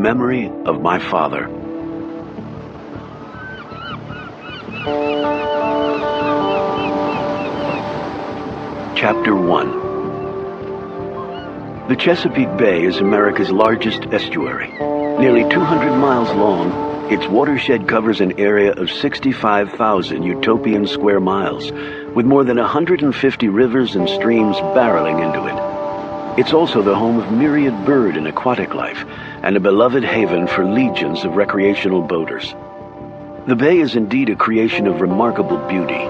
memory of my father. Chapter 1. The Chesapeake Bay is America's largest estuary. Nearly 200 miles long, its watershed covers an area of 65,000 utopian square miles, with more than 150 rivers and streams barreling into it. It's also the home of myriad bird and aquatic life, and a beloved haven for legions of recreational boaters. The bay is indeed a creation of remarkable beauty,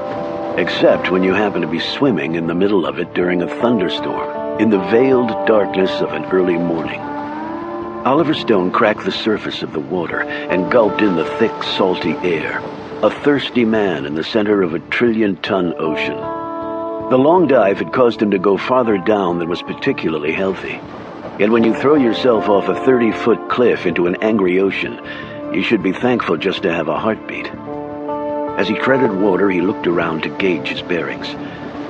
except when you happen to be swimming in the middle of it during a thunderstorm, in the veiled darkness of an early morning. Oliver Stone cracked the surface of the water and gulped in the thick, salty air, a thirsty man in the center of a trillion-ton ocean. The long dive had caused him to go farther down than was particularly healthy. Yet when you throw yourself off a 30-foot cliff into an angry ocean, you should be thankful just to have a heartbeat. As he treaded water, he looked around to gauge his bearings.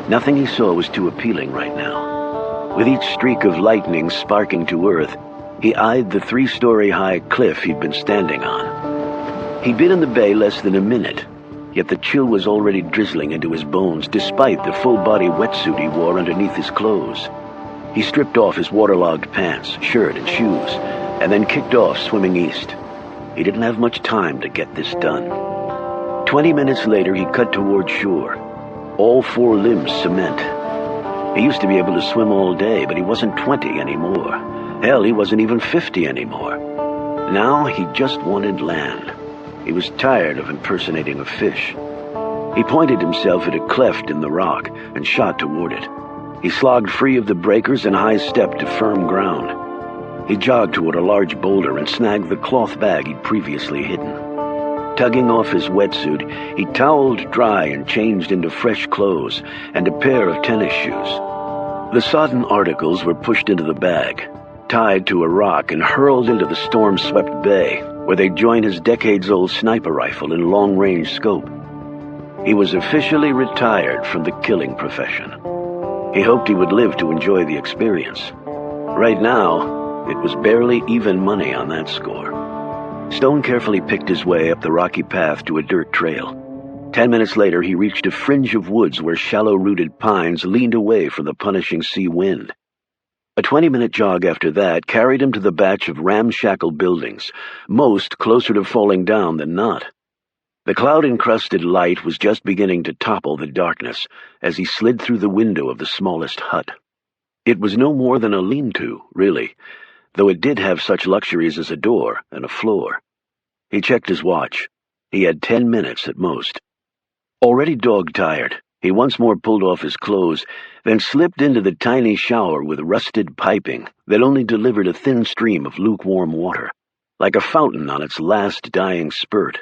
Nothing he saw was too appealing right now. With each streak of lightning sparking to earth, he eyed the 3-story-high cliff he'd been standing on. He'd been in the bay less than a minute, yet the chill was already drizzling into his bones despite the full-body wetsuit he wore underneath his clothes. He stripped off his waterlogged pants, shirt, and shoes, and then kicked off swimming east. He didn't have much time to get this done. 20 minutes later, he cut toward shore, all 4 limbs cement. He used to be able to swim all day, but he wasn't 20 anymore. Hell, he wasn't even 50 anymore. Now he just wanted land. He was tired of impersonating a fish. He pointed himself at a cleft in the rock and shot toward it. He slogged free of the breakers and high-stepped to firm ground. He jogged toward a large boulder and snagged the cloth bag he'd previously hidden. Tugging off his wetsuit, he toweled dry and changed into fresh clothes and a pair of tennis shoes. The sodden articles were pushed into the bag, tied to a rock, and hurled into the storm-swept bay, where they joined his decades-old sniper rifle in long-range scope. He was officially retired from the killing profession. He hoped he would live to enjoy the experience. Right now, it was barely even money on that score. Stone carefully picked his way up the rocky path to a dirt trail. 10 minutes later, he reached a fringe of woods where shallow-rooted pines leaned away from the punishing sea wind. A 20-minute jog after that carried him to the batch of ramshackle buildings, most closer to falling down than not. The cloud-encrusted light was just beginning to topple the darkness as he slid through the window of the smallest hut. It was no more than a lean-to, really, though it did have such luxuries as a door and a floor. He checked his watch. He had 10 minutes at most. Already dog-tired, he once more pulled off his clothes, then slipped into the tiny shower with rusted piping that only delivered a thin stream of lukewarm water, like a fountain on its last dying spurt.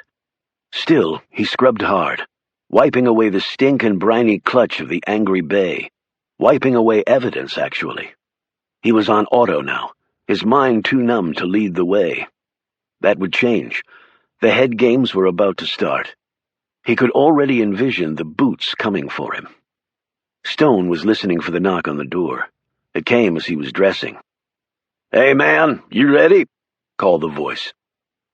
Still, he scrubbed hard, wiping away the stink and briny clutch of the angry bay, wiping away evidence, actually. He was on auto now, his mind too numb to lead the way. That would change. The head games were about to start. He could already envision the boots coming for him. Stone was listening for the knock on the door. It came as he was dressing. "Hey, man, you ready?" called the voice.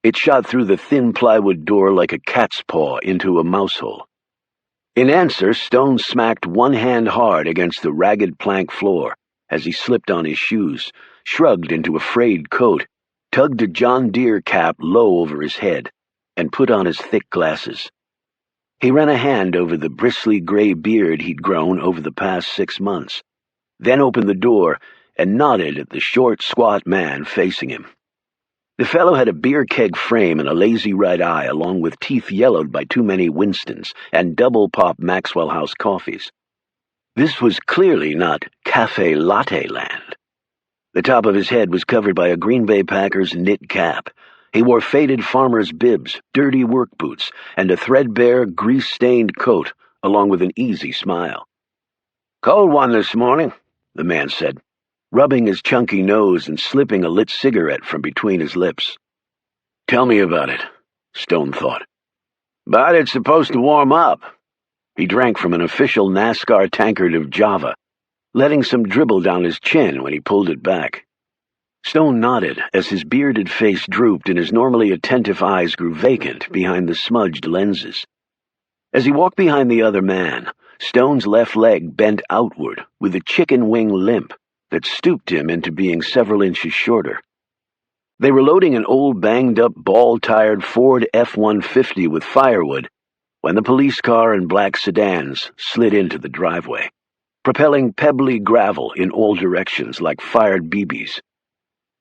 It shot through the thin plywood door like a cat's paw into a mousehole. In answer, Stone smacked one hand hard against the ragged plank floor as he slipped on his shoes, shrugged into a frayed coat, tugged a John Deere cap low over his head, and put on his thick glasses. He ran a hand over the bristly gray beard he'd grown over the past 6 months, then opened the door and nodded at the short, squat man facing him. The fellow had a beer keg frame and a lazy right eye, along with teeth yellowed by too many Winstons and double-pop Maxwell House coffees. This was clearly not cafe latte land. The top of his head was covered by a Green Bay Packers knit cap. He wore faded farmer's bibs, dirty work boots, and a threadbare, grease-stained coat, along with an easy smile. "Cold one this morning," the man said, rubbing his chunky nose and slipping a lit cigarette from between his lips. "Tell me about it," Stone thought. "But it's supposed to warm up." He drank from an official NASCAR tankard of Java, letting some dribble down his chin when he pulled it back. Stone nodded as his bearded face drooped and his normally attentive eyes grew vacant behind the smudged lenses. As he walked behind the other man, Stone's left leg bent outward with a chicken wing limp that stooped him into being several inches shorter. They were loading an old banged-up, ball-tired Ford F-150 with firewood when the police car and black sedans slid into the driveway, propelling pebbly gravel in all directions like fired BBs.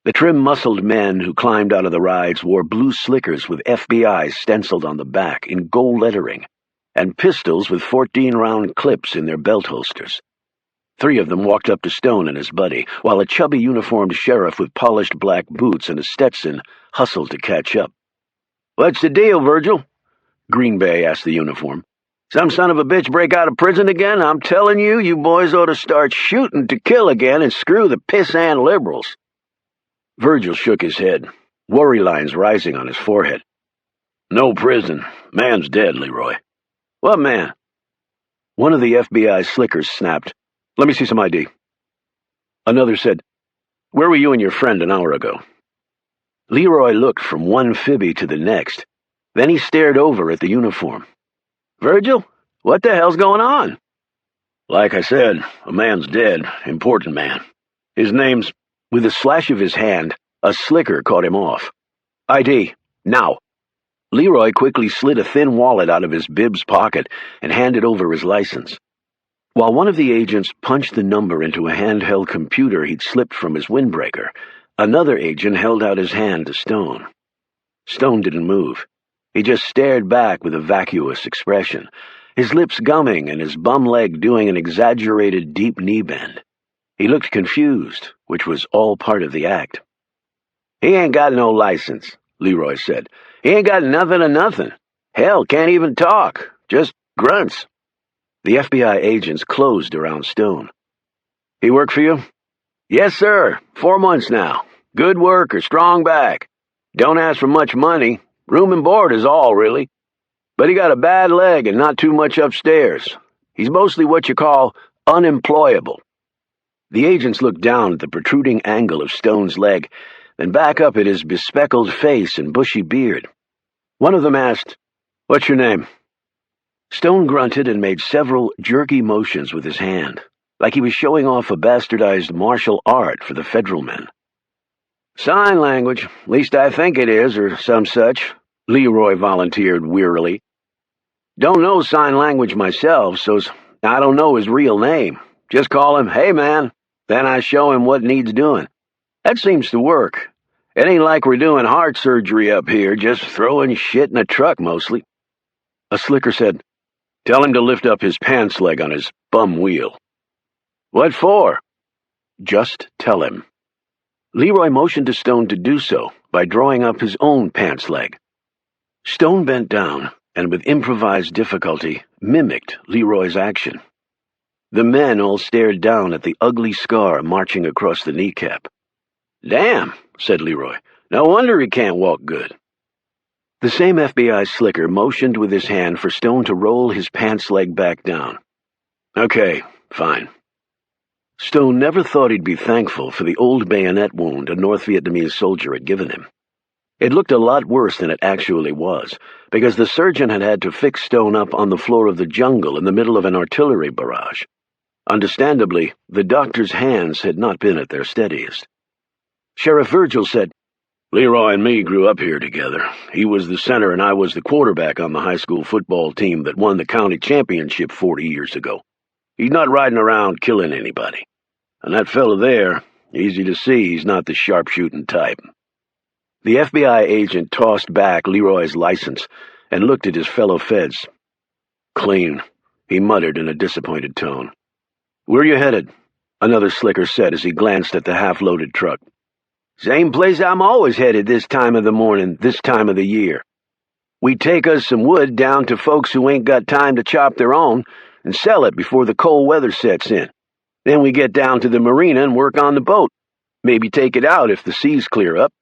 The trim-muscled men who climbed out of the rides wore blue slickers with FBI stenciled on the back in gold lettering, and pistols with 14-round clips in their belt holsters. 3 of them walked up to Stone and his buddy, while a chubby uniformed sheriff with polished black boots and a Stetson hustled to catch up. "What's the deal, Virgil?" Green Bay asked the uniform. "Some son of a bitch break out of prison again? I'm telling you, you boys ought to start shooting to kill again and screw the pissant liberals." Virgil shook his head, worry lines rising on his forehead. "No prison. Man's dead, Leroy." "What man?" One of the FBI slickers snapped, "Let me see some ID." Another said, "Where were you and your friend an hour ago?" Leroy looked from one fibby to the next. Then he stared over at the uniform. "Virgil, what the hell's going on?" "Like I said, a man's dead. Important man. His name's—" With a slash of his hand, a slicker caught him off. "ID, now." Leroy quickly slid a thin wallet out of his bib's pocket and handed over his license. While one of the agents punched the number into a handheld computer he'd slipped from his windbreaker, another agent held out his hand to Stone. Stone didn't move. He just stared back with a vacuous expression, his lips gumming and his bum leg doing an exaggerated deep knee bend. He looked confused, which was all part of the act. "He ain't got no license," Leroy said. "He ain't got nothing of nothing. Hell, can't even talk. Just grunts." The FBI agents closed around Stone. "He work for you?" "Yes, sir. 4 months now. Good worker, strong back. Don't ask for much money. Room and board is all, really. But he got a bad leg and not too much upstairs. He's mostly what you call unemployable." The agents looked down at the protruding angle of Stone's leg, then back up at his bespectacled face and bushy beard. One of them asked, "What's your name?" Stone grunted and made several jerky motions with his hand, like he was showing off a bastardized martial art for the federal men. "Sign language, least I think it is, or some such," Leroy volunteered wearily. "Don't know sign language myself, so I don't know his real name. Just call him, 'Hey, man,' then I show him what needs doing. That seems to work. It ain't like we're doing heart surgery up here, just throwing shit in a truck mostly." A slicker said, "Tell him to lift up his pants leg on his bum wheel." "What for?" "Just tell him." Leroy motioned to Stone to do so by drawing up his own pants leg. Stone bent down and with improvised difficulty mimicked Leroy's action. The men all stared down at the ugly scar marching across the kneecap. "Damn," said Leroy. "No wonder he can't walk good." The same FBI slicker motioned with his hand for Stone to roll his pants leg back down. "Okay, fine." Stone never thought he'd be thankful for the old bayonet wound a North Vietnamese soldier had given him. It looked a lot worse than it actually was, because the surgeon had had to fix Stone up on the floor of the jungle in the middle of an artillery barrage. Understandably, the doctor's hands had not been at their steadiest. Sheriff Virgil said, "Leroy and me grew up here together. He was the center and I was the quarterback on the high school football team that won the county championship 40 years ago. He's not riding around killing anybody. And that fella there, easy to see he's not the sharpshooting type." The FBI agent tossed back Leroy's license and looked at his fellow feds. "Clean," he muttered in a disappointed tone. "Where you headed?" another slicker said as he glanced at the half-loaded truck. "Same place I'm always headed this time of the morning, this time of the year. We take us some wood down to folks who ain't got time to chop their own and sell it before the cold weather sets in. Then we get down to the marina and work on the boat. Maybe take it out if the seas clear up."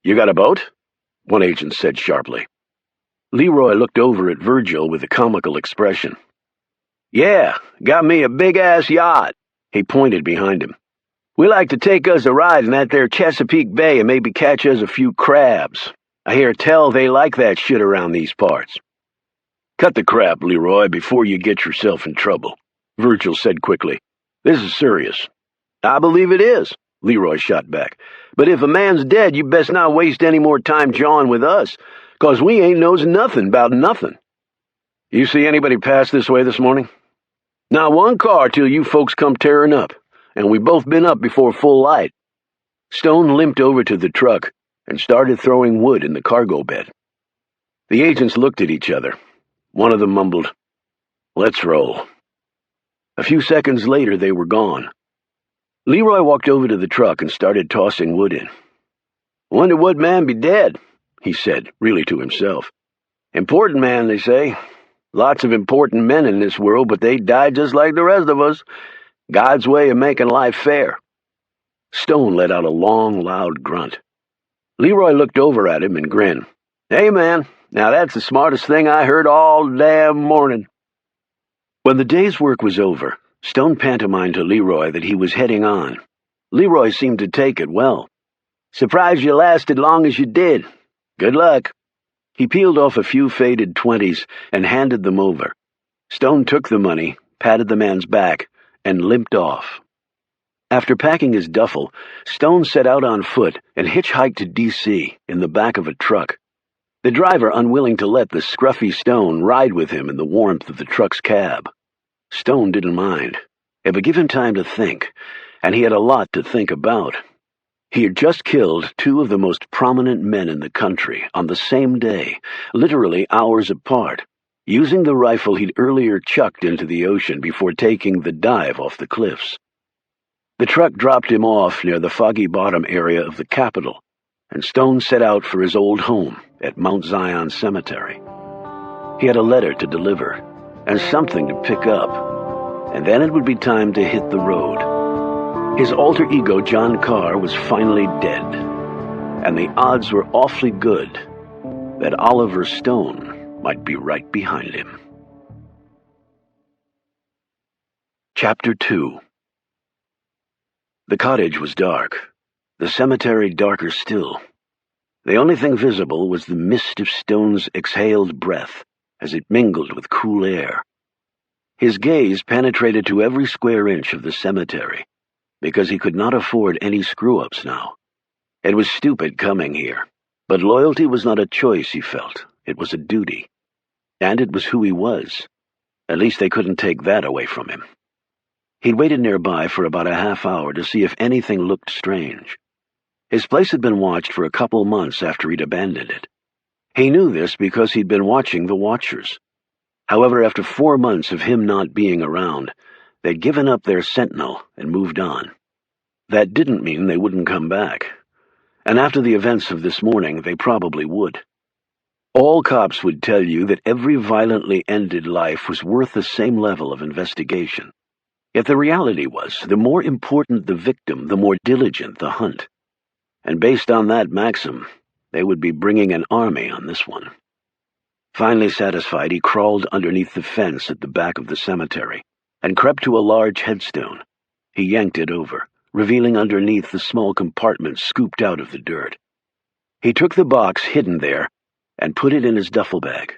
"You got a boat?" one agent said sharply. Leroy looked over at Virgil with a comical expression. "Yeah, got me a big-ass yacht." He pointed behind him. We like to take us a ride in that there Chesapeake Bay and maybe catch us a few crabs. I hear tell they like that shit around these parts." "Cut the crap, Leroy, before you get yourself in trouble," Virgil said quickly. "This is serious." "I believe it is," Leroy shot back. "But if a man's dead, you best not waste any more time jawing with us, 'cause we ain't knows nothing about nothing." "You see anybody pass this way this morning?" "Not one car till you folks come tearing up, and we both been up before full light." Stone limped over to the truck and started throwing wood in the cargo bed. The agents looked at each other. One of them mumbled, "Let's roll." A few seconds later, they were gone. Leroy walked over to the truck and started tossing wood in. "Wonder what man be dead," he said, really to himself. "Important man, they say. Lots of important men in this world, but they die just like the rest of us. God's way of making life fair." Stone let out a long, loud grunt. Leroy looked over at him and grinned. "Hey, man, now that's the smartest thing I heard all damn morning." When the day's work was over, Stone pantomimed to Leroy that he was heading on. Leroy seemed to take it well. "Surprised you lasted long as you did. Good luck." He peeled off a few faded 20s and handed them over. Stone took the money, patted the man's back, and limped off. After packing his duffel, Stone set out on foot and hitchhiked to D.C. in the back of a truck. The driver unwilling to let the scruffy Stone ride with him in the warmth of the truck's cab. Stone didn't mind. It would give him time to think, and he had a lot to think about. He had just killed two of the most prominent men in the country on the same day, literally hours apart, using the rifle he'd earlier chucked into the ocean before taking the dive off the cliffs. The truck dropped him off near the Foggy Bottom area of the capital, and Stone set out for his old home at Mount Zion Cemetery. He had a letter to deliver, and something to pick up, and then it would be time to hit the road. His alter ego, John Carr, was finally dead, and the odds were awfully good that Oliver Stone might be right behind him. Chapter 2. The cottage was dark, the cemetery darker still. The only thing visible was the mist of Stone's exhaled breath as it mingled with cool air. His gaze penetrated to every square inch of the cemetery, because he could not afford any screw-ups now. It was stupid coming here, but loyalty was not a choice, he felt. It was a duty. And it was who he was. At least they couldn't take that away from him. He'd waited nearby for about a half hour to see if anything looked strange. His place had been watched for a couple months after he'd abandoned it. He knew this because he'd been watching the watchers. However, after 4 months of him not being around, they'd given up their sentinel and moved on. That didn't mean they wouldn't come back. And after the events of this morning, they probably would. All cops would tell you that every violently ended life was worth the same level of investigation. Yet the reality was, the more important the victim, the more diligent the hunt. And based on that maxim, they would be bringing an army on this one. Finally satisfied, he crawled underneath the fence at the back of the cemetery and crept to a large headstone. He yanked it over, revealing underneath the small compartment scooped out of the dirt. He took the box hidden there and put it in his duffel bag,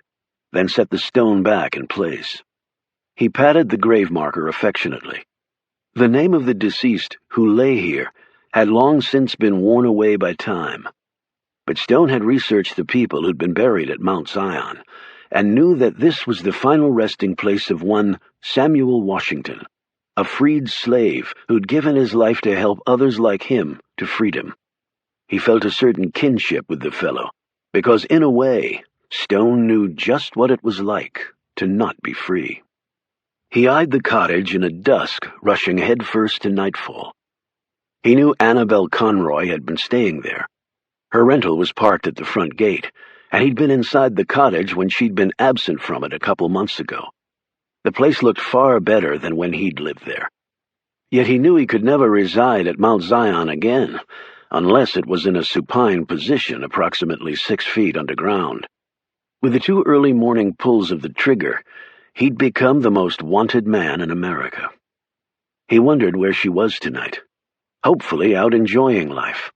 then set the stone back in place. He patted the grave marker affectionately. The name of the deceased who lay here had long since been worn away by time. But Stone had researched the people who'd been buried at Mount Zion, and knew that this was the final resting place of one Samuel Washington, a freed slave who'd given his life to help others like him to freedom. He felt a certain kinship with the fellow, because in a way, Stone knew just what it was like to not be free. He eyed the cottage in a dusk, rushing headfirst to nightfall. He knew Annabelle Conroy had been staying there. Her rental was parked at the front gate, and he'd been inside the cottage when she'd been absent from it a couple months ago. The place looked far better than when he'd lived there. Yet he knew he could never reside at Mount Zion again, unless it was in a supine position approximately 6 feet underground. With the 2 early morning pulls of the trigger, he'd become the most wanted man in America. He wondered where she was tonight. hopefully out enjoying life.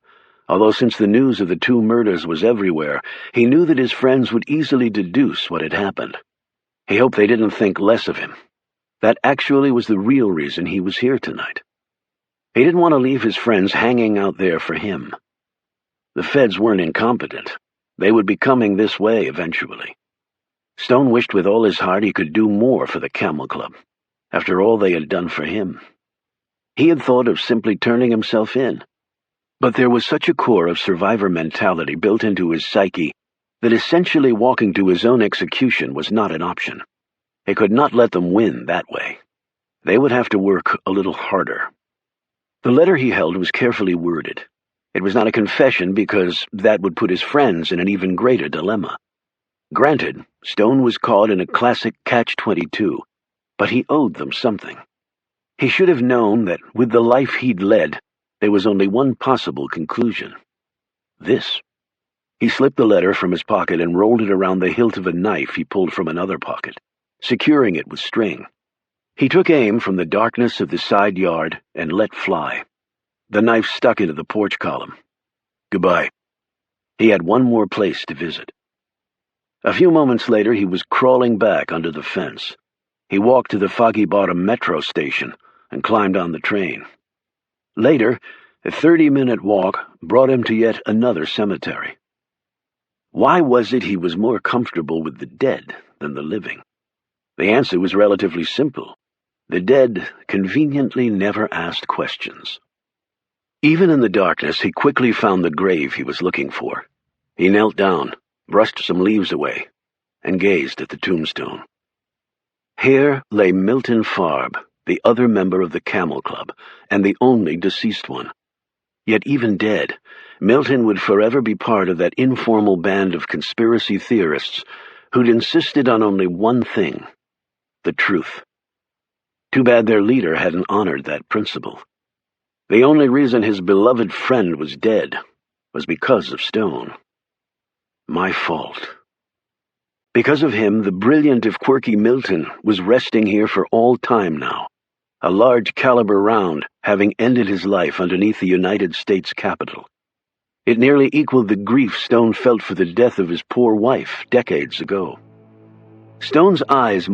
Although since the news of the two murders was everywhere, he knew that his friends would easily deduce what had happened. He hoped they didn't think less of him. That actually was the real reason he was here tonight. He didn't want to leave his friends hanging out there for him. The feds weren't incompetent. They would be coming this way eventually. Stone wished with all his heart he could do more for the Camel Club, after all they had done for him. He had thought of simply turning himself in, but there was such a core of survivor mentality built into his psyche that essentially walking to his own execution was not an option. He could not let them win that way. They would have to work a little harder. The letter he held was carefully worded. It was not a confession because that would put his friends in an even greater dilemma. Granted, Stone was caught in a classic catch-22, but he owed them something. He should have known that with the life he'd led, there was only one possible conclusion. This. He slipped the letter from his pocket and rolled it around the hilt of a knife he pulled from another pocket, securing it with string. He took aim from the darkness of the side yard and let fly. The knife stuck into the porch column. Goodbye. He had one more place to visit. A few moments later, he was crawling back under the fence. He walked to the Foggy Bottom metro station and climbed on the train. Later, a 30-minute walk brought him to yet another cemetery. Why was it he was more comfortable with the dead than the living? The answer was relatively simple. The dead conveniently never asked questions. Even in the darkness, he quickly found the grave he was looking for. He knelt down, brushed some leaves away, and gazed at the tombstone. Here lay Milton Farb, the other member of the Camel Club, and the only deceased one. Yet even dead, Milton would forever be part of that informal band of conspiracy theorists who'd insisted on only one thing: the truth. Too bad their leader hadn't honored that principle. The only reason his beloved friend was dead was because of Stone. My fault. Because of him, the brilliant if quirky Milton was resting here for all time now, a large-caliber round having ended his life underneath the United States Capitol. It nearly equaled the grief Stone felt for the death of his poor wife decades ago. Stone's eyes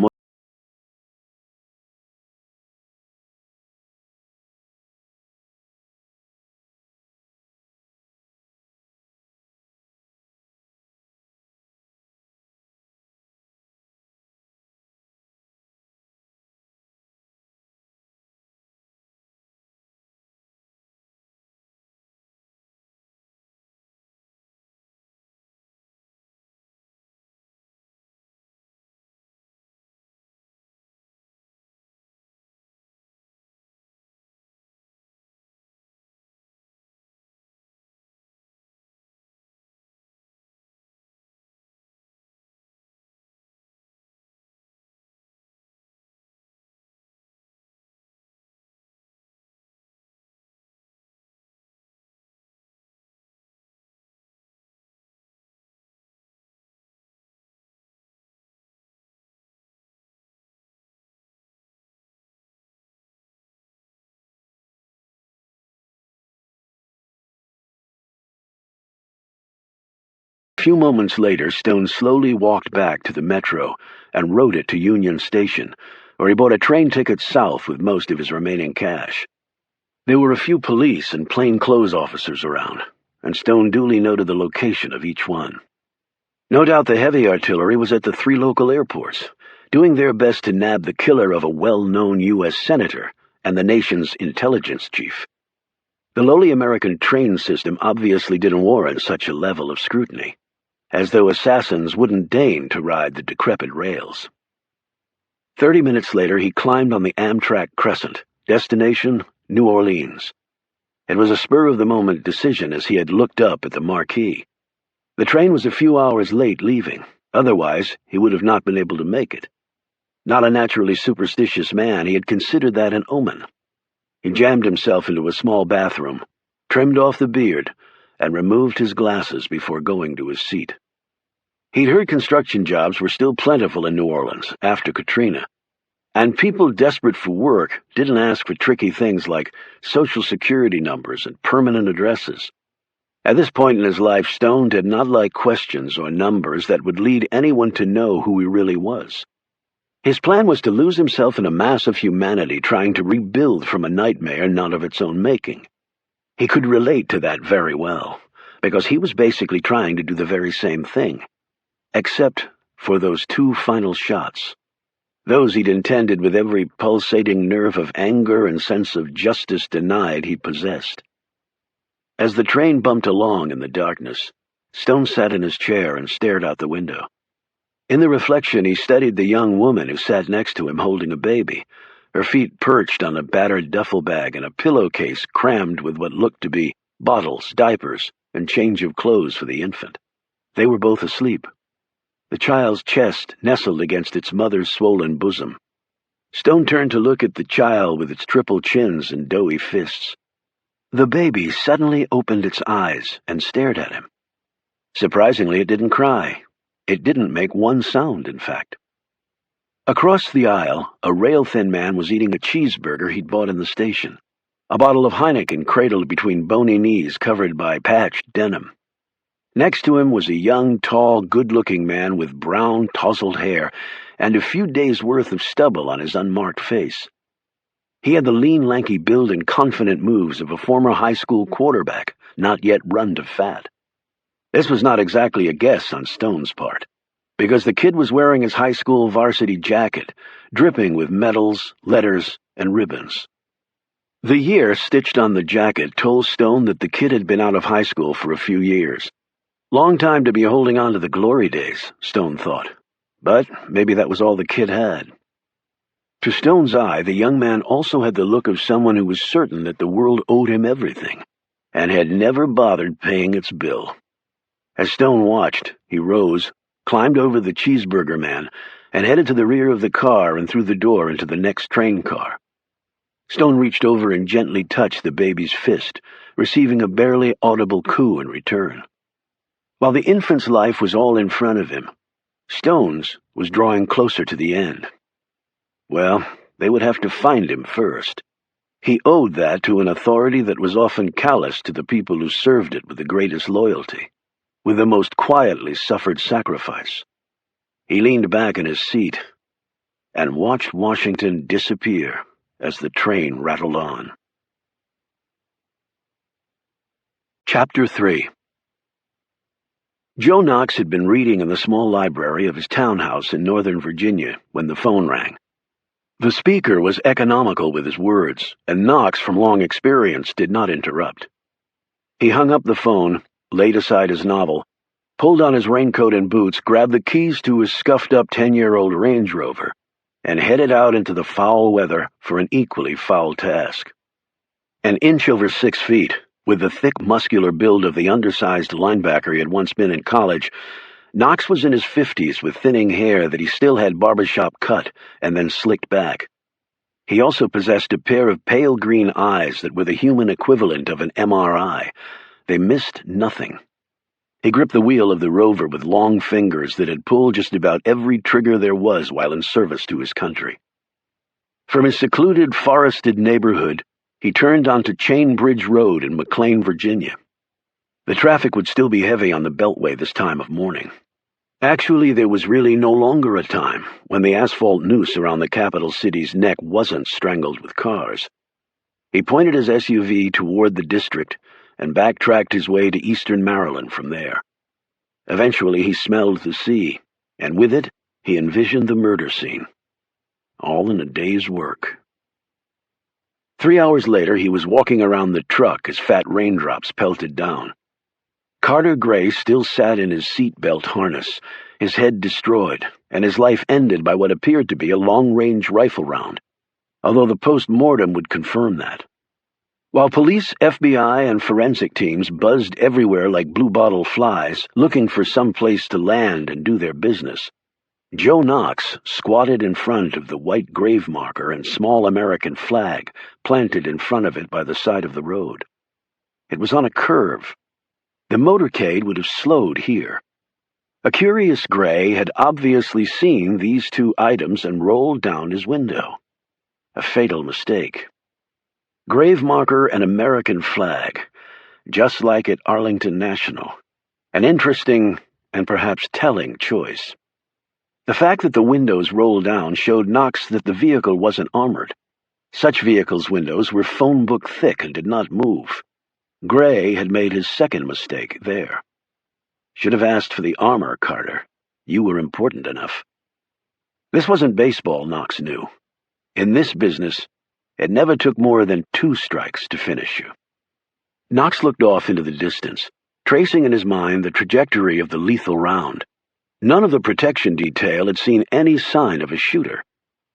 A few moments later, Stone slowly walked back to the metro and rode it to Union Station, where he bought a train ticket south with most of his remaining cash. There were a few police and plainclothes officers around, and Stone duly noted the location of each one. No doubt the heavy artillery was at the 3 local airports, doing their best to nab the killer of a well-known U.S. senator and the nation's intelligence chief. The lowly American train system obviously didn't warrant such a level of scrutiny, as though assassins wouldn't deign to ride the decrepit rails. 30 minutes later, he climbed on the Amtrak Crescent, destination New Orleans. It was a spur-of-the-moment decision as he had looked up at the marquee. The train was a few hours late leaving, otherwise he would have not been able to make it. Not a naturally superstitious man, he had considered that an omen. He jammed himself into a small bathroom, trimmed off the beard, and removed his glasses before going to his seat. He'd heard construction jobs were still plentiful in New Orleans after Katrina. And people desperate for work didn't ask for tricky things like social security numbers and permanent addresses. At this point in his life, Stone did not like questions or numbers that would lead anyone to know who he really was. His plan was to lose himself in a mass of humanity trying to rebuild from a nightmare not of its own making. He could relate to that very well, because he was basically trying to do the very same thing, except for those 2 final shots. Those he'd intended with every pulsating nerve of anger and sense of justice denied he possessed. As the train bumped along in the darkness, Stone sat in his chair and stared out the window. In the reflection, he studied the young woman who sat next to him holding a baby, her feet perched on a battered duffel bag and a pillowcase crammed with what looked to be bottles, diapers, and change of clothes for the infant. They were both asleep. The child's chest nestled against its mother's swollen bosom. Stone turned to look at the child with its triple chins and doughy fists. The baby suddenly opened its eyes and stared at him. Surprisingly, it didn't cry. It didn't make one sound, in fact. Across the aisle, a rail-thin man was eating a cheeseburger he'd bought in the station, a bottle of Heineken cradled between bony knees covered by patched denim. Next to him was a young, tall, good-looking man with brown, tousled hair and a few days' worth of stubble on his unmarked face. He had the lean, lanky build and confident moves of a former high school quarterback, not yet run to fat. This was not exactly a guess on Stone's part, because the kid was wearing his high school varsity jacket, dripping with medals, letters, and ribbons. The year stitched on the jacket told Stone that the kid had been out of high school for a few years. Long time to be holding on to the glory days, Stone thought, but maybe that was all the kid had. To Stone's eye, the young man also had the look of someone who was certain that the world owed him everything, and had never bothered paying its bill. As Stone watched, he rose, climbed over the cheeseburger man, and headed to the rear of the car and through the door into the next train car. Stone reached over and gently touched the baby's fist, receiving a barely audible coo in return. While the infant's life was all in front of him, Stone's was drawing closer to the end. Well, they would have to find him first. He owed that to an authority that was often callous to the people who served it with the greatest loyalty, with the most quietly suffered sacrifice. He leaned back in his seat and watched Washington disappear as the train rattled on. Chapter 3. Joe Knox had been reading in the small library of his townhouse in Northern Virginia when the phone rang. The speaker was economical with his words, and Knox, from long experience, did not interrupt. He hung up the phone, laid aside his novel, pulled on his raincoat and boots, grabbed the keys to his scuffed-up 10-year-old Range Rover, and headed out into the foul weather for an equally foul task. An inch over 6 feet, with the thick, muscular build of the undersized linebacker he had once been in college, Knox was in his 50s with thinning hair that he still had barbershop cut and then slicked back. He also possessed a pair of pale green eyes that were the human equivalent of an MRI. They missed nothing. He gripped the wheel of the Rover with long fingers that had pulled just about every trigger there was while in service to his country. From his secluded, forested neighborhood, he turned onto Chain Bridge Road in McLean, Virginia. The traffic would still be heavy on the Beltway this time of morning. Actually, there was really no longer a time when the asphalt noose around the capital city's neck wasn't strangled with cars. He pointed his SUV toward the district and backtracked his way to eastern Maryland from there. Eventually, he smelled the sea, and with it, he envisioned the murder scene. All in a day's work. 3 hours later, he was walking around the truck as fat raindrops pelted down. Carter Gray still sat in his seat-belt harness, his head destroyed, and his life ended by what appeared to be a long-range rifle round, although the post-mortem would confirm that. While police, FBI, and forensic teams buzzed everywhere like blue-bottle flies, looking for some place to land and do their business, Joe Knox squatted in front of the white grave marker and small American flag planted in front of it by the side of the road. It was on a curve. The motorcade would have slowed here. A curious Gray had obviously seen these two items and rolled down his window. A fatal mistake. Grave marker and American flag, just like at Arlington National. An interesting and perhaps telling choice. The fact that the windows rolled down showed Knox that the vehicle wasn't armored. Such vehicles' windows were phone book thick and did not move. Gray had made his second mistake there. Should have asked for the armor, Carter. You were important enough. This wasn't baseball, Knox knew. In this business, it never took more than 2 strikes to finish you. Knox looked off into the distance, tracing in his mind the trajectory of the lethal round. None of the protection detail had seen any sign of a shooter,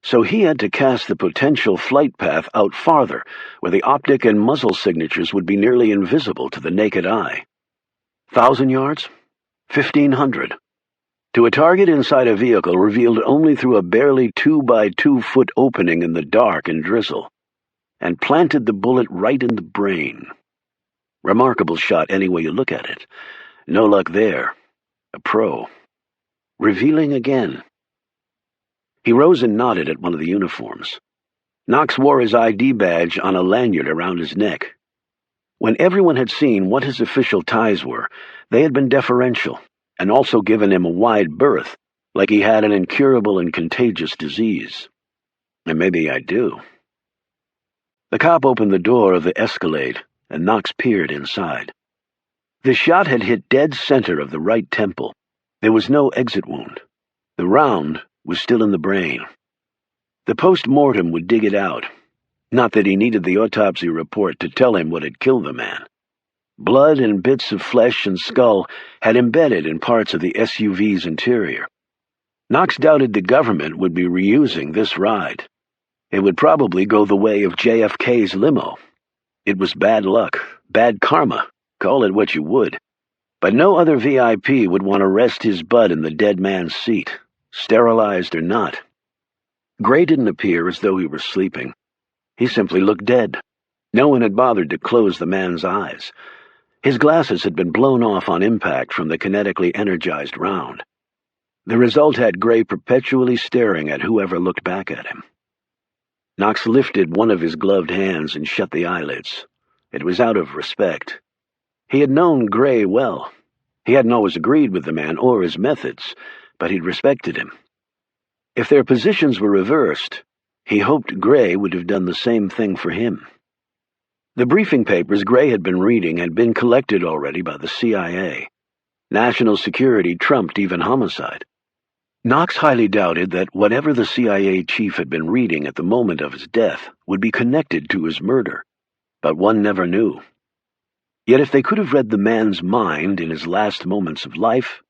so he had to cast the potential flight path out farther, where the optic and muzzle signatures would be nearly invisible to the naked eye. 1,000 yards? 1,500? To a target inside a vehicle revealed only through a barely 2-by-2-foot opening in the dark and drizzle, and planted the bullet right in the brain. Remarkable shot any way you look at it. No luck there. A pro. Revealing again. He rose and nodded at one of the uniforms. Knox wore his ID badge on a lanyard around his neck. When everyone had seen what his official ties were, they had been deferential, and also given him a wide berth, like he had an incurable and contagious disease. And maybe I do. The cop opened the door of the Escalade, and Knox peered inside. The shot had hit dead center of the right temple. There was no exit wound. The round was still in the brain. The post-mortem would dig it out. Not that he needed the autopsy report to tell him what had killed the man. Blood and bits of flesh and skull had embedded in parts of the SUV's interior. Knox doubted the government would be reusing this ride. It would probably go the way of JFK's limo. It was bad luck, bad karma, call it what you would. But no other VIP would want to rest his butt in the dead man's seat, sterilized or not. Gray didn't appear as though he were sleeping. He simply looked dead. No one had bothered to close the man's eyes. His glasses had been blown off on impact from the kinetically energized round. The result had Gray perpetually staring at whoever looked back at him. Knox lifted one of his gloved hands and shut the eyelids. It was out of respect. He had known Gray well. He hadn't always agreed with the man or his methods, but he'd respected him. If their positions were reversed, he hoped Gray would have done the same thing for him. The briefing papers Gray had been reading had been collected already by the CIA. National security trumped even homicide. Knox highly doubted that whatever the CIA chief had been reading at the moment of his death would be connected to his murder, but one never knew. Yet if they could have read the man's mind in his last moments of life,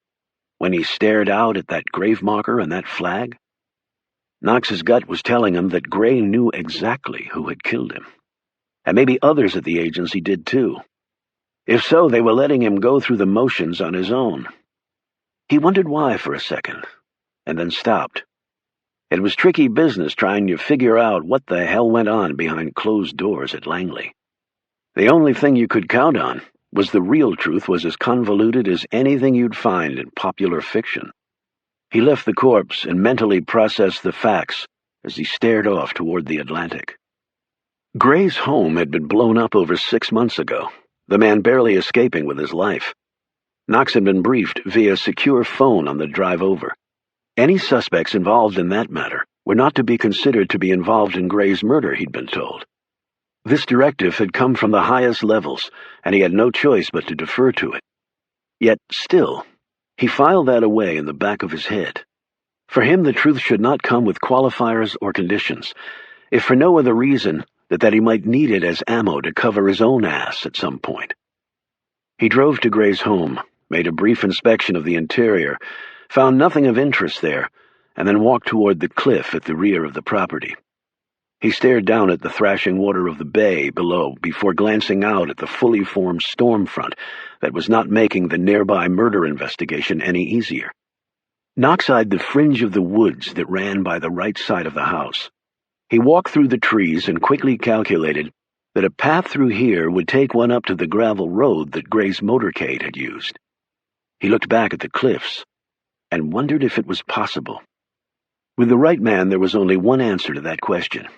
when he stared out at that grave marker and that flag, Knox's gut was telling him that Gray knew exactly who had killed him. And maybe others at the agency did too. If so, they were letting him go through the motions on his own. He wondered why for a second, and then stopped. It was tricky business trying to figure out what the hell went on behind closed doors at Langley. The only thing you could count on was the real truth was as convoluted as anything you'd find in popular fiction. He left the corpse and mentally processed the facts as he stared off toward the Atlantic. Gray's home had been blown up over 6 months ago, the man barely escaping with his life. Knox had been briefed via secure phone on the drive over. Any suspects involved in that matter were not to be considered to be involved in Gray's murder, he'd been told. This directive had come from the highest levels, and he had no choice but to defer to it. Yet, still, he filed that away in the back of his head. For him, the truth should not come with qualifiers or conditions, if for no other reason that he might need it as ammo to cover his own ass at some point. He drove to Gray's home, made a brief inspection of the interior, found nothing of interest there, and then walked toward the cliff at the rear of the property. He stared down at the thrashing water of the bay below before glancing out at the fully formed storm front that was not making the nearby murder investigation any easier. Knox eyed the fringe of the woods that ran by the right side of the house. He walked through the trees and quickly calculated that a path through here would take one up to the gravel road that Gray's motorcade had used. He looked back at the cliffs, and wondered if it was possible. With the right man, there was only one answer to that question.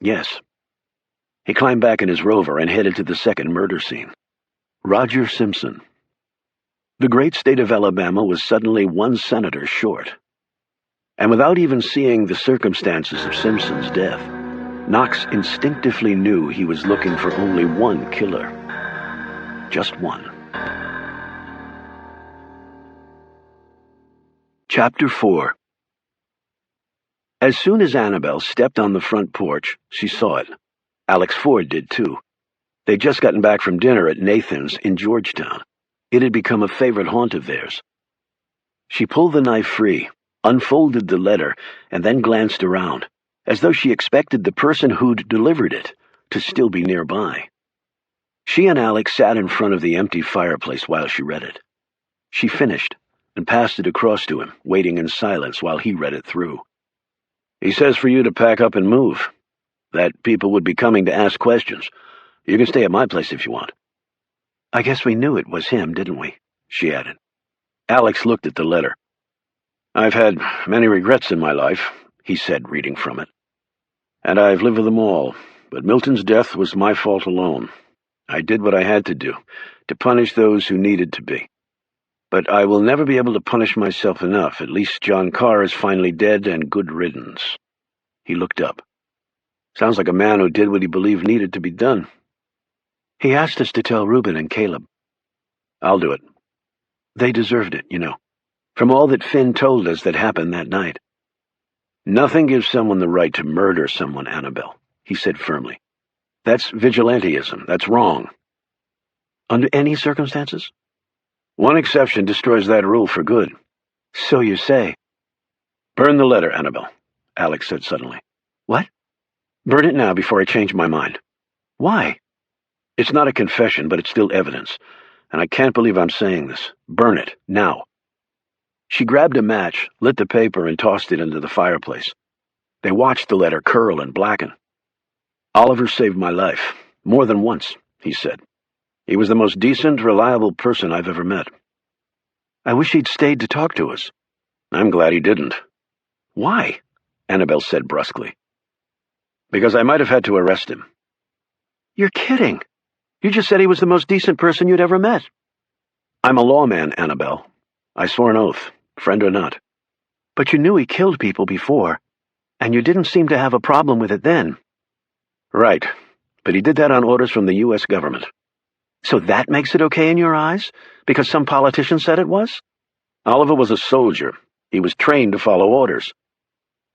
Yes. He climbed back in his rover and headed to the second murder scene. Roger Simpson. The great state of Alabama was suddenly one senator short. And without even seeing the circumstances of Simpson's death, Knox instinctively knew he was looking for only one killer. Just one. Chapter 4. As soon as Annabelle stepped on the front porch, she saw it. Alex Ford did too. They'd just gotten back from dinner at Nathan's in Georgetown. It had become a favorite haunt of theirs. She pulled the knife free, unfolded the letter, and then glanced around, as though she expected the person who'd delivered it to still be nearby. She and Alex sat in front of the empty fireplace while she read it. She finished and passed it across to him, waiting in silence while he read it through. He says for you to pack up and move. That people would be coming to ask questions. You can stay at my place if you want. I guess we knew it was him, didn't we? She added. Alex looked at the letter. I've had many regrets in my life, he said, reading from it. And I've lived with them all, but Milton's death was my fault alone. I did what I had to do, to punish those who needed to be. But I will never be able to punish myself enough. At least John Carr is finally dead and good riddance. He looked up. Sounds like a man who did what he believed needed to be done. He asked us to tell Reuben and Caleb. I'll do it. They deserved it, you know, from all that Finn told us that happened that night. Nothing gives someone the right to murder someone, Annabelle, he said firmly. That's vigilantism. That's wrong. Under any circumstances? One exception destroys that rule for good. So you say. Burn the letter, Annabelle, Alex said suddenly. What? Burn it now before I change my mind. Why? It's not a confession, but it's still evidence. And I can't believe I'm saying this. Burn it, now. She grabbed a match, lit the paper, and tossed it into the fireplace. They watched the letter curl and blacken. Oliver saved my life. More than once, he said. He was the most decent, reliable person I've ever met. I wish he'd stayed to talk to us. I'm glad he didn't. Why? Annabelle said brusquely. Because I might have had to arrest him. You're kidding. You just said he was the most decent person you'd ever met. I'm a lawman, Annabelle. I swore an oath, friend or not. But you knew he killed people before, and you didn't seem to have a problem with it then. Right, but he did that on orders from the U.S. government. So that makes it okay in your eyes? Because some politician said it was? Oliver was a soldier. He was trained to follow orders.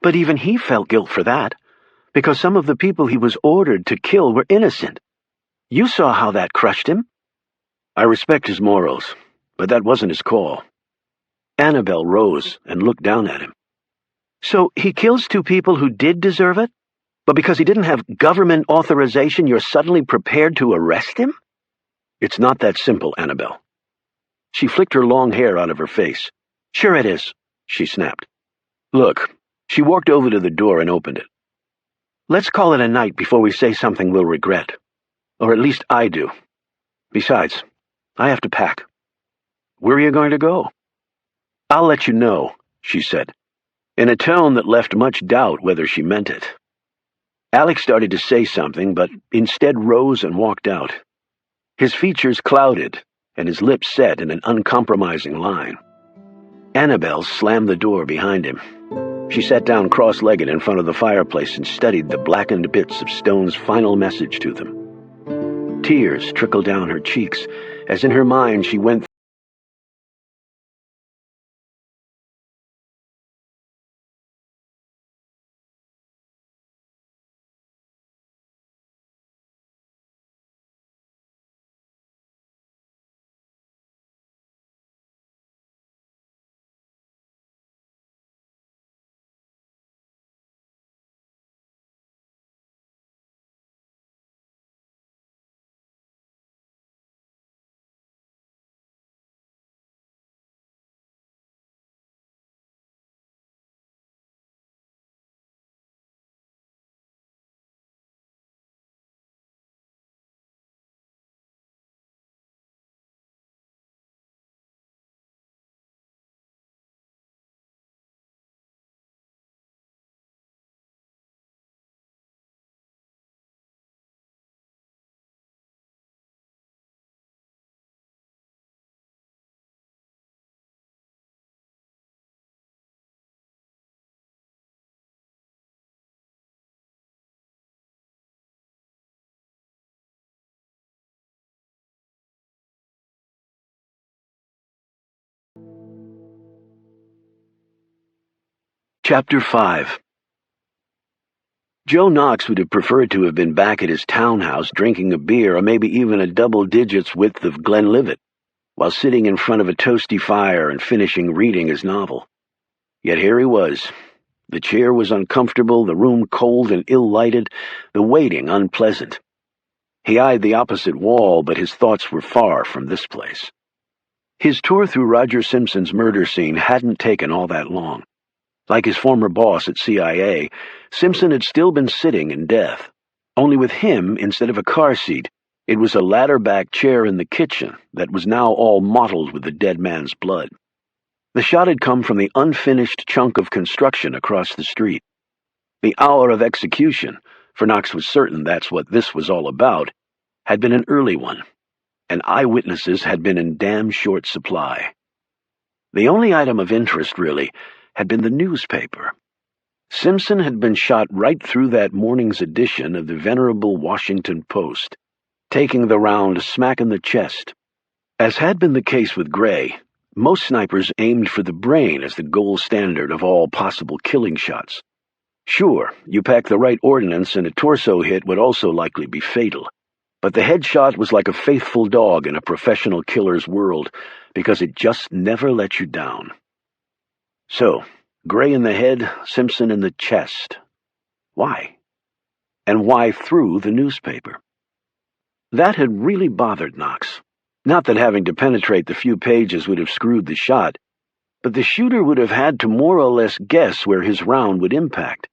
But even he felt guilt for that, because some of the people he was ordered to kill were innocent. You saw how that crushed him. I respect his morals, but that wasn't his call. Annabelle rose and looked down at him. So he kills two people who did deserve it? But because he didn't have government authorization, you're suddenly prepared to arrest him? It's not that simple, Annabelle. She flicked her long hair out of her face. Sure it is, she snapped. Look, she walked over to the door and opened it. Let's call it a night before we say something we'll regret. Or at least I do. Besides, I have to pack. Where are you going to go? I'll let you know, she said, in a tone that left much doubt whether she meant it. Alex started to say something, but instead rose and walked out. His features clouded, and his lips set in an uncompromising line. Annabelle slammed the door behind him. She sat down cross-legged in front of the fireplace and studied the blackened bits of Stone's final message to them. Tears trickled down her cheeks, as in her mind she went Chapter 5. Joe Knox would have preferred to have been back at his townhouse drinking a beer or maybe even a double digits width of Glenlivet, while sitting in front of a toasty fire and finishing reading his novel. Yet here he was. The chair was uncomfortable, the room cold and ill-lighted, the waiting unpleasant. He eyed the opposite wall, but his thoughts were far from this place. His tour through Roger Simpson's murder scene hadn't taken all that long. Like his former boss at CIA, Simpson had still been sitting in death. Only with him, instead of a car seat, it was a ladder-back chair in the kitchen that was now all mottled with the dead man's blood. The shot had come from the unfinished chunk of construction across the street. The hour of execution, for Knox was certain that's what this was all about, had been an early one, and eyewitnesses had been in damn short supply. The only item of interest, really, had been the newspaper. Simpson had been shot right through that morning's edition of the venerable Washington Post, taking the round smack in the chest. As had been the case with Gray, most snipers aimed for the brain as the gold standard of all possible killing shots. Sure, you pack the right ordnance and a torso hit would also likely be fatal, but the headshot was like a faithful dog in a professional killer's world, because it just never let you down. So, Gray in the head, Simpson in the chest. Why? And why through the newspaper? That had really bothered Knox. Not that having to penetrate the few pages would have screwed the shot, but the shooter would have had to more or less guess where his round would impact.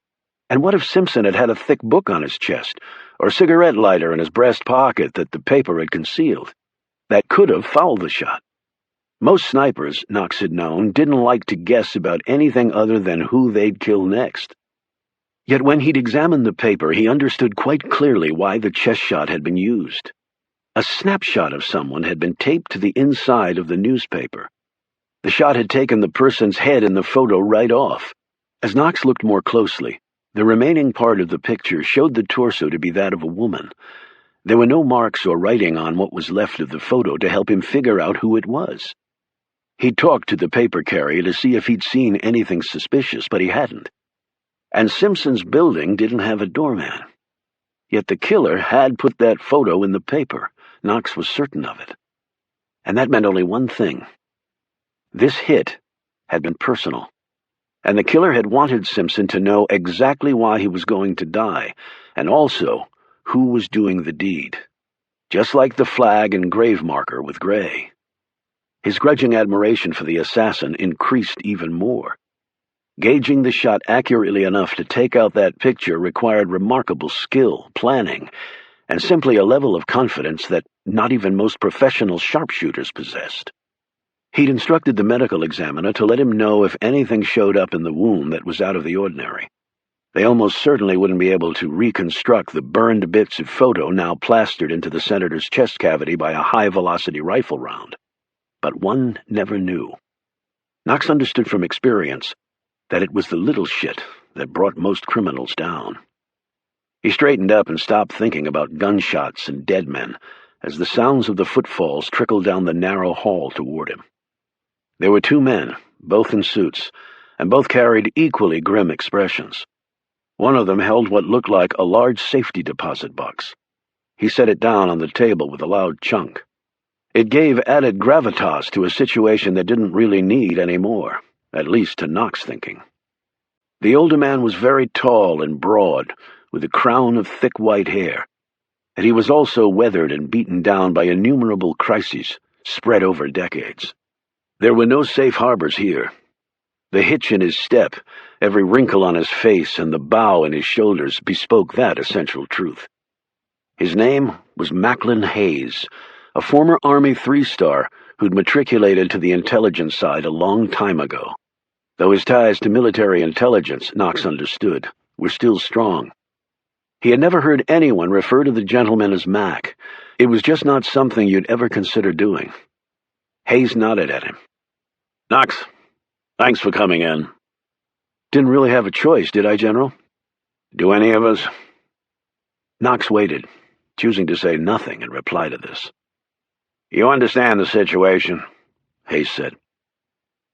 And what if Simpson had had a thick book on his chest, or a cigarette lighter in his breast pocket that the paper had concealed? That could have fouled the shot. Most snipers, Knox had known, didn't like to guess about anything other than who they'd kill next. Yet when he'd examined the paper, he understood quite clearly why the chest shot had been used. A snapshot of someone had been taped to the inside of the newspaper. The shot had taken the person's head in the photo right off. As Knox looked more closely, the remaining part of the picture showed the torso to be that of a woman. There were no marks or writing on what was left of the photo to help him figure out who it was. He talked to the paper carrier to see if he'd seen anything suspicious, but he hadn't. And Simpson's building didn't have a doorman. Yet the killer had put that photo in the paper. Knox was certain of it. And that meant only one thing. This hit had been personal, and the killer had wanted Simpson to know exactly why he was going to die, and also who was doing the deed. Just like the flag and grave marker with Gray. His grudging admiration for the assassin increased even more. Gauging the shot accurately enough to take out that picture required remarkable skill, planning, and simply a level of confidence that not even most professional sharpshooters possessed. He'd instructed the medical examiner to let him know if anything showed up in the wound that was out of the ordinary. They almost certainly wouldn't be able to reconstruct the burned bits of photo now plastered into the senator's chest cavity by a high-velocity rifle round. But one never knew. Knox understood from experience that it was the little shit that brought most criminals down. He straightened up and stopped thinking about gunshots and dead men as the sounds of the footfalls trickled down the narrow hall toward him. There were two men, both in suits, and both carried equally grim expressions. One of them held what looked like a large safety deposit box. He set it down on the table with a loud chunk. It gave added gravitas to a situation that didn't really need any more, at least to Knox thinking. The older man was very tall and broad, with a crown of thick white hair, and he was also weathered and beaten down by innumerable crises spread over decades. There were no safe harbors here. The hitch in his step, every wrinkle on his face, and the bow in his shoulders bespoke that essential truth. His name was Macklin Hayes, a former Army 3-star who'd matriculated to the intelligence side a long time ago, though his ties to military intelligence, Knox understood, were still strong. He had never heard anyone refer to the gentleman as Mac. It was just not something you'd ever consider doing. Hayes nodded at him. "Knox, thanks for coming in." "Didn't really have a choice, did I, General?" "Do any of us?" Knox waited, choosing to say nothing in reply to this. "You understand the situation," Hayes said.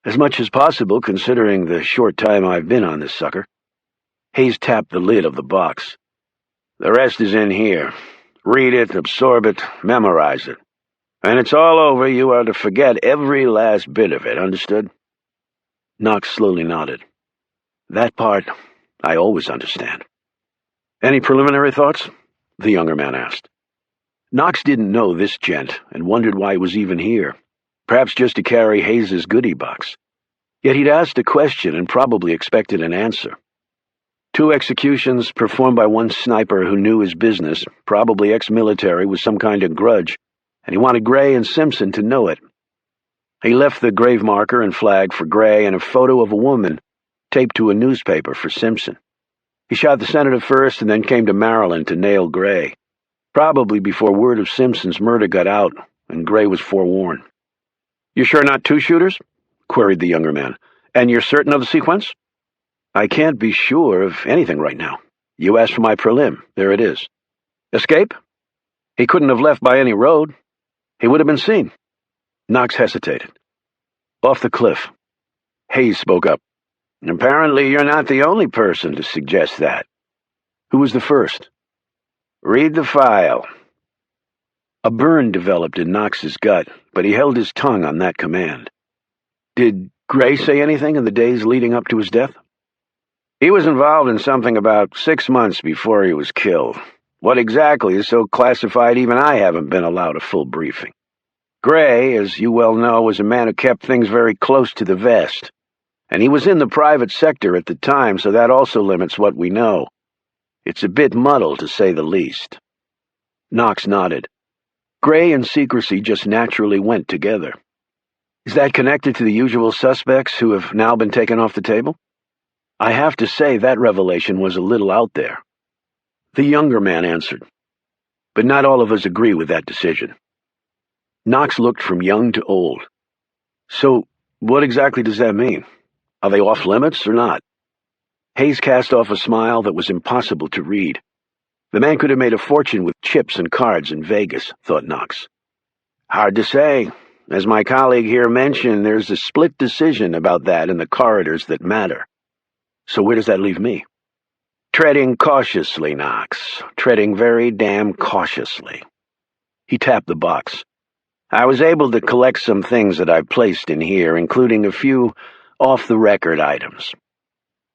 As much as possible, considering the short time I've been on this sucker. Hayes tapped the lid of the box. The rest is in here. Read it, absorb it, memorize it. When it's all over, you are to forget every last bit of it, understood? Knox slowly nodded. That part, I always understand. Any preliminary thoughts? The younger man asked. Knox didn't know this gent and wondered why he was even here. Perhaps just to carry Hayes's goodie box. Yet he'd asked a question and probably expected an answer. 2 executions performed by one sniper who knew his business, probably ex-military with some kind of grudge, and he wanted Gray and Simpson to know it. He left the grave marker and flag for Gray and a photo of a woman taped to a newspaper for Simpson. He shot the senator first and then came to Maryland to nail Gray, probably before word of Simpson's murder got out and Gray was forewarned. "You sure not 2 shooters?" queried the younger man. "And you're certain of the sequence?" "I can't be sure of anything right now. You asked for my prelim. There it is." "Escape?" "He couldn't have left by any road. He would have been seen." Knox hesitated. "Off the cliff." Hayes spoke up. "Apparently you're not the only person to suggest that." "Who was the first?" "Read the file." A burn developed in Knox's gut, but he held his tongue on that command. "Did Gray say anything in the days leading up to his death?" "He was involved in something about 6 months before he was killed. What exactly is so classified even I haven't been allowed a full briefing. Gray, as you well know, was a man who kept things very close to the vest. And he was in the private sector at the time, so that also limits what we know. It's a bit muddled, to say the least." Knox nodded. Gray and secrecy just naturally went together. "Is that connected to the usual suspects who have now been taken off the table?" "I have to say that revelation was a little out there." The younger man answered. "But not all of us agree with that decision." Knox looked from young to old. "So, what exactly does that mean? Are they off limits or not?" Hayes cast off a smile that was impossible to read. The man could have made a fortune with chips and cards in Vegas, thought Knox. "Hard to say. As my colleague here mentioned, there's a split decision about that in the corridors that matter." "So where does that leave me?" "Treading cautiously, Knox. Treading very damn cautiously." He tapped the box. "I was able to collect some things that I placed in here, including a few off-the-record items."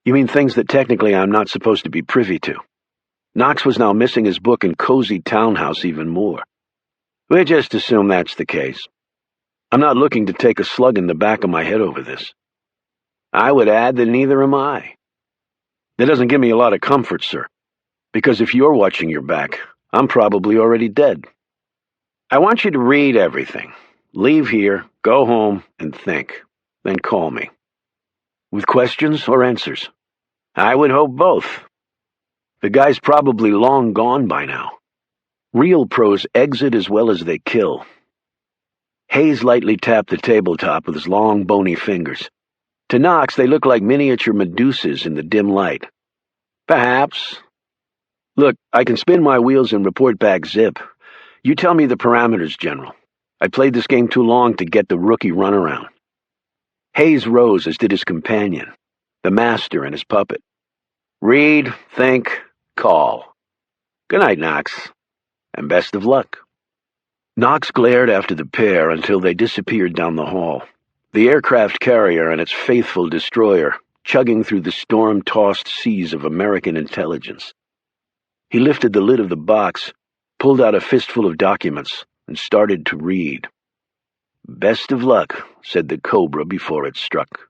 "You mean things that technically I'm not supposed to be privy to?" Knox was now missing his book and cozy townhouse even more. "We just assume that's the case. I'm not looking to take a slug in the back of my head over this. I would add that neither am I. That doesn't give me a lot of comfort, sir, because if you're watching your back, I'm probably already dead. I want you to read everything. Leave here, go home, and think. Then call me." "With questions or answers?" "I would hope both. The guy's probably long gone by now. Real pros exit as well as they kill." Hayes lightly tapped the tabletop with his long, bony fingers. To Knox, they looked like miniature Medusas in the dim light. "Perhaps. Look, I can spin my wheels and report back zip. You tell me the parameters, General. I played this game too long to get the rookie runaround." Hayes rose, as did his companion, the master and his puppet. "Read, think, call. Good night, Knox, and best of luck." Knox glared after the pair until they disappeared down the hall, the aircraft carrier and its faithful destroyer chugging through the storm-tossed seas of American intelligence. He lifted the lid of the box, pulled out a fistful of documents, and started to read. "Best of luck," said the Cobra before it struck.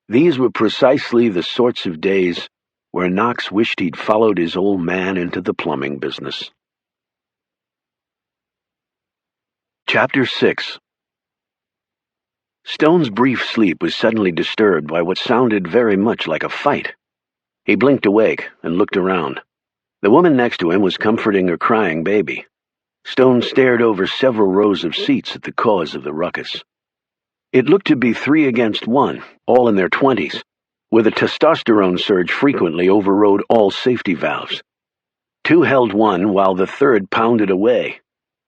These were precisely the sorts of days where Knox wished he'd followed his old man into the plumbing business. Chapter 6. Stone's brief sleep was suddenly disturbed by what sounded very much like a fight. He blinked awake and looked around. The woman next to him was comforting her crying baby. Stone stared over several rows of seats at the cause of the ruckus. It looked to be 3 against 1, all in their 20s, where the testosterone surge frequently overrode all safety valves. 2 held 1 while the 3rd pounded away.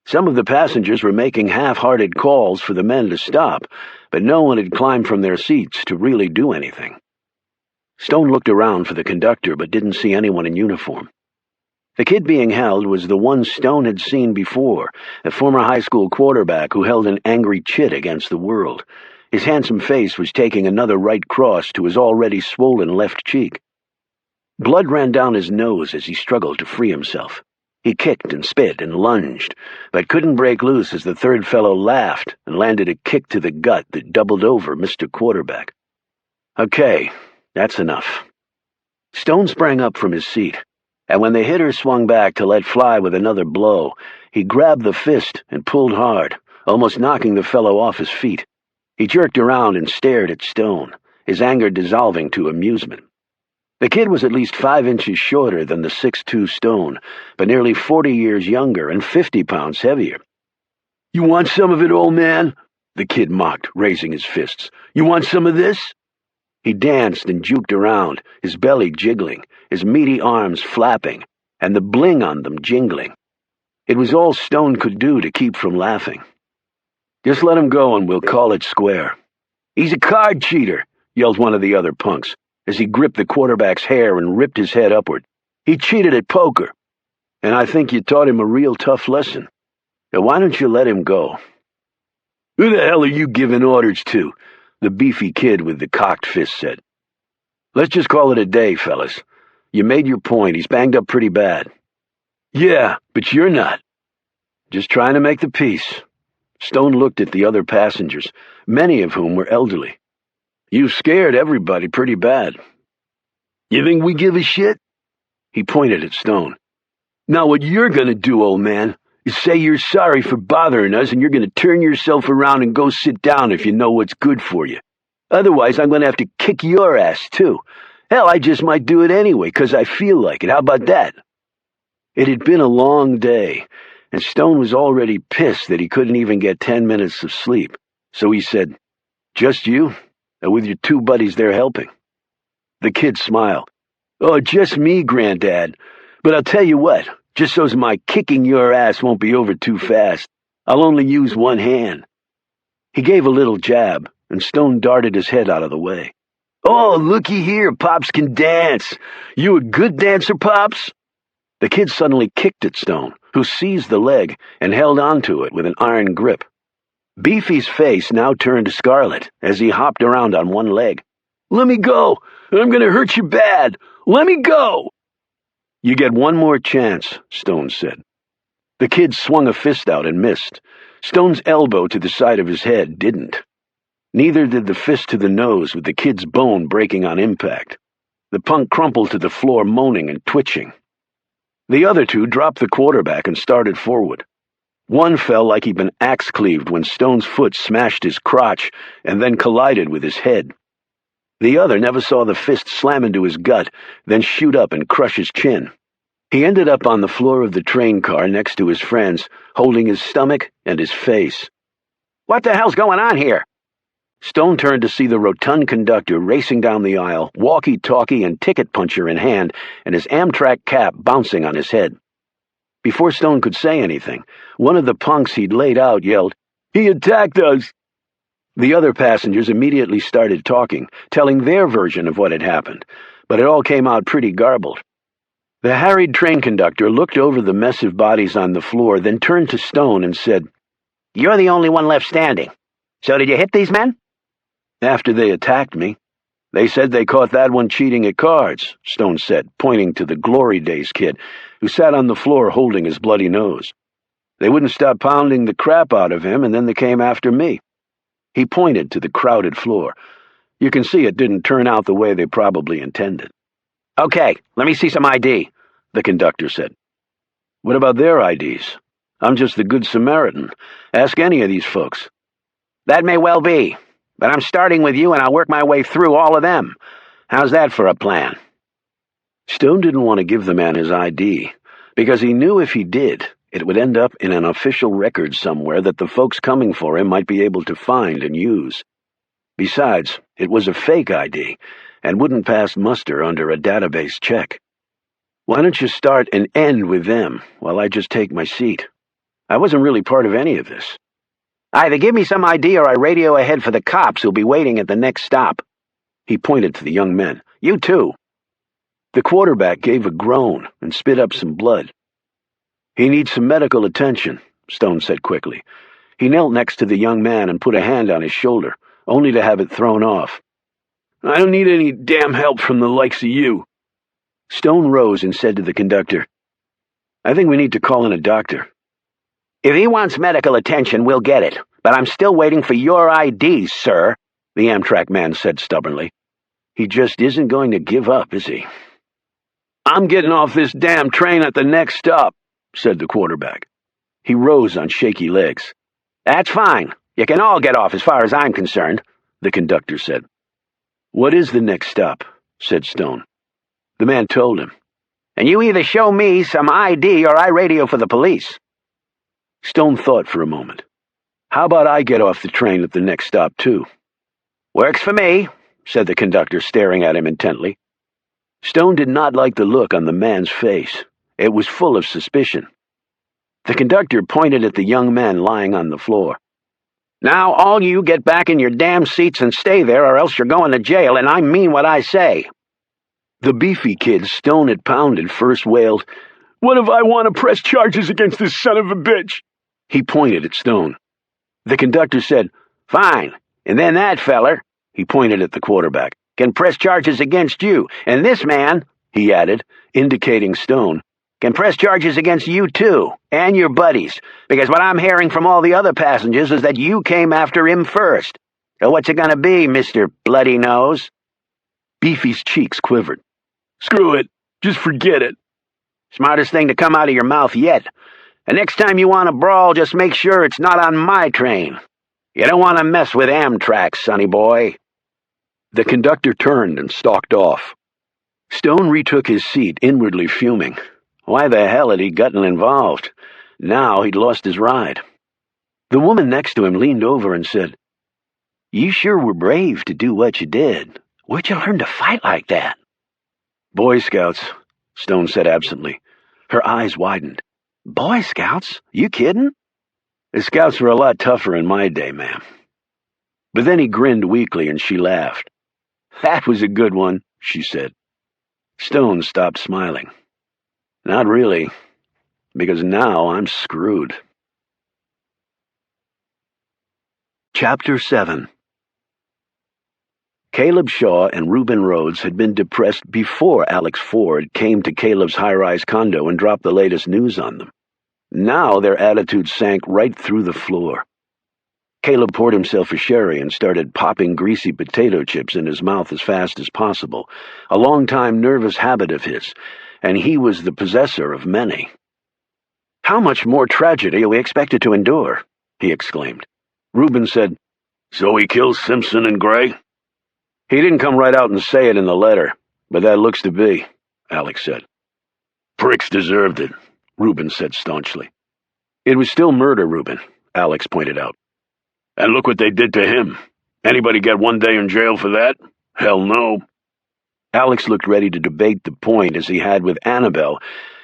Some of the passengers were making half-hearted calls for the men to stop, but no one had climbed from their seats to really do anything. Stone looked around for the conductor but didn't see anyone in uniform. The kid being held was the one Stone had seen before, a former high school quarterback who held an angry chit against the world. His handsome face was taking another right cross to his already swollen left cheek. Blood ran down his nose as he struggled to free himself. He kicked and spit and lunged, but couldn't break loose as the third fellow laughed and landed a kick to the gut that doubled over Mr. Quarterback. Okay, that's enough. Stone sprang up from his seat, and when the hitter swung back to let fly with another blow, he grabbed the fist and pulled hard, almost knocking the fellow off his feet. He jerked around and stared at Stone, his anger dissolving to amusement. The kid was at least 5 inches shorter than the 6'2" Stone, but nearly 40 years younger and 50 pounds heavier. "You want some of it, old man?" the kid mocked, raising his fists. "You want some of this?" He danced and juked around, his belly jiggling, his meaty arms flapping, and the bling on them jingling. It was all Stone could do to keep from laughing. "Just let him go and we'll call it square." "He's a card cheater," yelled one of the other punks, as he gripped the quarterback's hair and ripped his head upward. "He cheated at poker. And I think you taught him a real tough lesson. Now why don't you let him go?" "Who the hell are you giving orders to?" the beefy kid with the cocked fist said. "Let's just call it a day, fellas. You made your point. He's banged up pretty bad." "Yeah, but you're not." "Just trying to make the peace." Stone looked at the other passengers, many of whom were elderly. "You've scared everybody pretty bad." "You think we give a shit?" He pointed at Stone. "Now what you're gonna do, old man, is say you're sorry for bothering us and you're gonna turn yourself around and go sit down if you know what's good for you. Otherwise, I'm gonna have to kick your ass, too. Hell, I just might do it anyway, 'cause I feel like it. How about that?" It had been a long day, and Stone was already pissed that he couldn't even get 10 minutes of sleep. So he said, "Just you? Or with your 2 buddies there helping?" The kid smiled. "Oh, just me, Granddad. But I'll tell you what, just so's my kicking your ass won't be over too fast, I'll only use one hand." He gave a little jab, and Stone darted his head out of the way. "Oh, looky here, Pops can dance. You a good dancer, Pops?" The kid suddenly kicked at Stone, who seized the leg and held onto it with an iron grip. Beefy's face now turned scarlet as he hopped around on one leg. "Let me go! I'm going to hurt you bad! Let me go!" "You get one more chance," Stone said. The kid swung a fist out and missed. Stone's elbow to the side of his head didn't. Neither did the fist to the nose, with the kid's bone breaking on impact. The punk crumpled to the floor, moaning and twitching. The other 2 dropped the quarterback and started forward. One fell like he'd been axe-cleaved when Stone's foot smashed his crotch and then collided with his head. The other never saw the fist slam into his gut, then shoot up and crush his chin. He ended up on the floor of the train car next to his friends, holding his stomach and his face. "What the hell's going on here?" Stone turned to see the rotund conductor racing down the aisle, walkie-talkie and ticket puncher in hand, and his Amtrak cap bouncing on his head. Before Stone could say anything, one of the punks he'd laid out yelled, "He attacked us!" The other passengers immediately started talking, telling their version of what had happened, but it all came out pretty garbled. The harried train conductor looked over the mess of bodies on the floor, then turned to Stone and said, "You're the only one left standing. So did you hit these men?" "After they attacked me. They said they caught that one cheating at cards," Stone said, pointing to the Glory Days kid, who sat on the floor holding his bloody nose. "They wouldn't stop pounding the crap out of him, and then they came after me." He pointed to the crowded floor. You can see it didn't turn out the way they probably intended. "Okay, let me see some ID," the conductor said. "What about their IDs? I'm just the Good Samaritan. Ask any of these folks." "That may well be, but I'm starting with you and I'll work my way through all of them. How's that for a plan?" Stone didn't want to give the man his ID, because he knew if he did, it would end up in an official record somewhere that the folks coming for him might be able to find and use. Besides, it was a fake ID, and wouldn't pass muster under a database check. "Why don't you start and end with them, while I just take my seat? I wasn't really part of any of this." Either give me some ID or I radio ahead for the cops who'll be waiting at the next stop." He pointed to the young men. "You too." The quarterback gave a groan and spit up some blood. "He needs some medical attention," Stone said quickly. He knelt next to the young man and put a hand on his shoulder, only to have it thrown off. "I don't need any damn help from the likes of you." Stone rose and said to the conductor, "I think we need to call in a doctor." "If he wants medical attention, we'll get it. But I'm still waiting for your ID, sir," the Amtrak man said stubbornly. He just isn't going to give up, is he? "I'm getting off this damn train at the next stop," said the quarterback. He rose on shaky legs. "That's fine. You can all get off as far as I'm concerned," the conductor said. "What is the next stop?" said Stone. The man told him. "And you either show me some ID or I radio for the police." Stone thought for a moment. "How about I get off the train at the next stop, too?" "Works for me," said the conductor, staring at him intently. Stone did not like the look on the man's face. It was full of suspicion. The conductor pointed at the young man lying on the floor. "Now all you get back in your damn seats and stay there, or else you're going to jail, and I mean what I say." The beefy kid Stone had pounded first wailed, "What if I want to press charges against this son of a bitch?" He pointed at Stone. The conductor said, "Fine, and then that feller," he pointed at the quarterback, "can press charges against you, and this man," he added, indicating Stone, "can press charges against you too, and your buddies, because what I'm hearing from all the other passengers is that you came after him first. So what's it gonna be, Mr. Bloody Nose?" Beefy's cheeks quivered. "Screw it. Just forget it." "Smartest thing to come out of your mouth yet. And next time you want to brawl, just make sure it's not on my train. You don't want to mess with Amtrak, sonny boy." The conductor turned and stalked off. Stone retook his seat, inwardly fuming. Why the hell had he gotten involved? Now he'd lost his ride. The woman next to him leaned over and said, "You sure were brave to do what you did. Where'd you learn to fight like that?" "Boy Scouts," Stone said absently. Her eyes widened. "Boy Scouts? You kidding?" "The Scouts were a lot tougher in my day, ma'am." But then he grinned weakly and she laughed. "That was a good one," she said. Stone stopped smiling. "Not really, because now I'm screwed." Chapter 7. Caleb Shaw and Reuben Rhodes had been depressed before Alex Ford came to Caleb's high-rise condo and dropped the latest news on them. Now their attitudes sank right through the floor. Caleb poured himself a sherry and started popping greasy potato chips in his mouth as fast as possible, a long-time nervous habit of his, and he was the possessor of many. "How much more tragedy are we expected to endure?" he exclaimed. Reuben said, "So he kills Simpson and Gray?" "He didn't come right out and say it in the letter, but that looks to be," Alex said. "Pricks deserved it," Reuben said staunchly. "It was still murder, Reuben," Alex pointed out. "And look what they did to him. Anybody get 1 day in jail for that? Hell no." Alex looked ready to debate the point as he had with Annabelle,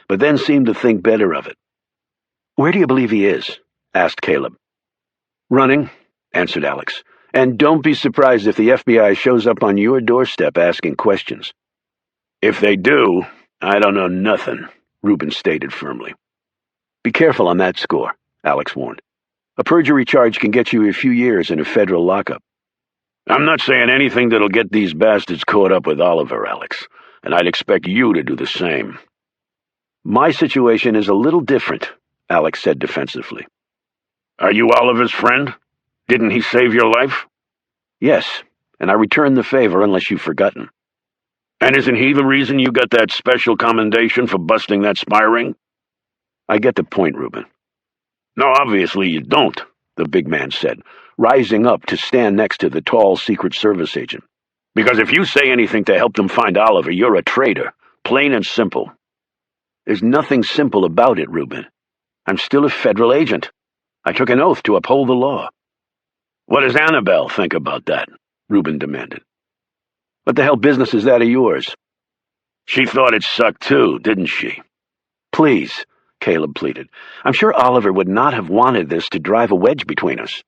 but then seemed to think better of it. "Where do you believe he is?" asked Caleb. "Running," answered Alex. "And don't be surprised if the FBI shows up on your doorstep asking questions." "If they do, I don't know nothing," Reuben stated firmly. "Be careful on that score," Alex warned. "A perjury charge can get you a few years in a federal lockup." "I'm not saying anything that'll get these bastards caught up with Oliver, Alex, and I'd expect you to do the same." "My situation is a little different," Alex said defensively. "Are you Oliver's friend? Didn't he save your life?" "Yes, and I return the favor unless you've forgotten." "And isn't he the reason you got that special commendation for busting that spy ring?" "I get the point, Reuben." "No, obviously you don't," the big man said, rising up to stand next to the tall Secret Service agent. "Because if you say anything to help them find Oliver, you're a traitor, plain and simple." "There's nothing simple about it, Reuben. I'm still a federal agent. I took an oath to uphold the law." "What does Annabelle think about that?" Reuben demanded. "What the hell business is that of yours?" "She thought it sucked too, didn't she?" "Please," Caleb pleaded. "I'm sure Oliver would not have wanted this to drive a wedge between us.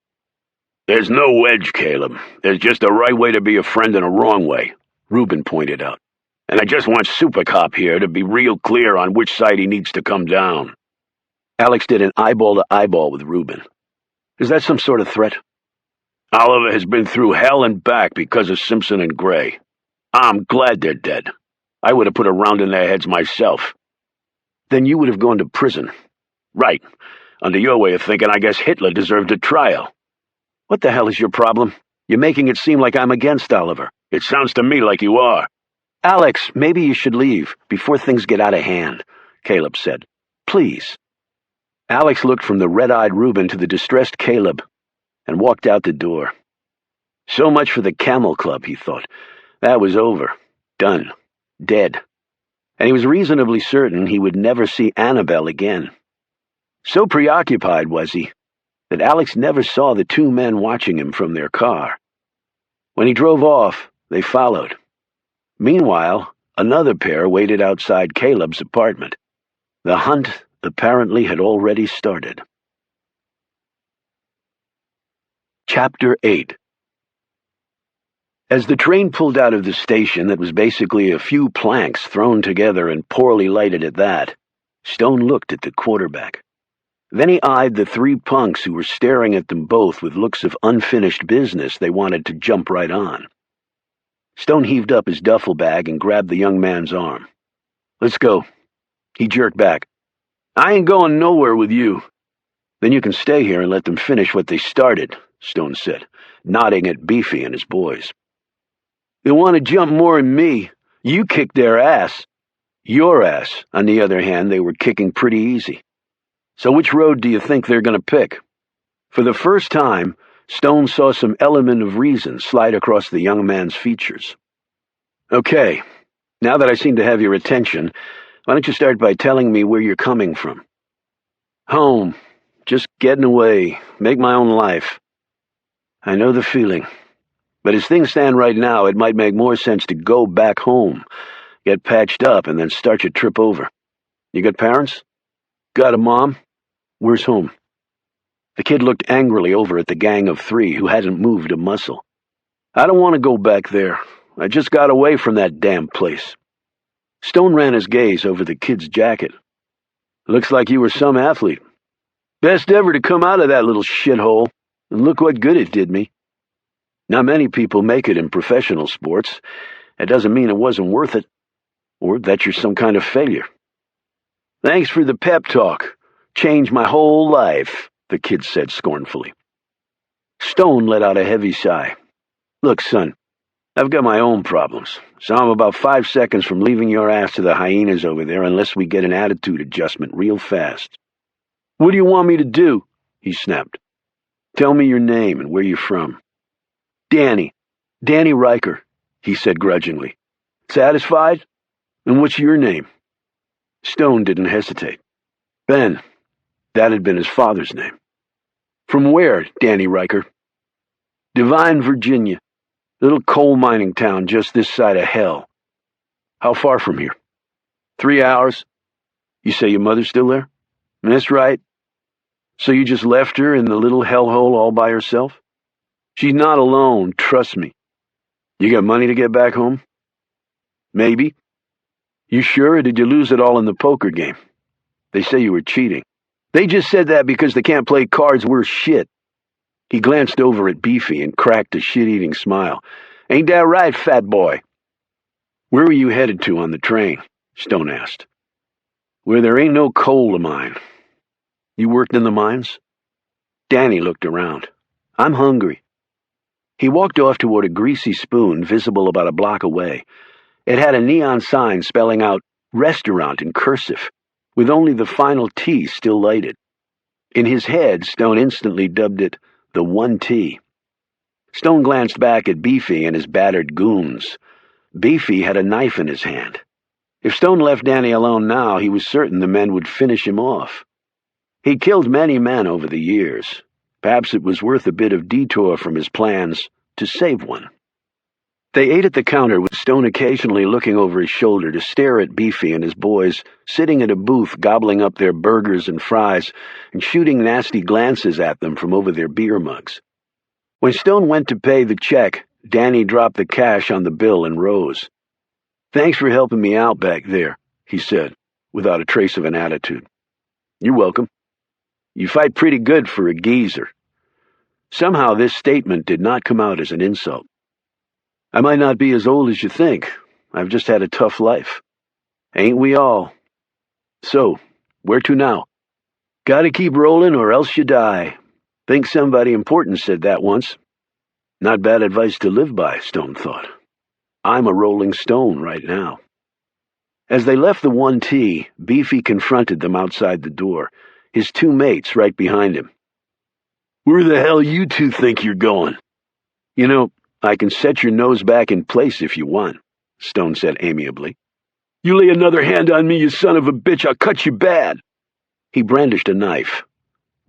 There's no wedge, Caleb. There's just a right way to be a friend and a wrong way, Reuben pointed out. And I just want Super Cop here to be real clear on which side he needs to come down. Alex did an eyeball-to-eyeball with Reuben. Is that some sort of threat? Oliver has been through hell and back because of Simpson and Gray. I'm glad they're dead. I would have put a round in their heads myself. Then you would have gone to prison. Right. Under your way of thinking, I guess Hitler deserved a trial. What the hell is your problem? You're making it seem like I'm against Oliver. It sounds to me like you are. Alex, maybe you should leave before things get out of hand, Caleb said. Please. Alex looked from the red-eyed Reuben to the distressed Caleb and walked out the door. So much for the Camel Club, he thought. That was over. Done. Dead. And he was reasonably certain he would never see Annabelle again. So preoccupied was he that Alex never saw the two men watching him from their car. When he drove off, they followed. Meanwhile, another pair waited outside Caleb's apartment. The hunt apparently had already started. Chapter 8. As the train pulled out of the station that was basically a few planks thrown together and poorly lighted at that, Stone looked at the quarterback. Then he eyed the three punks who were staring at them both with looks of unfinished business they wanted to jump right on. Stone heaved up his duffel bag and grabbed the young man's arm. Let's go. He jerked back. I ain't going nowhere with you. Then you can stay here and let them finish what they started, Stone said, nodding at Beefy and his boys. They want to jump more than me. You kicked their ass. Your ass, on the other hand, they were kicking pretty easy. So which road do you think they're going to pick? For the first time, Stone saw some element of reason slide across the young man's features. Okay, now that I seem to have your attention, why don't you start by telling me where you're coming from? Home. Just getting away. Make my own life. I know the feeling. But as things stand right now, it might make more sense to go back home, get patched up, and then start your trip over. You got parents? Got a mom? Where's home? The kid looked angrily over at the gang of three who hadn't moved a muscle. I don't want to go back there. I just got away from that damn place. Stone ran his gaze over the kid's jacket. Looks like you were some athlete. Best ever to come out of that little shithole, and look what good it did me. Not many people make it in professional sports. That doesn't mean it wasn't worth it, or that you're some kind of failure. Thanks for the pep talk. Changed my whole life, the kid said scornfully. Stone let out a heavy sigh. Look, son, I've got my own problems, so I'm about 5 seconds from leaving your ass to the hyenas over there unless we get an attitude adjustment real fast. What do you want me to do? He snapped. Tell me your name and where you're from. Danny Riker, he said grudgingly. Satisfied? And what's your name? Stone didn't hesitate. Ben. That had been his father's name. From where, Danny Riker? Devine, Virginia. Little coal mining town just this side of hell. How far from here? 3 hours. You say your mother's still there? That's right. So you just left her in the little hellhole all by herself? She's not alone, trust me. You got money to get back home? Maybe. You sure, or did you lose it all in the poker game? They say you were cheating. They just said that because they can't play cards worth shit. He glanced over at Beefy and cracked a shit-eating smile. Ain't that right, fat boy? Where were you headed to on the train? Stone asked. Where there ain't no coal to mine. You worked in the mines? Danny looked around. I'm hungry. He walked off toward a greasy spoon visible about a block away. It had a neon sign spelling out restaurant in cursive, with only the final T still lighted. In his head, Stone instantly dubbed it the 1T. Stone glanced back at Beefy and his battered goons. Beefy had a knife in his hand. If Stone left Danny alone now, he was certain the men would finish him off. He'd killed many men over the years. Perhaps it was worth a bit of detour from his plans to save one. They ate at the counter, with Stone occasionally looking over his shoulder to stare at Beefy and his boys, sitting at a booth gobbling up their burgers and fries and shooting nasty glances at them from over their beer mugs. When Stone went to pay the check, Danny dropped the cash on the bill and rose. "Thanks for helping me out back there," he said, without a trace of an attitude. "You're welcome. You fight pretty good for a geezer." Somehow this statement did not come out as an insult. "I might not be as old as you think. I've just had a tough life. Ain't we all? So, where to now?" "Gotta keep rolling or else you die. Think somebody important said that once." Not bad advice to live by, Stone thought. I'm a rolling stone right now. As they left the 1T, Beefy confronted them outside the door, his two mates right behind him. "Where the hell you two think you're going?" "You know, I can set your nose back in place if you want," Stone said amiably. "You lay another hand on me, you son of a bitch, I'll cut you bad." He brandished a knife.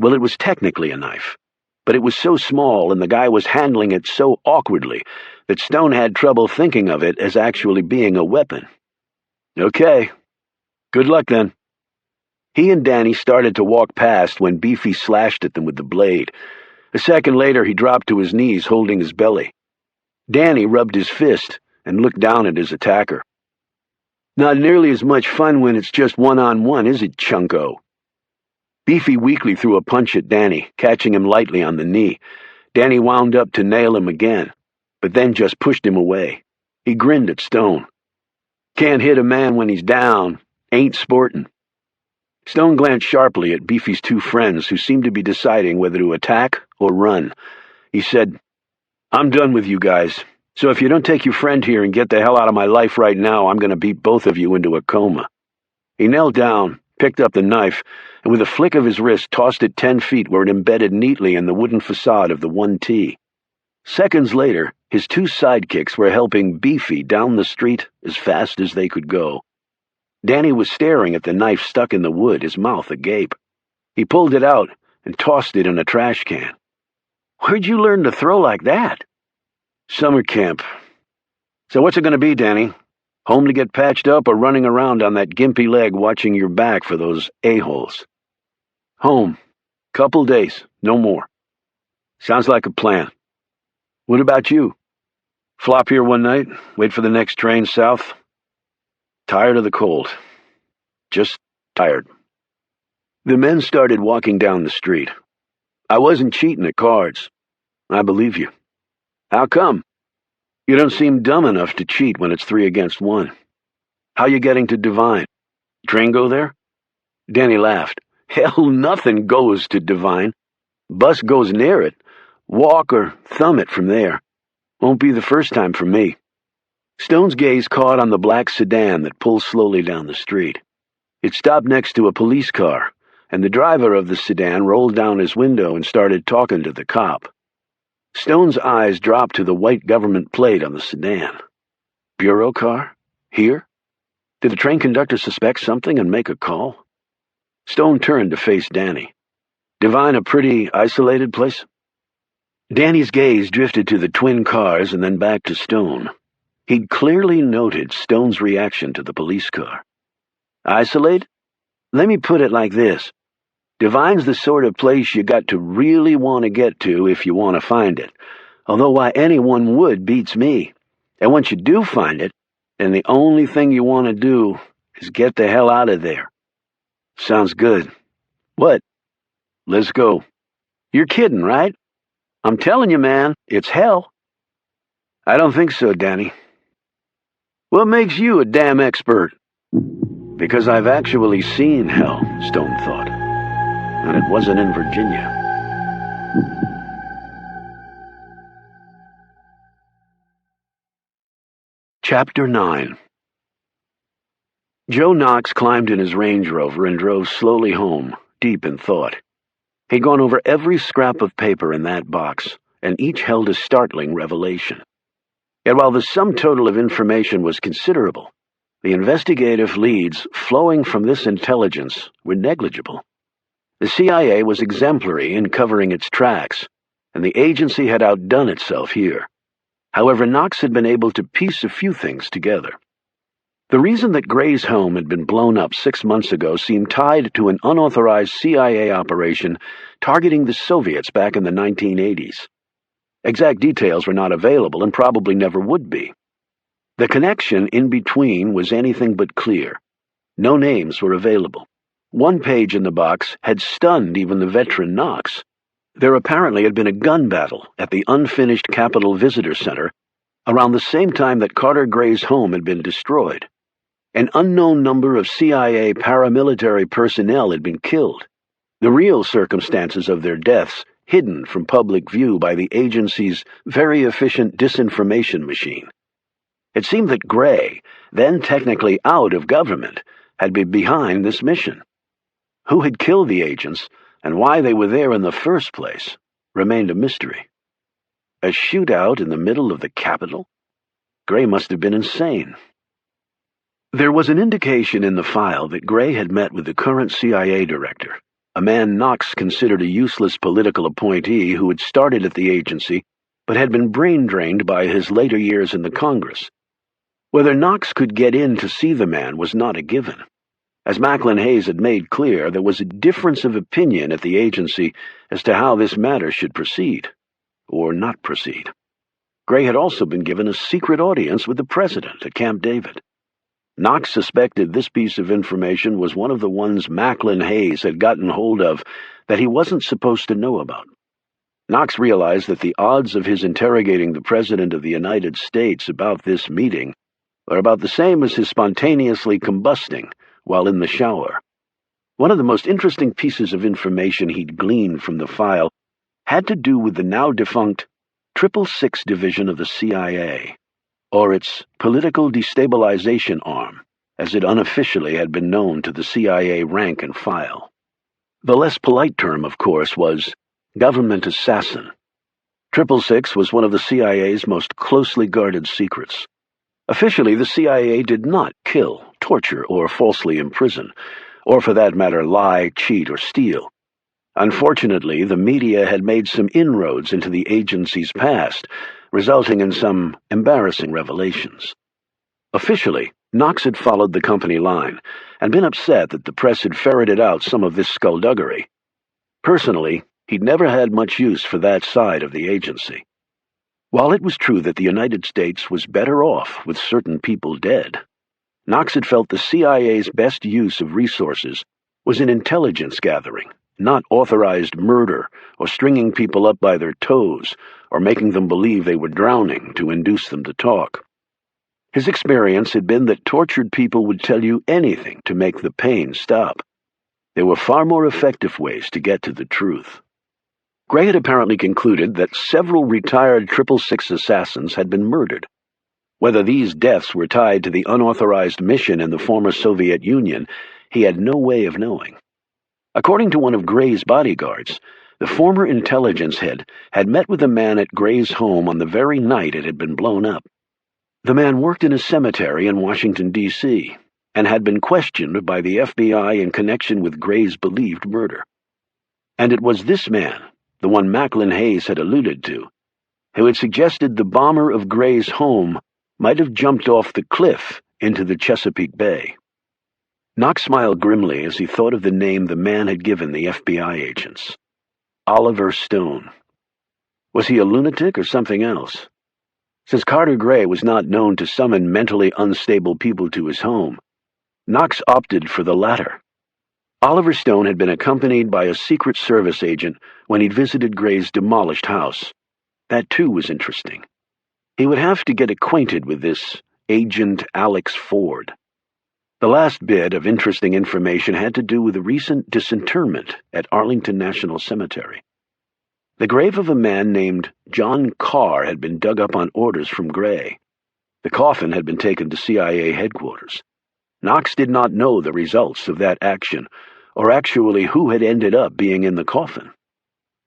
Well, it was technically a knife, but it was so small and the guy was handling it so awkwardly that Stone had trouble thinking of it as actually being a weapon. "Okay. Good luck, then." He and Danny started to walk past when Beefy slashed at them with the blade. A second later, he dropped to his knees, holding his belly. Danny rubbed his fist and looked down at his attacker. "Not nearly as much fun when it's just one-on-one, is it, Chunko?" Beefy weakly threw a punch at Danny, catching him lightly on the knee. Danny wound up to nail him again, but then just pushed him away. He grinned at Stone. "Can't hit a man when he's down. Ain't sportin'." Stone glanced sharply at Beefy's two friends, who seemed to be deciding whether to attack or run. He said, "I'm done with you guys, so if you don't take your friend here and get the hell out of my life right now, I'm going to beat both of you into a coma." He knelt down, picked up the knife, and with a flick of his wrist tossed it 10 feet where it embedded neatly in the wooden facade of the 1T. Seconds later, his two sidekicks were helping Beefy down the street as fast as they could go. Danny was staring at the knife stuck in the wood, his mouth agape. He pulled it out and tossed it in a trash can. "Where'd you learn to throw like that?" "Summer camp." "So what's it going to be, Danny? Home to get patched up or running around on that gimpy leg watching your back for those a-holes?" "Home. Couple days, no more." "Sounds like a plan. What about you?" "Flop here one night, wait for the next train south. Tired of the cold. Just tired." The men started walking down the street. "I wasn't cheating at cards." "I believe you." "How come?" "You don't seem dumb enough to cheat when it's 3 against 1. How you getting to Divine? Train go there?" Danny laughed. "Hell, nothing goes to Divine. Bus goes near it. Walk or thumb it from there. Won't be the first time for me." Stone's gaze caught on the black sedan that pulled slowly down the street. It stopped next to a police car, and the driver of the sedan rolled down his window and started talking to the cop. Stone's eyes dropped to the white government plate on the sedan. Bureau car? Here? Did the train conductor suspect something and make a call? Stone turned to face Danny. "Divine a pretty isolated place?" Danny's gaze drifted to the twin cars and then back to Stone. He'd clearly noted Stone's reaction to the police car. "Isolate? Let me put it like this. Divine's the sort of place you got to really want to get to if you want to find it, although why anyone would beats me. And once you do find it, then the only thing you want to do is get the hell out of there." "Sounds good. What?" "Let's go." "You're kidding, right?" "I'm telling you, man, it's hell." "I don't think so, Danny." "What makes you a damn expert?" "Because I've actually seen hell," Stone thought. And it wasn't in Virginia. Chapter 9. Joe Knox climbed in his Range Rover and drove slowly home, deep in thought. He'd gone over every scrap of paper in that box, and each held a startling revelation. Yet while the sum total of information was considerable, the investigative leads flowing from this intelligence were negligible. The CIA was exemplary in covering its tracks, and the agency had outdone itself here. However, Knox had been able to piece a few things together. The reason that Gray's home had been blown up 6 months ago seemed tied to an unauthorized CIA operation targeting the Soviets back in the 1980s. Exact details were not available and probably never would be. The connection in between was anything but clear. No names were available. One page in the box had stunned even the veteran Knox. There apparently had been a gun battle at the unfinished Capitol Visitor Center around the same time that Carter Gray's home had been destroyed. An unknown number of CIA paramilitary personnel had been killed. The real circumstances of their deaths hidden from public view by the agency's very efficient disinformation machine. It seemed that Gray, then technically out of government, had been behind this mission. Who had killed the agents and why they were there in the first place remained a mystery. A shootout in the middle of the Capitol? Gray must have been insane. There was an indication in the file that Gray had met with the current CIA director, a man Knox considered a useless political appointee who had started at the agency but had been brain-drained by his later years in the Congress. Whether Knox could get in to see the man was not a given. As Macklin Hayes had made clear, there was a difference of opinion at the agency as to how this matter should proceed, or not proceed. Gray had also been given a secret audience with the president at Camp David. Knox suspected this piece of information was one of the ones Macklin Hayes had gotten hold of that he wasn't supposed to know about. Knox realized that the odds of his interrogating the President of the United States about this meeting were about the same as his spontaneously combusting while in the shower. One of the most interesting pieces of information he'd gleaned from the file had to do with the now-defunct 666 Division of the CIA, or its political destabilization arm, as it unofficially had been known to the CIA rank and file. The less polite term, of course, was government assassin. 666 was one of the CIA's most closely guarded secrets. Officially, the CIA did not kill, torture, or falsely imprison, or for that matter lie, cheat, or steal. Unfortunately, the media had made some inroads into the agency's past, resulting in some embarrassing revelations. Officially, Knox had followed the company line and been upset that the press had ferreted out some of this skullduggery. Personally, he'd never had much use for that side of the agency. While it was true that the United States was better off with certain people dead, Knox had felt the CIA's best use of resources was in intelligence gathering, not authorized murder or stringing people up by their toes or making them believe they were drowning to induce them to talk. His experience had been that tortured people would tell you anything to make the pain stop. There were far more effective ways to get to the truth. Gray had apparently concluded that several retired 666 assassins had been murdered. Whether these deaths were tied to the unauthorized mission in the former Soviet Union, he had no way of knowing. According to one of Gray's bodyguards, the former intelligence head had met with the man at Gray's home on the very night it had been blown up. The man worked in a cemetery in Washington, D.C., and had been questioned by the FBI in connection with Gray's believed murder. And it was this man, the one Macklin Hayes had alluded to, who had suggested the bomber of Gray's home might have jumped off the cliff into the Chesapeake Bay. Knox smiled grimly as he thought of the name the man had given the FBI agents. Oliver Stone. Was he a lunatic or something else? Since Carter Gray was not known to summon mentally unstable people to his home, Knox opted for the latter. Oliver Stone had been accompanied by a Secret Service agent when he'd visited Gray's demolished house. That, too, was interesting. He would have to get acquainted with this Agent Alex Ford. The last bit of interesting information had to do with a recent disinterment at Arlington National Cemetery. The grave of a man named John Carr had been dug up on orders from Gray. The coffin had been taken to CIA headquarters. Knox did not know the results of that action, or actually who had ended up being in the coffin.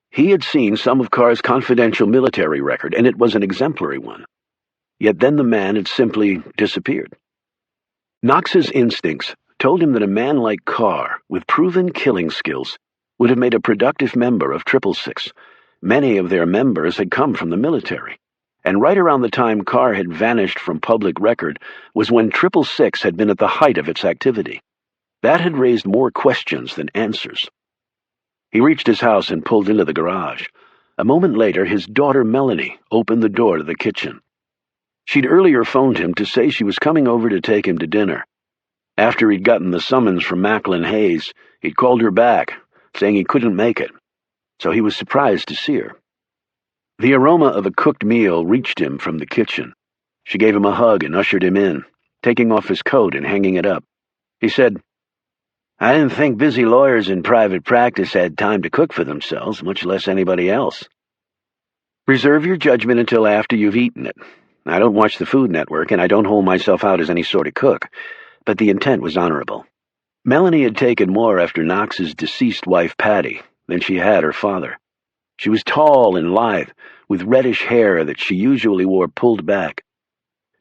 He had seen some of Carr's confidential military record, and it was an exemplary one. Yet then the man had simply disappeared. Knox's instincts told him that a man like Carr, with proven killing skills, would have made a productive member of 666. Many of their members had come from the military, and right around the time Carr had vanished from public record was when 666 had been at the height of its activity. That had raised more questions than answers. He reached his house and pulled into the garage. A moment later, his daughter Melanie opened the door to the kitchen. She'd earlier phoned him to say she was coming over to take him to dinner. After he'd gotten the summons from Macklin Hayes, he'd called her back, saying he couldn't make it, so he was surprised to see her. The aroma of a cooked meal reached him from the kitchen. She gave him a hug and ushered him in, taking off his coat and hanging it up. He said, "I didn't think busy lawyers in private practice had time to cook for themselves, much less anybody else." "Reserve your judgment until after you've eaten it. I don't watch the Food Network, and I don't hold myself out as any sort of cook, but the intent was honorable." Melanie had taken more after Knox's deceased wife, Patty, than she had her father. She was tall and lithe, with reddish hair that she usually wore pulled back.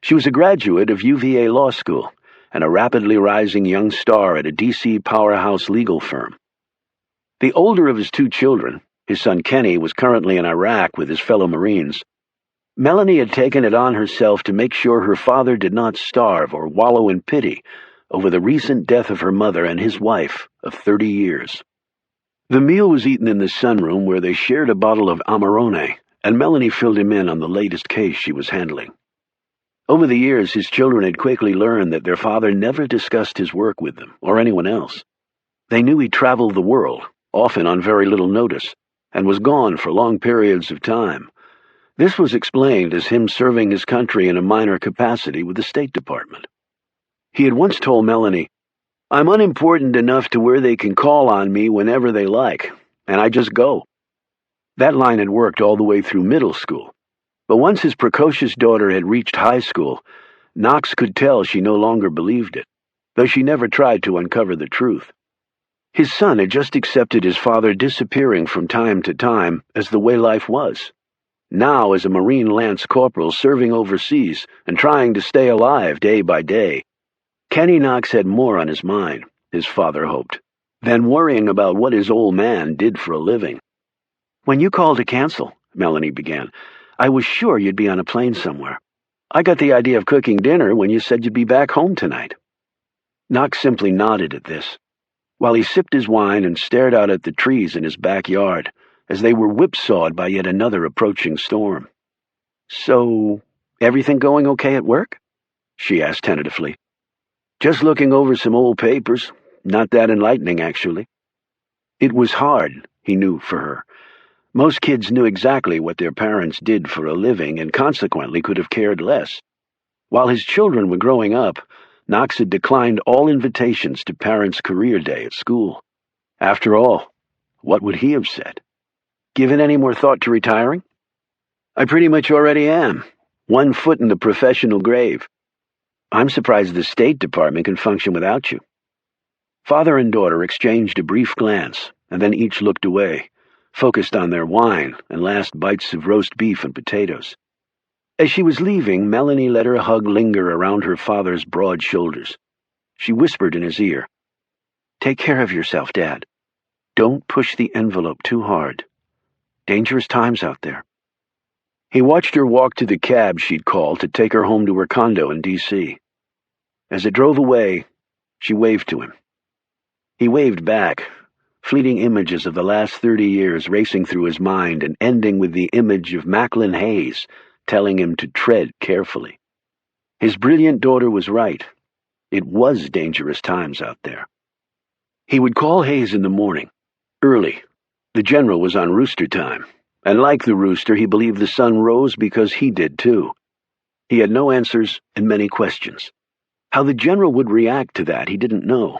She was a graduate of UVA Law School and a rapidly rising young star at a D.C. powerhouse legal firm. The older of his two children, his son Kenny, was currently in Iraq with his fellow Marines. Melanie had taken it on herself to make sure her father did not starve or wallow in pity over the recent death of her mother and his wife of 30 years. The meal was eaten in the sunroom where they shared a bottle of Amarone, and Melanie filled him in on the latest case she was handling. Over the years, his children had quickly learned that their father never discussed his work with them or anyone else. They knew he traveled the world, often on very little notice, and was gone for long periods of time. This was explained as him serving his country in a minor capacity with the State Department. He had once told Melanie, "I'm unimportant enough to where they can call on me whenever they like, and I just go." That line had worked all the way through middle school, but once his precocious daughter had reached high school, Knox could tell she no longer believed it, though she never tried to uncover the truth. His son had just accepted his father disappearing from time to time as the way life was. Now, as a Marine Lance Corporal serving overseas and trying to stay alive day by day, Kenny Knox had more on his mind, his father hoped, than worrying about what his old man did for a living. "When you called to cancel," Melanie began, "I was sure you'd be on a plane somewhere. I got the idea of cooking dinner when you said you'd be back home tonight." Knox simply nodded at this, while he sipped his wine and stared out at the trees in his backyard as they were whipsawed by yet another approaching storm. "So, everything going okay at work?" she asked tentatively. "Just looking over some old papers. Not that enlightening, actually." It was hard, he knew, for her. Most kids knew exactly what their parents did for a living and consequently could have cared less. While his children were growing up, Knox had declined all invitations to Parents' Career Day at school. After all, what would he have said? "Given any more thought to retiring?" "I pretty much already am. One foot in the professional grave. I'm surprised the State Department can function without you." Father and daughter exchanged a brief glance, and then each looked away, focused on their wine and last bites of roast beef and potatoes. As she was leaving, Melanie let her hug linger around her father's broad shoulders. She whispered in his ear, "Take care of yourself, Dad. Don't push the envelope too hard. Dangerous times out there." He watched her walk to the cab she'd called to take her home to her condo in D.C. As it drove away, she waved to him. He waved back, fleeting images of the last 30 years racing through his mind and ending with the image of Macklin Hayes telling him to tread carefully. His brilliant daughter was right. It was dangerous times out there. He would call Hayes in the morning, early. The general was on rooster time, and like the rooster, he believed the sun rose because he did too. He had no answers and many questions. How the general would react to that, he didn't know.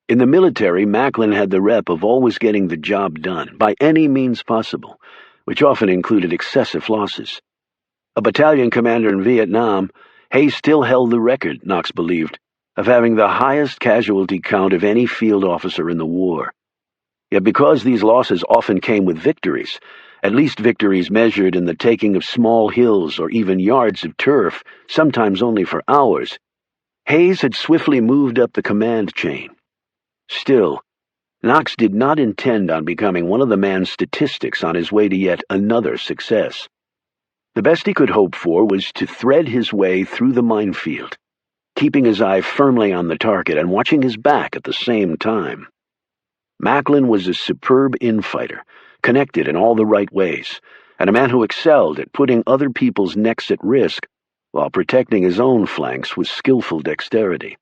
In the military, Macklin had the rep of always getting the job done, by any means possible, which often included excessive losses. A battalion commander in Vietnam, Hayes still held the record, Knox believed, of having the highest casualty count of any field officer in the war. Yet because these losses often came with victories, at least victories measured in the taking of small hills or even yards of turf, sometimes only for hours, Hayes had swiftly moved up the command chain. Still, Knox did not intend on becoming one of the man's statistics on his way to yet another success. The best he could hope for was to thread his way through the minefield, keeping his eye firmly on the target and watching his back at the same time. Macklin was a superb infighter, connected in all the right ways, and a man who excelled at putting other people's necks at risk while protecting his own flanks with skillful dexterity.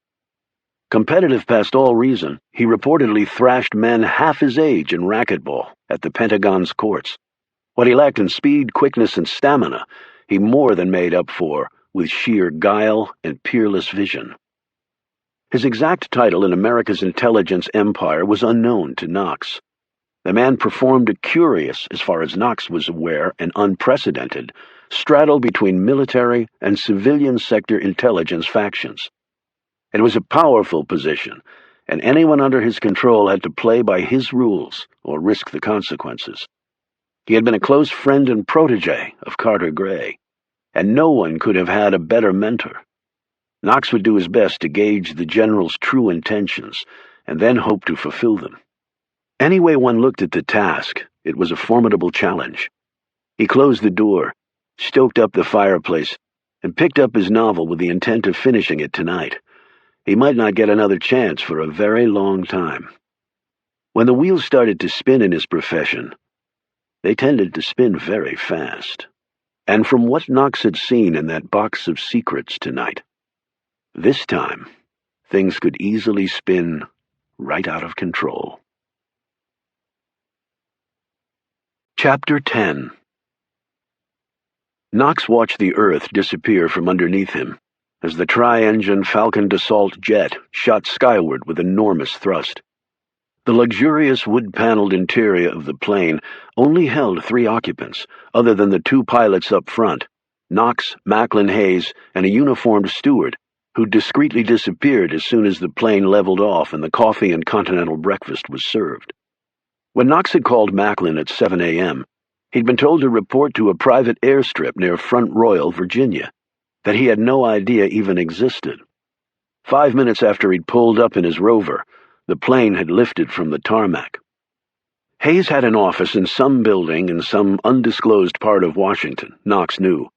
Competitive past all reason, he reportedly thrashed men half his age in racquetball at the Pentagon's courts. What he lacked in speed, quickness, and stamina, he more than made up for with sheer guile and peerless vision. His exact title in America's intelligence empire was unknown to Knox. The man performed a curious, as far as Knox was aware, and unprecedented, straddle between military and civilian sector intelligence factions. It was a powerful position, and anyone under his control had to play by his rules or risk the consequences. He had been a close friend and protege of Carter Gray, and no one could have had a better mentor. Knox would do his best to gauge the general's true intentions, and then hope to fulfill them. Any way one looked at the task, it was a formidable challenge. He closed the door, stoked up the fireplace, and picked up his novel with the intent of finishing it tonight. He might not get another chance for a very long time. When the wheels started to spin in his profession, they tended to spin very fast. And from what Knox had seen in that box of secrets tonight, this time, things could easily spin right out of control. Chapter 10. Knox watched the earth disappear from underneath him as the tri-engine Falcon Dassault jet shot skyward with enormous thrust. The luxurious wood-paneled interior of the plane only held 3 occupants, other than the 2 pilots up front, Knox, Macklin Hayes, and a uniformed steward, who discreetly disappeared as soon as the plane leveled off and the coffee and continental breakfast was served. When Knox had called Macklin at 7 a.m., he'd been told to report to a private airstrip near Front Royal, Virginia, that he had no idea even existed. 5 minutes after he'd pulled up in his Rover, the plane had lifted from the tarmac. Hayes had an office in some building in some undisclosed part of Washington, Knox knew,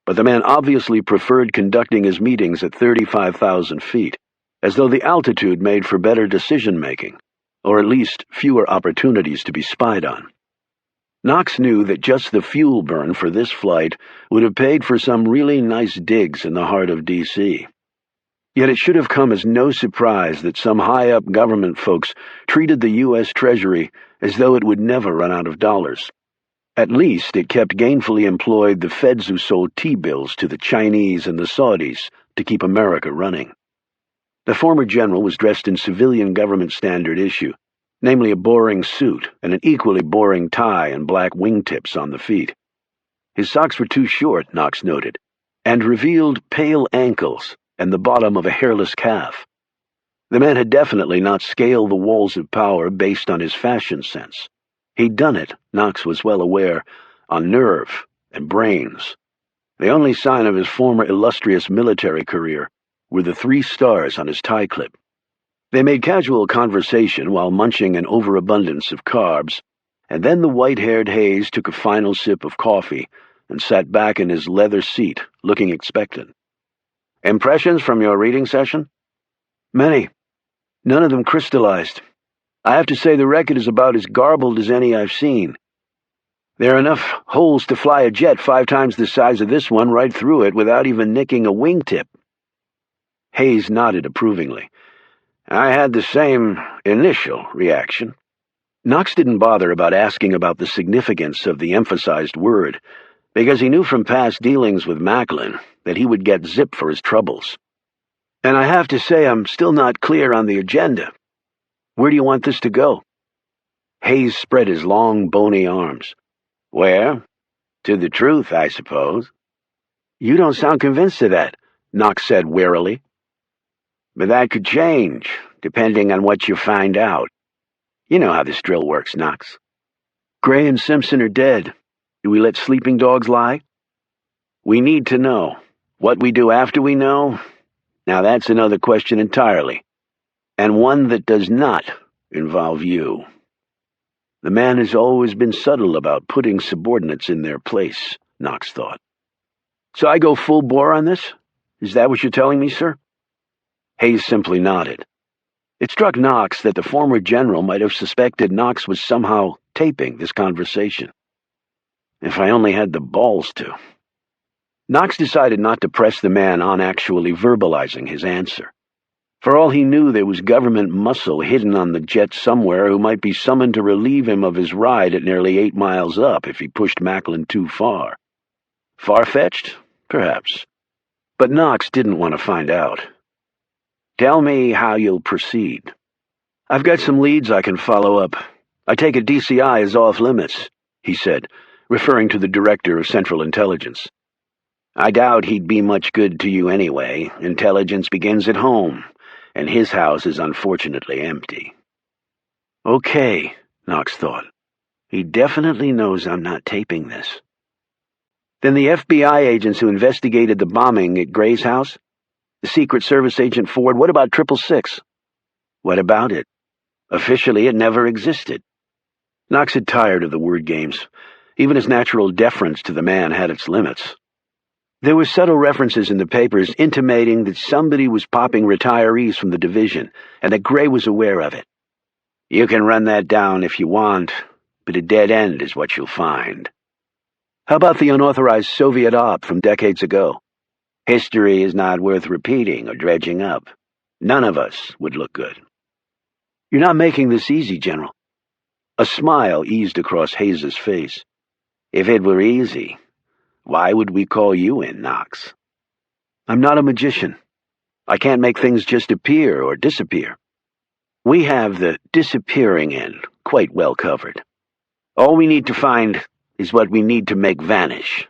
but the man obviously preferred conducting his meetings at 35,000 feet, as though the altitude made for better decision-making, or at least fewer opportunities to be spied on. Knox knew that just the fuel burn for this flight would have paid for some really nice digs in the heart of D.C. Yet it should have come as no surprise that some high-up government folks treated the U.S. Treasury as though it would never run out of dollars. At least it kept gainfully employed the feds who sold T-bills to the Chinese and the Saudis to keep America running. The former general was dressed in civilian government standard issue, namely a boring suit and an equally boring tie and black wingtips on the feet. His socks were too short, Knox noted, and revealed pale ankles and the bottom of a hairless calf. The man had definitely not scaled the walls of power based on his fashion sense. He'd done it, Knox was well aware, on nerve and brains. The only sign of his former illustrious military career were the 3 stars on his tie clip. They made casual conversation while munching an overabundance of carbs, and then the white-haired Hayes took a final sip of coffee and sat back in his leather seat, looking expectant. "Impressions from your reading session?" "Many. None of them crystallized. I have to say the record is about as garbled as any I've seen. There are enough holes to fly a jet 5 times the size of this one right through it without even nicking a wingtip." Hayes nodded approvingly. "I had the same initial reaction." Knox didn't bother about asking about the significance of the emphasized word, because he knew from past dealings with Macklin that he would get zip for his troubles. "And I have to say I'm still not clear on the agenda. Where do you want this to go?" Hayes spread his long, bony arms. "Where? To the truth, I suppose." "You don't sound convinced of that," Knox said warily. "But that could change, depending on what you find out. You know how this drill works, Knox." "Gray and Simpson are dead. Do we let sleeping dogs lie?" "We need to know. What we do after we know? Now that's another question entirely, and one that does not involve you." The man has always been subtle about putting subordinates in their place, Knox thought. "So I go full bore on this? Is that what you're telling me, sir?" Hayes simply nodded. It struck Knox that the former general might have suspected Knox was somehow taping this conversation. If I only had the balls to. Knox decided not to press the man on actually verbalizing his answer. For all he knew, there was government muscle hidden on the jet somewhere who might be summoned to relieve him of his ride at nearly 8 miles up if he pushed Macklin too far. Far-fetched? Perhaps. But Knox didn't want to find out. Tell me how you'll proceed. I've got some leads I can follow up. I take it DCI is off limits, he said, referring to the Director of Central Intelligence. I doubt he'd be much good to you anyway. Intelligence begins at home, and his house is unfortunately empty. Okay, Knox thought. He definitely knows I'm not taping this. Then the FBI agents who investigated the bombing at Gray's house? The Secret Service agent Ford, what about 666? What about it? Officially, it never existed. Knox had tired of the word games. Even his natural deference to the man had its limits. There were subtle references in the papers intimating that somebody was popping retirees from the division, and that Gray was aware of it. You can run that down if you want, but a dead end is what you'll find. How about the unauthorized Soviet op from decades ago? History is not worth repeating or dredging up. None of us would look good. You're not making this easy, General. A smile eased across Hayes's face. If it were easy, why would we call you in, Knox? I'm not a magician. I can't make things just appear or disappear. We have the disappearing end quite well covered. All we need to find is what we need to make vanish.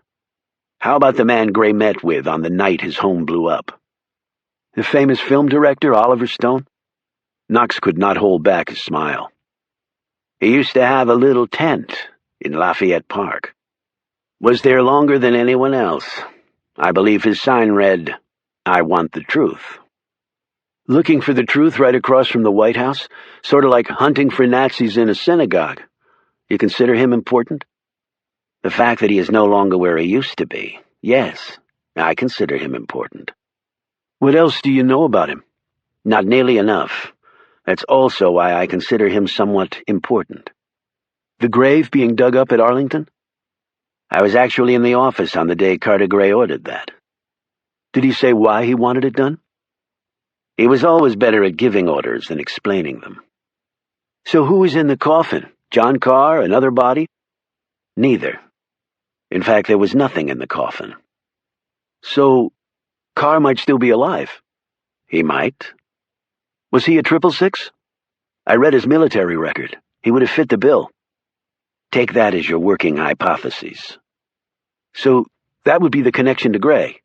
How about the man Gray met with on the night his home blew up? The famous film director, Oliver Stone? Knox could not hold back his smile. He used to have a little tent in Lafayette Park. Was there longer than anyone else. I believe his sign read, I want the truth. Looking for the truth right across from the White House? Sort of like hunting for Nazis in a synagogue. You consider him important? The fact that he is no longer where he used to be, yes, I consider him important. What else do you know about him? Not nearly enough. That's also why I consider him somewhat important. The grave being dug up at Arlington? I was actually in the office on the day Carter Gray ordered that. Did he say why he wanted it done? He was always better at giving orders than explaining them. So who was in the coffin? John Carr, another body? Neither. In fact, there was nothing in the coffin. So, Carr might still be alive. He might. Was he a 666? I read his military record. He would have fit the bill. Take that as your working hypotheses. So, that would be the connection to Gray.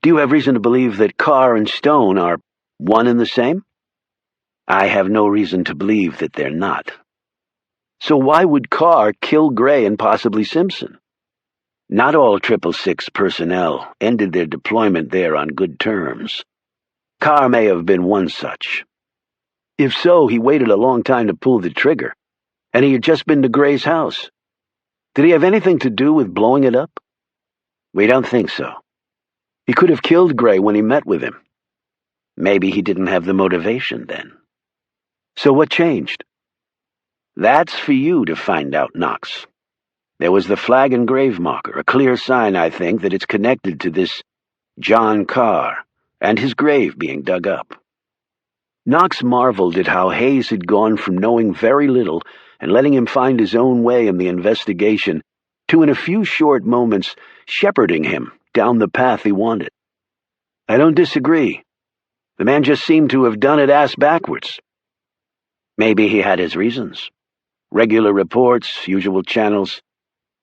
Do you have reason to believe that Carr and Stone are one and the same? I have no reason to believe that they're not. So why would Carr kill Gray and possibly Simpson? Not all 666 personnel ended their deployment there on good terms. Carr may have been one such. If so, he waited a long time to pull the trigger, and he had just been to Gray's house. Did he have anything to do with blowing it up? We don't think so. He could have killed Gray when he met with him. Maybe he didn't have the motivation then. So what changed? That's for you to find out, Knox. There was the flag and grave marker, a clear sign, I think, that it's connected to this John Carr and his grave being dug up. Knox marveled at how Hayes had gone from knowing very little and letting him find his own way in the investigation to, in a few short moments, shepherding him down the path he wanted. I don't disagree. The man just seemed to have done it ass backwards. Maybe he had his reasons. Regular reports, usual channels.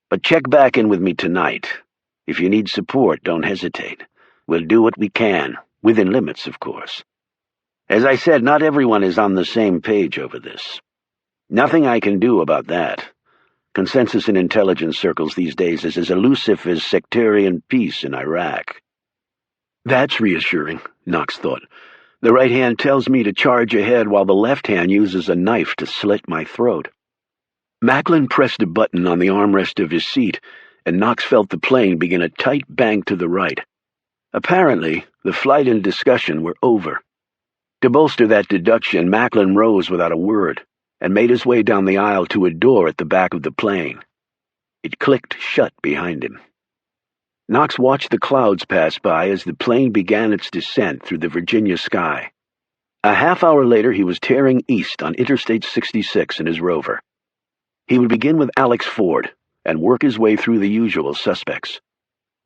But check back in with me tonight. If you need support, don't hesitate. We'll do what we can, within limits, of course. As I said, not everyone is on the same page over this. Nothing I can do about that. Consensus in intelligence circles these days is as elusive as sectarian peace in Iraq. That's reassuring, Knox thought. The right hand tells me to charge ahead while the left hand uses a knife to slit my throat. Macklin pressed a button on the armrest of his seat, and Knox felt the plane begin a tight bank to the right. Apparently, the flight and discussion were over. To bolster that deduction, Macklin rose without a word and made his way down the aisle to a door at the back of the plane. It clicked shut behind him. Knox watched the clouds pass by as the plane began its descent through the Virginia sky. A half-hour later, he was tearing east on Interstate 66 in his Rover. He would begin with Alex Ford and work his way through the usual suspects.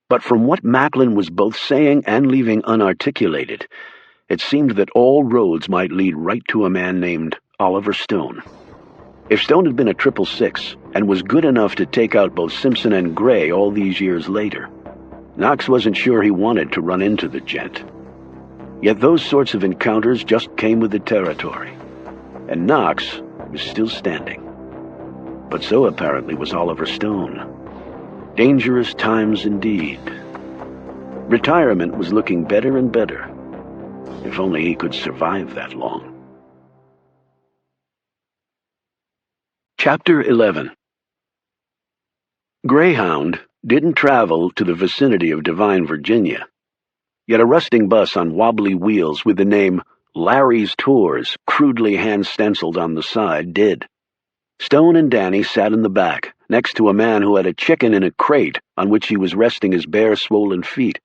But from what Macklin was both saying and leaving unarticulated, it seemed that all roads might lead right to a man named Oliver Stone. If Stone had been a 666 and was good enough to take out both Simpson and Gray all these years later, Knox wasn't sure he wanted to run into the gent. Yet those sorts of encounters just came with the territory, and Knox was still standing. But so apparently was Oliver Stone. Dangerous times indeed. Retirement was looking better and better. If only he could survive that long. Chapter 11. Greyhound didn't travel to the vicinity of Devine, Virginia. Yet a rusting bus on wobbly wheels with the name Larry's Tours crudely hand-stenciled on the side did. Stone and Danny sat in the back, next to a man who had a chicken in a crate on which he was resting his bare, swollen feet,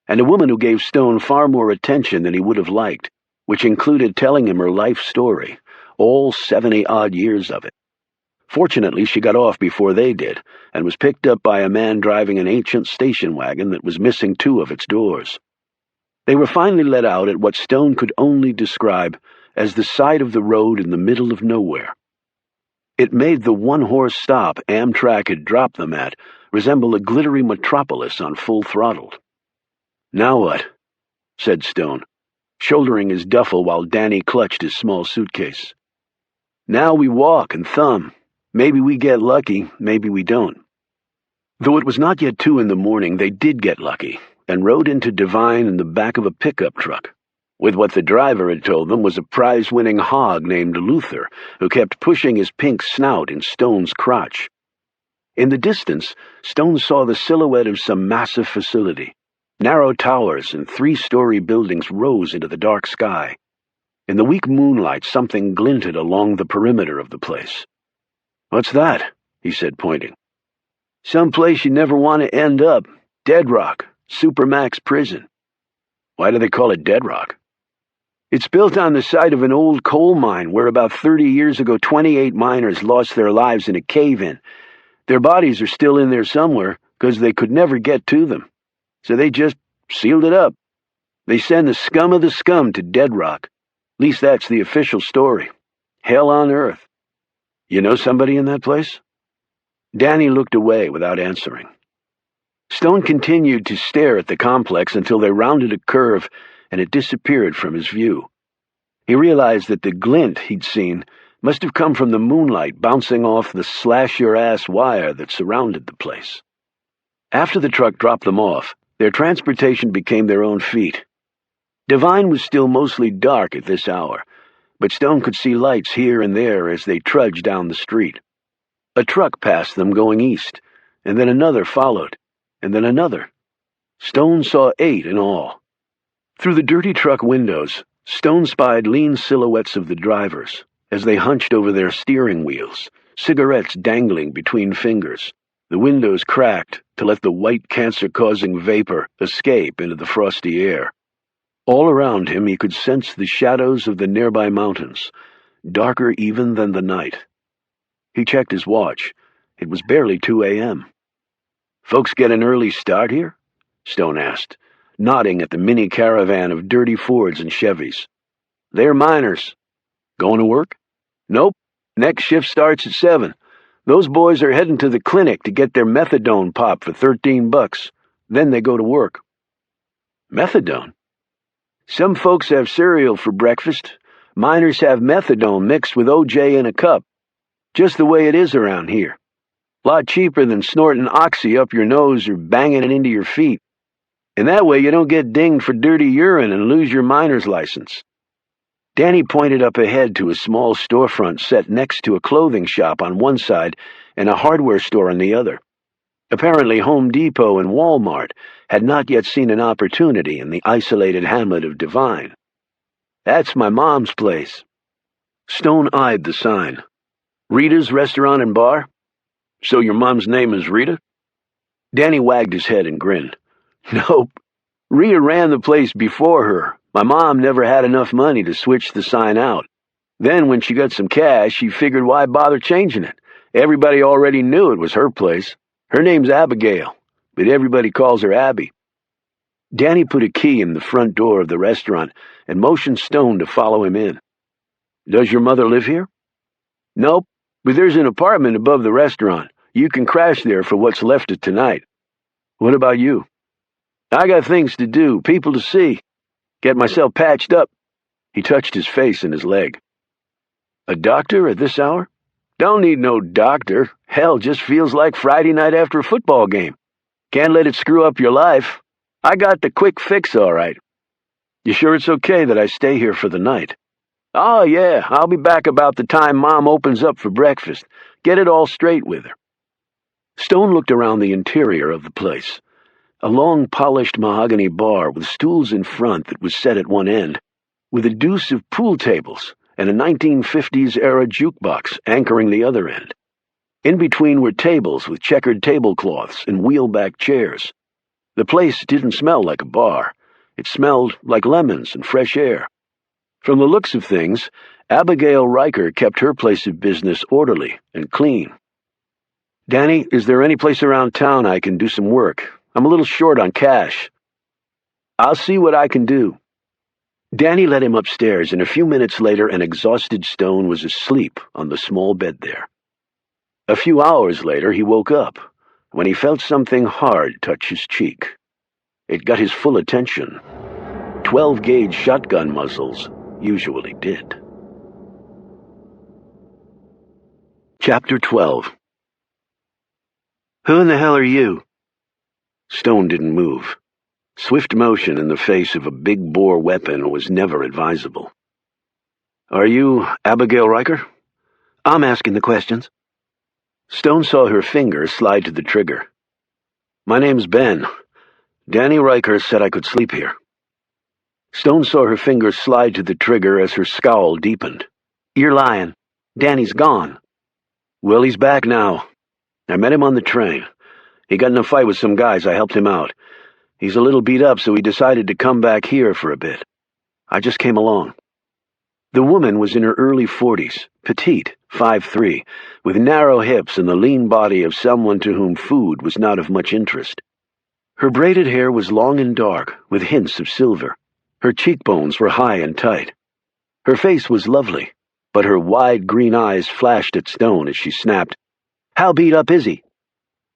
and a woman who gave Stone far more attention than he would have liked, which included telling him her life story, all 70-odd years of it. Fortunately, she got off before they did, and was picked up by a man driving an ancient station wagon that was missing 2 of its doors. They were finally let out at what Stone could only describe as the side of the road in the middle of nowhere. It made the one-horse stop Amtrak had dropped them at resemble a glittery metropolis on full throttle. "Now what?" said Stone, shouldering his duffel while Danny clutched his small suitcase. "Now we walk and thumb. Maybe we get lucky, maybe we don't." Though it was not yet 2 in the morning, they did get lucky, and rode into Devine in the back of a pickup truck, with what the driver had told them was a prize-winning hog named Luther, who kept pushing his pink snout in Stone's crotch. In the distance, Stone saw the silhouette of some massive facility. Narrow towers and 3-story buildings rose into the dark sky. In the weak moonlight, something glinted along the perimeter of the place. "What's that?" he said, pointing. "Some place you never want to end up. Dead Rock, Supermax prison." "Why do they call it Dead Rock?" "It's built on the site of an old coal mine where about 30 years ago 28 miners lost their lives in a cave-in. Their bodies are still in there somewhere because they could never get to them. So they just sealed it up. They send the scum of the scum to Dead Rock. At least that's the official story. Hell on earth. You know somebody in that place?" Danny looked away without answering. Stone continued to stare at the complex until they rounded a curve and it disappeared from his view. He realized that the glint he'd seen must have come from the moonlight bouncing off the slash-your-ass wire that surrounded the place. After the truck dropped them off, their transportation became their own feat. Devine was still mostly dark at this hour, but Stone could see lights here and there as they trudged down the street. A truck passed them going east, and then another followed, and then another. Stone saw 8 in all. Through the dirty truck windows, Stone spied lean silhouettes of the drivers as they hunched over their steering wheels, cigarettes dangling between fingers, the windows cracked to let the white cancer-causing vapor escape into the frosty air. All around him he could sense the shadows of the nearby mountains, darker even than the night. He checked his watch. It was barely 2 a.m. "Folks get an early start here?" Stone asked, nodding at the mini caravan of dirty Fords and Chevys. "They're miners." "Going to work?" "Nope. Next shift starts at 7. Those boys are heading to the clinic to get their methadone pop for $13. Then they go to work." "Methadone?" "Some folks have cereal for breakfast. Miners have methadone mixed with OJ in a cup. Just the way it is around here. Lot cheaper than snorting oxy up your nose or banging it into your feet. And that way you don't get dinged for dirty urine and lose your miner's license." Danny pointed up ahead to a small storefront set next to a clothing shop on one side and a hardware store on the other. Apparently Home Depot and Walmart had not yet seen an opportunity in the isolated hamlet of Devine. That's my mom's place." Stone eyed the sign. "Rita's Restaurant and Bar? So your mom's name is Rita?" Danny wagged his head and grinned. "Nope. Rita ran the place before her. My mom never had enough money to switch the sign out. Then when she got some cash, she figured why bother changing it. Everybody already knew it was her place. Her name's Abigail, but everybody calls her Abby." Danny put a key in the front door of the restaurant and motioned Stone to follow him in. "Does your mother live here?" "Nope, but there's an apartment above the restaurant. You can crash there for what's left of tonight." "What about you?" "I got things to do, people to see. Get myself patched up." He touched his face and his leg. "A doctor at this hour?" "Don't need no doctor. Hell, just feels like Friday night after a football game. Can't let it screw up your life. I got the quick fix, all right." "You sure it's okay that I stay here for the night?" "Oh, yeah, I'll be back about the time Mom opens up for breakfast. Get it all straight with her." Stone looked around the interior of the place. A long, polished mahogany bar with stools in front that was set at one end, with a deuce of pool tables and a 1950s-era jukebox anchoring the other end. In between were tables with checkered tablecloths and wheelback chairs. The place didn't smell like a bar. It smelled like lemons and fresh air. From the looks of things, Abigail Riker kept her place of business orderly and clean. "Danny, is there any place around town I can do some work? I'm a little short on cash." "I'll see what I can do." Danny led him upstairs, and a few minutes later an exhausted Stone was asleep on the small bed there. A few hours later he woke up, when he felt something hard touch his cheek. It got his full attention. 12-gauge shotgun muzzles usually did. Chapter 12. "Who in the hell are you?" Stone didn't move. Swift motion in the face of a big-bore weapon was never advisable. "Are you Abigail Riker?" "I'm asking the questions." Stone saw her finger slide to the trigger. "My name's Ben. Danny Riker said I could sleep here." Stone saw her finger slide to the trigger as her scowl deepened. "You're lying. Danny's gone." "Well, he's back now. I met him on the train. He got in a fight with some guys. I helped him out. He's a little beat up, so he decided to come back here for a bit. I just came along." The woman was in her early 40s, petite, 5'3", with narrow hips and the lean body of someone to whom food was not of much interest. Her braided hair was long and dark, with hints of silver. Her cheekbones were high and tight. Her face was lovely, but her wide green eyes flashed at Stone as she snapped, "How beat up is he?"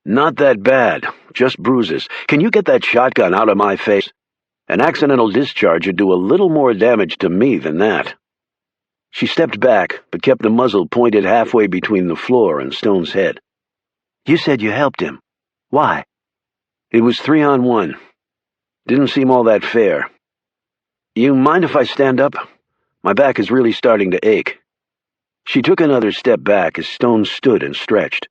"Not that bad, just bruises. Can you get that shotgun out of my face? An accidental discharge would do a little more damage to me than that." She stepped back, but kept the muzzle pointed halfway between the floor and Stone's head. "You said you helped him. Why?" "It was 3-on-1. Didn't seem all that fair. You mind if I stand up? My back is really starting to ache." She took another step back as Stone stood and stretched.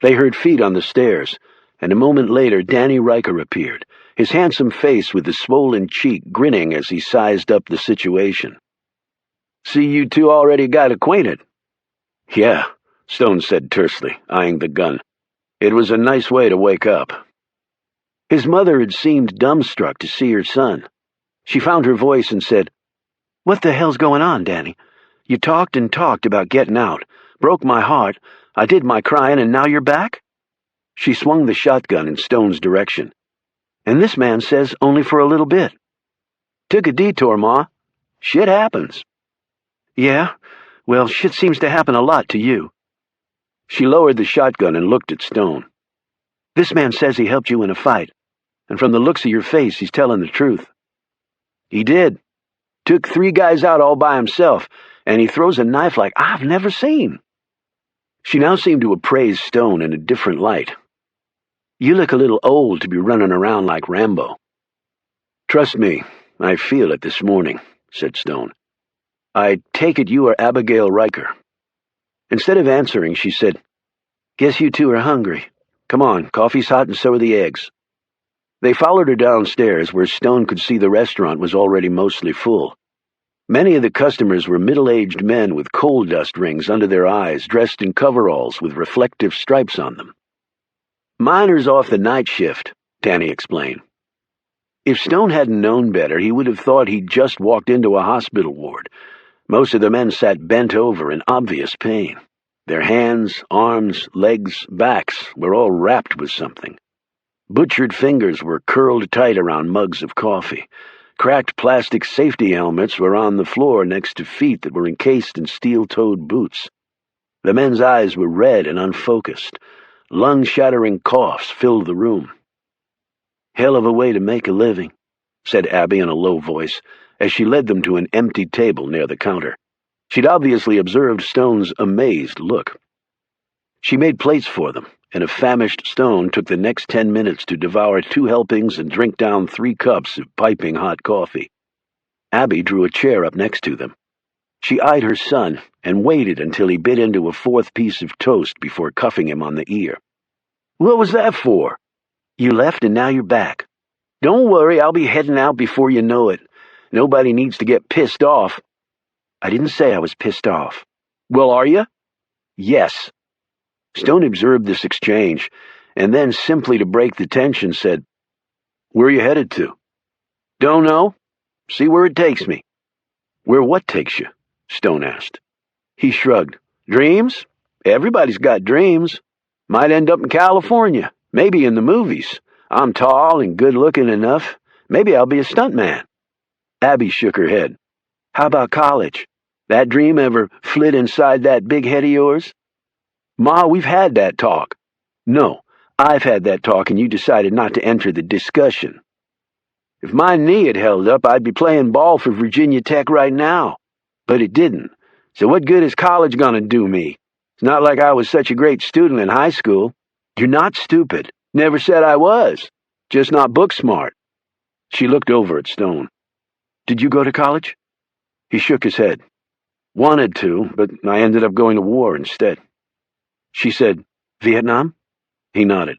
They heard feet on the stairs, and a moment later Danny Riker appeared, his handsome face with the swollen cheek grinning as he sized up the situation. "See, you two already got acquainted." "Yeah," Stone said tersely, eyeing the gun. "It was a nice way to wake up." His mother had seemed dumbstruck to see her son. She found her voice and said, "What the hell's going on, Danny? You talked and talked about getting out, broke my heart, I did my crying, and now you're back?" She swung the shotgun in Stone's direction. "And this man says only for a little bit." "Took a detour, Ma. Shit happens." "Yeah? Well, shit seems to happen a lot to you." She lowered the shotgun and looked at Stone. "This man says he helped you in a fight, and from the looks of your face, he's telling the truth." "He did. Took 3 guys out all by himself, and he throws a knife like I've never seen." She now seemed to appraise Stone in a different light. "You look a little old to be running around like Rambo." "Trust me, I feel it this morning," said Stone. "I take it you are Abigail Riker." Instead of answering, she said, "Guess you two are hungry. Come on, coffee's hot and so are the eggs." They followed her downstairs, where Stone could see the restaurant was already mostly full. Many of the customers were middle-aged men with coal dust rings under their eyes, dressed in coveralls with reflective stripes on them. "Miners off the night shift," Danny explained. If Stone hadn't known better, he would have thought he'd just walked into a hospital ward. Most of the men sat bent over in obvious pain. Their hands, arms, legs, backs were all wrapped with something. Butchered fingers were curled tight around mugs of coffee. Cracked plastic safety helmets were on the floor next to feet that were encased in steel-toed boots. The men's eyes were red and unfocused. Lung-shattering coughs filled the room. "Hell of a way to make a living," said Abby in a low voice, as she led them to an empty table near the counter. She'd obviously observed Stone's amazed look. She made plates for them, and a famished Stone took the next 10 minutes to devour 2 helpings and drink down 3 cups of piping hot coffee. Abby drew a chair up next to them. She eyed her son and waited until he bit into a 4th piece of toast before cuffing him on the ear. "What was that for?" "You left and now you're back." "Don't worry, I'll be heading out before you know it. Nobody needs to get pissed off." "I didn't say I was pissed off." "Well, are you?" "Yes." Stone observed this exchange, and then, simply to break the tension, said, "Where are you headed to?" "Don't know. See where it takes me." "Where what takes you?" Stone asked. He shrugged. "Dreams? Everybody's got dreams. Might end up in California, maybe in the movies. I'm tall and good-looking enough. Maybe I'll be a stuntman." Abby shook her head. "How about college? That dream ever flit inside that big head of yours?" "Ma, we've had that talk." "No, I've had that talk and you decided not to enter the discussion. If my knee had held up, I'd be playing ball for Virginia Tech right now. But it didn't. So what good is college gonna do me? It's not like I was such a great student in high school." "You're not stupid." "Never said I was. Just not book smart." She looked over at Stone. "Did you go to college?" He shook his head. "Wanted to, but I ended up going to war instead." She said, "Vietnam?" He nodded.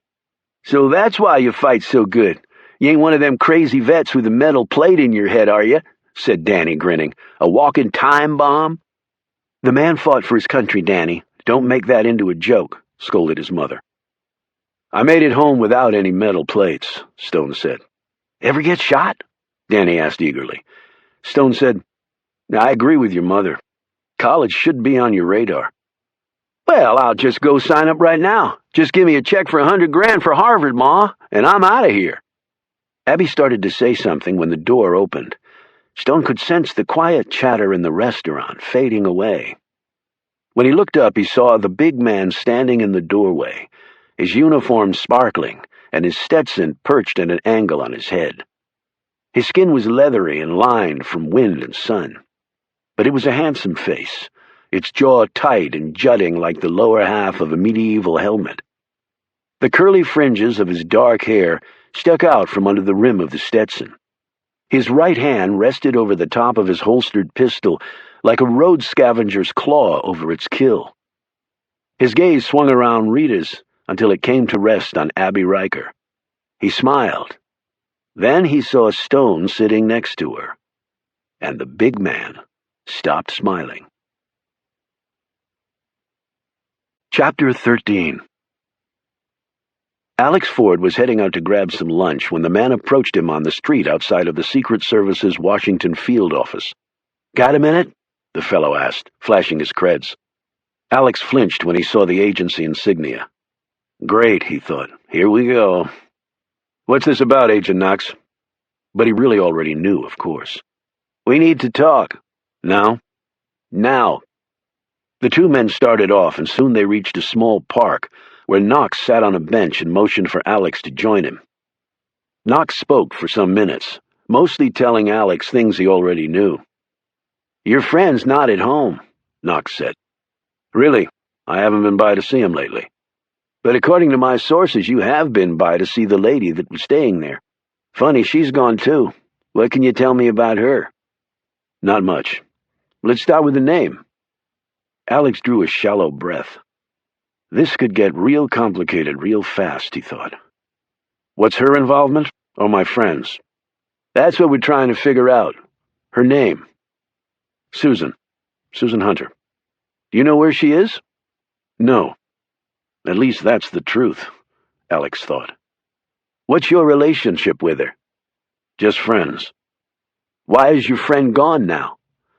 "So that's why you fight so good. You ain't one of them crazy vets with a metal plate in your head, are you?" said Danny, grinning. "A walking time bomb?" "The man fought for his country, Danny. Don't make that into a joke," scolded his mother. "I made it home without any metal plates," Stone said. "Ever get shot?" Danny asked eagerly. Stone said, "I agree with your mother. College should be on your radar." "Well, I'll just go sign up right now. Just give me a check for $100 grand for Harvard, Ma, and I'm out of here." Abby started to say something when the door opened. Stone could sense the quiet chatter in the restaurant fading away. When he looked up, he saw the big man standing in the doorway, his uniform sparkling and his Stetson perched at an angle on his head. His skin was leathery and lined from wind and sun. But it was a handsome face, its jaw tight and jutting like the lower half of a medieval helmet. The curly fringes of his dark hair stuck out from under the rim of the Stetson. His right hand rested over the top of his holstered pistol like a road scavenger's claw over its kill. His gaze swung around Rita's until it came to rest on Abby Riker. He smiled. Then he saw Stone sitting next to her, and the big man stopped smiling. Chapter 13. Alex Ford was heading out to grab some lunch when the man approached him on the street outside of the Secret Service's Washington field office. "Got a minute?" the fellow asked, flashing his creds. Alex flinched when he saw the agency insignia. Great, he thought. Here we go. "What's this about, Agent Knox?" But he really already knew, of course. "We need to talk." "Now?" "Now." The 2 men started off, and soon they reached a small park, where Knox sat on a bench and motioned for Alex to join him. Knox spoke for some minutes, mostly telling Alex things he already knew. "Your friend's not at home," Knox said. "Really? I haven't been by to see him lately. But according to my sources, you have been by to see the lady that was staying there. Funny, she's gone too. What can you tell me about her?" "Not much. Let's start with the name." Alex drew a shallow breath. This could get real complicated real fast, he thought. "What's her involvement, or my friend's?" "That's what we're trying to figure out. Her name." Susan. Susan Hunter. Do you know where she is? No. At least that's the truth, Alex thought. What's your relationship with her? Just friends. Why is your friend gone now?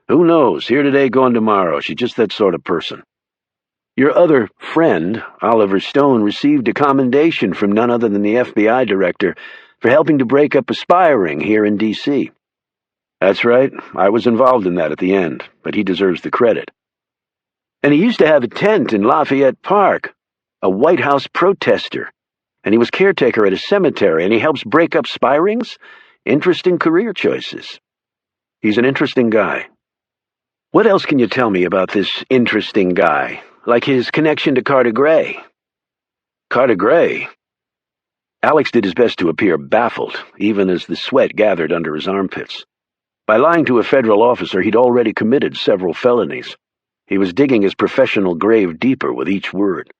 Who knows? Here today, gone tomorrow. She's just that sort of person. Your other friend, Oliver Stone, received a commendation from none other than the FBI director for helping to break up a spy ring here in D.C. That's right. I was involved in that at the end, but he deserves the credit. And he used to have a tent in Lafayette Park, a White House protester, and he was caretaker at a cemetery, and he helps break up spy rings? Interesting career choices. He's an interesting guy. What else can you tell me about this interesting guy, like his connection to Carter Gray? Carter Gray? Alex did his best to appear baffled, even as the sweat gathered under his armpits. By lying to a federal officer, he'd already committed several felonies. He was digging his professional grave deeper with each word.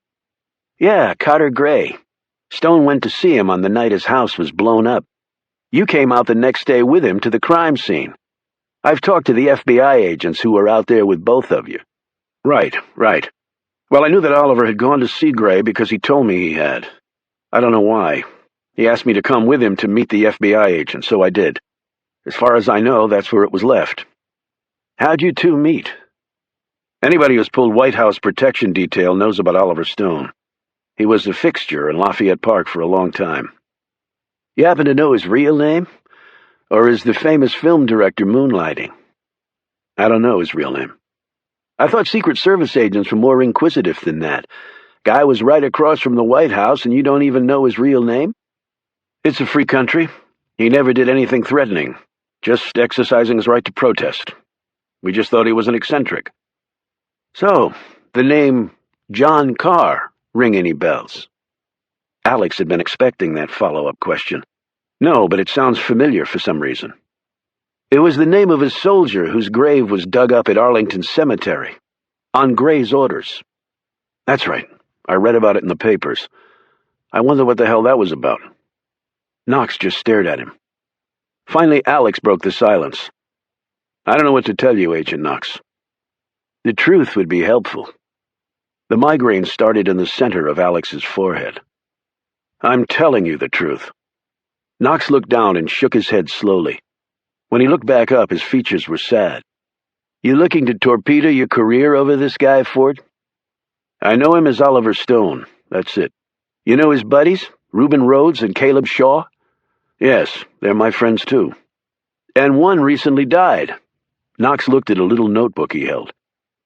Yeah, Carter Gray. Stone went to see him on the night his house was blown up. You came out the next day with him to the crime scene. I've talked to the FBI agents who were out there with both of you. Right. Well, I knew that Oliver had gone to see Gray because he told me he had. I don't know why. He asked me to come with him to meet the FBI agent, so I did. As far as I know, that's where it was left. How'd you two meet? Anybody who's pulled White House protection detail knows about Oliver Stone. He was a fixture in Lafayette Park for a long time. You happen to know his real name? Or is the famous film director moonlighting? I don't know his real name. I thought Secret Service agents were more inquisitive than that. Guy was right across from the White House and you don't even know his real name? It's a free country. He never did anything threatening, just exercising his right to protest. We just thought he was an eccentric. So, the name John Carr ring any bells? Alex had been expecting that follow-up question. No, but it sounds familiar for some reason. It was the name of a soldier whose grave was dug up at Arlington Cemetery, on Gray's orders. That's right. I read about it in the papers. I wonder what the hell that was about. Knox just stared at him. Finally, Alex broke the silence. I don't know what to tell you, Agent Knox. The truth would be helpful. The migraine started in the center of Alex's forehead. I'm telling you the truth. Knox looked down and shook his head slowly. When he looked back up, his features were sad. You looking to torpedo your career over this guy, Ford? I know him as Oliver Stone. That's it. You know his buddies, Reuben Rhodes and Caleb Shaw? Yes, they're my friends too. And one recently died. Knox looked at a little notebook he held.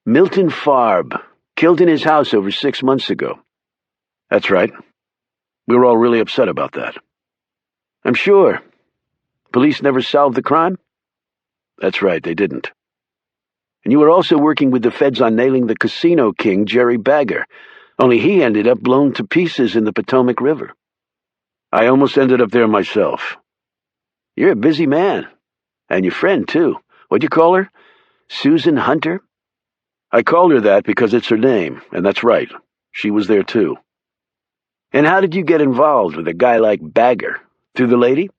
Milton Farb, killed in his house over 6 months ago. That's right. We were all really upset about that. I'm sure. Police never solved the crime? That's right, they didn't. And you were also working with the feds on nailing the casino king, Jerry Bagger, only he ended up blown to pieces in the Potomac River. I almost ended up there myself. You're a busy man. And your friend, too. What'd you call her? Susan Hunter? I called her that because it's her name, and that's right. She was there, too. And how did you get involved with a guy like Bagger? Through the lady?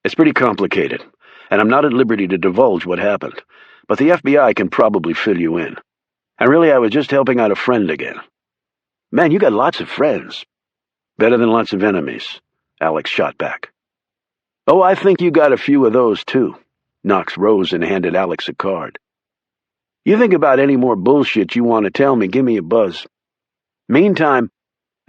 It's pretty complicated, and I'm not at liberty to divulge what happened, but the FBI can probably fill you in. And really, I was just helping out a friend again. Man, you got lots of friends. Better than lots of enemies, Alex shot back. Oh, I think you got a few of those, too. Knox rose and handed Alex a card. You think about any more bullshit you want to tell me, give me a buzz. Meantime,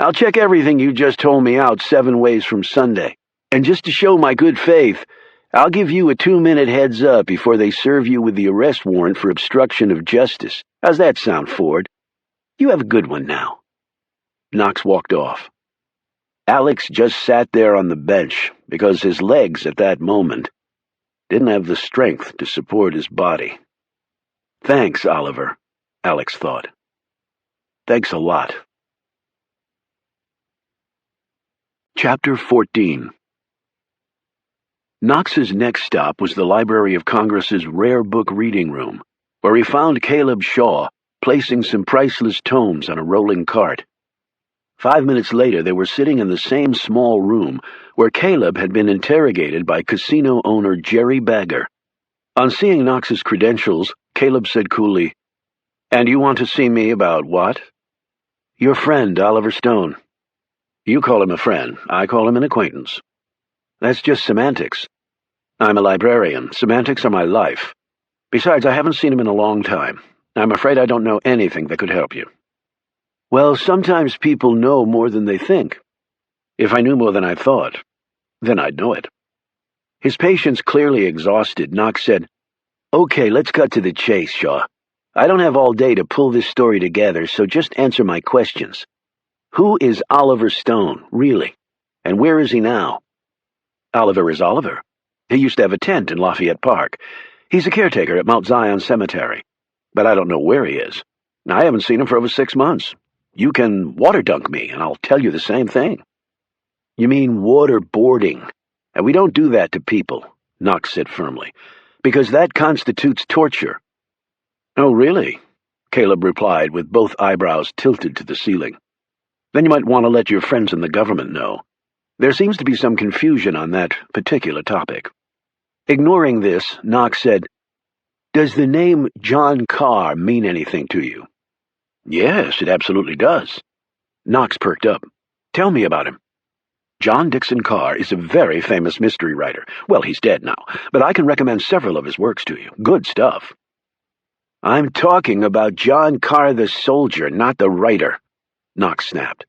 I'll check everything you just told me out 7 ways from Sunday. And just to show my good faith, I'll give you a 2-minute heads up before they serve you with the arrest warrant for obstruction of justice. How's that sound, Ford? You have a good one now. Knox walked off. Alex just sat there on the bench because his legs at that moment didn't have the strength to support his body. Thanks, Oliver, Alex thought. Thanks a lot. Chapter 14. Knox's next stop was the Library of Congress's rare book reading room, where he found Caleb Shaw placing some priceless tomes on a rolling cart. 5 minutes later, they were sitting in the same small room where Caleb had been interrogated by casino owner Jerry Bagger. On seeing Knox's credentials, Caleb said coolly, "And you want to see me about what?" "Your friend, Oliver Stone." "You call him a friend. I call him an acquaintance." "That's just semantics." "I'm a librarian. Semantics are my life. Besides, I haven't seen him in a long time. I'm afraid I don't know anything that could help you." "Well, sometimes people know more than they think." "If I knew more than I thought, then I'd know it." His patience clearly exhausted, Knox said, "Okay, let's cut to the chase, Shaw. I don't have all day to pull this story together, so just answer my questions. Who is Oliver Stone, really? And where is he now?" "Oliver is Oliver. He used to have a tent in Lafayette Park. He's a caretaker at Mount Zion Cemetery. But I don't know where he is. I haven't seen him for over 6 months. You can water dunk me, and I'll tell you the same thing." "You mean waterboarding. And we don't do that to people," Knox said firmly, "because that constitutes torture." "Oh, really?" Caleb replied, with both eyebrows tilted to the ceiling. "Then you might want to let your friends in the government know. There seems to be some confusion on that particular topic." Ignoring this, Knox said, "Does the name John Carr mean anything to you?" "Yes, it absolutely does." Knox perked up. "Tell me about him." "John Dixon Carr is a very famous mystery writer. Well, he's dead now, but I can recommend several of his works to you. Good stuff." "I'm talking about John Carr the soldier, not the writer," Knox snapped.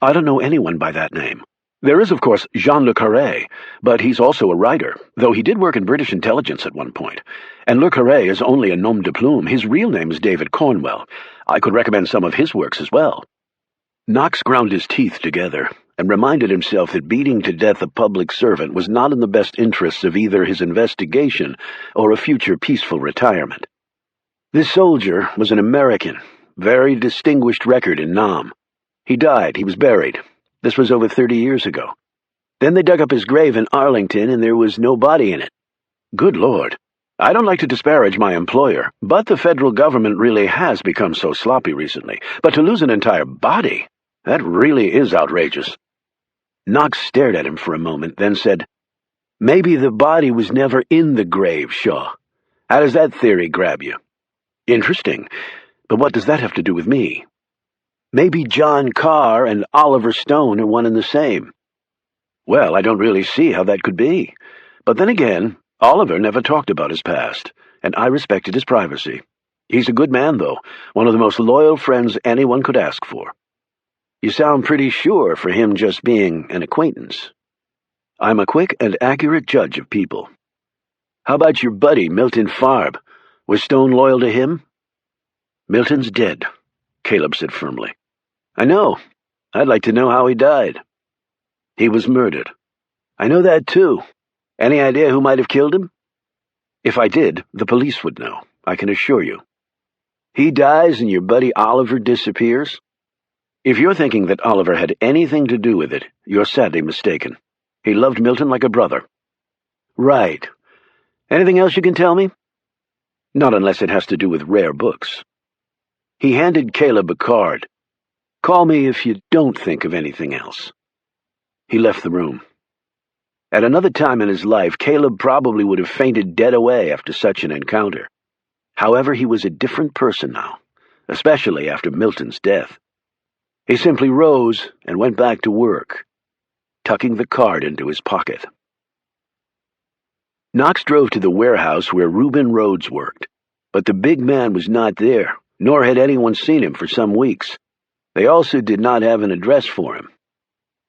"I don't know anyone by that name. There is, of course, Jean Le Carré, but he's also a writer, though he did work in British intelligence at one point. And Le Carré is only a nom de plume. His real name is David Cornwell. I could recommend some of his works as well." Knox ground his teeth together and reminded himself that beating to death a public servant was not in the best interests of either his investigation or a future peaceful retirement. This soldier was an American, very distinguished record in Nam. He died. He was buried. This was over 30 years ago. Then they dug up his grave in Arlington, and there was no body in it. Good Lord. I don't like to disparage my employer, but the federal government really has become so sloppy recently. But to lose an entire body, that really is outrageous. Knox stared at him for a moment, then said, "Maybe the body was never in the grave, Shaw. How does that theory grab you?" "Interesting, but what does that have to do with me?" "Maybe John Carr and Oliver Stone are one and the same." "Well, I don't really see how that could be. But then again, Oliver never talked about his past, and I respected his privacy. He's a good man, though, one of the most loyal friends anyone could ask for." "You sound pretty sure for him just being an acquaintance." "I'm a quick and accurate judge of people." "How about your buddy, Milton Farb? Was Stone loyal to him?" "Milton's dead," Caleb said firmly. "I know. I'd like to know how he died." "He was murdered." "I know that, too. Any idea who might have killed him?" "If I did, the police would know, I can assure you." "He dies and your buddy Oliver disappears?" "If you're thinking that Oliver had anything to do with it, you're sadly mistaken. He loved Milton like a brother." "Right. Anything else you can tell me?" "Not unless it has to do with rare books." He handed Caleb a card. "Call me if you don't think of anything else." He left the room. At another time in his life, Caleb probably would have fainted dead away after such an encounter. However, he was a different person now, especially after Milton's death. He simply rose and went back to work, tucking the card into his pocket. Knox drove to the warehouse where Reuben Rhodes worked, but the big man was not there, nor had anyone seen him for some weeks. They also did not have an address for him.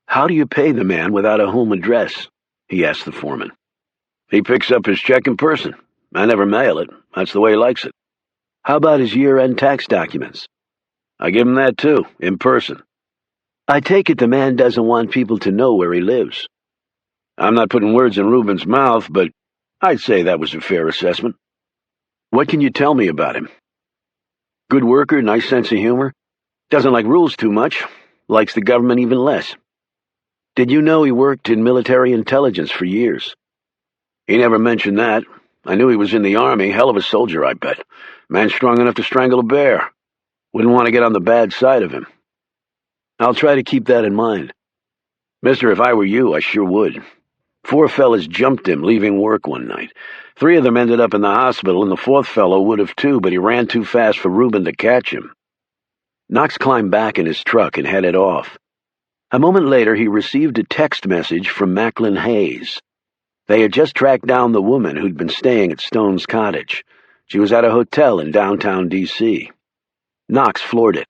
"How do you pay the man without a home address?" he asked the foreman. "He picks up his check in person. I never mail it. That's the way he likes it." "How about his year-end tax documents?" "I give him that too, in person." "I take it the man doesn't want people to know where he lives." "I'm not putting words in Reuben's mouth, but I'd say that was a fair assessment." "What can you tell me about him?" "Good worker, nice sense of humor. Doesn't like rules too much. Likes the government even less." "Did you know he worked in military intelligence for years?" "He never mentioned that. I knew he was in the Army. Hell of a soldier, I bet. Man strong enough to strangle a bear. Wouldn't want to get on the bad side of him." "I'll try to keep that in mind." "Mister, if I were you, I sure would. 4 fellas jumped him, leaving work one night. 3 of them ended up in the hospital, and the 4th fellow would have too, but he ran too fast for Reuben to catch him. Knox climbed back in his truck and headed off. A moment later, he received a text message from Macklin Hayes. They had just tracked down the woman who'd been staying at Stone's cottage. She was at a hotel in downtown D.C. Knox floored it.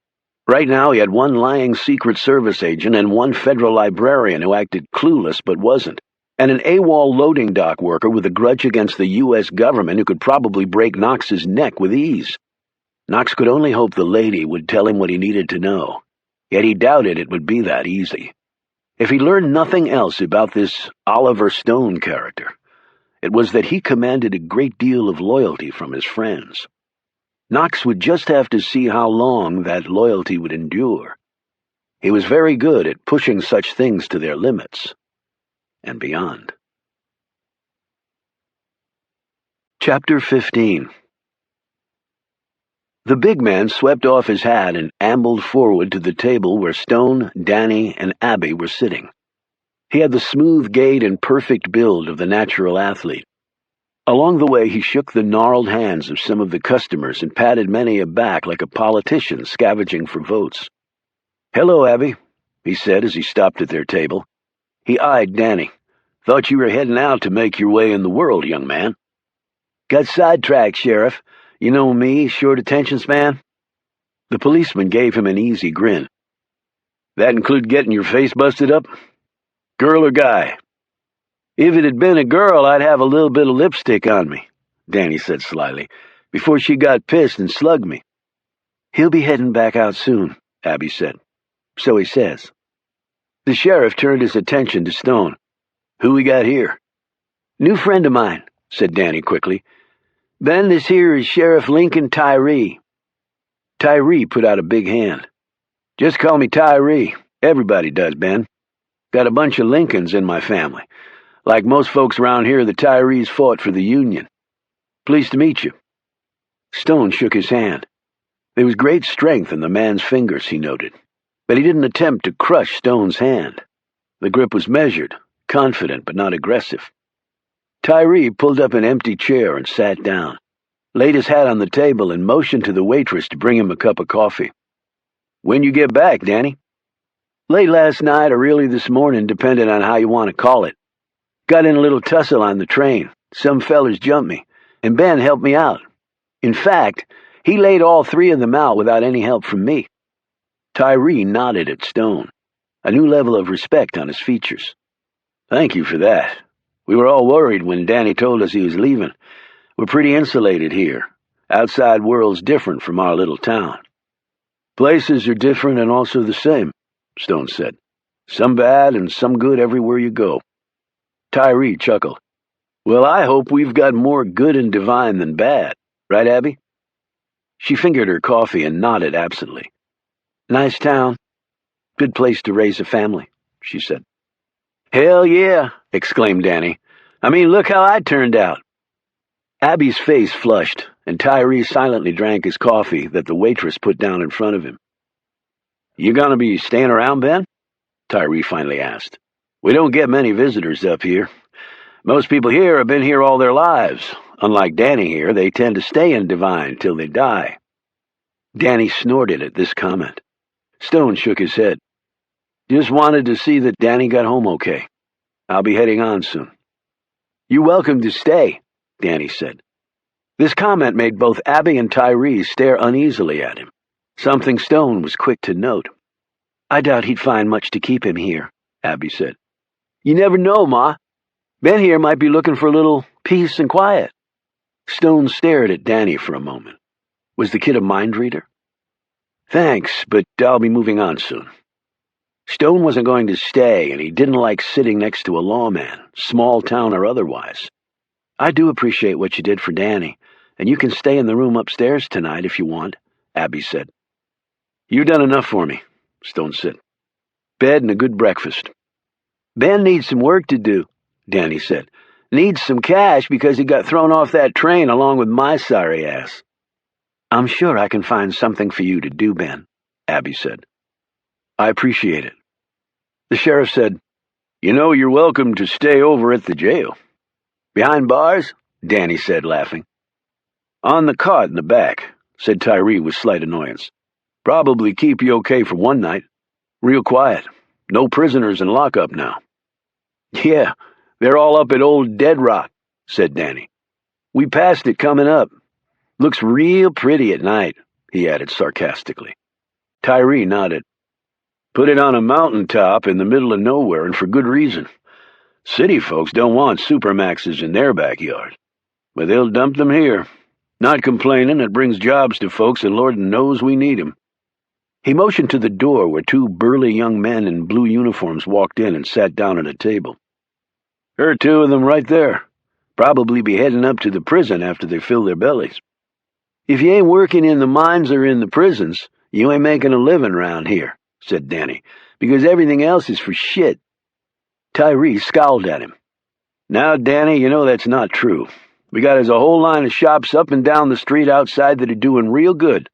Right now, he had 1 lying Secret Service agent and 1 federal librarian who acted clueless but wasn't, and an AWOL loading dock worker with a grudge against the U.S. government who could probably break Knox's neck with ease. Knox could only hope the lady would tell him what he needed to know, yet he doubted it would be that easy. If he learned nothing else about this Oliver Stone character, it was that he commanded a great deal of loyalty from his friends. Knox would just have to see how long that loyalty would endure. He was very good at pushing such things to their limits and beyond. Chapter 15. The big man swept off his hat and ambled forward to the table where Stone, Danny, and Abby were sitting. He had the smooth gait and perfect build of the natural athlete. Along the way, he shook the gnarled hands of some of the customers and patted many a back like a politician scavenging for votes. "Hello, Abby," he said as he stopped at their table. He eyed Danny. "Thought you were heading out to make your way in the world, young man." "Got sidetracked, Sheriff. You know me, short attention span?" The policeman gave him an easy grin. "That include getting your face busted up? Girl or guy?" "If it had been a girl, I'd have a little bit of lipstick on me," Danny said slyly, "before she got pissed and slugged me." "He'll be heading back out soon," Abby said. "So he says." The sheriff turned his attention to Stone. "Who we got here?" "New friend of mine," said Danny quickly. "Ben, this here is Sheriff Lincoln Tyree." Tyree put out a big hand. "Just call me Tyree. Everybody does, Ben. Got a bunch of Lincolns in my family. Like most folks around here, the Tyrees fought for the Union. Pleased to meet you." Stone shook his hand. There was great strength in the man's fingers, he noted, but he didn't attempt to crush Stone's hand. The grip was measured, confident but not aggressive. Tyree pulled up an empty chair and sat down, laid his hat on the table and motioned to the waitress to bring him a cup of coffee. "When you get back, Danny?" "Late last night or early this morning, depending on how you want to call it. Got in a little tussle on the train. Some fellers jumped me, and Ben helped me out. In fact, he laid all 3 of them out without any help from me." Tyree nodded at Stone, a new level of respect on his features. "Thank you for that. We were all worried when Danny told us he was leaving. We're pretty insulated here. Outside world's different from our little town." "Places are different and also the same," Stone said. "Some bad and some good everywhere you go." Tyree chuckled. "Well, I hope we've got more good and divine than bad. Right, Abby?" She fingered her coffee and nodded absently. "Nice town. Good place to raise a family," she said. "Hell yeah," exclaimed Danny. "I mean, look how I turned out." Abby's face flushed, and Tyree silently drank his coffee that the waitress put down in front of him. "You gonna be staying around, Ben?" Tyree finally asked. "We don't get many visitors up here. Most people here have been here all their lives. Unlike Danny here, they tend to stay in Divine till they die." Danny snorted at this comment. Stone shook his head. "Just wanted to see that Danny got home okay. I'll be heading on soon." "You're welcome to stay," Danny said. This comment made both Abby and Tyree stare uneasily at him, something Stone was quick to note. "I doubt he'd find much to keep him here," Abby said. "You never know, Ma. Ben here might be looking for a little peace and quiet." Stone stared at Danny for a moment. Was the kid a mind reader? "Thanks, but I'll be moving on soon." Stone wasn't going to stay, and he didn't like sitting next to a lawman, small town or otherwise. "I do appreciate what you did for Danny, and you can stay in the room upstairs tonight if you want," Abby said. "You've done enough for me," Stone said. "Bed and a good breakfast." "Ben needs some work to do," Danny said. "Needs some cash because he got thrown off that train along with my sorry ass." "I'm sure I can find something for you to do, Ben," Abby said. "I appreciate it." The sheriff said, You know you're welcome to stay over at the jail. Behind bars? Danny said, laughing. On the cot in the back, said Tyree with slight annoyance. Probably keep you okay for one night. Real quiet. No prisoners in lockup now. Yeah, they're all up at Old Dead Rock, said Danny. We passed it coming up. Looks real pretty at night, he added sarcastically. Tyree nodded. Put it on a mountaintop in the middle of nowhere, and for good reason. City folks don't want supermaxes in their backyard, but they'll dump them here. Not complaining, it brings jobs to folks, and Lord knows we need 'em. He motioned to the door where two burly young men in blue uniforms walked in and sat down at a table. There are two of them right there. Probably be heading up to the prison after they fill their bellies. If you ain't working in the mines or in the prisons, you ain't making a living round here, said Danny, because everything else is for shit. Tyree scowled at him. Now, Danny, you know that's not true. We got us a whole line of shops up and down the street outside that are doing real good.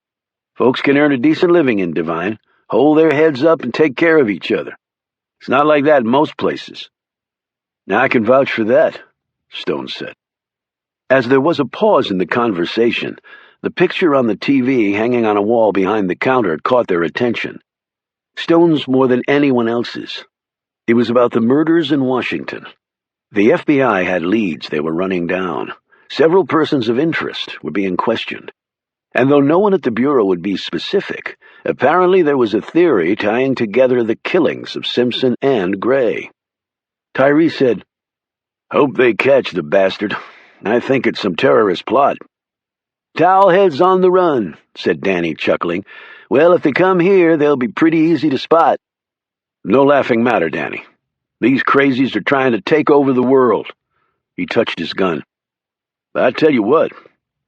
Folks can earn a decent living in Divine, hold their heads up and take care of each other. It's not like that in most places. Now I can vouch for that, Stone said. As there was a pause in the conversation, the picture on the TV hanging on a wall behind the counter caught their attention. Stone's more than anyone else's. It was about the murders in Washington. The FBI had leads they were running down. Several persons of interest were being questioned. And though no one at the Bureau would be specific, apparently there was a theory tying together the killings of Simpson and Gray. Tyree said, Hope they catch the bastard. I think it's some terrorist plot. Towelheads on the run, said Danny, chuckling. Well, if they come here, they'll be pretty easy to spot. No laughing matter, Danny. These crazies are trying to take over the world. He touched his gun. But I tell you what,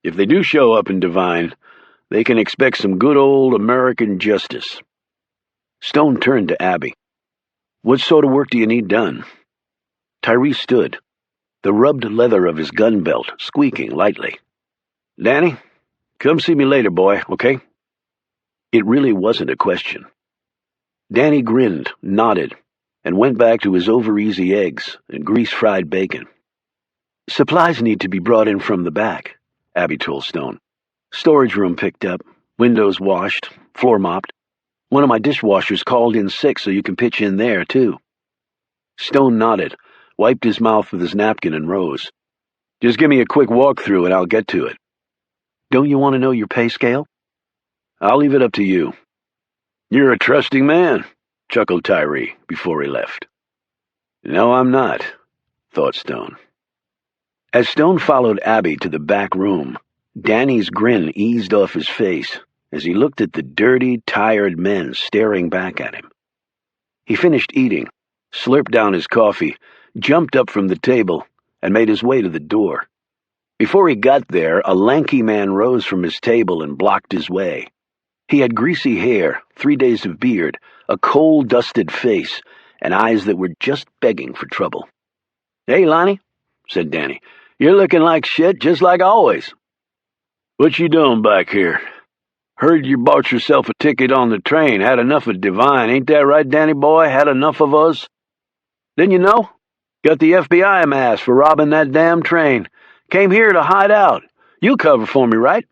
if they do show up in Divine, they can expect some good old American justice. Stone turned to Abby. What sort of work do you need done? Tyree stood, the rubbed leather of his gun belt squeaking lightly. Danny, come see me later, boy, okay? It really wasn't a question. Danny grinned, nodded, and went back to his over-easy eggs and grease-fried bacon. Supplies need to be brought in from the back, Abby told Stone. Storage room picked up, windows washed, floor mopped. One of my dishwashers called in sick, so you can pitch in there, too. Stone nodded, wiped his mouth with his napkin, and rose. Just give me a quick walk-through and I'll get to it. Don't you want to know your pay scale? I'll leave it up to you. You're a trusting man, chuckled Tyree before he left. No, I'm not, thought Stone. As Stone followed Abby to the back room, Danny's grin eased off his face as he looked at the dirty, tired men staring back at him. He finished eating, slurped down his coffee, jumped up from the table, and made his way to the door. Before he got there, a lanky man rose from his table and blocked his way. He had greasy hair, 3 days of beard, a coal-dusted face, and eyes that were just begging for trouble. Hey, Lonnie, said Danny. You're looking like shit, just like always. What you doing back here? Heard you bought yourself a ticket on the train, had enough of Divine. Ain't that right, Danny boy? Had enough of us? Didn't you know? Got the FBI in my ass for robbing that damn train. Came here to hide out. You'll cover for me, right?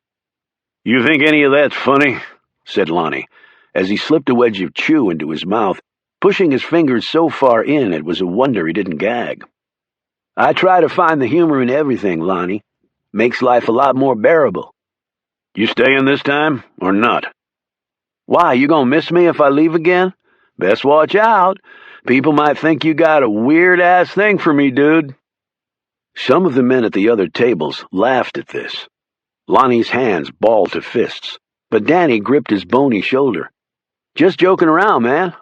You think any of that's funny? Said Lonnie, as he slipped a wedge of chew into his mouth, pushing his fingers so far in it was a wonder he didn't gag. I try to find the humor in everything, Lonnie. Makes life a lot more bearable. You staying this time, or not? Why, you gonna miss me if I leave again? Best watch out. People might think you got a weird-ass thing for me, dude. Some of the men at the other tables laughed at this. Lonnie's hands balled to fists, but Danny gripped his bony shoulder. Just joking around, man.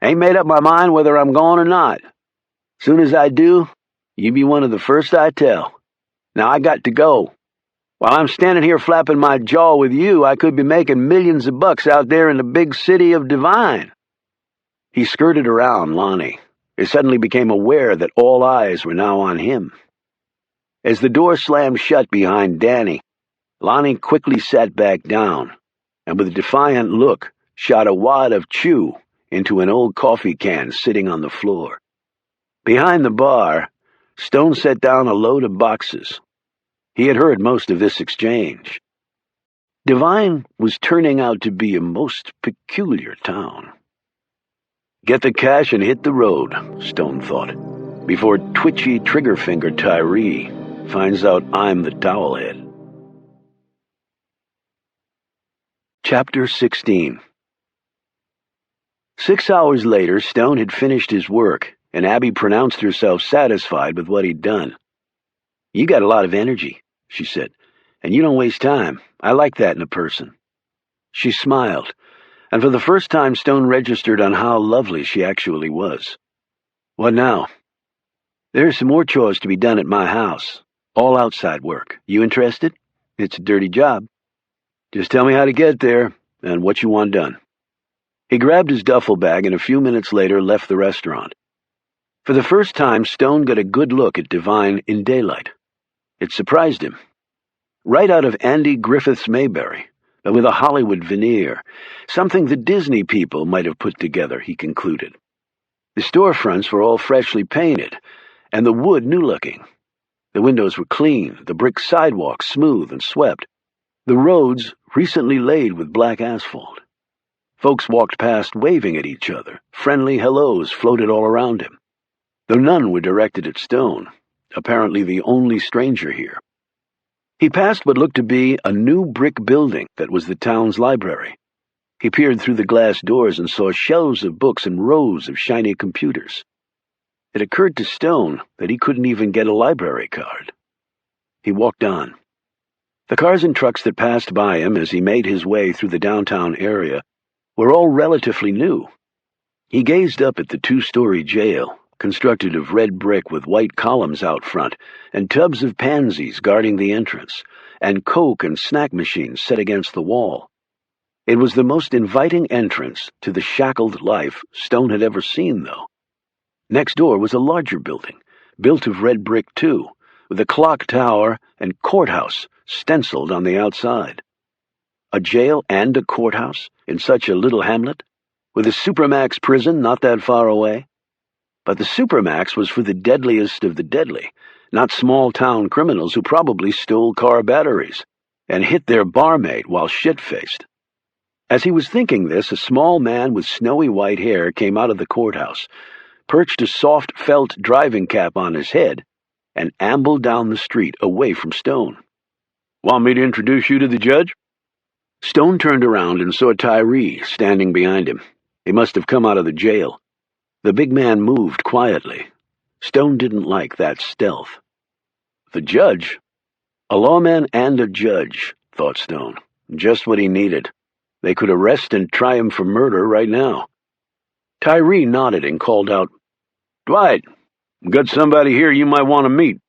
Ain't made up my mind whether I'm going or not. Soon as I do, you be one of the first I tell. Now I got to go. While I'm standing here flapping my jaw with you, I could be making millions of bucks out there in the big city of Divine. He skirted around Lonnie. He suddenly became aware that all eyes were now on him. As the door slammed shut behind Danny, Lonnie quickly sat back down, and with a defiant look, shot a wad of chew into an old coffee can sitting on the floor. Behind the bar, Stone set down a load of boxes. He had heard most of this exchange. Divine was turning out to be a most peculiar town. Get the cash and hit the road, Stone thought, before twitchy trigger-finger Tyree finds out I'm the towelhead. Chapter 16. 6 hours later, Stone had finished his work, and Abby pronounced herself satisfied with what he'd done. "You got a lot of energy," she said, "and you don't waste time. I like that in a person." She smiled, and for the first time Stone registered on how lovely she actually was. "What now?" "There's some more chores to be done at my house. All outside work. You interested? It's a dirty job. Just tell me how to get there, and what you want done." He grabbed his duffel bag and a few minutes later left the restaurant. For the first time, Stone got a good look at Divine in daylight. It surprised him. Right out of Andy Griffith's Mayberry, but with a Hollywood veneer, something the Disney people might have put together, he concluded. The storefronts were all freshly painted, and the wood new-looking. The windows were clean, the brick sidewalks smooth and swept, the roads recently laid with black asphalt. Folks walked past waving at each other. Friendly hellos floated all around him, though none were directed at Stone, apparently the only stranger here. He passed what looked to be a new brick building that was the town's library. He peered through the glass doors and saw shelves of books and rows of shiny computers. It occurred to Stone that he couldn't even get a library card. He walked on. The cars and trucks that passed by him as he made his way through the downtown area were all relatively new. He gazed up at the 2-story jail, constructed of red brick with white columns out front, and tubs of pansies guarding the entrance, and Coke and snack machines set against the wall. It was the most inviting entrance to the shackled life Stone had ever seen, though. Next door was a larger building, built of red brick too, with a clock tower and courthouse stenciled on the outside. A jail and a courthouse in such a little hamlet, with a supermax prison not that far away. But the supermax was for the deadliest of the deadly, not small-town criminals who probably stole car batteries and hit their barmaid while shit-faced. As he was thinking this, a small man with snowy white hair came out of the courthouse, perched a soft felt driving cap on his head, and ambled down the street away from Stone. "Want me to introduce you to the judge?" Stone turned around and saw Tyree standing behind him. He must have come out of the jail. The big man moved quietly. Stone didn't like that stealth. The judge? A lawman and a judge, thought Stone. Just what he needed. They could arrest and try him for murder right now. Tyree nodded and called out, "Dwight, got somebody here you might want to meet."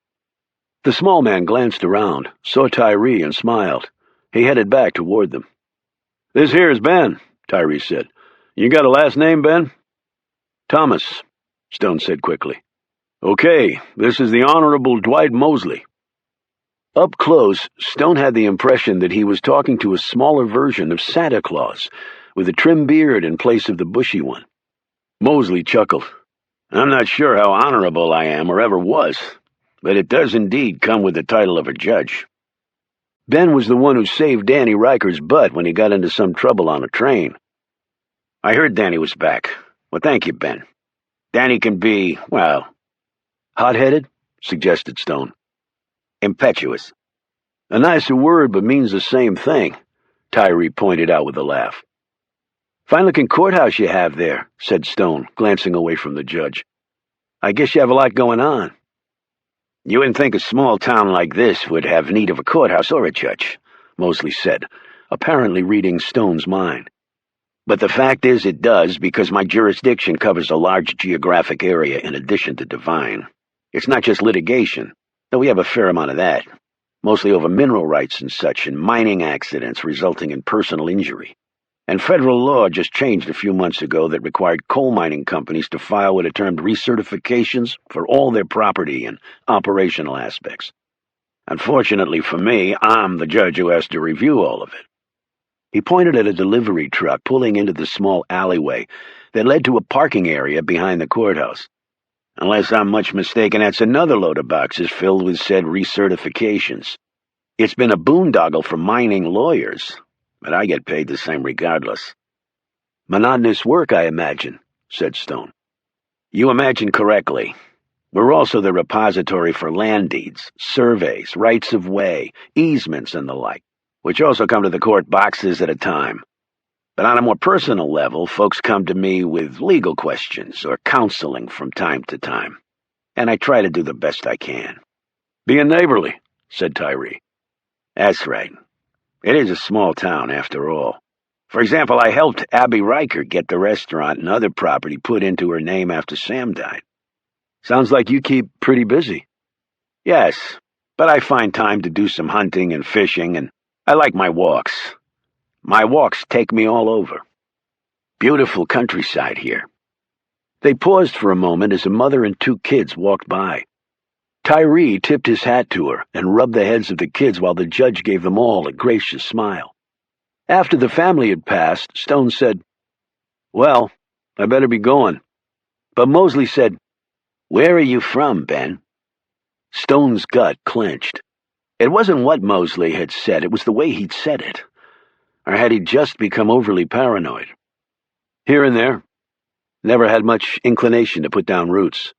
The small man glanced around, saw Tyree, and smiled. He headed back toward them. "This here is Ben," Tyree said. "You got a last name, Ben?" "Thomas," Stone said quickly. "Okay, this is the Honorable Dwight Mosley." Up close, Stone had the impression that he was talking to a smaller version of Santa Claus, with a trim beard in place of the bushy one. Mosley chuckled. "I'm not sure how honorable I am or ever was, but it does indeed come with the title of a judge. Ben was the one who saved Danny Riker's butt when he got into some trouble on a train. I heard Danny was back. Well, thank you, Ben. Danny can be, well..." "Hot-headed?" suggested Stone. "Impetuous. A nicer word, but means the same thing," Tyree pointed out with a laugh. "Fine-looking courthouse you have there," said Stone, glancing away from the judge. "I guess you have a lot going on." "You wouldn't think a small town like this would have need of a courthouse or a judge," Mosley said, apparently reading Stone's mind. "But the fact is it does, because my jurisdiction covers a large geographic area in addition to Divine. It's not just litigation, though we have a fair amount of that, mostly over mineral rights and such, and mining accidents resulting in personal injury. And federal law just changed a few months ago that required coal mining companies to file what are termed recertifications for all their property and operational aspects. Unfortunately for me, I'm the judge who has to review all of it." He pointed at a delivery truck pulling into the small alleyway that led to a parking area behind the courthouse. Unless I'm much mistaken, that's another load of boxes filled with said recertifications. It's been a boondoggle for mining lawyers, but I get paid the same regardless. Monotonous work, I imagine, said Stone. You imagine correctly. We're also the repository for land deeds, surveys, rights of way, easements, and the like, which also come to the court boxes at a time. But on a more personal level, folks come to me with legal questions or counseling from time to time, and I try to do the best I can. Being neighborly, said Tyree. That's right. It is a small town, after all. For example, I helped Abby Riker get the restaurant and other property put into her name after Sam died. Sounds like you keep pretty busy. Yes, but I find time to do some hunting and fishing, and I like my walks. My walks take me all over. Beautiful countryside here. They paused for a moment as a mother and two kids walked by. Tyree tipped his hat to her and rubbed the heads of the kids while the judge gave them all a gracious smile. After the family had passed, Stone said, "Well, I better be going." But Mosley said, "Where are you from, Ben?" Stone's gut clenched. It wasn't what Mosley had said, it was the way he'd said it. Or had he just become overly paranoid? Here and there. Never had much inclination to put down roots.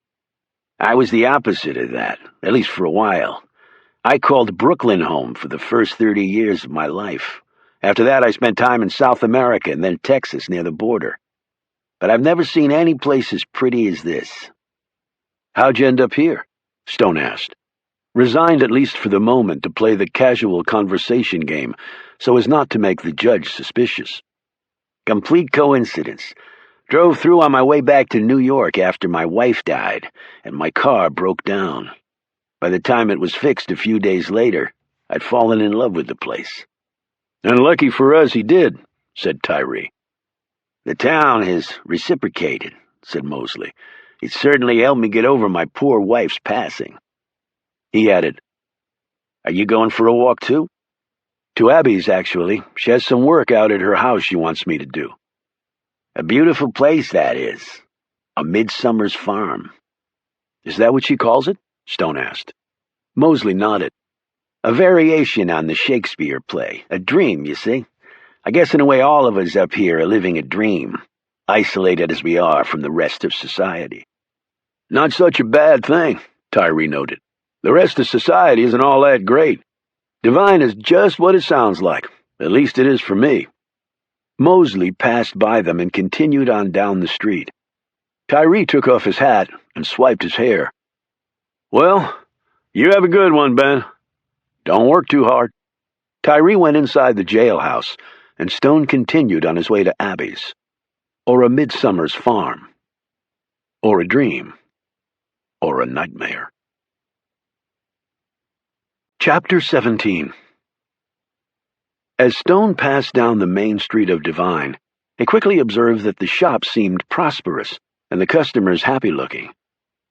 I was the opposite of that, at least for a while. I called Brooklyn home for the first 30 years of my life. After that, I spent time in South America and then Texas near the border. But I've never seen any place as pretty as this. How'd you end up here? Stone asked, resigned at least for the moment to play the casual conversation game so as not to make the judge suspicious. Complete coincidence. Drove through on my way back to New York after my wife died, and my car broke down. By the time it was fixed a few days later, I'd fallen in love with the place. And lucky for us he did, said Tyree. The town has reciprocated, said Mosley. It certainly helped me get over my poor wife's passing. He added, Are you going for a walk too? To Abby's, actually. She has some work out at her house she wants me to do. A beautiful place, that is. A midsummer's farm. Is that what she calls it? Stone asked. Mosley nodded. A variation on the Shakespeare play. A dream, you see. I guess in a way all of us up here are living a dream, isolated as we are from the rest of society. Not such a bad thing, Tyree noted. The rest of society isn't all that great. Divine is just what it sounds like. At least it is for me. Mosley passed by them and continued on down the street. Tyree took off his hat and swiped his hair. Well, you have a good one, Ben. Don't work too hard. Tyree went inside the jailhouse, and Stone continued on his way to Abby's. Or a midsummer's farm. Or a dream. Or a nightmare. Chapter 17. As Stone passed down the main street of Divine, he quickly observed that the shop seemed prosperous and the customers happy-looking.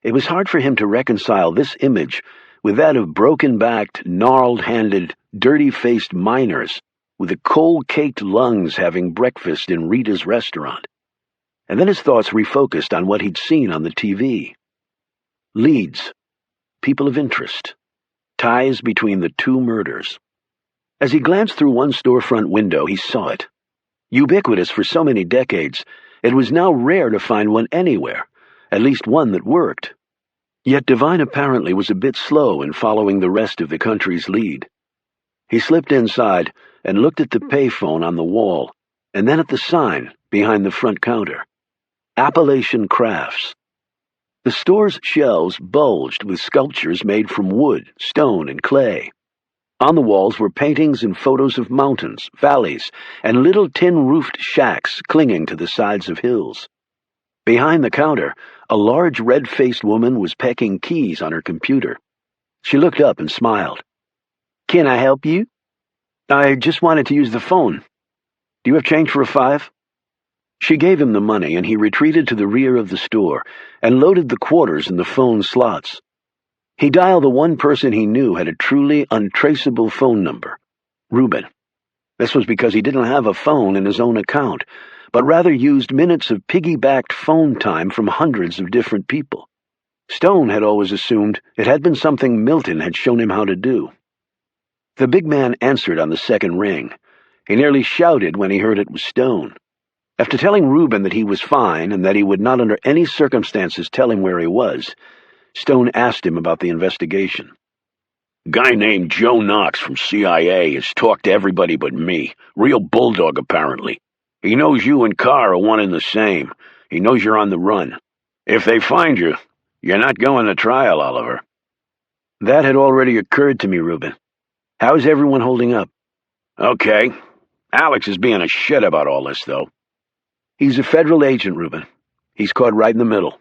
It was hard for him to reconcile this image with that of broken-backed, gnarled-handed, dirty-faced miners with the coal-caked lungs having breakfast in Rita's restaurant. And then his thoughts refocused on what he'd seen on the TV. Leads. People of interest. Ties between the two murders. As he glanced through one storefront window, he saw it. Ubiquitous for so many decades, it was now rare to find one anywhere, at least one that worked. Yet Divine apparently was a bit slow in following the rest of the country's lead. He slipped inside and looked at the payphone on the wall, and then at the sign behind the front counter. Appalachian Crafts. The store's shelves bulged with sculptures made from wood, stone, and clay. On the walls were paintings and photos of mountains, valleys, and little tin-roofed shacks clinging to the sides of hills. Behind the counter, a large red-faced woman was pecking keys on her computer. She looked up and smiled. "Can I help you?" "I just wanted to use the phone. Do you have change for a $5?" She gave him the money, and he retreated to the rear of the store and loaded the quarters in the phone slots. He dialed the one person he knew had a truly untraceable phone number, Reuben. This was because he didn't have a phone in his own account, but rather used minutes of piggybacked phone time from hundreds of different people. Stone had always assumed it had been something Milton had shown him how to do. The big man answered on the second ring. He nearly shouted when he heard it was Stone. After telling Reuben that he was fine and that he would not under any circumstances tell him where he was, Stone asked him about the investigation. "Guy named Joe Knox from CIA has talked to everybody but me. Real bulldog, apparently. He knows you and Carr are one and the same. He knows you're on the run. If they find you, you're not going to trial, Oliver." That had already occurred to me, Reuben. How is everyone holding up? Okay. Alex is being a shit about all this, though. He's a federal agent, Reuben. He's caught right in the middle.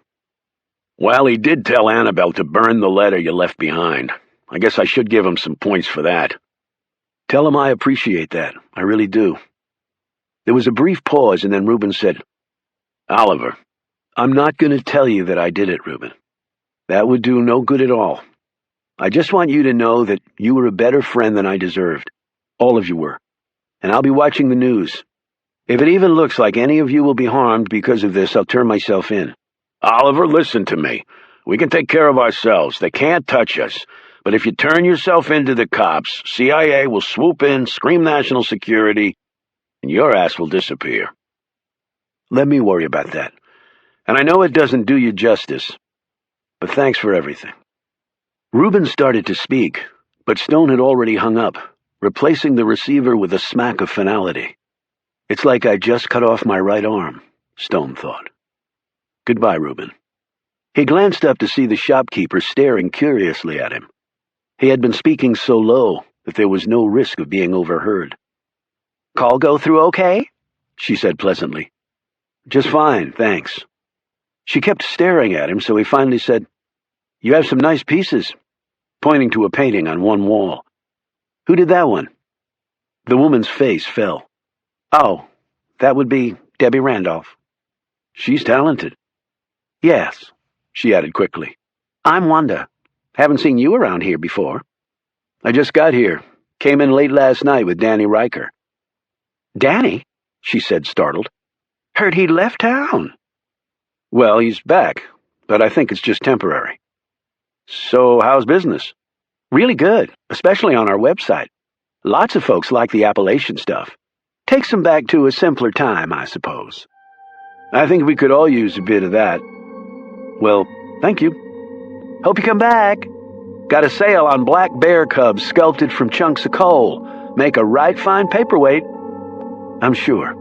Well, he did tell Annabelle to burn the letter you left behind. I guess I should give him some points for that. Tell him I appreciate that. I really do. There was a brief pause, and then Reuben said, "Oliver, I'm not going to tell you that I did it, Reuben. That would do no good at all. I just want you to know that you were a better friend than I deserved. All of you were. And I'll be watching the news. If it even looks like any of you will be harmed because of this, I'll turn myself in." "Oliver, listen to me. We can take care of ourselves. They can't touch us. But if you turn yourself into the cops, CIA will swoop in, scream national security, and your ass will disappear." Let me worry about that. And I know it doesn't do you justice, but thanks for everything. Reuben started to speak, but Stone had already hung up, replacing the receiver with a smack of finality. It's like I just cut off my right arm, Stone thought. Goodbye, Reuben. He glanced up to see the shopkeeper staring curiously at him. He had been speaking so low that there was no risk of being overheard. "Call go through okay?" she said pleasantly. "Just fine, thanks." She kept staring at him, so he finally said, "You have some nice pieces," pointing to a painting on one wall. "Who did that one?" The woman's face fell. "Oh, that would be Debbie Randolph." "She's talented." "Yes," she added quickly. "I'm Wanda. Haven't seen you around here before." "I just got here. Came in late last night with Danny Riker." "Danny?" she said, startled. "Heard he left town." "Well, he's back, but I think it's just temporary." "So how's business?" "Really good, especially on our website. Lots of folks like the Appalachian stuff. Takes them back to a simpler time, I suppose." "I think we could all use a bit of that." "Well, thank you. Hope you come back. Got a sale on black bear cubs sculpted from chunks of coal. Make a right fine paperweight." "I'm sure."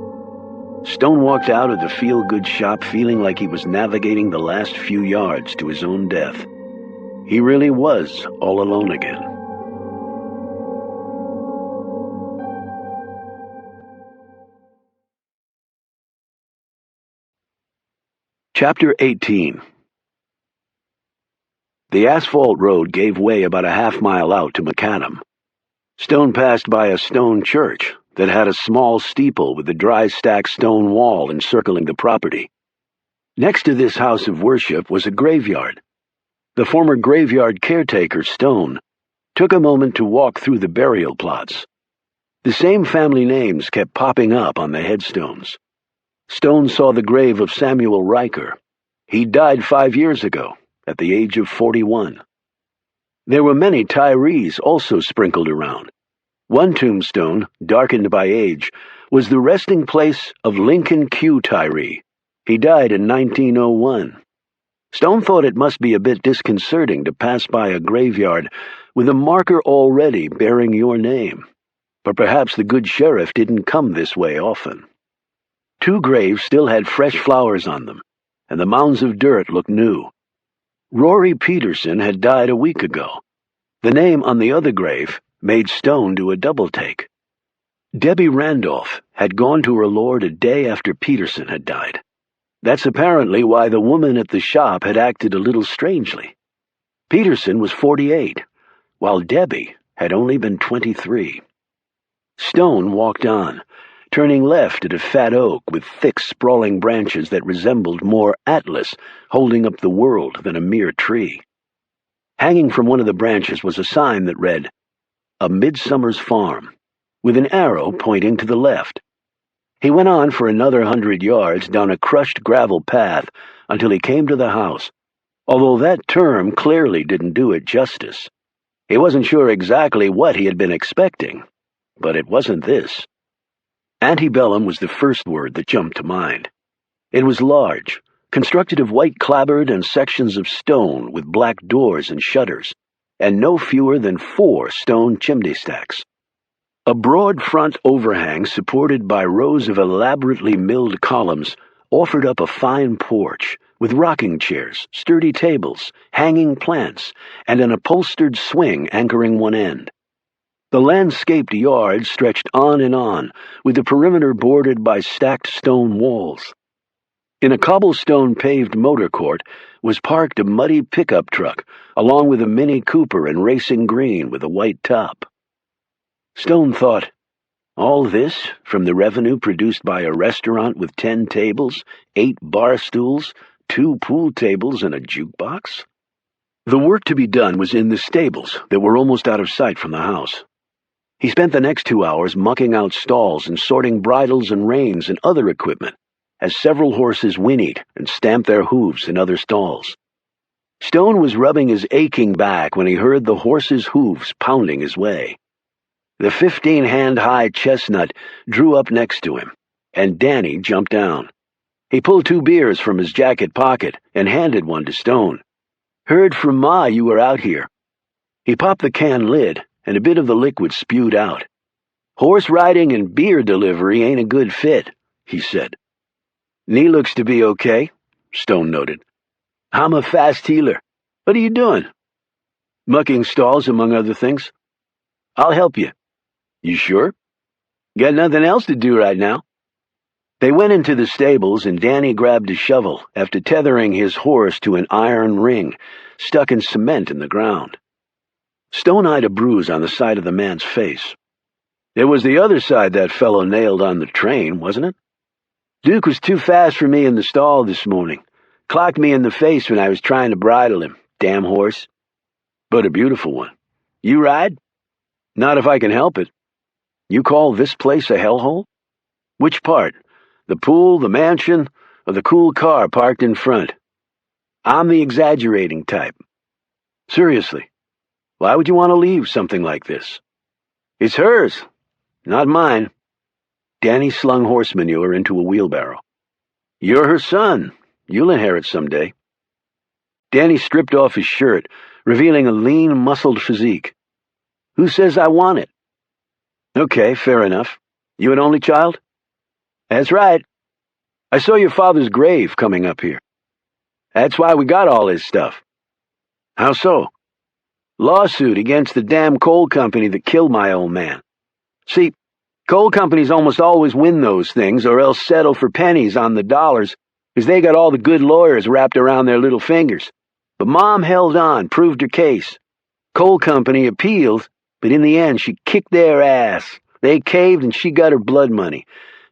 Stone walked out of the feel-good shop feeling like he was navigating the last few yards to his own death. He really was all alone again. Chapter 18. The asphalt road gave way about a half-mile out to macadam. Stone passed by a stone church that had a small steeple with a dry-stacked stone wall encircling the property. Next to this house of worship was a graveyard. The former graveyard caretaker, Stone, took a moment to walk through the burial plots. The same family names kept popping up on the headstones. Stone saw the grave of Samuel Riker. He died 5 years ago, at the age of 41. There were many Tyrees also sprinkled around. One tombstone, darkened by age, was the resting place of Lincoln Q. Tyree. He died in 1901. Stone thought it must be a bit disconcerting to pass by a graveyard with a marker already bearing your name. But perhaps the good sheriff didn't come this way often. 2 graves still had fresh flowers on them, and the mounds of dirt looked new. Rory Peterson had died a week ago. The name on the other grave made Stone do a double-take. Debbie Randolph had gone to her lord a day after Peterson had died. That's apparently why the woman at the shop had acted a little strangely. Peterson was 48, while Debbie had only been 23. Stone walked on, turning left at a fat oak with thick, sprawling branches that resembled more Atlas holding up the world than a mere tree. Hanging from one of the branches was a sign that read, "A Midsummer's Farm," with an arrow pointing to the left. He went on for another 100 yards down a crushed gravel path until he came to the house. although that term clearly didn't do it justice. He wasn't sure exactly what he had been expecting, but it wasn't this. Antebellum was the first word that jumped to mind. It was large, constructed of white clapboard and sections of stone with black doors and shutters, and no fewer than 4 stone chimney stacks. A broad front overhang supported by rows of elaborately milled columns offered up a fine porch with rocking chairs, sturdy tables, hanging plants, and an upholstered swing anchoring one end. The landscaped yard stretched on, with the perimeter bordered by stacked stone walls. In a cobblestone paved motor court was parked a muddy pickup truck, along with a Mini Cooper in racing green with a white top. Stone thought, all this from the revenue produced by a restaurant with 10 tables, 8 bar stools, 2 pool tables, and a jukebox? The work to be done was in the stables that were almost out of sight from the house. He spent the next 2 hours mucking out stalls and sorting bridles and reins and other equipment, as several horses whinnied and stamped their hooves in other stalls. Stone was rubbing his aching back when he heard the horses' hooves pounding his way. The 15-hand-high chestnut drew up next to him, and Danny jumped down. He pulled 2 beers from his jacket pocket and handed one to Stone. "Heard from Ma you were out here." He popped the can lid, and a bit of the liquid spewed out. "Horse riding and beer delivery ain't a good fit," he said. "Knee looks to be okay," Stone noted. "I'm a fast healer. What are you doing?" "Mucking stalls, among other things." "I'll help you." "You sure?" "Got nothing else to do right now." They went into the stables, and Danny grabbed a shovel after tethering his horse to an iron ring stuck in cement in the ground. Stone eyed a bruise on the side of the man's face. "It was the other side that fellow nailed on the train, wasn't it?" "Duke was too fast for me in the stall this morning. Clocked me in the face when I was trying to bridle him, damn horse." "But a beautiful one. You ride?" "Not if I can help it." "You call this place a hellhole?" "Which part? The pool, the mansion, or the cool car parked in front?" "I'm the exaggerating type." "Seriously, why would you want to leave something like this?" "It's hers, not mine." Danny slung horse manure into a wheelbarrow. "You're her son. You'll inherit someday." Danny stripped off his shirt, revealing a lean, muscled physique. "Who says I want it?" "Okay, fair enough. You an only child?" "That's right. I saw your father's grave coming up here." "That's why we got all his stuff." "How so?" "Lawsuit against the damn coal company that killed my old man. See, coal companies almost always win those things or else settle for pennies on the dollars because they got all the good lawyers wrapped around their little fingers. But Mom held on, proved her case. Coal company appealed, but in the end she kicked their ass. They caved and she got her blood money.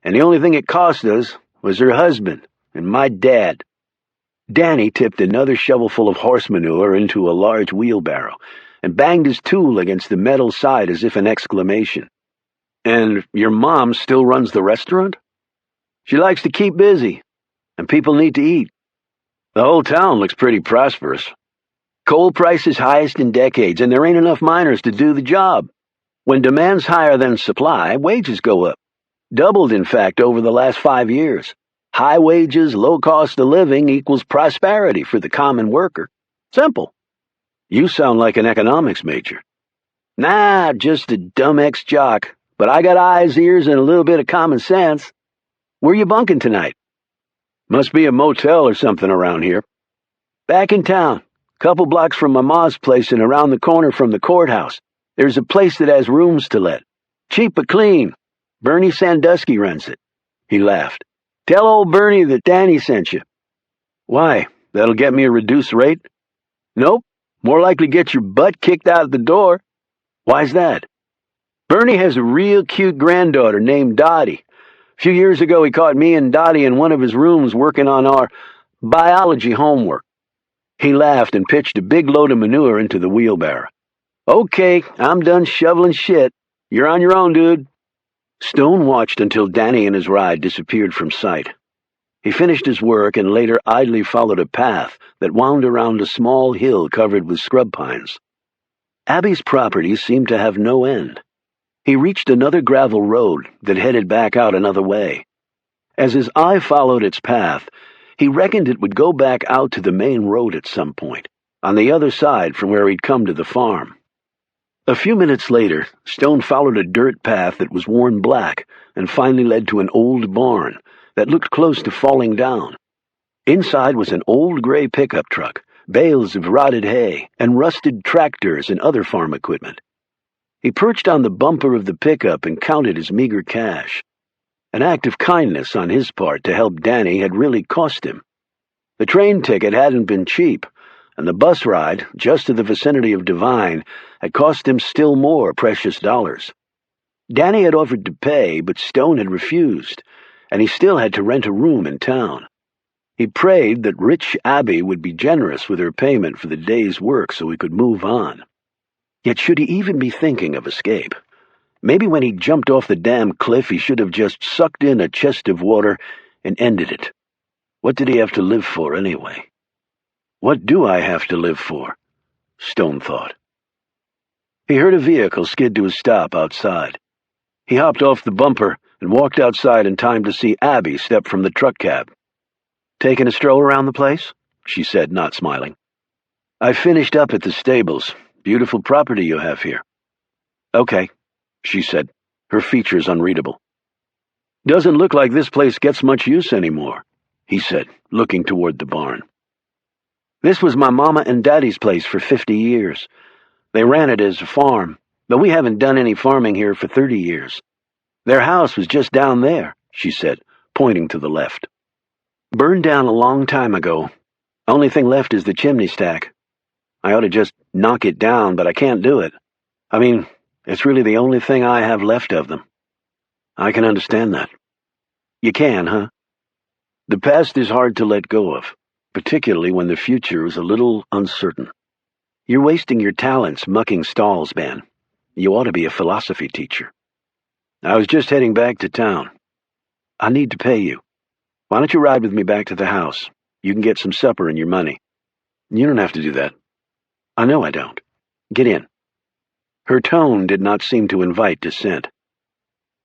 And the only thing it cost us was her husband and my dad." Danny tipped another shovelful of horse manure into a large wheelbarrow and banged his tool against the metal side as if in exclamation. "And your mom still runs the restaurant?" "She likes to keep busy, and people need to eat. The whole town looks pretty prosperous. Coal prices highest in decades, and there ain't enough miners to do the job. When demand's higher than supply, wages go up. Doubled, in fact, over the last 5 years. High wages, low cost of living equals prosperity for the common worker. Simple." "You sound like an economics major." "Nah, just a dumb ex-jock. But I got eyes, ears, and a little bit of common sense. Where you bunking tonight?" "Must be a motel or something around here." "Back in town. Couple blocks from my ma's place and around the corner from the courthouse. There's a place that has rooms to let. Cheap but clean. Bernie Sandusky runs it." He laughed. "Tell old Bernie that Danny sent you." "Why? That'll get me a reduced rate?" "Nope. More likely get your butt kicked out the door." "Why's that?" "Bernie has a real cute granddaughter named Dottie. A few years ago he caught me and Dottie in one of his rooms working on our biology homework." He laughed and pitched a big load of manure into the wheelbarrow. "Okay, I'm done shoveling shit. You're on your own, dude." Stone watched until Danny and his ride disappeared from sight. He finished his work and later idly followed a path that wound around a small hill covered with scrub pines. Abby's property seemed to have no end. He reached another gravel road that headed back out another way. As his eye followed its path, he reckoned it would go back out to the main road at some point, on the other side from where he'd come to the farm. A few minutes later, Stone followed a dirt path that was worn black and finally led to an old barn that looked close to falling down. Inside was an old gray pickup truck, bales of rotted hay, and rusted tractors and other farm equipment. He perched on the bumper of the pickup and counted his meager cash. An act of kindness on his part to help Danny had really cost him. The train ticket hadn't been cheap, and the bus ride, just to the vicinity of Devine, had cost him still more precious dollars. Danny had offered to pay, but Stone had refused, and he still had to rent a room in town. He prayed that rich Abby would be generous with her payment for the day's work so he could move on. Yet should he even be thinking of escape? Maybe when he jumped off the damn cliff he should have just sucked in a chest of water and ended it. What did he have to live for anyway? What do I have to live for? Stone thought. He heard a vehicle skid to a stop outside. He hopped off the bumper and walked outside in time to see Abby step from the truck cab. "Taking a stroll around the place?" she said, not smiling. "I finished up at the stables. Beautiful property you have here." "Okay," she said, her features unreadable. "Doesn't look like this place gets much use anymore," he said, looking toward the barn. "This was my mama and daddy's place for 50 years. They ran it as a farm, but we haven't done any farming here for 30 years. Their house was just down there," she said, pointing to the left. "Burned down a long time ago. Only thing left is the chimney stack. I ought to just knock it down, but I can't do it. I mean, it's really the only thing I have left of them." "I can understand that." "You can, huh? The past is hard to let go of, particularly when the future is a little uncertain. You're wasting your talents mucking stalls, man. You ought to be a philosophy teacher." "I was just heading back to town. I need to pay you. Why don't you ride with me back to the house? You can get some supper and your money." "You don't have to do that." "I know I don't. Get in." Her tone did not seem to invite dissent.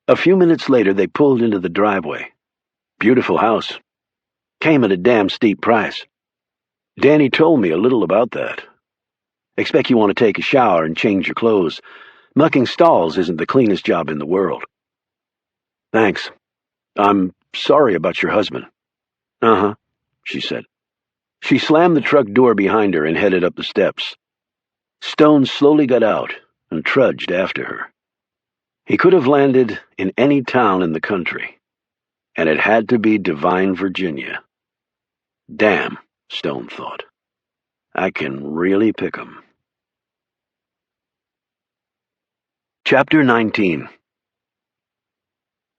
A few minutes later they pulled into the driveway. "Beautiful house. Came at a damn steep price. Danny told me a little about that. Expect you want to take a shower and change your clothes. Mucking stalls isn't the cleanest job in the world." "Thanks. I'm sorry about your husband." "Uh-huh," she said. She slammed the truck door behind her and headed up the steps. Stone slowly got out and trudged after her. He could have landed in any town in the country, and it had to be Devine, Virginia. Damn, Stone thought. I can really pick 'em. Chapter 19.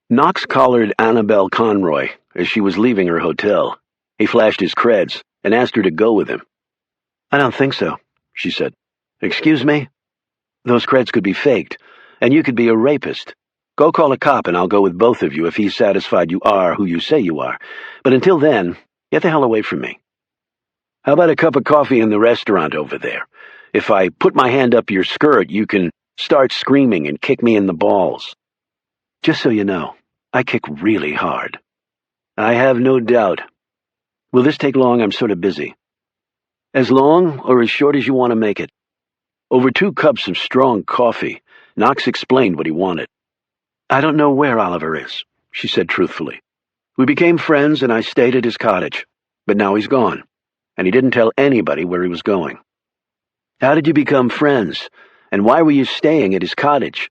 Knox collared Annabelle Conroy as she was leaving her hotel. He flashed his creds and asked her to go with him. "I don't think so," she said. "Excuse me? Those creds could be faked, and you could be a rapist. Go call a cop and I'll go with both of you if he's satisfied you are who you say you are. But until then, get the hell away from me. How about a cup of coffee in the restaurant over there? If I put my hand up your skirt, you can start screaming and kick me in the balls. Just so you know, I kick really hard." "I have no doubt. Will this take long? I'm sort of busy." "As long or as short as you want to make it." Over 2 cups of strong coffee, Knox explained what he wanted. "I don't know where Oliver is," she said truthfully. "We became friends and I stayed at his cottage, but now he's gone, and he didn't tell anybody where he was going." "How did you become friends, and why were you staying at his cottage?"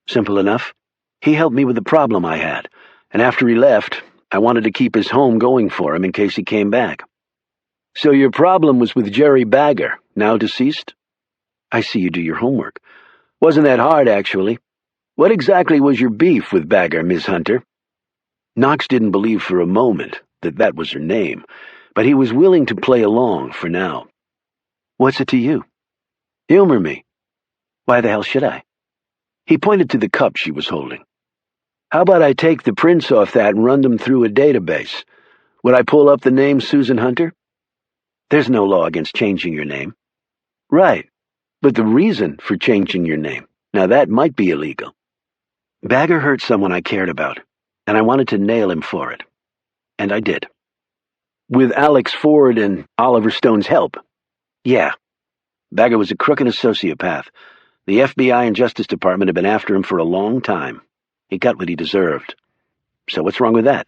"Simple enough. He helped me with the problem I had, and after he left, I wanted to keep his home going for him in case he came back." "So your problem was with Jerry Bagger, now deceased?" "I see you do your homework. Wasn't that hard, actually. What exactly was your beef with Bagger, Miss Hunter?" Knox didn't believe for a moment that that was her name, but he was willing to play along for now. "What's it to you?" "Humor me." "Why the hell should I?" He pointed to the cup she was holding. "How about I take the prints off that and run them through a database? Would I pull up the name Susan Hunter? There's no law against changing your name. Right, but the reason for changing your name, now that might be illegal. Bagger hurt someone I cared about, and I wanted to nail him for it. And I did. With Alex Ford and Oliver Stone's help. Yeah. Bagger was a crook and a sociopath. The FBI and Justice Department had been after him for a long time. He got what he deserved. So what's wrong with that?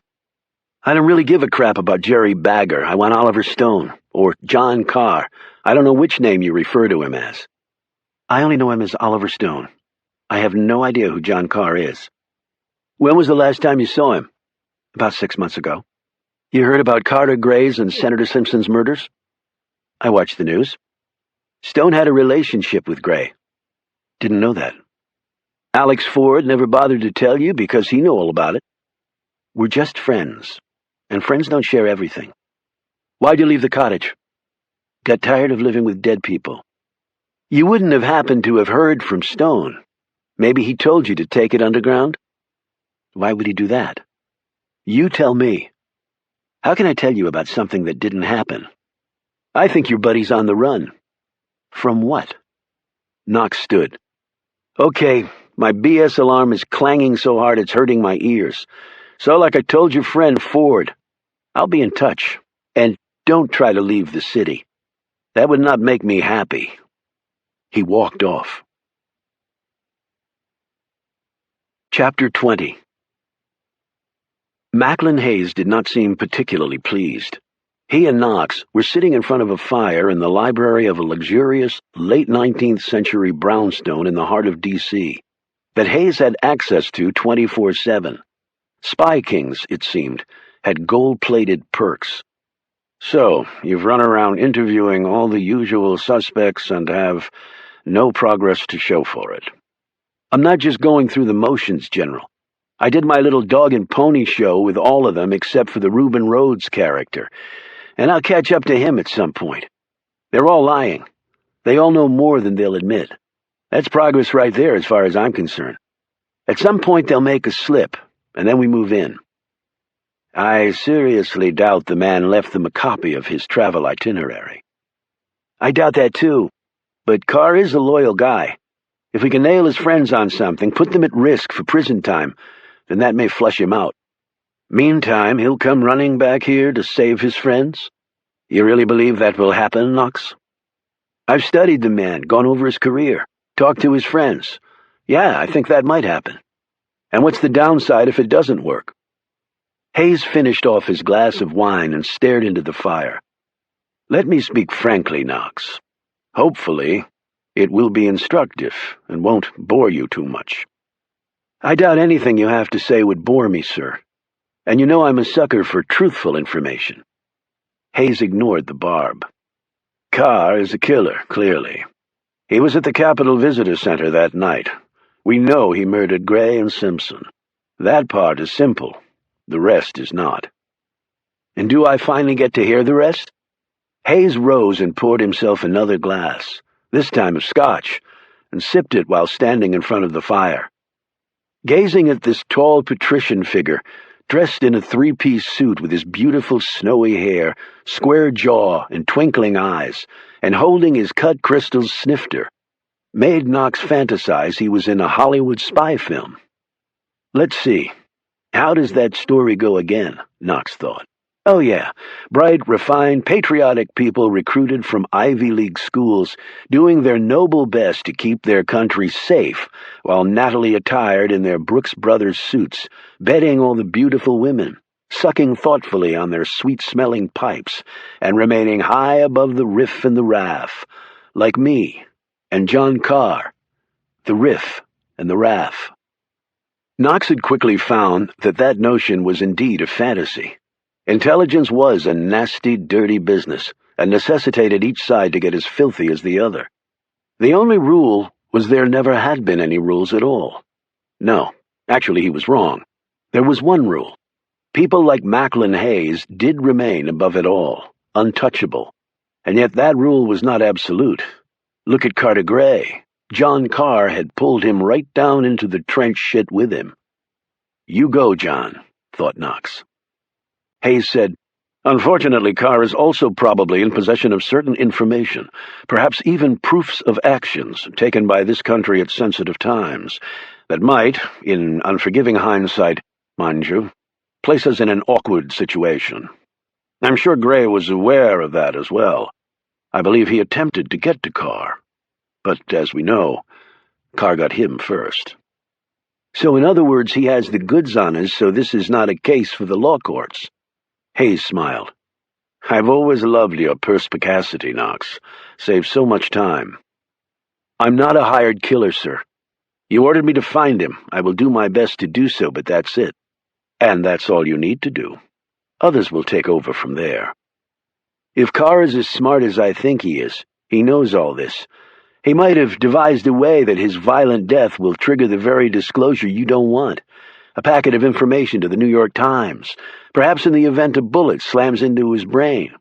I don't really give a crap about Jerry Bagger. I want Oliver Stone, or John Carr. I don't know which name you refer to him as. I only know him as Oliver Stone. I have no idea who John Carr is. When was the last time you saw him? About 6 months ago. You heard about Carter Gray's and Senator Simpson's murders? I watched the news. Stone had a relationship with Gray. Didn't know that. Alex Ford never bothered to tell you because he knew all about it. We're just friends, and friends don't share everything. Why'd you leave the cottage? Got tired of living with dead people. You wouldn't have happened to have heard from Stone. Maybe he told you to take it underground? Why would he do that? You tell me. How can I tell you about something that didn't happen? I think your buddy's on the run. From what? Knox stood. Okay, my BS alarm is clanging so hard it's hurting my ears. So like I told your friend Ford, I'll be in touch. And don't try to leave the city. That would not make me happy. He walked off. Chapter 20. Macklin Hayes did not seem particularly pleased. He and Knox were sitting in front of a fire in the library of a luxurious, late 19th century brownstone in the heart of D.C. that Hayes had access to 24/7. Spy Kings, it seemed, had gold-plated perks. So, you've run around interviewing all the usual suspects and have no progress to show for it. I'm not just going through the motions, General. I did my little dog and pony show with all of them except for the Reuben Rhodes character, and I'll catch up to him at some point. They're all lying. They all know more than they'll admit. That's progress right there as far as I'm concerned. At some point they'll make a slip, and then we move in. I seriously doubt the man left them a copy of his travel itinerary. I doubt that too, but Carr is a loyal guy. If we can nail his friends on something, put them at risk for prison time, then that may flush him out. Meantime, he'll come running back here to save his friends? You really believe that will happen, Knox? I've studied the man, gone over his career, talked to his friends. Yeah, I think that might happen. And what's the downside if it doesn't work? Hayes finished off his glass of wine and stared into the fire. Let me speak frankly, Knox. Hopefully, it will be instructive and won't bore you too much. I doubt anything you have to say would bore me, sir. And you know I'm a sucker for truthful information. Hayes ignored the barb. Carr is a killer, clearly. He was at the Capitol Visitor Center that night. We know he murdered Gray and Simpson. That part is simple. The rest is not. And do I finally get to hear the rest? Hayes rose and poured himself another glass, this time of scotch, and sipped it while standing in front of the fire. Gazing at this tall patrician figure, dressed in a three-piece suit with his beautiful snowy hair, square jaw, and twinkling eyes, and holding his cut crystal snifter, made Knox fantasize he was in a Hollywood spy film. Let's see. How does that story go again? Knox thought. Oh yeah, bright, refined, patriotic people recruited from Ivy League schools, doing their noble best to keep their country safe, while nattily attired in their Brooks Brothers suits, bedding all the beautiful women, sucking thoughtfully on their sweet-smelling pipes, and remaining high above the riff and the raff, like me and John Carr, the riff and the raff. Knox had quickly found that notion was indeed a fantasy. Intelligence was a nasty, dirty business, and necessitated each side to get as filthy as the other. The only rule was there never had been any rules at all. No, actually he was wrong. There was one rule. People like Macklin Hayes did remain above it all, untouchable. And yet that rule was not absolute. Look at Carter Gray. John Carr had pulled him right down into the trench shit with him. You go, John, thought Knox. Hayes said, Unfortunately, Carr is also probably in possession of certain information, perhaps even proofs of actions taken by this country at sensitive times, that might, in unforgiving hindsight, mind you, place us in an awkward situation. I'm sure Gray was aware of that as well. I believe he attempted to get to Carr. But, as we know, Carr got him first. So in other words, he has the goods on us, so this is not a case for the law courts. Hayes smiled. I've always loved your perspicacity, Knox. Saves so much time. I'm not a hired killer, sir. You ordered me to find him. I will do my best to do so, but that's it. And that's all you need to do. Others will take over from there. If Carr is as smart as I think he is, he knows all this. He might have devised a way that his violent death will trigger the very disclosure you don't want. A packet of information to the New York Times, perhaps in the event a bullet slams into his brain.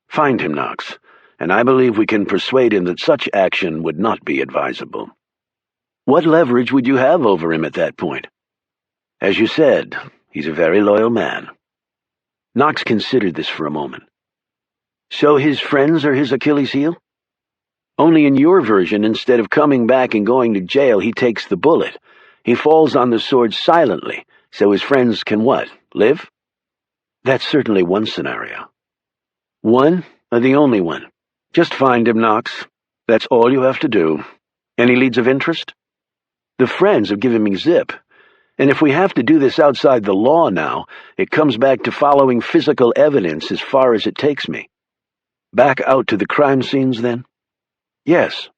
Find him, Knox, and I believe we can persuade him that such action would not be advisable. What leverage would you have over him at that point? As you said, he's a very loyal man. Knox considered this for a moment. So his friends are his Achilles heel? Only in your version, instead of coming back and going to jail, he takes the bullet. He falls on the sword silently, so his friends can what, live? That's certainly one scenario. One, or the only one. Just find him, Knox. That's all you have to do. Any leads of interest? The friends have given me zip. And if we have to do this outside the law now, it comes back to following physical evidence as far as it takes me. Back out to the crime scenes, then? Yes.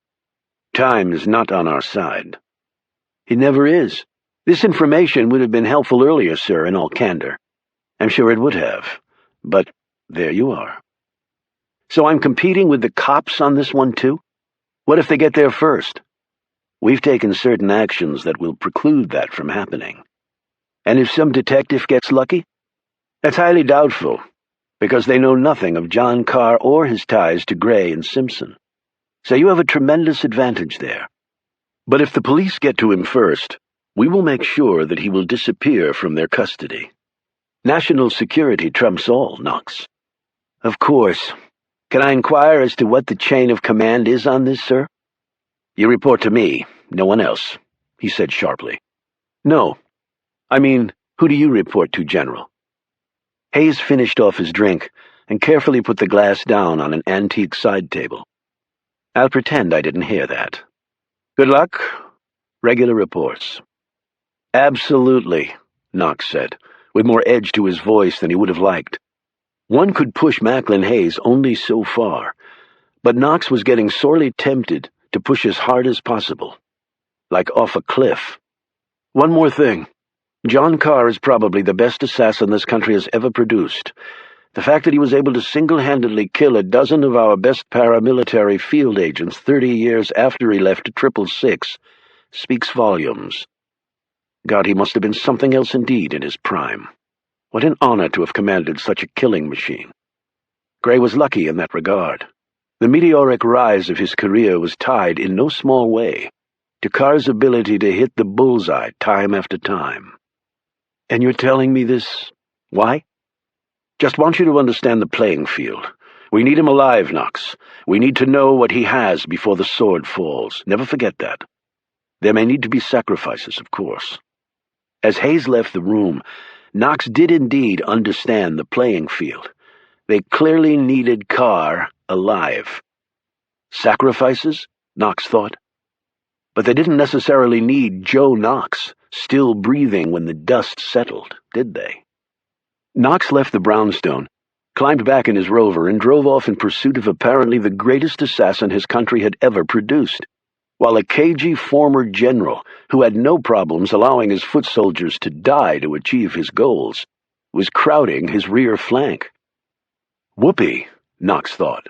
Time is not on our side. It never is. This information would have been helpful earlier, sir, in all candor. I'm sure it would have. But there you are. So I'm competing with the cops on this one, too? What if they get there first? We've taken certain actions that will preclude that from happening. And if some detective gets lucky? That's highly doubtful, because they know nothing of John Carr or his ties to Gray and Simpson. So you have a tremendous advantage there. But if the police get to him first, we will make sure that he will disappear from their custody. National security trumps all, Knox. Of course. Can I inquire as to what the chain of command is on this, sir? You report to me, no one else, he said sharply. No. I mean, who do you report to, General? Hayes finished off his drink and carefully put the glass down on an antique side table. I'll pretend I didn't hear that. Good luck. Regular reports. Absolutely, Knox said, with more edge to his voice than he would have liked. One could push Macklin Hayes only so far, but Knox was getting sorely tempted to push as hard as possible, like off a cliff. One more thing. John Carr is probably the best assassin this country has ever produced. The fact that he was able to single-handedly kill a dozen of our best paramilitary field agents 30 years after he left 666 speaks volumes. God, he must have been something else indeed in his prime. What an honor to have commanded such a killing machine. Gray was lucky in that regard. The meteoric rise of his career was tied in no small way to Carr's ability to hit the bullseye time after time. And you're telling me this? Why? Just want you to understand the playing field. We need him alive, Knox. We need to know what he has before the sword falls. Never forget that. There may need to be sacrifices, of course. As Hayes left the room, Knox did indeed understand the playing field. They clearly needed Carr alive. Sacrifices? Knox thought. But they didn't necessarily need Joe Knox, still breathing when the dust settled, did they? Knox left the brownstone, climbed back in his Rover, and drove off in pursuit of apparently the greatest assassin his country had ever produced, while a cagey former general, who had no problems allowing his foot soldiers to die to achieve his goals, was crowding his rear flank. Whoopee, Knox thought.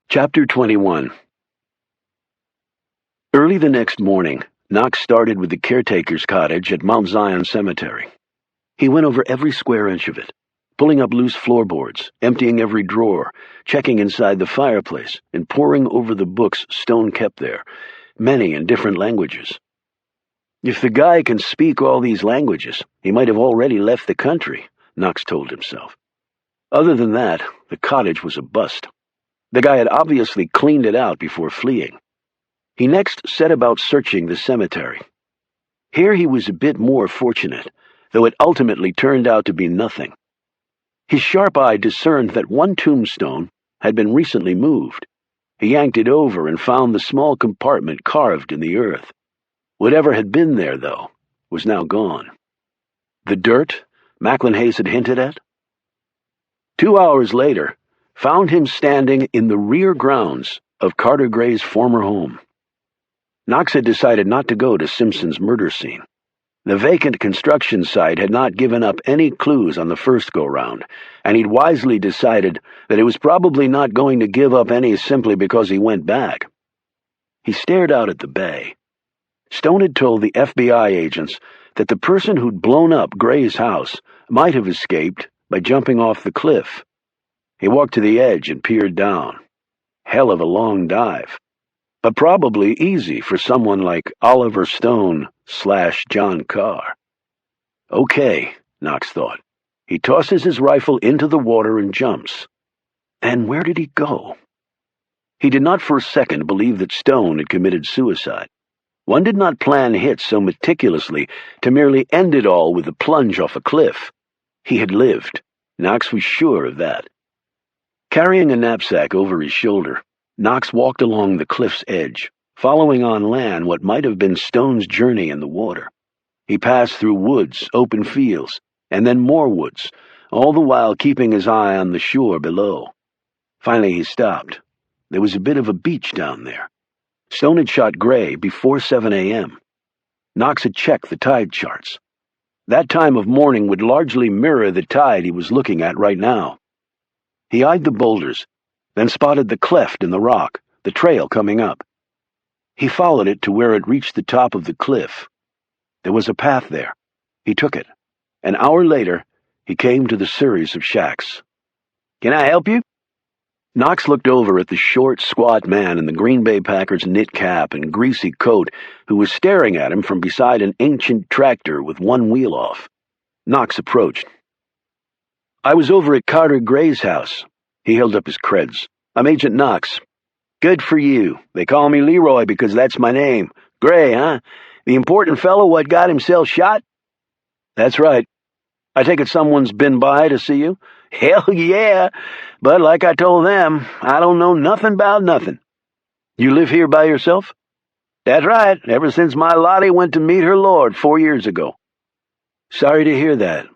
Chapter 21. Early the next morning, Knox started with the caretaker's cottage at Mount Zion Cemetery. He went over every square inch of it, pulling up loose floorboards, emptying every drawer, checking inside the fireplace, and poring over the books Stone kept there, many in different languages. If the guy can speak all these languages, he might have already left the country, Knox told himself. Other than that, the cottage was a bust. The guy had obviously cleaned it out before fleeing. He next set about searching the cemetery. Here he was a bit more fortunate, though it ultimately turned out to be nothing. His sharp eye discerned that one tombstone had been recently moved. He yanked it over and found the small compartment carved in the earth. Whatever had been there, though, was now gone. The dirt Macklin Hayes had hinted at? 2 hours later, found him standing in the rear grounds of Carter Gray's former home. Knox had decided not to go to Simpson's murder scene. The vacant construction site had not given up any clues on the first go-round, and he'd wisely decided that it was probably not going to give up any simply because he went back. He stared out at the bay. Stone had told the FBI agents that the person who'd blown up Gray's house might have escaped by jumping off the cliff. He walked to the edge and peered down. Hell of a long dive, but probably easy for someone like Oliver Stone/John Carr. Okay, Knox thought. He tosses his rifle into the water and jumps. And where did he go? He did not for a second believe that Stone had committed suicide. One did not plan hits so meticulously to merely end it all with a plunge off a cliff. He had lived. Knox was sure of that. Carrying a knapsack over his shoulder, Knox walked along the cliff's edge, following on land what might have been Stone's journey in the water. He passed through woods, open fields, and then more woods, all the while keeping his eye on the shore below. Finally he stopped. There was a bit of a beach down there. Stone had shot Gray before 7 a.m. Knox had checked the tide charts. That time of morning would largely mirror the tide he was looking at right now. He eyed the boulders, then spotted the cleft in the rock, the trail coming up. He followed it to where it reached the top of the cliff. There was a path there. He took it. An hour later, he came to the series of shacks. "Can I help you?" Knox looked over at the short, squat man in the Green Bay Packers knit cap and greasy coat who was staring at him from beside an ancient tractor with one wheel off. Knox approached. "I was over at Carter Gray's house." He held up his creds. "I'm Agent Knox." "Good for you. They call me Leroy because that's my name. Gray, huh? The important fellow what got himself shot?" "That's right. I take it someone's been by to see you?" "Hell yeah, but like I told them, I don't know nothing about nothing." "You live here by yourself?" "That's right, ever since my Lottie went to meet her lord 4 years ago." "Sorry to hear that.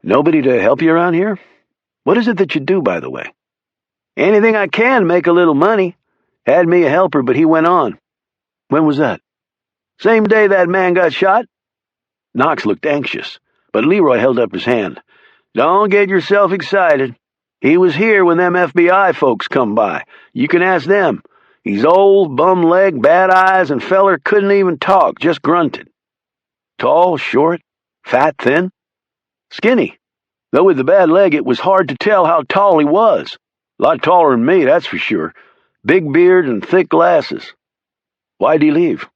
Nobody to help you around here? What is it that you do, by the way?" "Anything I can to make a little money. Had me a helper, but he went on." "When was that?" "Same day that man got shot." Knox looked anxious, but Leroy held up his hand. "Don't get yourself excited. He was here when them FBI folks come by. You can ask them. He's old, bum-legged, bad eyes, and feller couldn't even talk, just grunted." "Tall, short, fat, thin?" "Skinny. Though with the bad leg it was hard to tell how tall he was. A lot taller than me, that's for sure. Big beard and thick glasses." "Why'd he leave?"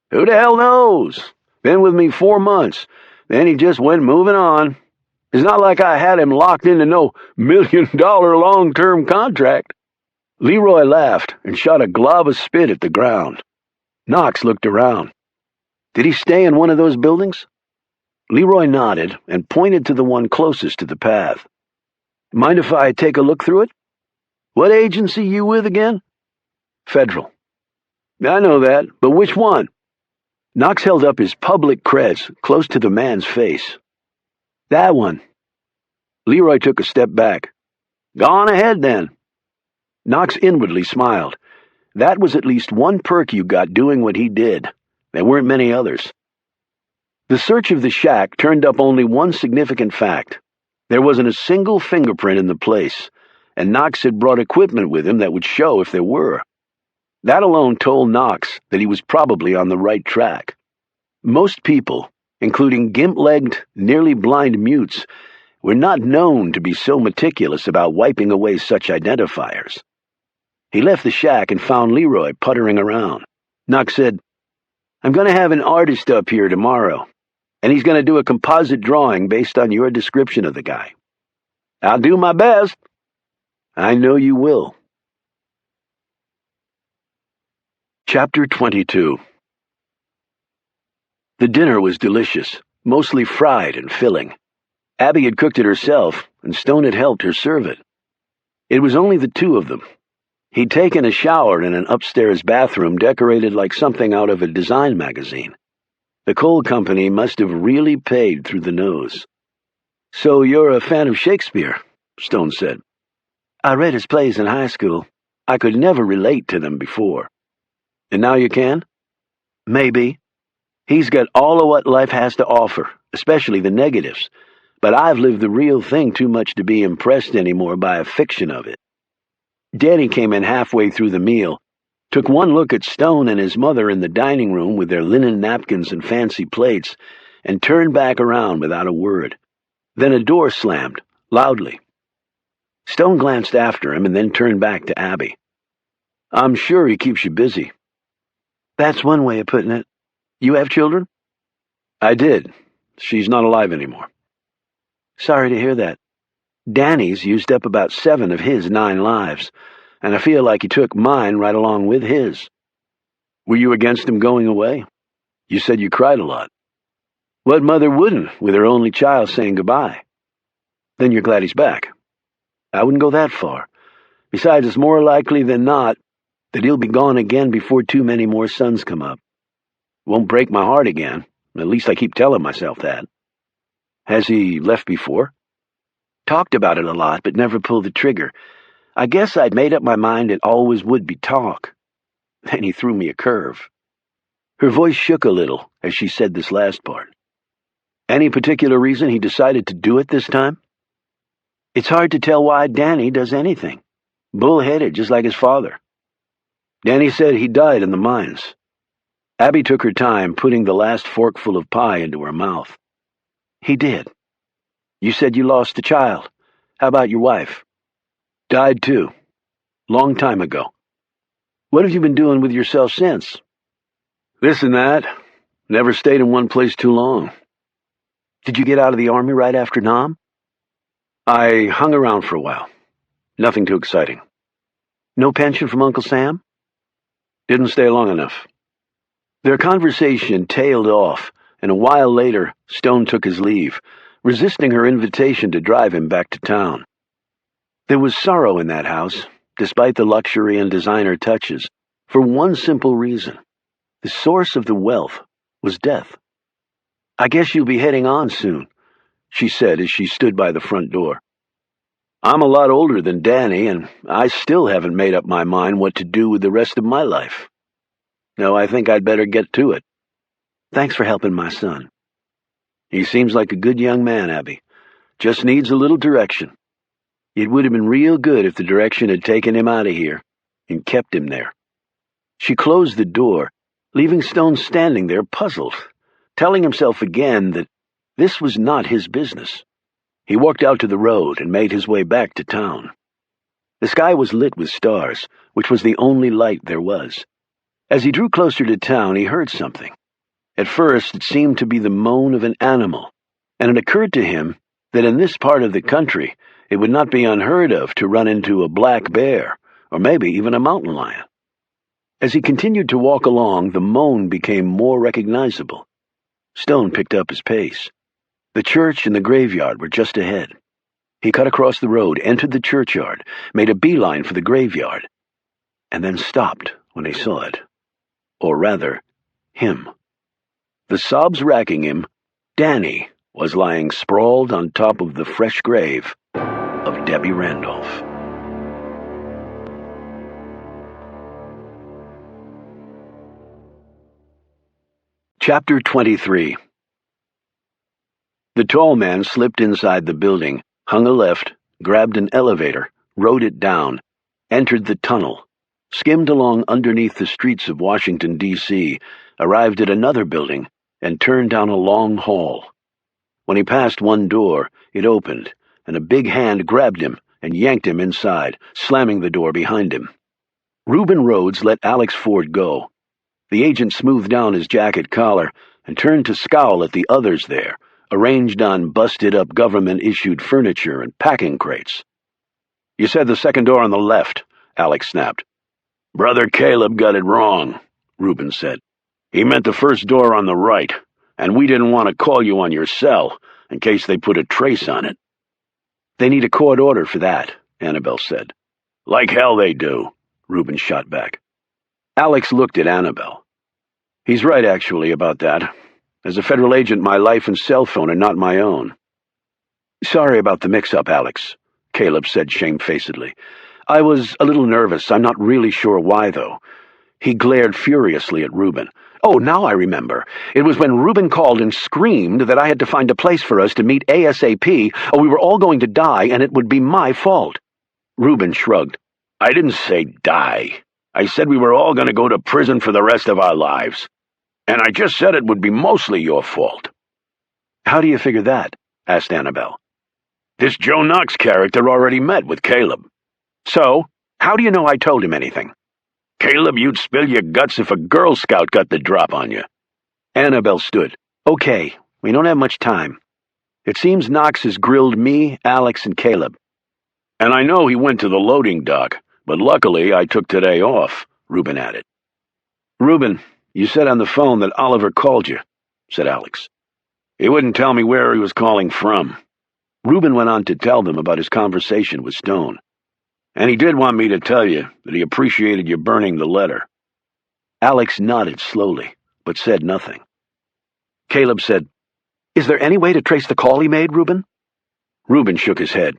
"Who the hell knows? Been with me 4 months. Then he just went moving on. It's not like I had him locked into no $1 million long-term contract." Leroy laughed and shot a glob of spit at the ground. Knox looked around. "Did he stay in one of those buildings?" Leroy nodded and pointed to the one closest to the path. "Mind if I take a look through it?" "What agency you with again?" "Federal." "I know that, but which one?" Knox held up his public creds close to the man's face. "That one." Leroy took a step back. "Go on ahead, then." Knox inwardly smiled. That was at least one perk you got doing what he did. There weren't many others. The search of the shack turned up only one significant fact. There wasn't a single fingerprint in the place, and Knox had brought equipment with him that would show if there were. That alone told Knox that he was probably on the right track. Most people, including gimp-legged, nearly blind mutes, were not known to be so meticulous about wiping away such identifiers. He left the shack and found Leroy puttering around. Knox said, I'm going to have an artist up here tomorrow, and he's going to do a composite drawing based on your description of the guy. I'll do my best. I know you will. Chapter 22. The dinner was delicious, mostly fried and filling. Abby had cooked it herself, and Stone had helped her serve it. It was only the two of them. He'd taken a shower in an upstairs bathroom decorated like something out of a design magazine. The coal company must have really paid through the nose. "So you're a fan of Shakespeare," Stone said. "I read his plays in high school. I could never relate to them before." "And now you can?" "Maybe. He's got all of what life has to offer, especially the negatives. But I've lived the real thing too much to be impressed anymore by a fiction of it." Danny came in halfway through the meal, took one look at Stone and his mother in the dining room with their linen napkins and fancy plates, and turned back around without a word. Then a door slammed, loudly. Stone glanced after him and then turned back to Abby. "I'm sure he keeps you busy." "That's one way of putting it. You have children?" "I did. She's not alive anymore." "Sorry to hear that. Danny's used up about 7 of his 9 lives, and I feel like he took mine right along with his." "Were you against him going away? You said you cried a lot." "What mother wouldn't, with her only child saying goodbye?" "Then you're glad he's back." "I wouldn't go that far. Besides, it's more likely than not that he'll be gone again before too many more sons come up. Won't break my heart again. At least I keep telling myself that." "Has he left before?" "Talked about it a lot, but never pulled the trigger. I guess I'd made up my mind it always would be talk. Then he threw me a curve." Her voice shook a little as she said this last part. "Any particular reason he decided to do it this time?" "It's hard to tell why Danny does anything. Bull-headed, just like his father." "Danny said he died in the mines." Abby took her time, putting the last forkful of pie into her mouth. "He did. You said you lost a child. How about your wife?" "Died too. Long time ago." "What have you been doing with yourself since?" "This and that. Never stayed in one place too long." "Did you get out of the Army right after Nam?" "I hung around for a while. Nothing too exciting." "No pension from Uncle Sam?" "Didn't stay long enough." Their conversation tailed off, and a while later Stone took his leave, resisting her invitation to drive him back to town. There was sorrow in that house, despite the luxury and designer touches, for one simple reason. The source of the wealth was death. "I guess you'll be heading on soon," she said as she stood by the front door. "I'm a lot older than Danny, and I still haven't made up my mind what to do with the rest of my life. No, I think I'd better get to it." "Thanks for helping my son." "He seems like a good young man, Abby. Just needs a little direction. It would have been real good if the direction had taken him out of here and kept him there." She closed the door, leaving Stone standing there puzzled, telling himself again that this was not his business. He walked out to the road and made his way back to town. The sky was lit with stars, which was the only light there was. As he drew closer to town, he heard something. At first, it seemed to be the moan of an animal, and it occurred to him that in this part of the country it would not be unheard of to run into a black bear, or maybe even a mountain lion. As he continued to walk along, the moan became more recognizable. Stone picked up his pace. The church and the graveyard were just ahead. He cut across the road, entered the churchyard, made a beeline for the graveyard, and then stopped when he saw it. Or rather, him. The sobs racking him, Danny was lying sprawled on top of the fresh grave of Debbie Randolph. Chapter 23. The tall man slipped inside the building, hung a left, grabbed an elevator, rode it down, entered the tunnel, skimmed along underneath the streets of Washington, D.C., arrived at another building, and turned down a long hall. When he passed one door, it opened, and a big hand grabbed him and yanked him inside, slamming the door behind him. Reuben Rhodes let Alex Ford go. The agent smoothed down his jacket collar and turned to scowl at the others there, arranged on busted-up government-issued furniture and packing crates. "You said the second door on the left," Alex snapped. "Brother Caleb got it wrong," Reuben said. "He meant the first door on the right, and we didn't want to call you on your cell in case they put a trace on it." "They need a court order for that," Annabelle said. "Like hell they do," Reuben shot back. Alex looked at Annabelle. "He's right, actually, about that. As a federal agent, my life and cell phone are not my own." "Sorry about the mix-up, Alex," Caleb said shamefacedly. "I was a little nervous. I'm not really sure why, though." He glared furiously at Reuben. "Oh, now I remember. It was when Reuben called and screamed that I had to find a place for us to meet ASAP, or we were all going to die, and it would be my fault." Reuben shrugged. "I didn't say die. I said we were all going to go to prison for the rest of our lives. And I just said it would be mostly your fault." "How do you figure that?" asked Annabelle. "This Joe Knox character already met with Caleb." "So? How do you know I told him anything?" "Caleb, you'd spill your guts if a Girl Scout got the drop on you." Annabelle stood. "Okay, we don't have much time. It seems Knox has grilled me, Alex, and Caleb." "And I know he went to the loading dock, but luckily I took today off," Reuben added. "Reuben, you said on the phone that Oliver called you," said Alex. "He wouldn't tell me where he was calling from." Reuben went on to tell them about his conversation with Stone. "And he did want me to tell you that he appreciated you burning the letter." Alex nodded slowly, but said nothing. Caleb said, "Is there any way to trace the call he made, Reuben?" Reuben shook his head.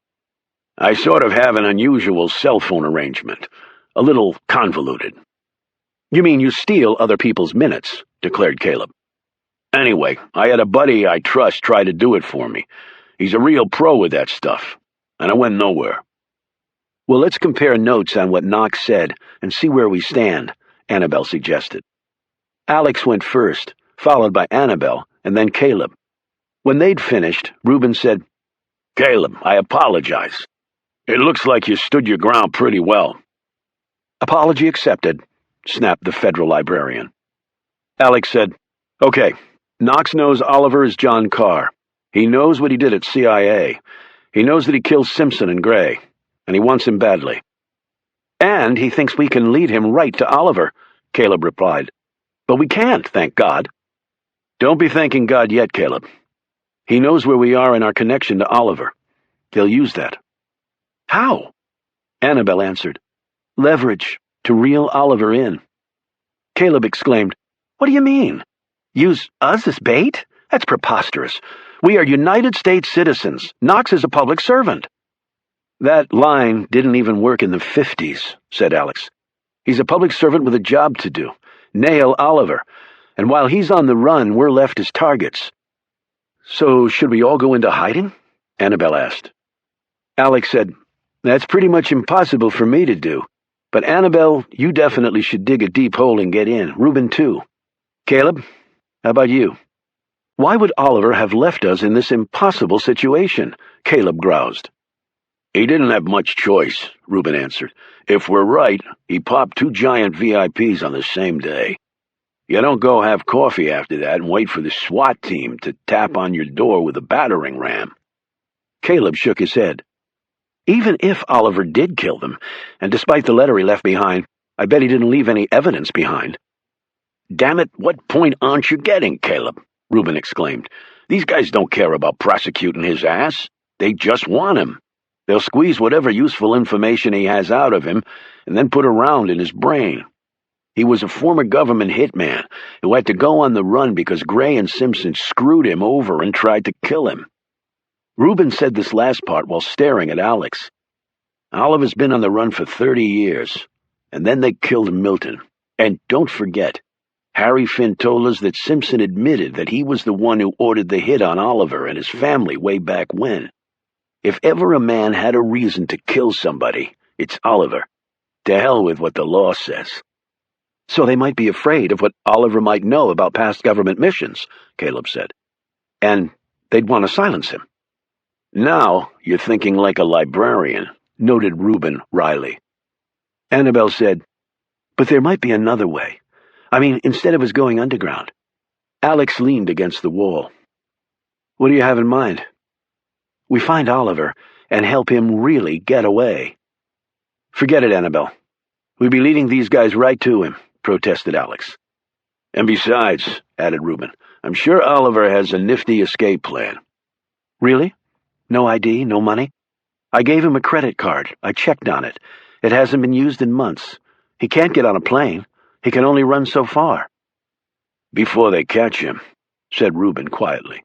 "I sort of have an unusual cell phone arrangement, a little convoluted." "You mean you steal other people's minutes," declared Caleb. "Anyway, I had a buddy I trust try to do it for me. He's a real pro with that stuff, and it went nowhere." "Well, let's compare notes on what Knox said and see where we stand," Annabelle suggested. Alex went first, followed by Annabelle, and then Caleb. When they'd finished, Reuben said, "Caleb, I apologize. It looks like you stood your ground pretty well." "Apology accepted," snapped the federal librarian. Alex said, "Okay, Knox knows Oliver is John Carr. He knows what he did at CIA. He knows that he killed Simpson and Gray, and he wants him badly." "And he thinks we can lead him right to Oliver," Caleb replied. "But we can't, thank God." "Don't be thanking God yet, Caleb. He knows where we are in our connection to Oliver. He'll use that." "How?" Annabelle answered. "Leverage, to reel Oliver in." Caleb exclaimed, "What do you mean? Use us as bait? That's preposterous. We are United States citizens. Knox is a public servant." "That line didn't even work in the 50s, said Alex. "He's a public servant with a job to do. Nail Oliver. And while he's on the run, we're left as targets." "So should we all go into hiding?" Annabelle asked. Alex said, "That's pretty much impossible for me to do. But Annabelle, you definitely should dig a deep hole and get in. Reuben, too. Caleb, how about you?" "Why would Oliver have left us in this impossible situation?" Caleb groused. "He didn't have much choice," Reuben answered. "If we're right, he popped 2 giant VIPs on the same day. You don't go have coffee after that and wait for the SWAT team to tap on your door with a battering ram." Caleb shook his head. "Even if Oliver did kill them, and despite the letter he left behind, I bet he didn't leave any evidence behind." "Damn it, what point aren't you getting, Caleb?" Reuben exclaimed. "These guys don't care about prosecuting his ass. They just want him. They'll squeeze whatever useful information he has out of him and then put a round in his brain. He was a former government hitman who had to go on the run because Gray and Simpson screwed him over and tried to kill him." Reuben said this last part while staring at Alex. "Oliver's been on the run for 30 years, and then they killed Milton. And don't forget, Harry Finn told us that Simpson admitted that he was the one who ordered the hit on Oliver and his family way back when. If ever a man had a reason to kill somebody, it's Oliver. To hell with what the law says." "So they might be afraid of what Oliver might know about past government missions," Caleb said. "And they'd want to silence him." "Now you're thinking like a librarian," noted Reuben wryly. Annabelle said, "But there might be another way. I mean, instead of us going underground. Alex leaned against the wall. What do you have in mind? We find Oliver and help him really get away. Forget it, Annabelle. We'd be leading these guys right to him, protested Alex. And besides, added Reuben, I'm sure Oliver has a nifty escape plan. Really? No ID, no money? I gave him a credit card. I checked on it. It hasn't been used in months. He can't get on a plane. He can only run so far. Before they catch him, said Reuben quietly.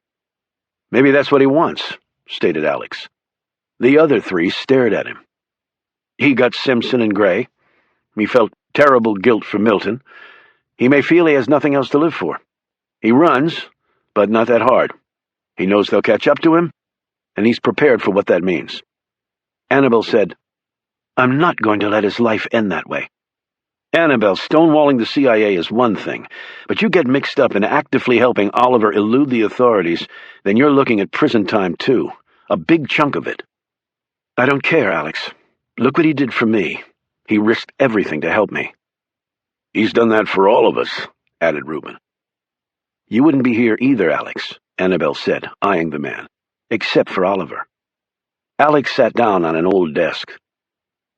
Maybe that's what he wants, stated Alex. The other three stared at him. He got Simpson and Gray. He felt terrible guilt for Milton. He may feel he has nothing else to live for. He runs, but not that hard. He knows they'll catch up to him, and he's prepared for what that means. Annabelle said, I'm not going to let his life end that way. Annabelle, stonewalling the CIA is one thing, but you get mixed up in actively helping Oliver elude the authorities, then you're looking at prison time too, a big chunk of it. I don't care, Alex. Look what he did for me. He risked everything to help me. He's done that for all of us, added Reuben. You wouldn't be here either, Alex, Annabelle said, eyeing the man, except for Oliver. Alex sat down on an old desk.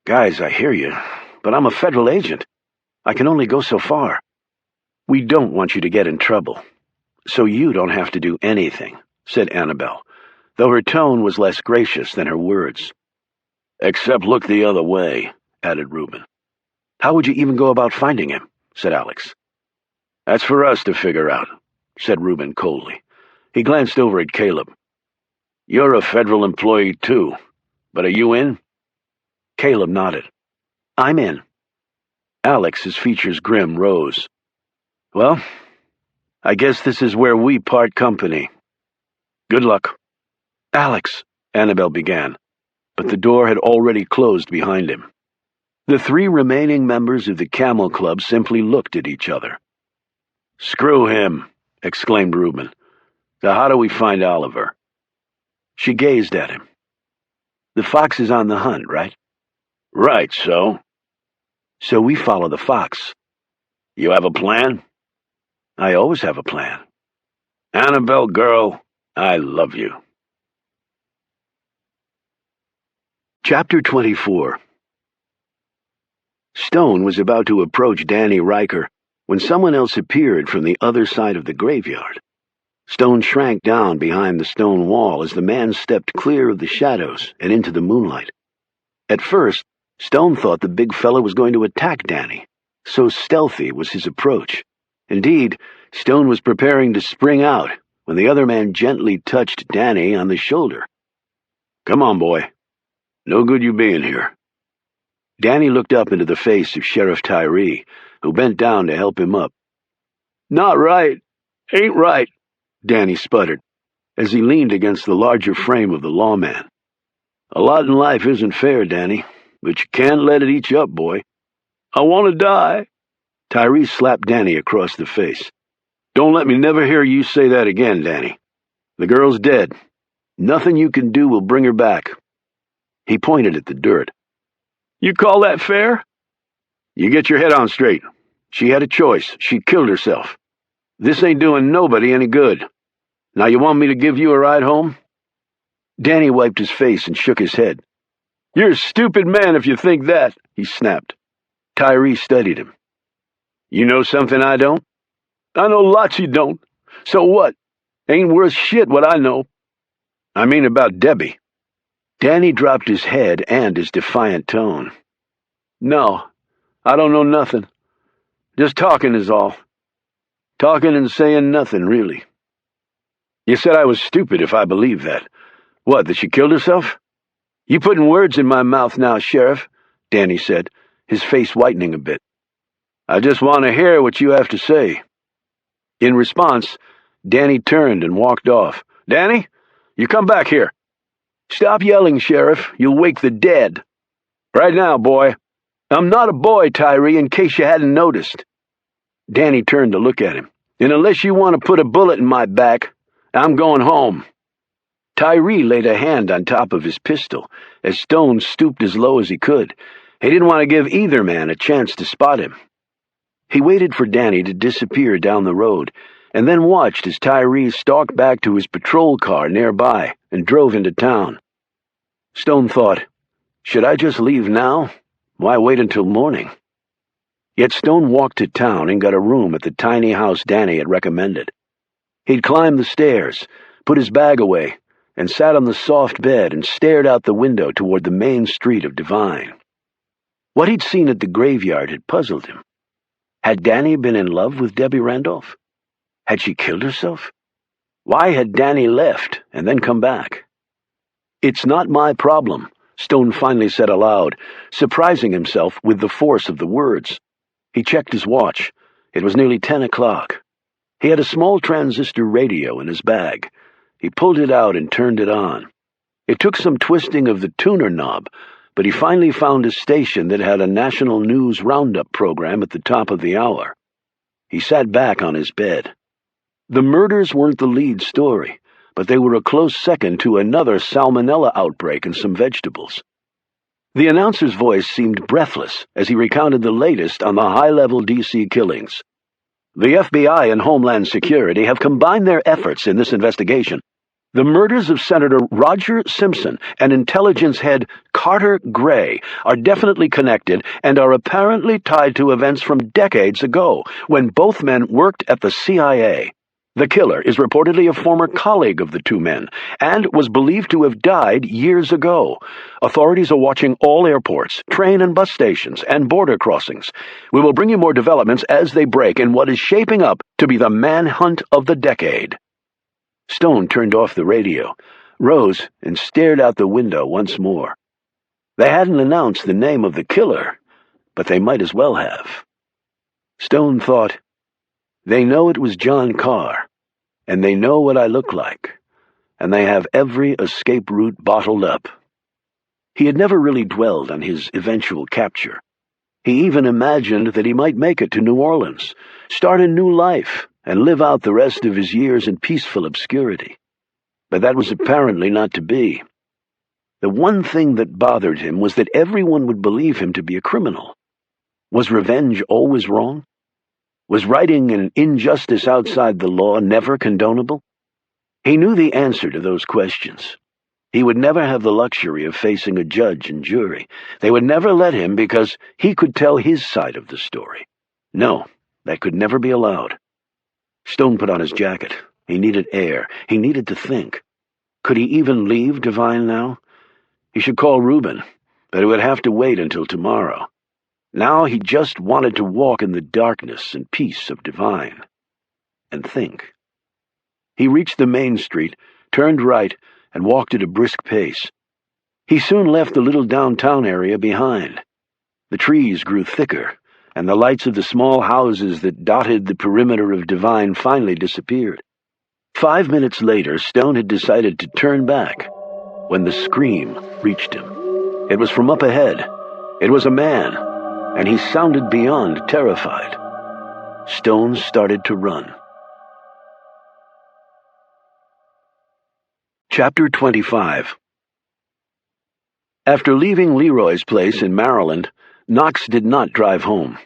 Guys, I hear you, but I'm a federal agent. I can only go so far. We don't want you to get in trouble, so you don't have to do anything, said Annabelle, though her tone was less gracious than her words. Except look the other way, added Reuben. How would you even go about finding him? Said Alex. That's for us to figure out, said Reuben coldly. He glanced over at Caleb. You're a federal employee too, but are you in? Caleb nodded. I'm in. Alex's features grim rose. Well, I guess this is where we part company. Good luck. Alex, Annabelle began, but the door had already closed behind him. The three remaining members of the Camel Club simply looked at each other. Screw him, exclaimed Reuben. So how do we find Oliver? She gazed at him. The fox is on the hunt, right? Right, so? So we follow the fox. You have a plan? I always have a plan. Annabelle, girl, I love you. Chapter 24. Stone was about to approach Danny Riker when someone else appeared from the other side of the graveyard. Stone shrank down behind the stone wall as the man stepped clear of the shadows and into the moonlight. At first, Stone thought the big fellow was going to attack Danny. So stealthy was his approach. Indeed, Stone was preparing to spring out when the other man gently touched Danny on the shoulder. Come on, boy. No good you being here. Danny looked up into the face of Sheriff Tyree, who bent down to help him up. Not right. Ain't right, Danny sputtered, as he leaned against the larger frame of the lawman. A lot in life isn't fair, Danny, but you can't let it eat you up, boy. I want to die. Tyree slapped Danny across the face. Don't let me never hear you say that again, Danny. The girl's dead. Nothing you can do will bring her back. He pointed at the dirt. You call that fair? You get your head on straight. She had a choice. She killed herself. This ain't doing nobody any good. Now you want me to give you a ride home? Danny wiped his face and shook his head. You're a stupid man if you think that, he snapped. Tyree studied him. You know something I don't? I know lots you don't. So what? Ain't worth shit what I know. I mean about Debbie. Danny dropped his head and his defiant tone. No, I don't know nothing. Just talking is all. Talking and saying nothing, really. You said I was stupid if I believed that. What, that she killed herself? You putting words in my mouth now, Sheriff, Danny said, his face whitening a bit. I just want to hear what you have to say. In response, Danny turned and walked off. Danny, you come back here. Stop yelling, Sheriff. You'll wake the dead. Right now, boy. I'm not a boy, Tyree, in case you hadn't noticed. Danny turned to look at him. And unless you want to put a bullet in my back, I'm going home. Tyree laid a hand on top of his pistol as Stone stooped as low as he could. He didn't want to give either man a chance to spot him. He waited for Danny to disappear down the road, and then watched as Tyree stalked back to his patrol car nearby and drove into town. Stone thought, should I just leave now? Why wait until morning? Yet Stone walked to town and got a room at the tiny house Danny had recommended. He'd climbed the stairs, put his bag away, and sat on the soft bed and stared out the window toward the main street of Devine. What he'd seen at the graveyard had puzzled him. Had Danny been in love with Debbie Randolph? Had she killed herself? Why had Danny left and then come back? It's not my problem, Stone finally said aloud, surprising himself with the force of the words. He checked his watch. It was nearly 10 o'clock. He had a small transistor radio in his bag. He pulled it out and turned it on. It took some twisting of the tuner knob, but he finally found a station that had a national news roundup program at the top of the hour. He sat back on his bed. The murders weren't the lead story, but they were a close second to another salmonella outbreak in some vegetables. The announcer's voice seemed breathless as he recounted the latest on the high-level D.C. killings. The FBI and Homeland Security have combined their efforts in this investigation. The murders of Senator Roger Simpson and intelligence head Carter Gray are definitely connected and are apparently tied to events from decades ago, when both men worked at the CIA. The killer is reportedly a former colleague of the two men, and was believed to have died years ago. Authorities are watching all airports, train and bus stations, and border crossings. We will bring you more developments as they break in what is shaping up to be the manhunt of the decade. Stone turned off the radio, rose, and stared out the window once more. They hadn't announced the name of the killer, but they might as well have. Stone thought, they know it was John Carr, and they know what I look like, and they have every escape route bottled up. He had never really dwelled on his eventual capture. He even imagined that he might make it to New Orleans, start a new life, and live out the rest of his years in peaceful obscurity. But that was apparently not to be. The one thing that bothered him was that everyone would believe him to be a criminal. Was revenge always wrong? Was righting an injustice outside the law never condonable? He knew the answer to those questions. He would never have the luxury of facing a judge and jury. They would never let him because he could tell his side of the story. No, that could never be allowed. Stone put on his jacket. He needed air. He needed to think. Could he even leave Devine now? He should call Reuben, but it would have to wait until tomorrow. Now he just wanted to walk in the darkness and peace of Devine. And think. He reached the main street, turned right, and walked at a brisk pace. He soon left the little downtown area behind. The trees grew thicker, and the lights of the small houses that dotted the perimeter of Devine finally disappeared. 5 minutes later, Stone had decided to turn back, when the scream reached him. It was from up ahead. It was a man, and he sounded beyond terrified. Stone started to run. Chapter 25. After leaving Leroy's place in Maryland, Knox did not drive home.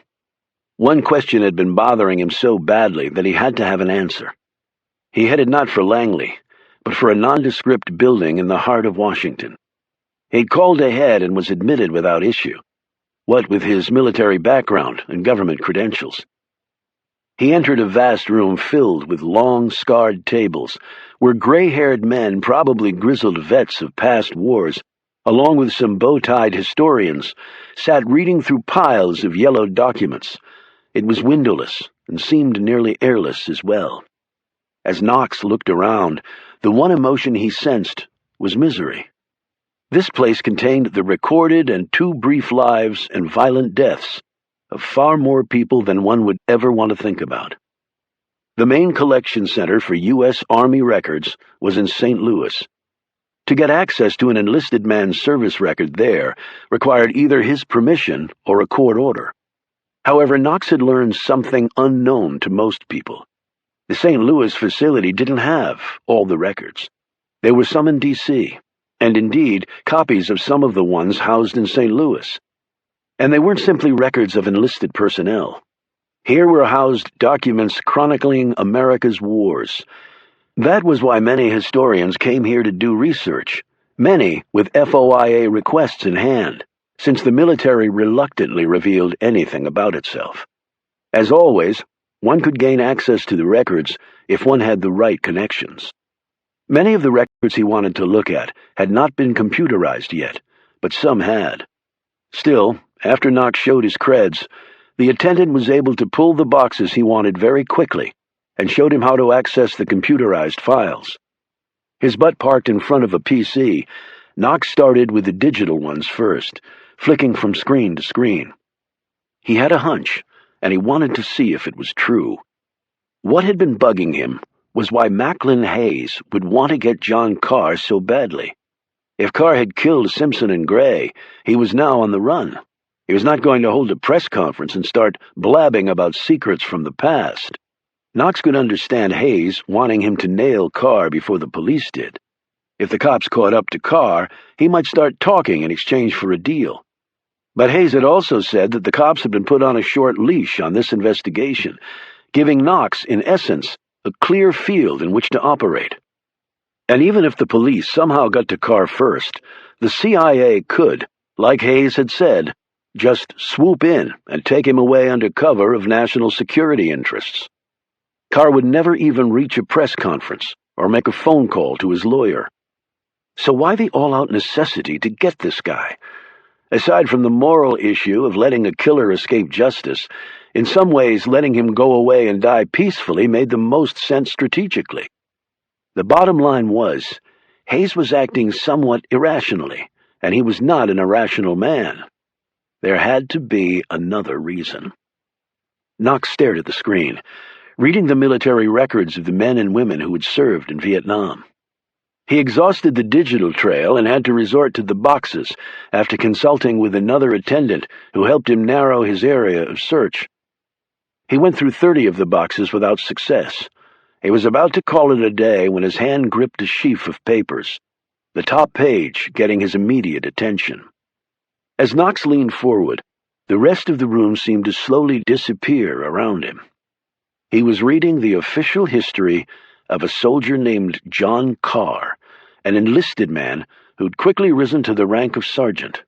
One question had been bothering him so badly that he had to have an answer. He headed not for Langley, but for a nondescript building in the heart of Washington. He'd called ahead and was admitted without issue, what with his military background and government credentials. He entered a vast room filled with long, scarred tables, where gray-haired men, probably grizzled vets of past wars, along with some bow-tied historians, sat reading through piles of yellowed documents. It was windowless and seemed nearly airless as well. As Knox looked around, the one emotion he sensed was misery. This place contained the recorded and too brief lives and violent deaths of far more people than one would ever want to think about. The main collection center for U.S. Army records was in St. Louis. To get access to an enlisted man's service record there required either his permission or a court order. However, Knox had learned something unknown to most people. The St. Louis facility didn't have all the records. There were some in D.C., and indeed copies of some of the ones housed in St. Louis. And they weren't simply records of enlisted personnel. Here were housed documents chronicling America's wars. That was why many historians came here to do research, many with FOIA requests in hand, since the military reluctantly revealed anything about itself. As always, one could gain access to the records if one had the right connections. Many of the records he wanted to look at had not been computerized yet, but some had. Still, after Knox showed his creds, the attendant was able to pull the boxes he wanted very quickly and showed him how to access the computerized files. His butt parked in front of a PC, Knox started with the digital ones first, flicking from screen to screen. He had a hunch, and he wanted to see if it was true. What had been bugging him was why Macklin Hayes would want to get John Carr so badly. If Carr had killed Simpson and Gray, he was now on the run. He was not going to hold a press conference and start blabbing about secrets from the past. Knox could understand Hayes wanting him to nail Carr before the police did. If the cops caught up to Carr, he might start talking in exchange for a deal. But Hayes had also said that the cops had been put on a short leash on this investigation, giving Knox, in essence, a clear field in which to operate. And even if the police somehow got to Carr first, the CIA could, like Hayes had said, just swoop in and take him away under cover of national security interests. Carr would never even reach a press conference or make a phone call to his lawyer. So why the all-out necessity to get this guy? Aside from the moral issue of letting a killer escape justice, in some ways letting him go away and die peacefully made the most sense strategically. The bottom line was, Hayes was acting somewhat irrationally, and he was not an irrational man. There had to be another reason. Knox stared at the screen, reading the military records of the men and women who had served in Vietnam. He exhausted the digital trail and had to resort to the boxes after consulting with another attendant who helped him narrow his area of search. He went through 30 of the boxes without success. He was about to call it a day when his hand gripped a sheaf of papers, the top page getting his immediate attention. As Knox leaned forward, the rest of the room seemed to slowly disappear around him. He was reading the official history of a soldier named John Carr, an enlisted man who'd quickly risen to the rank of sergeant.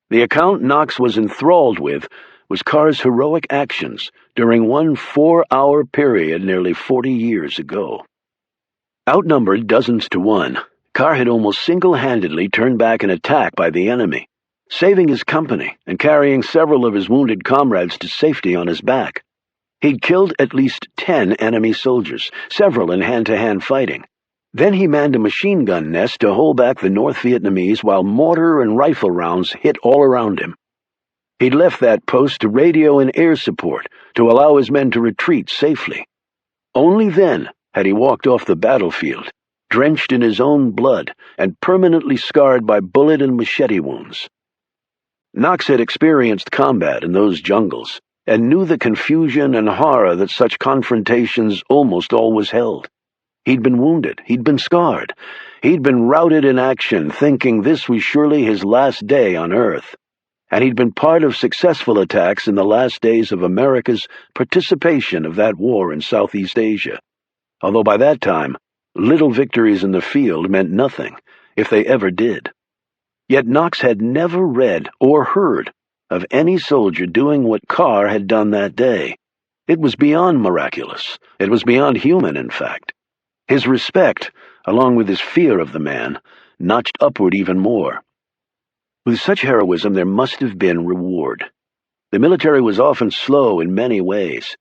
The account Knox was enthralled with was Carr's heroic actions during one 4-hour period nearly 40 years ago. Outnumbered dozens to one, Carr had almost single-handedly turned back an attack by the enemy, saving his company and carrying several of his wounded comrades to safety on his back. He'd killed at least 10 enemy soldiers, several in hand-to-hand fighting. Then he manned a machine gun nest to hold back the North Vietnamese while mortar and rifle rounds hit all around him. He'd left that post to radio and air support to allow his men to retreat safely. Only then had he walked off the battlefield, drenched in his own blood and permanently scarred by bullet and machete wounds. Knox had experienced combat in those jungles, and knew the confusion and horror that such confrontations almost always held. He'd been wounded, he'd been scarred, he'd been routed in action, thinking this was surely his last day on Earth, and he'd been part of successful attacks in the last days of America's participation of that war in Southeast Asia, although by that time, little victories in the field meant nothing, if they ever did. Yet Knox had never read or heard of any soldier doing what Carr had done that day. It was beyond miraculous. It was beyond human, in fact. His respect, along with his fear of the man, notched upward even more. With such heroism there must have been reward. The military was often slow in many ways,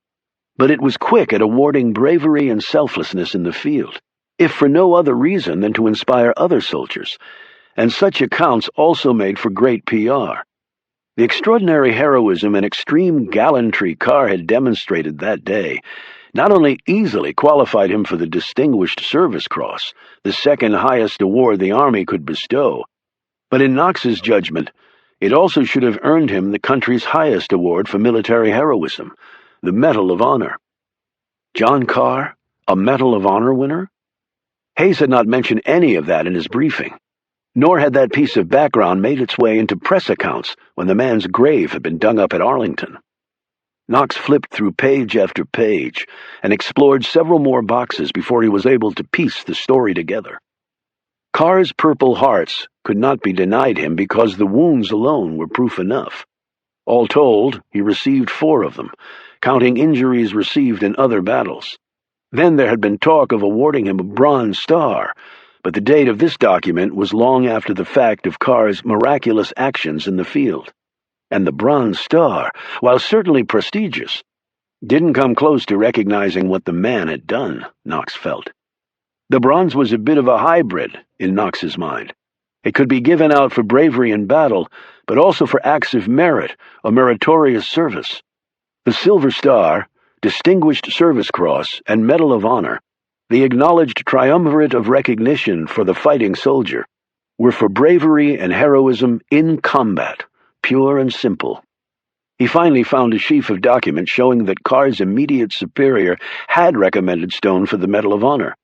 but it was quick at awarding bravery and selflessness in the field, if for no other reason than to inspire other soldiers, and such accounts also made for great PR. The extraordinary heroism and extreme gallantry Carr had demonstrated that day not only easily qualified him for the Distinguished Service Cross, the second highest award the Army could bestow, but in Knox's judgment, it also should have earned him the country's highest award for military heroism, the Medal of Honor. John Carr, a Medal of Honor winner? Hayes had not mentioned any of that in his briefing, nor had that piece of background made its way into press accounts when the man's grave had been dug up at Arlington. Knox flipped through page after page and explored several more boxes before he was able to piece the story together. Carr's Purple Hearts could not be denied him because the wounds alone were proof enough. All told, he received 4 of them, counting injuries received in other battles. Then there had been talk of awarding him a Bronze Star, but the date of this document was long after the fact of Carr's miraculous actions in the field. And the Bronze Star, while certainly prestigious, didn't come close to recognizing what the man had done, Knox felt. The bronze was a bit of a hybrid in Knox's mind. It could be given out for bravery in battle, but also for acts of merit or meritorious service. The Silver Star, Distinguished Service Cross, and Medal of Honor, the acknowledged triumvirate of recognition for the fighting soldier, were for bravery and heroism in combat, pure and simple. He finally found a sheaf of documents showing that Carr's immediate superior had recommended Stone for the Medal of Honor.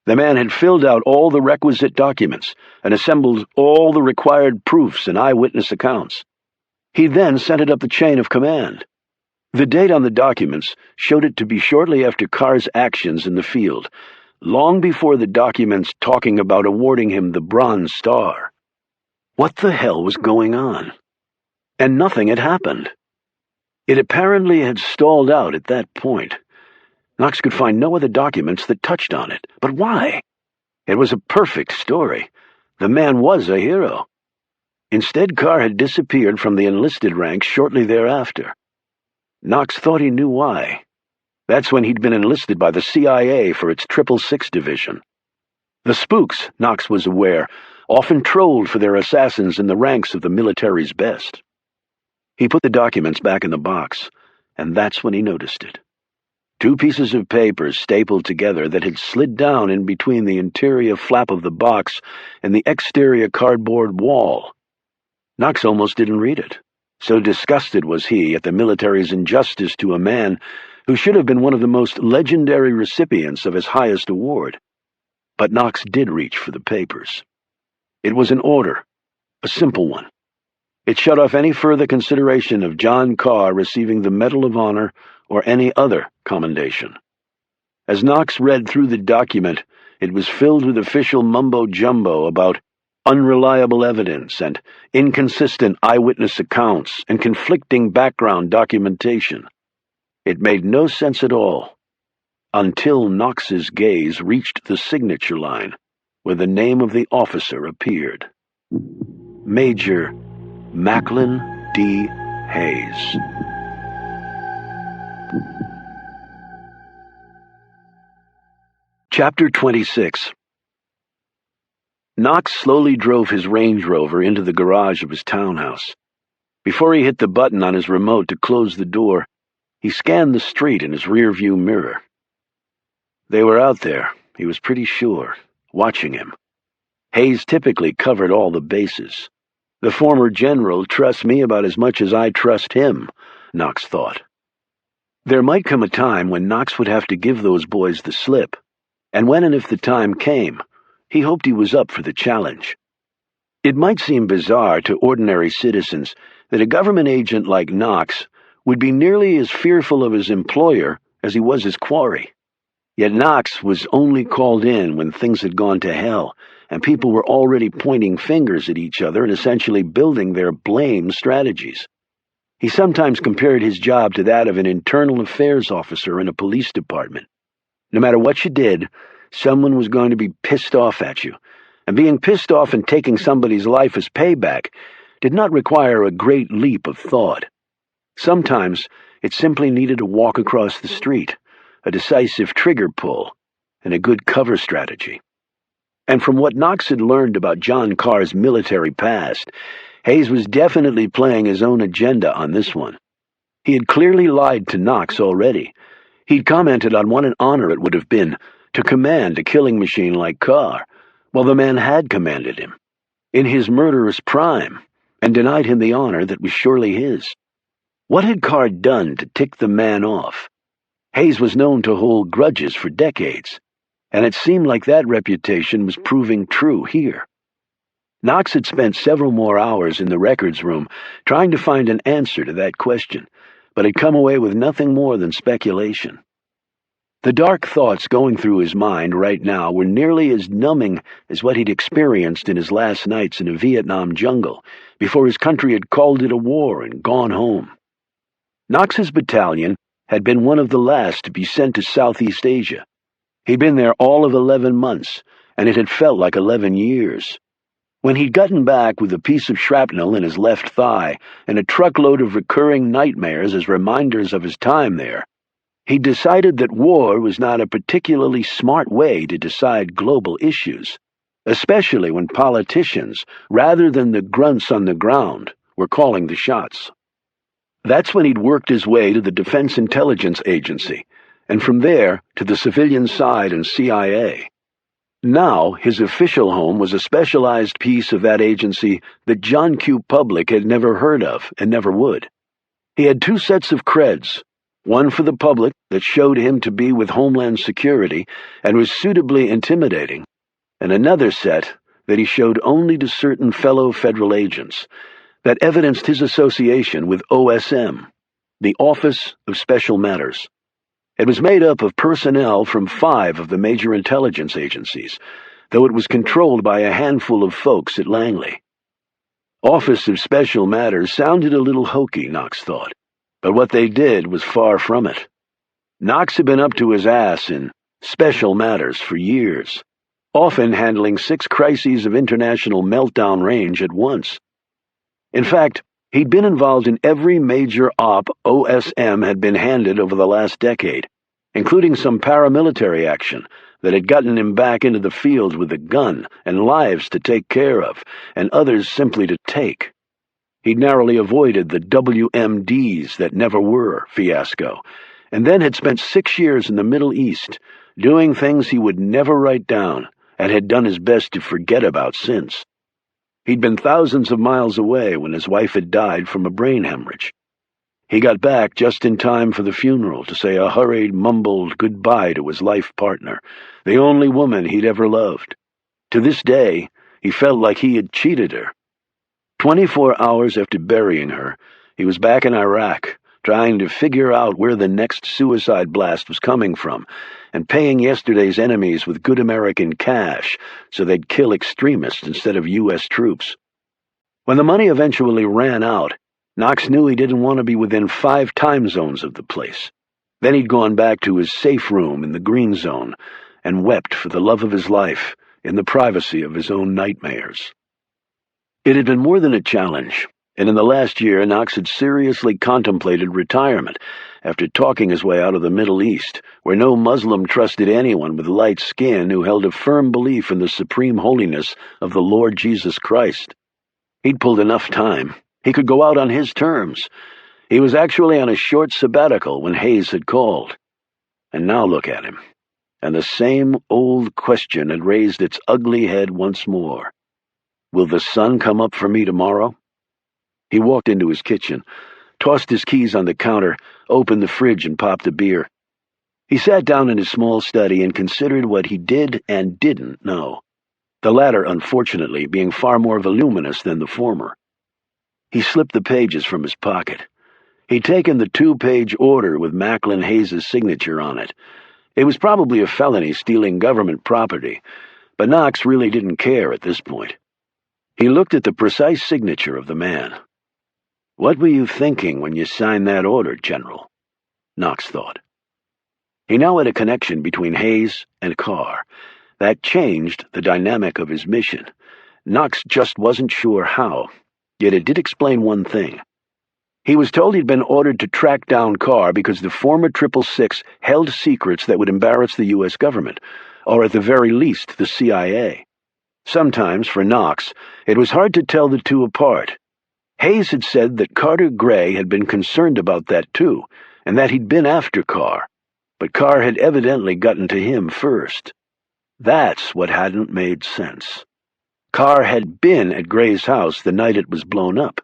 The man had filled out all the requisite documents and assembled all the required proofs and eyewitness accounts. He then sent it up the chain of command. The date on the documents showed it to be shortly after Carr's actions in the field, long before the documents talking about awarding him the Bronze Star. What the hell was going on? And nothing had happened. It apparently had stalled out at that point. Knox could find no other documents that touched on it. But why? It was a perfect story. The man was a hero. Instead, Carr had disappeared from the enlisted ranks shortly thereafter. Knox thought he knew why. That's when he'd been enlisted by the CIA for its 666 Division. The spooks, Knox was aware, often trolled for their assassins in the ranks of the military's best. He put the documents back in the box, and that's when he noticed it. 2 pieces of paper stapled together that had slid down in between the interior flap of the box and the exterior cardboard wall. Knox almost didn't read it. So disgusted was he at the military's injustice to a man who should have been one of the most legendary recipients of his highest award. But Knox did reach for the papers. It was an order, a simple one. It shut off any further consideration of John Carr receiving the Medal of Honor or any other commendation. As Knox read through the document, it was filled with official mumbo-jumbo about unreliable evidence and inconsistent eyewitness accounts and conflicting background documentation. It made no sense at all, until Knox's gaze reached the signature line, where the name of the officer appeared. Major Macklin D. Hayes. Chapter 26. Knox slowly drove his Range Rover into the garage of his townhouse. Before he hit the button on his remote to close the door, he scanned the street in his rearview mirror. They were out there, he was pretty sure, watching him. Hayes typically covered all the bases. The former general trusts me about as much as I trust him, Knox thought. There might come a time when Knox would have to give those boys the slip, and when and if the time came, he hoped he was up for the challenge. It might seem bizarre to ordinary citizens that a government agent like Knox would be nearly as fearful of his employer as he was his quarry. Yet Knox was only called in when things had gone to hell, and people were already pointing fingers at each other and essentially building their blame strategies. He sometimes compared his job to that of an internal affairs officer in a police department. No matter what you did, someone was going to be pissed off at you, and being pissed off and taking somebody's life as payback did not require a great leap of thought. Sometimes it simply needed a walk across the street, a decisive trigger pull, and a good cover strategy. And from what Knox had learned about John Carr's military past, Hayes was definitely playing his own agenda on this one. He had clearly lied to Knox already. He'd commented on what an honor it would have been to command a killing machine like Carr, while the man had commanded him, in his murderous prime, and denied him the honor that was surely his. What had Carr done to tick the man off? Hayes was known to hold grudges for decades, and it seemed like that reputation was proving true here. Knox had spent several more hours in the records room trying to find an answer to that question, but had come away with nothing more than speculation. The dark thoughts going through his mind right now were nearly as numbing as what he'd experienced in his last nights in a Vietnam jungle, before his country had called it a war and gone home. Knox's battalion had been one of the last to be sent to Southeast Asia. He'd been there all of 11 months, and it had felt like 11 years. When he'd gotten back with a piece of shrapnel in his left thigh and a truckload of recurring nightmares as reminders of his time there, he decided that war was not a particularly smart way to decide global issues, especially when politicians, rather than the grunts on the ground, were calling the shots. That's when he'd worked his way to the Defense Intelligence Agency, and from there to the civilian side and CIA. Now, his official home was a specialized piece of that agency that John Q. Public had never heard of and never would. He had two sets of creds, one for the public that showed him to be with Homeland Security and was suitably intimidating, and another set that he showed only to certain fellow federal agents, that evidenced his association with OSM, the Office of Special Matters. It was made up of personnel from 5 of the major intelligence agencies, though it was controlled by a handful of folks at Langley. Office of Special Matters sounded a little hokey, Knox thought, but what they did was far from it. Knox had been up to his ass in special matters for years, often handling 6 crises of international meltdown range at once. In fact, he'd been involved in every major op OSM had been handed over the last decade, including some paramilitary action that had gotten him back into the field with a gun and lives to take care of, and others simply to take. He'd narrowly avoided the WMDs that never were fiasco, and then had spent 6 years in the Middle East, doing things he would never write down, and had done his best to forget about since. He'd been thousands of miles away when his wife had died from a brain hemorrhage. He got back just in time for the funeral to say a hurried, mumbled goodbye to his life partner, the only woman he'd ever loved. To this day, he felt like he had cheated her. 24 hours after burying her, he was back in Iraq, trying to figure out where the next suicide blast was coming from, and paying yesterday's enemies with good American cash so they'd kill extremists instead of U.S. troops. When the money eventually ran out, Knox knew he didn't want to be within 5 time zones of the place. Then he'd gone back to his safe room in the Green Zone and wept for the love of his life in the privacy of his own nightmares. It had been more than a challenge, and in the last year Knox had seriously contemplated retirement after talking his way out of the Middle East, where no Muslim trusted anyone with light skin who held a firm belief in the supreme holiness of the Lord Jesus Christ. He'd pulled enough time. He could go out on his terms. He was actually on a short sabbatical when Hayes had called. And now look at him. And the same old question had raised its ugly head once more. Will the sun come up for me tomorrow? He walked into his kitchen, tossed his keys on the counter, opened the fridge and popped a beer. He sat down in his small study and considered what he did and didn't know, the latter, unfortunately, being far more voluminous than the former. He slipped the pages from his pocket. He'd taken the 2-page order with Macklin Hayes' signature on it. It was probably a felony stealing government property, but Knox really didn't care at this point. He looked at the precise signature of the man. What were you thinking when you signed that order, General? Knox thought. He now had a connection between Hayes and Carr. That changed the dynamic of his mission. Knox just wasn't sure how, yet it did explain one thing. He was told he'd been ordered to track down Carr because the former 666 held secrets that would embarrass the U.S. government, or at the very least the CIA. Sometimes, for Knox, it was hard to tell the two apart. Hayes had said that Carter Gray had been concerned about that too, and that he'd been after Carr, but Carr had evidently gotten to him first. That's what hadn't made sense. Carr had been at Gray's house the night it was blown up,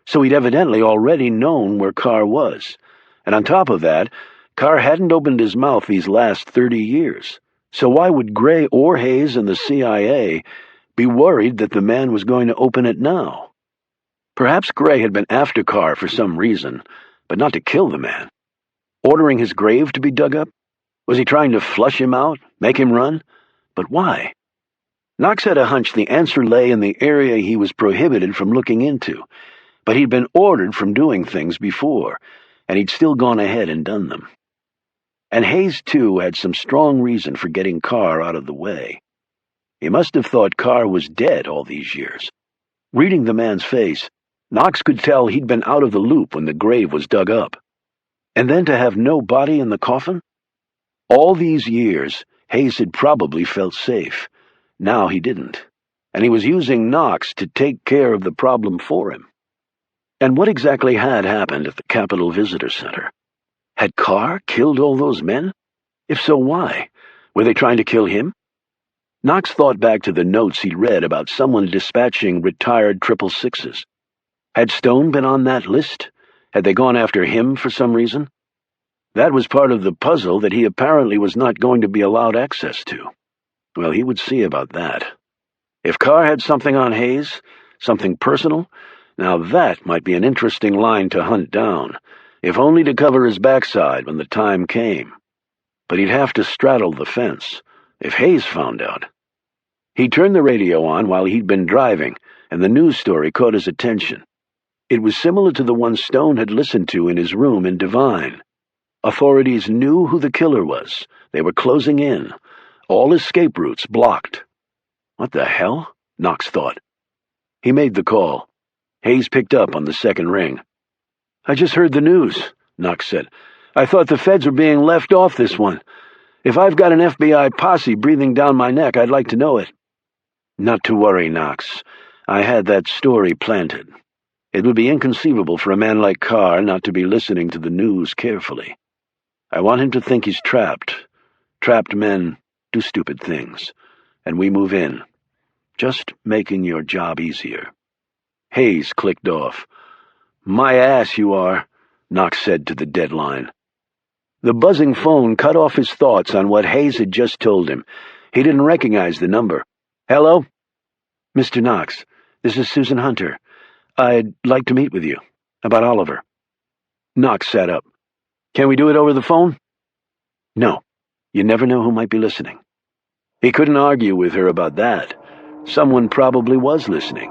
so he'd evidently already known where Carr was, and on top of that, Carr hadn't opened his mouth these last 30 years. So why would Gray or Hayes and the CIA be worried that the man was going to open it now? Perhaps Gray had been after Carr for some reason, but not to kill the man. Ordering his grave to be dug up? Was he trying to flush him out, make him run? But why? Knox had a hunch the answer lay in the area he was prohibited from looking into, but he'd been ordered from doing things before, and he'd still gone ahead and done them. And Hayes, too, had some strong reason for getting Carr out of the way. He must have thought Carr was dead all these years. Reading the man's face, Knox could tell he'd been out of the loop when the grave was dug up. And then to have no body in the coffin? All these years, Hayes had probably felt safe. Now he didn't, and he was using Knox to take care of the problem for him. And what exactly had happened at the Capitol Visitor Center? Had Carr killed all those men? If so, why? Were they trying to kill him? Knox thought back to the notes he'd read about someone dispatching retired 666s. Had Stone been on that list? Had they gone after him for some reason? That was part of the puzzle that he apparently was not going to be allowed access to. Well, he would see about that. If Carr had something on Hayes, something personal, now that might be an interesting line to hunt down, if only to cover his backside when the time came. But he'd have to straddle the fence, if Hayes found out. He turned the radio on while he'd been driving, and the news story caught his attention. It was similar to the one Stone had listened to in his room in Devine. Authorities knew who the killer was. They were closing in. All escape routes blocked. What the hell? Knox thought. He made the call. Hayes picked up on the second ring. I just heard the news, Knox said. I thought the feds were being left off this one. If I've got an FBI posse breathing down my neck, I'd like to know it. Not to worry, Knox. I had that story planted. It would be inconceivable for a man like Carr not to be listening to the news carefully. I want him to think he's trapped. Trapped men do stupid things, and we move in. Just making your job easier. Hayes clicked off. My ass you are, Knox said to the dead line. The buzzing phone cut off his thoughts on what Hayes had just told him. He didn't recognize the number. Hello? Mr. Knox, this is Susan Hunter. I'd like to meet with you. About Oliver. Knox sat up. Can we do it over the phone? No. You never know who might be listening. He couldn't argue with her about that. Someone probably was listening.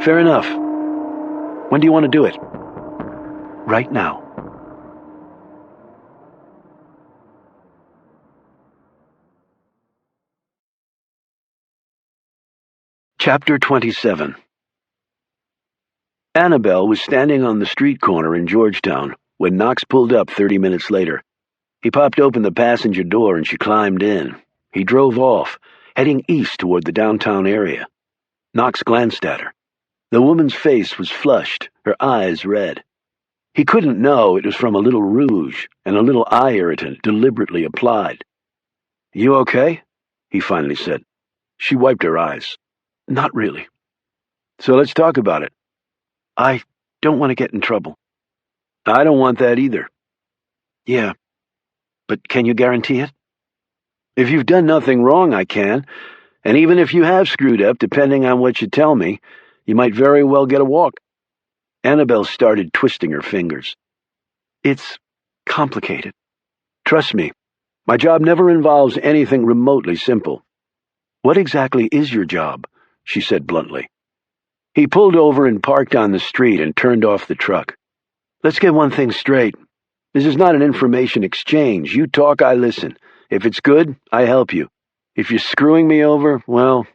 Fair enough. When do you want to do it? Right now. Chapter 27. Annabelle was standing on the street corner in Georgetown when Knox pulled up 30 minutes later. He popped open the passenger door and she climbed in. He drove off, heading east toward the downtown area. Knox glanced at her. The woman's face was flushed, her eyes red. He couldn't know it was from a little rouge and a little eye irritant deliberately applied. You okay? He finally said. She wiped her eyes. Not really. So let's talk about it. I don't want to get in trouble. I don't want that either. Yeah, but can you guarantee it? If you've done nothing wrong, I can, and even if you have screwed up, depending on what you tell me, you might very well get a walk. Annabelle started twisting her fingers. It's complicated. Trust me, my job never involves anything remotely simple. What exactly is your job? She said bluntly. He pulled over and parked on the street and turned off the truck. Let's get one thing straight. This is not an information exchange. You talk, I listen. If it's good, I help you. If you're screwing me over, well,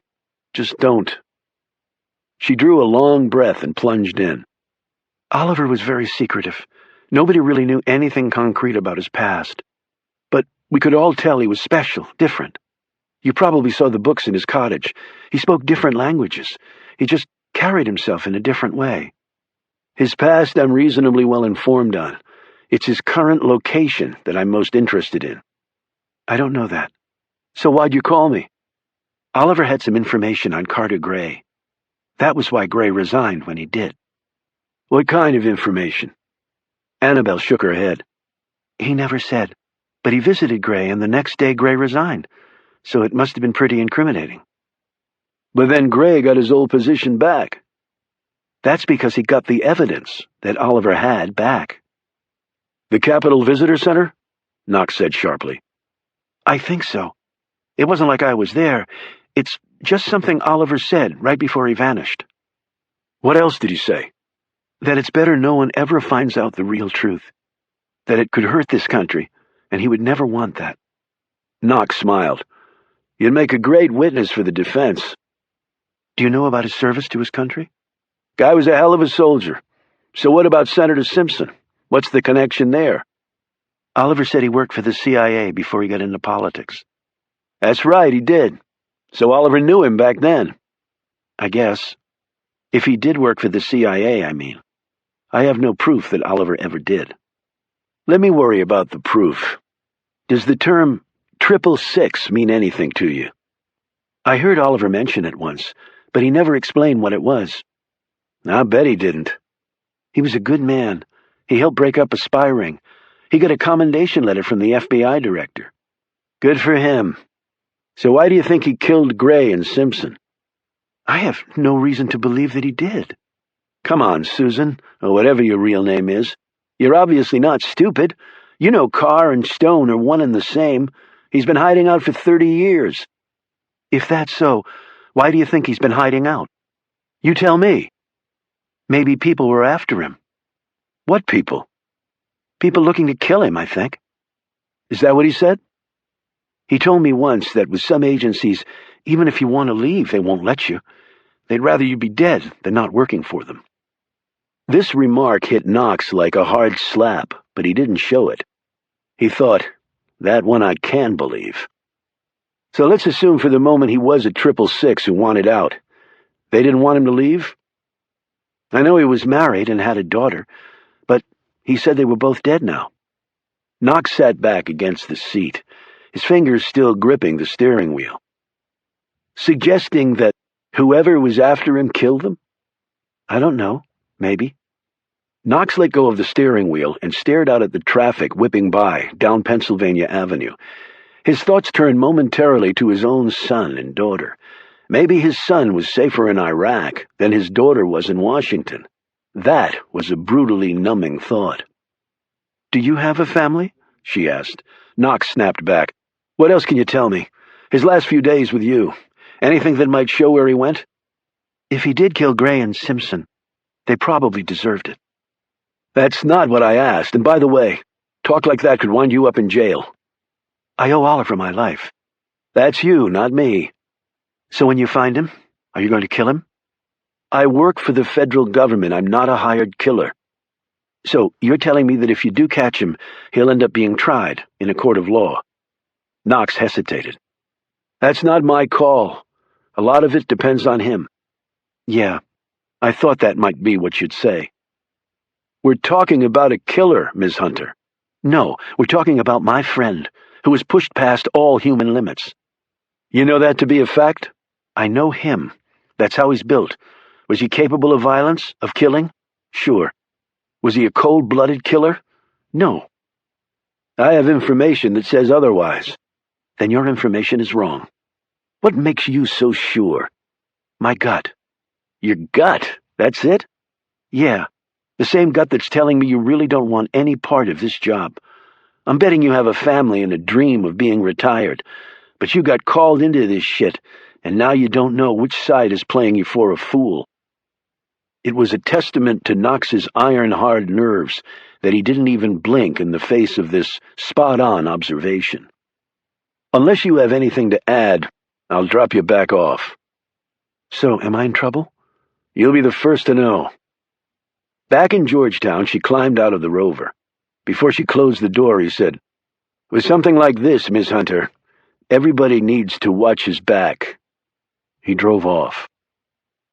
just don't. She drew a long breath and plunged in. Oliver was very secretive. Nobody really knew anything concrete about his past. But we could all tell he was special, different. You probably saw the books in his cottage. He spoke different languages. He just carried himself in a different way. His past I'm reasonably well informed on. It's his current location that I'm most interested in. I don't know that. So why'd you call me? Oliver had some information on Carter Gray. That was why Gray resigned when he did. What kind of information? Annabelle shook her head. He never said, but he visited Gray, and the next day Gray resigned, so it must have been pretty incriminating. But then Gray got his old position back. That's because he got the evidence that Oliver had back. The Capitol Visitor Center? Knox said sharply. I think so. It wasn't like I was there. It's just something Oliver said right before he vanished. What else did he say? That it's better no one ever finds out the real truth. That it could hurt this country, and he would never want that. Knox smiled. You'd make a great witness for the defense. Do you know about his service to his country? Guy was a hell of a soldier. So what about Senator Simpson? What's the connection there? Oliver said he worked for the CIA before he got into politics. That's right, he did. So Oliver knew him back then. I guess. If he did work for the CIA, I mean. I have no proof that Oliver ever did. Let me worry about the proof. Does the term 666 mean anything to you? I heard Oliver mention it once, but he never explained what it was. I bet he didn't. He was a good man. He helped break up a spy ring. He got a commendation letter from the FBI director. Good for him. So why do you think he killed Gray and Simpson? I have no reason to believe that he did. Come on, Susan, or whatever your real name is. You're obviously not stupid. You know Carr and Stone are one and the same. He's been hiding out for 30 years. If that's so, why do you think he's been hiding out? You tell me. Maybe people were after him. What people? People looking to kill him, I think. Is that what he said? He told me once that with some agencies, even if you want to leave, they won't let you. They'd rather you be dead than not working for them. This remark hit Knox like a hard slap, but he didn't show it. He thought, that one I can believe. So let's assume for the moment he was a 666 who wanted out. They didn't want him to leave? I know he was married and had a daughter, but he said they were both dead now. Knox sat back against the seat, his fingers still gripping the steering wheel. Suggesting that whoever was after him killed them? I don't know. Maybe. Knox let go of the steering wheel and stared out at the traffic whipping by down Pennsylvania Avenue. His thoughts turned momentarily to his own son and daughter. Maybe his son was safer in Iraq than his daughter was in Washington. That was a brutally numbing thought. Do you have a family? She asked. Knox snapped back. What else can you tell me? His last few days with you. Anything that might show where he went? If he did kill Gray and Simpson, they probably deserved it. That's not what I asked, and by the way, talk like that could wind you up in jail. I owe Oliver my life. That's you, not me. So when you find him, are you going to kill him? I work for the federal government. I'm not a hired killer. So you're telling me that if you do catch him, he'll end up being tried in a court of law? Knox hesitated. That's not my call. A lot of it depends on him. Yeah, I thought that might be what you'd say. We're talking about a killer, Ms. Hunter. No, we're talking about my friend, who has pushed past all human limits. You know that to be a fact? I know him. That's how he's built. Was he capable of violence, of killing? Sure. Was he a cold-blooded killer? No. I have information that says otherwise. Then your information is wrong. What makes you so sure? My gut. Your gut? That's it? Yeah. The same gut that's telling me you really don't want any part of this job. I'm betting you have a family and a dream of being retired, but you got called into this shit, and now you don't know which side is playing you for a fool. It was a testament to Knox's iron-hard nerves that he didn't even blink in the face of this spot-on observation. Unless you have anything to add, I'll drop you back off. So, am I in trouble? You'll be the first to know. Back in Georgetown, she climbed out of the Rover. Before she closed the door, he said, With something like this, Miss Hunter, everybody needs to watch his back. He drove off.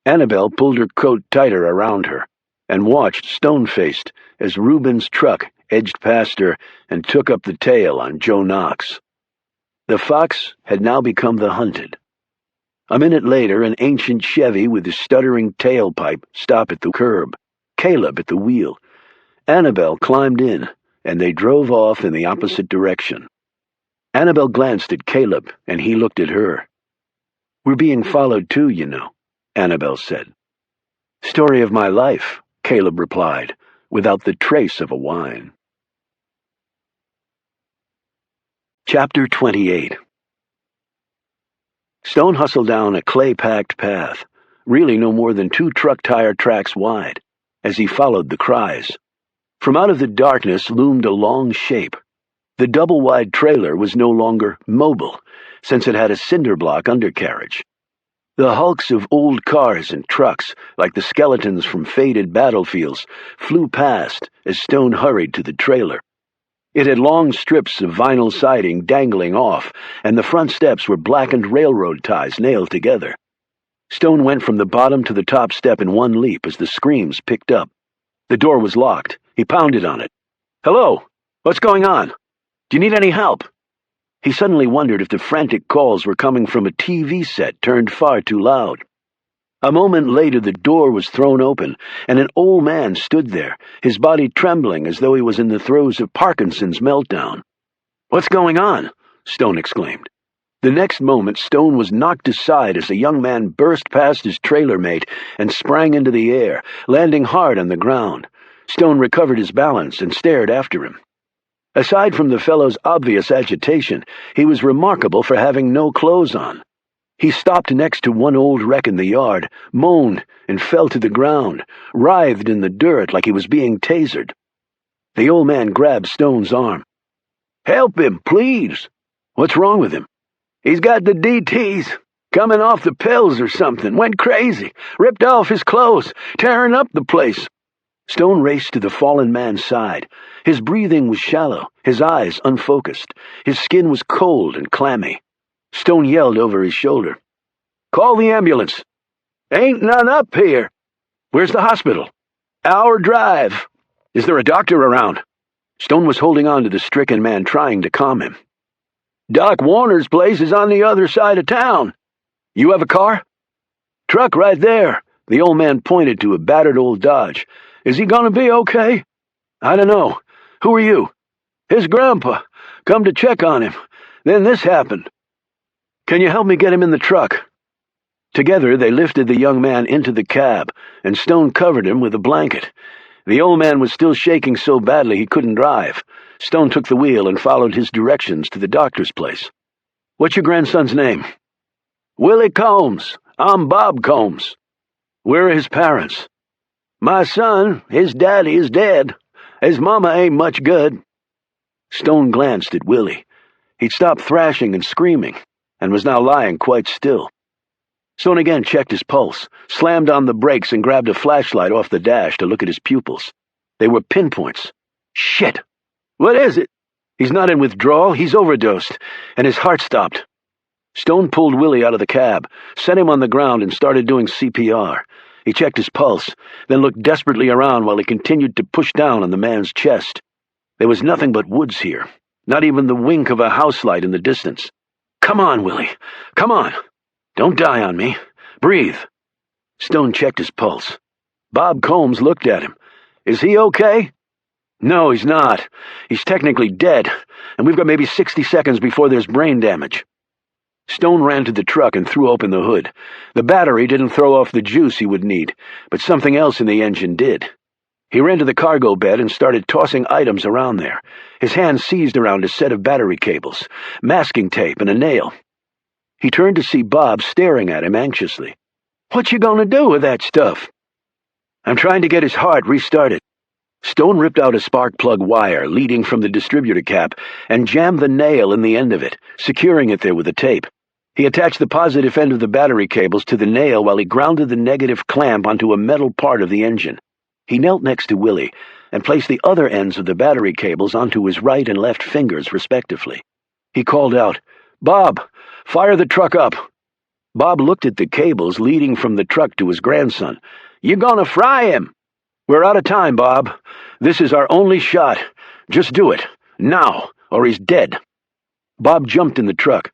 Annabelle pulled her coat tighter around her and watched stone-faced as Reuben's truck edged past her and took up the tail on Joe Knox. The fox had now become the hunted. A minute later, an ancient Chevy with a stuttering tailpipe stopped at the curb, Caleb at the wheel. Annabelle climbed in, and they drove off in the opposite direction. Annabelle glanced at Caleb, and he looked at her. We're being followed too, you know, Annabelle said. "Story of my life," Caleb replied, without the trace of a whine. Chapter 28. Stone hustled down a clay-packed path, really no more than 2 truck tire tracks wide, as he followed the cries. From out of the darkness loomed a long shape. The double-wide trailer was no longer mobile, since it had a cinder-block undercarriage. The hulks of old cars and trucks, like the skeletons from faded battlefields, flew past as Stone hurried to the trailer. It had long strips of vinyl siding dangling off, and the front steps were blackened railroad ties nailed together. Stone went from the bottom to the top step in one leap as the screams picked up. The door was locked. He pounded on it. "Hello? What's going on? Do you need any help?" He suddenly wondered if the frantic calls were coming from a TV set turned far too loud. A moment later the door was thrown open, and an old man stood there, his body trembling as though he was in the throes of Parkinson's meltdown. "What's going on?" Stone exclaimed. The next moment Stone was knocked aside as a young man burst past his trailer mate and sprang into the air, landing hard on the ground. Stone recovered his balance and stared after him. Aside from the fellow's obvious agitation, he was remarkable for having no clothes on. He stopped next to one old wreck in the yard, moaned, and fell to the ground, writhed in the dirt like he was being tasered. The old man grabbed Stone's arm. "Help him, please." "What's wrong with him?" "He's got the DTs. Coming off the pills or something. Went crazy. Ripped off his clothes. Tearing up the place." Stone raced to the fallen man's side. His breathing was shallow, his eyes unfocused. His skin was cold and clammy. Stone yelled over his shoulder. "Call the ambulance." "Ain't none up here." "Where's the hospital?" "Hour drive." "Is there a doctor around?" Stone was holding on to the stricken man, trying to calm him. "Doc Warner's place is on the other side of town." "You have a car?" "Truck right there." The old man pointed to a battered old Dodge. "Is he gonna be okay?" "I don't know. Who are you?" "His grandpa. Come to check on him. Then this happened." "Can you help me get him in the truck?" Together they lifted the young man into the cab, and Stone covered him with a blanket. The old man was still shaking so badly he couldn't drive. Stone took the wheel and followed his directions to the doctor's place. "What's your grandson's name?" "Willie Combs. I'm Bob Combs." "Where are his parents?" "My son, his daddy, is dead. His mama ain't much good." Stone glanced at Willie. He'd stopped thrashing and screaming, and was now lying quite still. Stone again checked his pulse, slammed on the brakes, and grabbed a flashlight off the dash to look at his pupils. They were pinpoints. "Shit! What is it?" "He's not in withdrawal, he's overdosed, and his heart stopped." Stone pulled Willie out of the cab, set him on the ground, and started doing CPR. He checked his pulse, then looked desperately around while he continued to push down on the man's chest. There was nothing but woods here, not even the wink of a house light in the distance. "Come on, Willie. Come on. Don't die on me. Breathe." Stone checked his pulse. Bob Combs looked at him. "Is he okay?" "No, he's not. He's technically dead, and we've got maybe 60 seconds before there's brain damage." Stone ran to the truck and threw open the hood. The battery didn't throw off the juice he would need, but something else in the engine did. He ran to the cargo bed and started tossing items around there. His hand seized around a set of battery cables, masking tape, and a nail. He turned to see Bob staring at him anxiously. "What you gonna do with that stuff?" "I'm trying to get his heart restarted." Stone ripped out a spark plug wire leading from the distributor cap and jammed the nail in the end of it, securing it there with the tape. He attached the positive end of the battery cables to the nail while he grounded the negative clamp onto a metal part of the engine. He knelt next to Willie and placed the other ends of the battery cables onto his right and left fingers, respectively. He called out, "Bob, fire the truck up." Bob looked at the cables leading from the truck to his grandson. "You gonna fry him?" "We're out of time, Bob. This is our only shot. Just do it, now, or he's dead." Bob jumped in the truck.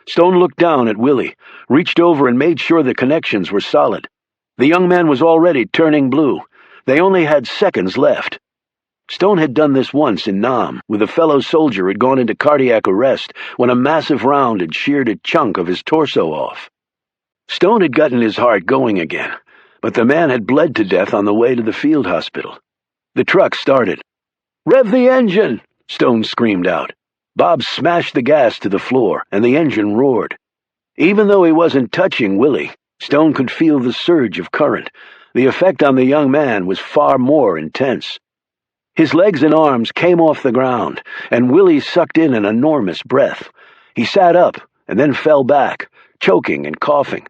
Stone looked down at Willie, reached over and made sure the connections were solid. The young man was already turning blue. They only had seconds left. Stone had done this once in Nam, with a fellow soldier who had gone into cardiac arrest when a massive round had sheared a chunk of his torso off. Stone had gotten his heart going again. but the man had bled to death on the way to the field hospital. The truck started. "Rev the engine!" Stone screamed out. Bob smashed the gas to the floor, and the engine roared. Even though he wasn't touching Willie, Stone could feel the surge of current. The effect on the young man was far more intense. His legs and arms came off the ground, and Willie sucked in an enormous breath. He sat up, and then fell back, choking and coughing.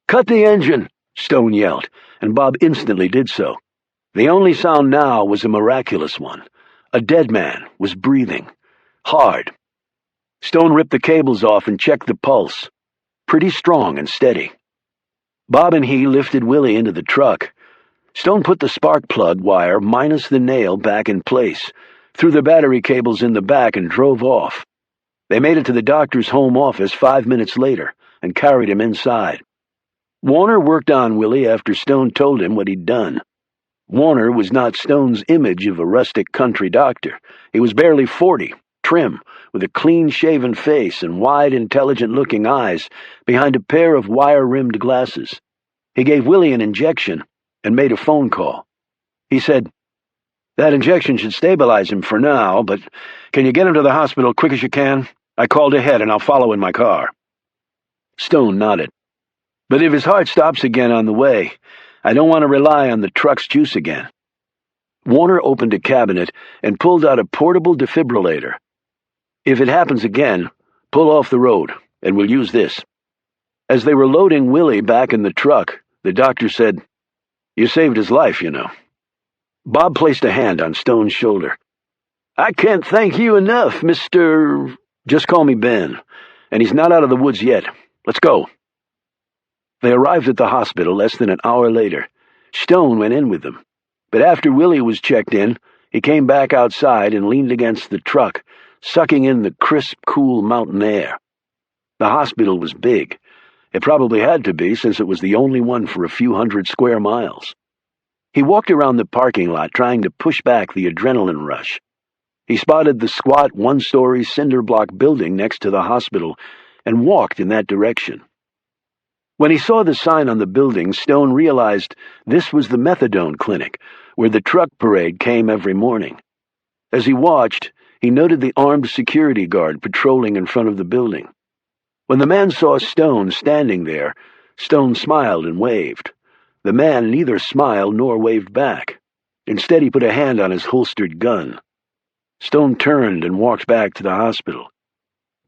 "Cut the engine!" Stone yelled, and Bob instantly did so. The only sound now was a miraculous one. A dead man was breathing. Hard. Stone ripped the cables off and checked the pulse. Pretty strong and steady. Bob and he lifted Willie into the truck. Stone put the spark plug wire minus the nail back in place, threw the battery cables in the back, and drove off. They made it to the doctor's home office 5 minutes later and carried him inside. Warner worked on Willie after Stone told him what he'd done. Warner was not Stone's image of a rustic country doctor. He was barely 40, trim, with a clean-shaven face and wide, intelligent-looking eyes behind a pair of wire-rimmed glasses. He gave Willie an injection and made a phone call. He said, "That injection should stabilize him for now, but can you get him to the hospital quick as you can? I called ahead and I'll follow in my car." Stone nodded. "But if his heart stops again on the way, I don't want to rely on the truck's juice again." Warner opened a cabinet and pulled out a portable defibrillator. "If it happens again, pull off the road, and we'll use this." As they were loading Willie back in the truck, the doctor said, "You saved his life, you know." Bob placed a hand on Stone's shoulder. "I can't thank you enough, Mr. Just call me Ben, and he's not out of the woods yet. Let's go." They arrived at the hospital less than an hour later. Stone went in with them. But after Willie was checked in, he came back outside and leaned against the truck, sucking in the crisp, cool mountain air. The hospital was big. It probably had to be, since it was the only one for a few hundred square miles. He walked around the parking lot, trying to push back the adrenaline rush. He spotted the squat, one-story cinder block building next to the hospital and walked in that direction. When he saw the sign on the building, Stone realized this was the methadone clinic, where the truck parade came every morning. As he watched, he noted the armed security guard patrolling in front of the building. When the man saw Stone standing there, Stone smiled and waved. The man neither smiled nor waved back. Instead, he put a hand on his holstered gun. Stone turned and walked back to the hospital.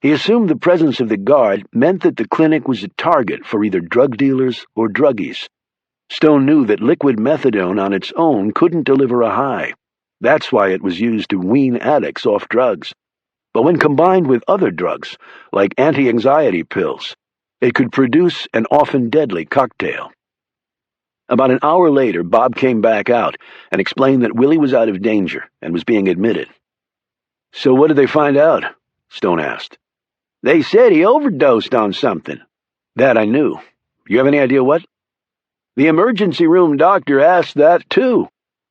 He assumed the presence of the guard meant that the clinic was a target for either drug dealers or druggies. Stone knew that liquid methadone on its own couldn't deliver a high. That's why it was used to wean addicts off drugs. But when combined with other drugs, like anti-anxiety pills, it could produce an often deadly cocktail. About an hour later, Bob came back out and explained that Willie was out of danger and was being admitted. "So what did they find out?" Stone asked. "They said he overdosed on something." "That I knew. You have any idea what?" "The emergency room doctor asked that, too.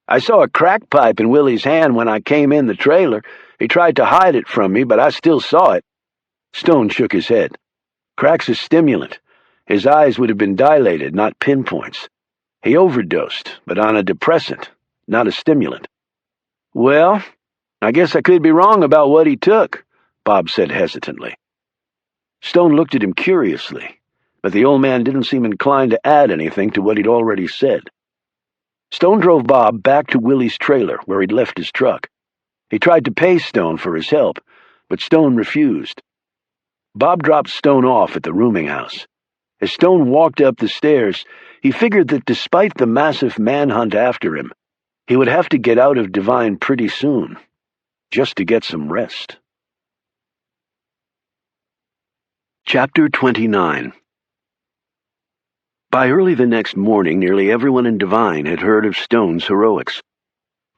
I saw a crack pipe in Willie's hand when I came in the trailer. He tried to hide it from me, but I still saw it." Stone shook his head. "Crack's a stimulant. His eyes would have been dilated, not pinpoints. He overdosed, but on a depressant, not a stimulant." "Well, I guess I could be wrong about what he took," Bob said hesitantly. Stone looked at him curiously, but the old man didn't seem inclined to add anything to what he'd already said. Stone drove Bob back to Willie's trailer, where he'd left his truck. He tried to pay Stone for his help, but Stone refused. Bob dropped Stone off at the rooming house. As Stone walked up the stairs, he figured that despite the massive manhunt after him, he would have to get out of Divine pretty soon, just to get some rest. Chapter 29. By early the next morning, nearly everyone in Divine had heard of Stone's heroics.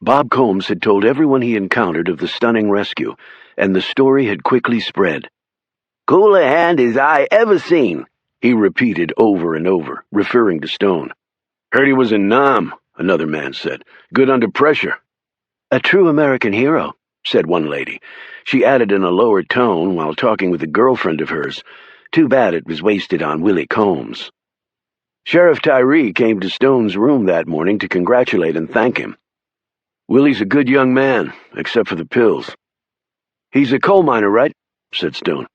Bob Combs had told everyone he encountered of the stunning rescue, and the story had quickly spread. "Cooler hand as I ever seen," he repeated over and over, referring to Stone. "Heard he was a Nam," another man said. "Good under pressure." "A true American hero," said one lady. She added in a lower tone while talking with a girlfriend of hers, "Too bad it was wasted on Willie Combs." Sheriff Tyree came to Stone's room that morning to congratulate and thank him. "Willie's a good young man, except for the pills." "He's a coal miner, right?" said Stone.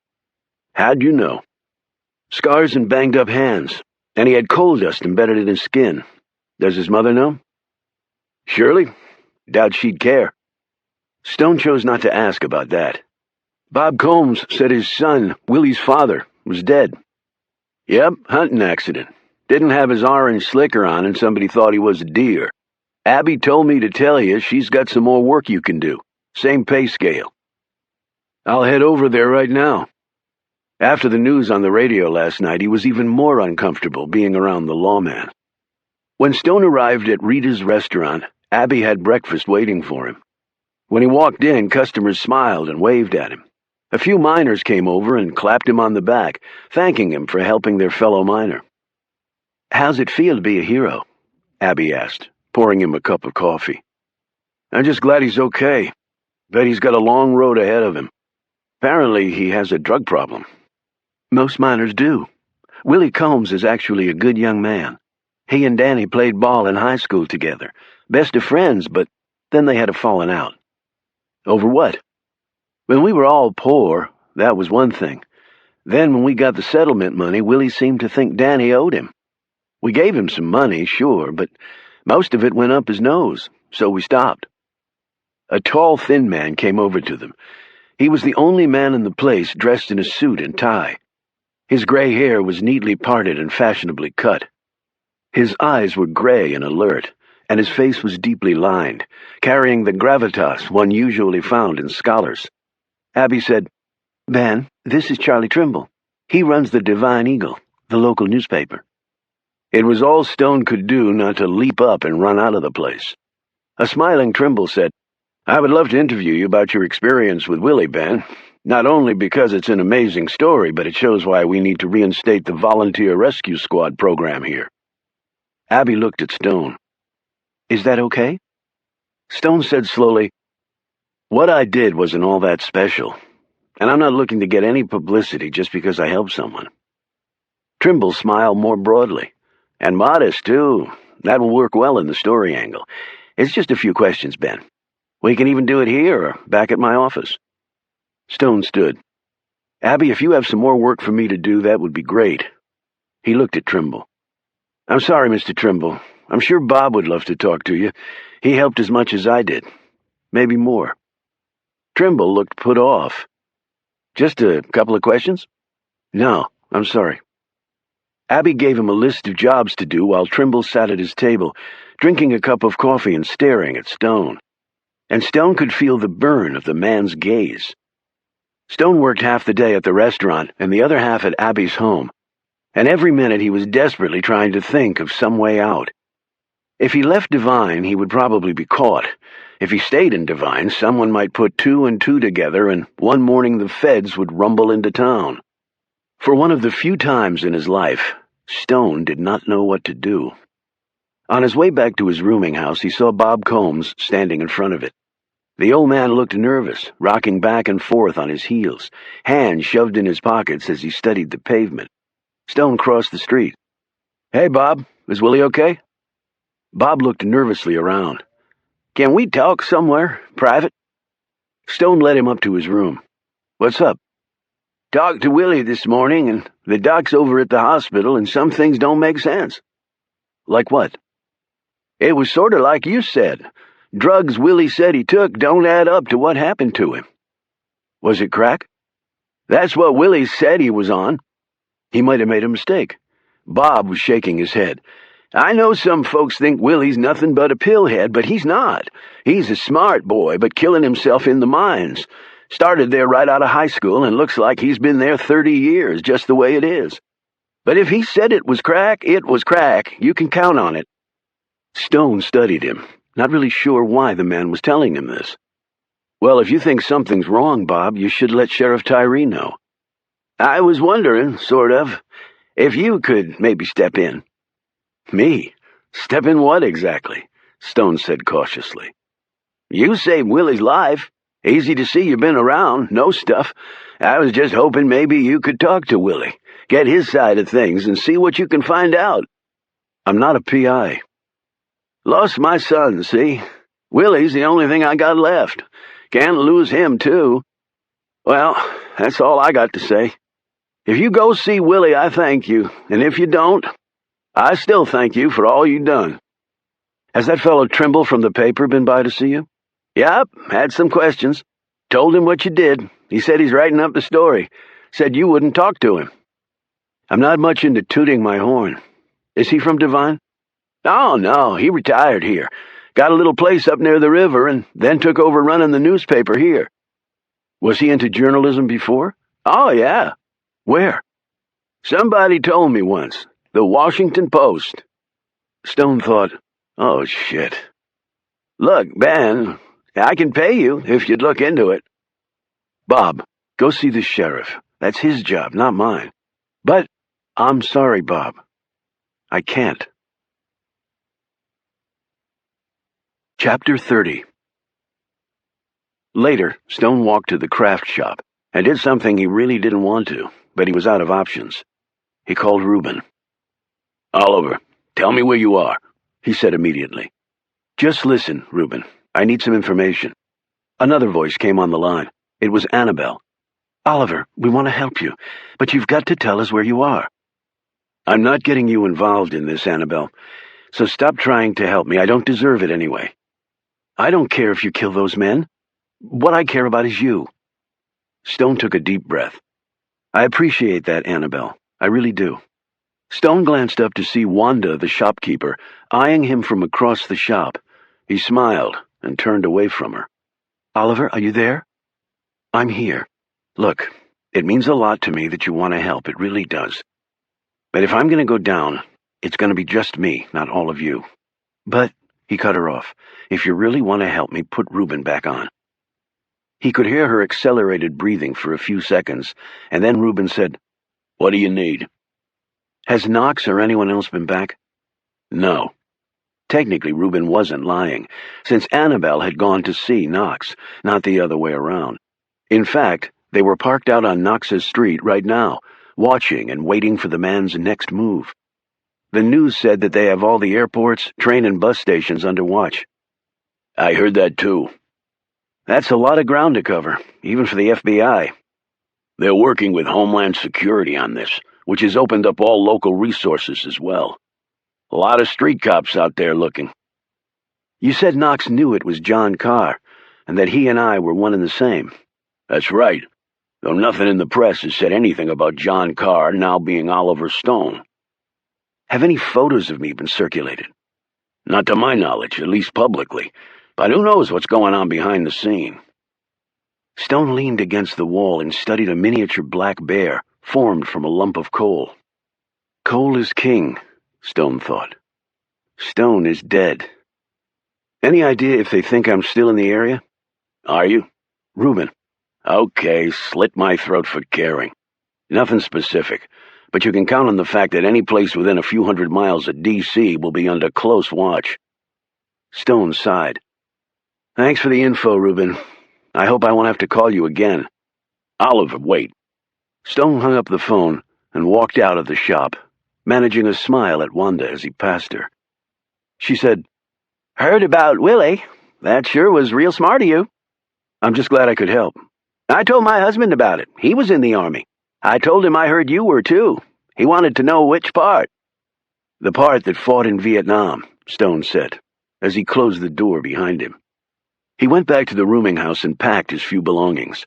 "How'd you know?" "Scars and banged-up hands, and he had coal dust embedded in his skin. Does his mother know?" "Surely. Doubt she'd care." Stone chose not to ask about that. "Bob Combs said his son, Willie's father, was dead." "Yep, hunting accident. Didn't have his orange slicker on and somebody thought he was a deer. Abby told me to tell you she's got some more work you can do. Same pay scale." "I'll head over there right now." After the news on the radio last night, he was even more uncomfortable being around the lawman. When Stone arrived at Rita's restaurant, Abby had breakfast waiting for him. When he walked in, customers smiled and waved at him. A few miners came over and clapped him on the back, thanking him for helping their fellow miner. "How's it feel to be a hero?" Abby asked, pouring him a cup of coffee. "I'm just glad he's okay. Bet he's got a long road ahead of him. Apparently he has a drug problem." "Most miners do. Willie Combs is actually a good young man. He and Danny played ball in high school together. Best of friends, but then they had a falling out." "Over what?" "When we were all poor, that was one thing. Then when we got the settlement money, Willie seemed to think Danny owed him. We gave him some money, sure, but most of it went up his nose, so we stopped." A tall, thin man came over to them. He was the only man in the place dressed in a suit and tie. His gray hair was neatly parted and fashionably cut. His eyes were gray and alert, and his face was deeply lined, carrying the gravitas one usually found in scholars. Abby said, "Ben, this is Charlie Trimble. He runs the Divine Eagle, the local newspaper." It was all Stone could do not to leap up and run out of the place. A smiling Trimble said, "I would love to interview you about your experience with Willie, Ben. Not only because it's an amazing story, but it shows why we need to reinstate the Volunteer Rescue Squad program here." Abby looked at Stone. "Is that okay?" Stone said slowly, "What I did wasn't all that special, and I'm not looking to get any publicity just because I helped someone." Trimble smiled more broadly. "And modest, too. That will work well in the story angle. It's just a few questions, Ben. We can even do it here or back at my office." Stone stood. "Abby, if you have some more work for me to do, that would be great." He looked at Trimble. "I'm sorry, Mr. Trimble. I'm sure Bob would love to talk to you. He helped as much as I did. Maybe more." Trimble looked put off. "Just a couple of questions?" "No, I'm sorry." Abby gave him a list of jobs to do while Trimble sat at his table, drinking a cup of coffee and staring at Stone. And Stone could feel the burn of the man's gaze. Stone worked half the day at the restaurant and the other half at Abby's home, and every minute he was desperately trying to think of some way out. If he left Divine, he would probably be caught. If he stayed in Divine, someone might put two and two together, and one morning the feds would rumble into town. For one of the few times in his life, Stone did not know what to do. On his way back to his rooming house, he saw Bob Combs standing in front of it. The old man looked nervous, rocking back and forth on his heels, hands shoved in his pockets as he studied the pavement. Stone crossed the street. "Hey, Bob, is Willie okay?" Bob looked nervously around. "Can we talk somewhere, private?" Stone led him up to his room. "What's up?" "Talked to Willie this morning, and the doc's over at the hospital, and some things don't make sense." "Like what?" "It was sort of like you said. Drugs Willie said he took don't add up to what happened to him." "Was it crack?" "That's what Willie said he was on." "He might have made a mistake." Bob was shaking his head. "I know some folks think Willie's nothing but a pillhead, but he's not. He's a smart boy, but killing himself in the mines. Started there right out of high school, and looks like he's been there 30 years, just the way it is. But if he said it was crack, it was crack. You can count on it." Stone studied him, not really sure why the man was telling him this. "Well, if you think something's wrong, Bob, you should let Sheriff Tyree know." "I was wondering, sort of, if you could maybe step in." "Me? Step in what exactly?" Stone said cautiously. "You saved Willie's life. Easy to see you've been around, know stuff. I was just hoping maybe you could talk to Willie, get his side of things, and see what you can find out. I'm not a PI. Lost my son, see? Willie's the only thing I got left. Can't lose him, too. Well, that's all I got to say. If you go see Willie, I thank you, and if you don't, I still thank you for all you done. Has that fellow Trimble from the paper been by to see you? Yep, had some questions. Told him what you did. He said he's writing up the story. Said you wouldn't talk to him. I'm not much into tooting my horn. Is he from Devine? Oh, no, he retired here. Got a little place up near the river and then took over running the newspaper here. Was he into journalism before? Oh, yeah. Where? Somebody told me once. The Washington Post. Stone thought, oh, shit. Look, Ben, I can pay you if you'd look into it. Bob, go see the sheriff. That's his job, not mine. But I'm sorry, Bob. I can't. Chapter 30. Later, Stone walked to the craft shop and did something he really didn't want to, but he was out of options. He called Reuben. Oliver, tell me where you are, he said immediately. Just listen, Reuben. I need some information. Another voice came on the line. It was Annabelle. Oliver, we want to help you, but you've got to tell us where you are. I'm not getting you involved in this, Annabelle, so stop trying to help me. I don't deserve it anyway. I don't care if you kill those men. What I care about is you. Stone took a deep breath. I appreciate that, Annabelle. I really do. Stone glanced up to see Wanda, the shopkeeper, eyeing him from across the shop. He smiled and turned away from her. Oliver, are you there? I'm here. Look, it means a lot to me that you want to help. It really does. But if I'm going to go down, it's going to be just me, not all of you. But, he cut her off, if you really want to help me, put Reuben back on. He could hear her accelerated breathing for a few seconds, and then Reuben said, What do you need? Has Knox or anyone else been back? No. Technically, Reuben wasn't lying, since Annabelle had gone to see Knox, not the other way around. In fact, they were parked out on Knox's street right now, watching and waiting for the man's next move. The news said that they have all the airports, train and bus stations under watch. I heard that too. That's a lot of ground to cover, even for the FBI. They're working with Homeland Security on this, which has opened up all local resources as well. A lot of street cops out there looking. You said Knox knew it was John Carr, and that he and I were one and the same. That's right, though nothing in the press has said anything about John Carr now being Oliver Stone. Have any photos of me been circulated? Not to my knowledge, at least publicly, but who knows what's going on behind the scene. Stone leaned against the wall and studied a miniature black bear formed from a lump of coal. Coal is king, Stone thought. Stone is dead. Any idea if they think I'm still in the area? Are you? Reuben. Okay, slit my throat for caring. Nothing specific, but you can count on the fact that any place within a few hundred miles of D.C. will be under close watch. Stone sighed. Thanks for the info, Reuben. I hope I won't have to call you again. Oliver, wait. Stone hung up the phone and walked out of the shop, managing a smile at Wanda as he passed her. She said, Heard about Willie. That sure was real smart of you. I'm just glad I could help. I told my husband about it. He was in the Army. I told him I heard you were too. He wanted to know which part. The part that fought in Vietnam, Stone said, as he closed the door behind him. He went back to the rooming house and packed his few belongings.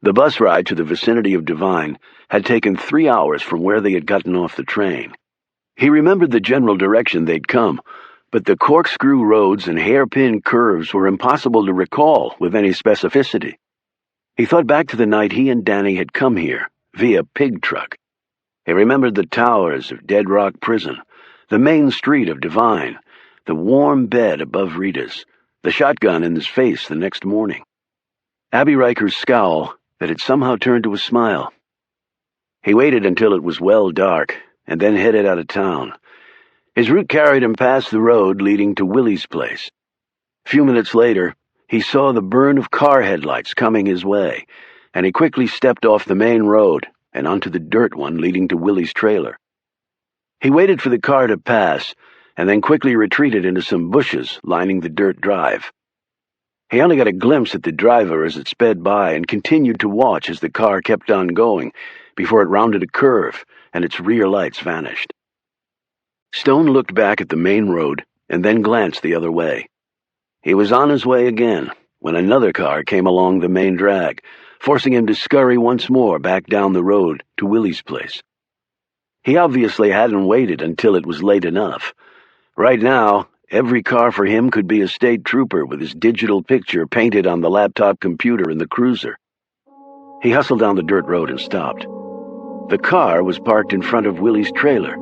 The bus ride to the vicinity of Devine had taken 3 hours from where they had gotten off the train. He remembered the general direction they'd come, but the corkscrew roads and hairpin curves were impossible to recall with any specificity. He thought back to the night he and Danny had come here, via pig truck. He remembered the towers of Dead Rock Prison, the main street of Devine, the warm bed above Rita's, the shotgun in his face the next morning. Abby Riker's scowl that had somehow turned to a smile. He waited until it was well dark, and then headed out of town. His route carried him past the road leading to Willie's place. A few minutes later, he saw the burn of car headlights coming his way, and he quickly stepped off the main road and onto the dirt one leading to Willie's trailer. He waited for the car to pass, and then quickly retreated into some bushes lining the dirt drive. He only got a glimpse at the driver as it sped by and continued to watch as the car kept on going before it rounded a curve and its rear lights vanished. Stone looked back at the main road and then glanced the other way. He was on his way again when another car came along the main drag, forcing him to scurry once more back down the road to Willie's place. He obviously hadn't waited until it was late enough. Right now, every car for him could be a state trooper with his digital picture painted on the laptop computer in the cruiser. He hustled down the dirt road and stopped. The car was parked in front of Willie's trailer,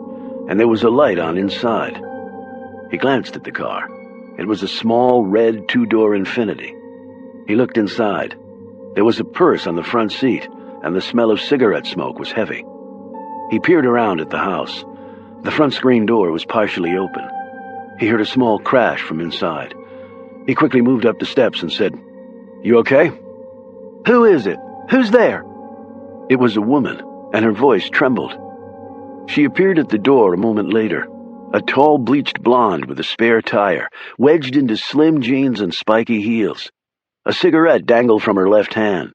and there was a light on inside. He glanced at the car. It was a small, red two-door Infiniti. He looked inside. There was a purse on the front seat, and the smell of cigarette smoke was heavy. He peered around at the house. The front screen door was partially open. He heard a small crash from inside. He quickly moved up the steps and said, "You okay?" "Who is it? Who's there?" It was a woman, and her voice trembled. She appeared at the door a moment later, a tall bleached blonde with a spare tire, wedged into slim jeans and spiky heels. A cigarette dangled from her left hand.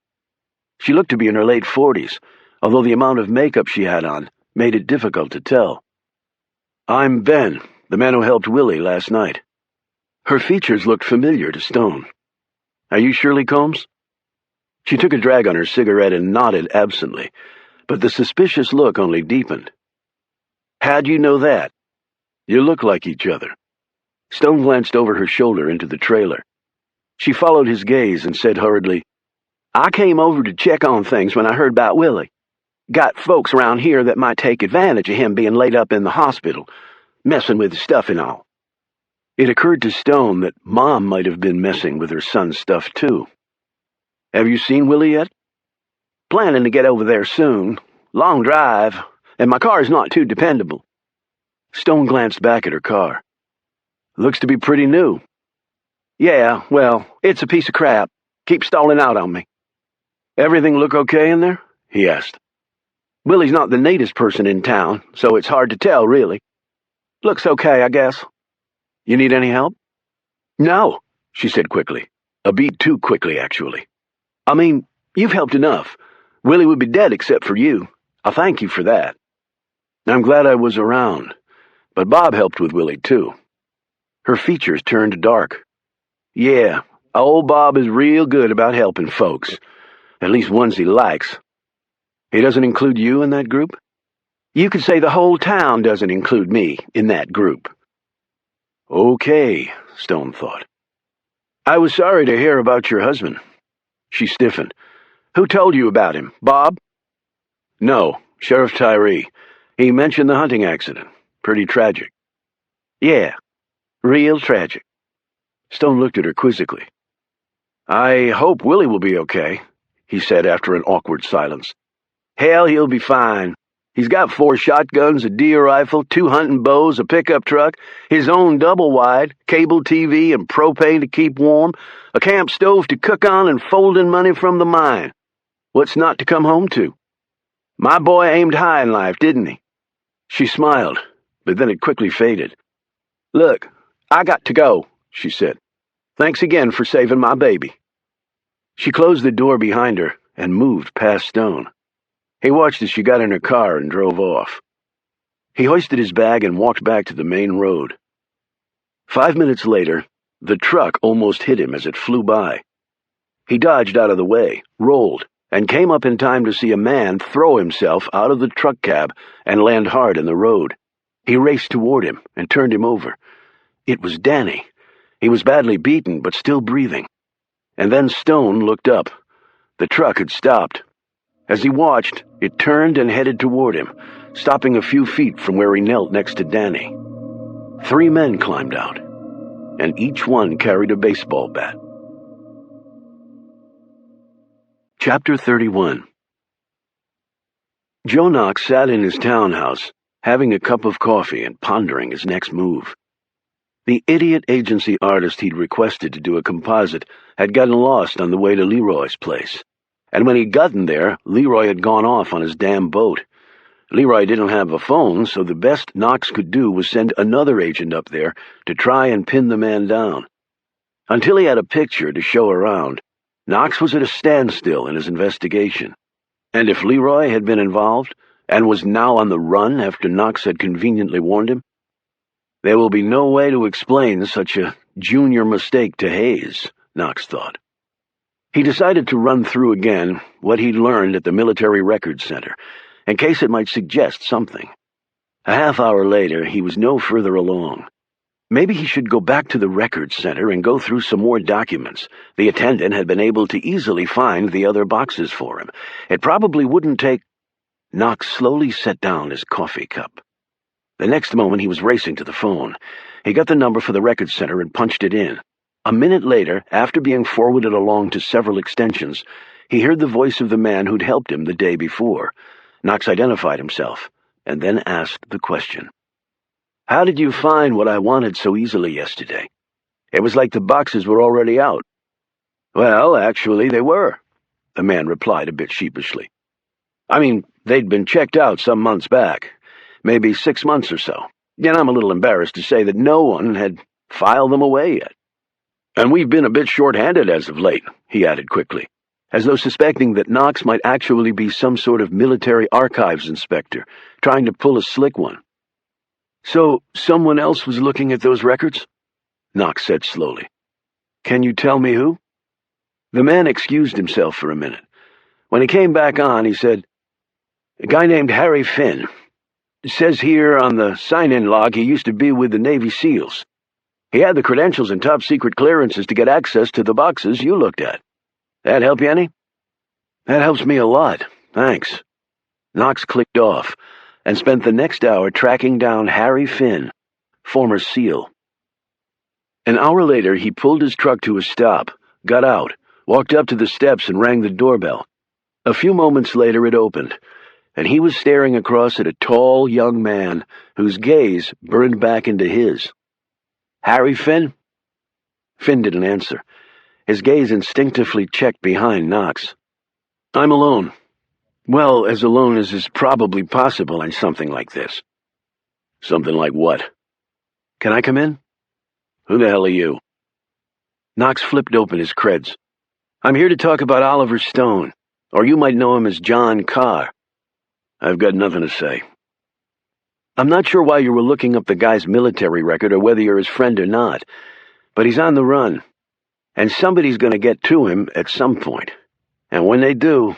She looked to be in her late 40s, although the amount of makeup she had on made it difficult to tell. "I'm Ben, the man who helped Willie last night." Her features looked familiar to Stone. "Are you Shirley Combs?" She took a drag on her cigarette and nodded absently, but the suspicious look only deepened. "How'd you know that?" "You look like each other." Stone glanced over her shoulder into the trailer. She followed his gaze and said hurriedly, "I came over to check on things when I heard about Willie. Got folks around here that might take advantage of him being laid up in the hospital, messing with his stuff and all." It occurred to Stone that Mom might have been messing with her son's stuff too. "Have you seen Willie yet?" "Planning to get over there soon. Long drive, and my car's not too dependable." Stone glanced back at her car. "Looks to be pretty new." "Yeah, well, it's a piece of crap. Keeps stalling out on me." "Everything look okay in there?" he asked. "Willie's not the neatest person in town, so it's hard to tell, really. Looks okay, I guess." "You need any help?" "No," she said quickly. A beat too quickly, actually. "I mean, you've helped enough. Willie would be dead except for you. I thank you for that." "I'm glad I was around, but Bob helped with Willie, too." Her features turned dark. "Yeah, old Bob is real good about helping folks. At least ones he likes." "He doesn't include you in that group?" "You could say the whole town doesn't include me in that group." "Okay," Stone thought. "I was sorry to hear about your husband." She stiffened. "Who told you about him? Bob?" "No, Sheriff Tyree. He mentioned the hunting accident. Pretty tragic." "Yeah, real tragic." Stone looked at her quizzically. "I hope Willie will be okay," he said after an awkward silence. "Hell, he'll be fine. He's got 4 shotguns, a deer rifle, 2 hunting bows, a pickup truck, his own double-wide, cable TV and propane to keep warm, a camp stove to cook on, and folding money from the mine. What's not to come home to? My boy aimed high in life, didn't he?" She smiled, but then it quickly faded. "Look, I got to go," she said. "Thanks again for saving my baby." She closed the door behind her and moved past Stone. He watched as she got in her car and drove off. He hoisted his bag and walked back to the main road. 5 minutes later, the truck almost hit him as it flew by. He dodged out of the way, rolled, and came up in time to see a man throw himself out of the truck cab and land hard in the road. He raced toward him and turned him over. It was Danny. He was badly beaten, but still breathing. And then Stone looked up. The truck had stopped. As he watched, it turned and headed toward him, stopping a few feet from where he knelt next to Danny. 3 men climbed out, and each one carried a baseball bat. Chapter 31. Joe Knox sat in his townhouse, having a cup of coffee and pondering his next move. The idiot agency artist he'd requested to do a composite had gotten lost on the way to Leroy's place, and when he'd gotten there, Leroy had gone off on his damn boat. Leroy didn't have a phone, so the best Knox could do was send another agent up there to try and pin the man down. Until he had a picture to show around, Knox was at a standstill in his investigation. And if Leroy had been involved, and was now on the run after Knox had conveniently warned him, there will be no way to explain such a junior mistake to Hayes, Knox thought. He decided to run through again what he'd learned at the Military Records Center, in case it might suggest something. A half hour later, he was no further along. Maybe he should go back to the Records Center and go through some more documents. The attendant had been able to easily find the other boxes for him. It probably wouldn't take... Knox slowly set down his coffee cup. The next moment he was racing to the phone. He got the number for the Records Center and punched it in. A minute later, after being forwarded along to several extensions, he heard the voice of the man who'd helped him the day before. Knox identified himself, and then asked the question. "How did you find what I wanted so easily yesterday? It was like the boxes were already out." "Well, actually, they were," the man replied a bit sheepishly. "I mean, they'd been checked out some months back, maybe 6 months or so, and I'm a little embarrassed to say that no one had filed them away yet. And we've been a bit short-handed as of late," he added quickly, as though suspecting that Knox might actually be some sort of military archives inspector, trying to pull a slick one. "So someone else was looking at those records?" Knox said slowly. "Can you tell me who?" The man excused himself for a minute. When he came back on, he said, "A guy named Harry Finn. It says here on the sign-in log he used to be with the Navy SEALs. He had the credentials and top-secret clearances to get access to the boxes you looked at. That help you any?" "That helps me a lot, thanks." Knox clicked off and spent the next hour tracking down Harry Finn, former SEAL. An hour later, he pulled his truck to a stop, got out, walked up to the steps and rang the doorbell. A few moments later it opened, and he was staring across at a tall young man whose gaze burned back into his. "Harry Finn?" Finn didn't answer. His gaze instinctively checked behind Knox. "I'm alone. Well, as alone as is probably possible in something like this." "Something like what?" "Can I come in?" "Who the hell are you?" Knox flipped open his creds. "I'm here to talk about Oliver Stone, or you might know him as John Carr." "I've got nothing to say." "I'm not sure why you were looking up the guy's military record or whether you're his friend or not, but he's on the run, and somebody's going to get to him at some point. And when they do..."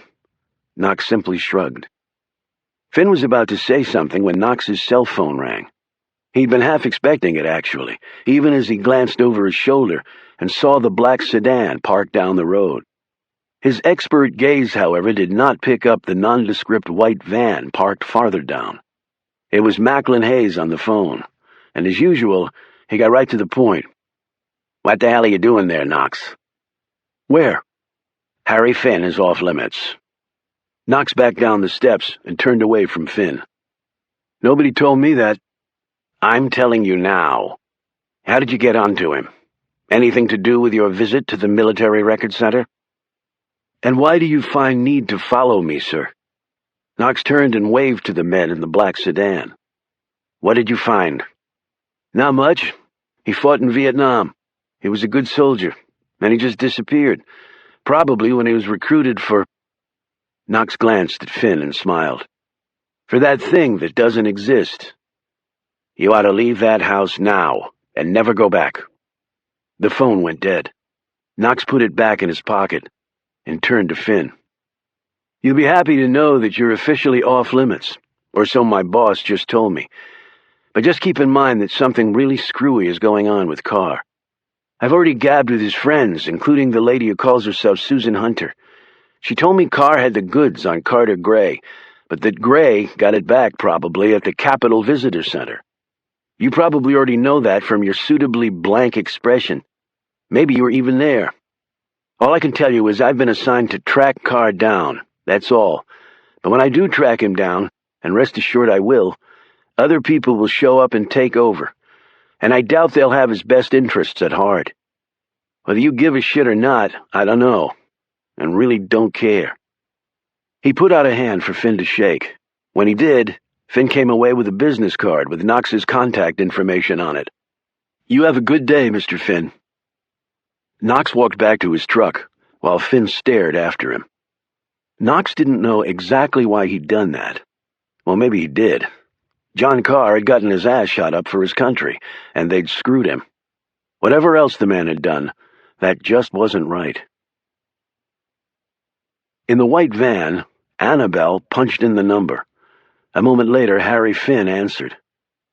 Knox simply shrugged. Finn was about to say something when Knox's cell phone rang. He'd been half expecting it, actually, even as he glanced over his shoulder and saw the black sedan parked down the road. His expert gaze, however, did not pick up the nondescript white van parked farther down. It was Macklin Hayes on the phone, and as usual, he got right to the point. "What the hell are you doing there, Knox?" "Where?" "Harry Finn is off limits." Knox backed down the steps and turned away from Finn. "Nobody told me that." "I'm telling you now. How did you get onto him? Anything to do with your visit to the Military Records Center?" "And why do you find need to follow me, sir?" Knox turned and waved to the men in the black sedan. "What did you find?" "Not much. He fought in Vietnam. He was a good soldier, and he just disappeared, probably when he was recruited for..." Knox glanced at Finn and smiled. "For that thing that doesn't exist. You ought to leave that house now and never go back." The phone went dead. Knox put it back in his pocket and turned to Finn. "You'll be happy to know that you're officially off limits, or so my boss just told me. But just keep in mind that something really screwy is going on with Carr. I've already gabbed with his friends, including the lady who calls herself Susan Hunter. She told me Carr had the goods on Carter Gray, but that Gray got it back probably at the Capitol Visitor Center. You probably already know that from your suitably blank expression. Maybe you were even there. All I can tell you is I've been assigned to track Carr down, that's all. But when I do track him down, and rest assured I will, other people will show up and take over, and I doubt they'll have his best interests at heart. Whether you give a shit or not, I don't know, and really don't care." He put out a hand for Finn to shake, When he did, Finn came away with a business card with Knox's contact information on it. "You have a good day, Mr. Finn." Knox walked back to his truck, while Finn stared after him. Knox didn't know exactly why he'd done that. Well, maybe he did. John Carr had gotten his ass shot up for his country, and they'd screwed him. Whatever else the man had done, that just wasn't right. In the white van, Annabelle punched in the number. A moment later, Harry Finn answered.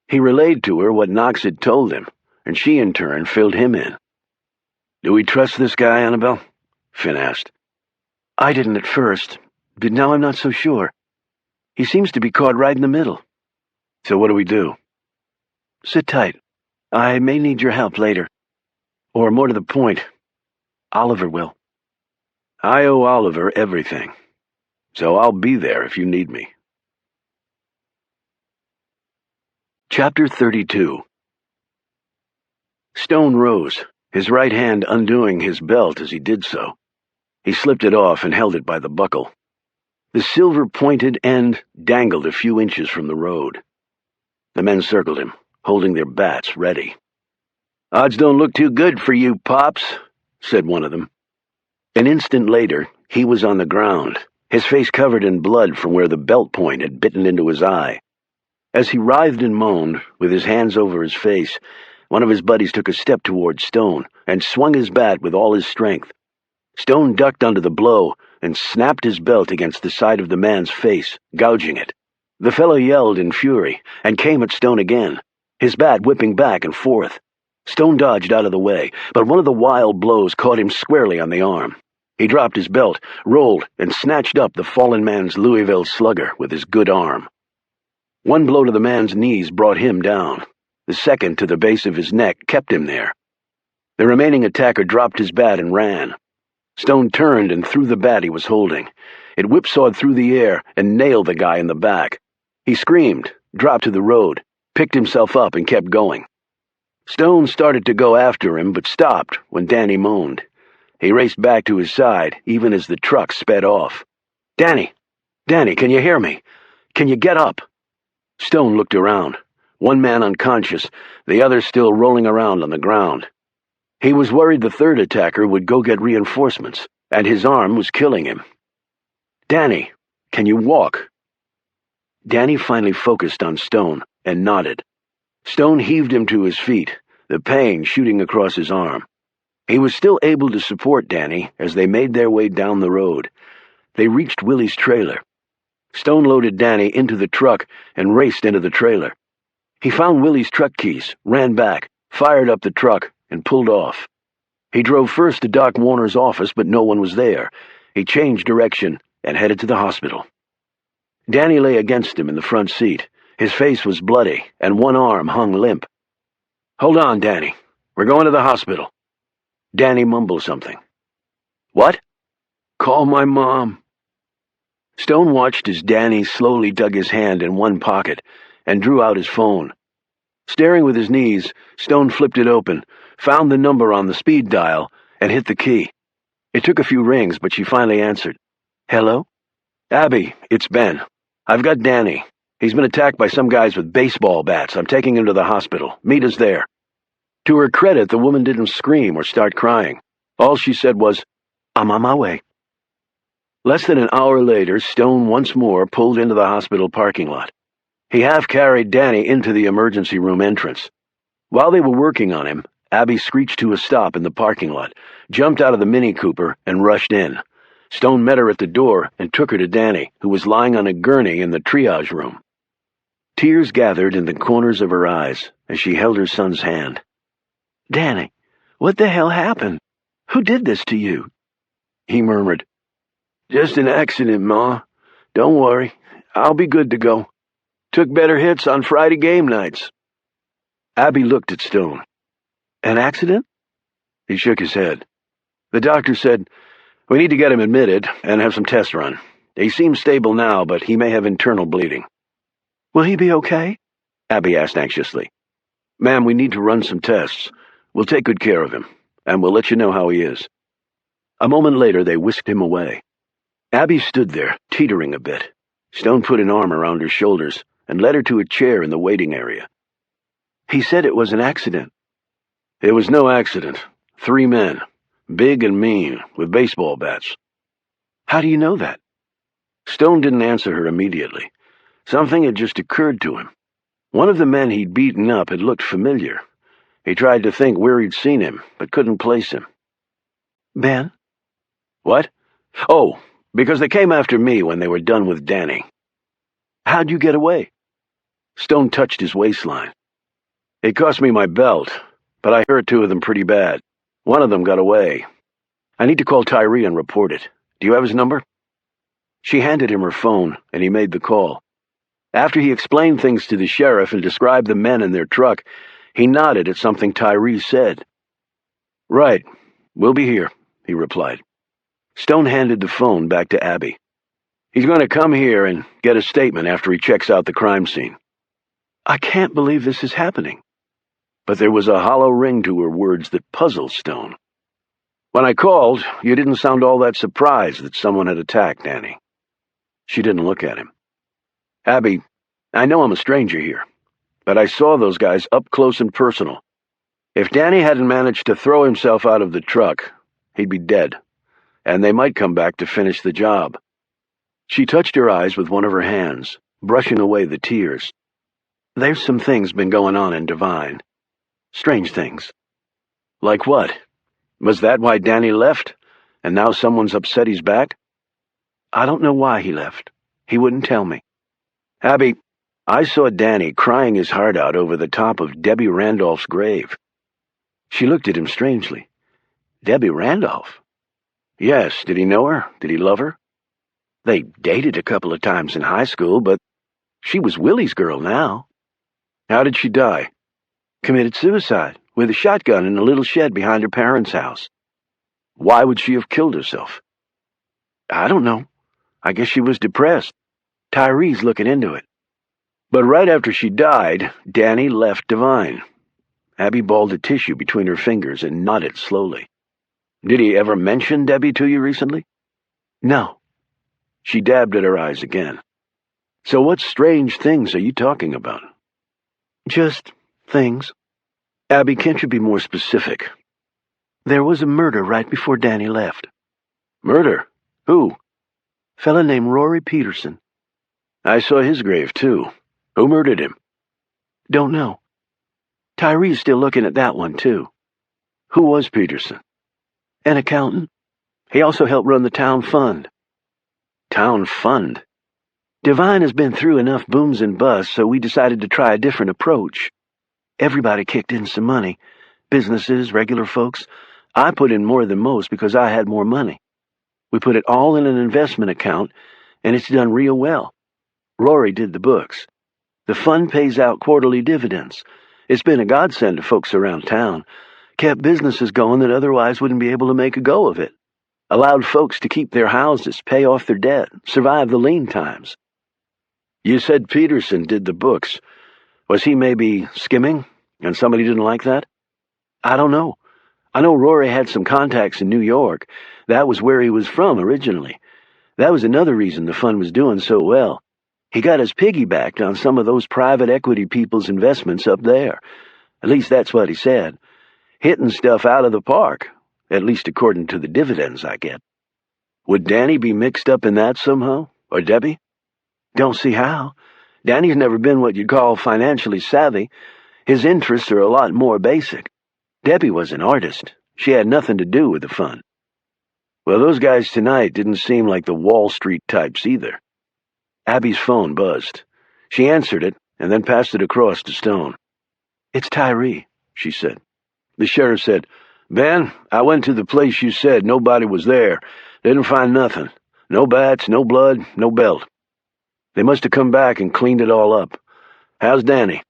He relayed to her what Knox had told him, and she in turn filled him in. "Do we trust this guy, Annabelle?" Finn asked. "I didn't at first, but now I'm not so sure. He seems to be caught right in the middle." "So what do we do?" "Sit tight. I may need your help later. Or more to the point, Oliver will." "I owe Oliver everything, so I'll be there if you need me." Chapter 32. Stone rose, his right hand undoing his belt as he did so. He slipped it off and held it by the buckle. The silver-pointed end dangled a few inches from the road. The men circled him, holding their bats ready. "Odds don't look too good for you, Pops," said one of them. An instant later, he was on the ground, his face covered in blood from where the belt point had bitten into his eye. As he writhed and moaned, with his hands over his face, one of his buddies took a step toward Stone and swung his bat with all his strength. Stone ducked under the blow and snapped his belt against the side of the man's face, gouging it. The fellow yelled in fury and came at Stone again, his bat whipping back and forth. Stone dodged out of the way, but one of the wild blows caught him squarely on the arm. He dropped his belt, rolled, and snatched up the fallen man's Louisville slugger with his good arm. One blow to the man's knees brought him down. The second to the base of his neck kept him there. The remaining attacker dropped his bat and ran. Stone turned and threw the bat he was holding. It whipsawed through the air and nailed the guy in the back. He screamed, dropped to the road, picked himself up and kept going. Stone started to go after him, but stopped when Danny moaned. He raced back to his side, even as the truck sped off. Danny, can you hear me? Can you get up?" Stone looked around, one man unconscious, the other still rolling around on the ground. He was worried the third attacker would go get reinforcements, and his arm was killing him. "Danny, can you walk?" Danny finally focused on Stone and nodded. Stone heaved him to his feet, the pain shooting across his arm. He was still able to support Danny as they made their way down the road. They reached Willie's trailer. Stone loaded Danny into the truck and raced into the trailer. He found Willie's truck keys, ran back, fired up the truck, and pulled off. He drove first to Doc Warner's office, but no one was there. He changed direction and headed to the hospital. Danny lay against him in the front seat. His face was bloody, and one arm hung limp. "Hold on, Danny. We're going to the hospital." Danny mumbled something. "What?" "Call my mom." Stone watched as Danny slowly dug his hand in one pocket and drew out his phone. Staring with his knees, Stone flipped it open, found the number on the speed dial, and hit the key. It took a few rings, but she finally answered. "Hello?" "Abby, it's Ben. I've got Danny. He's been attacked by some guys with baseball bats. I'm taking him to the hospital. Meet us there." To her credit, the woman didn't scream or start crying. All she said was, "I'm on my way." Less than an hour later, Stone once more pulled into the hospital parking lot. He half-carried Danny into the emergency room entrance. While they were working on him, Abby screeched to a stop in the parking lot, jumped out of the Mini Cooper, and rushed in. Stone met her at the door and took her to Danny, who was lying on a gurney in the triage room. Tears gathered in the corners of her eyes as she held her son's hand. "Danny, what the hell happened? Who did this to you?" He murmured, "Just an accident, Ma. Don't worry. I'll be good to go. Took better hits on Friday game nights." Abby looked at Stone. "An accident?" He shook his head. "The doctor said, we need to get him admitted and have some tests run. He seems stable now, but he may have internal bleeding." "Will he be okay?" Abby asked anxiously. "Ma'am, we need to run some tests. We'll take good care of him, and we'll let you know how he is." A moment later, they whisked him away. Abby stood there, teetering a bit. Stone put an arm around her shoulders and led her to a chair in the waiting area. He said it was an accident. It was no accident. 3 men, big and mean, with baseball bats. How do you know that? Stone didn't answer her immediately. Something had just occurred to him. One of the men he'd beaten up had looked familiar. He tried to think where he'd seen him, but couldn't place him. Ben? What? Oh, because they came after me when they were done with Danny. How'd you get away? Stone touched his waistline. It cost me my belt, but I hurt 2 of them pretty bad. One of them got away. I need to call Tyree and report it. Do you have his number? She handed him her phone, and he made the call. After he explained things to the sheriff and described the men and their truck, he nodded at something Tyree said. Right. We'll be here, he replied. Stone handed the phone back to Abby. He's going to come here and get a statement after he checks out the crime scene. I can't believe this is happening. But there was a hollow ring to her words that puzzled Stone. When I called, you didn't sound all that surprised that someone had attacked Danny. She didn't look at him. Abby, I know I'm a stranger here, but I saw those guys up close and personal. If Danny hadn't managed to throw himself out of the truck, he'd be dead, and they might come back to finish the job. She touched her eyes with one of her hands, brushing away the tears. There's some things been going on in Devine. Strange things. Like what? Was that why Danny left, and now someone's upset he's back? I don't know why he left. He wouldn't tell me. Abby, I saw Danny crying his heart out over the top of Debbie Randolph's grave. She looked at him strangely. Debbie Randolph? Yes, did he know her? Did he love her? They dated a couple of times in high school, but she was Willie's girl now. How did she die? Committed suicide, with a shotgun in a little shed behind her parents' house. Why would she have killed herself? I don't know. I guess she was depressed. Tyree's looking into it. But right after she died, Danny left Devine. Abby balled a tissue between her fingers and nodded slowly. Did he ever mention Debbie to you recently? No. She dabbed at her eyes again. So what strange things are you talking about? Just things. Abby, can't you be more specific? There was a murder right before Danny left. Murder? Who? Fella named Rory Peterson. I saw his grave, too. Who murdered him? Don't know. Tyree's still looking at that one, too. Who was Peterson? An accountant. He also helped run the town fund. Town fund? Devine has been through enough booms and busts, so we decided to try a different approach. Everybody kicked in some money. Businesses, regular folks. I put in more than most because I had more money. We put it all in an investment account, and it's done real well. Rory did the books. The fund pays out quarterly dividends. It's been a godsend to folks around town. Kept businesses going that otherwise wouldn't be able to make a go of it. Allowed folks to keep their houses, pay off their debt, survive the lean times. You said Peterson did the books. Was he maybe skimming, and somebody didn't like that? I don't know. I know Rory had some contacts in New York. That was where he was from originally. That was another reason the fund was doing so well. He got us piggybacked on some of those private equity people's investments up there. At least that's what he said. Hitting stuff out of the park, at least according to the dividends I get. Would Danny be mixed up in that somehow? Or Debbie? Don't see how. Danny's never been what you'd call financially savvy. His interests are a lot more basic. Debbie was an artist. She had nothing to do with the fund. Well, those guys tonight didn't seem like the Wall Street types either. Abby's phone buzzed. She answered it and then passed it across to Stone. It's Tyree, she said. The sheriff said, Ben, I went to the place you said. Nobody was there. Didn't find nothing. No bats, no blood, no belt. They must have come back and cleaned it all up. How's Danny?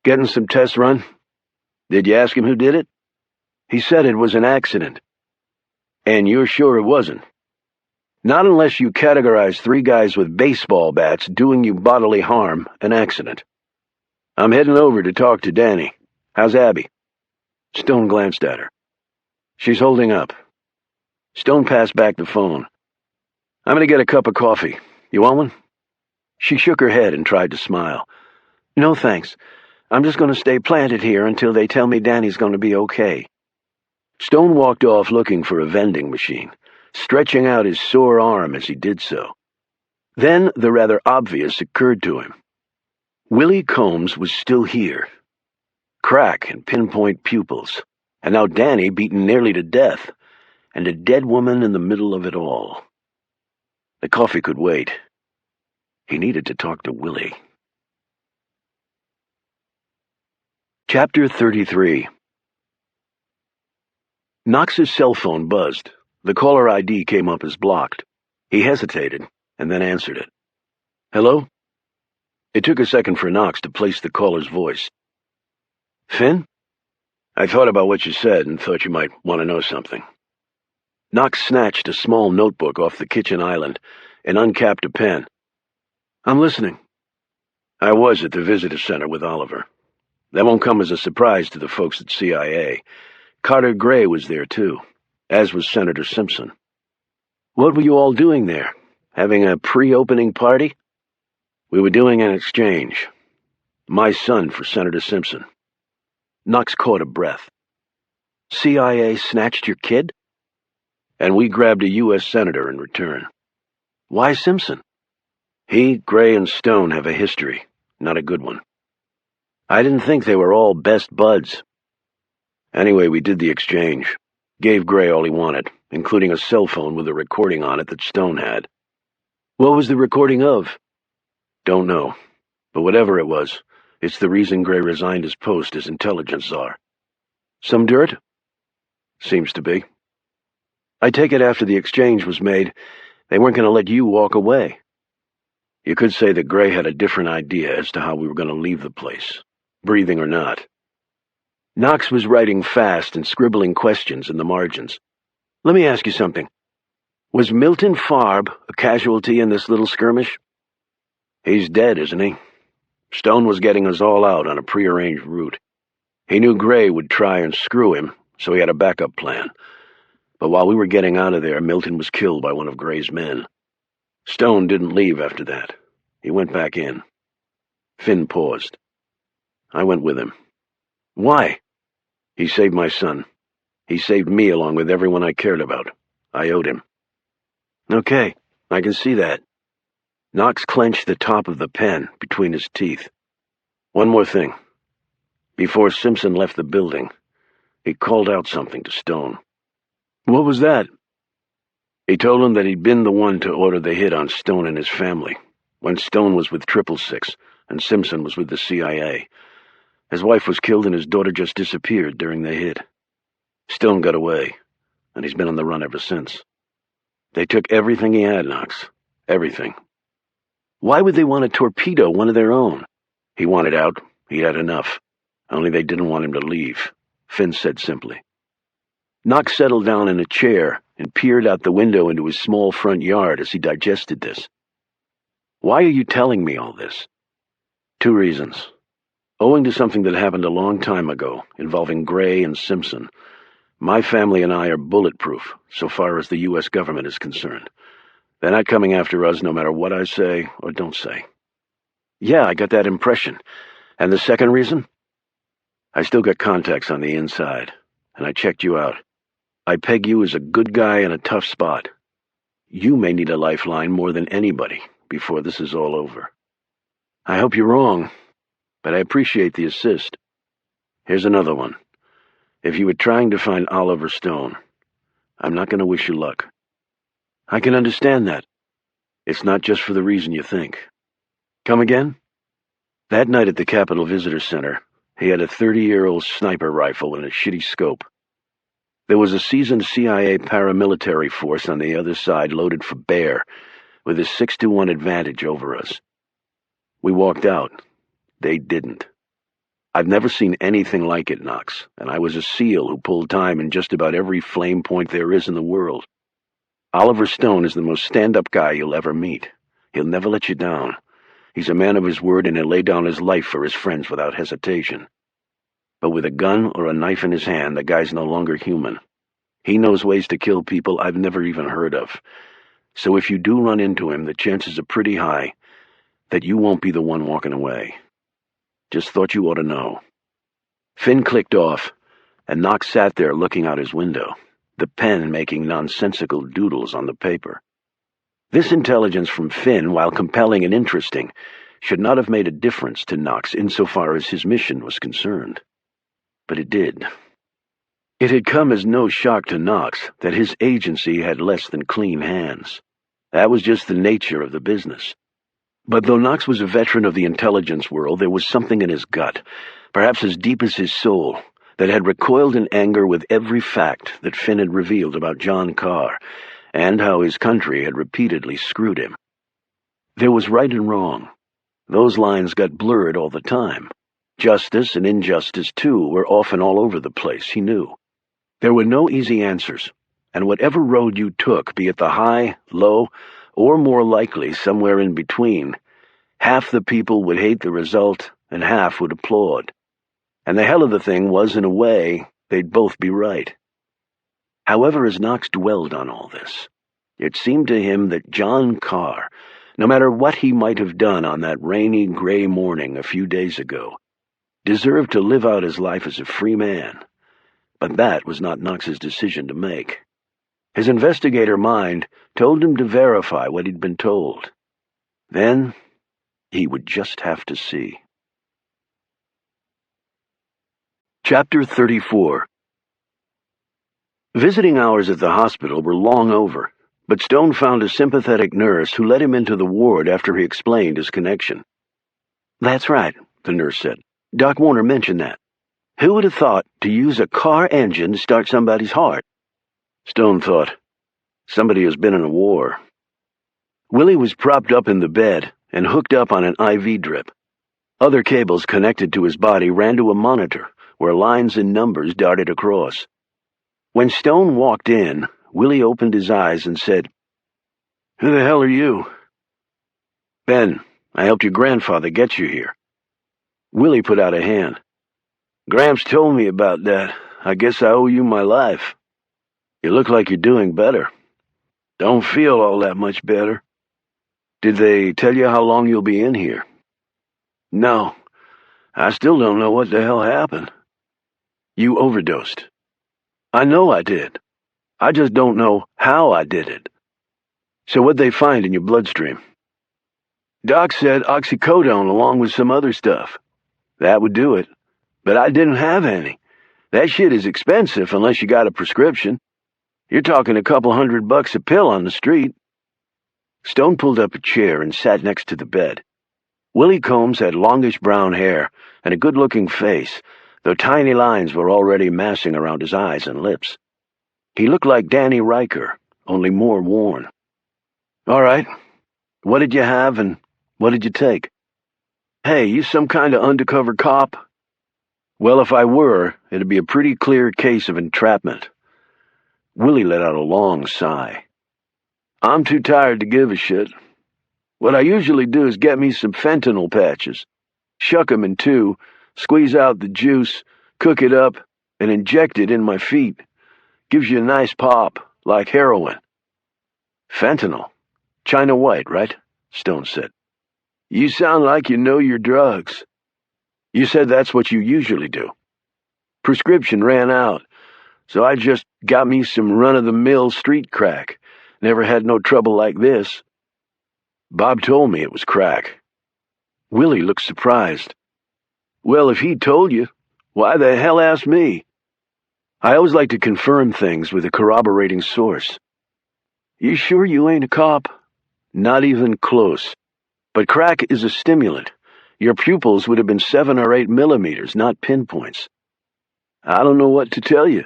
Getting some tests run? Did you ask him who did it? He said it was an accident. And you're sure it wasn't? Not unless you categorize 3 guys with baseball bats doing you bodily harm an accident. I'm heading over to talk to Danny. How's Abby? Stone glanced at her. She's holding up. Stone passed back the phone. I'm going to get a cup of coffee. You want one? She shook her head and tried to smile. "No, thanks. I'm just going to stay planted here until they tell me Danny's going to be okay." Stone walked off looking for a vending machine, stretching out his sore arm as he did so. Then the rather obvious occurred to him. Willie Combs was still here. Crack and pinpoint pupils, and now Danny beaten nearly to death, and a dead woman in the middle of it all. The coffee could wait. He needed to talk to Willie. Chapter 33. Knox's cell phone buzzed. The caller ID came up as blocked. He hesitated, and then answered it. "Hello?" It took a second for Knox to place the caller's voice. "Finn? I thought about what you said and thought you might want to know something." Knox snatched a small notebook off the kitchen island and uncapped a pen. "I'm listening." "I was at the visitor center with Oliver. That won't come as a surprise to the folks at CIA. Carter Gray was there, too, as was Senator Simpson." "What were you all doing there? Having a pre-opening party?" "We were doing an exchange. My son for Senator Simpson." Knox caught a breath. "CIA snatched your kid?" "And we grabbed a U.S. Senator in return." "Why Simpson?" "He, Gray, and Stone have a history. Not a good one. I didn't think they were all best buds. Anyway, we did the exchange. Gave Gray all he wanted, including a cell phone with a recording on it that Stone had." "What was the recording of?" "Don't know. But whatever it was, it's the reason Gray resigned his post as intelligence czar." "Some dirt?" "Seems to be." "I take it after the exchange was made, they weren't going to let you walk away." "You could say that Gray had a different idea as to how we were going to leave the place, breathing or not." Knox was writing fast and scribbling questions in the margins. "Let me ask you something. Was Milton Farb a casualty in this little skirmish?" "He's dead, isn't he? Stone was getting us all out on a prearranged route. He knew Gray would try and screw him, so he had a backup plan. But while we were getting out of there, Milton was killed by one of Gray's men. Stone didn't leave after that. He went back in." Finn paused. "I went with him." "Why?" "He saved my son. He saved me along with everyone I cared about. I owed him." "Okay, I can see that." Knox clenched the top of the pen between his teeth. "One more thing. Before Simpson left the building, he called out something to Stone." "What was that?" "He told him that he'd been the one to order the hit on Stone and his family, when Stone was with 666 and Simpson was with the CIA. His wife was killed and his daughter just disappeared during the hit. Stone got away, and he's been on the run ever since. They took everything he had, Knox. Everything." "Why would they want to torpedo one of their own?" "He wanted out. He had enough. Only they didn't want him to leave," Finn said simply. Knox settled down in a chair and peered out the window into his small front yard as he digested this. "Why are you telling me all this?" "Two reasons. Owing to something that happened a long time ago, involving Gray and Simpson, my family and I are bulletproof so far as the U.S. government is concerned. They're not coming after us no matter what I say or don't say." "Yeah, I got that impression. And the second reason?" "I still got contacts on the inside, and I checked you out. I peg you as a good guy in a tough spot. You may need a lifeline more than anybody before this is all over." "I hope you're wrong, but I appreciate the assist. Here's another one. If you were trying to find Oliver Stone, I'm not going to wish you luck." "I can understand that." "It's not just for the reason you think." "Come again?" "That night at the Capitol Visitor Center, he had a 30-year-old sniper rifle and a shitty scope. There was a seasoned CIA paramilitary force on the other side loaded for bear, with a 6-1 advantage over us. We walked out. They didn't. I've never seen anything like it, Knox, and I was a SEAL who pulled time in just about every flame point there is in the world. Oliver Stone is the most stand-up guy you'll ever meet. He'll never let you down. He's a man of his word, and he'll lay down his life for his friends without hesitation. But with a gun or a knife in his hand, the guy's no longer human. He knows ways to kill people I've never even heard of. So if you do run into him, the chances are pretty high that you won't be the one walking away. Just thought you ought to know." Finn clicked off, and Knox sat there looking out his window, the pen making nonsensical doodles on the paper. This intelligence from Finn, while compelling and interesting, should not have made a difference to Knox insofar as his mission was concerned. But it did. It had come as no shock to Knox that his agency had less than clean hands. That was just the nature of the business. But though Knox was a veteran of the intelligence world, there was something in his gut, perhaps as deep as his soul, that had recoiled in anger with every fact that Finn had revealed about John Carr, and how his country had repeatedly screwed him. There was right and wrong. Those lines got blurred all the time. Justice and injustice, too, were often all over the place, he knew. There were no easy answers, and whatever road you took, be it the high, low, or more likely somewhere in between, half the people would hate the result and half would applaud. And the hell of the thing was, in a way, they'd both be right. However, as Knox dwelled on all this, it seemed to him that John Carr, no matter what he might have done on that rainy, gray morning a few days ago, deserved to live out his life as a free man. But that was not Knox's decision to make. His investigator mind told him to verify what he'd been told. Then he would just have to see. Chapter 34. Visiting hours at the hospital were long over, but Stone found a sympathetic nurse who let him into the ward after he explained his connection. "That's right," the nurse said. "Doc Warner mentioned that. Who would have thought to use a car engine to start somebody's heart?" Stone thought, somebody has been in a war. Willie was propped up in the bed and hooked up on an IV drip. Other cables connected to his body ran to a monitor where lines and numbers darted across. When Stone walked in, Willie opened his eyes and said, "Who the hell are you?" "Ben, I helped your grandfather get you here." Willie put out a hand. "Gramps told me about that. I guess I owe you my life." "You look like you're doing better." "Don't feel all that much better." "Did they tell you how long you'll be in here?" "No. I still don't know what the hell happened." "You overdosed." "I know I did. I just don't know how I did it." "So what'd they find in your bloodstream?" "Doc said oxycodone along with some other stuff. That would do it. But I didn't have any. That shit is expensive unless you got a prescription. You're talking a couple $100 a pill on the street." Stone pulled up a chair and sat next to the bed. Willie Combs had longish brown hair and a good-looking face, though tiny lines were already massing around his eyes and lips. He looked like Danny Riker, only more worn. "All right. What did you have and what did you take?" "Hey, you some kind of undercover cop?" "Well, if I were, it'd be a pretty clear case of entrapment." Willie let out a long sigh. "I'm too tired to give a shit. What I usually do is get me some fentanyl patches, shuck 'em in two, squeeze out the juice, cook it up, and inject it in my feet. Gives you a nice pop, like heroin." "Fentanyl? China White, right?" Stone said. "You sound like you know your drugs." "You said that's what you usually do." "Prescription ran out, so I just got me some run-of-the-mill street crack. Never had no trouble like this." "Bob told me it was crack." Willie looked surprised. "Well, if he told you, why the hell ask me?" "I always like to confirm things with a corroborating source." "You sure you ain't a cop?" "Not even close. But crack is a stimulant. Your pupils would have been 7 or 8 millimeters, not pinpoints." "I don't know what to tell you."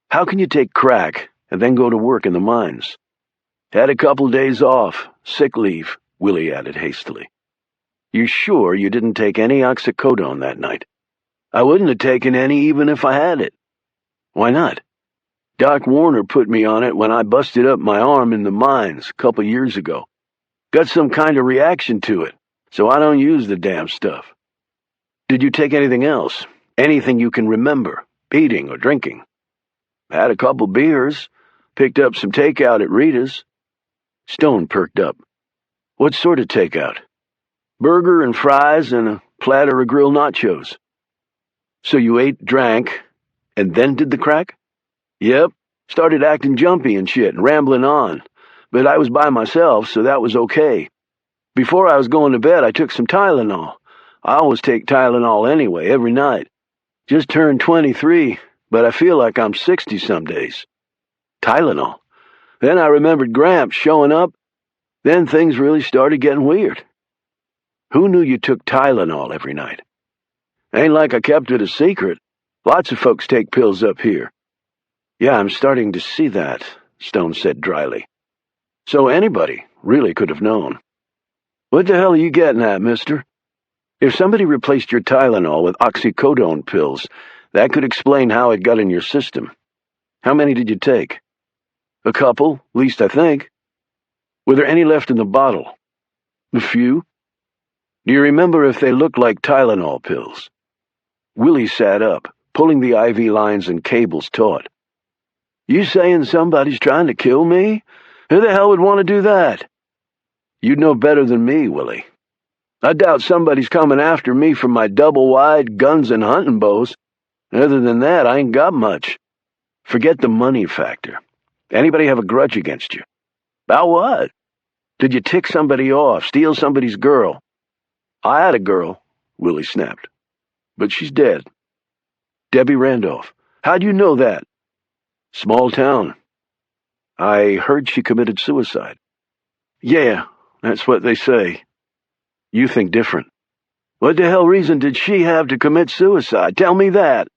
"How can you take crack and then go to work in the mines?" "Had a couple days off, sick leave," Willie added hastily. "You sure you didn't take any oxycodone that night?" "I wouldn't have taken any even if I had it." "Why not?" "Doc Warner put me on it when I busted up my arm in the mines a couple years ago. Got some kind of reaction to it, so I don't use the damn stuff." "Did you take anything else? Anything you can remember, eating or drinking?" "Had a couple beers. Picked up some takeout at Rita's." Stone perked up. "What sort of takeout?" Burger and fries and a platter of grilled nachos. So you ate, drank, and then did the crack? Yep. Started acting jumpy and shit and rambling on. But I was by myself, so that was okay. Before I was going to bed, I took some Tylenol. I always take Tylenol anyway, every night. Just turned 23, but I feel like I'm 60 some days. Tylenol. Then I remembered Gramps showing up. Then things really started getting weird. Who knew you took Tylenol every night? Ain't like I kept it a secret. Lots of folks take pills up here. Yeah, I'm starting to see that, Stone said dryly. So anybody really could have known. What the hell are you getting at, mister? If somebody replaced your Tylenol with oxycodone pills, that could explain how it got in your system. How many did you take? A couple, least I think. Were there any left in the bottle? A few. Do you remember if they looked like Tylenol pills? Willie sat up, pulling the IV lines and cables taut. You saying somebody's trying to kill me? Who the hell would want to do that? You'd know better than me, Willie. I doubt somebody's coming after me for my double-wide guns and hunting bows. Other than that, I ain't got much. Forget the money factor. Anybody have a grudge against you? About what? Did you tick somebody off, steal somebody's girl? I had a girl, Willie snapped. But she's dead. Debbie Randolph. How'd you know that? Small town. I heard she committed suicide. Yeah, that's what they say. You think different. What the hell reason did she have to commit suicide? Tell me that.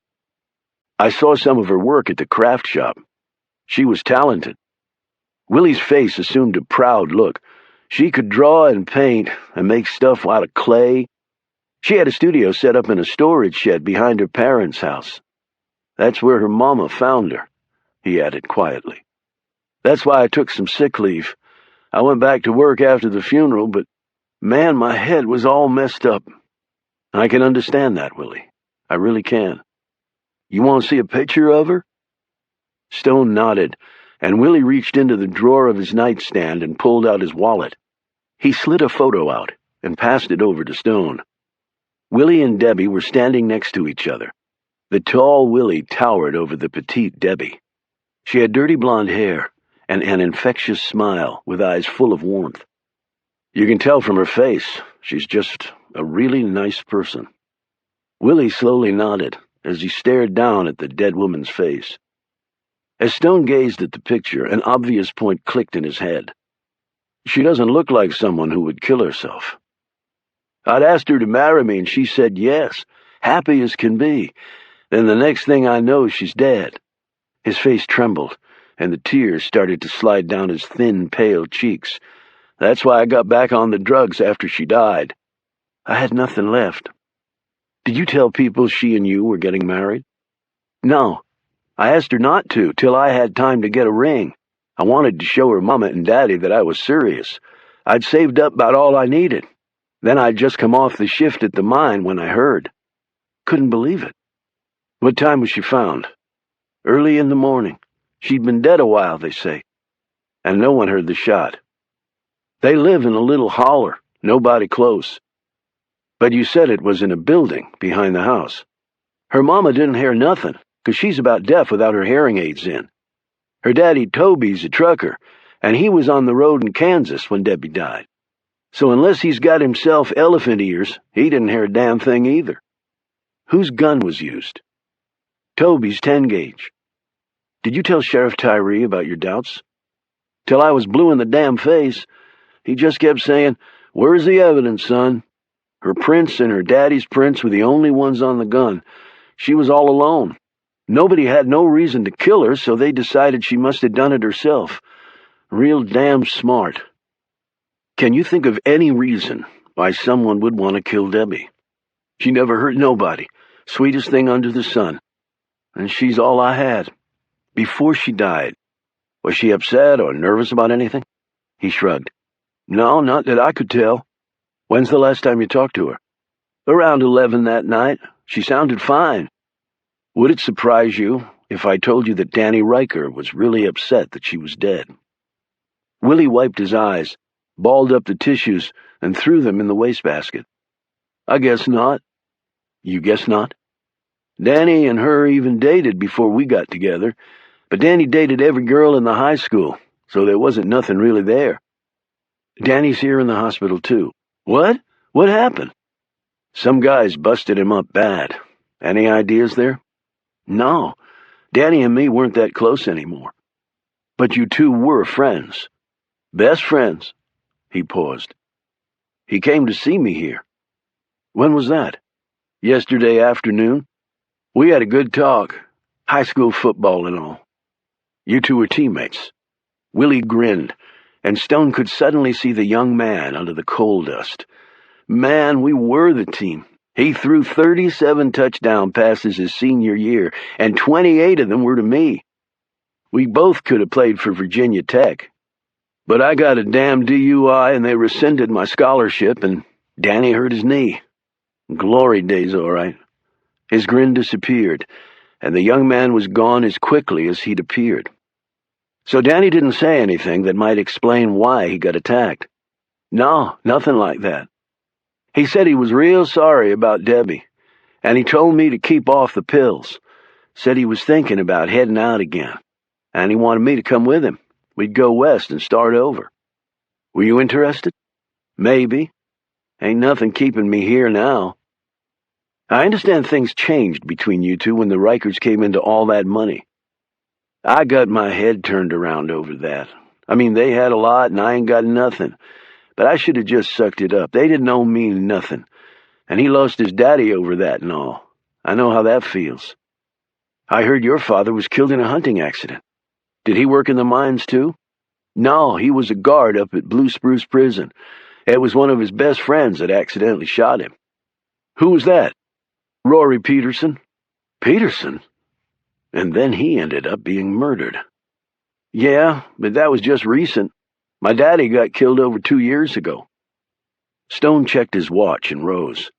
I saw some of her work at the craft shop. She was talented. Willie's face assumed a proud look. She could draw and paint and make stuff out of clay. She had a studio set up in a storage shed behind her parents' house. That's where her mama found her, he added quietly. That's why I took some sick leave. I went back to work after the funeral, but man, my head was all messed up. I can understand that, Willie. I really can. You want to see a picture of her? Stone nodded, and Willie reached into the drawer of his nightstand and pulled out his wallet. He slid a photo out and passed it over to Stone. Willie and Debbie were standing next to each other. The tall Willie towered over the petite Debbie. She had dirty blonde hair and an infectious smile with eyes full of warmth. You can tell from her face, she's just a really nice person. Willie slowly nodded as he stared down at the dead woman's face. As Stone gazed at the picture, an obvious point clicked in his head. She doesn't look like someone who would kill herself. I'd asked her to marry me, and she said yes, happy as can be. Then the next thing I know, she's dead. His face trembled, and the tears started to slide down his thin, pale cheeks. That's why I got back on the drugs after she died. I had nothing left. Did you tell people she and you were getting married? No. I asked her not to, till I had time to get a ring. I wanted to show her Mama and Daddy that I was serious. I'd saved up about all I needed. Then I'd just come off the shift at the mine when I heard. Couldn't believe it. What time was she found? Early in the morning. She'd been dead a while, they say. And no one heard the shot. They live in a little holler, nobody close. But you said it was in a building behind the house. Her mama didn't hear nothing, 'cause she's about deaf without her hearing aids in. Her daddy Toby's a trucker, and he was on the road in Kansas when Debbie died. So unless he's got himself elephant ears, he didn't hear a damn thing either. Whose gun was used? Toby's 10-gauge. Did you tell Sheriff Tyree about your doubts? Till I was blue in the damn face. He just kept saying, "Where's the evidence, son?" Her prints and her daddy's prints were the only ones on the gun. She was all alone. Nobody had no reason to kill her, so they decided she must have done it herself. Real damn smart. Can you think of any reason why someone would want to kill Debbie? She never hurt nobody. Sweetest thing under the sun. And she's all I had. Before she died, was she upset or nervous about anything? He shrugged. No, not that I could tell. When's the last time you talked to her? Around 11 that night. She sounded fine. Would it surprise you if I told you that Danny Riker was really upset that she was dead? Willie wiped his eyes. balled up the tissues, and threw them in the wastebasket. I guess not. You guess not? Danny and her even dated before we got together, but Danny dated every girl in the high school, so there wasn't nothing really there. Danny's here in the hospital, too. What? What happened? Some guys busted him up bad. Any ideas there? No. Danny and me weren't that close anymore. But you two were friends. Best friends. He paused. He came to see me here. When was that? Yesterday afternoon. We had a good talk. High school football and all. You two were teammates. Willie grinned, and Stone could suddenly see the young man under the coal dust. Man, we were the team. He threw 37 touchdown passes his senior year, and 28 of them were to me. We both could have played for Virginia Tech. But I got a damn DUI, and they rescinded my scholarship, and Danny hurt his knee. Glory days, all right. His grin disappeared, and the young man was gone as quickly as he'd appeared. So Danny didn't say anything that might explain why he got attacked. No, nothing like that. He said he was real sorry about Debbie, and he told me to keep off the pills. Said he was thinking about heading out again, and he wanted me to come with him. We'd go west and start over. Were you interested? Maybe. Ain't nothing keeping me here now. I understand things changed between you two when the Rikers came into all that money. I got my head turned around over that. I mean, they had a lot and I ain't got nothing. But I should have just sucked it up. They didn't owe me nothing. And he lost his daddy over that and all. I know how that feels. I heard your father was killed in a hunting accident. Did he work in the mines too? No, he was a guard up at Blue Spruce Prison. It was one of his best friends that accidentally shot him. Who was that? Rory Peterson. Peterson? And then he ended up being murdered. Yeah, but that was just recent. My daddy got killed over 2 years ago. Stone checked his watch and rose.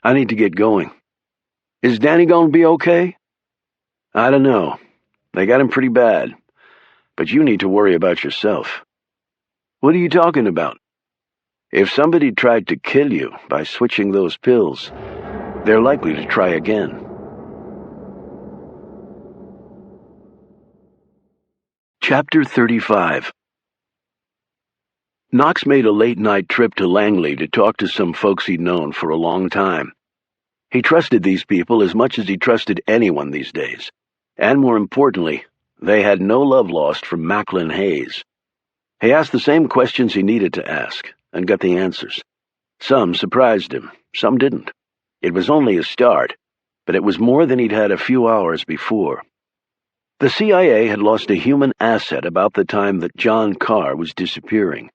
I need to get going. Is Danny going to be okay? I don't know. They got him pretty bad. But you need to worry about yourself. What are you talking about? If somebody tried to kill you by switching those pills, they're likely to try again. Chapter 35. Knox made a late-night trip to Langley to talk to some folks he'd known for a long time. He trusted these people as much as he trusted anyone these days. And more importantly, they had no love lost from Macklin Hayes. He asked the same questions he needed to ask, and got the answers. Some surprised him, some didn't. It was only a start, but it was more than he'd had a few hours before. The CIA had lost a human asset about the time that John Carr was disappearing.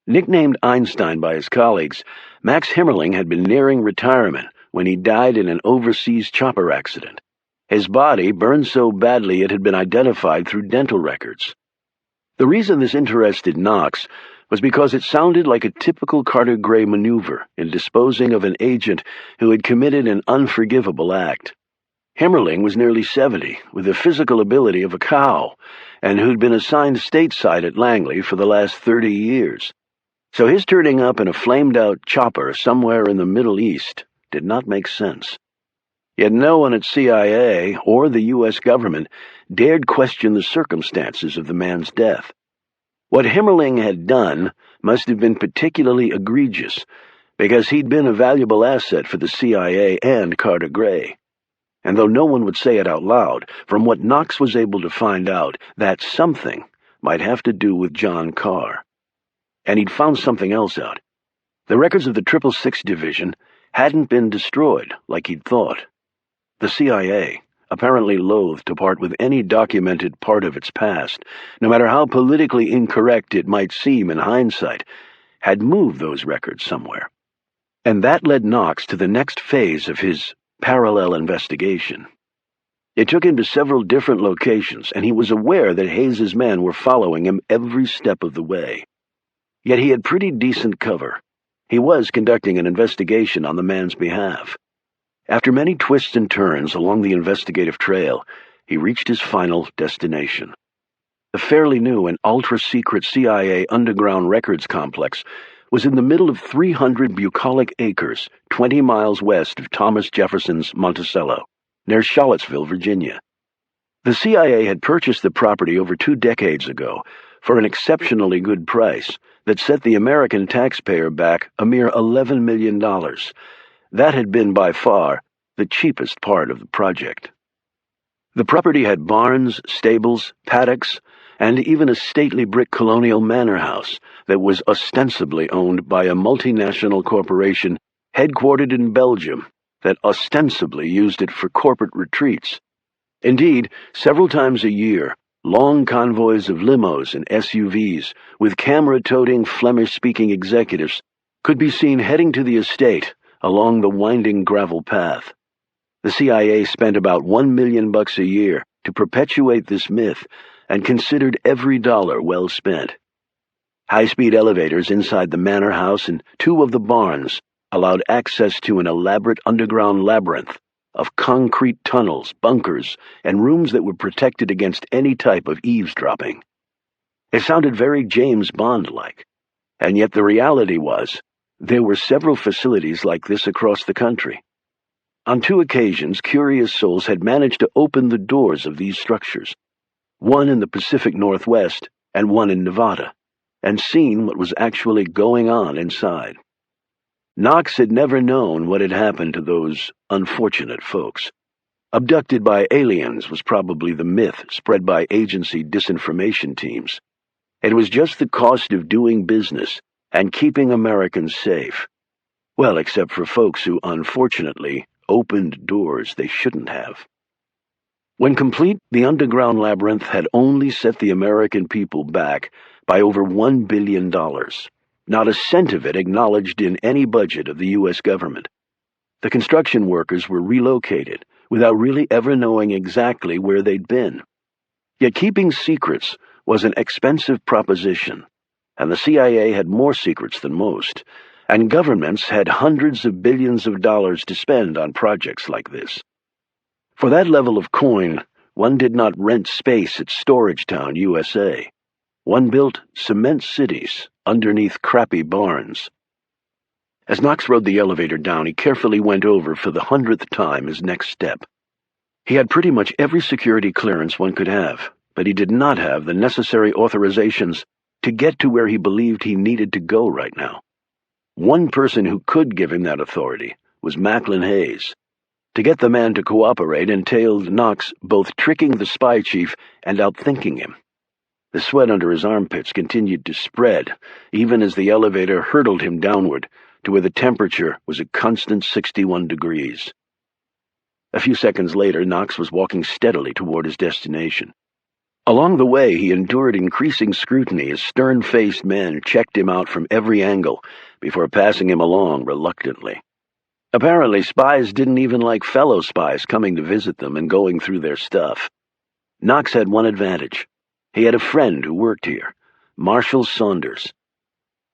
Nicknamed Einstein by his colleagues, Max Himmerling had been nearing retirement when he died in an overseas chopper accident. His body burned so badly it had been identified through dental records. The reason this interested Knox was because it sounded like a typical Carter Gray maneuver in disposing of an agent who had committed an unforgivable act. Himmerling was nearly 70, with the physical ability of a cow, and who'd been assigned stateside at Langley for the last 30 years. So his turning up in a flamed-out chopper somewhere in the Middle East did not make sense. Yet no one at CIA or the U.S. government dared question the circumstances of the man's death. What Himmerling had done must have been particularly egregious, because he'd been a valuable asset for the CIA and Carter Gray. And though no one would say it out loud, from what Knox was able to find out, that something might have to do with John Carr. And he'd found something else out. The records of the 666 Division hadn't been destroyed like he'd thought. The CIA, apparently loath to part with any documented part of its past, no matter how politically incorrect it might seem in hindsight, had moved those records somewhere. And that led Knox to the next phase of his parallel investigation. It took him to several different locations, and he was aware that Hayes's men were following him every step of the way. Yet he had pretty decent cover. He was conducting an investigation on the man's behalf. After many twists and turns along the investigative trail, he reached his final destination. The fairly new and ultra-secret CIA underground records complex was in the middle of 300 bucolic acres, 20 miles west of Thomas Jefferson's Monticello, near Charlottesville, Virginia. The CIA had purchased the property over 2 decades ago for an exceptionally good price that set the American taxpayer back a mere $11 million. That had been by far the cheapest part of the project. The property had barns, stables, paddocks, and even a stately brick colonial manor house that was ostensibly owned by a multinational corporation headquartered in Belgium that ostensibly used it for corporate retreats. Indeed, several times a year, long convoys of limos and SUVs with camera-toting Flemish-speaking executives could be seen heading to the estate along the winding gravel path. The CIA spent about $1 million a year to perpetuate this myth and considered every dollar well spent. High-speed elevators inside the manor house and 2 of the barns allowed access to an elaborate underground labyrinth of concrete tunnels, bunkers, and rooms that were protected against any type of eavesdropping. It sounded very James Bond-like, and yet the reality was there were several facilities like this across the country. On 2 occasions, curious souls had managed to open the doors of these structures, one in the Pacific Northwest and one in Nevada, and seen what was actually going on inside. Knox had never known what had happened to those unfortunate folks. Abducted by aliens was probably the myth spread by agency disinformation teams. It was just the cost of doing business and keeping Americans safe. Well, except for folks who, unfortunately, opened doors they shouldn't have. When complete, the underground labyrinth had only set the American people back by over $1 billion. Not a cent of it acknowledged in any budget of the U.S. government. The construction workers were relocated without really ever knowing exactly where they'd been. Yet keeping secrets was an expensive proposition, and the CIA had more secrets than most, and governments had hundreds of billions of dollars to spend on projects like this. For that level of coin, one did not rent space at Storagetown, USA. One built cement cities underneath crappy barns. As Knox rode the elevator down, he carefully went over for the 100th time his next step. He had pretty much every security clearance one could have, but he did not have the necessary authorizations to get to where he believed he needed to go right now. One person who could give him that authority was Macklin Hayes. To get the man to cooperate entailed Knox both tricking the spy chief and outthinking him. The sweat under his armpits continued to spread, even as the elevator hurtled him downward to where the temperature was a constant 61 degrees. A few seconds later, Knox was walking steadily toward his destination. Along the way, he endured increasing scrutiny as stern-faced men checked him out from every angle before passing him along reluctantly. Apparently, spies didn't even like fellow spies coming to visit them and going through their stuff. Knox had one advantage. He had a friend who worked here, Marshall Saunders.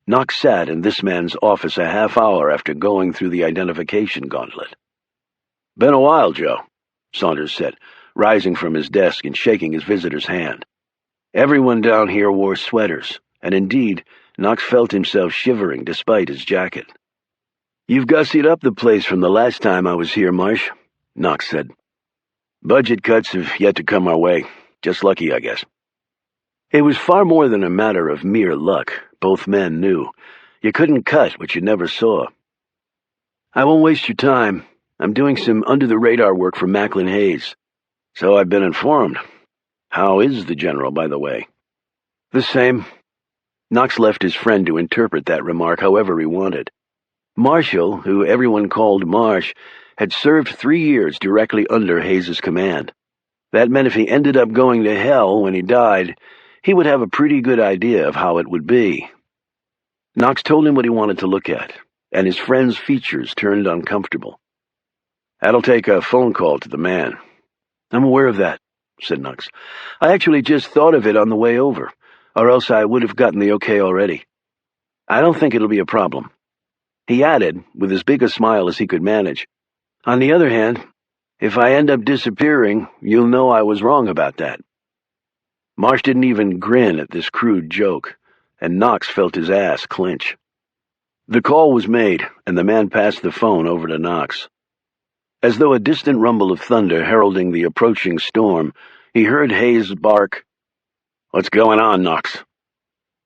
Knox sat in this man's office a half hour after going through the identification gauntlet. "Been a while, Joe," Saunders said, rising from his desk and shaking his visitor's hand. Everyone down here wore sweaters, and indeed, Knox felt himself shivering despite his jacket. "You've gussied up the place from the last time I was here, Marsh," Knox said. "Budget cuts have yet to come our way. Just lucky, I guess." It was far more than a matter of mere luck, both men knew. You couldn't cut what you never saw. "I won't waste your time. I'm doing some under-the-radar work for Macklin Hayes." "So I've been informed. How is the General, by the way?" "The same." Knox left his friend to interpret that remark however he wanted. Marshall, who everyone called Marsh, had served 3 years directly under Hayes's command. That meant if he ended up going to hell when he died, he would have a pretty good idea of how it would be. Knox told him what he wanted to look at, and his friend's features turned uncomfortable. "That'll take a phone call to the man." "I'm aware of that," said Knox. "I actually just thought of it on the way over, or else I would have gotten the okay already. I don't think it'll be a problem." He added, with as big a smile as he could manage, "On the other hand, if I end up disappearing, you'll know I was wrong about that." Marsh didn't even grin at this crude joke, and Knox felt his ass clench. The call was made, and the man passed the phone over to Knox. As though a distant rumble of thunder heralding the approaching storm, he heard Hayes bark, "What's going on, Knox?"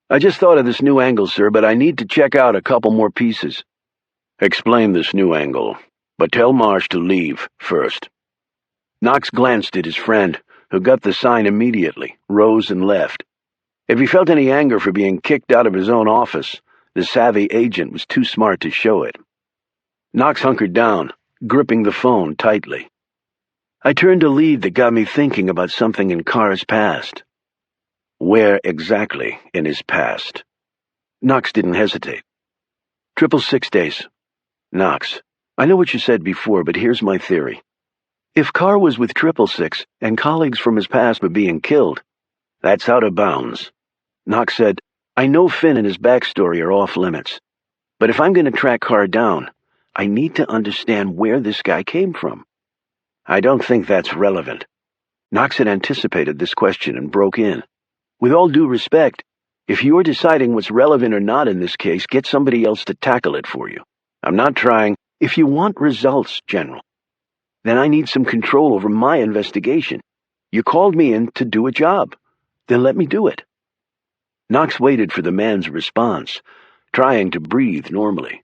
"I just thought of this new angle, sir, but I need to check out a couple more pieces." "Explain this new angle, but tell Marsh to leave first." Knox glanced at his friend, who got the sign immediately, rose and left. If he felt any anger for being kicked out of his own office, the savvy agent was too smart to show it. Knox hunkered down, gripping the phone tightly. "I turned a lead that got me thinking about something in Carr's past." "Where exactly in his past?" Knox didn't hesitate. 666 days. "Knox, I know what you said before, but here's my theory. If Carr was with 666 and colleagues from his past were being killed, that's out of bounds." Knox said, "I know Finn and his backstory are off limits, but if I'm going to track Carr down, I need to understand where this guy came from." "I don't think that's relevant." Knox had anticipated this question and broke in. "With all due respect, if you're deciding what's relevant or not in this case, get somebody else to tackle it for you. I'm not trying. If you want results, General, then I need some control over my investigation. You called me in to do a job. Then let me do it." Knox waited for the man's response, trying to breathe normally.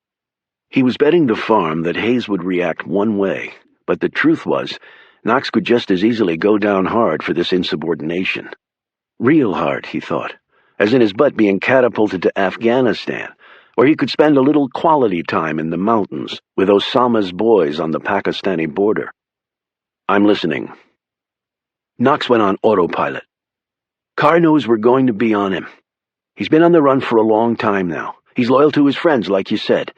He was betting the farm that Hayes would react one way, but the truth was, Knox could just as easily go down hard for this insubordination. Real hard, he thought, as in his butt being catapulted to Afghanistan, or he could spend a little quality time in the mountains with Osama's boys on the Pakistani border. "I'm listening." Knox went on autopilot. "Carr knows we're going to be on him. He's been on the run for a long time now. He's loyal to his friends, like you said.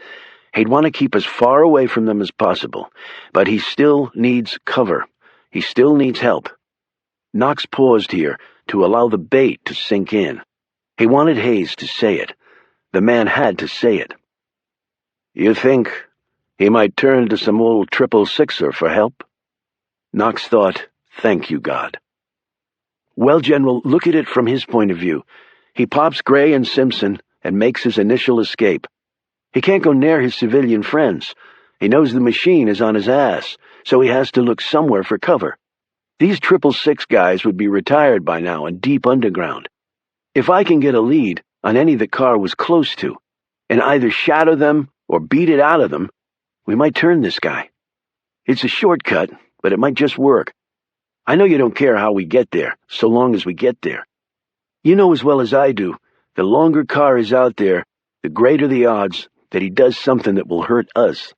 He'd want to keep as far away from them as possible, but he still needs cover. He still needs help." Knox paused here to allow the bait to sink in. He wanted Hayes to say it. The man had to say it. "You think he might turn to some old 666er for help?" Knox thought, "Thank you, God." "Well, General, look at it from his point of view. He pops Gray and Simpson and makes his initial escape. He can't go near his civilian friends. He knows the machine is on his ass, so he has to look somewhere for cover. These 666 guys would be retired by now and deep underground. If I can get a lead on any that Carr was close to, and either shadow them or beat it out of them, we might turn this guy. It's a shortcut, but it might just work. I know you don't care how we get there, so long as we get there. You know as well as I do, the longer Carr is out there, the greater the odds that he does something that will hurt us."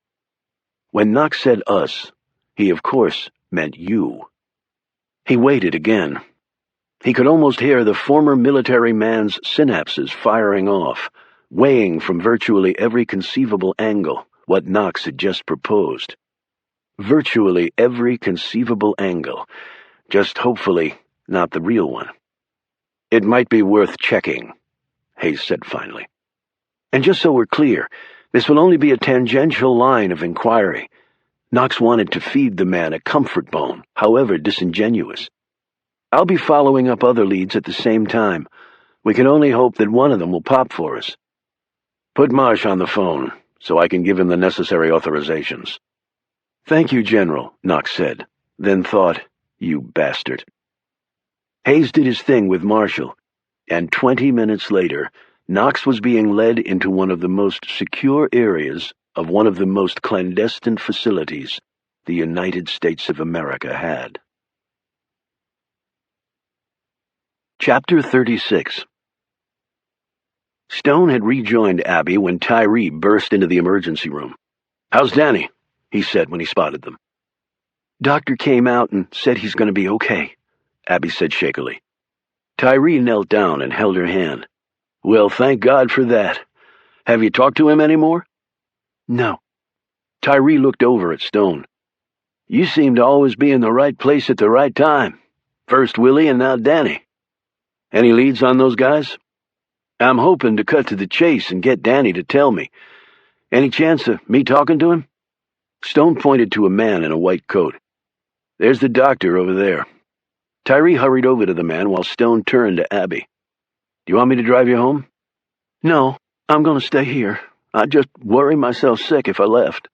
When Knox said us, he of course meant you. He waited again. He could almost hear the former military man's synapses firing off, weighing from virtually every conceivable angle what Knox had just proposed. Virtually every conceivable angle, just hopefully not the real one. "It might be worth checking," Hayes said finally. "And just so we're clear, this will only be a tangential line of inquiry." Knox wanted to feed the man a comfort bone, however disingenuous. "I'll be following up other leads at the same time. We can only hope that one of them will pop for us." "Put Marsh on the phone, so I can give him the necessary authorizations." "Thank you, General," Knox said, then thought, "You bastard." Hayes did his thing with Marshall, and 20 minutes later, Knox was being led into one of the most secure areas of one of the most clandestine facilities the United States of America had. Chapter 36. Stone had rejoined Abby when Tyree burst into the emergency room. "How's Danny?" he said when he spotted them. "Doctor came out and said he's going to be okay," Abby said shakily. Tyree knelt down and held her hand. "Well, thank God for that. Have you talked to him any more?" "No." Tyree looked over at Stone. "You seem to always be in the right place at the right time. First Willie and now Danny. Any leads on those guys?" "I'm hoping to cut to the chase and get Danny to tell me. Any chance of me talking to him?" Stone pointed to a man in a white coat. "There's the doctor over there." Tyree hurried over to the man while Stone turned to Abby. "Do you want me to drive you home?" "No, I'm going to stay here. I'd just worry myself sick if I left."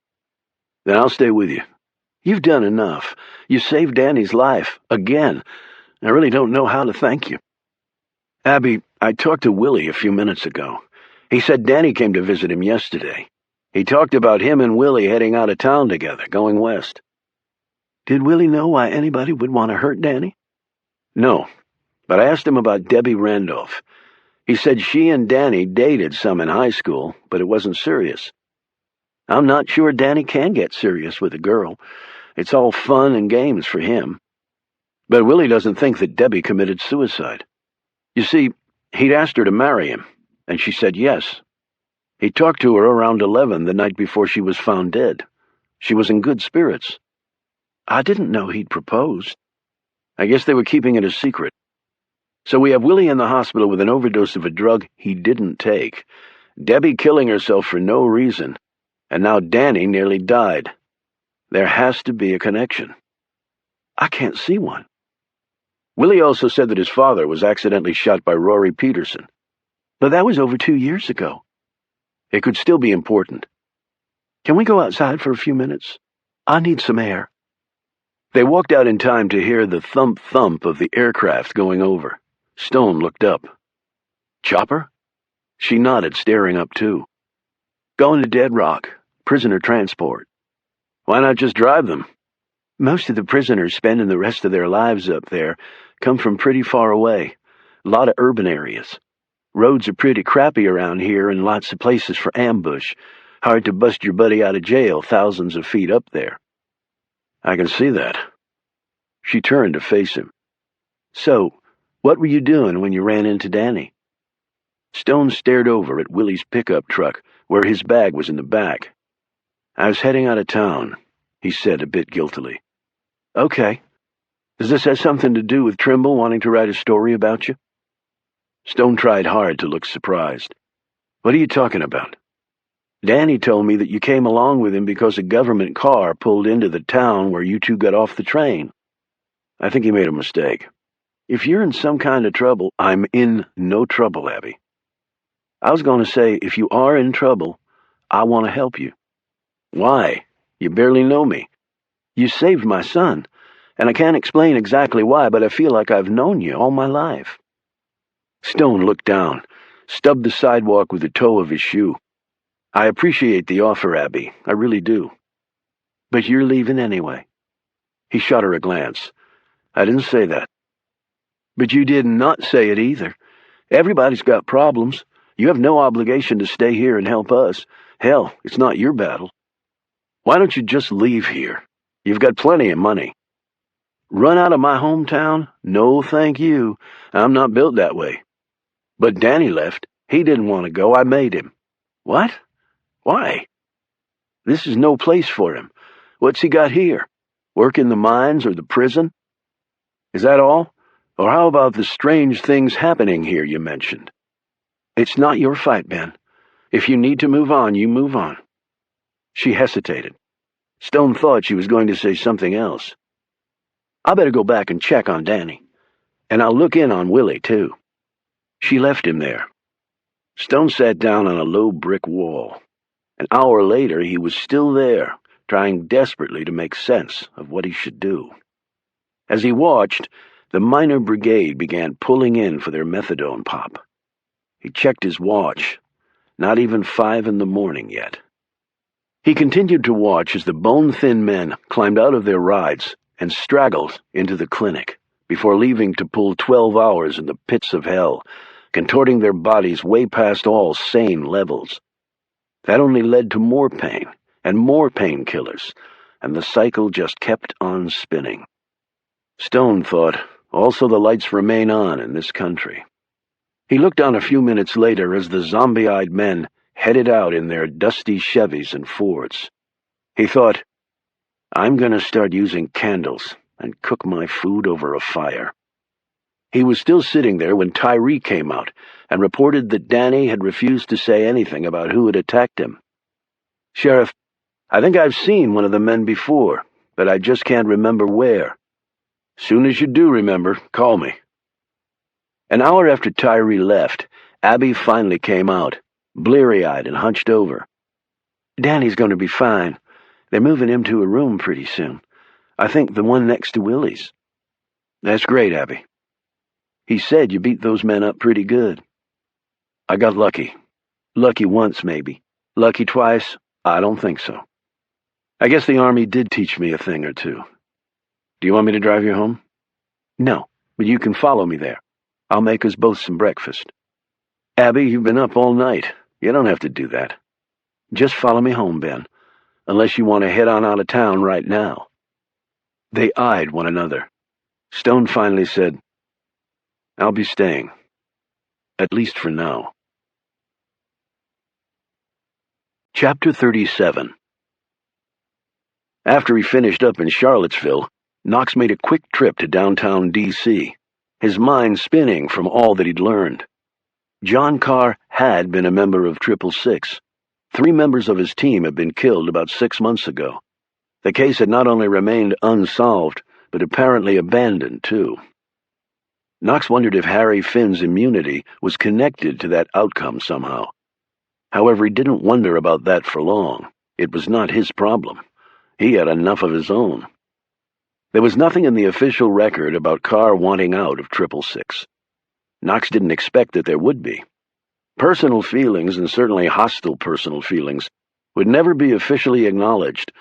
"Then I'll stay with you." "You've done enough. You saved Danny's life, again. I really don't know how to thank you." "Abby, I talked to Willie a few minutes ago. He said Danny came to visit him yesterday. He talked about him and Willie heading out of town together, going west." "Did Willie know why anybody would want to hurt Danny?" "No, but I asked him about Debbie Randolph. He said she and Danny dated some in high school, but it wasn't serious." "I'm not sure Danny can get serious with a girl. It's all fun and games for him." "But Willie doesn't think that Debbie committed suicide. You see, he'd asked her to marry him, and she said yes. He talked to her around 11 the night before she was found dead. She was in good spirits." "I didn't know he'd proposed." "I guess they were keeping it a secret. So we have Willie in the hospital with an overdose of a drug he didn't take, Debbie killing herself for no reason, and now Danny nearly died. There has to be a connection." "I can't see one." "Willie also said that his father was accidentally shot by Rory Peterson." "But that was over 2 years ago." "It could still be important." "Can we go outside for a few minutes? I need some air." They walked out in time to hear the thump-thump of the aircraft going over. Stone looked up. "Chopper?" She nodded, staring up too. "Going to Dead Rock. Prisoner transport." "Why not just drive them?" "Most of the prisoners spending the rest of their lives up there come from pretty far away. A lot of urban areas. Roads are pretty crappy around here and lots of places for ambush. Hard to bust your buddy out of jail thousands of feet up there." "I can see that." She turned to face him. "So, what were you doing when you ran into Danny?" Stone stared over at Willie's pickup truck, where his bag was in the back. "I was heading out of town," he said a bit guiltily. "Okay. Does this have something to do with Trimble wanting to write a story about you?" Stone tried hard to look surprised. "What are you talking about?" "Danny told me that you came along with him because a government car pulled into the town where you two got off the train." "I think he made a mistake." "If you're in some kind of trouble—" "I'm in no trouble, Abby." "I was going to say, if you are in trouble, I want to help you." "Why? You barely know me." "You saved my son, and I can't explain exactly why, but I feel like I've known you all my life." Stone looked down, stubbed the sidewalk with the toe of his shoe. "I appreciate the offer, Abby. I really do." "But you're leaving anyway." He shot her a glance. "I didn't say that." "But you did not say it either. Everybody's got problems. You have no obligation to stay here and help us. Hell, it's not your battle." "Why don't you just leave here? You've got plenty of money." "Run out of my hometown? No, thank you. I'm not built that way." "But Danny left. He didn't want to go. I made him." "What? Why?" "This is no place for him. What's he got here? Work in the mines or the prison?" "Is that all? Or how about the strange things happening here you mentioned?" "It's not your fight, Ben. If you need to move on, you move on." She hesitated. Stone thought she was going to say something else. "I better go back and check on Danny. And I'll look in on Willie, too." She left him there. Stone sat down on a low brick wall. An hour later, he was still there, trying desperately to make sense of what he should do. As he watched, the minor brigade began pulling in for their methadone pop. He checked his watch. Not even 5 in the morning yet. He continued to watch as the bone-thin men climbed out of their rides and straggled into the clinic, before leaving to pull 12 hours in the pits of hell, contorting their bodies way past all sane levels. That only led to more pain and more painkillers, and the cycle just kept on spinning. Stone thought, also the lights remain on in this country. He looked on a few minutes later as the zombie-eyed men headed out in their dusty Chevys and Fords. He thought, I'm going to start using candles and cook my food over a fire. He was still sitting there when Tyree came out and reported that Danny had refused to say anything about who had attacked him. "Sheriff, I think I've seen one of the men before, but I just can't remember where." Soon as you do remember, call me. An hour after Tyree left, Abby finally came out, bleary-eyed and hunched over. Danny's going to be fine. They're moving him to a room pretty soon. I think the one next to Willie's. That's great, Abby. He said you beat those men up pretty good. I got lucky. Lucky once, maybe. Lucky twice? I don't think so. I guess the Army did teach me a thing or two. Do you want me to drive you home? No, but you can follow me there. I'll make us both some breakfast. Abby, you've been up all night. You don't have to do that. Just follow me home, Ben, unless you want to head on out of town right now. They eyed one another. Stone finally said, I'll be staying. At least for now. Chapter 37. After he finished up in Charlottesville, Knox made a quick trip to downtown D.C., his mind spinning from all that he'd learned. John Carr had been a member of 666. 3 members of his team had been killed about 6 months ago. The case had not only remained unsolved, but apparently abandoned, too. Knox wondered if Harry Finn's immunity was connected to that outcome somehow. However, he didn't wonder about that for long. It was not his problem. He had enough of his own. There was nothing in the official record about Carr wanting out of 666. Knox didn't expect that there would be. Personal feelings, and certainly hostile personal feelings, would never be officially acknowledged.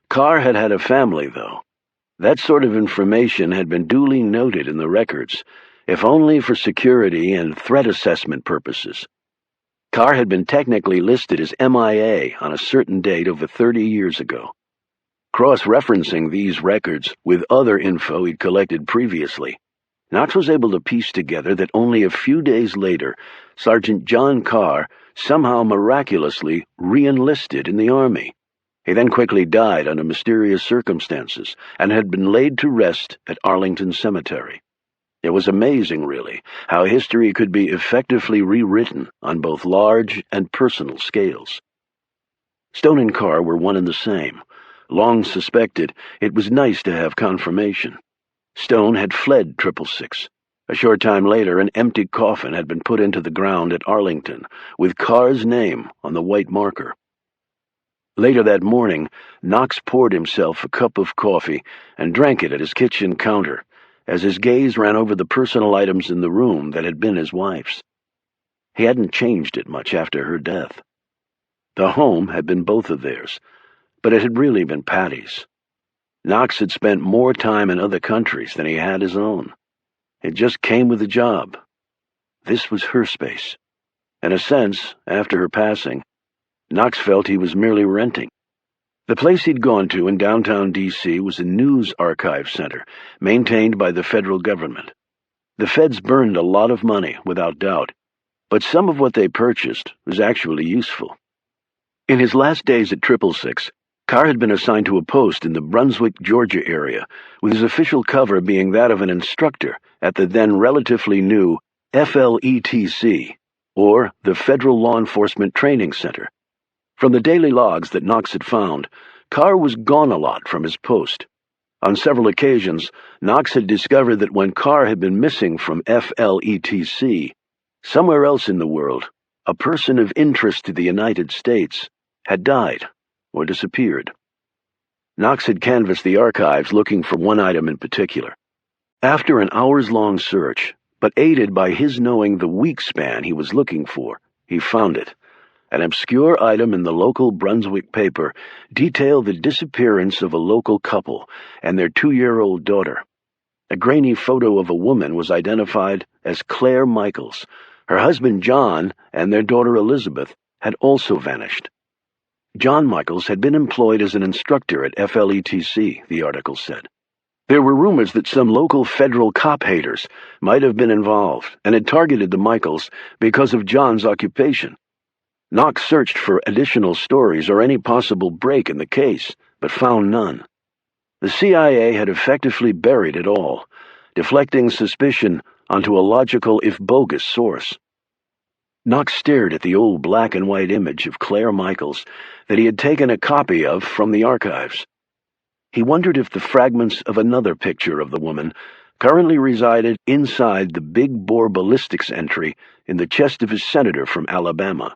Carr had had a family, though. That sort of information had been duly noted in the records, if only for security and threat assessment purposes. Carr had been technically listed as MIA on a certain date over 30 years ago. Cross-referencing these records with other info he'd collected previously, Knox was able to piece together that only a few days later, Sergeant John Carr somehow miraculously re-enlisted in the Army. He then quickly died under mysterious circumstances and had been laid to rest at Arlington Cemetery. It was amazing, really, how history could be effectively rewritten on both large and personal scales. Stone and Carr were one and the same. Long suspected, it was nice to have confirmation. Stone had fled 666. A short time later, an empty coffin had been put into the ground at Arlington, with Carr's name on the white marker. Later that morning, Knox poured himself a cup of coffee and drank it at his kitchen counter, as his gaze ran over the personal items in the room that had been his wife's. He hadn't changed it much after her death. The home had been both of theirs, but it had really been Patty's. Knox had spent more time in other countries than he had his own. It just came with the job. This was her space. In a sense, after her passing, Knox felt he was merely renting. The place he'd gone to in downtown D.C. was a news archive center, maintained by the federal government. The feds burned a lot of money, without doubt, but some of what they purchased was actually useful. In his last days at 666, Carr had been assigned to a post in the Brunswick, Georgia area, with his official cover being that of an instructor at the then relatively new FLETC, or the Federal Law Enforcement Training Center. From the daily logs that Knox had found, Carr was gone a lot from his post. On several occasions, Knox had discovered that when Carr had been missing from FLETC, somewhere else in the world, a person of interest to the United States had died or disappeared. Knox had canvassed the archives looking for one item in particular. After an hours-long search, but aided by his knowing the week span he was looking for, he found it. An obscure item in the local Brunswick paper detailed the disappearance of a local couple and their 2-year-old daughter. A grainy photo of a woman was identified as Claire Michaels. Her husband John and their daughter Elizabeth had also vanished. John Michaels had been employed as an instructor at FLETC, the article said. There were rumors that some local federal cop haters might have been involved and had targeted the Michaels because of John's occupation. Knox searched for additional stories or any possible break in the case, but found none. The CIA had effectively buried it all, deflecting suspicion onto a logical if bogus source. Knox stared at the old black-and-white image of Claire Michaels that he had taken a copy of from the archives. He wondered if the fragments of another picture of the woman currently resided inside the big-bore ballistics entry in the chest of his senator from Alabama.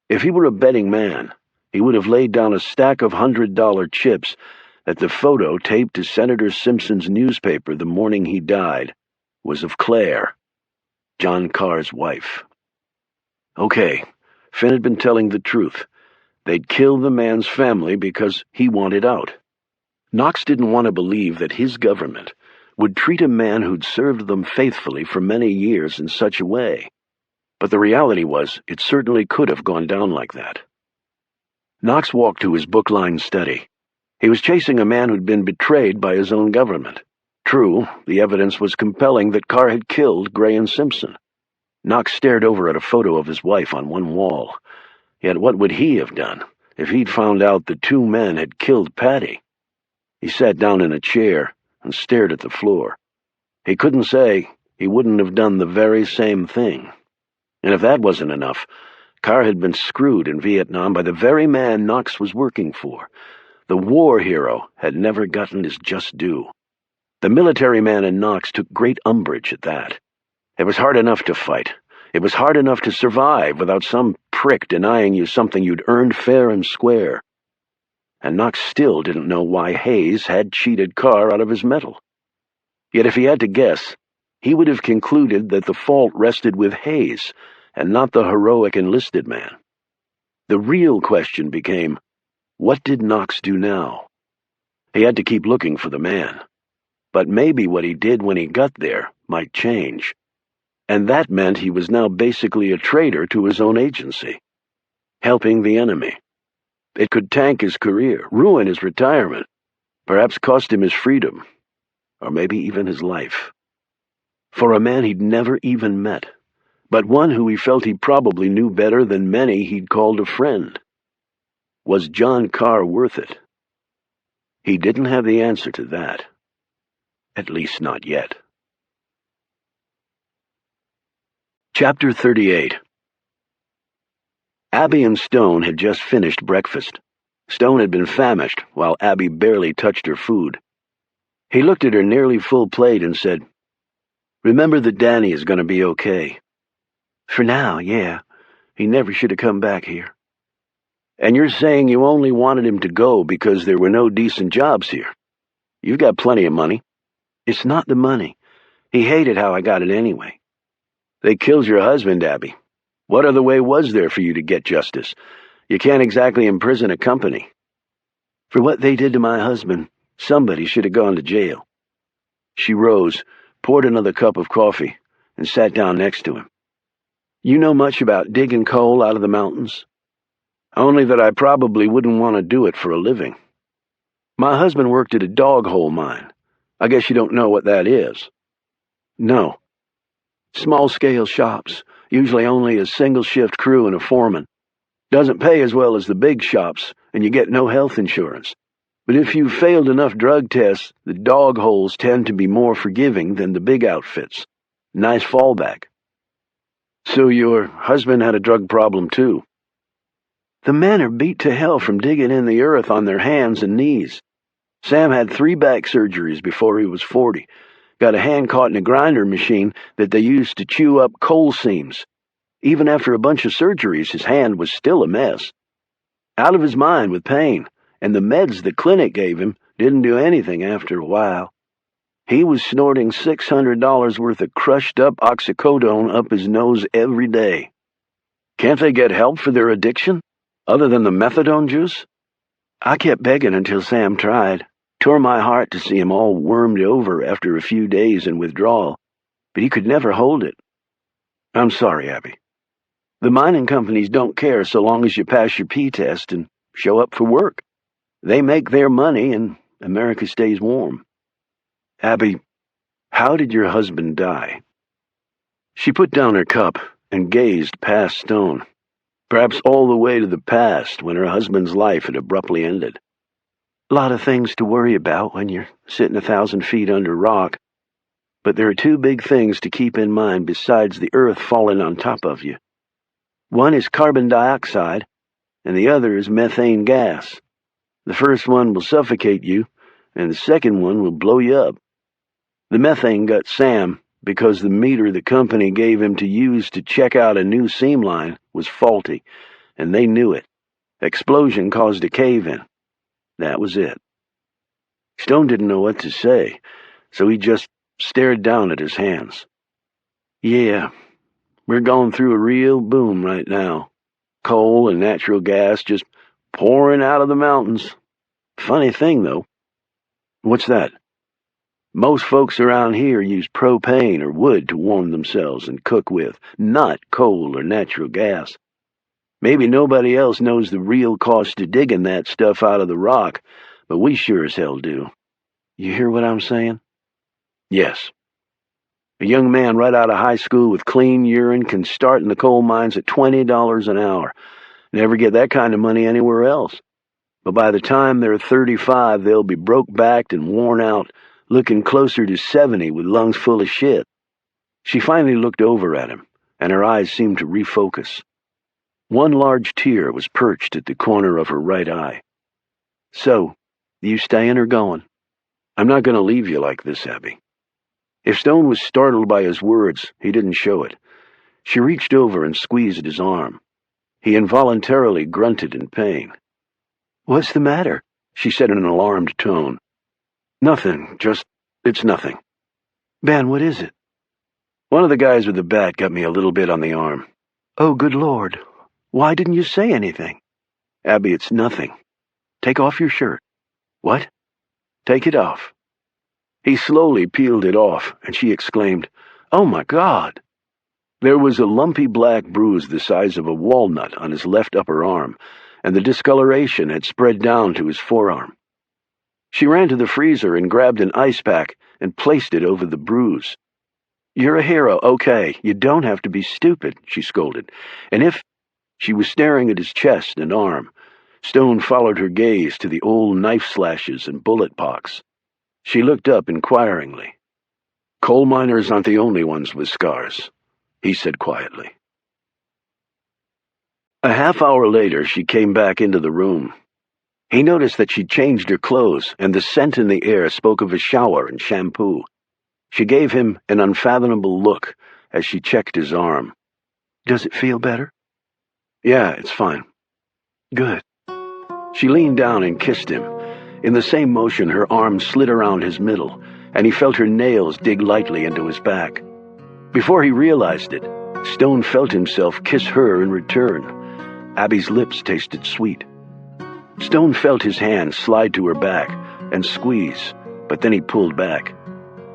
If he were a betting man, he would have laid down a stack of $100 chips that the photo taped to Senator Simpson's newspaper the morning he died was of Claire, John Carr's wife. Okay, Finn had been telling the truth. They'd killed the man's family because he wanted out. Knox didn't want to believe that his government would treat a man who'd served them faithfully for many years in such a way. But the reality was, it certainly could have gone down like that. Knox walked to his book-lined study. He was chasing a man who'd been betrayed by his own government. True, the evidence was compelling that Carr had killed Gray and Simpson. Knox stared over at a photo of his wife on one wall. Yet what would he have done if he'd found out the two men had killed Patty? He sat down in a chair and stared at the floor. He couldn't say he wouldn't have done the very same thing. And if that wasn't enough, Carr had been screwed in Vietnam by the very man Knox was working for. The war hero had never gotten his just due. The military man in Knox took great umbrage at that. It was hard enough to fight. It was hard enough to survive without some prick denying you something you'd earned fair and square. And Knox still didn't know why Hayes had cheated Carr out of his medal. Yet if he had to guess, he would have concluded that the fault rested with Hayes and not the heroic enlisted man. The real question became, what did Knox do now? He had to keep looking for the man. But maybe what he did when he got there might change. And that meant he was now basically a traitor to his own agency, helping the enemy. It could tank his career, ruin his retirement, perhaps cost him his freedom, or maybe even his life. For a man he'd never even met, but one who he felt he probably knew better than many he'd called a friend. Was John Carr worth it? He didn't have the answer to that. At least not yet. Chapter 38. Abby and Stone had just finished breakfast. Stone had been famished, while Abby barely touched her food. He looked at her nearly full plate and said, "Remember that Danny is going to be okay." "For now, yeah. He never should have come back here." "And you're saying you only wanted him to go because there were no decent jobs here? You've got plenty of money." "It's not the money. He hated how I got it anyway." "They killed your husband, Abby. What other way was there for you to get justice? You can't exactly imprison a company." "For what they did to my husband, somebody should have gone to jail." She rose, poured another cup of coffee, and sat down next to him. "You know much about digging coal out of the mountains?" "Only that I probably wouldn't want to do it for a living." "My husband worked at a dog hole mine. I guess you don't know what that is." "No." "Small-scale shops, usually only a single-shift crew and a foreman. Doesn't pay as well as the big shops, and you get no health insurance. But if you've failed enough drug tests, the dog holes tend to be more forgiving than the big outfits. Nice fallback." "So your husband had a drug problem, too?" "The men are beat to hell from digging in the earth on their hands and knees. Sam had 3 back surgeries before he was 40. Got a hand caught in a grinder machine that they used to chew up coal seams. Even after a bunch of surgeries, his hand was still a mess. Out of his mind with pain, and the meds the clinic gave him didn't do anything after a while. He was snorting $600 worth of crushed-up oxycodone up his nose every day." "Can't they get help for their addiction, other than the methadone juice?" "I kept begging until Sam tried. Tore my heart to see him all wormed over after a few days in withdrawal, but he could never hold it." "I'm sorry, Abby. The mining companies don't care so long as you pass your P-test and show up for work. They make their money and America stays warm." "Abby, how did your husband die?" She put down her cup and gazed past Stone, perhaps all the way to the past when her husband's life had abruptly ended. "A lot of things to worry about when you're sitting 1,000 feet under rock, but there are 2 big things to keep in mind besides the earth falling on top of you. One is carbon dioxide, and the other is methane gas. The first one will suffocate you, and the second one will blow you up. The methane got Sam because the meter the company gave him to use to check out a new seam line was faulty, and they knew it. Explosion caused a cave-in. That was it. Stone didn't know what to say, so he just stared down at his hands. Yeah, we're going through a real boom right now. Coal and natural gas just pouring out of the mountains. Funny thing, though. What's that? Most folks around here use propane or wood to warm themselves and cook with, not coal or natural gas. Maybe nobody else knows the real cost of digging that stuff out of the rock, but we sure as hell do. You hear what I'm saying? Yes. A young man right out of high school with clean urine can start in the coal mines at $20 an hour. Never get that kind of money anywhere else. But by the time they're 35, they'll be broke-backed and worn out, looking closer to 70 with lungs full of shit. She finally looked over at him, and her eyes seemed to refocus. One large tear was perched at the corner of her right eye. So, you staying or going? I'm not going to leave you like this, Abby. If Stone was startled by his words, he didn't show it. She reached over and squeezed his arm. He involuntarily grunted in pain. What's the matter? She said in an alarmed tone. Nothing, it's nothing. Ben, what is it? One of the guys with the bat got me a little bit on the arm. Oh, good Lord. Why didn't you say anything? Abby, it's nothing. Take off your shirt. What? Take it off. He slowly peeled it off, and she exclaimed, Oh, my God! There was a lumpy black bruise the size of a walnut on his left upper arm, and the discoloration had spread down to his forearm. She ran to the freezer and grabbed an ice pack and placed it over the bruise. You're a hero, okay. You don't have to be stupid, she scolded. And if... She was staring at his chest and arm. Stone followed her gaze to the old knife slashes and bullet pox. She looked up inquiringly. Coal miners aren't the only ones with scars, he said quietly. A half hour later, she came back into the room. He noticed that she'd changed her clothes, and the scent in the air spoke of a shower and shampoo. She gave him an unfathomable look as she checked his arm. Does it feel better? Yeah, it's fine. Good. She leaned down and kissed him. In the same motion, her arm slid around his middle, and he felt her nails dig lightly into his back. Before he realized it, Stone felt himself kiss her in return. Abby's lips tasted sweet. Stone felt his hand slide to her back and squeeze, but then he pulled back.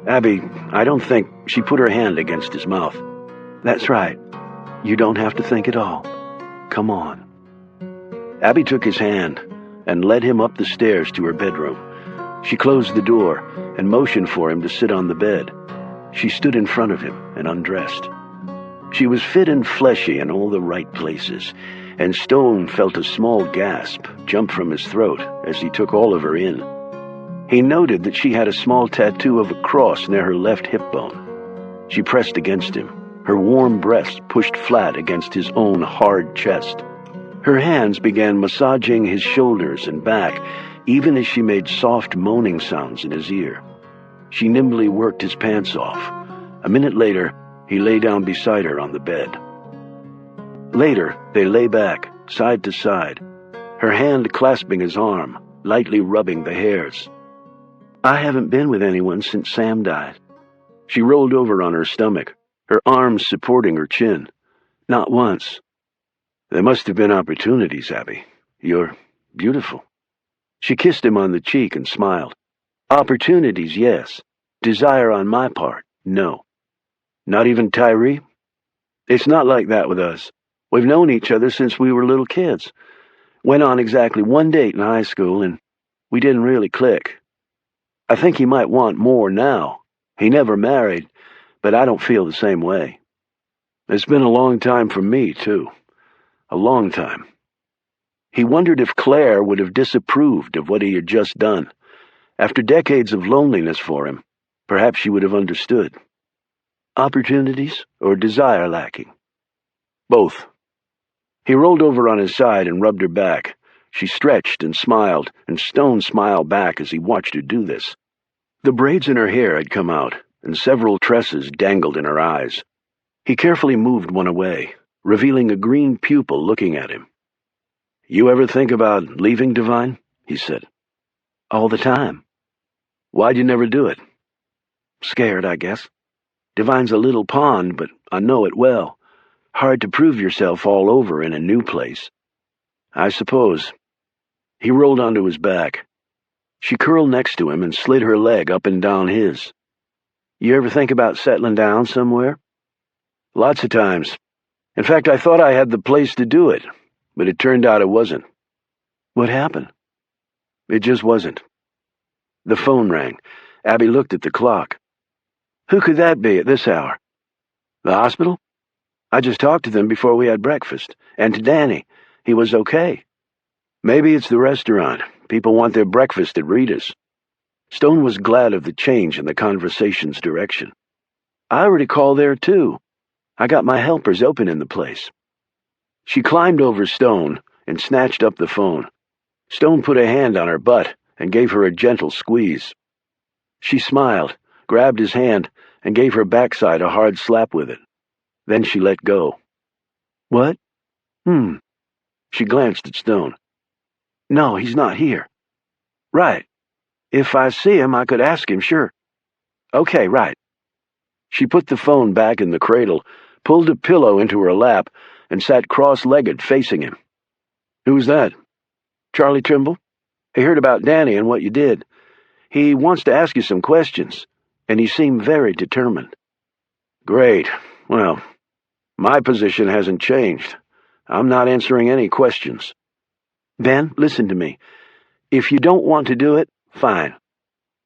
Abby, I don't think... She put her hand against his mouth. That's right. You don't have to think at all. Come on. Abby took his hand and led him up the stairs to her bedroom. She closed the door and motioned for him to sit on the bed. She stood in front of him and undressed. She was fit and fleshy in all the right places, and Stone felt a small gasp jump from his throat as he took all of her in. He noted that she had a small tattoo of a cross near her left hip bone. She pressed against him, her warm breast pushed flat against his own hard chest. Her hands began massaging his shoulders and back, even as she made soft moaning sounds in his ear. She nimbly worked his pants off. A minute later, he lay down beside her on the bed. Later, they lay back, side to side, her hand clasping his arm, lightly rubbing the hairs. I haven't been with anyone since Sam died. She rolled over on her stomach, her arms supporting her chin. Not once. There must have been opportunities, Abby. You're beautiful. She kissed him on the cheek and smiled. Opportunities, yes. Desire on my part, no. Not even Tyree? It's not like that with us. We've known each other since we were little kids. Went on exactly one date in high school, and we didn't really click. I think he might want more now. He never married, but I don't feel the same way. It's been a long time for me, too. A long time. He wondered if Claire would have disapproved of what he had just done. After decades of loneliness for him, perhaps she would have understood. Opportunities or desire lacking? Both. He rolled over on his side and rubbed her back, She stretched and smiled, and Stone smiled back as he watched her do this. The braids in her hair had come out, and several tresses dangled in her eyes. He carefully moved one away, revealing a green pupil looking at him. "You ever think about leaving, Divine?" he said. "All the time." "Why'd you never do it?" "Scared, I guess. Divine's a little pond, but I know it well. Hard to prove yourself all over in a new place." "I suppose." He rolled onto his back. She curled next to him and slid her leg up and down his. "You ever think about settling down somewhere?" "Lots of times. In fact, I thought I had the place to do it, but it turned out it wasn't." "What happened?" "It just wasn't." The phone rang. Abby looked at the clock. "Who could that be at this hour?" "The hospital? I just talked to them before we had breakfast, and to Danny. He was okay." "Maybe it's the restaurant. People want their breakfast at Rita's." Stone was glad of the change in the conversation's direction. "I already called there, too. I got my helpers opening the place." She climbed over Stone and snatched up the phone. Stone put a hand on her butt and gave her a gentle squeeze. She smiled, grabbed his hand, and gave her backside a hard slap with it. Then she let go. "What?" She glanced at Stone. "No, he's not here." "Right. If I see him, I could ask him, sure." "Okay, right." She put the phone back in the cradle, pulled a pillow into her lap, and sat cross-legged facing him. "Who's that?" "Charlie Trimble. He heard about Danny and what you did. He wants to ask you some questions, and he seemed very determined." "Great. Well, my position hasn't changed. I'm not answering any questions." "Ben, listen to me. If you don't want to do it, fine.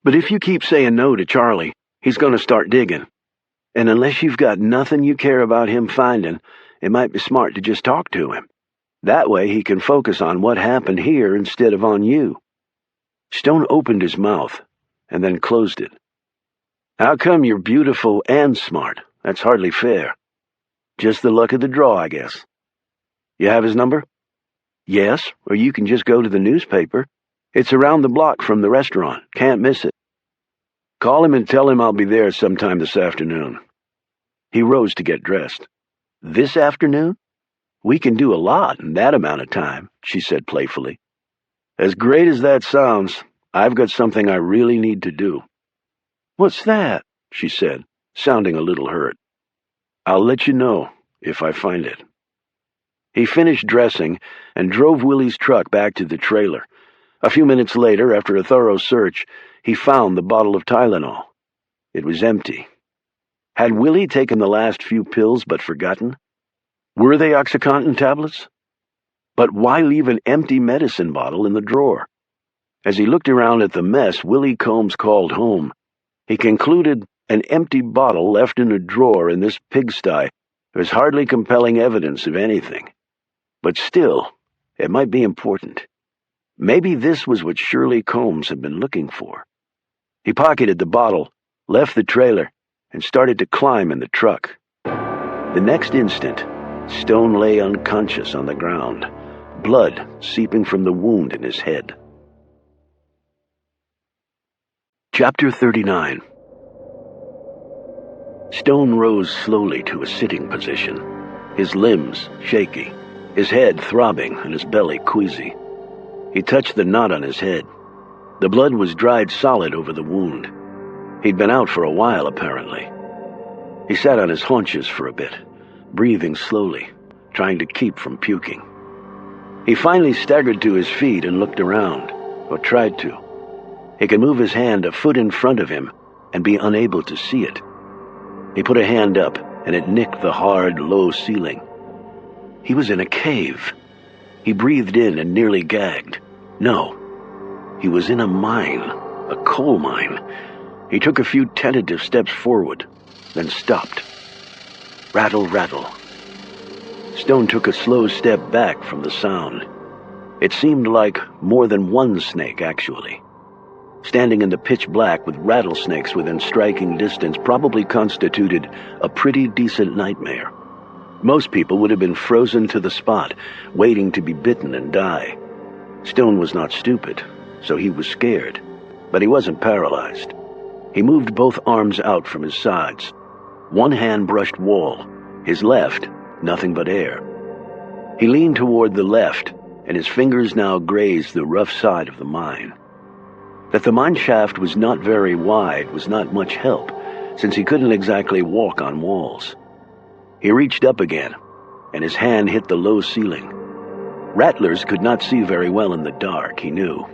But if you keep saying no to Charlie, he's going to start digging. And unless you've got nothing you care about him finding, it might be smart to just talk to him. That way he can focus on what happened here instead of on you." Stone opened his mouth and then closed it. "How come you're beautiful and smart? That's hardly fair." "Just the luck of the draw, I guess." "You have his number?" "Yes, or you can just go to the newspaper. It's around the block from the restaurant. Can't miss it." "Call him and tell him I'll be there sometime this afternoon." He rose to get dressed. "This afternoon? We can do a lot in that amount of time," she said playfully. "As great as that sounds, I've got something I really need to do." "What's that?" she said, sounding a little hurt. "I'll let you know if I find it." He finished dressing and drove Willie's truck back to the trailer. A few minutes later, after a thorough search, he found the bottle of Tylenol. It was empty. Had Willie taken the last few pills but forgotten? Were they OxyContin tablets? But why leave an empty medicine bottle in the drawer? As he looked around at the mess Willie Combs called home, he concluded an empty bottle left in a drawer in this pigsty was hardly compelling evidence of anything. But still, it might be important. Maybe this was what Shirley Combs had been looking for. He pocketed the bottle, left the trailer, and started to climb in the truck. The next instant, Stone lay unconscious on the ground, blood seeping from the wound in his head. Chapter 39. Stone rose slowly to a sitting position, his limbs shaky, his head throbbing and his belly queasy. He touched the knot on his head. The blood was dried solid over the wound. He'd been out for a while, apparently. He sat on his haunches for a bit, breathing slowly, trying to keep from puking. He finally staggered to his feet and looked around, or tried to. He could move his hand a foot in front of him and be unable to see it. He put a hand up, and it nicked the hard, low ceiling. He was in a cave. He breathed in and nearly gagged. No, he was in a mine, a coal mine. He took a few tentative steps forward, then stopped. Rattle, rattle. Stone took a slow step back from the sound. It seemed like more than one snake, actually. Standing in the pitch black with rattlesnakes within striking distance probably constituted a pretty decent nightmare. Most people would have been frozen to the spot, waiting to be bitten and die. Stone was not stupid, so he was scared, but he wasn't paralyzed. He moved both arms out from his sides. One hand brushed wall, his left, nothing but air. He leaned toward the left, and his fingers now grazed the rough side of the mine. That the mine shaft was not very wide was not much help, since he couldn't exactly walk on walls. He reached up again, and his hand hit the low ceiling. Rattlers could not see very well in the dark, he knew,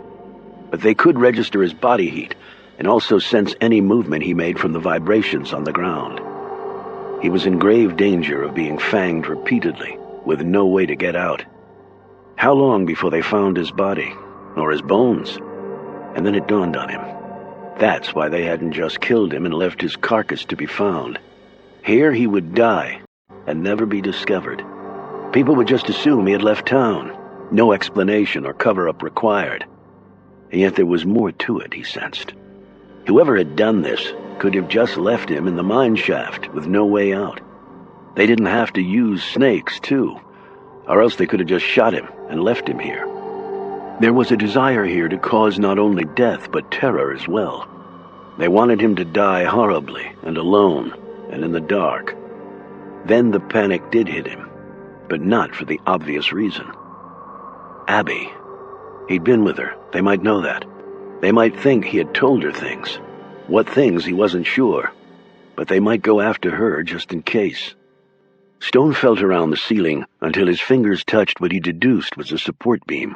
but they could register his body heat and also sense any movement he made from the vibrations on the ground. He was in grave danger of being fanged repeatedly, with no way to get out. How long before they found his body, or his bones? And then it dawned on him. That's why they hadn't just killed him and left his carcass to be found. Here he would die and never be discovered. People would just assume he had left town. No explanation or cover-up required. And yet there was more to it, he sensed. Whoever had done this could have just left him in the mine shaft with no way out. They didn't have to use snakes, too, or else they could have just shot him and left him here. There was a desire here to cause not only death but terror as well. They wanted him to die horribly and alone and in the dark. Then the panic did hit him, but not for the obvious reason. Abby. He'd been with her. They might know that. They might think he had told her things. What things, he wasn't sure. But they might go after her just in case. Stone felt around the ceiling until his fingers touched what he deduced was a support beam.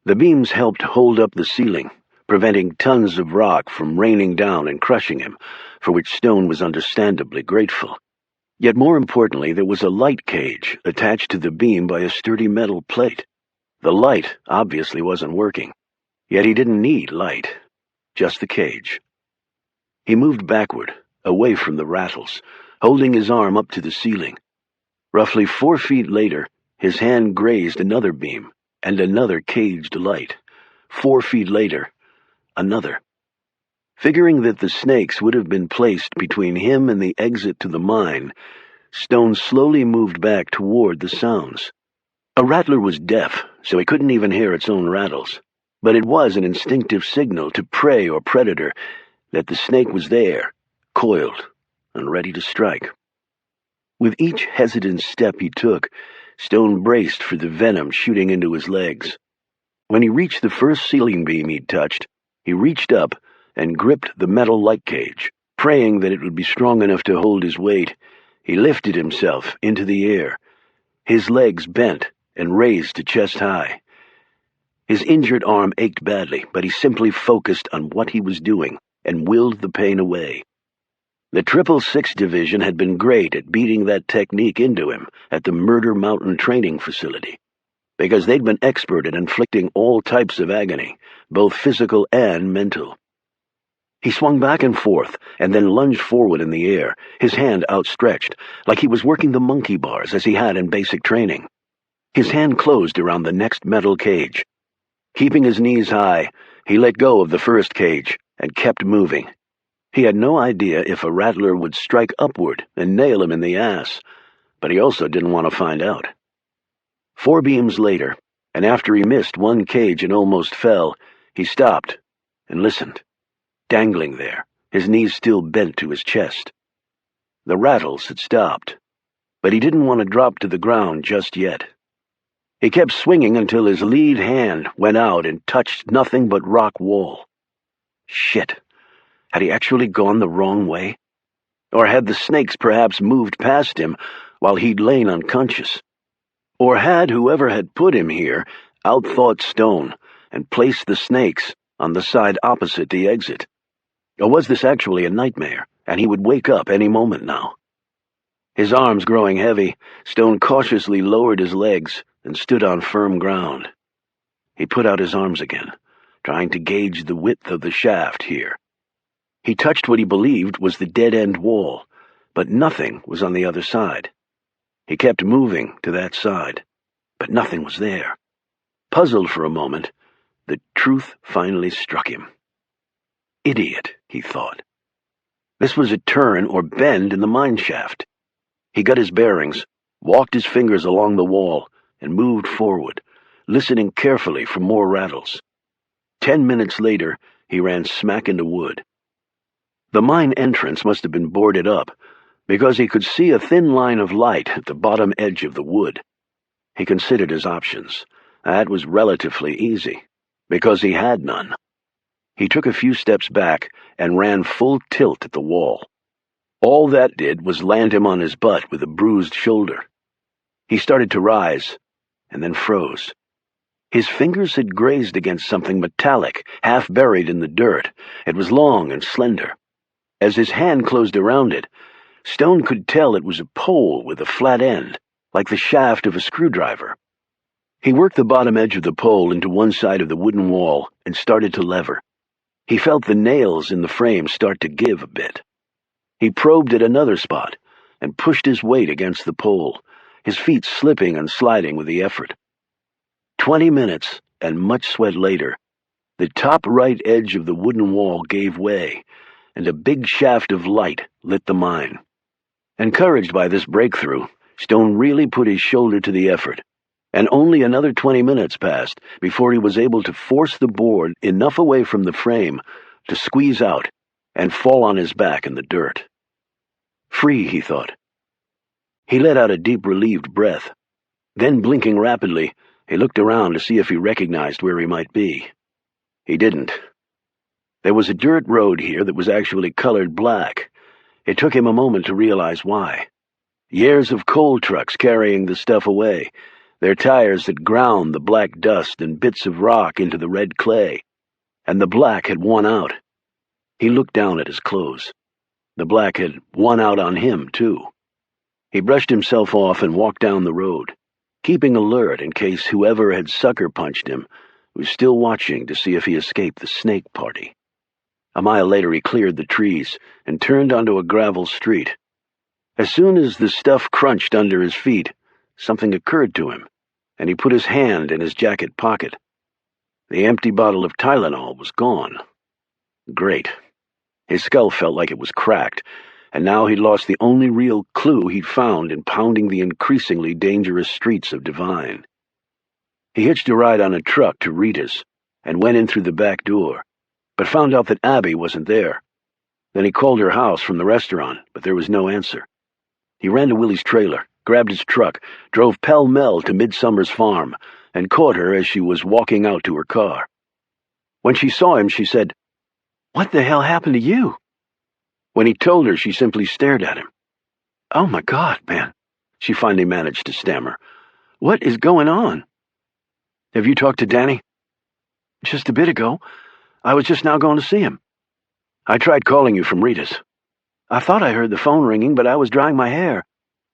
The beams helped hold up the ceiling, preventing tons of rock from raining down and crushing him, for which Stone was understandably grateful. Yet more importantly, there was a light cage attached to the beam by a sturdy metal plate. The light obviously wasn't working, yet he didn't need light, just the cage. He moved backward, away from the rattles, holding his arm up to the ceiling. Roughly 4 feet later, his hand grazed another beam and another caged light. 4 feet later, another. Figuring that the snakes would have been placed between him and the exit to the mine, Stone slowly moved back toward the sounds. A rattler was deaf, so he couldn't even hear its own rattles, but it was an instinctive signal to prey or predator that the snake was there, coiled, and ready to strike. With each hesitant step he took, Stone braced for the venom shooting into his legs. When he reached the first ceiling beam he'd touched, he reached up and gripped the metal light cage, praying that it would be strong enough to hold his weight. He lifted himself into the air, his legs bent and raised to chest high. His injured arm ached badly, but he simply focused on what he was doing and willed the pain away. The 666 Division had been great at beating that technique into him at the Murder Mountain training facility, because they'd been expert at inflicting all types of agony, both physical and mental. He swung back and forth, and then lunged forward in the air, his hand outstretched, like he was working the monkey bars as he had in basic training. His hand closed around the next metal cage. Keeping his knees high, he let go of the first cage and kept moving. He had no idea if a rattler would strike upward and nail him in the ass, but he also didn't want to find out. 4 beams later, and after he missed one cage and almost fell, he stopped and listened, dangling there, his knees still bent to his chest. The rattles had stopped, but he didn't want to drop to the ground just yet. He kept swinging until his lead hand went out and touched nothing but rock wall. Shit. Had he actually gone the wrong way? Or had the snakes perhaps moved past him while he'd lain unconscious? Or had whoever had put him here outthought Stone and placed the snakes on the side opposite the exit? Or was this actually a nightmare, and he would wake up any moment now? His arms growing heavy, Stone cautiously lowered his legs and stood on firm ground. He put out his arms again, trying to gauge the width of the shaft here. He touched what he believed was the dead-end wall, but nothing was on the other side. He kept moving to that side, but nothing was there. Puzzled for a moment, the truth finally struck him. Idiot, he thought. This was a turn or bend in the mine shaft. He got his bearings, walked his fingers along the wall, and moved forward, listening carefully for more rattles. 10 minutes later, he ran smack into wood. The mine entrance must have been boarded up, because he could see a thin line of light at the bottom edge of the wood. He considered his options. That was relatively easy, because he had none. He took a few steps back and ran full tilt at the wall. All that did was land him on his butt with a bruised shoulder. He started to rise, and then froze. His fingers had grazed against something metallic, half buried in the dirt. It was long and slender. As his hand closed around it, Stone could tell it was a pole with a flat end, like the shaft of a screwdriver. He worked the bottom edge of the pole into one side of the wooden wall and started to lever. He felt the nails in the frame start to give a bit. He probed at another spot and pushed his weight against the pole, his feet slipping and sliding with the effort. 20 minutes and much sweat later, the top right edge of the wooden wall gave way, and a big shaft of light lit the mine. Encouraged by this breakthrough, Stone really put his shoulder to the effort, and only another 20 minutes passed before he was able to force the board enough away from the frame to squeeze out and fall on his back in the dirt. Free, he thought. He let out a deep, relieved breath. Then, blinking rapidly, he looked around to see if he recognized where he might be. He didn't. There was a dirt road here that was actually colored black. It took him a moment to realize why. Years of coal trucks carrying the stuff away, their tires had ground the black dust and bits of rock into the red clay, and the black had won out. He looked down at his clothes. The black had won out on him, too. He brushed himself off and walked down the road, keeping alert in case whoever had sucker-punched him was still watching to see if he escaped the snake party. A mile later he cleared the trees and turned onto a gravel street. As soon as the stuff crunched under his feet, something occurred to him, and he put his hand in his jacket pocket. The empty bottle of Tylenol was gone. Great. His skull felt like it was cracked, and now he'd lost the only real clue he'd found in pounding the increasingly dangerous streets of Devine. He hitched a ride on a truck to Rita's and went in through the back door, but found out that Abby wasn't there. Then he called her house from the restaurant, but there was no answer. He ran to Willie's trailer, grabbed his truck, drove pell-mell to Midsummer's farm, and caught her as she was walking out to her car. When she saw him, she said, "What the hell happened to you?" When he told her, she simply stared at him. "Oh my God, man," she finally managed to stammer. "What is going on?" "Have you talked to Danny?" "Just a bit ago. I was just now going to see him." "I tried calling you from Rita's. I thought I heard the phone ringing, but I was drying my hair.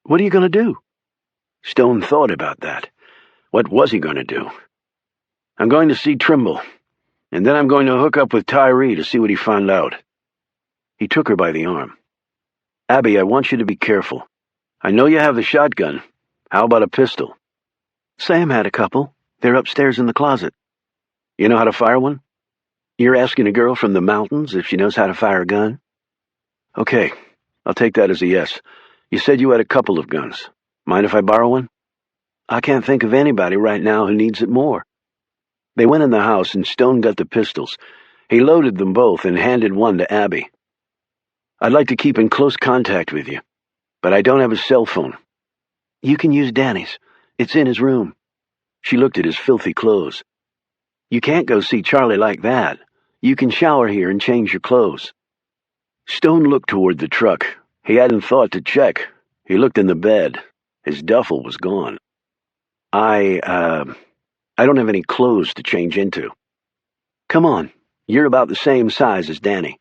What are you going to do?" Stone thought about that. What was he going to do? "I'm going to see Trimble, and then I'm going to hook up with Tyree to see what he found out." He took her by the arm. "Abby, I want you to be careful. I know you have the shotgun. How about a pistol?" "Sam had a couple. They're upstairs in the closet." "You know how to fire one?" "You're asking a girl from the mountains if she knows how to fire a gun?" "Okay, I'll take that as a yes. You said you had a couple of guns. Mind if I borrow one?" "I can't think of anybody right now who needs it more." They went in the house and Stone got the pistols. He loaded them both and handed one to Abby. "I'd like to keep in close contact with you, but I don't have a cell phone." "You can use Danny's. It's in his room." She looked at his filthy clothes. "You can't go see Charlie like that. You can shower here and change your clothes." Stone looked toward the truck. He hadn't thought to check. He looked in the bed. His duffel was gone. I don't have any clothes to change into." "Come on. You're about the same size as Danny."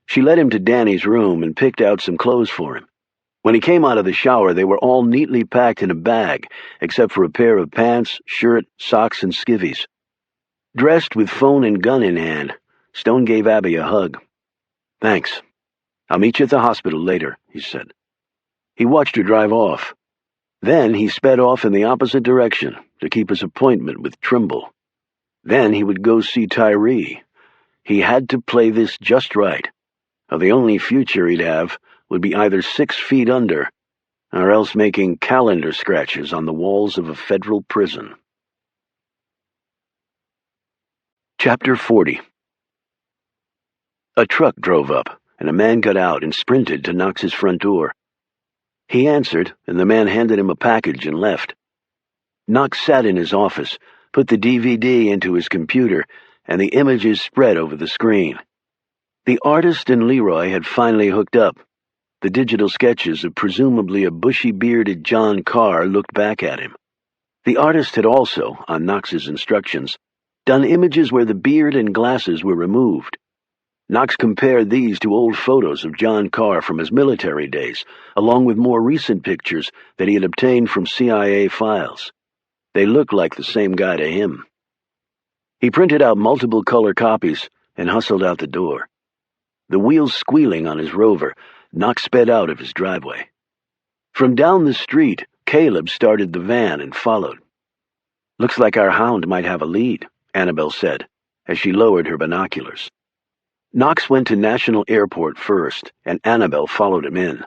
She led him to Danny's room and picked out some clothes for him. When he came out of the shower, they were all neatly packed in a bag, except for a pair of pants, shirt, socks, and skivvies. Dressed with phone and gun in hand, Stone gave Abby a hug. "Thanks. I'll meet you at the hospital later," he said. He watched her drive off. Then he sped off in the opposite direction to keep his appointment with Trimble. Then he would go see Tyree. He had to play this just right, or the only future he'd have would be either 6 feet under, or else making calendar scratches on the walls of a federal prison. Chapter 40. A truck drove up, and a man got out and sprinted to Knox's front door. He answered, and the man handed him a package and left. Knox sat in his office, put the DVD into his computer, and the images spread over the screen. The artist and Leroy had finally hooked up. The digital sketches of presumably a bushy-bearded John Carr looked back at him. The artist had also, on Knox's instructions, done images where the beard and glasses were removed. Knox compared these to old photos of John Carr from his military days, along with more recent pictures that he had obtained from CIA files. They looked like the same guy to him. He printed out multiple color copies and hustled out the door. The wheels squealing on his Rover, Knox sped out of his driveway. From down the street, Caleb started the van and followed. "Looks like our hound might have a lead," Annabelle said, as she lowered her binoculars. Knox went to National Airport first, and Annabelle followed him in.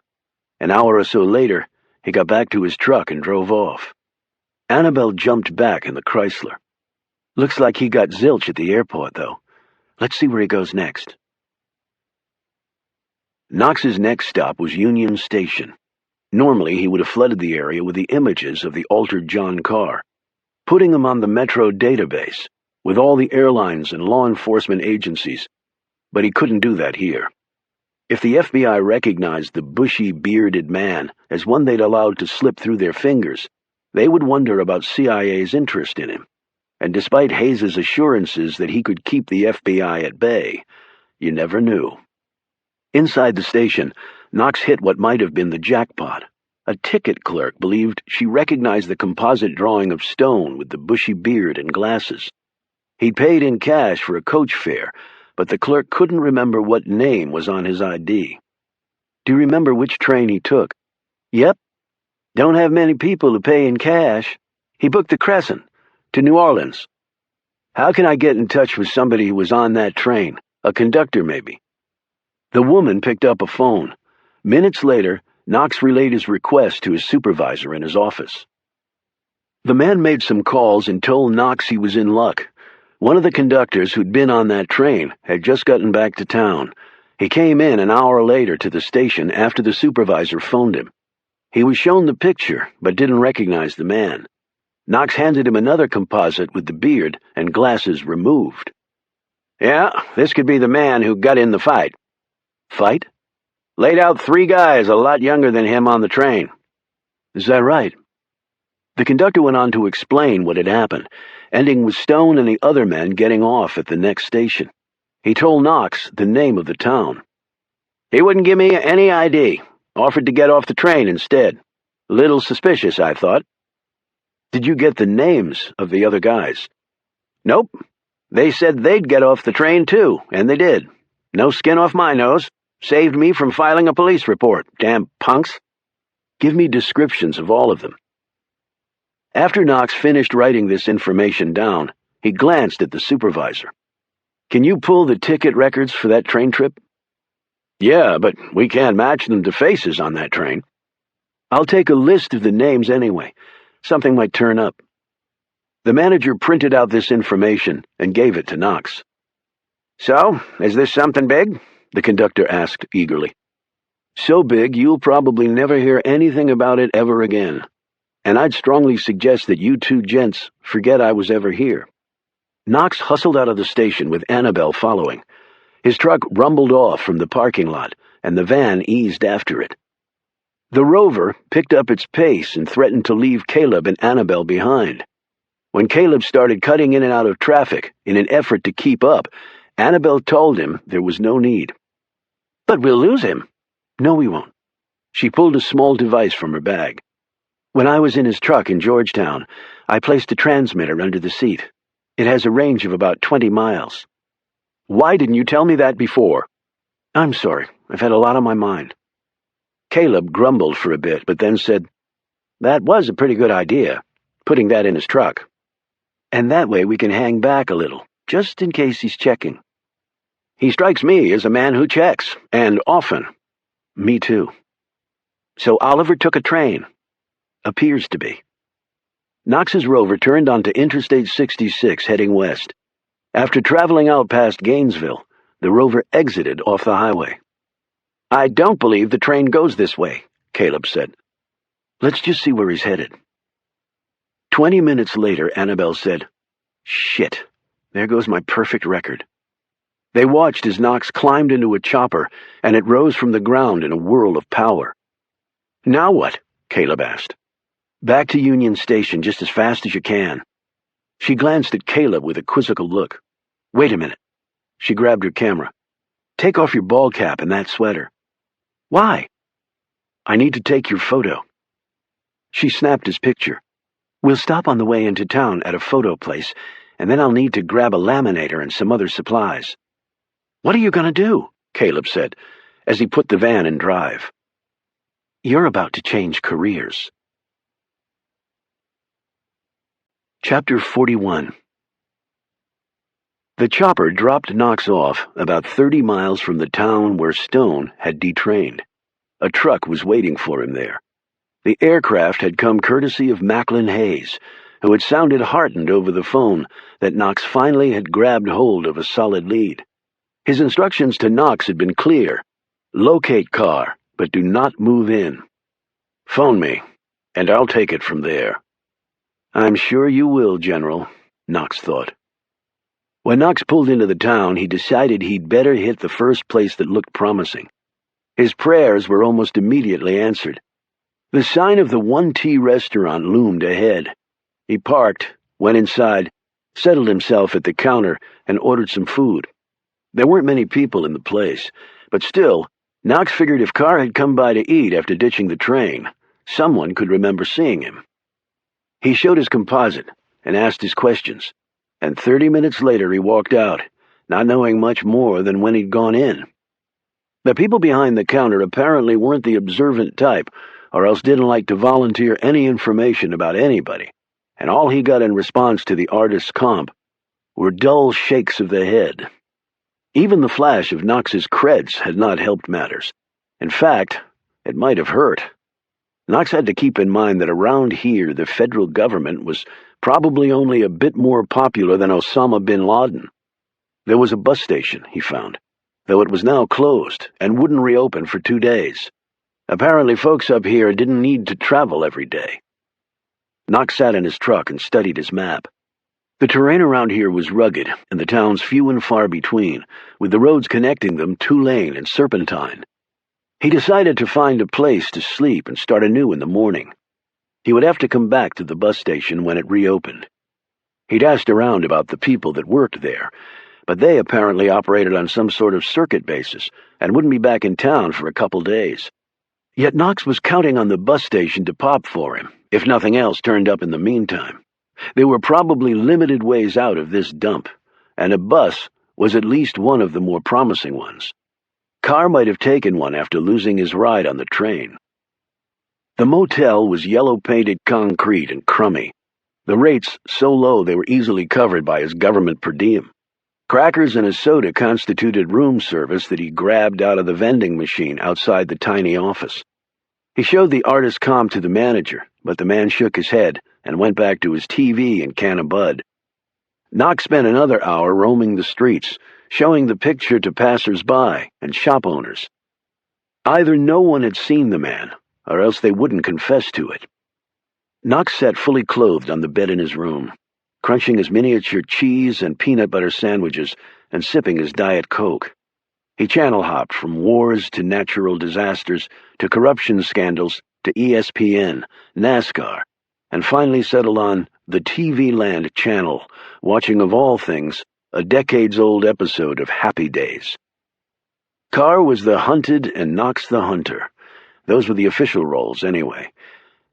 An hour or so later, he got back to his truck and drove off. Annabelle jumped back in the Chrysler. "Looks like he got zilch at the airport, though. Let's see where he goes next." Knox's next stop was Union Station. Normally, he would have flooded the area with the images of the altered John Carr, putting them on the Metro database, with all the airlines and law enforcement agencies, but he couldn't do that here. If the FBI recognized the bushy-bearded man as one they'd allowed to slip through their fingers, they would wonder about CIA's interest in him, and despite Hayes's assurances that he could keep the FBI at bay, you never knew. Inside the station, Knox hit what might have been the jackpot. A ticket clerk believed she recognized the composite drawing of Stone with the bushy beard and glasses. He'd paid in cash for a coach fare, but the clerk couldn't remember what name was on his ID. "Do you remember which train he took?" "Yep. Don't have many people who pay in cash. He booked the Crescent, to New Orleans." "How can I get in touch with somebody who was on that train? A conductor, maybe?" The woman picked up a phone. Minutes later, Knox relayed his request to his supervisor in his office. The man made some calls and told Knox he was in luck. One of the conductors who'd been on that train had just gotten back to town. He came in an hour later to the station after the supervisor phoned him. He was shown the picture, but didn't recognize the man. Knox handed him another composite with the beard and glasses removed. "Yeah, this could be the man who got in the fight." "Fight?" "Laid out 3 guys a lot younger than him on the train." "Is that right?" The conductor went on to explain what had happened, ending with Stone and the other men getting off at the next station. He told Knox the name of the town. "He wouldn't give me any ID. Offered to get off the train instead. Little suspicious, I thought." "Did you get the names of the other guys?" "Nope. They said they'd get off the train too, and they did. No skin off my nose. Saved me from filing a police report, damn punks." "Give me descriptions of all of them." After Knox finished writing this information down, he glanced at the supervisor. "Can you pull the ticket records for that train trip?" "Yeah, but we can't match them to faces on that train." "I'll take a list of the names anyway. Something might turn up." The manager printed out this information and gave it to Knox. "So, is this something big?" the conductor asked eagerly. "So big you'll probably never hear anything about it ever again. And I'd strongly suggest that you 2 gents forget I was ever here." Knox hustled out of the station with Annabelle following. His truck rumbled off from the parking lot, and the van eased after it. The Rover picked up its pace and threatened to leave Caleb and Annabelle behind. When Caleb started cutting in and out of traffic in an effort to keep up, Annabelle told him there was no need. "But we'll lose him." "No, we won't." She pulled a small device from her bag. "When I was in his truck in Georgetown, I placed a transmitter under the seat. It has a range of about 20 miles. "Why didn't you tell me that before?" "I'm sorry. I've had a lot on my mind." Caleb grumbled for a bit, but then said, "That was a pretty good idea, putting that in his truck. And that way we can hang back a little, just in case he's checking." "He strikes me as a man who checks, and often." "Me too." "So Oliver took a train?" "Appears to be." Knox's Rover turned onto Interstate 66 heading west. After traveling out past Gainesville, the rover exited off the highway. "I don't believe the train goes this way," Caleb said. "Let's just see where he's headed." 20 minutes later, Annabelle said, "Shit, there goes my perfect record." They watched as Knox climbed into a chopper, and it rose from the ground in a whirl of power. "Now what?" Caleb asked. "Back to Union Station just as fast as you can." She glanced at Caleb with a quizzical look. "Wait a minute." She grabbed her camera. "Take off your ball cap and that sweater." "Why?" "I need to take your photo." She snapped his picture. "We'll stop on the way into town at a photo place, and then I'll need to grab a laminator and some other supplies." "What are you going to do?" Caleb said, as he put the van in drive. "You're about to change careers." Chapter 41. The chopper dropped Knox off about 30 miles from the town where Stone had detrained. A truck was waiting for him there. The aircraft had come courtesy of Macklin Hayes, who had sounded heartened over the phone that Knox finally had grabbed hold of a solid lead. His instructions to Knox had been clear: locate car, but do not move in. "Phone me, and I'll take it from there." "I'm sure you will, General," Knox thought. When Knox pulled into the town, he decided he'd better hit the first place that looked promising. His prayers were almost immediately answered. The sign of the 1T restaurant loomed ahead. He parked, went inside, settled himself at the counter, and ordered some food. There weren't many people in the place, but still, Knox figured if Carr had come by to eat after ditching the train, someone could remember seeing him. He showed his composite and asked his questions, and 30 minutes later he walked out, not knowing much more than when he'd gone in. The people behind the counter apparently weren't the observant type, or else didn't like to volunteer any information about anybody, and all he got in response to the artist's comp were dull shakes of the head. Even the flash of Knox's creds had not helped matters. In fact, it might have hurt. Knox had to keep in mind that around here the federal government was probably only a bit more popular than Osama bin Laden. There was a bus station, he found, though it was now closed and wouldn't reopen for 2 days. Apparently folks up here didn't need to travel every day. Knox sat in his truck and studied his map. The terrain around here was rugged, and the towns few and far between, with the roads connecting them 2-lane and serpentine. He decided to find a place to sleep and start anew in the morning. He would have to come back to the bus station when it reopened. He'd asked around about the people that worked there, but they apparently operated on some sort of circuit basis and wouldn't be back in town for a couple days. Yet Knox was counting on the bus station to pop for him, if nothing else turned up in the meantime. There were probably limited ways out of this dump, and a bus was at least one of the more promising ones. Carr might have taken one after losing his ride on the train. The motel was yellow-painted concrete and crummy, the rates so low they were easily covered by his government per diem. Crackers and a soda constituted room service that he grabbed out of the vending machine outside the tiny office. He showed the artist comp to the manager, but the man shook his head and went back to his TV and can of Bud. Knox spent another hour roaming the streets, showing the picture to passers-by and shop owners. Either no one had seen the man, or else they wouldn't confess to it. Knox sat fully clothed on the bed in his room, crunching his miniature cheese and peanut butter sandwiches and sipping his Diet Coke. He channel-hopped from wars to natural disasters to corruption scandals to ESPN, NASCAR, and finally settled on the TV Land channel, watching of all things a decades-old episode of Happy Days. Carr was the hunted and Knox the hunter. Those were the official roles, anyway.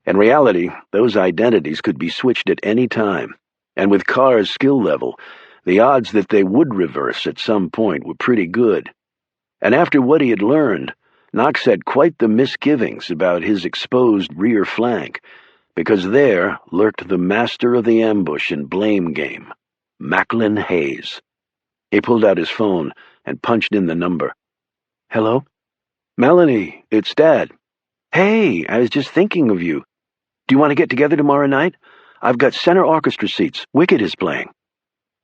In reality, those identities could be switched at any time, and with Carr's skill level, the odds that they would reverse at some point were pretty good. And after what he had learned, Knox had quite the misgivings about his exposed rear flank, because there lurked the master of the ambush and blame game, Macklin Hayes. He pulled out his phone and punched in the number. "Hello? Melanie, it's Dad." "Hey, I was just thinking of you. Do you want to get together tomorrow night? I've got center orchestra seats. Wicked is playing."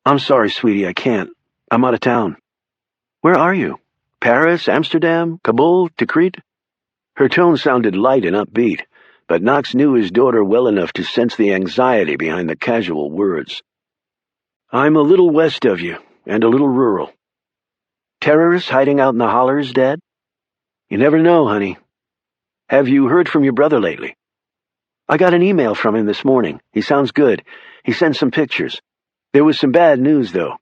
I'm sorry, sweetie, I can't. I'm out of town. Where are you? Paris, Amsterdam, Kabul, Tikrit? Her tone sounded light and upbeat, but Knox knew his daughter well enough to sense the anxiety behind the casual words. I'm a little west of you, and a little rural. Terrorists hiding out in the hollers, Dad? You never know, honey. Have you heard from your brother lately? I got an email from him this morning. He sounds good. He sent some pictures. There was some bad news, though.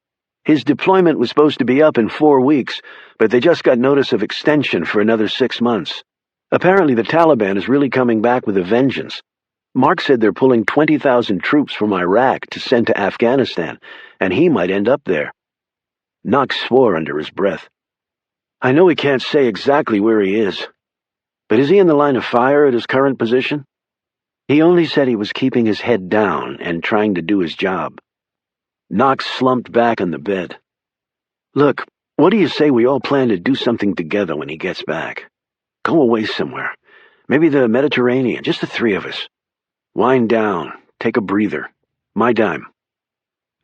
His deployment was supposed to be up in 4 weeks, but they just got notice of extension for another 6 months. Apparently the Taliban is really coming back with a vengeance. Mark said they're pulling 20,000 troops from Iraq to send to Afghanistan, and he might end up there. Knox swore under his breath. I know he can't say exactly where he is, but is he in the line of fire at his current position? He only said he was keeping his head down and trying to do his job. Knox slumped back on the bed. Look, what do you say we all plan to do something together when he gets back? Go away somewhere. Maybe the Mediterranean, just the 3 of us. Wind down, take a breather. My dime.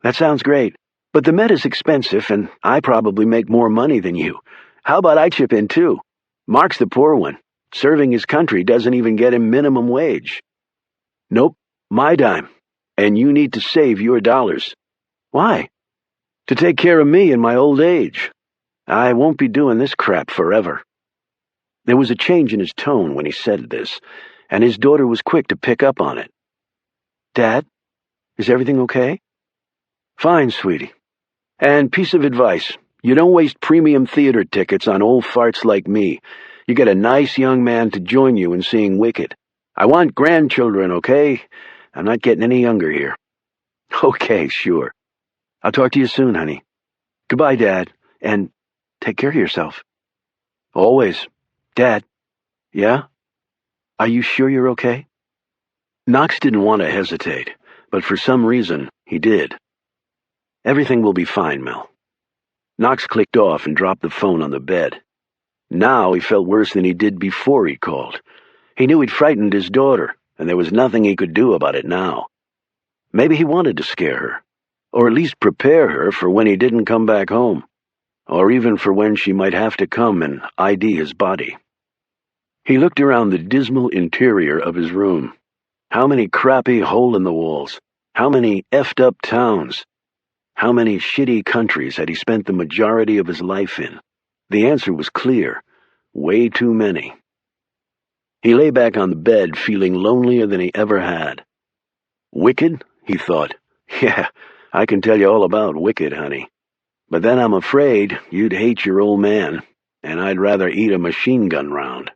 That sounds great, but the Med is expensive and I probably make more money than you. How about I chip in too? Mark's the poor one. Serving his country doesn't even get him minimum wage. Nope, my dime. And you need to save your dollars. Why? To take care of me in my old age. I won't be doing this crap forever. There was a change in his tone when he said this, and his daughter was quick to pick up on it. Dad, is everything okay? Fine, sweetie. And piece of advice, you don't waste premium theater tickets on old farts like me. You get a nice young man to join you in seeing Wicked. I want grandchildren, okay? I'm not getting any younger here. Okay, sure. I'll talk to you soon, honey. Goodbye, Dad, and take care of yourself. Always. Dad. Yeah? Are you sure you're okay? Knox didn't want to hesitate, but for some reason, he did. Everything will be fine, Mel. Knox clicked off and dropped the phone on the bed. Now he felt worse than he did before he called. He knew he'd frightened his daughter, and there was nothing he could do about it now. Maybe he wanted to scare her, or at least prepare her for when he didn't come back home, or even for when she might have to come and ID his body. He looked around the dismal interior of his room. How many crappy hole-in-the-walls? How many effed-up towns? How many shitty countries had he spent the majority of his life in? The answer was clear. Way too many. He lay back on the bed, feeling lonelier than he ever had. Wicked? He thought. Yeah, I can tell you all about Wicked, honey. But then I'm afraid you'd hate your old man, and I'd rather eat a machine gun round.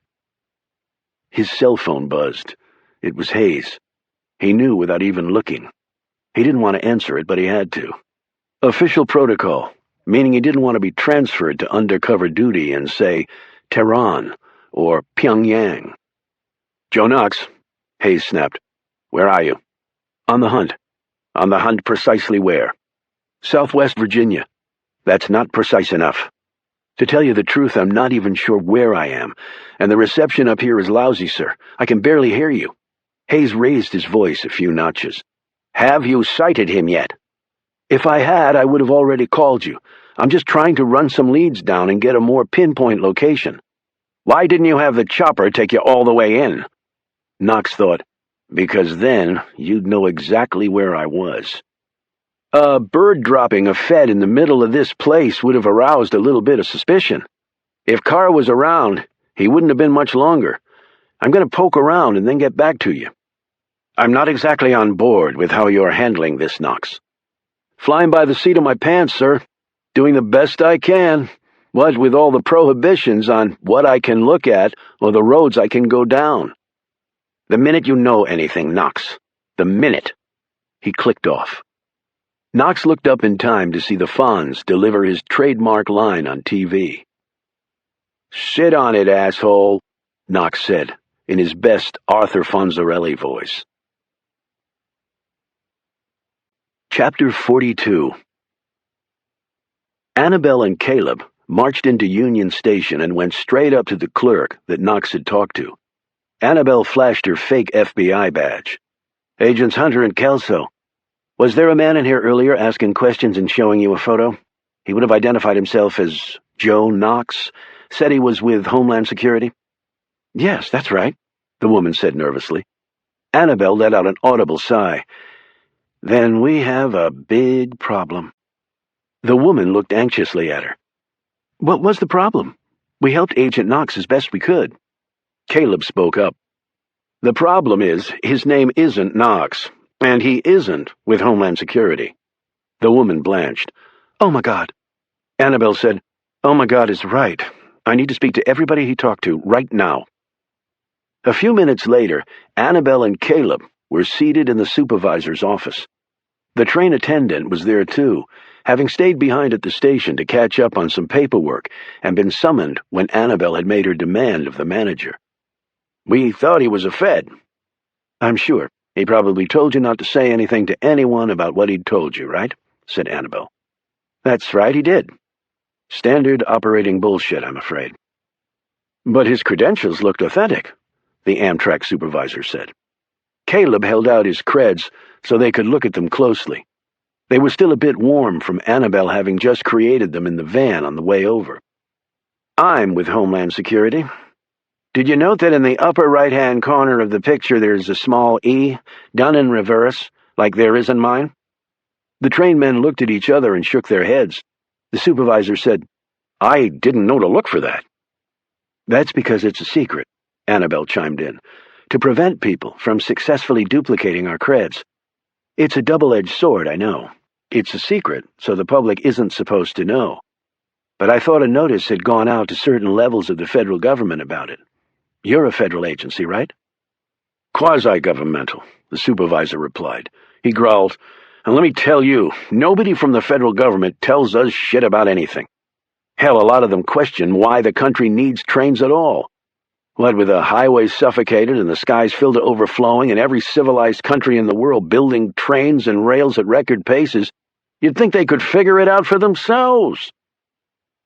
His cell phone buzzed. It was Hayes. He knew without even looking. He didn't want to answer it, but he had to. Official protocol, meaning he didn't want to be transferred to undercover duty in, say, Tehran or Pyongyang. Joe Knox, Hayes snapped. Where are you? On the hunt. On the hunt precisely where? Southwest Virginia. That's not precise enough. To tell you the truth, I'm not even sure where I am, and the reception up here is lousy, sir. I can barely hear you. Hayes raised his voice a few notches. Have you sighted him yet? If I had, I would have already called you. I'm just trying to run some leads down and get a more pinpoint location. Why didn't you have the chopper take you all the way in? Knox thought, because then you'd know exactly where I was. A bird dropping a Fed in the middle of this place would have aroused a little bit of suspicion. If Carr was around, he wouldn't have been much longer. I'm going to poke around and then get back to you. I'm not exactly on board with how you're handling this, Knox. Flying by the seat of my pants, sir. Doing the best I can. What with all the prohibitions on what I can look at or the roads I can go down. The minute you know anything, Knox. The minute. He clicked off. Knox looked up in time to see the Fonz deliver his trademark line on TV. Sit on it, asshole, Knox said, in his best Arthur Fonzarelli voice. Chapter 42. Annabelle and Caleb marched into Union Station and went straight up to the clerk that Knox had talked to. Annabelle flashed her fake FBI badge. Agents Hunter and Kelso. Was there a man in here earlier asking questions and showing you a photo? He would have identified himself as Joe Knox, said he was with Homeland Security. Yes, that's right, the woman said nervously. Annabelle let out an audible sigh. Then we have a big problem. The woman looked anxiously at her. What was the problem? We helped Agent Knox as best we could. Caleb spoke up. The problem is, his name isn't Knox, and he isn't with Homeland Security. The woman blanched. Oh, my God. Annabelle said, Oh, my God is right. I need to speak to everybody he talked to right now. A few minutes later, Annabelle and Caleb were seated in the supervisor's office. The train attendant was there too, having stayed behind at the station to catch up on some paperwork and been summoned when Annabelle had made her demand of the manager. We thought he was a Fed. I'm sure. He probably told you not to say anything to anyone about what he'd told you, right? Said Annabelle. That's right, he did. Standard operating bullshit, I'm afraid. But his credentials looked authentic, the Amtrak supervisor said. Caleb held out his creds so they could look at them closely. They were still a bit warm from Annabelle having just created them in the van on the way over. I'm with Homeland Security. Did you note that in the upper right-hand corner of the picture there's a small E, done in reverse, like there is in mine? The train men looked at each other and shook their heads. The supervisor said, I didn't know to look for that. That's because it's a secret, Annabelle chimed in, to prevent people from successfully duplicating our creds. It's a double-edged sword, I know. It's a secret, so the public isn't supposed to know. But I thought a notice had gone out to certain levels of the federal government about it. You're a federal agency, right? Quasi-governmental, the supervisor replied. He growled, And let me tell you, nobody from the federal government tells us shit about anything. Hell, a lot of them question why the country needs trains at all. What with the highways suffocated and the skies filled to overflowing and every civilized country in the world building trains and rails at record paces, you'd think they could figure it out for themselves.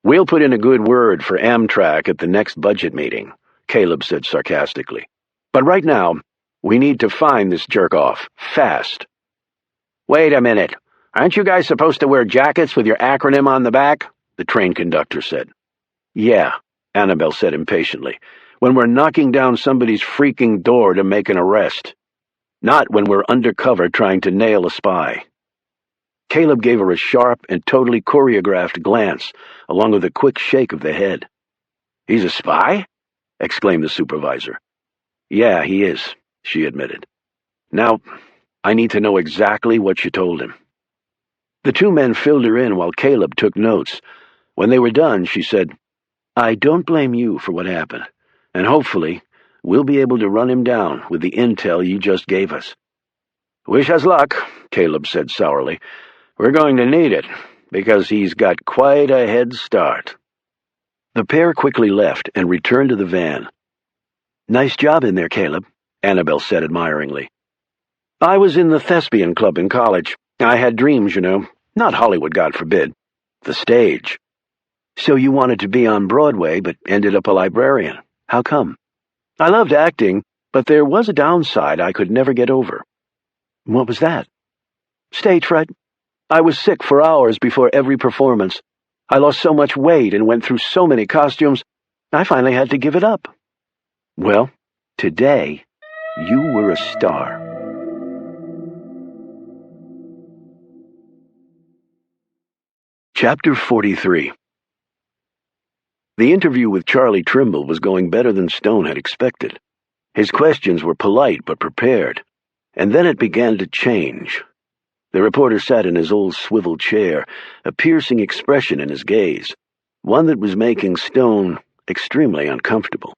We'll put in a good word for Amtrak at the next budget meeting, Caleb said sarcastically. But right now, we need to find this jerk-off, fast. Wait a minute. Aren't you guys supposed to wear jackets with your acronym on the back? The train conductor said. Yeah, Annabelle said impatiently. When we're knocking down somebody's freaking door to make an arrest. Not when we're undercover trying to nail a spy. Caleb gave her a sharp and totally choreographed glance, along with a quick shake of the head. He's a spy? Exclaimed the supervisor. Yeah, he is, she admitted. Now, I need to know exactly what you told him. The two men filled her in while Caleb took notes. When they were done, she said, I don't blame you for what happened, and hopefully we'll be able to run him down with the intel you just gave us. Wish us luck, Caleb said sourly. We're going to need it, because he's got quite a head start. The pair quickly left and returned to the van. Nice job in there, Caleb, Annabelle said admiringly. I was in the thespian club in college. I had dreams, you know. Not Hollywood, God forbid. The stage. So you wanted to be on Broadway, but ended up a librarian. How come? I loved acting, but there was a downside I could never get over. What was that? Stage fright. I was sick for hours before every performance. I lost so much weight and went through so many costumes, I finally had to give it up. Well, today, you were a star. Chapter 43. The interview with Charlie Trimble was going better than Stone had expected. His questions were polite but prepared, and then it began to change. The reporter sat in his old swivel chair, a piercing expression in his gaze, one that was making Stone extremely uncomfortable.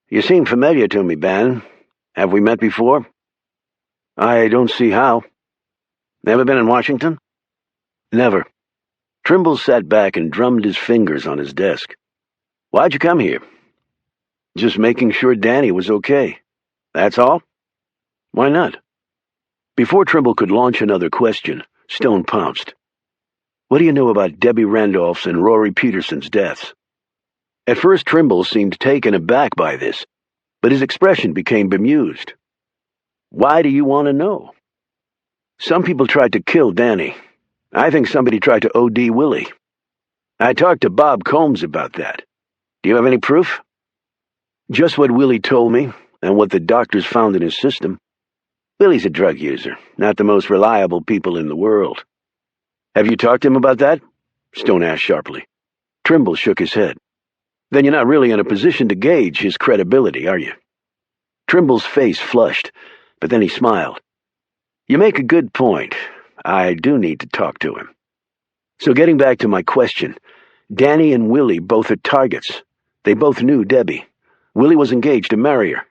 You seem familiar to me, Ben. Have we met before? I don't see how. Never been in Washington? Never. Trimble sat back and drummed his fingers on his desk. Why'd you come here? Just making sure Danny was okay. That's all? Why not? Before Trimble could launch another question, Stone pounced. What do you know about Debbie Randolph's and Rory Peterson's deaths? At first Trimble seemed taken aback by this, but his expression became bemused. Why do you want to know? Some people tried to kill Danny. I think somebody tried to OD Willie. I talked to Bob Combs about that. Do you have any proof?" "Just what Willie told me, and what the doctors found in his system. Willie's a drug user, not the most reliable people in the world." "Have you talked to him about that?" Stone asked sharply. Trimble shook his head. "Then you're not really in a position to gauge his credibility, are you?" Trimble's face flushed, but then he smiled. "You make a good point. I do need to talk to him. So getting back to my question, Danny and Willie both are targets. They both knew Debbie. Willie was engaged to marry her."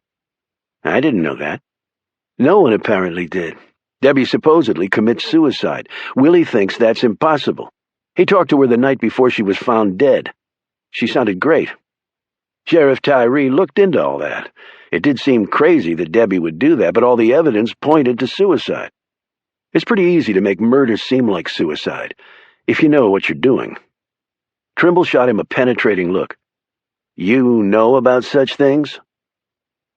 "I didn't know that." "No one apparently did. Debbie supposedly commits suicide. Willie thinks that's impossible. He talked to her the night before she was found dead. She sounded great. Sheriff Tyree looked into all that. It did seem crazy that Debbie would do that, but all the evidence pointed to suicide. It's pretty easy to make murder seem like suicide, if you know what you're doing." Trimble shot him a penetrating look. "You know about such things?"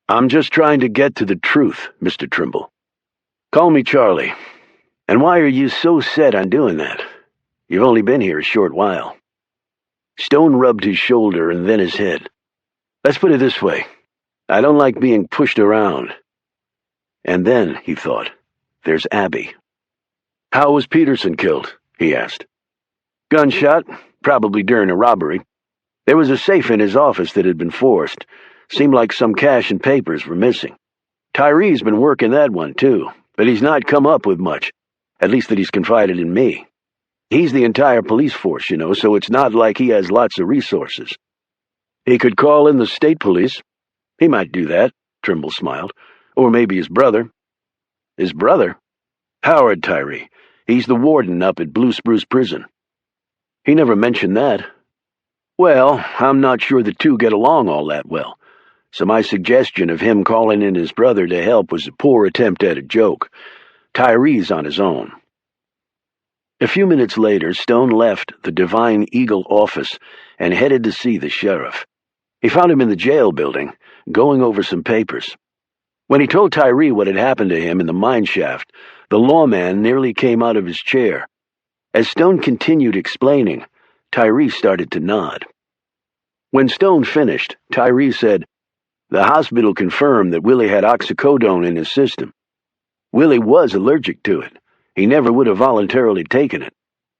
"I'm just trying to get to the truth, Mr. Trimble. Call me Charlie. And why are you so set on doing that? You've only been here a short while." Stone rubbed his shoulder and then his head. "Let's put it this way. I don't like being pushed around. And then, he thought, there's Abby." "How was Peterson killed?" he asked. "Gunshot, probably during a robbery. There was a safe in his office that had been forced. Seemed like some cash and papers were missing. Tyree's been working that one, too, but he's not come up with much, at least that he's confided in me. He's the entire police force, you know, so it's not like he has lots of resources. He could call in the state police. He might do that," Trimble smiled. "Or maybe his brother." "His brother?" "Howard Tyree. He's the warden up at Blue Spruce Prison." "He never mentioned that." "Well, I'm not sure the two get along all that well, so my suggestion of him calling in his brother to help was a poor attempt at a joke. Tyree's on his own." A few minutes later, Stone left the Divine Eagle office and headed to see the sheriff. He found him in the jail building, going over some papers. When he told Tyree what had happened to him in the mine shaft, the lawman nearly came out of his chair. As Stone continued explaining, Tyree started to nod. When Stone finished, Tyree said, "The hospital confirmed that Willie had oxycodone in his system. Willie was allergic to it. He never would have voluntarily taken it.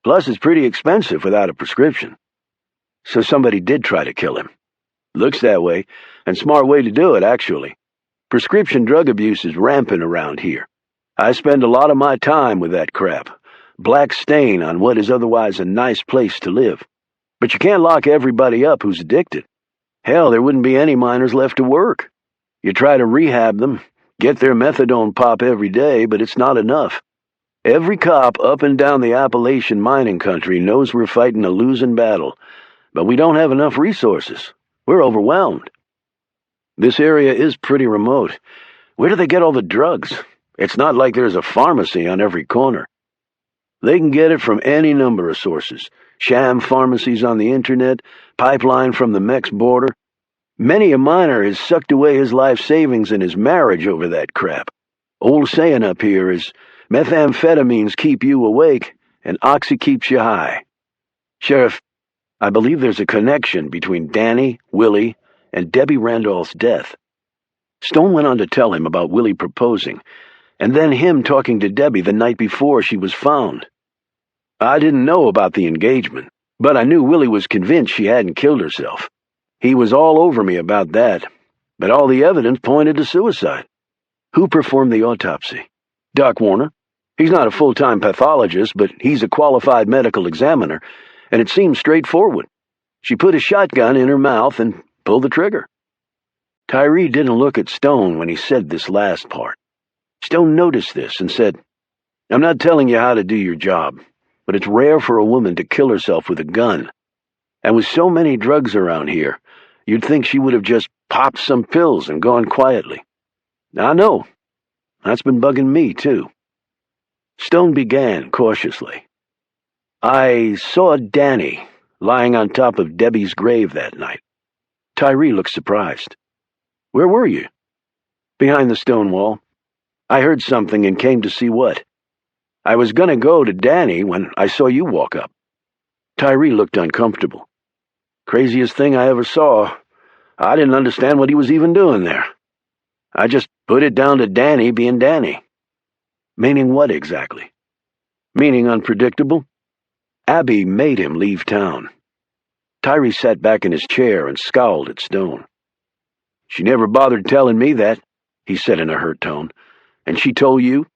Plus, it's pretty expensive without a prescription. So somebody did try to kill him. Looks that way, and smart way to do it, actually. Prescription drug abuse is rampant around here. I spend a lot of my time with that crap. Black stain on what is otherwise a nice place to live. But you can't lock everybody up who's addicted. Hell, there wouldn't be any miners left to work. You try to rehab them, get their methadone pop every day, but it's not enough. Every cop up and down the Appalachian mining country knows we're fighting a losing battle, but we don't have enough resources. We're overwhelmed. This area is pretty remote. Where do they get all the drugs? It's not like there's a pharmacy on every corner. They can get it from any number of sources. Sham pharmacies on the internet, pipeline from the Mex border. Many a miner has sucked away his life savings and his marriage over that crap. Old saying up here is, methamphetamines keep you awake, and oxy keeps you high. Sheriff, I believe there's a connection between Danny, Willie, and Debbie Randolph's death." Stone went on to tell him about Willie proposing, and then him talking to Debbie the night before she was found. "I didn't know about the engagement, but I knew Willie was convinced she hadn't killed herself. He was all over me about that, but all the evidence pointed to suicide." "Who performed the autopsy?" "Doc Warner. He's not a full-time pathologist, but he's a qualified medical examiner, and it seems straightforward. She put a shotgun in her mouth and pulled the trigger." Tyree didn't look at Stone when he said this last part. Stone noticed this and said, "I'm not telling you how to do your job, but it's rare for a woman to kill herself with a gun. And with so many drugs around here, you'd think she would have just popped some pills and gone quietly. I know. That's been bugging me, too." Stone began cautiously. "I saw Danny lying on top of Debbie's grave that night." Tyree looked surprised. "Where were you?" "Behind the stone wall. I heard something and came to see what." I was gonna go to Danny when I saw you walk up." Tyree looked uncomfortable. "Craziest thing I ever saw. I didn't understand what he was even doing there. I just put it down to Danny being Danny." "Meaning what exactly?" "Meaning unpredictable. Abby made him leave town." Tyree sat back in his chair and scowled at Stone. "She never bothered telling me that," he said in a hurt tone. "And she told you?"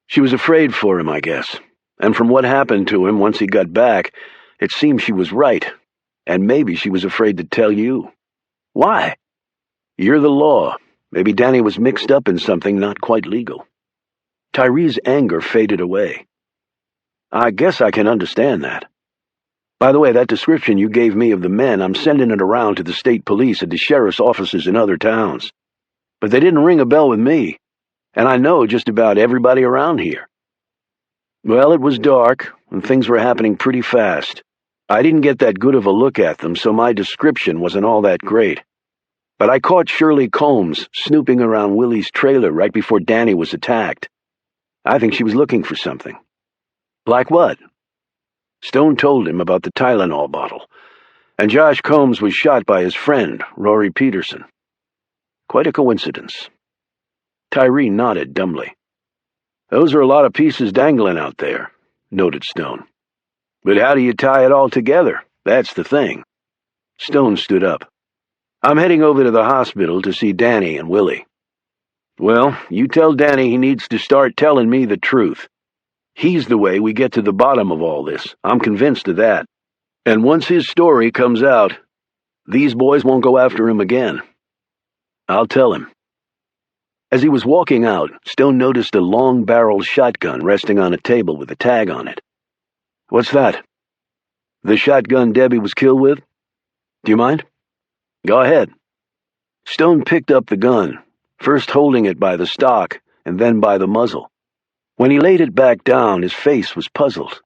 "She was afraid for him, I guess. And from what happened to him once he got back, it seemed she was right. And maybe she was afraid to tell you." "Why?" "You're the law. Maybe Danny was mixed up in something not quite legal." Tyree's anger faded away. "I guess I can understand that. By the way, that description you gave me of the men, I'm sending it around to the state police and the sheriff's offices in other towns. But they didn't ring a bell with me, and I know just about everybody around here." "Well, it was dark, and things were happening pretty fast. I didn't get that good of a look at them, so my description wasn't all that great. But I caught Shirley Combs snooping around Willie's trailer right before Danny was attacked. I think she was looking for something." "Like what?" Stone told him about the Tylenol bottle, and Josh Combs was shot by his friend, Rory Peterson. Quite a coincidence. Tyree nodded dumbly. "Those are a lot of pieces dangling out there," noted Stone. "But how do you tie it all together? That's the thing." Stone stood up. "I'm heading over to the hospital to see Danny and Willie." "Well, you tell Danny he needs to start telling me the truth. He's the way we get to the bottom of all this. I'm convinced of that. And once his story comes out, these boys won't go after him again. I'll tell him." As he was walking out, Stone noticed a long-barreled shotgun resting on a table with a tag on it. "What's that?" "The shotgun Debbie was killed with. Do you mind?" "Go ahead." Stone picked up the gun, first holding it by the stock and then by the muzzle. When he laid it back down, his face was puzzled.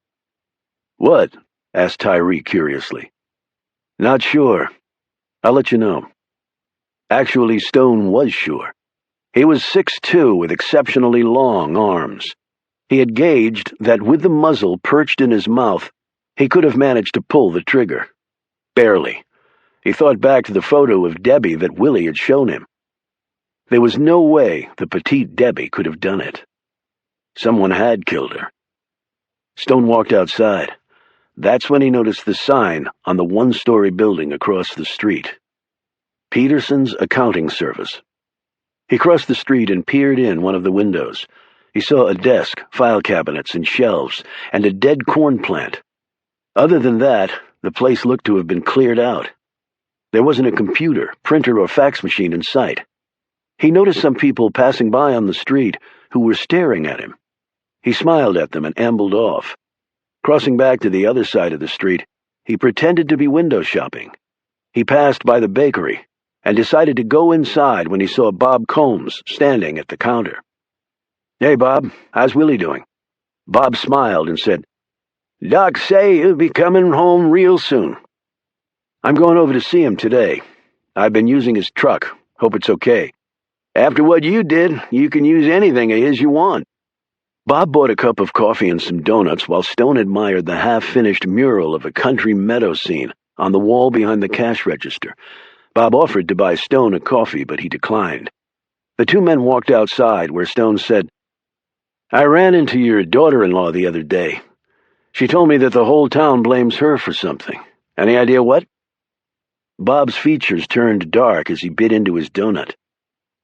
"What?" asked Tyree curiously. "Not sure. I'll let you know." Actually, Stone was sure. He was 6'2", with exceptionally long arms. He had gauged that with the muzzle perched in his mouth, he could have managed to pull the trigger. Barely. He thought back to the photo of Debbie that Willie had shown him. There was no way the petite Debbie could have done it. Someone had killed her. Stone walked outside. That's when he noticed the sign on the one-story building across the street. Peterson's Accounting Service. He crossed the street and peered in one of the windows. He saw a desk, file cabinets, and shelves, and a dead corn plant. Other than that, the place looked to have been cleared out. There wasn't a computer, printer, or fax machine in sight. He noticed some people passing by on the street who were staring at him. He smiled at them and ambled off. Crossing back to the other side of the street, he pretended to be window shopping. He passed by the bakery and decided to go inside when he saw Bob Combs standing at the counter. "Hey, Bob, how's Willie doing?" Bob smiled and said, "Doc say he'll be coming home real soon." "I'm going over to see him today. I've been using his truck. Hope it's okay." "After what you did, you can use anything of his you want." Bob bought a cup of coffee and some donuts while Stone admired the half-finished mural of a country meadow scene on the wall behind the cash register. Bob offered to buy Stone a coffee, but he declined. The two men walked outside, where Stone said, "I ran into your daughter-in-law the other day. She told me that the whole town blames her for something. Any idea what?" Bob's features turned dark as he bit into his donut.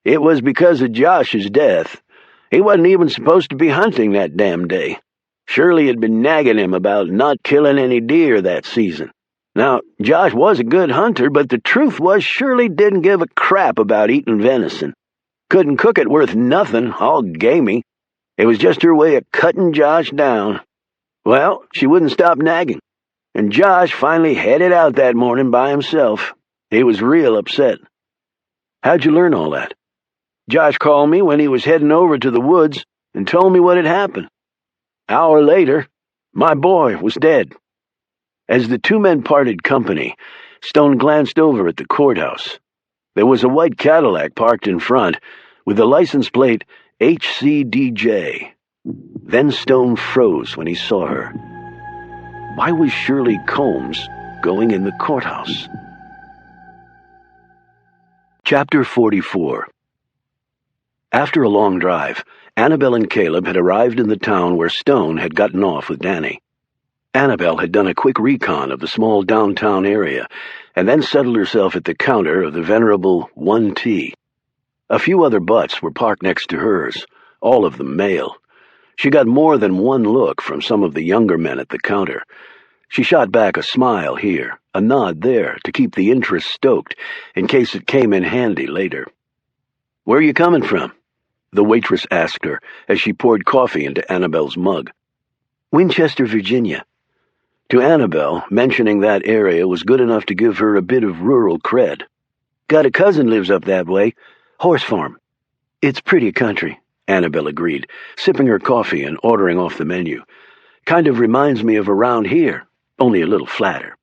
"It was because of Josh's death. He wasn't even supposed to be hunting that damn day. Shirley had been nagging him about not killing any deer that season. Now, Josh was a good hunter, but the truth was Shirley didn't give a crap about eating venison. Couldn't cook it worth nothing, all gamey. It was just her way of cutting Josh down. Well, she wouldn't stop nagging, and Josh finally headed out that morning by himself. He was real upset." "How'd you learn all that?" "Josh called me when he was heading over to the woods and told me what had happened. Hour later, my boy was dead." As the two men parted company, Stone glanced over at the courthouse. There was a white Cadillac parked in front, with the license plate HCDJ. Then Stone froze when he saw her. Why was Shirley Combs going in the courthouse? Chapter 44. After a long drive, Annabelle and Caleb had arrived in the town where Stone had gotten off with Danny. Annabelle had done a quick recon of the small downtown area and then settled herself at the counter of the venerable 1T. A few other butts were parked next to hers, all of them male. She got more than one look from some of the younger men at the counter. She shot back a smile here, a nod there, to keep the interest stoked in case it came in handy later. "Where are you coming from?" the waitress asked her as she poured coffee into Annabelle's mug. "Winchester, Virginia." To Annabelle, mentioning that area was good enough to give her a bit of rural cred. "Got a cousin lives up that way. Horse farm." "It's pretty country," Annabelle agreed, sipping her coffee and ordering off the menu. "Kind of reminds me of around here, only a little flatter."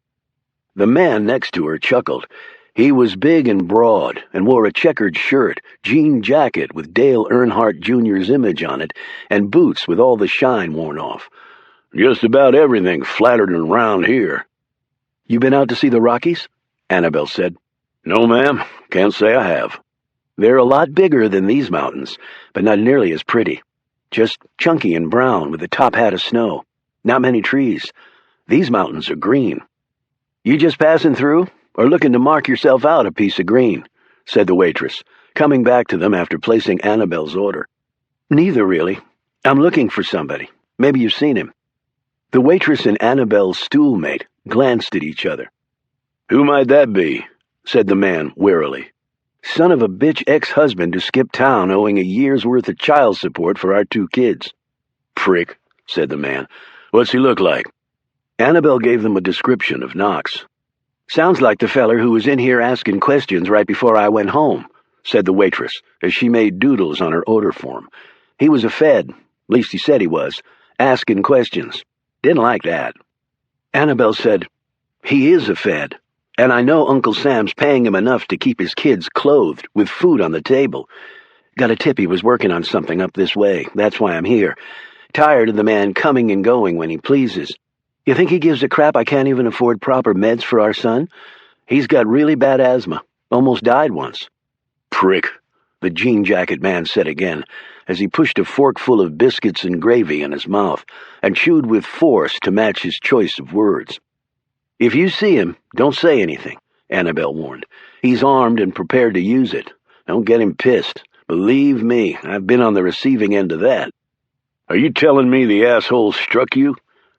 The man next to her chuckled. He was big and broad and wore a checkered shirt, jean jacket with Dale Earnhardt Jr.'s image on it, and boots with all the shine worn off. "Just about everything flattered and round here." "You been out to see the Rockies?" Annabelle said. "No, ma'am. Can't say I have." "They're a lot bigger than these mountains, but not nearly as pretty. Just chunky and brown with a top hat of snow. Not many trees. These mountains are green." "You just passing through, or looking to mark yourself out a piece of green?" said the waitress, coming back to them after placing Annabelle's order. "Neither, really. I'm looking for somebody. Maybe you've seen him." The waitress and Annabelle's stoolmate glanced at each other. "Who might that be?" said the man wearily. "Son of a bitch ex-husband who skipped town owing a year's worth of child support for our 2 kids. "Prick," said the man. "What's he look like?" Annabelle gave them a description of Knox. "Sounds like the feller who was in here asking questions right before I went home," said the waitress as she made doodles on her order form. "He was a Fed, least he said he was, asking questions. Didn't like that." Annabelle said, "He is a Fed, and I know Uncle Sam's paying him enough to keep his kids clothed with food on the table. Got a tip he was working on something up this way, that's why I'm here. Tired of the man coming and going when he pleases. You think he gives a crap I can't even afford proper meds for our son? He's got really bad asthma. Almost died once." "Prick," the jean jacket man said again, as he pushed a fork full of biscuits and gravy in his mouth, and chewed with force to match his choice of words. "If you see him, don't say anything," Annabelle warned. "He's armed and prepared to use it. Don't get him pissed. Believe me, I've been on the receiving end of that." "Are you telling me the asshole struck you?"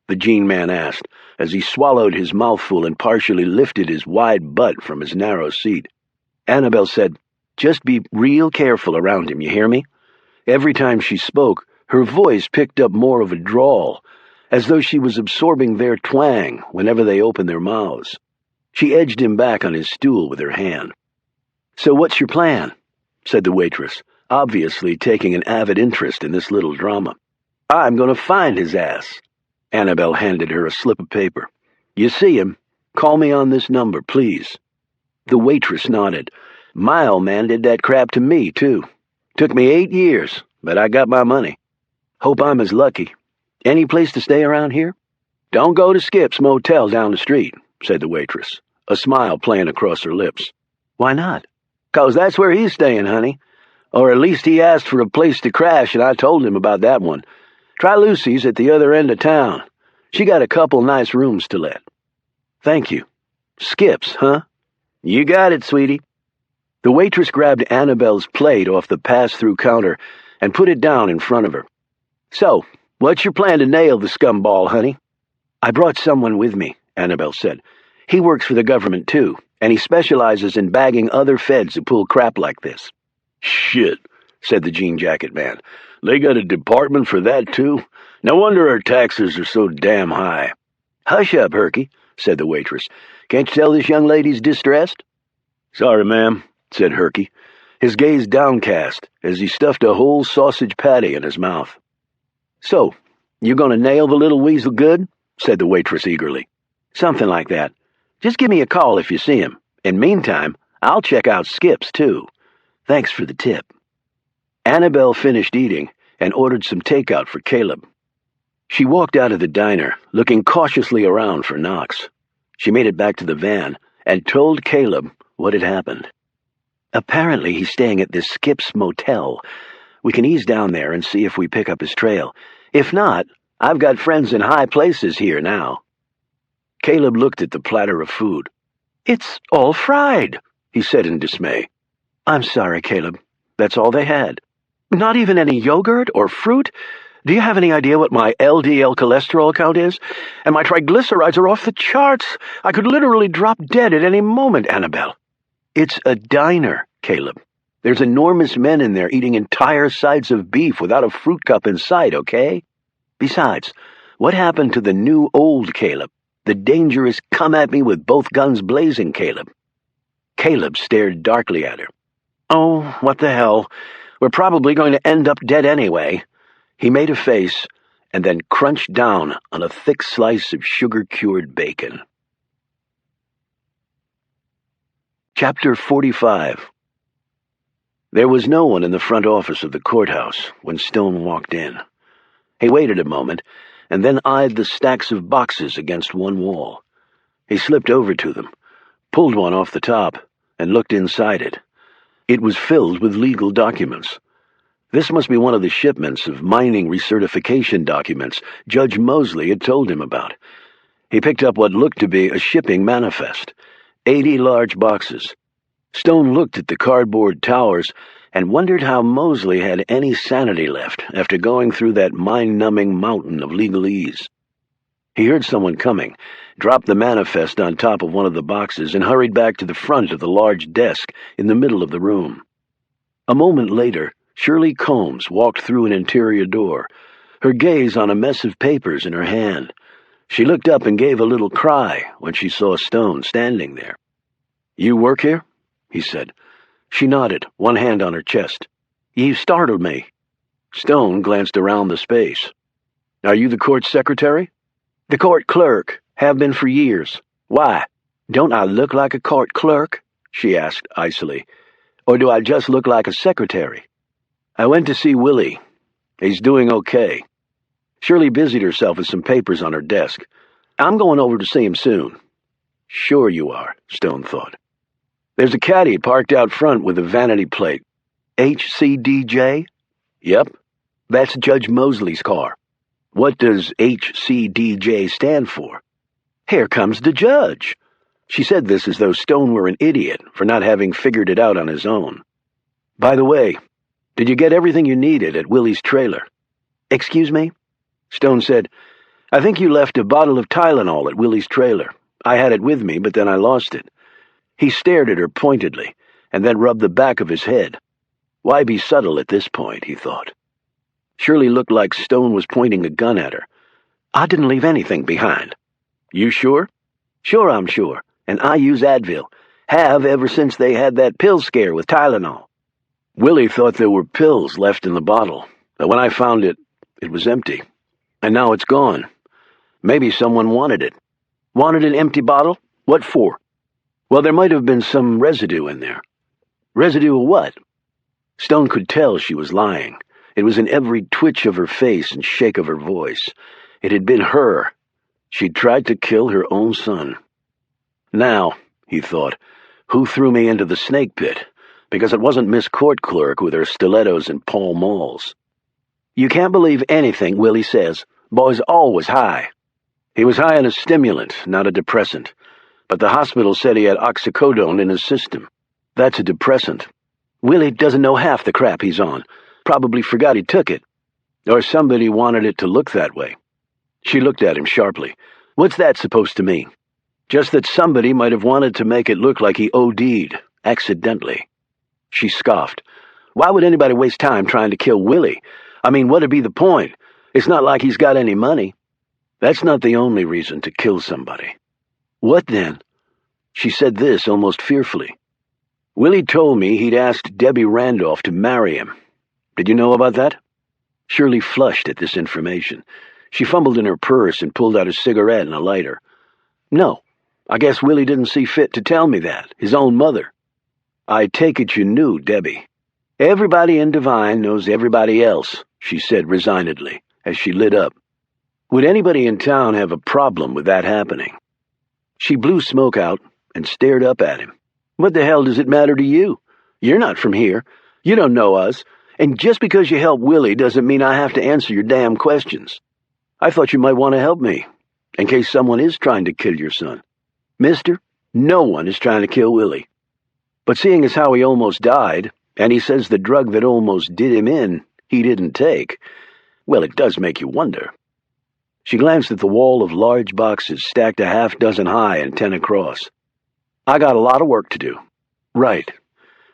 the jean man asked, as he swallowed his mouthful and partially lifted his wide butt from his narrow seat. Annabelle said, "Just be real careful around him, you hear me?" Every time she spoke, her voice picked up more of a drawl, as though she was absorbing their twang whenever they opened their mouths. She edged him back on his stool with her hand. "So what's your plan?" said the waitress, obviously taking an avid interest in this little drama. "I'm going to find his ass." Annabelle handed her a slip of paper. "You see him? Call me on this number, please." The waitress nodded. "My old man did that crap to me, too. Took me 8 years, but I got my money. Hope I'm as lucky. Any place to stay around here?" "Don't go to Skip's motel down the street," said the waitress, a smile playing across her lips. "Why not?" "'Cause that's where he's staying, honey. Or at least he asked for a place to crash, and I told him about that one. Try Lucy's at the other end of town. She got a couple nice rooms to let." "Thank you. Skip's, huh?" "You got it, sweetie." The waitress grabbed Annabelle's plate off the pass-through counter and put it down in front of her. "So, what's your plan to nail the scumball, honey?" "I brought someone with me," Annabelle said. "He works for the government, too, and he specializes in bagging other feds who pull crap like this." "Shit," said the jean jacket man. "They got a department for that, too? No wonder our taxes are so damn high." "Hush up, Herky," said the waitress. "Can't you tell this young lady's distressed?" "Sorry, ma'am," said Herky, his gaze downcast as he stuffed a whole sausage patty in his mouth. "So, you gonna nail the little weasel good?" said the waitress eagerly. "Something like that. Just give me a call if you see him. And meantime, I'll check out Skip's, too. Thanks for the tip." Annabelle finished eating and ordered some takeout for Caleb, She walked out of the diner, looking cautiously around for Knox. She made it back to the van and told Caleb what had happened. Apparently he's staying at this Skip's motel. We can ease down there and see if we pick up his trail. If not, I've got friends in high places here now. Caleb looked at the platter of food. It's all fried, he said in dismay. I'm sorry, Caleb. That's all they had. Not even any yogurt or fruit? Do you have any idea what my LDL cholesterol count is? And my triglycerides are off the charts. I could literally drop dead at any moment, Annabelle. It's a diner, Caleb. There's enormous men in there eating entire sides of beef without a fruit cup in sight, okay? Besides, what happened to the new old Caleb? The dangerous come-at-me-with-both-guns blazing Caleb? Caleb stared darkly at her. Oh, what the hell. We're probably going to end up dead anyway. He made a face and then crunched down on a thick slice of sugar-cured bacon. Chapter 45. There was no one in the front office of the courthouse when Stone walked in. He waited a moment and then eyed the stacks of boxes against one wall. He slipped over to them, pulled one off the top, and looked inside it. It was filled with legal documents. This must be one of the shipments of mining recertification documents Judge Mosley had told him about. He picked up what looked to be a shipping manifest. 80 large boxes. Stone looked at the cardboard towers and wondered how Mosley had any sanity left after going through that mind-numbing mountain of legalese. He heard someone coming, dropped the manifest on top of one of the boxes, and hurried back to the front of the large desk in the middle of the room. A moment later, Shirley Combs walked through an interior door, her gaze on a mess of papers in her hand. She looked up and gave a little cry when she saw Stone standing there. "You work here?" he said. She nodded, one hand on her chest. "You startled me." Stone glanced around the space. "Are you the court secretary?" "The court clerk. Have been for years. Why? Don't I look like a court clerk?" she asked icily. "Or do I just look like a secretary?" "I went to see Willie. He's doing okay." Shirley busied herself with some papers on her desk. "I'm going over to see him soon." "Sure you are," Stone thought. "There's a caddy parked out front with a vanity plate. HCDJ? Yep. That's Judge Mosley's car. What does HCDJ stand for?" "Here comes the judge." She said this as though Stone were an idiot for not having figured it out on his own. "By the way, did you get everything you needed at Willie's trailer?" "Excuse me?" Stone said, "I think you left a bottle of Tylenol at Willie's trailer. I had it with me, but then I lost it." He stared at her pointedly, and then rubbed the back of his head. Why be subtle at this point, he thought. Shirley looked like Stone was pointing a gun at her. "I didn't leave anything behind." "You sure?" "Sure, I'm sure, and I use Advil. Have ever since they had that pill scare with Tylenol." "Willie thought there were pills left in the bottle, but when I found it, it was empty. And now it's gone. Maybe someone wanted it." "Wanted an empty bottle? What for?" "Well, there might have been some residue in there." "Residue of what?" Stone could tell she was lying. It was in every twitch of her face and shake of her voice. It had been her. She'd tried to kill her own son. Now, he thought, who threw me into the snake pit? Because it wasn't Miss Court Clerk with her stilettos and Pall Malls. "You can't believe anything Willie says. Boy's always high." He was high on a stimulant, not a depressant. But the hospital said he had oxycodone in his system. That's a depressant. Willie doesn't know half the crap he's on. Probably forgot he took it. Or somebody wanted it to look that way. She looked at him sharply. "What's that supposed to mean?" "Just that somebody might have wanted to make it look like he OD'd, accidentally." She scoffed. "Why would anybody waste time trying to kill Willie? I mean, what'd be the point? It's not like he's got any money." "That's not the only reason to kill somebody." "What then?" She said this almost fearfully. "Willie told me he'd asked Debbie Randolph to marry him. Did you know about that?" Shirley flushed at this information. She fumbled in her purse and pulled out a cigarette and a lighter. "No, I guess Willie didn't see fit to tell me that, his own mother." "I take it you knew Debbie." "Everybody in Devine knows everybody else," she said resignedly, as she lit up. Would anybody in town have a problem with that happening? She blew smoke out and stared up at him. What the hell does it matter to you? You're not from here. You don't know us. And just because you help Willie doesn't mean I have to answer your damn questions. I thought you might want to help me, in case someone is trying to kill your son. Mister, no one is trying to kill Willie. But seeing as how he almost died, and he says the drug that almost did him in, he didn't take, well, it does make you wonder. She glanced at the wall of large boxes stacked a half-dozen high and 10 across. I got a lot of work to do. Right.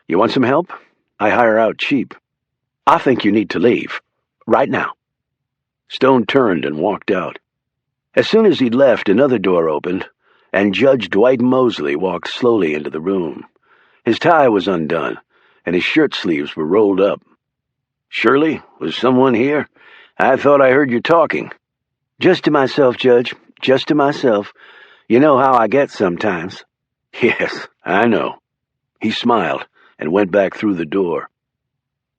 You want some help? I hire out cheap. I think you need to leave. Right now. Stone turned and walked out. As soon as he'd left, another door opened, and Judge Dwight Mosley walked slowly into the room. His tie was undone, and his shirt sleeves were rolled up. Shirley, was someone here? I thought I heard you talking. Just to myself, Judge, just to myself. You know how I get sometimes. Yes, I know. He smiled and went back through the door.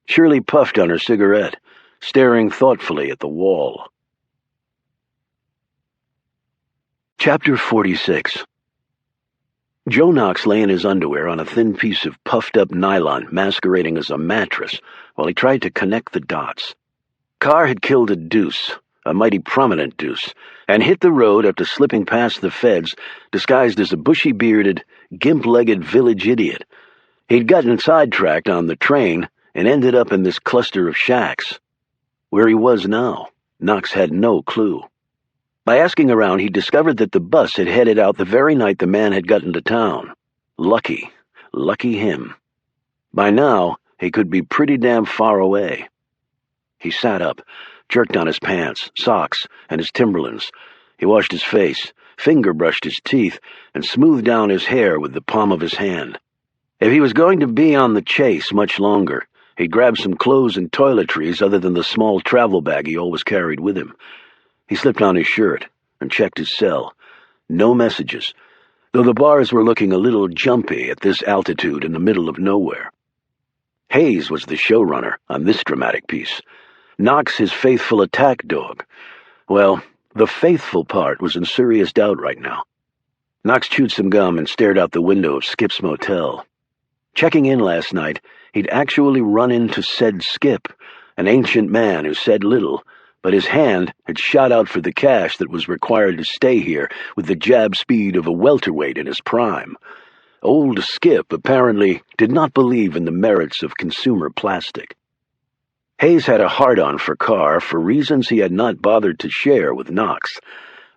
Shirley puffed on her cigarette, staring thoughtfully at the wall. Chapter 46. Joe Knox lay in his underwear on a thin piece of puffed-up nylon masquerading as a mattress while he tried to connect the dots. Carr had killed a deuce, a mighty prominent deuce, and hit the road after slipping past the feds, disguised as a bushy-bearded, gimp-legged village idiot. He'd gotten sidetracked on the train and ended up in this cluster of shacks. Where he was now, Knox had no clue. By asking around, he discovered that the bus had headed out the very night the man had gotten to town. Lucky him. By now, he could be pretty damn far away. He sat up, jerked on his pants, socks, and his Timberlands. He washed his face, finger-brushed his teeth, and smoothed down his hair with the palm of his hand. If he was going to be on the chase much longer, he'd grab some clothes and toiletries other than the small travel bag he always carried with him. He slipped on his shirt and checked his cell. No messages, though the bars were looking a little jumpy at this altitude in the middle of nowhere. Hayes was the showrunner on this dramatic piece. Knox his faithful attack dog. Well, the faithful part was in serious doubt right now. Knox chewed some gum and stared out the window of Skip's motel. Checking in last night, he'd actually run into said Skip, an ancient man who said little, but his hand had shot out for the cash that was required to stay here with the jab speed of a welterweight in his prime. Old Skip apparently did not believe in the merits of consumer plastic. Hayes had a hard-on for Carr for reasons he had not bothered to share with Knox,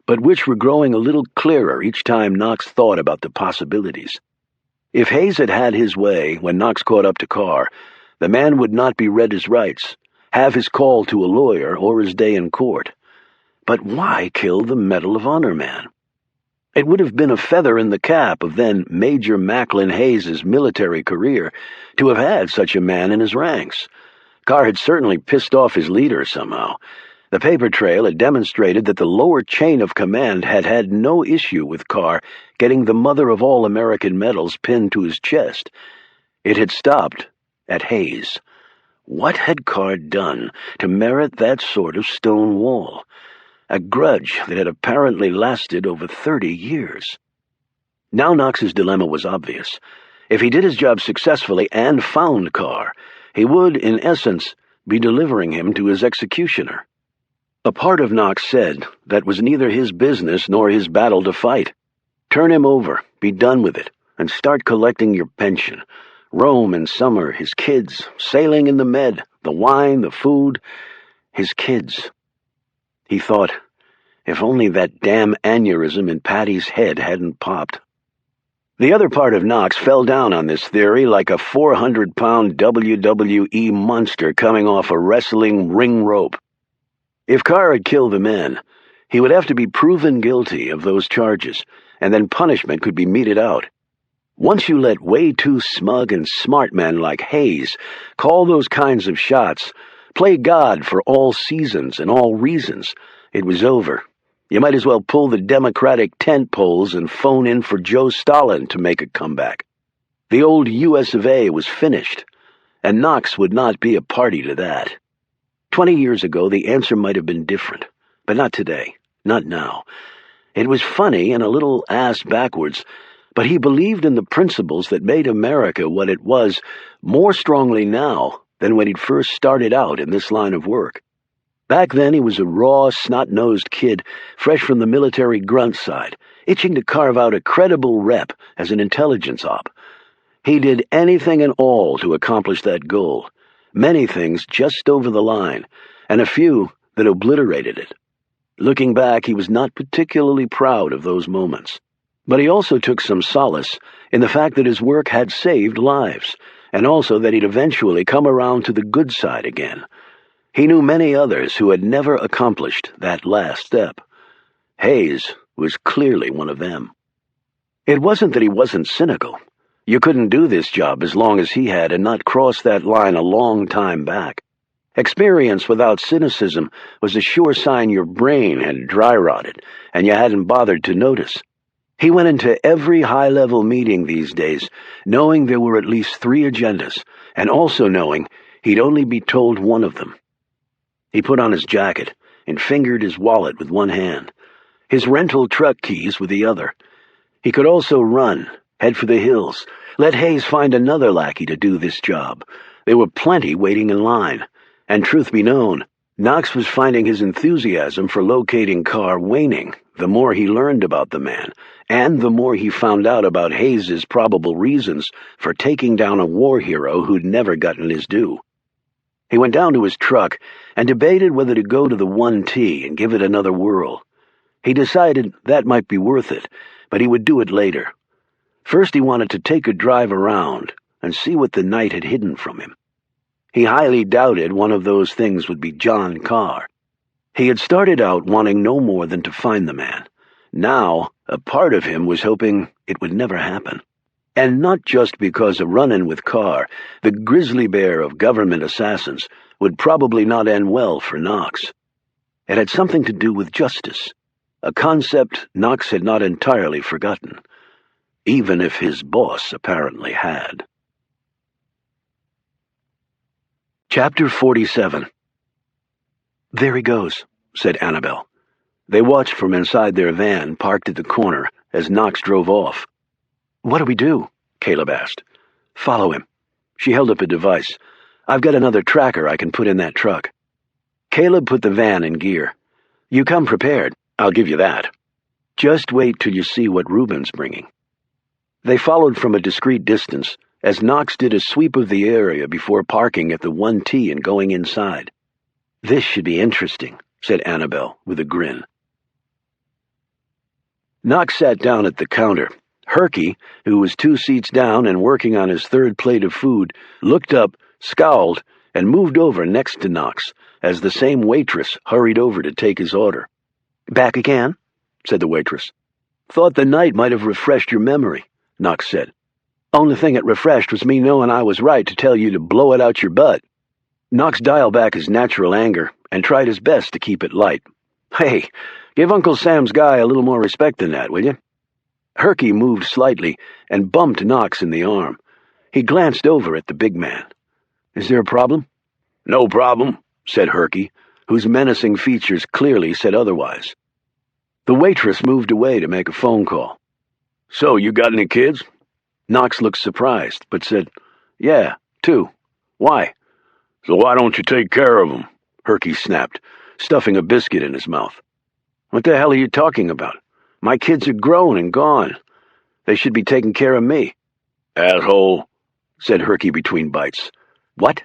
but which were growing a little clearer each time Knox thought about the possibilities. If Hayes had had his way when Knox caught up to Carr, the man would not be read his rights, have his call to a lawyer or his day in court. But why kill the Medal of Honor man? It would have been a feather in the cap of then Major Macklin Hayes's military career to have had such a man in his ranks. Carr had certainly pissed off his leader somehow. The paper trail had demonstrated that the lower chain of command had had no issue with Carr getting the mother of all American medals pinned to his chest. It had stopped at Hayes. What had Carr done to merit that sort of stone wall? A grudge that had apparently lasted over 30 years. Now Knox's dilemma was obvious. If he did his job successfully and found Carr, he would, in essence, be delivering him to his executioner. A part of Knox said that was neither his business nor his battle to fight. Turn him over, be done with it, and start collecting your pension. Rome in summer, his kids, sailing in the Med, the wine, the food, his kids. He thought, if only that damn aneurysm in Patty's head hadn't popped. The other part of Knox fell down on this theory like a 400-pound WWE monster coming off a wrestling ring rope. If Carr had killed the men, he would have to be proven guilty of those charges, and then punishment could be meted out. Once you let way too smug and smart men like Hayes call those kinds of shots, play God for all seasons and all reasons, it was over. You might as well pull the Democratic tent poles and phone in for Joe Stalin to make a comeback. The old US of A was finished, and Knox would not be a party to that. 20 years ago, the answer might have been different, but not today. Not now. It was funny and a little ass-backwards, but he believed in the principles that made America what it was more strongly now than when he'd first started out in this line of work. Back then he was a raw, snot-nosed kid, fresh from the military grunt side, itching to carve out a credible rep as an intelligence op. He did anything and all to accomplish that goal, many things just over the line, and a few that obliterated it. Looking back, he was not particularly proud of those moments. But he also took some solace in the fact that his work had saved lives, and also that he'd eventually come around to the good side again. He knew many others who had never accomplished that last step. Hayes was clearly one of them. It wasn't that he wasn't cynical. You couldn't do this job as long as he had and not cross that line a long time back. Experience without cynicism was a sure sign your brain had dry-rotted, and you hadn't bothered to notice. He went into every high-level meeting these days, knowing there were at least 3 agendas, and also knowing he'd only be told one of them. He put on his jacket and fingered his wallet with one hand, his rental truck keys with the other. He could also run, head for the hills, let Hayes find another lackey to do this job. There were plenty waiting in line. And truth be known, Knox was finding his enthusiasm for locating Carr waning the more he learned about the man, and the more he found out about Hayes's probable reasons for taking down a war hero who'd never gotten his due. He went down to his truck and debated whether to go to the 1T and give it another whirl. He decided that might be worth it, but he would do it later. First he wanted to take a drive around and see what the night had hidden from him. He highly doubted one of those things would be John Carr. He had started out wanting no more than to find the man. Now, a part of him was hoping it would never happen. And not just because a run-in with Carr, the grizzly bear of government assassins, would probably not end well for Knox. It had something to do with justice, a concept Knox had not entirely forgotten, even if his boss apparently had. Chapter 47. "There he goes," said Annabelle. They watched from inside their van parked at the corner as Knox drove off. "What do we do?" Caleb asked. "Follow him." She held up a device. "I've got another tracker I can put in that truck." Caleb put the van in gear. "You come prepared, I'll give you that. Just wait till you see what Reuben's bringing." They followed from a discreet distance as Knox did a sweep of the area before parking at the 1T and going inside. "This should be interesting," said Annabelle with a grin. Knox sat down at the counter. Herky, who was 2 seats down and working on his 3rd plate of food, looked up, scowled, and moved over next to Knox as the same waitress hurried over to take his order. "Back again?" said the waitress. "Thought the night might have refreshed your memory," Knox said. "Only thing it refreshed was me knowing I was right to tell you to blow it out your butt." Knox dialed back his natural anger and tried his best to keep it light. "Hey, give Uncle Sam's guy a little more respect than that, will you?" Herky moved slightly and bumped Knox in the arm. He glanced over at the big man. "Is there a problem?" "No problem," said Herky, whose menacing features clearly said otherwise. The waitress moved away to make a phone call. "So, you got any kids?" Knox looked surprised, but said, "Yeah, 2. Why?" "So why don't you take care of them?" Herky snapped, stuffing a biscuit in his mouth. "What the hell are you talking about? My kids are grown and gone. They should be taking care of me." "Asshole," said Herky between bites. "What?"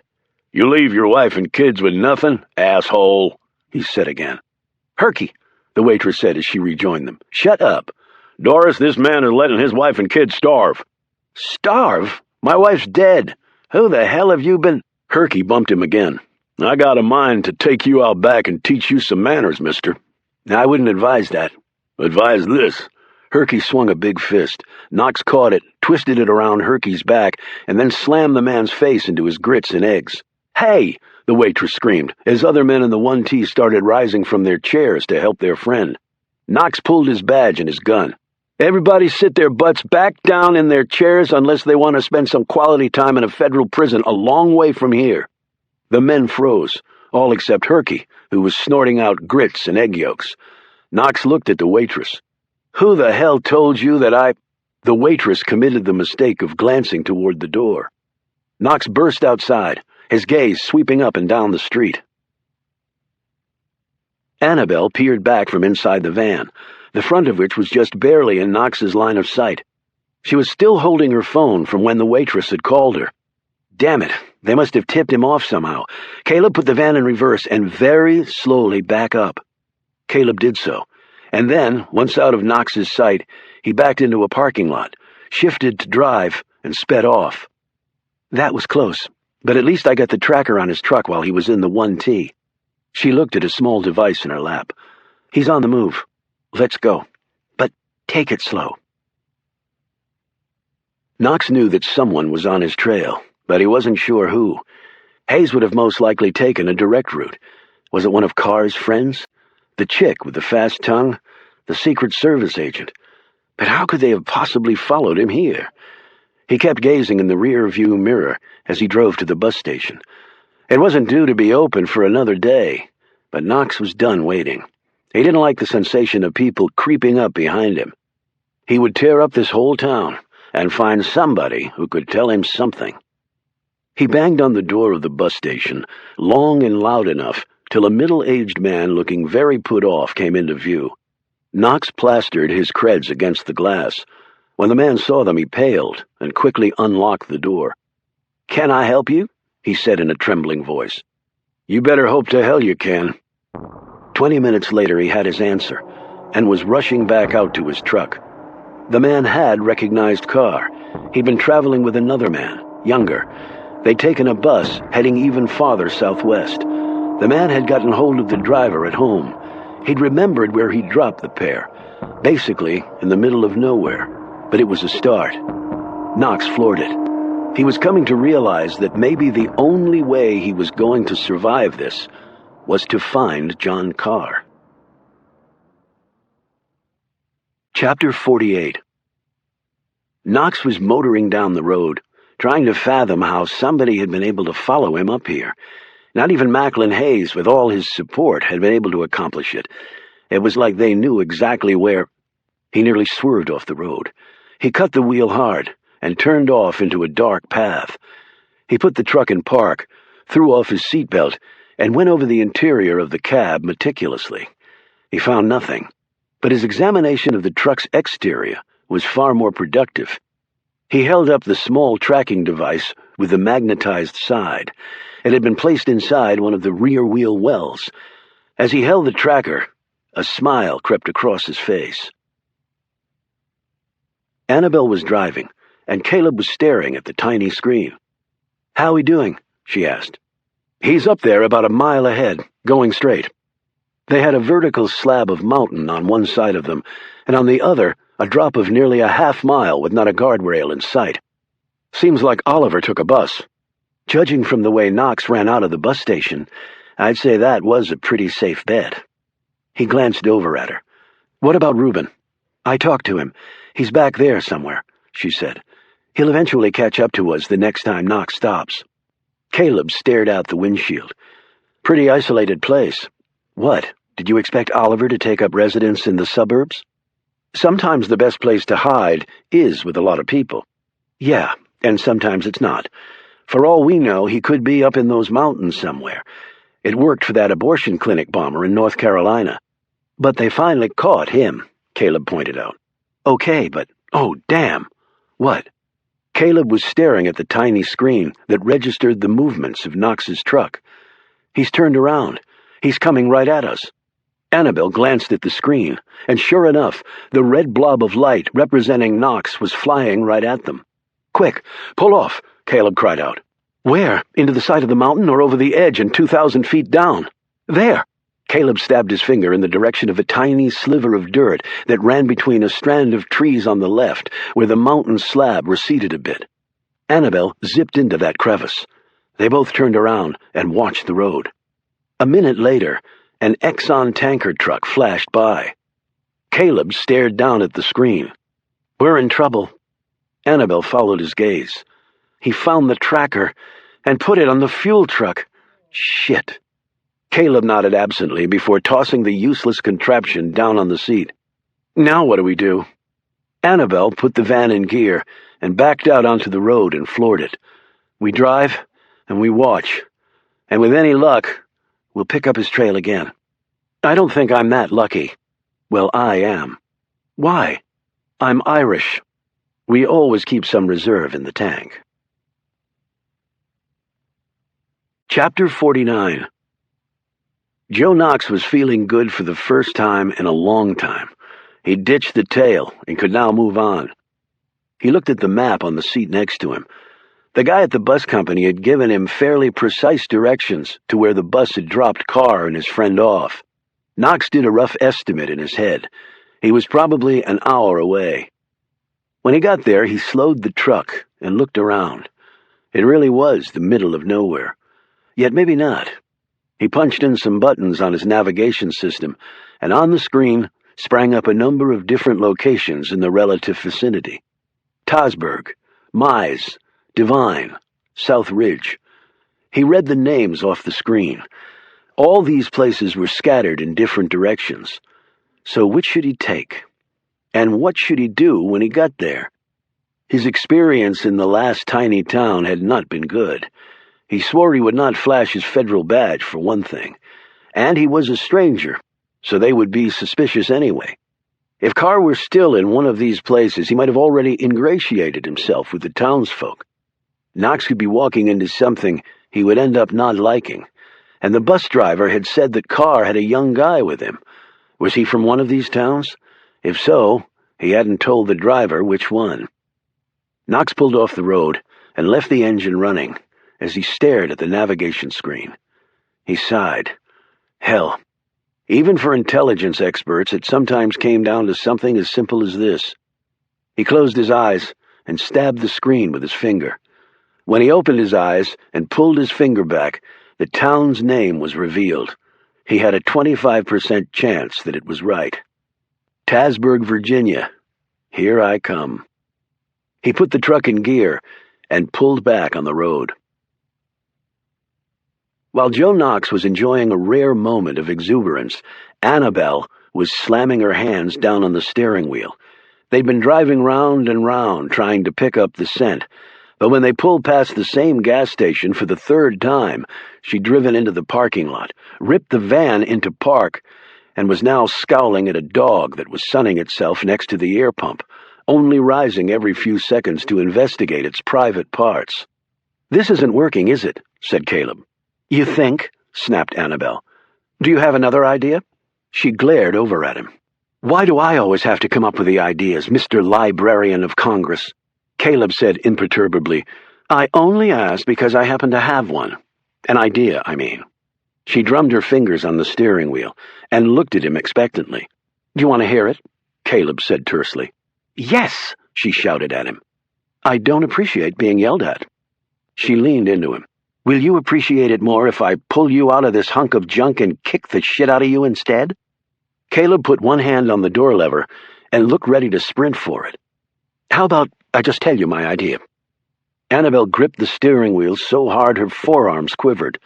"You leave your wife and kids with nothing, asshole," he said again. "Herky," the waitress said as she rejoined them. "Shut up." "Doris, this man is letting his wife and kids starve." "Starve? My wife's dead. Who the hell have you been—" Herky bumped him again. "I got a mind to take you out back and teach you some manners, mister." "I wouldn't advise that." "Advise this." Herky swung a big fist. Knox caught it, twisted it around Herky's back, and then slammed the man's face into his grits and eggs. "Hey!" the waitress screamed, as other men in the 1T started rising from their chairs to help their friend. Knox pulled his badge and his gun. "Everybody sit their butts back down in their chairs unless they want to spend some quality time in a federal prison a long way from here." The men froze, all except Herky, who was snorting out grits and egg yolks. Knox looked at the waitress. "Who the hell told you that I—" The waitress committed the mistake of glancing toward the door. Knox burst outside, his gaze sweeping up and down the street. Annabelle peered back from inside the van, the front of which was just barely in Knox's line of sight. She was still holding her phone from when the waitress had called her. Damn it, they must have tipped him off somehow. Caleb put the van in reverse and very slowly back up. Caleb did so, and then, once out of Knox's sight, he backed into a parking lot, shifted to drive, and sped off. That was close, but at least I got the tracker on his truck while he was in the 1T. She looked at a small device in her lap. He's on the move. Let's go. But take it slow. Knox knew that someone was on his trail, but he wasn't sure who. Hayes would have most likely taken a direct route. Was it one of Carr's friends? The chick with the fast tongue? The Secret Service agent? But how could they have possibly followed him here? He kept gazing in the rear-view mirror as he drove to the bus station. It wasn't due to be open for another day, but Knox was done waiting. He didn't like the sensation of people creeping up behind him. He would tear up this whole town and find somebody who could tell him something. He banged on the door of the bus station, long and loud enough, till a middle-aged man looking very put off came into view. Knox plastered his creds against the glass. When the man saw them, he paled and quickly unlocked the door. "Can I help you?" he said in a trembling voice. "You better hope to hell you can." 20 minutes later he had his answer, and was rushing back out to his truck. The man had recognized Carr. He'd been traveling with another man, younger. They'd taken a bus heading even farther southwest. The man had gotten hold of the driver at home. He'd remembered where he'd dropped the pair, basically in the middle of nowhere, but it was a start. Knox floored it. He was coming to realize that maybe the only way he was going to survive this was to find John Carr. Chapter 48. Knox was motoring down the road, trying to fathom how somebody had been able to follow him up here. Not even Macklin Hayes, with all his support, had been able to accomplish it. It was like they knew exactly where. He nearly swerved off the road. He cut the wheel hard and turned off into a dark path. He put the truck in park, threw off his seatbelt, and went over the interior of the cab meticulously. He found nothing, but his examination of the truck's exterior was far more productive. He held up the small tracking device with the magnetized side. It had been placed inside one of the rear wheel wells. As he held the tracker, a smile crept across his face. Annabelle was driving, and Caleb was staring at the tiny screen. "How we doing?" she asked. "He's up there about a mile ahead, going straight." They had a vertical slab of mountain on one side of them, and on the other, a drop of nearly a half-mile with not a guardrail in sight. "Seems like Oliver took a bus." Judging from the way Knox ran out of the bus station, I'd say that was a pretty safe bet. He glanced over at her. "What about Reuben?" "I talked to him. He's back there somewhere," she said. "He'll eventually catch up to us the next time Knox stops." Caleb stared out the windshield. "Pretty isolated place. What, did you expect Oliver to take up residence in the suburbs?" "Sometimes the best place to hide is with a lot of people." "Yeah, and sometimes it's not. For all we know, he could be up in those mountains somewhere. It worked for that abortion clinic bomber in North Carolina. But they finally caught him," Caleb pointed out. "Okay, but, oh, damn." "What?" Caleb was staring at the tiny screen that registered the movements of Knox's truck. "He's turned around. He's coming right at us." Annabelle glanced at the screen, and sure enough, the red blob of light representing Knox was flying right at them. "Quick, pull off," Caleb cried out. "Where? Into the side of the mountain or over the edge and 2,000 feet down?" "There!" Caleb stabbed his finger in the direction of a tiny sliver of dirt that ran between a strand of trees on the left, where the mountain slab receded a bit. Annabelle zipped into that crevice. They both turned around and watched the road. A minute later, an Exxon tanker truck flashed by. Caleb stared down at the screen. "We're in trouble." Annabelle followed his gaze. "He found the tracker and put it on the fuel truck. Shit." Caleb nodded absently before tossing the useless contraption down on the seat. Now what do we do? Annabelle put the van in gear and backed out onto the road and floored it. We drive and we watch, and with any luck, we'll pick up his trail again. I don't think I'm that lucky. Well, I am. Why? I'm Irish. We always keep some reserve in the tank. Chapter 49. Joe Knox was feeling good for the first time in a long time. He ditched the tail and could now move on. He looked at the map on the seat next to him. The guy at the bus company had given him fairly precise directions to where the bus had dropped Carr and his friend off. Knox did a rough estimate in his head. He was probably an hour away. When he got there, he slowed the truck and looked around. It really was the middle of nowhere. Yet maybe not. He punched in some buttons on his navigation system, and on the screen sprang up a number of different locations in the relative vicinity. Tasberg, Mize, Devine, South Ridge. He read the names off the screen. All these places were scattered in different directions. So which should he take? And what should he do when he got there? His experience in the last tiny town had not been good. He swore he would not flash his federal badge, for one thing. And he was a stranger, so they would be suspicious anyway. If Carr were still in one of these places, he might have already ingratiated himself with the townsfolk. Knox could be walking into something he would end up not liking. And the bus driver had said that Carr had a young guy with him. Was he from one of these towns? If so, he hadn't told the driver which one. Knox pulled off the road and left the engine running as he stared at the navigation screen. He sighed. Hell, even for intelligence experts, it sometimes came down to something as simple as this. He closed his eyes and stabbed the screen with his finger. When he opened his eyes and pulled his finger back, the town's name was revealed. He had a 25% chance that it was right. Tasberg, Virginia. Here I come. He put the truck in gear and pulled back on the road. While Joe Knox was enjoying a rare moment of exuberance, Annabelle was slamming her hands down on the steering wheel. They'd been driving round and round trying to pick up the scent, but when they pulled past the same gas station for the third time, she'd driven into the parking lot, ripped the van into park, and was now scowling at a dog that was sunning itself next to the air pump, only rising every few seconds to investigate its private parts. "This isn't working, is it?" said Caleb. "You think?" snapped Annabelle. "Do you have another idea?" She glared over at him. "Why do I always have to come up with the ideas, Mr. Librarian of Congress?" Caleb said imperturbably, "I only asked because I happen to have one. An idea, I mean." She drummed her fingers on the steering wheel and looked at him expectantly. "Do you want to hear it?" Caleb said tersely. "Yes!" she shouted at him. "I don't appreciate being yelled at." She leaned into him. "Will you appreciate it more if I pull you out of this hunk of junk and kick the shit out of you instead?" Caleb put one hand on the door lever and looked ready to sprint for it. "How about I just tell you my idea?" Annabelle gripped the steering wheel so hard her forearms quivered.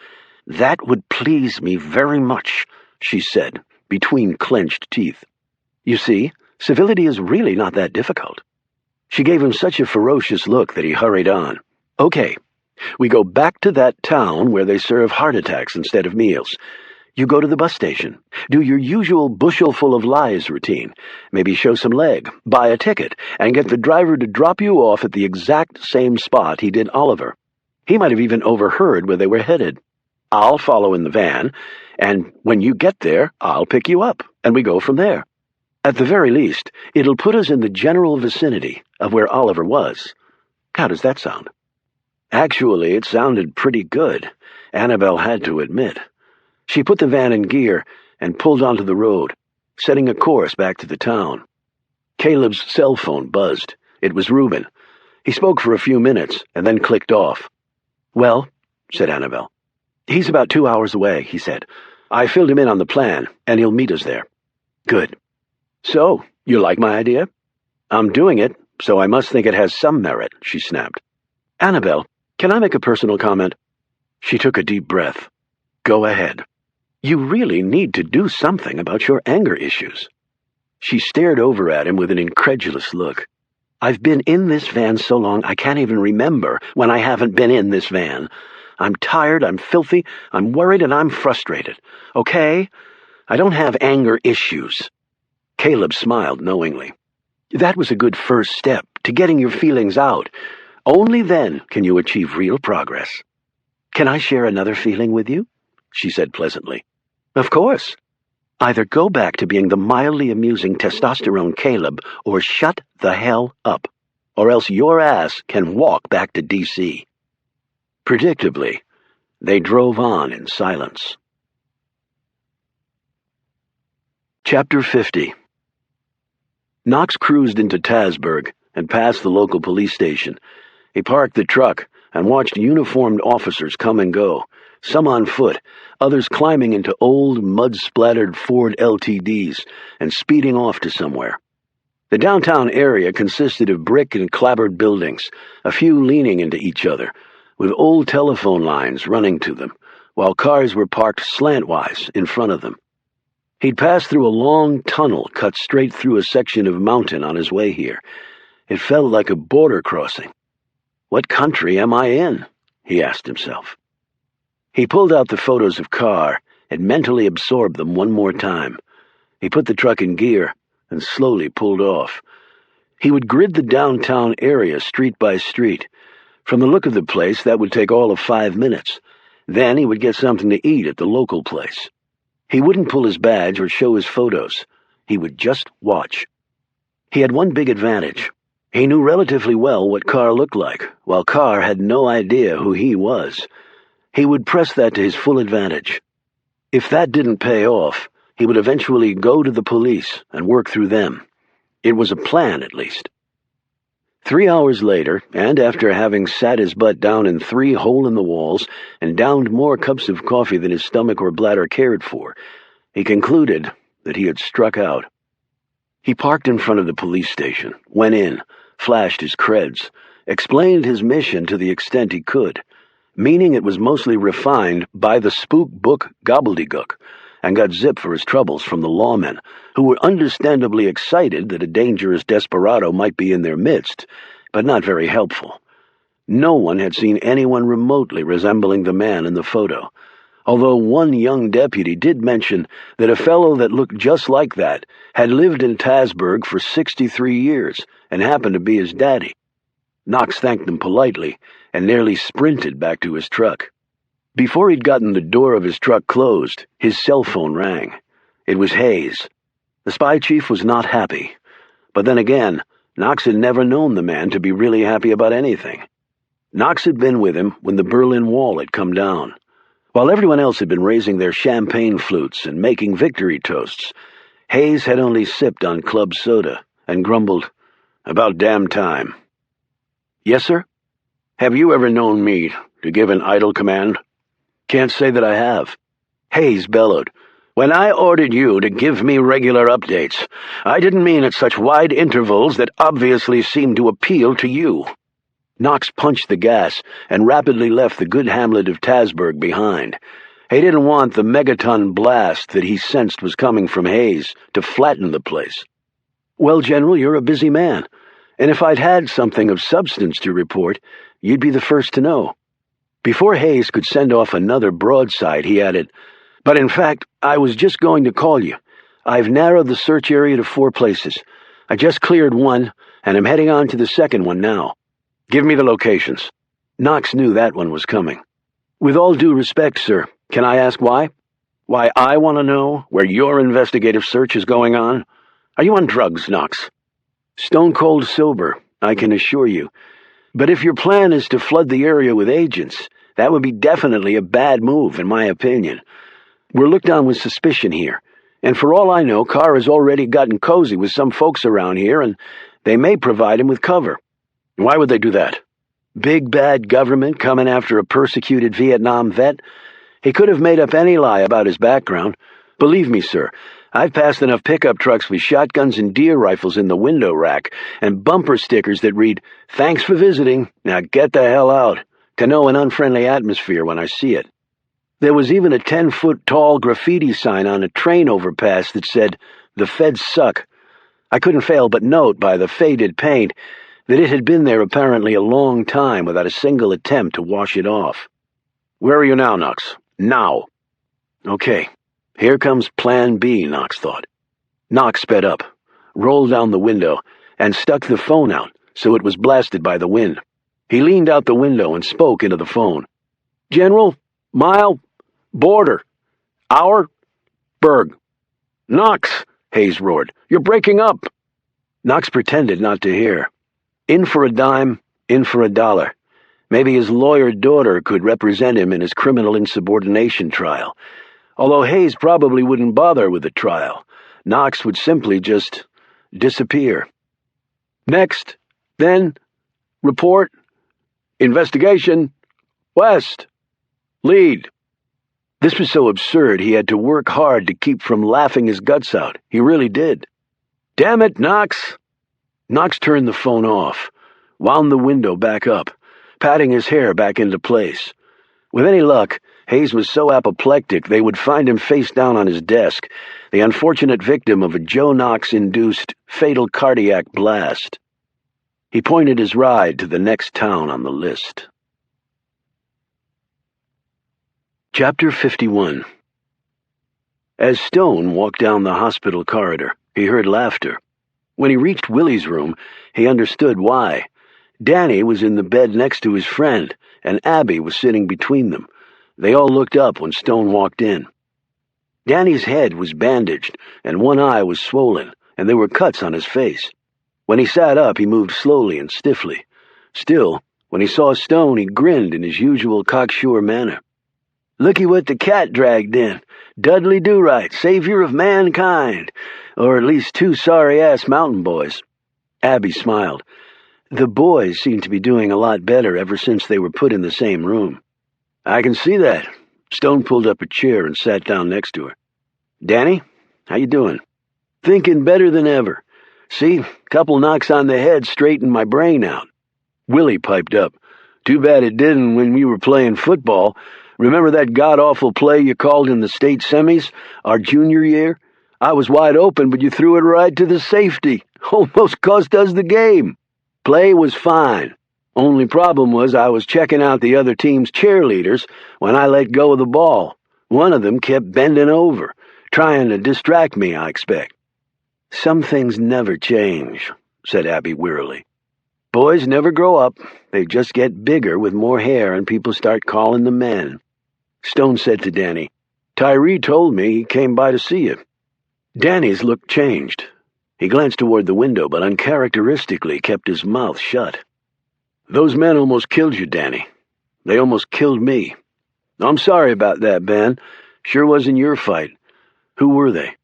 "That would please me very much," she said, between clenched teeth. "You see, civility is really not that difficult." She gave him such a ferocious look that he hurried on. "Okay. We go back to that town where they serve heart attacks instead of meals. You go to the bus station, do your usual bushel full of lies routine, maybe show some leg, buy a ticket, and get the driver to drop you off at the exact same spot he did Oliver. He might have even overheard where they were headed. I'll follow in the van, and when you get there, I'll pick you up, and we go from there. At the very least, it'll put us in the general vicinity of where Oliver was. How does that sound?" Actually, it sounded pretty good, Annabelle had to admit. She put the van in gear and pulled onto the road, setting a course back to the town. Caleb's cell phone buzzed. It was Reuben. He spoke for a few minutes and then clicked off. "Well," said Annabelle. "He's about 2 hours away," he said. "I filled him in on the plan, and he'll meet us there." "Good. So, you like my idea?" "I'm doing it, so I must think it has some merit," she snapped. "Annabelle, can I make a personal comment?" She took a deep breath. "Go ahead." You really need to do something about your anger issues." She stared over at him with an incredulous look. "I've been in this van so long I can't even remember when I haven't been in this van. I'm tired, I'm filthy, I'm worried, and I'm frustrated. Okay? I don't have anger issues." Caleb smiled knowingly. "That was a good first step to getting your feelings out. Only then can you achieve real progress." "Can I share another feeling with you?" she said pleasantly. "Of course. Either go back to being the mildly amusing testosterone Caleb or shut the hell up, or else your ass can walk back to D.C. Predictably, they drove on in silence. Chapter 50. Knox cruised into Tasburg and passed the local police station. He parked the truck and watched uniformed officers come and go, some on foot, others climbing into old, mud-splattered Ford LTDs and speeding off to somewhere. The downtown area consisted of brick and clapboard buildings, a few leaning into each other, with old telephone lines running to them, while cars were parked slantwise in front of them. He'd passed through a long tunnel cut straight through a section of mountain on his way here. It felt like a border crossing. "What country am I in?" he asked himself. He pulled out the photos of Carr and mentally absorbed them one more time. He put the truck in gear and slowly pulled off. He would grid the downtown area street by street. From the look of the place, that would take all of 5 minutes. Then he would get something to eat at the local place. He wouldn't pull his badge or show his photos. He would just watch. He had one big advantage. He knew relatively well what Carr looked like, while Carr had no idea who he was. He would press that to his full advantage. If that didn't pay off, he would eventually go to the police and work through them. It was a plan, at least. 3 hours later, and after having sat his butt down in 3 hole-in-the-walls and downed more cups of coffee than his stomach or bladder cared for, he concluded that he had struck out. He parked in front of the police station, went in, flashed his creds, explained his mission to the extent he could, meaning it was mostly refined by the spook book gobbledygook, and got zip for his troubles from the lawmen, who were understandably excited that a dangerous desperado might be in their midst, but not very helpful. No one had seen anyone remotely resembling the man in the photo, although one young deputy did mention that a fellow that looked just like that had lived in Tasburg for 63 years and happened to be his daddy. Knox thanked them politely and nearly sprinted back to his truck. Before he'd gotten the door of his truck closed, his cell phone rang. It was Hayes. The spy chief was not happy. But then again, Knox had never known the man to be really happy about anything. Knox had been with him when the Berlin Wall had come down. While everyone else had been raising their champagne flutes and making victory toasts, Hayes had only sipped on club soda and grumbled, "About damn time." "Yes, sir?" "Have you ever known me to give an idle command?" "Can't say that I have." Hayes bellowed, "When I ordered you to give me regular updates, I didn't mean at such wide intervals that obviously seemed to appeal to you." Knox punched the gas and rapidly left the good hamlet of Tasburg behind. He didn't want the megaton blast that he sensed was coming from Hayes to flatten the place. "Well, General, you're a busy man, and if I'd had something of substance to report, you'd be the first to know." Before Hayes could send off another broadside, he added, "But in fact, I was just going to call you. I've narrowed the search area to 4 places. I just cleared one, and I'm heading on to the second one now." "Give me the locations." Knox knew that one was coming. "With all due respect, sir, can I ask why?" "Why I want to know where your investigative search is going on? Are you on drugs, Knox?" "Stone cold sober, I can assure you. But if your plan is to flood the area with agents, that would be definitely a bad move, in my opinion. We're looked on with suspicion here, and for all I know, Carr has already gotten cozy with some folks around here, and they may provide him with cover." "Why would they do that?" "Big bad government coming after a persecuted Vietnam vet. He could have made up any lie about his background. Believe me, sir, I've passed enough pickup trucks with shotguns and deer rifles in the window rack and bumper stickers that read, 'Thanks for visiting, now get the hell out,' to know an unfriendly atmosphere when I see it." There was even a 10-foot-tall graffiti sign on a train overpass that said, "The Feds suck." I couldn't fail but note by the faded paint that it had been there apparently a long time without a single attempt to wash it off. "Where are you now, Knox? Now!" Okay, here comes Plan B, Knox thought. Knox sped up, rolled down the window, and stuck the phone out so it was blasted by the wind. He leaned out the window and spoke into the phone. "General, mile, border, hour, Berg." "Knox," Hayes roared, "you're breaking up." Knox pretended not to hear. In for a dime, in for a dollar. Maybe his lawyer daughter could represent him in his criminal insubordination trial. Although Hayes probably wouldn't bother with the trial. Knox would simply just disappear. "Next, then, report, investigation, west, lead." This was so absurd he had to work hard to keep from laughing his guts out. He really did. "Damn it, Knox!" Knox turned the phone off, wound the window back up, patting his hair back into place. With any luck, Hayes was so apoplectic they would find him face down on his desk, the unfortunate victim of a Joe Knox-induced fatal cardiac blast. He pointed his ride to the next town on the list. Chapter 51. As Stone walked down the hospital corridor, he heard laughter. When he reached Willie's room, he understood why. Danny was in the bed next to his friend, and Abby was sitting between them. They all looked up when Stone walked in. Danny's head was bandaged, and one eye was swollen, and there were cuts on his face. When he sat up, he moved slowly and stiffly. Still, when he saw Stone, he grinned in his usual cocksure manner. "Looky what the cat dragged in. Dudley Do-Right, savior of mankind. Or at least two sorry-ass mountain boys." Abby smiled. The boys seemed to be doing a lot better ever since they were put in the same room. "I can see that." Stone pulled up a chair and sat down next to her. "Danny, how you doing?" "Thinking better than ever. See, couple knocks on the head straightened my brain out." Willie piped up. "Too bad it didn't when we were playing football. Remember that god-awful play you called in the state semis, our junior year? I was wide open, but you threw it right to the safety. Almost cost us the game. Play was fine. Only problem was I was checking out the other team's cheerleaders when I let go of the ball. One of them kept bending over, trying to distract me, I expect." "Some things never change," said Abby wearily. "Boys never grow up. They just get bigger with more hair and people start calling them men." Stone said to Danny, "Tyree told me he came by to see you." Danny's look changed. He glanced toward the window, but uncharacteristically kept his mouth shut. "Those men almost killed you, Danny. They almost killed me. I'm sorry about that, Ben. Sure wasn't your fight. Who were they?"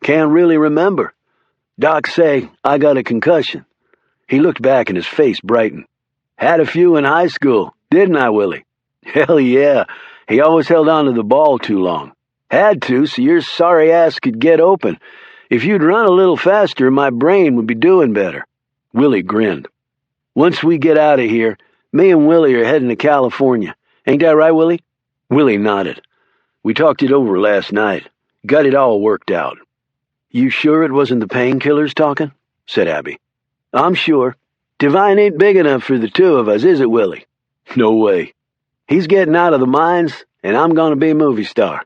"Can't really remember. Doc say I got a concussion." He looked back and his face brightened. "Had a few in high school, didn't I, Willie?" "Hell yeah. He always held on to the ball too long. Had to, so your sorry ass could get open. If you'd run a little faster, my brain would be doing better." Willie grinned. "Once we get out of here, me and Willie are heading to California. Ain't that right, Willie?" Willie nodded. "We talked it over last night. Got it all worked out." "You sure it wasn't the painkillers talking?" said Abby. "I'm sure. Divine ain't big enough for the two of us, is it, Willie?" "No way. He's getting out of the mines, and I'm going to be a movie star.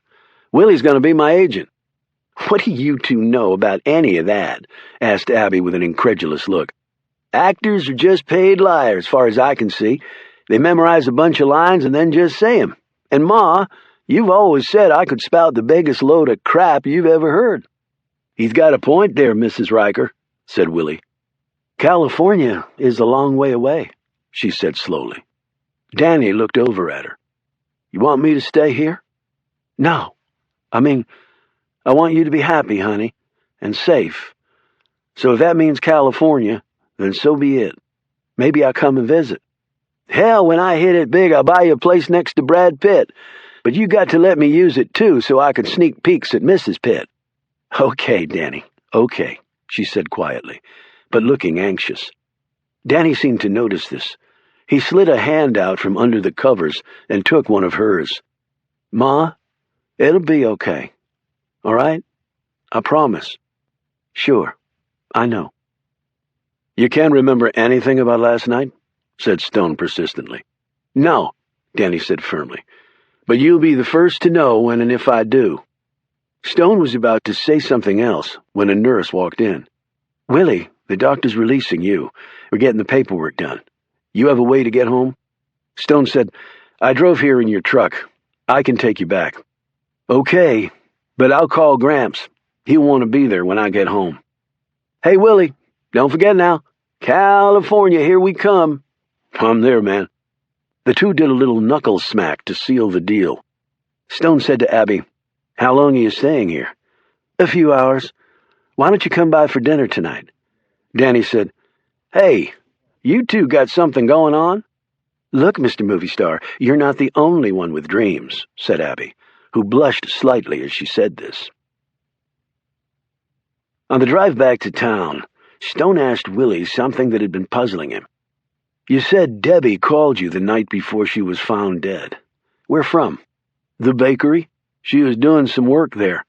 Willie's going to be my agent." "What do you two know about any of that?" asked Abby with an incredulous look. "Actors are just paid liars, far as I can see. They memorize a bunch of lines and then just say 'em. And Ma, you've always said I could spout the biggest load of crap you've ever heard." "He's got a point there, Mrs. Riker," said Willie. "California is a long way away," she said slowly. Danny looked over at her. "You want me to stay here?" "No. I mean, I want you to be happy, honey, and safe. So if that means California, then so be it. Maybe I'll come and visit. Hell, when I hit it big, I'll buy you a place next to Brad Pitt. But you got to let me use it, too, so I can sneak peeks at Mrs. Pitt." "Okay, Danny, okay," she said quietly, but looking anxious. Danny seemed to notice this. He slid a hand out from under the covers and took one of hers. Ma, it'll be okay. All right? I promise. Sure, I know. You can't remember anything about last night? Said Stone persistently. No, Danny said firmly. But you'll be the first to know when and if I do. Stone was about to say something else when a nurse walked in. Willie, the doctor's releasing you. We're getting the paperwork done. You have a way to get home? Stone said, I drove here in your truck. I can take you back. Okay, but I'll call Gramps. He'll want to be there when I get home. Hey, Willie, don't forget now. California, here we come. I'm there, man. The two did a little knuckle smack to seal the deal. Stone said to Abby, How long are you staying here? A few hours. Why don't you come by for dinner tonight? Danny said, Hey, you two got something going on? Look, Mr. Movie Star, you're not the only one with dreams, said Abby, who blushed slightly as she said this. On the drive back to town, Stone asked Willie something that had been puzzling him. You said Debbie called you the night before she was found dead. Where from? The bakery. She was doing some work there.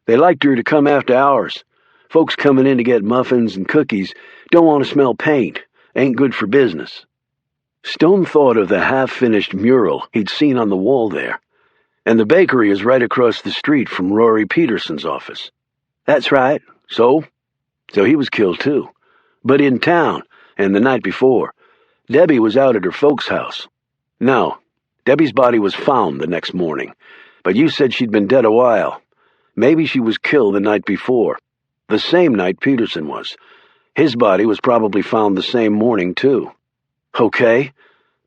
They liked her to come after hours. Folks coming in to get muffins and cookies don't want to smell paint. Ain't good for business. Stone thought of the half-finished mural he'd seen on the wall there. And the bakery is right across the street from Rory Peterson's office. That's right. So he was killed too. But in town, and the night before, Debbie was out at her folks' house. No, Debbie's body was found the next morning, but you said she'd been dead a while. Maybe she was killed the night before, the same night Peterson was. His body was probably found the same morning, too. Okay,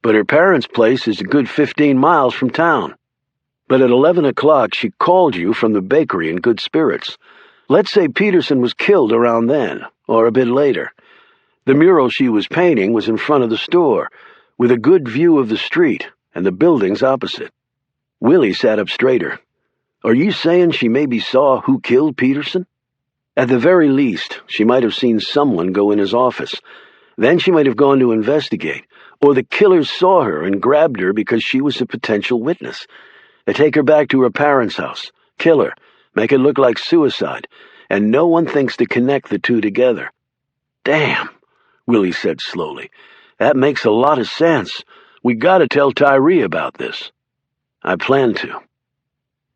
but her parents' place is a good 15 miles from town. But at 11 o'clock, she called you from the bakery in good spirits. Let's say Peterson was killed around then, or a bit later. The mural she was painting was in front of the store, with a good view of the street and the buildings opposite. Willie sat up straighter. Are you saying she maybe saw who killed Peterson? At the very least, she might have seen someone go in his office. Then she might have gone to investigate, or the killers saw her and grabbed her because she was a potential witness. They take her back to her parents' house, kill her, make it look like suicide, and no one thinks to connect the two together. Damn, Willie said slowly. That makes a lot of sense. We gotta tell Tyree about this. I plan to.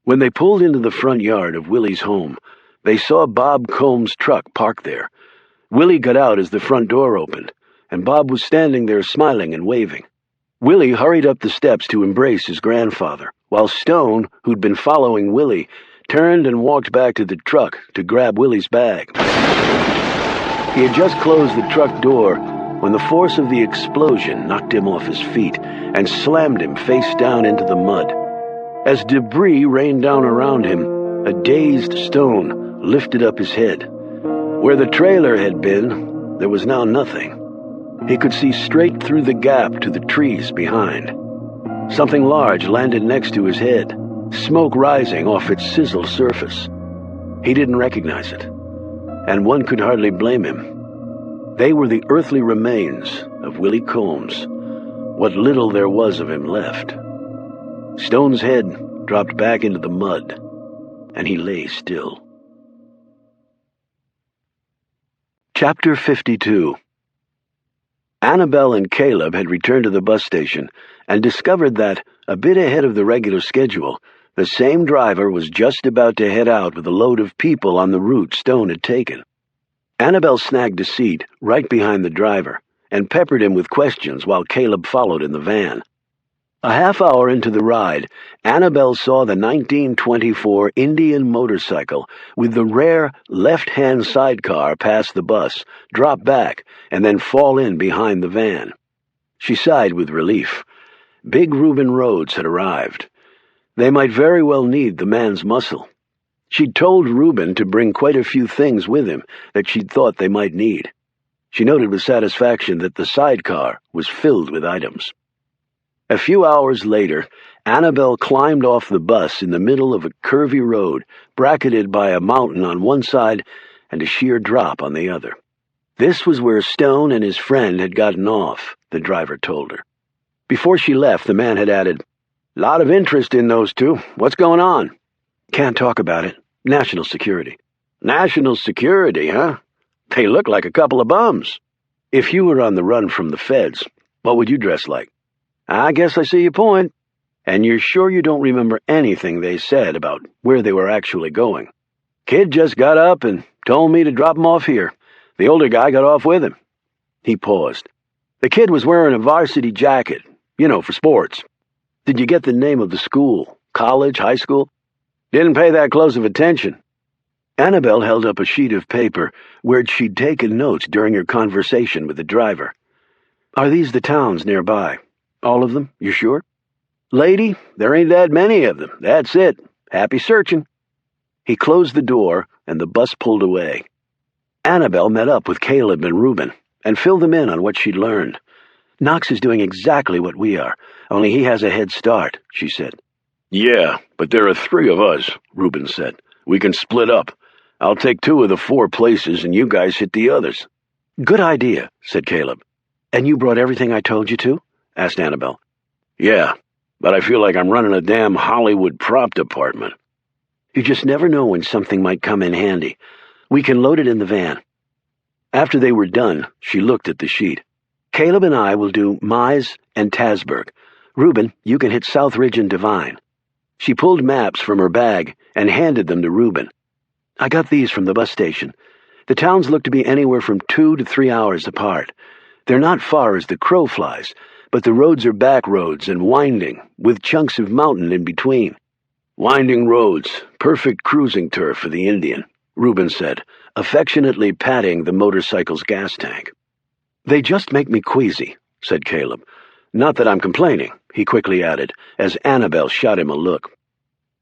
When they pulled into the front yard of Willie's home, they saw Bob Combs' truck parked there. Willie got out as the front door opened, and Bob was standing there smiling and waving. Willie hurried up the steps to embrace his grandfather, while Stone, who'd been following Willie, turned and walked back to the truck to grab Willie's bag. He had just closed the truck door when the force of the explosion knocked him off his feet and slammed him face down into the mud. As debris rained down around him, a dazed Stone lifted up his head. Where the trailer had been, there was now nothing. He could see straight through the gap to the trees behind. Something large landed next to his head, smoke rising off its sizzled surface. He didn't recognize it, and one could hardly blame him. They were the earthly remains of Willie Combs, what little there was of him left. Stone's head dropped back into the mud, and he lay still. Chapter 52. Annabelle and Caleb had returned to the bus station and discovered that, a bit ahead of the regular schedule, the same driver was just about to head out with a load of people on the route Stone had taken. Annabelle snagged a seat right behind the driver and peppered him with questions while Caleb followed in the van. A half hour into the ride, Annabelle saw the 1924 Indian motorcycle with the rare left-hand sidecar pass the bus, drop back, and then fall in behind the van. She sighed with relief. Big Reuben Rhodes had arrived. They might very well need the man's muscle. She'd told Reuben to bring quite a few things with him that she'd thought they might need. She noted with satisfaction that the sidecar was filled with items. A few hours later, Annabelle climbed off the bus in the middle of a curvy road, bracketed by a mountain on one side and a sheer drop on the other. This was where Stone and his friend had gotten off, the driver told her. Before she left, the man had added, Lot of interest in those two. What's going on? Can't talk about it. National security. National security, huh? They look like a couple of bums. If you were on the run from the feds, what would you dress like? I guess I see your point. And you're sure you don't remember anything they said about where they were actually going? Kid just got up and told me to drop him off here. The older guy got off with him. He paused. The kid was wearing a varsity jacket, for sports. Did you get the name of the school? College? High school? Didn't pay that close of attention. Annabelle held up a sheet of paper where she'd taken notes during her conversation with the driver. Are these the towns nearby? All of them? You sure? Lady, there ain't that many of them. That's it. Happy searching. He closed the door, and the bus pulled away. Annabelle met up with Caleb and Reuben and filled them in on what she'd learned. Knox is doing exactly what we are, only he has a head start, she said. Yeah, but there are 3 of us, Reuben said. We can split up. I'll take 2 of the 4 places, and you guys hit the others. Good idea, said Caleb. And you brought everything I told you to? Asked Annabelle. Yeah, but I feel like I'm running a damn Hollywood prop department. You just never know when something might come in handy. We can load it in the van. After they were done, she looked at the sheet. Caleb and I will do Mize and Tasburg. Reuben, you can hit Southridge and Devine. She pulled maps from her bag and handed them to Reuben. I got these from the bus station. The towns look to be anywhere from 2 to 3 hours apart. They're not far as the crow flies, but the roads are back roads and winding, with chunks of mountain in between. Winding roads, perfect cruising turf for the Indian, Reuben said, affectionately patting the motorcycle's gas tank. They just make me queasy, said Caleb. Not that I'm complaining, he quickly added, as Annabelle shot him a look.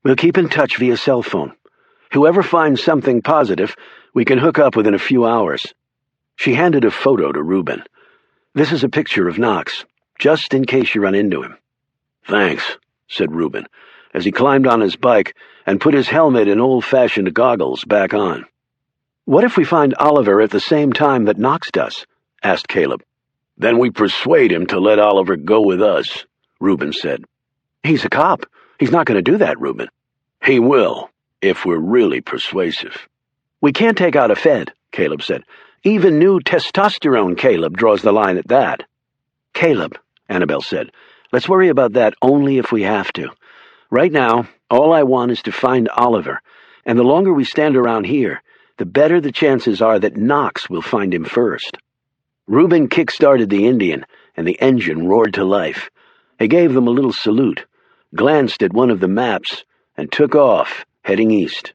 We'll keep in touch via cell phone. Whoever finds something positive, we can hook up within a few hours. She handed a photo to Reuben. This is a picture of Knox, just in case you run into him. Thanks, said Reuben, as he climbed on his bike and put his helmet and old-fashioned goggles back on. What if we find Oliver at the same time that Knox does? Asked Caleb. Then we persuade him to let Oliver go with us, Reuben said. He's a cop. He's not going to do that, Reuben. He will, if we're really persuasive. We can't take out a Fed, Caleb said. Even new testosterone Caleb draws the line at that. Caleb, Annabelle said, let's worry about that only if we have to. Right now, all I want is to find Oliver, and the longer we stand around here, the better the chances are that Knox will find him first. Reuben kick-started the Indian, and the engine roared to life. He gave them a little salute, glanced at one of the maps, and took off, heading east.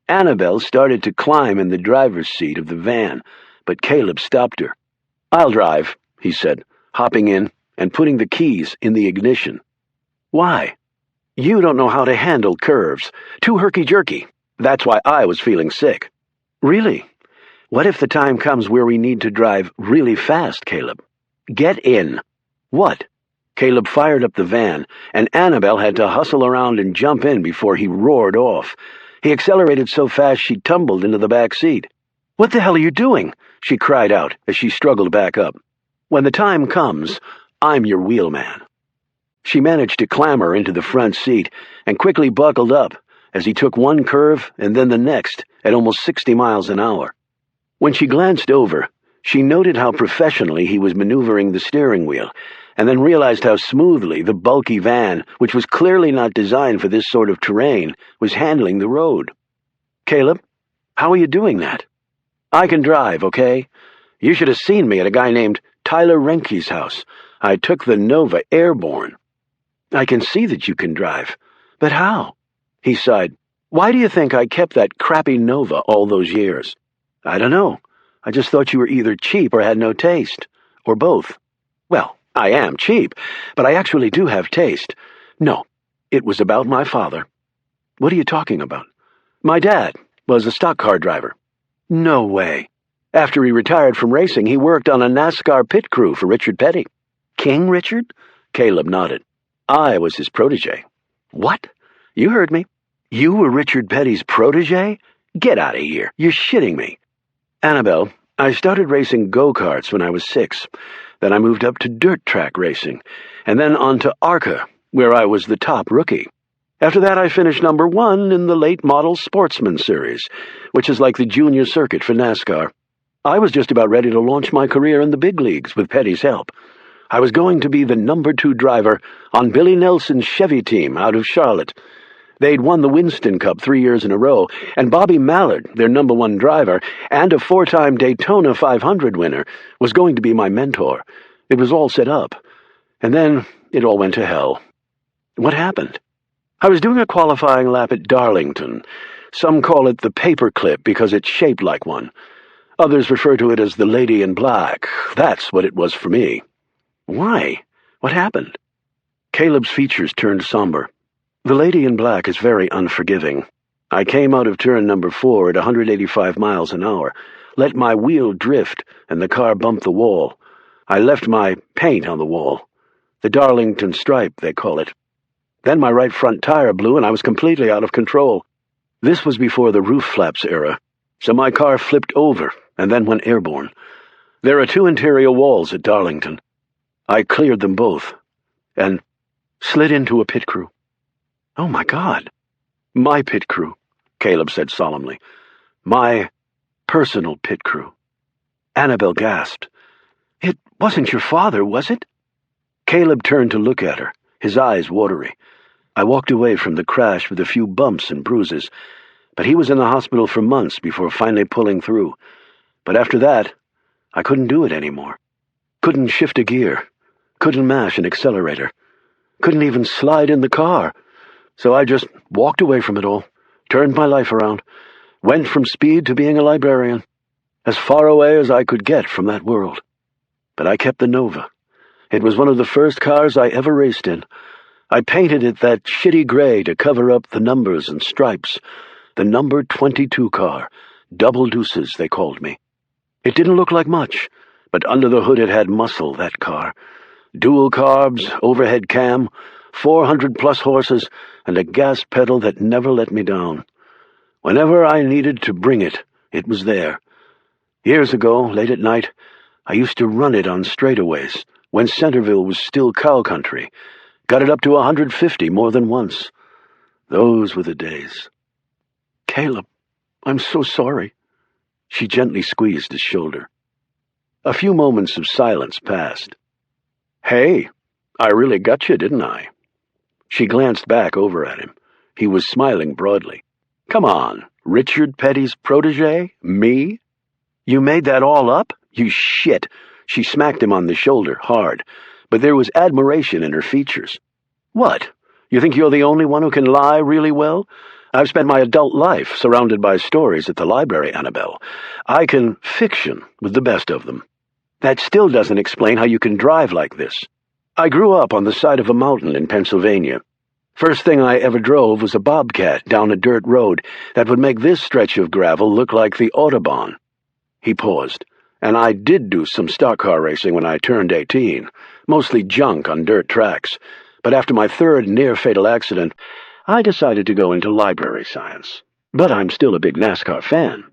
Annabelle started to climb in the driver's seat of the van, but Caleb stopped her. "I'll drive," he said, hopping in and putting the keys in the ignition. "Why?" "You don't know how to handle curves. Too herky-jerky. That's why I was feeling sick." "Really? What if the time comes where we need to drive really fast, Caleb?" "Get in." "What?" Caleb fired up the van, and Annabelle had to hustle around and jump in before he roared off. He accelerated so fast she tumbled into the back seat. "What the hell are you doing?" she cried out as she struggled back up. "When the time comes, I'm your wheelman." She managed to clamber into the front seat and quickly buckled up as he took one curve and then the next at almost 60 miles an hour. When she glanced over, she noted how professionally he was maneuvering the steering wheel, and then realized how smoothly the bulky van, which was clearly not designed for this sort of terrain, was handling the road. "Caleb, how are you doing that?" "I can drive, okay? You should have seen me at a guy named Tyler Renke's house. I took the Nova airborne." "I can see that you can drive. But how?" He sighed. "Why do you think I kept that crappy Nova all those years?" "I don't know. I just thought you were either cheap or had no taste. Or both." "Well, I am cheap, but I actually do have taste. No, it was about my father." "What are you talking about?" "My dad was a stock car driver." "No way. After he retired from racing, he worked on a NASCAR pit crew for Richard Petty." "King Richard?" Caleb nodded. "I was his protege." "What? You heard me. You were Richard Petty's protege? Get out of here. You're shitting me." "Annabelle, I started racing go-karts when I was 6. Then I moved up to dirt track racing, and then on to ARCA, where I was the top rookie. After that, I finished number 1 in the late model Sportsman Series, which is like the junior circuit for NASCAR. I was just about ready to launch my career in the big leagues with Petty's help. I was going to be the number 2 driver on Billy Nelson's Chevy team out of Charlotte. They'd won the Winston Cup 3 years in a row, and Bobby Mallard, their number 1 driver, and a 4-time Daytona 500 winner, was going to be my mentor. It was all set up. And then it all went to hell. What happened? I was doing a qualifying lap at Darlington. Some call it the paperclip because it's shaped like one. Others refer to it as the Lady in Black. That's what it was for me. Why? What happened? Caleb's features turned somber. The Lady in Black is very unforgiving. I came out of turn number 4 at 185 miles an hour, let my wheel drift, and the car bumped the wall. I left my paint on the wall. The Darlington stripe, they call it. Then my right front tire blew and I was completely out of control. This was before the roof flaps era, so my car flipped over and then went airborne. There are 2 interior walls at Darlington. I cleared them both and slid into a pit crew. Oh, my God. My pit crew, Caleb said solemnly. My personal pit crew. Annabelle gasped. It wasn't your father, was it? Caleb turned to look at her, his eyes watery. I walked away from the crash with a few bumps and bruises, but he was in the hospital for months before finally pulling through. But after that, I couldn't do it anymore. Couldn't shift a gear. Couldn't mash an accelerator. Couldn't even slide in the car. So I just walked away from it all, turned my life around, went from speed to being a librarian, as far away as I could get from that world. But I kept the Nova. It was one of the first cars I ever raced in. I painted it that shitty gray to cover up the numbers and stripes. The number 22 car. Double deuces, they called me. It didn't look like much, but under the hood it had muscle, that car. Dual carbs, overhead cam, 400-plus horses, and a gas pedal that never let me down. Whenever I needed to bring it, it was there. Years ago, late at night, I used to run it on straightaways, when Centerville was still cow country. Got it up to 150 more than once. Those were the days. Caleb, I'm so sorry. She gently squeezed his shoulder. A few moments of silence passed. Hey, I really got you, didn't I? She glanced back over at him. He was smiling broadly. Come on, Richard Petty's protege? Me? You made that all up? You shit! She smacked him on the shoulder, hard, but there was admiration in her features. What? You think you're the only one who can lie really well? I've spent my adult life surrounded by stories at the library, Annabelle. I can fiction with the best of them. That still doesn't explain how you can drive like this. I grew up on the side of a mountain in Pennsylvania. First thing I ever drove was a bobcat down a dirt road that would make this stretch of gravel look like the Autobahn. He paused. And I did do some stock car racing when I turned 18, mostly junk on dirt tracks. But after my 3rd near-fatal accident, I decided to go into library science. But I'm still a big NASCAR fan.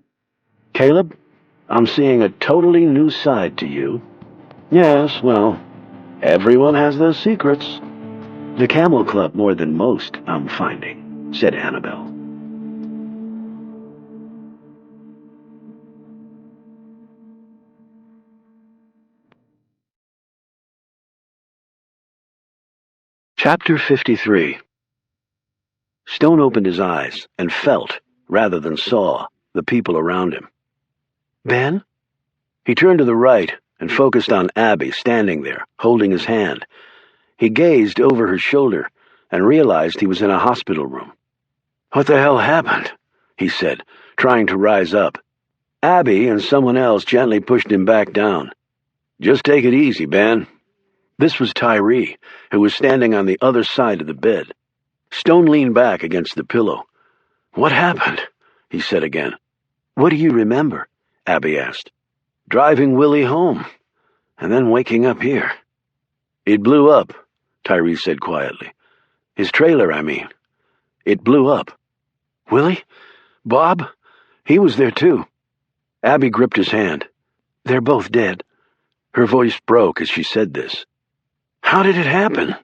Caleb, I'm seeing a totally new side to you. Yes, well, everyone has their secrets. The Camel Club more than most, I'm finding, said Annabelle. Chapter 53. Stone opened his eyes and felt, rather than saw, the people around him. Ben? He turned to the right and focused on Abby standing there, holding his hand. He gazed over her shoulder and realized he was in a hospital room. What the hell happened? He said, trying to rise up. Abby and someone else gently pushed him back down. Just take it easy, Ben. This was Tyree, who was standing on the other side of the bed. Stone leaned back against the pillow. What happened? He said again. What do you remember? Abby asked. Driving Willie home, and then waking up here. It blew up, Tyree said quietly. His trailer, I mean. It blew up. Willie? Bob? He was there too. Abby gripped his hand. They're both dead. Her voice broke as she said this. How did it happen?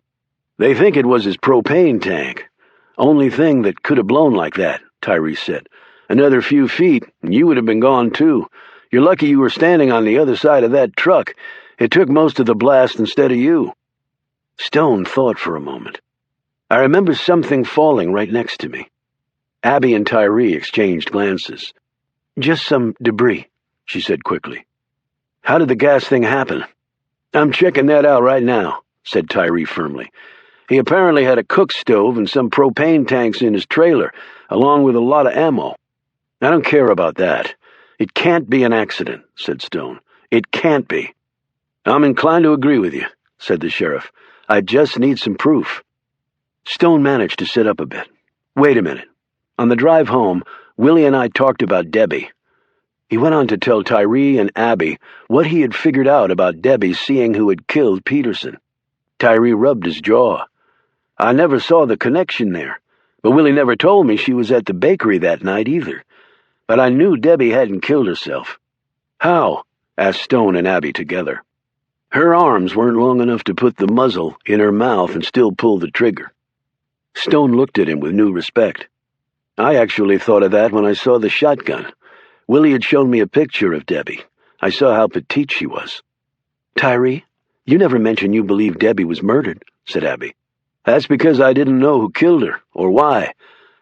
They think it was his propane tank. Only thing that could have blown like that, Tyree said. Another few feet, and you would have been gone too. You're lucky you were standing on the other side of that truck. It took most of the blast instead of you. Stone thought for a moment. I remember something falling right next to me. Abby and Tyree exchanged glances. Just some debris, she said quickly. How did the gas thing happen? I'm checking that out right now, said Tyree firmly. He apparently had a cook stove and some propane tanks in his trailer, along with a lot of ammo. I don't care about that. It can't be an accident, said Stone. It can't be. I'm inclined to agree with you, said the sheriff. I just need some proof. Stone managed to sit up a bit. Wait a minute. On the drive home, Willie and I talked about Debbie. He went on to tell Tyree and Abby what he had figured out about Debbie seeing who had killed Peterson. Tyree rubbed his jaw. I never saw the connection there, but Willie never told me she was at the bakery that night either. But I knew Debbie hadn't killed herself. How? Asked Stone and Abby together. Her arms weren't long enough to put the muzzle in her mouth and still pull the trigger. Stone looked at him with new respect. I actually thought of that when I saw the shotgun. Willie had shown me a picture of Debbie. I saw how petite she was. Tyree, you never mentioned you believe Debbie was murdered, said Abby. That's because I didn't know who killed her, or why.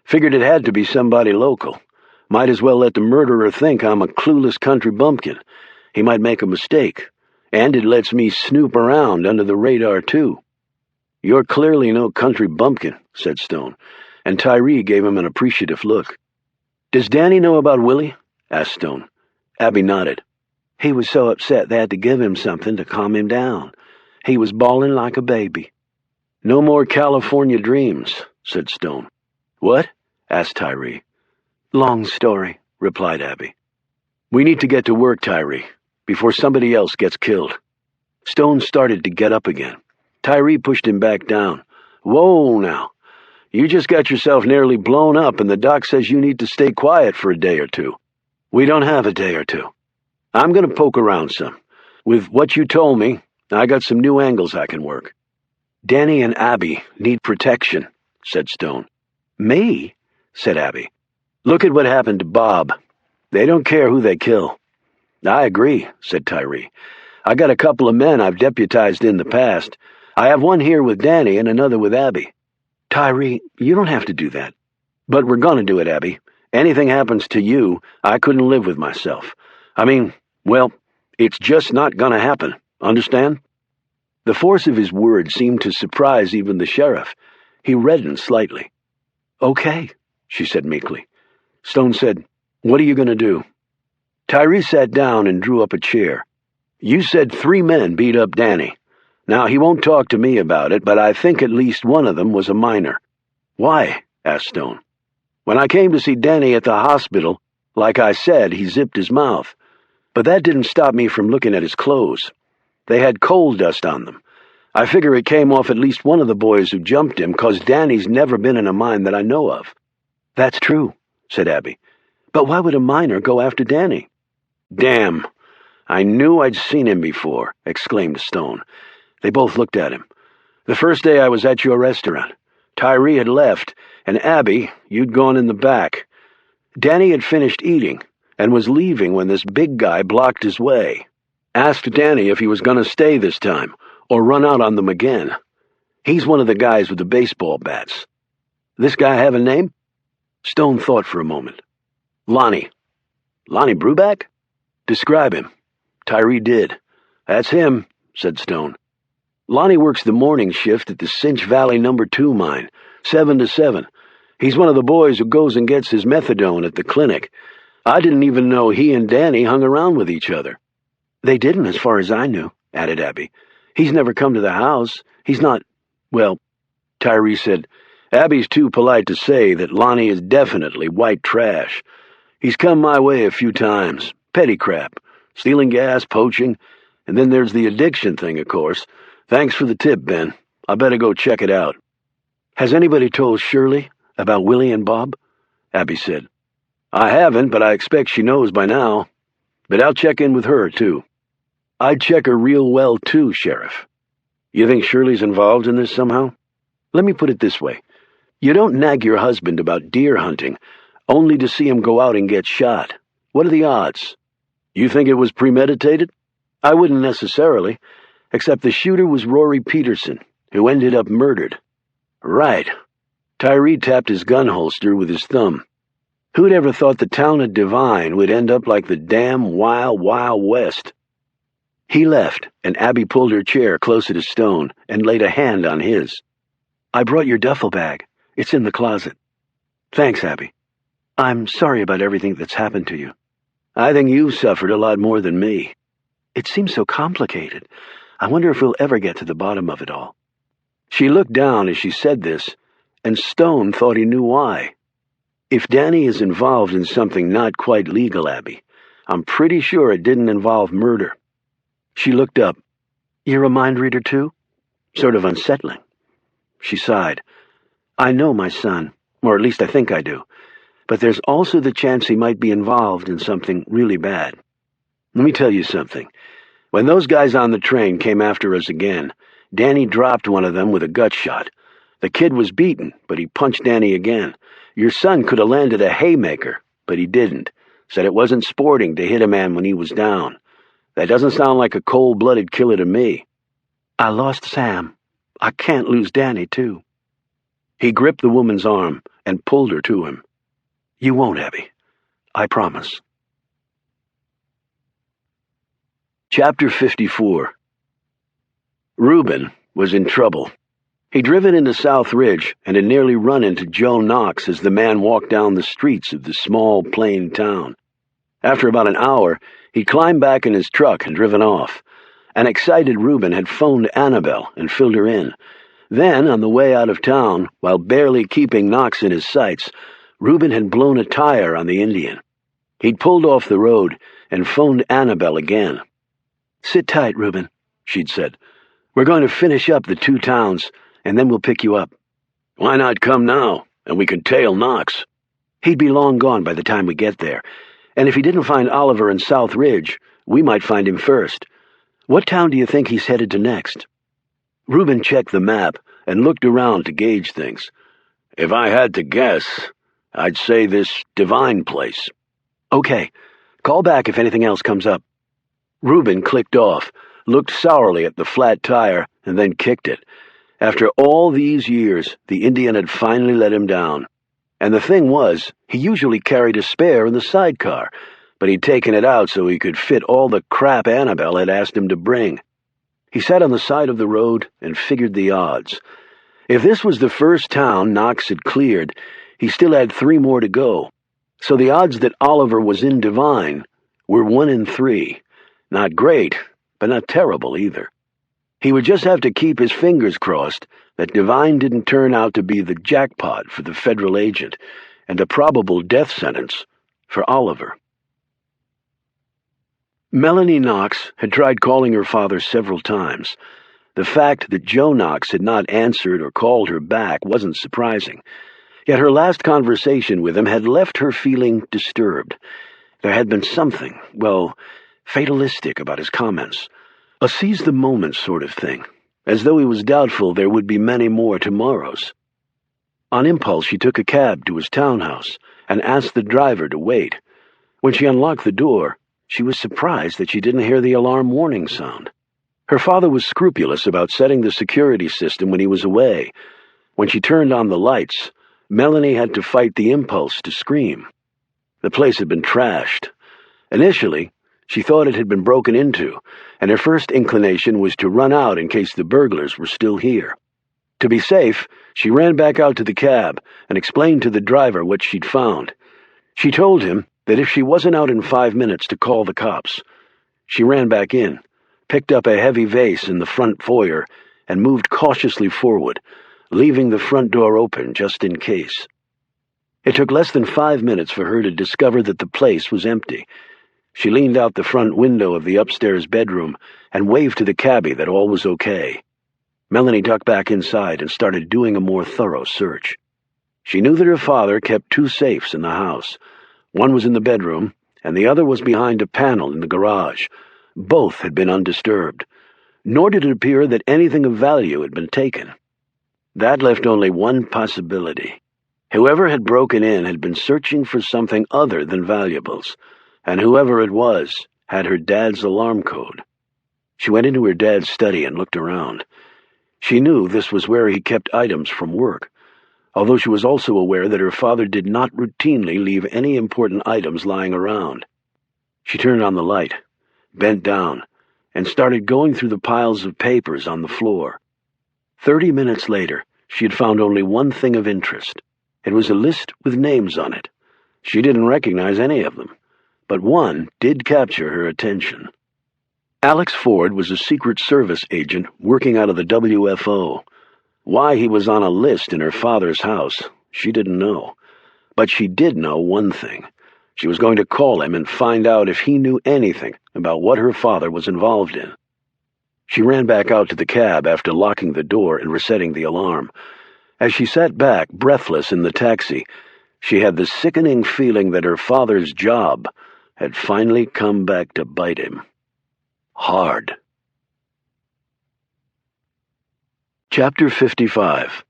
Figured it had to be somebody local. Might as well let the murderer think I'm a clueless country bumpkin. He might make a mistake. And it lets me snoop around under the radar, too. You're clearly no country bumpkin, said Stone, and Tyree gave him an appreciative look. Does Danny know about Willie? Asked Stone. Abby nodded. He was so upset they had to give him something to calm him down. He was bawling like a baby. No more California dreams, said Stone. What? Asked Tyree. Long story, replied Abby. We need to get to work, Tyree, before somebody else gets killed. Stone started to get up again. Tyree pushed him back down. Whoa, now. You just got yourself nearly blown up, and the doc says you need to stay quiet for a day or two. We don't have a day or two. I'm going to poke around some. With what you told me, I got some new angles I can work. Danny and Abby need protection, said Stone. Me? Said Abby. Look at what happened to Bob. They don't care who they kill. I agree, said Tyree. I got a couple of men I've deputized in the past. I have one here with Danny and another with Abby. Tyree, you don't have to do that. But we're going to do it, Abby. Anything happens to you, I couldn't live with myself. I mean, well, it's just not going to happen. Understand? The force of his words seemed to surprise even the sheriff. He reddened slightly. Okay, she said meekly. Stone said, What are you going to do? Tyree sat down and drew up a chair. You said 3 men beat up Danny. Now, he won't talk to me about it, but I think at least one of them was a minor. Why? Asked Stone. When I came to see Danny at the hospital, like I said, he zipped his mouth. But that didn't stop me from looking at his clothes. They had coal dust on them. I figure it came off at least one of the boys who jumped him, 'cause Danny's never been in a mine that I know of. That's true, said Abby. But why would a miner go after Danny? Damn! I knew I'd seen him before, exclaimed Stone. They both looked at him. The first day I was at your restaurant. Tyree had left, and Abby, you'd gone in the back. Danny had finished eating and was leaving when this big guy blocked his way. Asked Danny if he was going to stay this time, or run out on them again. He's one of the guys with the baseball bats. This guy have a name? Stone thought for a moment. Lonnie. Lonnie Bruback? Describe him. Tyree did. That's him, said Stone. Lonnie works the morning shift at the Cinch Valley No. 2 mine, 7 to 7. He's one of the boys who goes and gets his methadone at the clinic. I didn't even know he and Danny hung around with each other. They didn't, as far as I knew, added Abby. He's never come to the house. He's not, well, Tyree said, Abby's too polite to say that Lonnie is definitely white trash. He's come my way a few times. Petty crap. Stealing gas, poaching, and then there's the addiction thing, of course. Thanks for the tip, Ben. I better go check it out. Has anybody told Shirley about Willie and Bob? Abby said. I haven't, but I expect she knows by now. But I'll check in with her, too. I'd check her real well, too, Sheriff. You think Shirley's involved in this somehow? Let me put it this way. You don't nag your husband about deer hunting, only to see him go out and get shot. What are the odds? You think it was premeditated? I wouldn't necessarily, except the shooter was Rory Peterson, who ended up murdered. Right. Tyree tapped his gun holster with his thumb. Who'd ever thought the town of Devine would end up like the damn Wild, Wild West? He left, and Abby pulled her chair closer to Stone and laid a hand on his. I brought your duffel bag. It's in the closet. Thanks, Abby. I'm sorry about everything that's happened to you. I think you've suffered a lot more than me. It seems so complicated. I wonder if we'll ever get to the bottom of it all. She looked down as she said this, and Stone thought he knew why. If Danny is involved in something not quite legal, Abby, I'm pretty sure it didn't involve murder. She looked up. You're a mind reader, too? Sort of unsettling. She sighed. I know my son, or at least I think I do, but there's also the chance he might be involved in something really bad. Let me tell you something. When those guys on the train came after us again, Danny dropped one of them with a gut shot. The kid was beaten, but he punched Danny again. Your son could have landed a haymaker, but he didn't. Said it wasn't sporting to hit a man when he was down. That doesn't sound like a cold-blooded killer to me. I lost Sam. I can't lose Danny, too. He gripped the woman's arm and pulled her to him. You won't, Abby. I promise. Chapter 54. Reuben was in trouble. He'd driven into South Ridge and had nearly run into Joe Knox as the man walked down the streets of the small, plain town. After about an hour, he climbed back in his truck and driven off. An excited Reuben had phoned Annabelle and filled her in. Then, on the way out of town, while barely keeping Knox in his sights, Reuben had blown a tire on the Indian. He'd pulled off the road and phoned Annabelle again. Sit tight, Reuben, she'd said. We're going to finish up the 2 towns, and then we'll pick you up. Why not come now, and we can tail Knox? He'd be long gone by the time we get there, and if he didn't find Oliver in South Ridge, we might find him first. What town do you think he's headed to next? Reuben checked the map and looked around to gauge things. If I had to guess, I'd say this Devine place. Okay, call back if anything else comes up. Reuben clicked off, looked sourly at the flat tire, and then kicked it. After all these years, the Indian had finally let him down. And the thing was, he usually carried a spare in the sidecar, but he'd taken it out so he could fit all the crap Annabelle had asked him to bring. He sat on the side of the road and figured the odds. If this was the first town Knox had cleared, he still had 3 more to go. So the odds that Oliver was in Devine were 1 in 3. Not great, but not terrible either. He would just have to keep his fingers crossed that Devine didn't turn out to be the jackpot for the federal agent and a probable death sentence for Oliver. Melanie Knox had tried calling her father several times. The fact that Joe Knox had not answered or called her back wasn't surprising. Yet her last conversation with him had left her feeling disturbed. There had been something, fatalistic about his comments. A seize-the-moment sort of thing, as though he was doubtful there would be many more tomorrows. On impulse, she took a cab to his townhouse and asked the driver to wait. When she unlocked the door, she was surprised that she didn't hear the alarm warning sound. Her father was scrupulous about setting the security system when he was away. When she turned on the lights, Melanie had to fight the impulse to scream. The place had been trashed. Initially, she thought it had been broken into, and her first inclination was to run out in case the burglars were still here. To be safe, she ran back out to the cab and explained to the driver what she'd found. She told him that if she wasn't out in 5 minutes to call the cops. She ran back in, picked up a heavy vase in the front foyer, and moved cautiously forward, leaving the front door open just in case. It took less than 5 minutes for her to discover that the place was empty. She leaned out the front window of the upstairs bedroom and waved to the cabbie that all was okay. Melanie ducked back inside and started doing a more thorough search. She knew that her father kept 2 safes in the house. One was in the bedroom, and the other was behind a panel in the garage. Both had been undisturbed, nor did it appear that anything of value had been taken. That left only one possibility. Whoever had broken in had been searching for something other than valuables, and whoever it was had her dad's alarm code. She went into her dad's study and looked around. She knew this was where he kept items from work, although she was also aware that her father did not routinely leave any important items lying around. She turned on the light, bent down, and started going through the piles of papers on the floor. 30 minutes later, she had found only one thing of interest. It was a list with names on it. She didn't recognize any of them, but one did capture her attention. Alex Ford was a Secret Service agent working out of the WFO. Why he was on a list in her father's house, she didn't know. But she did know one thing. She was going to call him and find out if he knew anything about what her father was involved in. She ran back out to the cab after locking the door and resetting the alarm. As she sat back, breathless in the taxi, she had the sickening feeling that her father's job had finally come back to bite him. Hard. Chapter 55.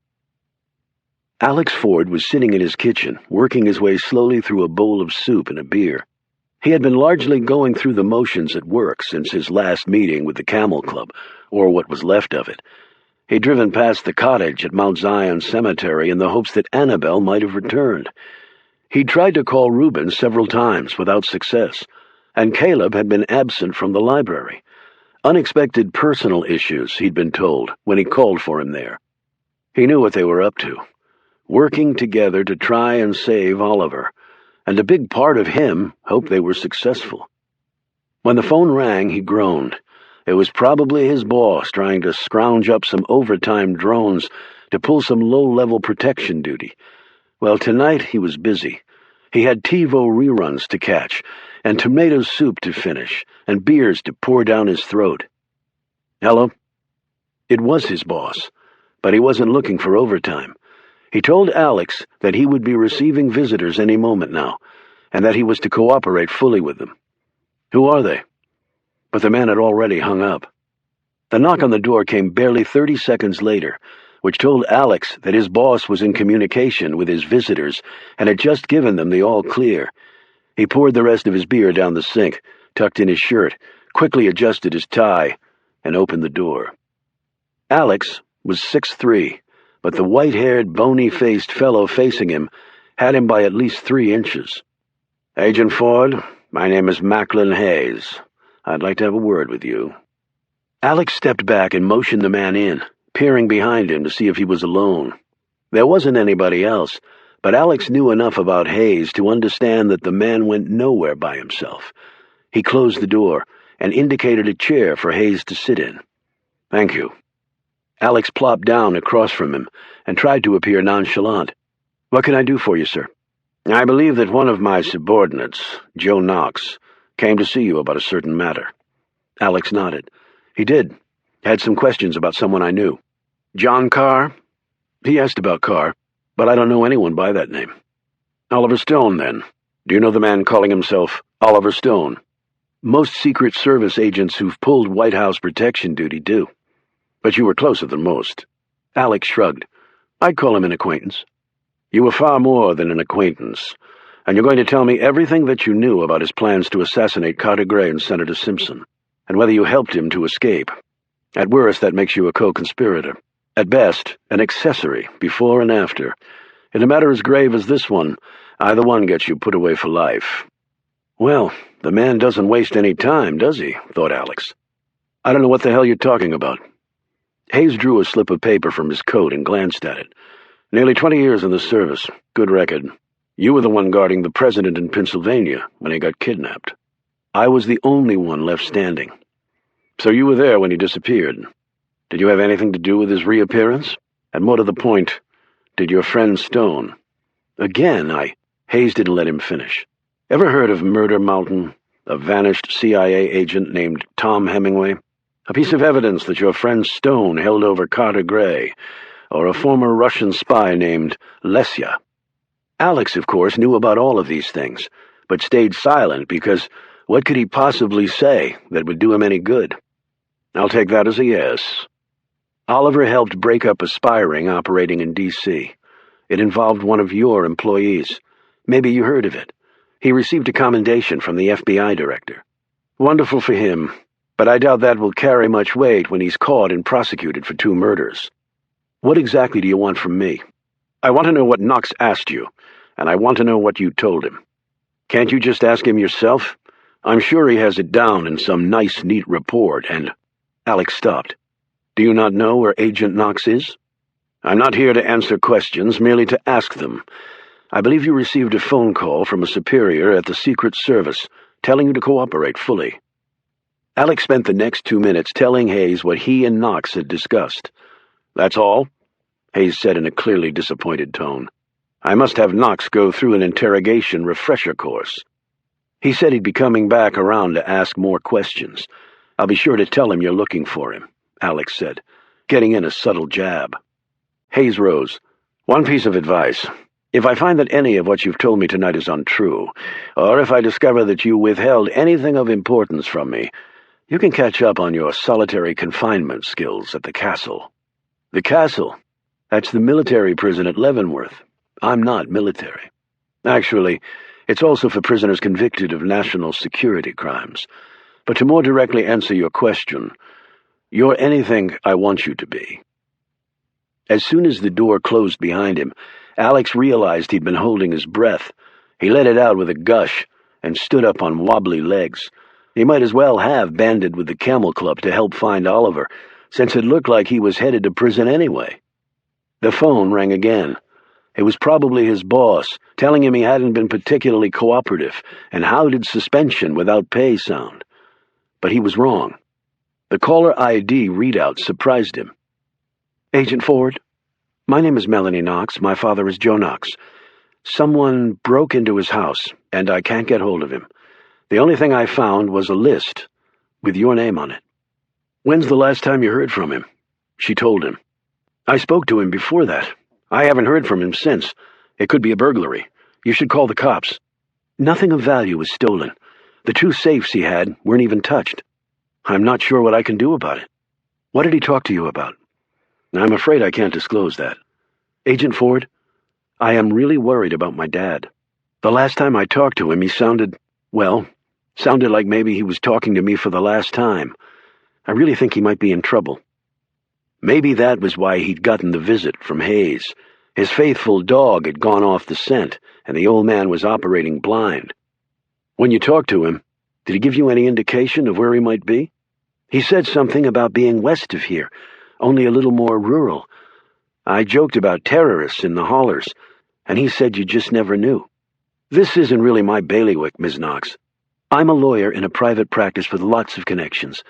Alex Ford was sitting in his kitchen, working his way slowly through a bowl of soup and a beer. He had been largely going through the motions at work since his last meeting with the Camel Club, or what was left of it. He'd driven past the cottage at Mount Zion Cemetery in the hopes that Annabelle might have returned. He'd tried to call Reuben several times without success, and Caleb had been absent from the library. Unexpected personal issues, he'd been told, when he called for him there. He knew what they were up to, working together to try and save Oliver, and a big part of him hoped they were successful. When the phone rang, he groaned. It was probably his boss trying to scrounge up some overtime drones to pull some low-level protection duty. Well, tonight he was busy. He had TiVo reruns to catch, and tomato soup to finish, and beers to pour down his throat. Hello? It was his boss, but he wasn't looking for overtime. He told Alex that he would be receiving visitors any moment now, and that he was to cooperate fully with them. Who are they? But the man had already hung up. The knock on the door came barely 30 seconds later, which told Alex that his boss was in communication with his visitors and had just given them the all-clear. He poured the rest of his beer down the sink, tucked in his shirt, quickly adjusted his tie, and opened the door. Alex was 6'3", but the white-haired, bony-faced fellow facing him had him by at least 3 inches. "Agent Ford, my name is Macklin Hayes. I'd like to have a word with you." Alex stepped back and motioned the man in, peering behind him to see if he was alone. There wasn't anybody else, but Alex knew enough about Hayes to understand that the man went nowhere by himself. He closed the door and indicated a chair for Hayes to sit in. "Thank you." Alex plopped down across from him and tried to appear nonchalant. "What can I do for you, sir?" "I believe that one of my subordinates, Joe Knox, came to see you about a certain matter." Alex nodded. "He did. Had some questions about someone I knew." "John Carr?" "He asked about Carr, but I don't know anyone by that name." "Oliver Stone, then. Do you know the man calling himself Oliver Stone?" "Most Secret Service agents who've pulled White House protection duty do." "But you were closer than most." Alex shrugged. "I'd call him an acquaintance." "You were far more than an acquaintance, and you're going to tell me everything that you knew about his plans to assassinate Carter Gray and Senator Simpson, and whether you helped him to escape. At worst, that makes you a co-conspirator. At best, an accessory, before and after. In a matter as grave as this one, either one gets you put away for life." "Well, the man doesn't waste any time, does he?" thought Alex. "I don't know what the hell you're talking about." Hayes drew a slip of paper from his coat and glanced at it. "Nearly 20 years in the service. Good record. You were the one guarding the president in Pennsylvania when he got kidnapped. I was the only one left standing. So you were there when he disappeared. Did you have anything to do with his reappearance? And more to the point, did your friend Stone?" Again, Hayes didn't let him finish. "Ever heard of Murder Mountain? A vanished CIA agent named Tom Hemingway? A piece of evidence that your friend Stone held over Carter Gray, or a former Russian spy named Lesya." Alex, of course, knew about all of these things, but stayed silent because what could he possibly say that would do him any good? "I'll take that as a yes." Oliver helped break up a spy ring operating in D.C. It involved one of your employees. Maybe you heard of it. He received a commendation from the FBI director. Wonderful for him, but I doubt that will carry much weight when he's caught and prosecuted for 2 murders. What exactly do you want from me? I want to know what Knox asked you, and I want to know what you told him. Can't you just ask him yourself? I'm sure he has it down in some nice, neat report, and... Alex stopped. Do you not know where Agent Knox is? I'm not here to answer questions, merely to ask them. I believe you received a phone call from a superior at the Secret Service, telling you to cooperate fully. Alex spent the next 2 minutes telling Hayes what he and Knox had discussed. That's all? Hayes said in a clearly disappointed tone. I must have Knox go through an interrogation refresher course. He said he'd be coming back around to ask more questions. I'll be sure to tell him you're looking for him, Alex said, getting in a subtle jab. Hayes rose. One piece of advice. If I find that any of what you've told me tonight is untrue, or if I discover that you withheld anything of importance from me, you can catch up on your solitary confinement skills at the castle. The castle? That's the military prison at Leavenworth. I'm not military. Actually, it's also for prisoners convicted of national security crimes. But to more directly answer your question, you're anything I want you to be. As soon as the door closed behind him, Alex realized he'd been holding his breath. He let it out with a gush and stood up on wobbly legs. He might as well have banded with the Camel Club to help find Oliver, since it looked like he was headed to prison anyway. The phone rang again. It was probably his boss, telling him he hadn't been particularly cooperative, and how did suspension without pay sound? But he was wrong. The caller ID readout surprised him. Agent Ford, my name is Melanie Knox. My father is Joe Knox. Someone broke into his house, and I can't get hold of him. The only thing I found was a list with your name on it. When's the last time you heard from him? She told him. I spoke to him before that. I haven't heard from him since. It could be a burglary. You should call the cops. Nothing of value was stolen. The 2 safes he had weren't even touched. I'm not sure what I can do about it. What did he talk to you about? I'm afraid I can't disclose that. Agent Ford, I am really worried about my dad. The last time I talked to him, he sounded like maybe he was talking to me for the last time. I really think he might be in trouble. Maybe that was why he'd gotten the visit from Hayes. His faithful dog had gone off the scent, and the old man was operating blind. When you talked to him, did he give you any indication of where he might be? He said something about being west of here, only a little more rural. I joked about terrorists in the hollers, and he said you just never knew. This isn't really my bailiwick, Ms. Knox. I'm a lawyer in a private practice with lots of connections,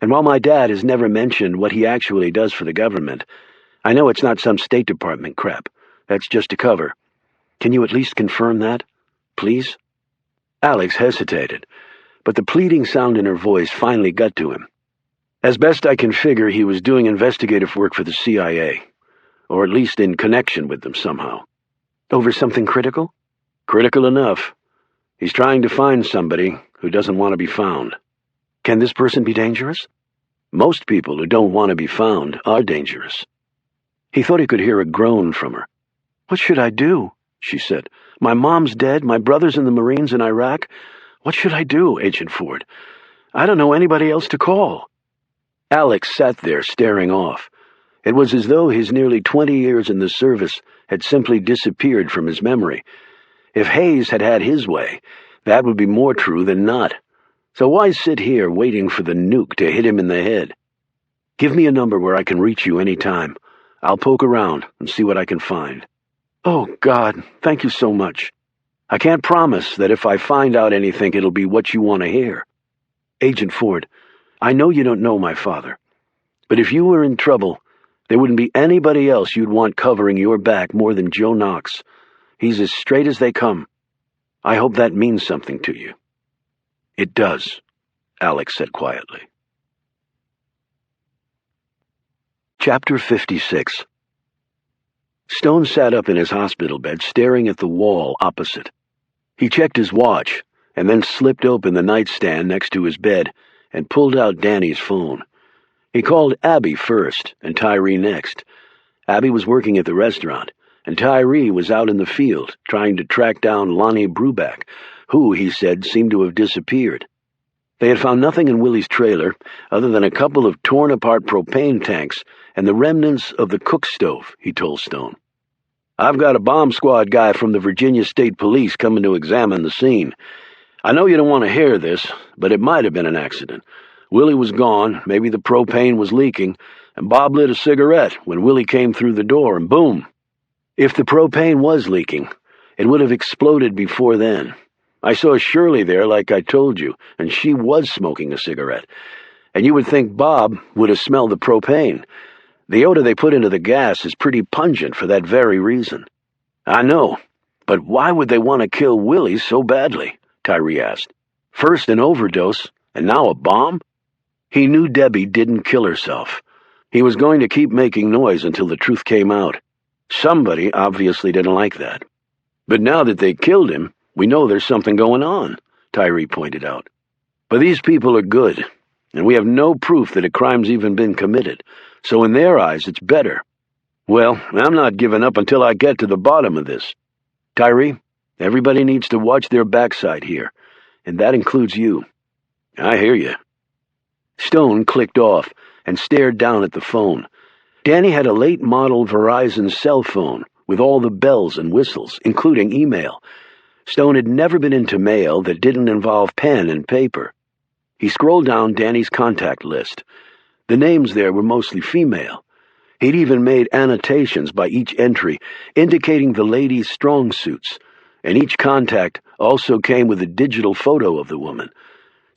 and while my dad has never mentioned what he actually does for the government, I know it's not some State Department crap. That's just a cover. Can you at least confirm that, please? Alex hesitated, but the pleading sound in her voice finally got to him. As best I can figure, he was doing investigative work for the CIA, or at least in connection with them somehow. Over something critical? Critical enough. He's trying to find somebody who doesn't want to be found. Can this person be dangerous? Most people who don't want to be found are dangerous. He thought he could hear a groan from her. What should I do? She said. My mom's dead, my brother's in the Marines in Iraq. What should I do, Agent Ford? I don't know anybody else to call. Alex sat there staring off. It was as though his nearly 20 years in the service had simply disappeared from his memory. If Hayes had had his way, that would be more true than not. So why sit here waiting for the nuke to hit him in the head? Give me a number where I can reach you any time. I'll poke around and see what I can find. Oh, God, thank you so much. I can't promise that if I find out anything, it'll be what you want to hear. Agent Ford, I know you don't know my father, but if you were in trouble, there wouldn't be anybody else you'd want covering your back more than Joe Knox. He's as straight as they come. I hope that means something to you. It does, Alex said quietly. Chapter 56. Stone sat up in his hospital bed, staring at the wall opposite. He checked his watch, and then slipped open the nightstand next to his bed and pulled out Danny's phone. He called Abby first, and Tyree next. Abby was working at the restaurant, and Tyree was out in the field trying to track down Lonnie Bruback, who, he said, seemed to have disappeared. They had found nothing in Willie's trailer other than a couple of torn-apart propane tanks and the remnants of the cook stove, he told Stone. "I've got a bomb squad guy from the Virginia State Police coming to examine the scene. I know you don't want to hear this, but it might have been an accident. Willie was gone, maybe the propane was leaking, and Bob lit a cigarette when Willie came through the door, and boom. If the propane was leaking, it would have exploded before then. I saw Shirley there, like I told you, and she was smoking a cigarette. And you would think Bob would have smelled the propane. The odor they put into the gas is pretty pungent for that very reason." "I know, but why would they want to kill Willie so badly?" Tyree asked. "First an overdose, and now a bomb?" He knew Debbie didn't kill herself. He was going to keep making noise until the truth came out. Somebody obviously didn't like that. "But now that they killed him, we know there's something going on," Tyree pointed out. "But these people are good, and we have no proof that a crime's even been committed, so in their eyes it's better. Well, I'm not giving up until I get to the bottom of this. Tyree, everybody needs to watch their backside here, and that includes you." "I hear you." Stone clicked off and stared down at the phone. Danny had a late-model Verizon cell phone with all the bells and whistles, including email. Stone had never been into mail that didn't involve pen and paper. He scrolled down Danny's contact list. The names there were mostly female. He'd even made annotations by each entry, indicating the ladies' strong suits, and each contact also came with a digital photo of the woman.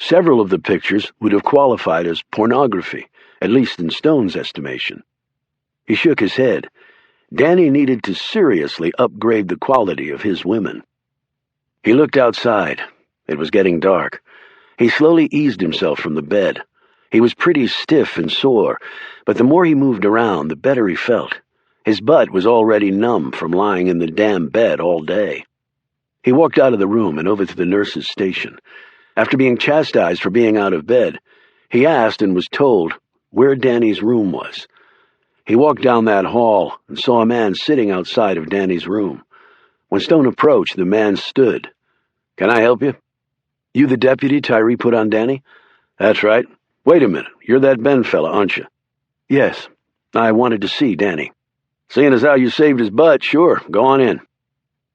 Several of the pictures would have qualified as pornography, at least in Stone's estimation. He shook his head. Danny needed to seriously upgrade the quality of his women. He looked outside. It was getting dark. He slowly eased himself from the bed. He was pretty stiff and sore, but the more he moved around, the better he felt. His butt was already numb from lying in the damn bed all day. He walked out of the room and over to the nurse's station. After being chastised for being out of bed, he asked and was told where Danny's room was. He walked down that hall and saw a man sitting outside of Danny's room. When Stone approached, the man stood. "Can I help you?" "You the deputy Tyree put on Danny?" "That's right. Wait a minute, you're that Ben fella, aren't you?" "Yes, I wanted to see Danny." "Seeing as how you saved his butt, sure, go on in."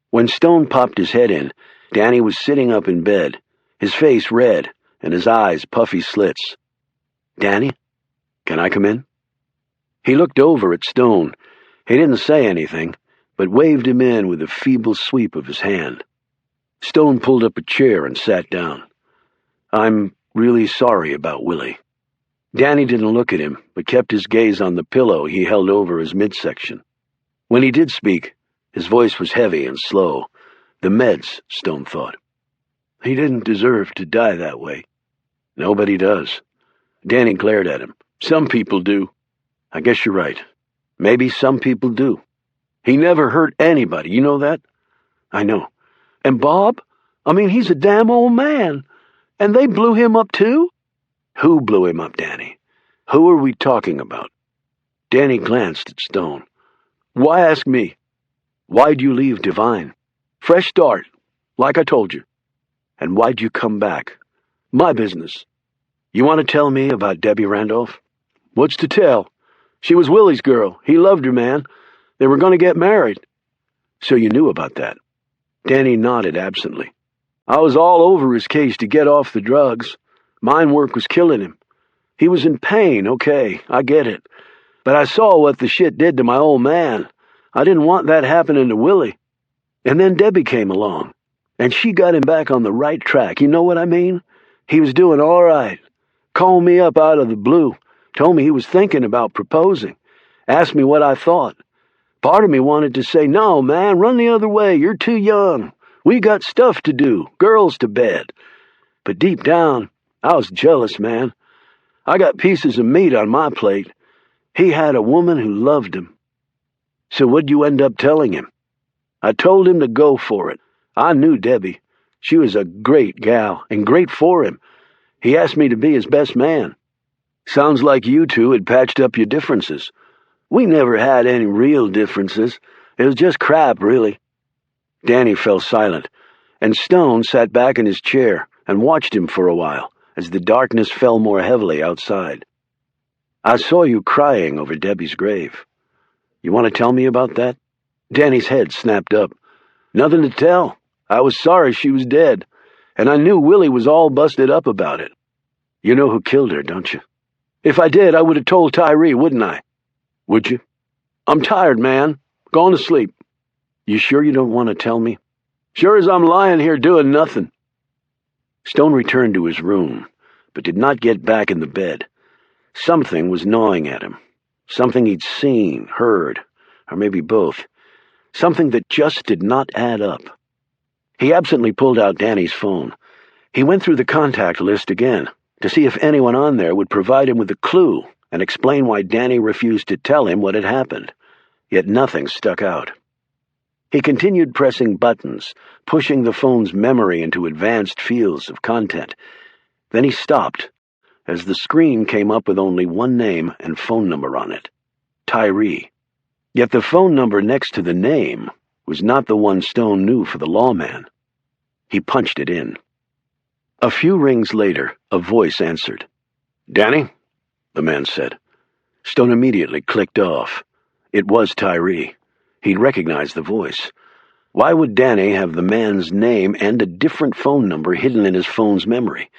When Stone popped his head in, Danny was sitting up in bed, his face red and his eyes puffy slits. "Danny, can I come in?" He looked over at Stone. He didn't say anything, but waved him in with a feeble sweep of his hand. Stone pulled up a chair and sat down. "I'm really sorry about Willie." Danny didn't look at him, but kept his gaze on the pillow he held over his midsection. When he did speak, his voice was heavy and slow. The meds, Stone thought. "He didn't deserve to die that way." "Nobody does." Danny glared at him. "Some people do." "I guess you're right. Maybe some people do. He never hurt anybody, you know that?" "I know." "And Bob? I mean, he's a damn old man. And they blew him up too?" "Who blew him up, Danny? Who are we talking about?" Danny glanced at Stone. "Why ask me? Why'd you leave Divine?" "Fresh start, like I told you." "And why'd you come back?" "My business." "You want to tell me about Debbie Randolph?" "What's to tell? She was Willie's girl. He loved her, man. They were going to get married." "So you knew about that?" Danny nodded absently. "I was all over his case to get off the drugs. Mind work was killing him. He was in pain, okay, I get it. But I saw what the shit did to my old man. I didn't want that happening to Willie. And then Debbie came along, and she got him back on the right track, you know what I mean? He was doing all right. Called me up out of the blue, told me he was thinking about proposing, asked me what I thought. Part of me wanted to say, "No, man, run the other way, you're too young. We got stuff to do, girls to bed." But deep down, I was jealous, man. I got pieces of meat on my plate. He had a woman who loved him. "So what'd you end up telling him?" "I told him to go for it. I knew Debbie. She was a great gal, and great for him. He asked me to be his best man." Sounds like you two had patched up your differences. We never had any real differences. It was just crap, really. Danny fell silent, and Stone sat back in his chair and watched him for a while as the darkness fell more heavily outside. I saw you crying over Debbie's grave. You want to tell me about that? Danny's head snapped up. Nothing to tell. I was sorry she was dead, and I knew Willie was all busted up about it. You know who killed her, don't you? If I did, I would have told Tyree, wouldn't I? Would you? I'm tired, man. Gone to sleep. You sure you don't want to tell me? Sure as I'm lying here doing nothing. Stone returned to his room, but did not get back in the bed. Something was gnawing at him. Something he'd seen, heard, or maybe both. Something that just did not add up. He absently pulled out Danny's phone. He went through the contact list again to see if anyone on there would provide him with a clue and explain why Danny refused to tell him what had happened. Yet nothing stuck out. He continued pressing buttons, pushing the phone's memory into advanced fields of content. Then he stopped, as the screen came up with only one name and phone number on it. Tyree. Yet the phone number next to the name was not the one Stone knew for the lawman. He punched it in. A few rings later, a voice answered. "Danny?" the man said. Stone immediately clicked off. It was Tyree. He'd recognized the voice. Why would Danny have the man's name and a different phone number hidden in his phone's memory?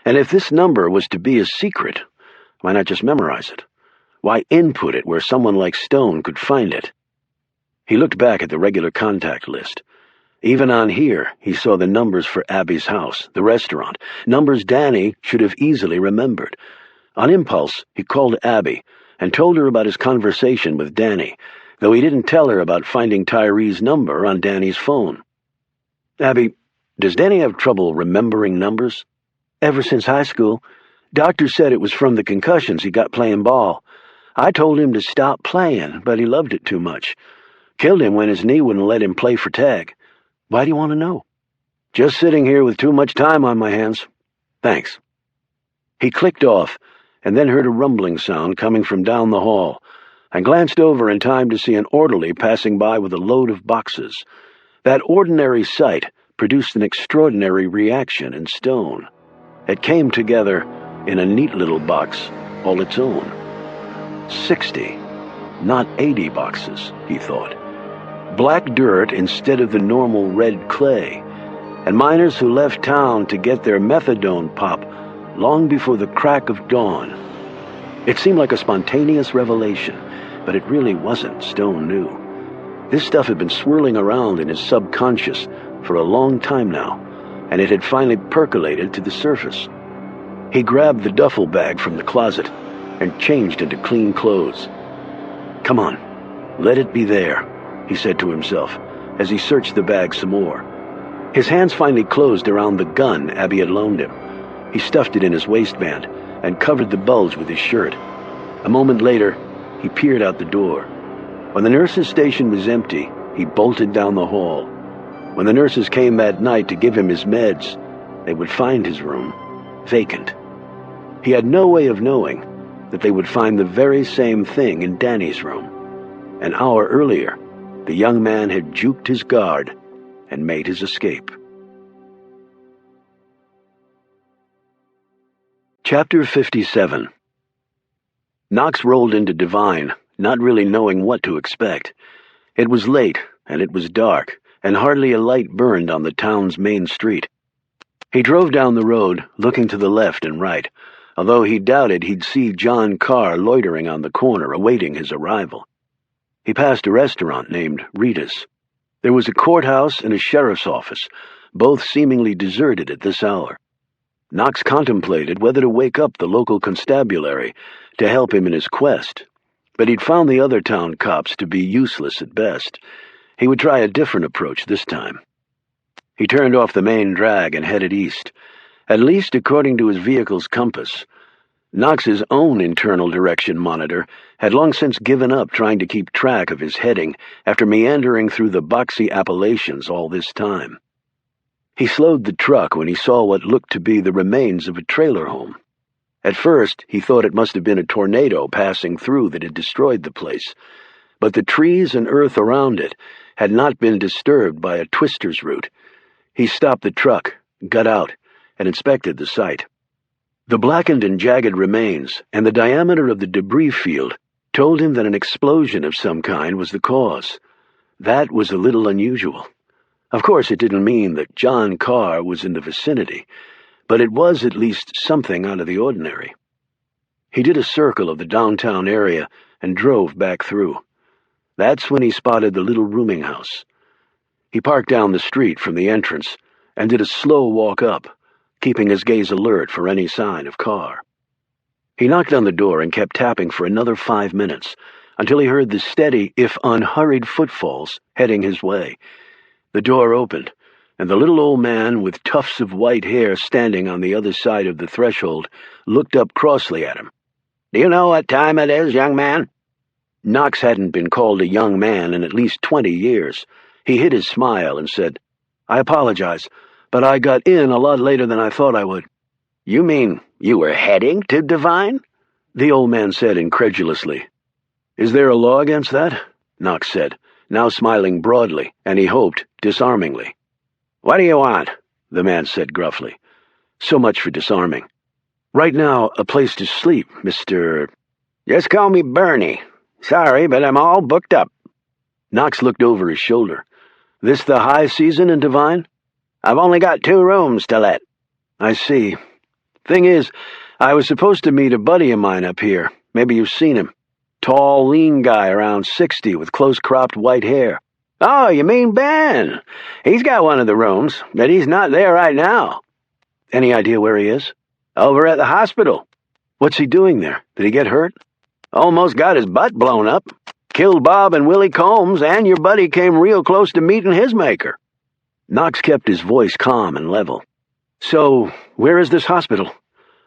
And if this number was to be a secret, why not just memorize it? Why input it where someone like Stone could find it? He looked back at the regular contact list. Even on here, he saw the numbers for Abby's house, the restaurant, numbers Danny should have easily remembered. On impulse, he called Abby and told her about his conversation with Danny, though he didn't tell her about finding Tyree's number on Danny's phone. "Abby, does Danny have trouble remembering numbers?" "Ever since high school. Doctor said it was from the concussions he got playing ball. I told him to stop playing, but he loved it too much. Killed him when his knee wouldn't let him play for tag. Why do you want to know?" "Just sitting here with too much time on my hands. Thanks." He clicked off, and then heard a rumbling sound coming from down the hall, and glanced over in time to see an orderly passing by with a load of boxes. That ordinary sight produced an extraordinary reaction in Stone. It came together in a neat little box all its own. 60, not 80 boxes, he thought. Black dirt instead of the normal red clay, and miners who left town to get their methadone pop long before the crack of dawn. It seemed like a spontaneous revelation, but it really wasn't, Stone knew. This stuff had been swirling around in his subconscious for a long time now, and it had finally percolated to the surface. He grabbed the duffel bag from the closet and changed into clean clothes. "Come on, let it be there," he said to himself as he searched the bag some more. His hands finally closed around the gun Abby had loaned him. He stuffed it in his waistband and covered the bulge with his shirt. A moment later, he peered out the door. When the nurse's station was empty, he bolted down the hall. When the nurses came that night to give him his meds, they would find his room vacant. He had no way of knowing that they would find the very same thing in Danny's room. An hour earlier, the young man had juked his guard and made his escape. Chapter 57. Knox rolled into Devine, not really knowing what to expect. It was late, and it was dark, and hardly a light burned on the town's main street. He drove down the road, looking to the left and right, although he doubted he'd see John Carr loitering on the corner awaiting his arrival. He passed a restaurant named Rita's. There was a courthouse and a sheriff's office, both seemingly deserted at this hour. Knox contemplated whether to wake up the local constabulary to help him in his quest, but he'd found the other town cops to be useless at best. He would try a different approach this time. He turned off the main drag and headed east, at least according to his vehicle's compass. Knox's own internal direction monitor had long since given up trying to keep track of his heading after meandering through the boxy Appalachians all this time. He slowed the truck when he saw what looked to be the remains of a trailer home. At first, he thought it must have been a tornado passing through that had destroyed the place, but the trees and earth around it had not been disturbed by a twister's root. He stopped the truck, got out, and inspected the site. The blackened and jagged remains and the diameter of the debris field told him that an explosion of some kind was the cause. That was a little unusual. Of course, it didn't mean that John Carr was in the vicinity, but it was at least something out of the ordinary. He did a circle of the downtown area and drove back through. That's when he spotted the little rooming house. He parked down the street from the entrance and did a slow walk up, keeping his gaze alert for any sign of Carr. He knocked on the door and kept tapping for another 5 minutes, until he heard the steady, if unhurried footfalls heading his way. The door opened, and the little old man with tufts of white hair standing on the other side of the threshold looked up crossly at him. "Do you know what time it is, young man?" Knox hadn't been called a young man in at least 20 years. He hid his smile and said, "I apologize, but I got in a lot later than I thought I would." "You mean you were heading to Devine?" the old man said incredulously. "Is there a law against that?" Knox said, now smiling broadly, and he hoped disarmingly. "What do you want?" the man said gruffly. So much for disarming. "Right now, a place to sleep, Mr. "Just call me Bernie. Sorry, but I'm all booked up." Knox looked over his shoulder. "This the high season in Devine?" "I've only got 2 rooms to let." "I see. Thing is, I was supposed to meet a buddy of mine up here. Maybe you've seen him. Tall, lean guy around 60 with close-cropped white hair." "Oh, you mean Ben? He's got one of the rooms, but he's not there right now." "Any idea where he is?" "Over at the hospital." "What's he doing there? Did he get hurt?" "Almost got his butt blown up. Killed Bob and Willie Combs, and your buddy came real close to meeting his maker." Knox kept his voice calm and level. "So, where is this hospital?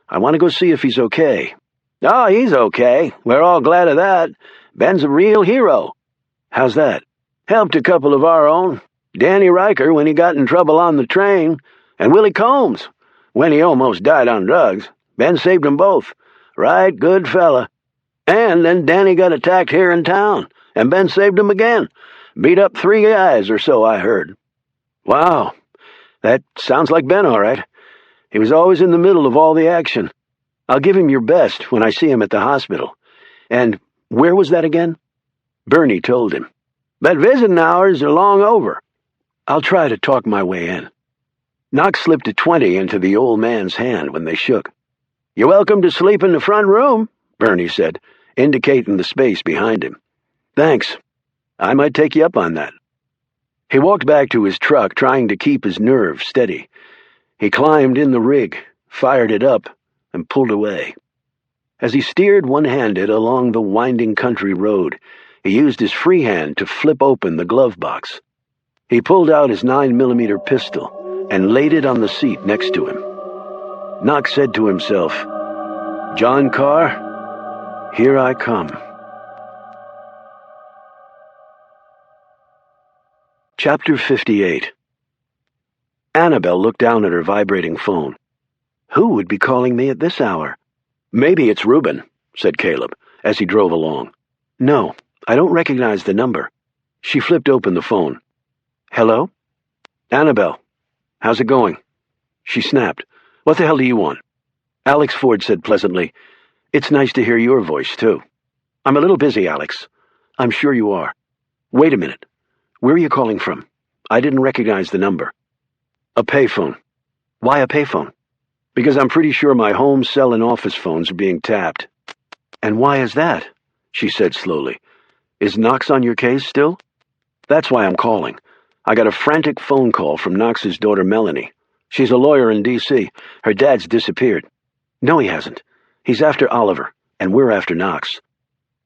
I want to go see if he's okay." "Oh, he's okay. We're all glad of that. Ben's a real hero." "How's that?" "Helped a couple of our own. Danny Riker when he got in trouble on the train, and Willie Combs when he almost died on drugs. Ben saved them both. Right good fella. And then Danny got attacked here in town, and Ben saved him again. Beat up 3 guys or so, I heard." "Wow. That sounds like Ben, all right. He was always in the middle of all the action. I'll give him your best when I see him at the hospital. And where was that again?" Bernie told him. "But visiting hours are long over." "I'll try to talk my way in." Knox slipped a 20 into the old man's hand when they shook. "You're welcome to sleep in the front room," Bernie said, indicating the space behind him. "Thanks. I might take you up on that." He walked back to his truck, trying to keep his nerve steady. He climbed in the rig, fired it up, and pulled away. As he steered one-handed along the winding country road, he used his free hand to flip open the glove box. He pulled out his 9mm pistol and laid it on the seat next to him. Knox said to himself, "John Carr, here I come." Chapter 58. Annabelle looked down at her vibrating phone. Who would be calling me at this hour? "Maybe it's Reuben," said Caleb, as he drove along. "No, I don't recognize the number." She flipped open the phone. "Hello? Annabelle, how's it going?" She snapped. "What the hell do you want?" Alex Ford said pleasantly, "It's nice to hear your voice, too." "I'm a little busy, Alex." "I'm sure you are. Wait a minute. Where are you calling from? I didn't recognize the number." "A payphone." "Why a payphone?" "Because I'm pretty sure my home, cell, and office phones are being tapped." "And why is that?" she said slowly. "Is Knox on your case still?" "That's why I'm calling. I got a frantic phone call from Knox's daughter Melanie. She's a lawyer in D.C. Her dad's disappeared." "No, he hasn't. He's after Oliver, and we're after Knox."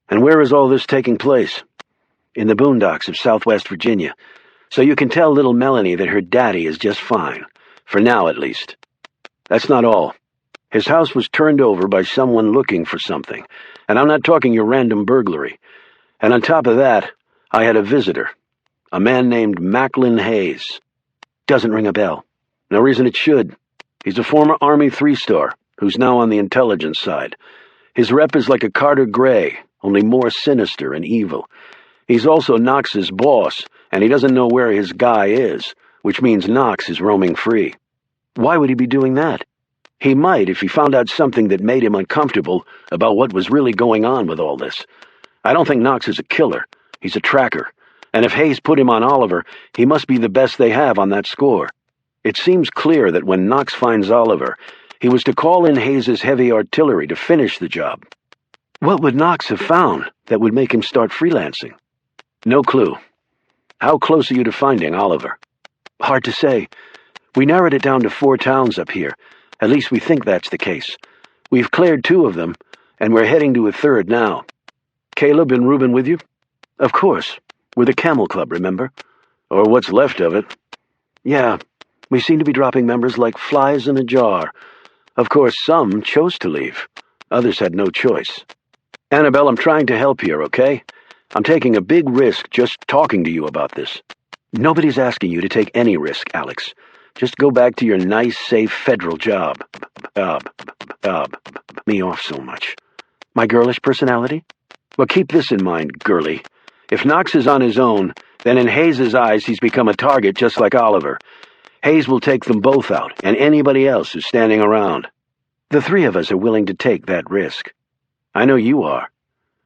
"And where is all this taking place?" "In the boondocks of Southwest Virginia. So you can tell little Melanie that her daddy is just fine. For now, at least." "That's not all. His house was turned over by someone looking for something, and I'm not talking your random burglary. And on top of that, I had a visitor, a man named Macklin Hayes." "Doesn't ring a bell." "No reason it should. He's a former Army 3-star, who's now on the intelligence side. His rep is like a Carter Gray, only more sinister and evil. He's also Knox's boss, and he doesn't know where his guy is, which means Knox is roaming free. Why would he be doing that? He might if he found out something that made him uncomfortable about what was really going on with all this. I don't think Knox is a killer. He's a tracker. And if Hayes put him on Oliver, he must be the best they have on that score. It seems clear that when Knox finds Oliver, he was to call in Hayes's heavy artillery to finish the job. What would Knox have found that would make him start freelancing? No clue. How close are you to finding Oliver? Hard to say. We narrowed it down to 4 towns up here. At least we think that's the case. We've cleared 2 of them, and we're heading to a 3rd now. Caleb and Reuben with you? Of course. We're the Camel Club, remember? Or what's left of it. Yeah, we seem to be dropping members like flies in a jar. Of course, some chose to leave. Others had no choice. Annabelle, I'm trying to help here, okay? I'm taking a big risk just talking to you about this. Nobody's asking you to take any risk, Alex. Just go back to your nice, safe federal job. Me off so much. My girlish personality? Well, keep this in mind, girlie. If Knox is on his own, then in Hayes's eyes he's become a target just like Oliver. Hayes will take them both out, and anybody else who's standing around. The 3 of us are willing to take that risk. I know you are.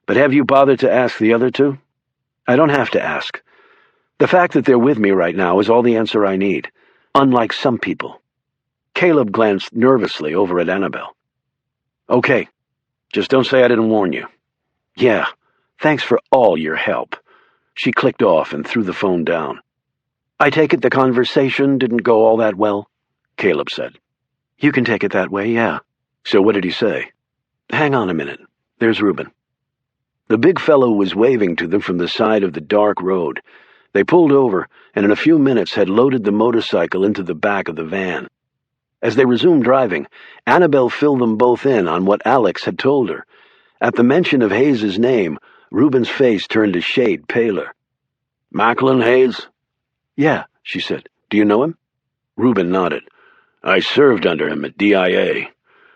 But have you bothered to ask the other 2? I don't have to ask. The fact that they're with me right now is all the answer I need, unlike some people. Caleb glanced nervously over at Annabelle. Okay, just don't say I didn't warn you. Yeah, thanks for all your help. She clicked off and threw the phone down. I take it the conversation didn't go all that well? Caleb said. You can take it that way, yeah. So what did he say? Hang on a minute. There's Reuben. The big fellow was waving to them from the side of the dark road. They pulled over, and in a few minutes had loaded the motorcycle into the back of the van. As they resumed driving, Annabelle filled them both in on what Alex had told her. At the mention of Hayes's name, Reuben's face turned a shade paler. Macklin Hayes? Yeah, she said. Do you know him? Reuben nodded. I served under him at DIA.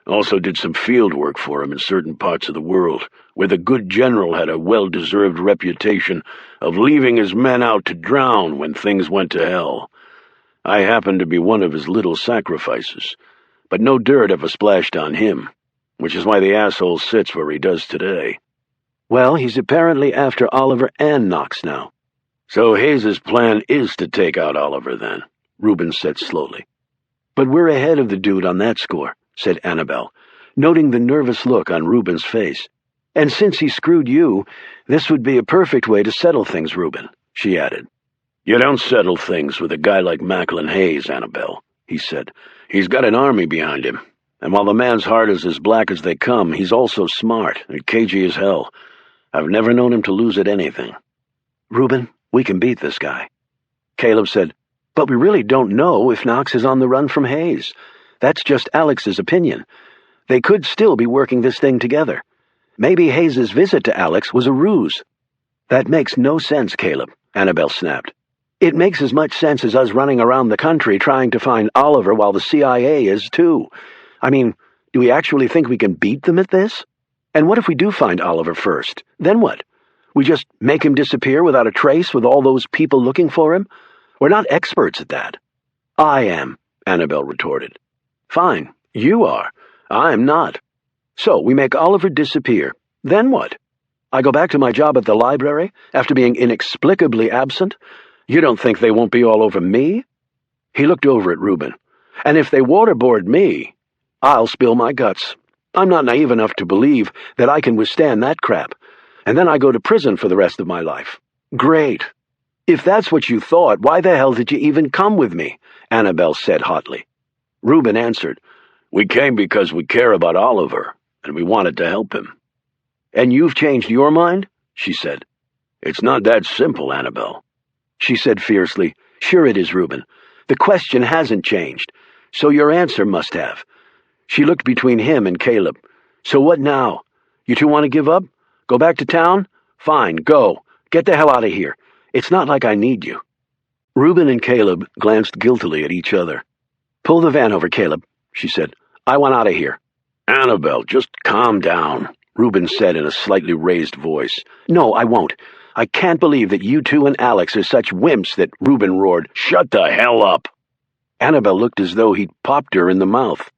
Also did some field work for him in certain parts of the world, where the good general had a well-deserved reputation of leaving his men out to drown when things went to hell. I happened to be one of his little sacrifices, but no dirt ever splashed on him, which is why the asshole sits where he does today. Well, he's apparently after Oliver and Knox now. So Hayes's plan is to take out Oliver, then, Reuben said slowly. But we're ahead of the dude on that score, said Annabelle, noting the nervous look on Reuben's face. And since he screwed you, this would be a perfect way to settle things, Reuben, she added. You don't settle things with a guy like Macklin Hayes, Annabelle, he said. He's got an army behind him, and while the man's heart is as black as they come, he's also smart and cagey as hell. I've never known him to lose at anything. Reuben, we can beat this guy. Caleb said, but we really don't know if Knox is on the run from Hayes. That's just Alex's opinion. They could still be working this thing together. Maybe Hayes's visit to Alex was a ruse. That makes no sense, Caleb, Annabelle snapped. It makes as much sense as us running around the country trying to find Oliver while the CIA is, too. I mean, do we actually think we can beat them at this? And what if we do find Oliver first? Then what? We just make him disappear without a trace with all those people looking for him? We're not experts at that. I am, Annabelle retorted. Fine, you are. I'm not. So we make Oliver disappear. Then what? I go back to my job at the library after being inexplicably absent? You don't think they won't be all over me? He looked over at Reuben. And if they waterboard me, I'll spill my guts. I'm not naive enough to believe that I can withstand that crap. And then I go to prison for the rest of my life. Great. If that's what you thought, why the hell did you even come with me? Annabelle said hotly. Reuben answered, We came because we care about Oliver, and we wanted to help him. And you've changed your mind? She said. It's not that simple, Annabelle. She said fiercely, Sure it is, Reuben. The question hasn't changed, so your answer must have. She looked between him and Caleb. So what now? You two want to give up? Go back to town? Fine, go. Get the hell out of here. It's not like I need you. Reuben and Caleb glanced guiltily at each other. Pull the van over, Caleb, she said. I want out of here. Annabelle, just calm down, Reuben said in a slightly raised voice. No, I won't. I can't believe that you two and Alex are such wimps that Reuben roared. Shut the hell up! Annabelle looked as though he'd popped her in the mouth.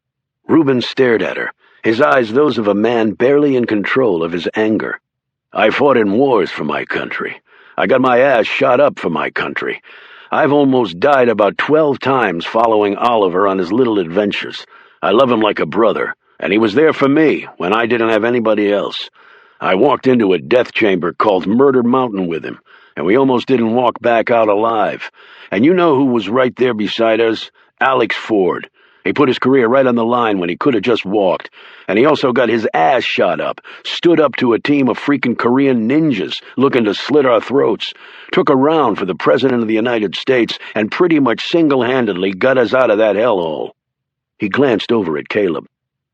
Reuben stared at her, his eyes those of a man barely in control of his anger. I fought in wars for my country. I got my ass shot up for my country. I've almost died about 12 times following Oliver on his little adventures. I love him like a brother, and he was there for me when I didn't have anybody else. I walked into a death chamber called Murder Mountain with him, and we almost didn't walk back out alive. And you know who was right there beside us? Alex Ford. He put his career right on the line when he could have just walked. And he also got his ass shot up, stood up to a team of freaking Korean ninjas looking to slit our throats, took a round for the President of the United States, and pretty much single-handedly got us out of that hellhole. He glanced over at Caleb.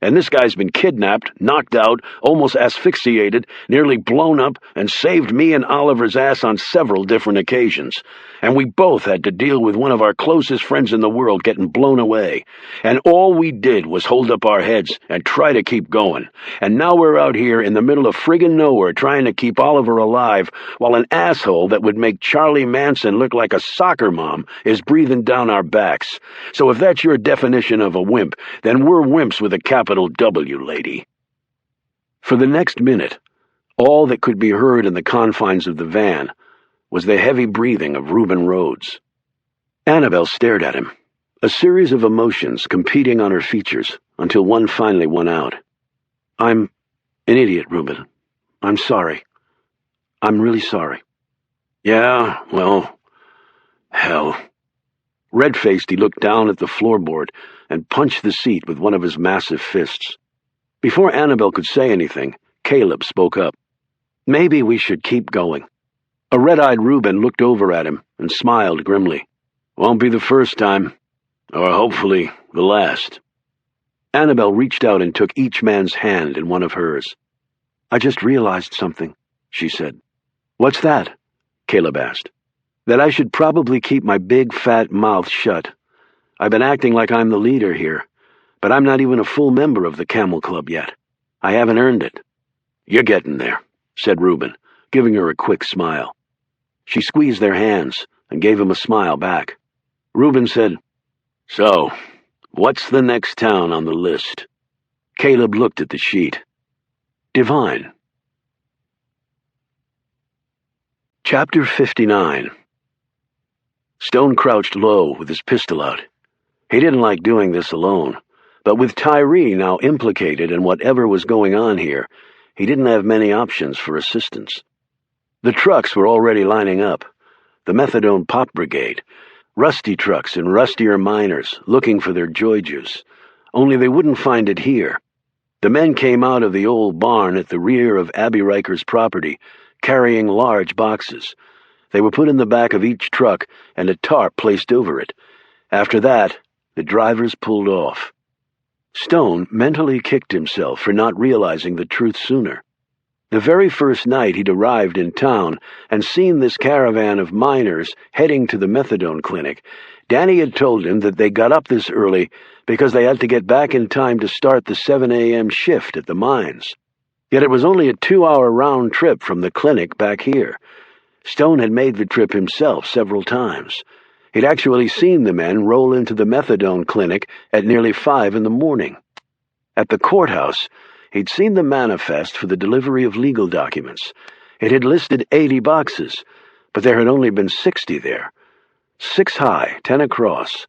And this guy's been kidnapped, knocked out, almost asphyxiated, nearly blown up, and saved me and Oliver's ass on several different occasions. And we both had to deal with one of our closest friends in the world getting blown away. And all we did was hold up our heads and try to keep going. And now we're out here in the middle of friggin' nowhere trying to keep Oliver alive while an asshole that would make Charlie Manson look like a soccer mom is breathing down our backs. So if that's your definition of a wimp, then we're wimps with a capital W, lady. For the next minute, all that could be heard in the confines of the van was the heavy breathing of Reuben Rhodes. Annabelle stared at him, a series of emotions competing on her features until one finally won out. I'm an idiot, Reuben. I'm sorry. I'm really sorry. Yeah, well, hell. Red-faced, he looked down at the floorboard and punched the seat with one of his massive fists. Before Annabelle could say anything, Caleb spoke up. Maybe we should keep going. A red-eyed Reuben looked over at him and smiled grimly. Won't be the first time, or hopefully the last. Annabelle reached out and took each man's hand in one of hers. I just realized something, she said. What's that? Caleb asked. That I should probably keep my big fat mouth shut. I've been acting like I'm the leader here, but I'm not even a full member of the Camel Club yet. I haven't earned it. You're getting there, said Reuben, giving her a quick smile. She squeezed their hands and gave him a smile back. Reuben said, So, what's the next town on the list? Caleb looked at the sheet. Divine. Chapter 59. Stone crouched low with his pistol out. He didn't like doing this alone, but with Tyree now implicated in whatever was going on here, he didn't have many options for assistance. The trucks were already lining up. The methadone pop brigade. Rusty trucks and rustier miners looking for their joy juice. Only they wouldn't find it here. The men came out of the old barn at the rear of Abby Riker's property, carrying large boxes. They were put in the back of each truck and a tarp placed over it. After that, the drivers pulled off. Stone mentally kicked himself for not realizing the truth sooner. The very first night he'd arrived in town and seen this caravan of miners heading to the methadone clinic, Danny had told him that they got up this early because they had to get back in time to start the 7 a.m. shift at the mines. Yet it was only a 2-hour round trip from the clinic back here. Stone had made the trip himself several times. He'd actually seen the men roll into the methadone clinic at nearly 5 in the morning. At the courthouse, he'd seen the manifest for the delivery of legal documents. It had listed 80 boxes, but there had only been 60 there. 6 high, 10 across.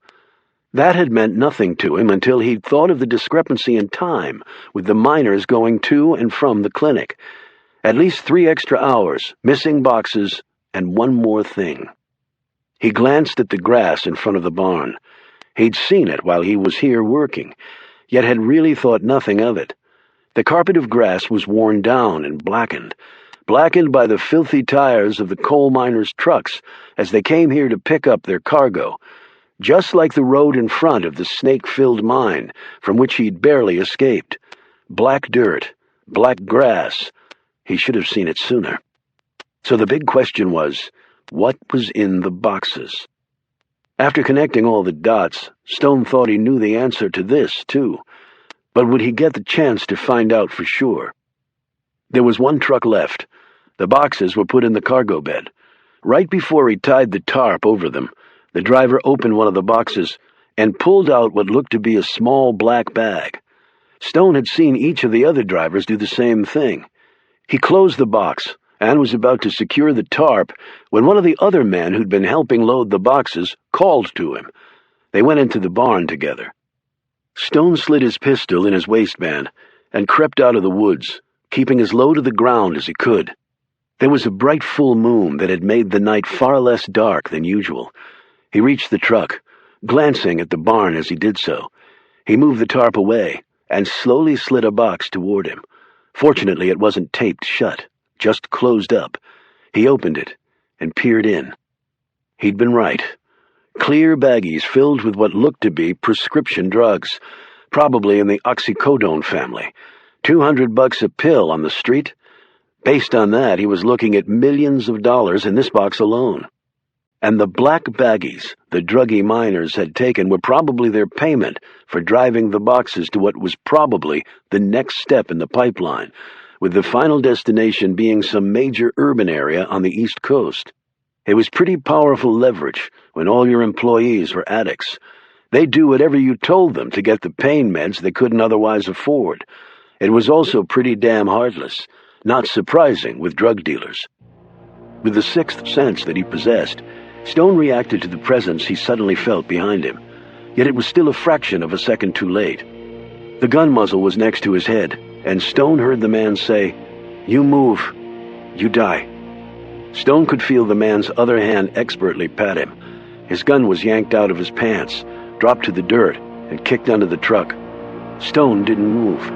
That had meant nothing to him until he'd thought of the discrepancy in time with the miners going to and from the clinic. At least 3 extra hours, missing boxes, and one more thing. He glanced at the grass in front of the barn. He'd seen it while he was here working, yet had really thought nothing of it. The carpet of grass was worn down and blackened by the filthy tires of the coal miners' trucks as they came here to pick up their cargo, just like the road in front of the snake-filled mine from which he'd barely escaped. Black dirt, black grass. He should have seen it sooner. So the big question was, what was in the boxes? After connecting all the dots, Stone thought he knew the answer to this, too. But would he get the chance to find out for sure? There was one truck left. The boxes were put in the cargo bed. Right before he tied the tarp over them, the driver opened one of the boxes and pulled out what looked to be a small black bag. Stone had seen each of the other drivers do the same thing. He closed the box and was about to secure the tarp when one of the other men who'd been helping load the boxes called to him. They went into the barn together. Stone slid his pistol in his waistband and crept out of the woods, keeping as low to the ground as he could. There was a bright full moon that had made the night far less dark than usual. He reached the truck, glancing at the barn as he did so. He moved the tarp away and slowly slid a box toward him. Fortunately, it wasn't taped shut, just closed up. He opened it and peered in. He'd been right. Clear baggies filled with what looked to be prescription drugs, probably in the oxycodone family. $200 a pill on the street. Based on that, he was looking at millions of dollars in this box alone. And the black baggies the druggy miners had taken were probably their payment for driving the boxes to what was probably the next step in the pipeline, with the final destination being some major urban area on the East Coast. It was pretty powerful leverage when all your employees were addicts. They'd do whatever you told them to get the pain meds they couldn't otherwise afford. It was also pretty damn heartless, not surprising with drug dealers. With the sixth sense that he possessed, Stone reacted to the presence he suddenly felt behind him, yet it was still a fraction of a second too late. The gun muzzle was next to his head, and Stone heard the man say, "You move, you die." Stone could feel the man's other hand expertly pat him. His gun was yanked out of his pants, dropped to the dirt, and kicked under the truck. Stone didn't move.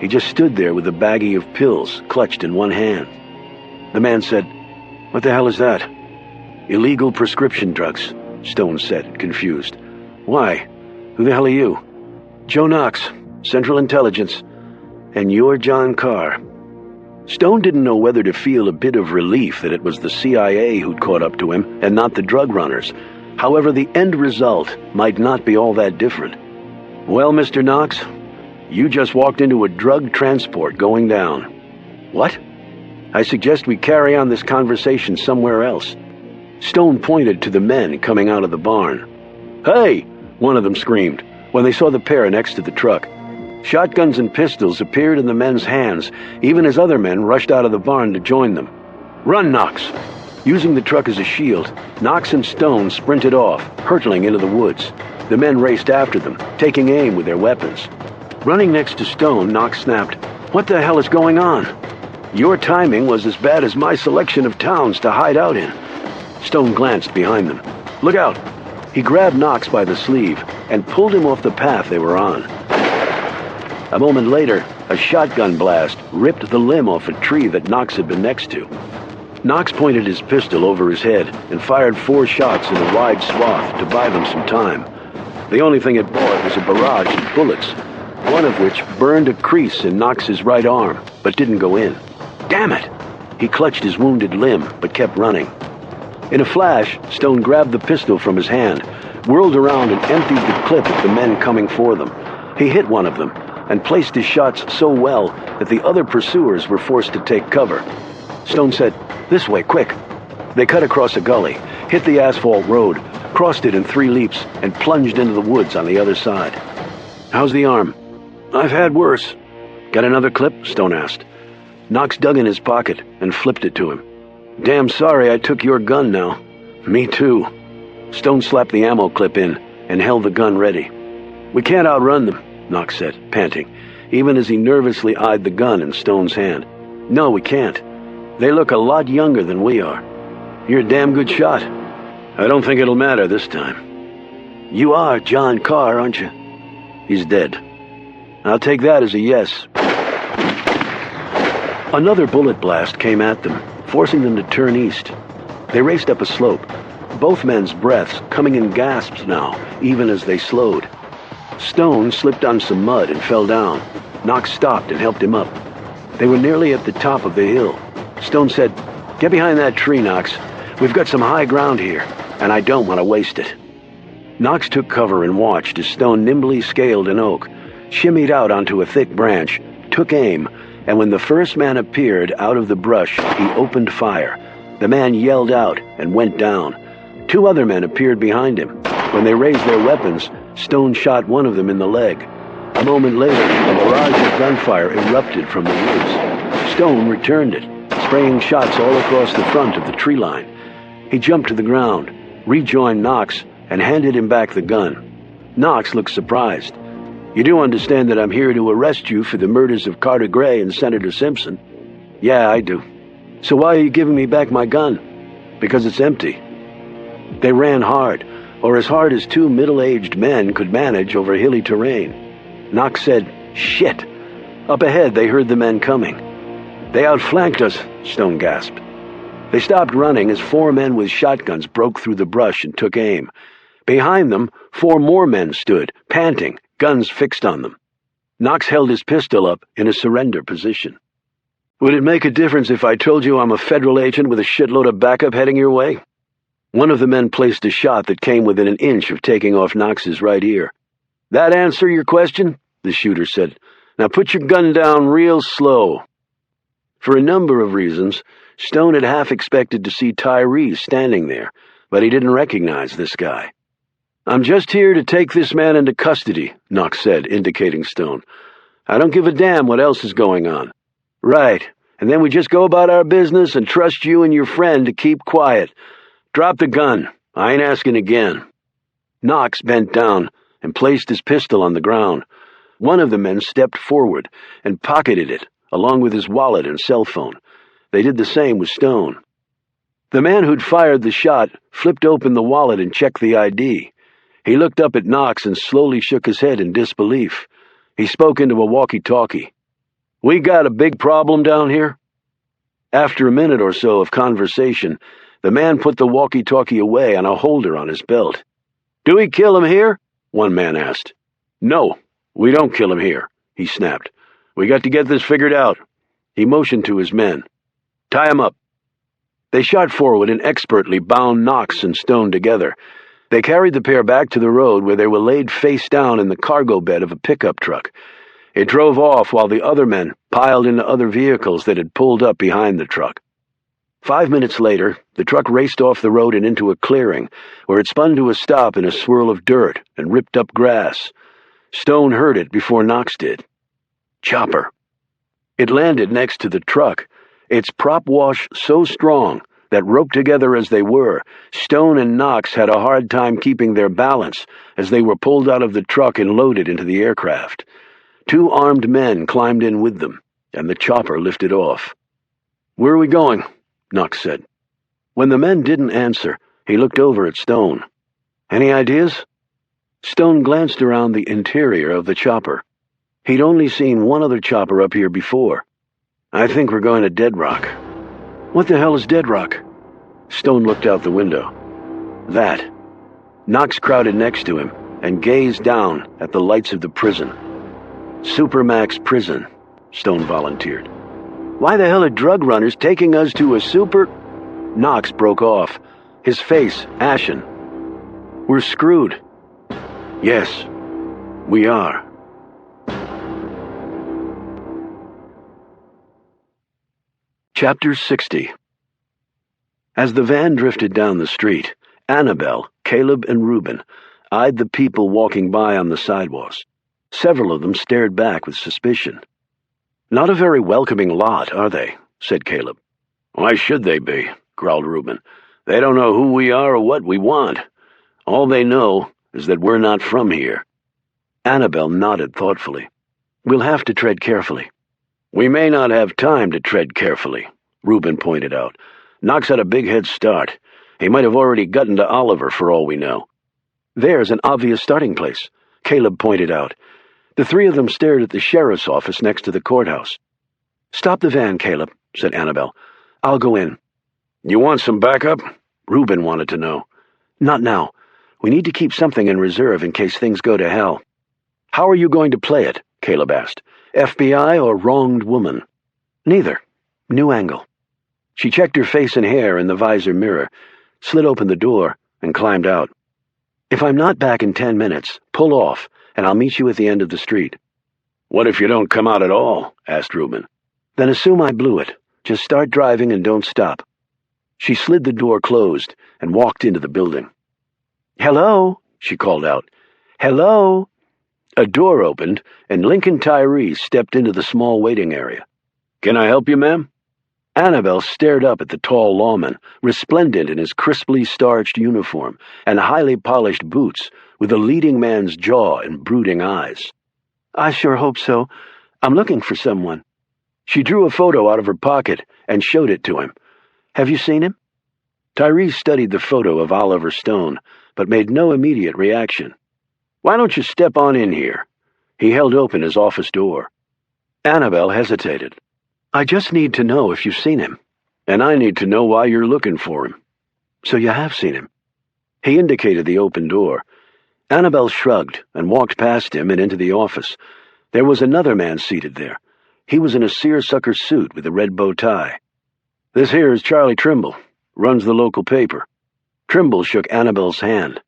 He just stood there with a baggie of pills clutched in one hand. The man said, "What the hell is that?" "Illegal prescription drugs," Stone said, confused. "Why? Who the hell are you?" "Joe Knox, Central Intelligence. And you're John Carr." Stone didn't know whether to feel a bit of relief that it was the CIA who'd caught up to him and not the drug runners. However, the end result might not be all that different. "Well, Mr. Knox, you just walked into a drug transport going down." "What?" "I suggest we carry on this conversation somewhere else." Stone pointed to the men coming out of the barn. "Hey!" one of them screamed when they saw the pair next to the truck. Shotguns and pistols appeared in the men's hands, even as other men rushed out of the barn to join them. "Run, Knox!" Using the truck as a shield, Knox and Stone sprinted off, hurtling into the woods. The men raced after them, taking aim with their weapons. Running next to Stone, Knox snapped, "What the hell is going on?" "Your timing was as bad as my selection of towns to hide out in." Stone glanced behind them. "Look out!" He grabbed Knox by the sleeve and pulled him off the path they were on. A moment later, a shotgun blast ripped the limb off a tree that Knox had been next to. Knox pointed his pistol over his head and fired 4 shots in a wide swath to buy them some time. The only thing it bought was a barrage of bullets, one of which burned a crease in Knox's right arm, but didn't go in. Damn it! He clutched his wounded limb, but kept running. In a flash, Stone grabbed the pistol from his hand, whirled around and emptied the clip at the men coming for them. He hit one of them, and placed his shots so well that the other pursuers were forced to take cover. Stone said, "This way, quick." They cut across a gully, hit the asphalt road, crossed it in 3 leaps, and plunged into the woods on the other side. "How's the arm?" "I've had worse." "Got another clip?" Stone asked. Knox dug in his pocket and flipped it to him. "Damn sorry I took your gun now." "Me too." Stone slapped the ammo clip in and held the gun ready. "We can't outrun them," Knox said, panting, even as he nervously eyed the gun in Stone's hand. "No, we can't. They look a lot younger than we are." "You're a damn good shot." "I don't think it'll matter this time." "You are John Carr, aren't you?" "He's dead." "I'll take that as a yes." Another bullet blast came at them, forcing them to turn east. They raced up a slope, both men's breaths coming in gasps now, even as they slowed. Stone slipped on some mud and fell down. Knox stopped and helped him up. They were nearly at the top of the hill. Stone said, "Get behind that tree, Knox. We've got some high ground here, and I don't want to waste it." Knox took cover and watched as Stone nimbly scaled an oak. shimmied out onto a thick branch, took aim, and when the first man appeared out of the brush, he opened fire. The man yelled out and went down. 2 other men appeared behind him. When they raised their weapons, Stone shot one of them in the leg. A moment later, a barrage of gunfire erupted from the woods. Stone returned it, spraying shots all across the front of the tree line. He jumped to the ground, rejoined Knox, and handed him back the gun. Knox looked surprised. "You do understand that I'm here to arrest you for the murders of Carter Gray and Senator Simpson?" "Yeah, I do." "So why are you giving me back my gun?" "Because it's empty." They ran hard, or as hard as 2 middle-aged men could manage over hilly terrain. Knox said, "Shit!" Up ahead, they heard the men coming. "They outflanked us," Stone gasped. They stopped running as 4 men with shotguns broke through the brush and took aim. Behind them, 4 more men stood, panting, guns fixed on them. Knox held his pistol up in a surrender position. "Would it make a difference if I told you I'm a federal agent with a shitload of backup heading your way?" One of the men placed a shot that came within an inch of taking off Knox's right ear. "That answer your question?" the shooter said. "Now put your gun down real slow." For a number of reasons, Stone had half expected to see Tyree standing there, but he didn't recognize this guy. "I'm just here to take this man into custody," Knox said, indicating Stone. "I don't give a damn what else is going on." "Right, and then we just go about our business and trust you and your friend to keep quiet. Drop the gun. I ain't asking again." Knox bent down and placed his pistol on the ground. One of the men stepped forward and pocketed it, along with his wallet and cell phone. They did the same with Stone. The man who'd fired the shot flipped open the wallet and checked the ID. He looked up at Knox and slowly shook his head in disbelief. He spoke into a walkie-talkie. "We got a big problem down here?" After a minute or so of conversation, the man put the walkie-talkie away on a holder on his belt. "Do we kill him here?" one man asked. "No, we don't kill him here," he snapped. "We got to get this figured out." He motioned to his men. "Tie him up." They shot forward and expertly bound Knox and Stone together. They carried the pair back to the road where they were laid face down in the cargo bed of a pickup truck. It drove off while the other men piled into other vehicles that had pulled up behind the truck. 5 minutes later, the truck raced off the road and into a clearing, where it spun to a stop in a swirl of dirt and ripped up grass. Stone heard it before Knox did. Chopper. It landed next to the truck, its prop wash so strong that, roped together as they were, Stone and Knox had a hard time keeping their balance as they were pulled out of the truck and loaded into the aircraft. 2 armed men climbed in with them, and the chopper lifted off. "Where are we going?" Knox said. When the men didn't answer, he looked over at Stone. "Any ideas?" Stone glanced around the interior of the chopper. He'd only seen one other chopper up here before. "I think we're going to Dead Rock." "What the hell is Dead Rock?" Stone looked out the window. "That." Knox crowded next to him and gazed down at the lights of the prison. "Supermax prison," Stone volunteered. "Why the hell are drug runners taking us to a super—" Knox broke off, his face ashen. "We're screwed." "Yes, we are." Chapter 60. As the van drifted down the street, Annabelle, Caleb, and Reuben eyed the people walking by on the sidewalks. Several of them stared back with suspicion. "Not a very welcoming lot, are they?" said Caleb. "Why should they be?" growled Reuben. "They don't know who we are or what we want. All they know is that we're not from here." Annabelle nodded thoughtfully. "We'll have to tread carefully." "We may not have time to tread carefully," Reuben pointed out. "Knox had a big head start. He might have already gotten to Oliver for all we know." "There's an obvious starting place," Caleb pointed out. The 3 of them stared at the sheriff's office next to the courthouse. "Stop the van, Caleb," said Annabelle. "I'll go in." "You want some backup?" Reuben wanted to know. "Not now. We need to keep something in reserve in case things go to hell." "How are you going to play it?" Caleb asked. "FBI or wronged woman?" "Neither. New angle." She checked her face and hair in the visor mirror, slid open the door, and climbed out. "If I'm not back in 10 minutes, pull off, and I'll meet you at the end of the street." What if you don't come out at all? Asked Reuben. Then assume I blew it. Just start driving and don't stop. She slid the door closed and walked into the building. Hello, she called out. Hello. A door opened, and Lincoln Tyree stepped into the small waiting area. Can I help you, ma'am? Annabelle stared up at the tall lawman, resplendent in his crisply starched uniform and highly polished boots, with a leading man's jaw and brooding eyes. I sure hope so. I'm looking for someone. She drew a photo out of her pocket and showed it to him. Have you seen him? Tyree studied the photo of Oliver Stone, but made no immediate reaction. Why don't you step on in here? He held open his office door. Annabelle hesitated. I just need to know if you've seen him. And I need to know why you're looking for him. So you have seen him. He indicated the open door. Annabelle shrugged and walked past him and into the office. There was another man seated there. He was in a seersucker suit with a red bow tie. This here is Charlie Trimble, runs the local paper. Trimble shook Annabelle's hand.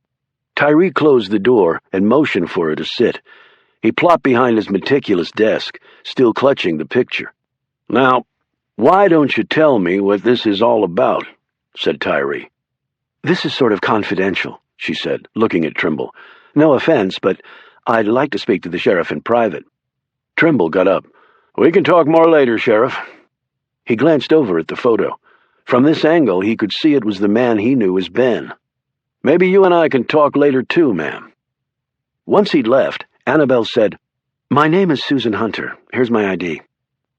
Tyree closed the door and motioned for her to sit. He plopped behind his meticulous desk, still clutching the picture. Now, why don't you tell me what this is all about? Said Tyree. This is sort of confidential, she said, looking at Trimble. No offense, but I'd like to speak to the sheriff in private. Trimble got up. We can talk more later, Sheriff. He glanced over at the photo. From this angle, he could see it was the man he knew as Ben. Maybe you and I can talk later too, ma'am. Once he'd left, Annabelle said, My name is Susan Hunter. Here's my ID.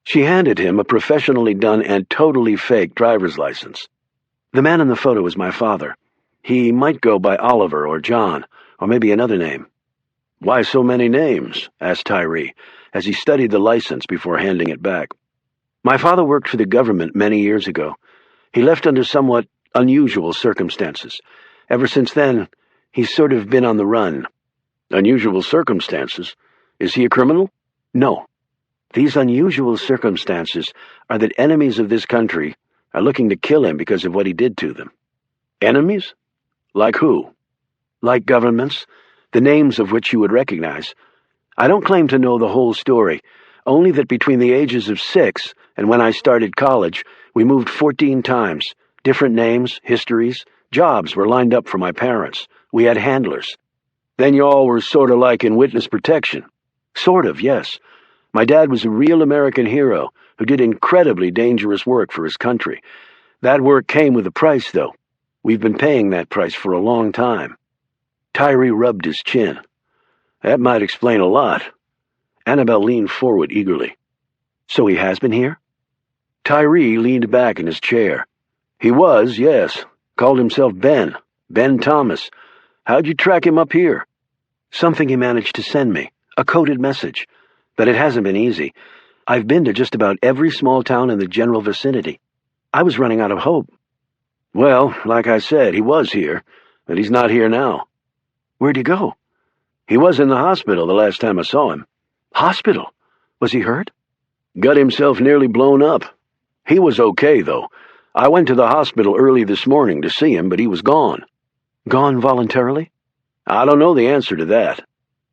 She handed him a professionally done and totally fake driver's license. The man in the photo is my father. He might go by Oliver or John, or maybe another name. Why so many names? Asked Tyree, as he studied the license before handing it back. My father worked for the government many years ago. He left under somewhat unusual circumstances. Ever since then, he's sort of been on the run. Unusual circumstances? Is he a criminal? No. These unusual circumstances are that enemies of this country are looking to kill him because of what he did to them. Enemies? Like who? Like governments, the names of which you would recognize. I don't claim to know the whole story, only that between the ages of 6 and when I started college, we moved 14 times. Different names, histories, jobs were lined up for my parents. We had handlers. Then you all were sort of like in witness protection. Sort of, yes. My dad was a real American hero who did incredibly dangerous work for his country. That work came with a price, though. We've been paying that price for a long time. Tyree rubbed his chin. That might explain a lot. Annabelle leaned forward eagerly. So he has been here? Tyree leaned back in his chair. He was, yes. Called himself Ben. Ben Thomas. How'd you track him up here? Something he managed to send me. A coded message. But it hasn't been easy. I've been to just about every small town in the general vicinity. I was running out of hope. Well, like I said, he was here, but he's not here now. Where'd he go? He was in the hospital the last time I saw him. Hospital? Was he hurt? Got himself nearly blown up. He was okay, though. I went to the hospital early this morning to see him, but he was gone. Gone voluntarily? I don't know the answer to that.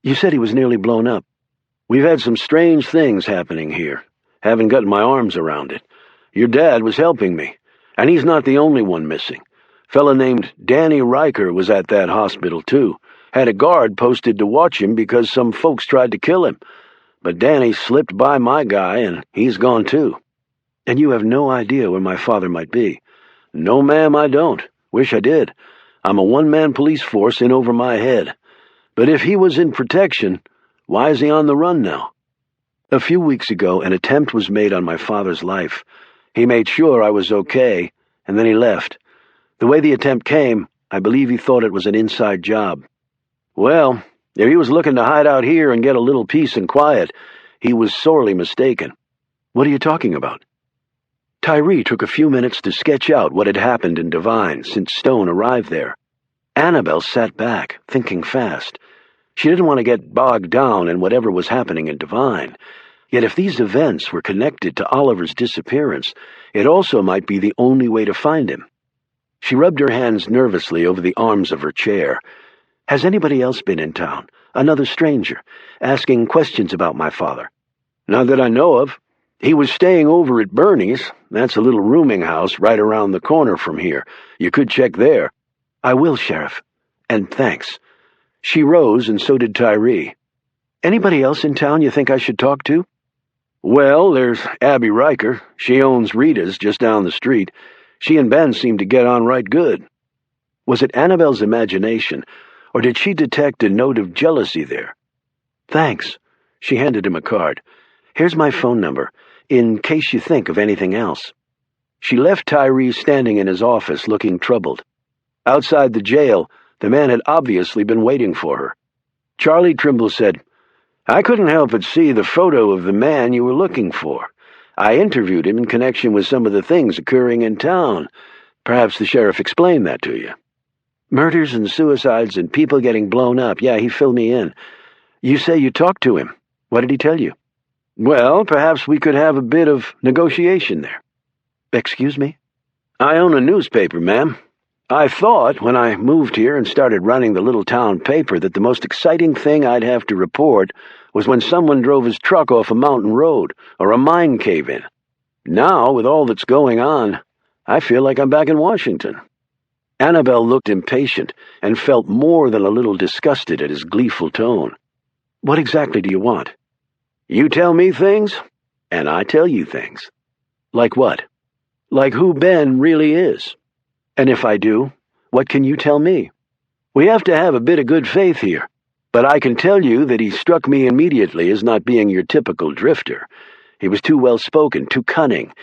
You said he was nearly blown up. We've had some strange things happening here. Haven't gotten my arms around it. Your dad was helping me, and he's not the only one missing. Fella named Danny Riker was at that hospital, too. Had a guard posted to watch him because some folks tried to kill him. But Danny slipped by my guy, and he's gone, too. And you have no idea where my father might be? No, ma'am, I don't. Wish I did. I'm a one-man police force in over my head. But if he was in protection, why is he on the run now? A few weeks ago, an attempt was made on my father's life. He made sure I was okay, and then he left. The way the attempt came, I believe he thought it was an inside job. Well, if he was looking to hide out here and get a little peace and quiet, he was sorely mistaken. What are you talking about? Tyree took a few minutes to sketch out what had happened in Devine since Stone arrived there. Annabelle sat back, thinking fast. She didn't want to get bogged down in whatever was happening in Devine. Yet if these events were connected to Oliver's disappearance, it also might be the only way to find him. She rubbed her hands nervously over the arms of her chair. Has anybody else been in town? Another stranger, asking questions about my father? Not that I know of. He was staying over at Bernie's. That's a little rooming house right around the corner from here. You could check there. I will, Sheriff. And thanks. She rose, and so did Tyree. Anybody else in town you think I should talk to? Well, there's Abby Riker. She owns Rita's just down the street. She and Ben seem to get on right good. Was it Annabelle's imagination, or did she detect a note of jealousy there? Thanks. She handed him a card. Here's my phone number, in case you think of anything else. She left Tyree standing in his office looking troubled. Outside the jail, the man had obviously been waiting for her. Charlie Trimble said, "I couldn't help but see the photo of the man you were looking for. I interviewed him in connection with some of the things occurring in town. Perhaps the sheriff explained that to you." "Murders and suicides and people getting blown up. Yeah, he filled me in. You say you talked to him. What did he tell you?" "Well, perhaps we could have a bit of negotiation there." "Excuse me?" "I own a newspaper, ma'am. I thought, when I moved here and started running the little town paper, that the most exciting thing I'd have to report was when someone drove his truck off a mountain road or a mine cave-in. Now, with all that's going on, I feel like I'm back in Washington." Annabelle looked impatient and felt more than a little disgusted at his gleeful tone. "What exactly do you want?" "You tell me things, and I tell you things." "Like what?" "Like who Ben really is." "And if I do, what can you tell me?" "We have to have a bit of good faith here, but I can tell you that he struck me immediately as not being your typical drifter. He was too well-spoken, too cunning,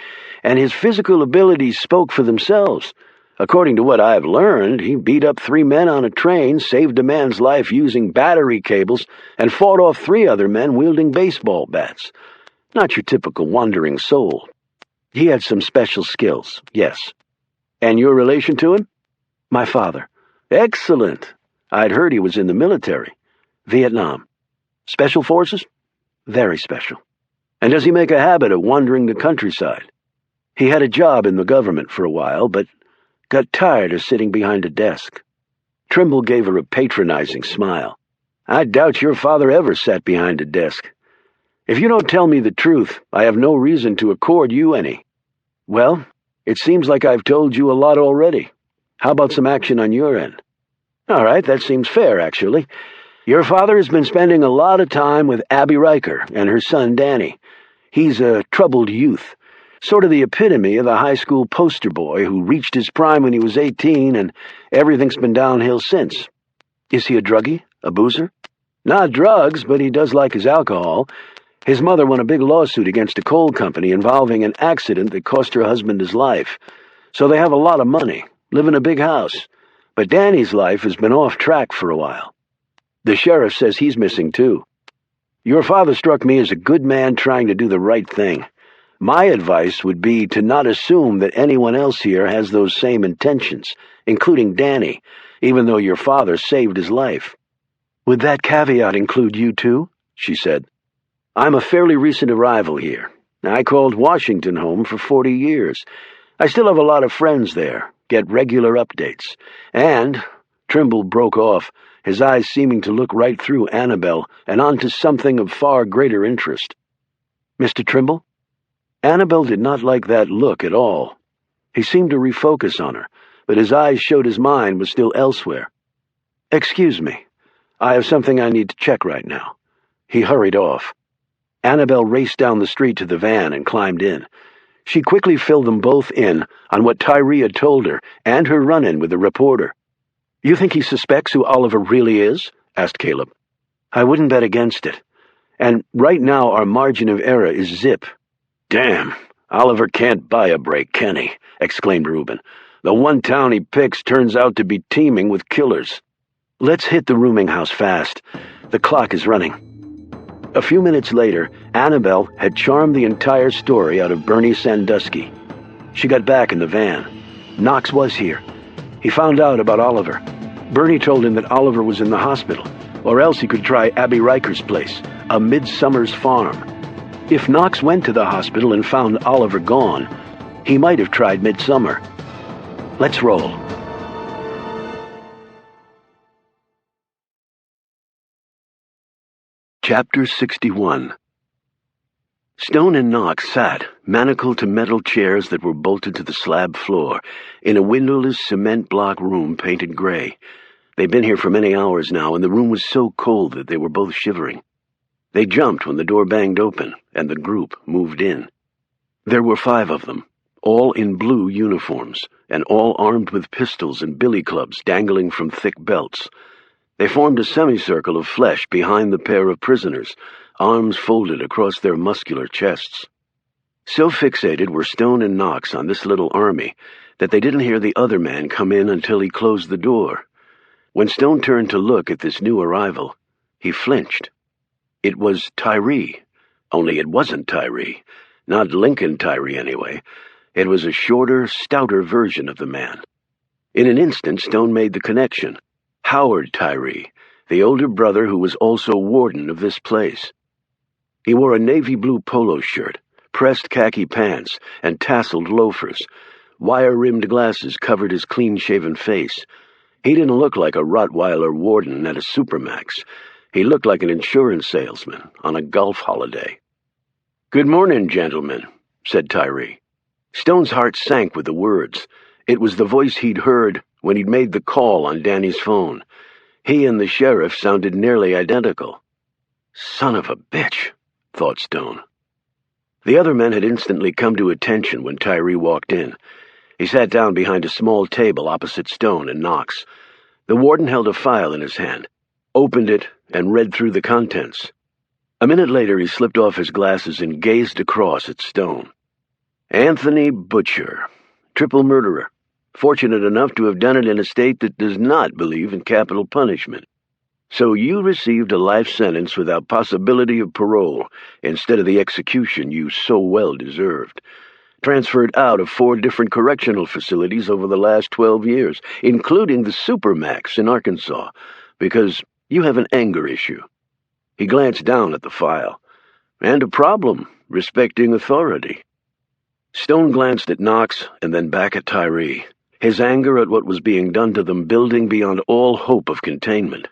and his physical abilities spoke for themselves. According to what I've learned, he beat up 3 men on a train, saved a man's life using battery cables, and fought off 3 other men wielding baseball bats. Not your typical wandering soul. He had some special skills, yes." "And your relation to him?" "My father." "Excellent. I'd heard he was in the military." "Vietnam." "Special forces?" "Very special." "And does he make a habit of wandering the countryside?" "He had a job in the government for a while, but got tired of sitting behind a desk." Trimble gave her a patronizing smile. "I doubt your father ever sat behind a desk. If you don't tell me the truth, I have no reason to accord you any." "Well, it seems like I've told you a lot already. How about some action on your end?" "All right, that seems fair, actually. Your father has been spending a lot of time with Abby Riker and her son Danny. He's a troubled youth, sort of the epitome of the high school poster boy who reached his prime when he was 18, and everything's been downhill since." "Is he a druggie? A boozer?" "Not drugs, but he does like his alcohol. His mother won a big lawsuit against a coal company involving an accident that cost her husband his life. So they have a lot of money, live in a big house. But Danny's life has been off track for a while. The sheriff says he's missing too. Your father struck me as a good man trying to do the right thing. My advice would be to not assume that anyone else here has those same intentions, including Danny, even though your father saved his life." "Would that caveat include you too?" she said. "I'm a fairly recent arrival here. I called Washington home for 40 years. I still have a lot of friends there, get regular updates. And," Trimble broke off, his eyes seeming to look right through Annabelle and onto something of far greater interest. "Mr. Trimble?" Annabelle did not like that look at all. He seemed to refocus on her, but his eyes showed his mind was still elsewhere. "Excuse me. I have something I need to check right now." He hurried off. Annabelle raced down the street to the van and climbed in. She quickly filled them both in on what Tyree had told her and her run-in with the reporter. "You think he suspects who Oliver really is?" asked Caleb. "I wouldn't bet against it. And right now our margin of error is zip." "Damn, Oliver can't buy a break, can he?" exclaimed Reuben. "The one town he picks turns out to be teeming with killers." "Let's hit the rooming house fast. The clock is running." A few minutes later, Annabelle had charmed the entire story out of Bernie Sandusky. She got back in the van. Knox was here. He found out about Oliver. Bernie told him that Oliver was in the hospital, or else he could try Abby Riker's place, a Midsummer's Farm. If Knox went to the hospital and found Oliver gone, he might have tried Midsummer. Let's roll. Chapter 61. Stone and Knox sat, manacled to metal chairs that were bolted to the slab floor, in a windowless cement block room painted gray. They'd been here for many hours now, and the room was so cold that they were both shivering. They jumped when the door banged open, and the group moved in. There were 5 of them, all in blue uniforms, and all armed with pistols and billy clubs dangling from thick belts. They formed a semicircle of flesh behind the pair of prisoners, arms folded across their muscular chests. So fixated were Stone and Knox on this little army that they didn't hear the other man come in until he closed the door. When Stone turned to look at this new arrival, he flinched. It was Tyree, only it wasn't Tyree. Not Lincoln Tyree, anyway. It was a shorter, stouter version of the man. In an instant, Stone made the connection. Howard Tyree, the older brother who was also warden of this place. He wore a navy blue polo shirt, pressed khaki pants, and tasseled loafers. Wire-rimmed glasses covered his clean-shaven face. He didn't look like a Rottweiler warden at a supermax. He looked like an insurance salesman on a golf holiday. "Good morning, gentlemen," said Tyree. Stone's heart sank with the words. It was the voice he'd heard when he'd made the call on Danny's phone. He and the sheriff sounded nearly identical. Son of a bitch, thought Stone. The other men had instantly come to attention when Tyree walked in. He sat down behind a small table opposite Stone and Knox. The warden held a file in his hand, opened it, and read through the contents. A minute later, he slipped off his glasses and gazed across at Stone. Anthony Butcher, triple murderer, fortunate enough to have done it in a state that does not believe in capital punishment. So you received a life sentence without possibility of parole instead of the execution you so well deserved. Transferred out of 4 different correctional facilities over the last 12 years, including the Supermax in Arkansas, because you have an anger issue. He glanced down at the file. And a problem respecting authority. Stone glanced at Knox and then back at Tyree, his anger at what was being done to them building beyond all hope of containment.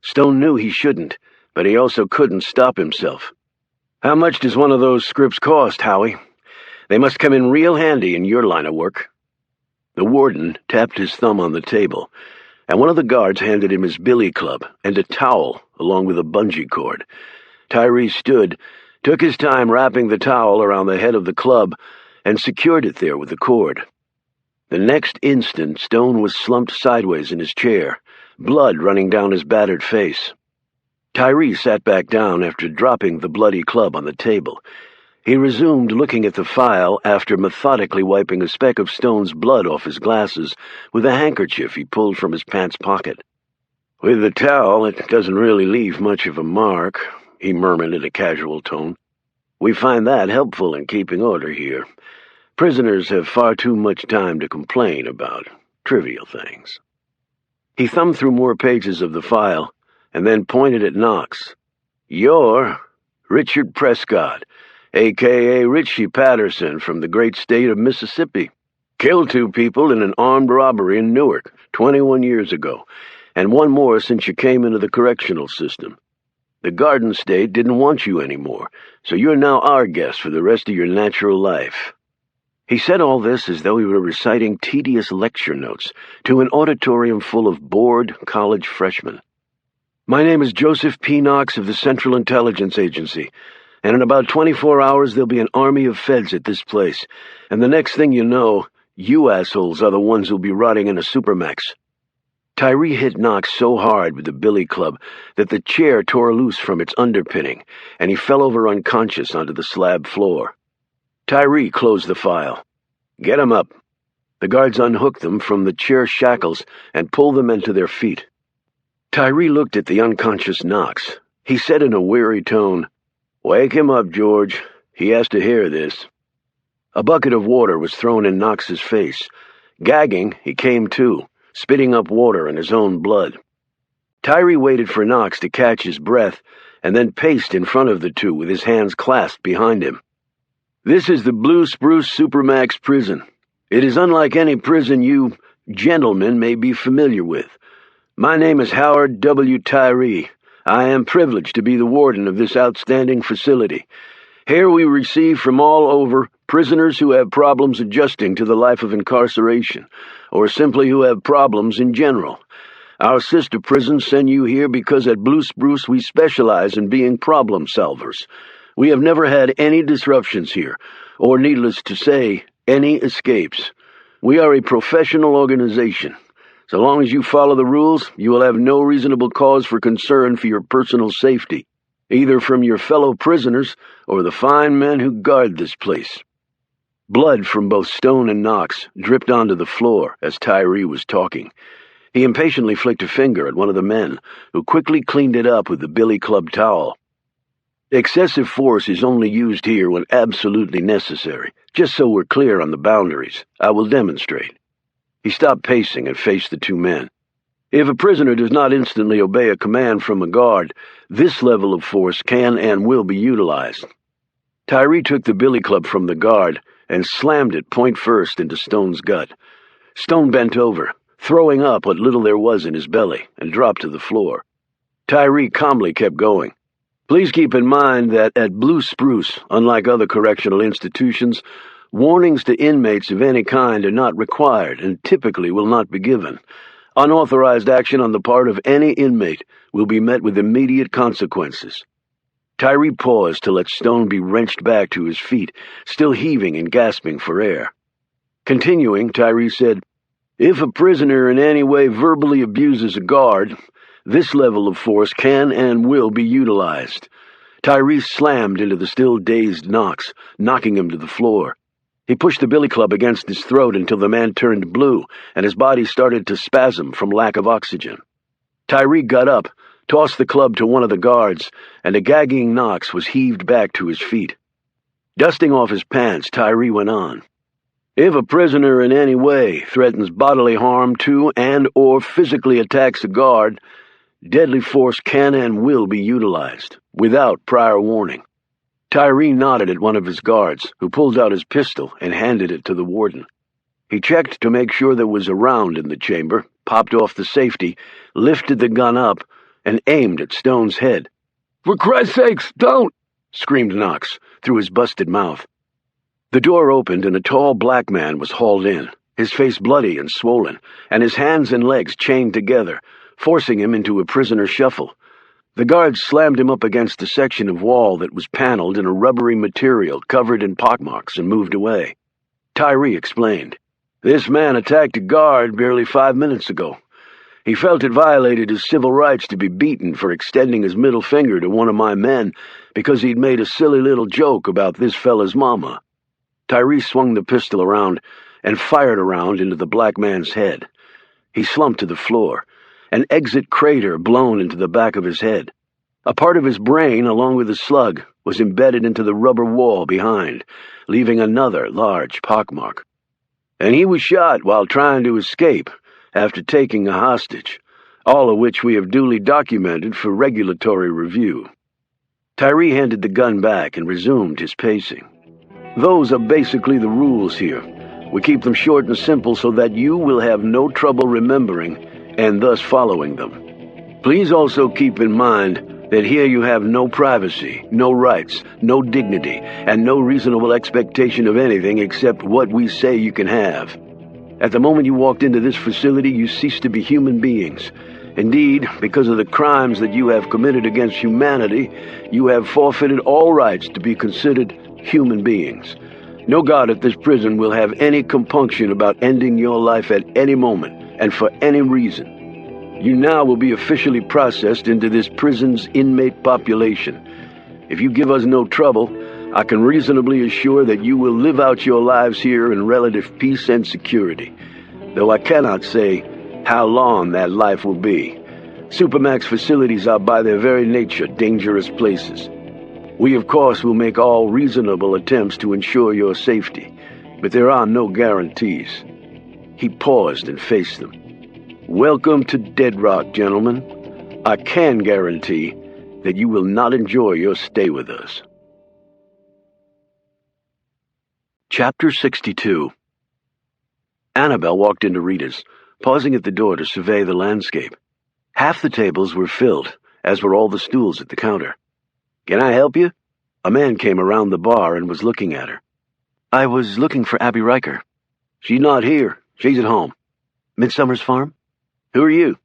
Stone knew he shouldn't, but he also couldn't stop himself. "How much does one of those scripts cost, Howie? They must come in real handy in your line of work." The warden tapped his thumb on the table, and one of the guards handed him his billy club and a towel along with a bungee cord. Tyree stood, took his time wrapping the towel around the head of the club, and secured it there with the cord. The next instant, Stone was slumped sideways in his chair, blood running down his battered face. Tyree sat back down after dropping the bloody club on the table. He resumed looking at the file after methodically wiping a speck of Stone's blood off his glasses with a handkerchief he pulled from his pants pocket. "With the towel, it doesn't really leave much of a mark," he murmured in a casual tone. "We find that helpful in keeping order here. Prisoners have far too much time to complain about trivial things." He thumbed through more pages of the file and then pointed at Knox. "You're Richard Prescott, a.k.a. Richie Patterson from the great state of Mississippi. Killed 2 people in an armed robbery in Newark 21 years ago, and 1 more since you came into the correctional system. The Garden State didn't want you anymore, so you're now our guest for the rest of your natural life." He said all this as though he were reciting tedious lecture notes to an auditorium full of bored college freshmen. "My name is Joseph P. Knox of the Central Intelligence Agency, and in about 24 hours there'll be an army of feds at this place, and the next thing you know, you assholes are the ones who'll be rotting in a supermax." Tyree hit Knox so hard with the billy club that the chair tore loose from its underpinning, and he fell over unconscious onto the slab floor. Tyree closed the file. "Get 'em up." The guards unhooked them from the chair shackles and pulled them into their feet. Tyree looked at the unconscious Knox. He said in a weary tone, "Wake him up, George. He has to hear this." A bucket of water was thrown in Knox's face. Gagging, he came to, spitting up water and his own blood. Tyree waited for Knox to catch his breath and then paced in front of the 2 with his hands clasped behind him. "This is the Blue Spruce Supermax prison. It is unlike any prison you gentlemen may be familiar with. My name is Howard W. Tyree. I am privileged to be the warden of this outstanding facility. Here we receive from all over prisoners who have problems adjusting to the life of incarceration, or simply who have problems in general. Our sister prisons send you here because at Blue Spruce we specialize in being problem solvers. We have never had any disruptions here, or needless to say, any escapes. We are a professional organization. So long as you follow the rules, you will have no reasonable cause for concern for your personal safety, either from your fellow prisoners or the fine men who guard this place. Blood from both Stone and Knox dripped onto the floor as Tyree was talking. He impatiently flicked a finger at one of the men, who quickly cleaned it up with the billy club towel. Excessive force is only used here when absolutely necessary. Just so we're clear on the boundaries, I will demonstrate. He stopped pacing and faced the two men. If a prisoner does not instantly obey a command from a guard, this level of force can and will be utilized. Tyree took the billy club from the guard and slammed it point first into Stone's gut. Stone bent over, throwing up what little there was in his belly, and dropped to the floor. Tyree calmly kept going. Please keep in mind that at Blue Spruce, unlike other correctional institutions, warnings to inmates of any kind are not required and typically will not be given. Unauthorized action on the part of any inmate will be met with immediate consequences. Tyree paused to let Stone be wrenched back to his feet, still heaving and gasping for air. Continuing, Tyree said, If a prisoner in any way verbally abuses a guard, this level of force can and will be utilized. Tyree slammed into the still dazed Knox, knocking him to the floor. He pushed the billy club against his throat until the man turned blue and his body started to spasm from lack of oxygen. Tyree got up, tossed the club to one of the guards, and a gagging Knox was heaved back to his feet. Dusting off his pants, Tyree went on. If a prisoner in any way threatens bodily harm to and or physically attacks a guard, deadly force can and will be utilized, without prior warning. Tyree nodded at one of his guards, who pulled out his pistol and handed it to the warden. He checked to make sure there was a round in the chamber, popped off the safety, lifted the gun up, and aimed at Stone's head. "For Christ's sakes, don't!" screamed Knox through his busted mouth. The door opened and a tall black man was hauled in, his face bloody and swollen, and his hands and legs chained together, forcing him into a prisoner shuffle. The guards slammed him up against a section of wall that was paneled in a rubbery material covered in pockmarks and moved away. Tyree explained. This man attacked a guard barely 5 minutes ago. He felt it violated his civil rights to be beaten for extending his middle finger to one of my men because he'd made a silly little joke about this fella's mama. Tyree swung the pistol around and fired a round into the black man's head. He slumped to the floor, an exit crater blown into the back of his head. A part of his brain, along with the slug, was embedded into the rubber wall behind, leaving another large pockmark. And he was shot while trying to escape after taking a hostage, all of which we have duly documented for regulatory review. Tyree handed the gun back and resumed his pacing. Those are basically the rules here. We keep them short and simple so that you will have no trouble remembering and thus following them. Please also keep in mind that here you have no privacy, no rights, no dignity, and no reasonable expectation of anything except what we say you can have. At the moment you walked into this facility, you ceased to be human beings. Indeed, because of the crimes that you have committed against humanity, you have forfeited all rights to be considered human beings. No guard at this prison will have any compunction about ending your life at any moment and for any reason. You now will be officially processed into this prison's inmate population. If you give us no trouble, I can reasonably assure that you will live out your lives here in relative peace and security, though I cannot say how long that life will be. Supermax facilities are by their very nature dangerous places. We, of course, will make all reasonable attempts to ensure your safety, but there are no guarantees. He paused and faced them. Welcome to Dead Rock, gentlemen. I can guarantee that you will not enjoy your stay with us. Chapter 62. Annabelle walked into Rita's, pausing at the door to survey the landscape. Half the tables were filled, as were all the stools at the counter. "Can I help you?" A man came around the bar and was looking at her. "I was looking for Abby Riker." "She's not here. She's at home." "Midsummer's Farm?" "Who are you?"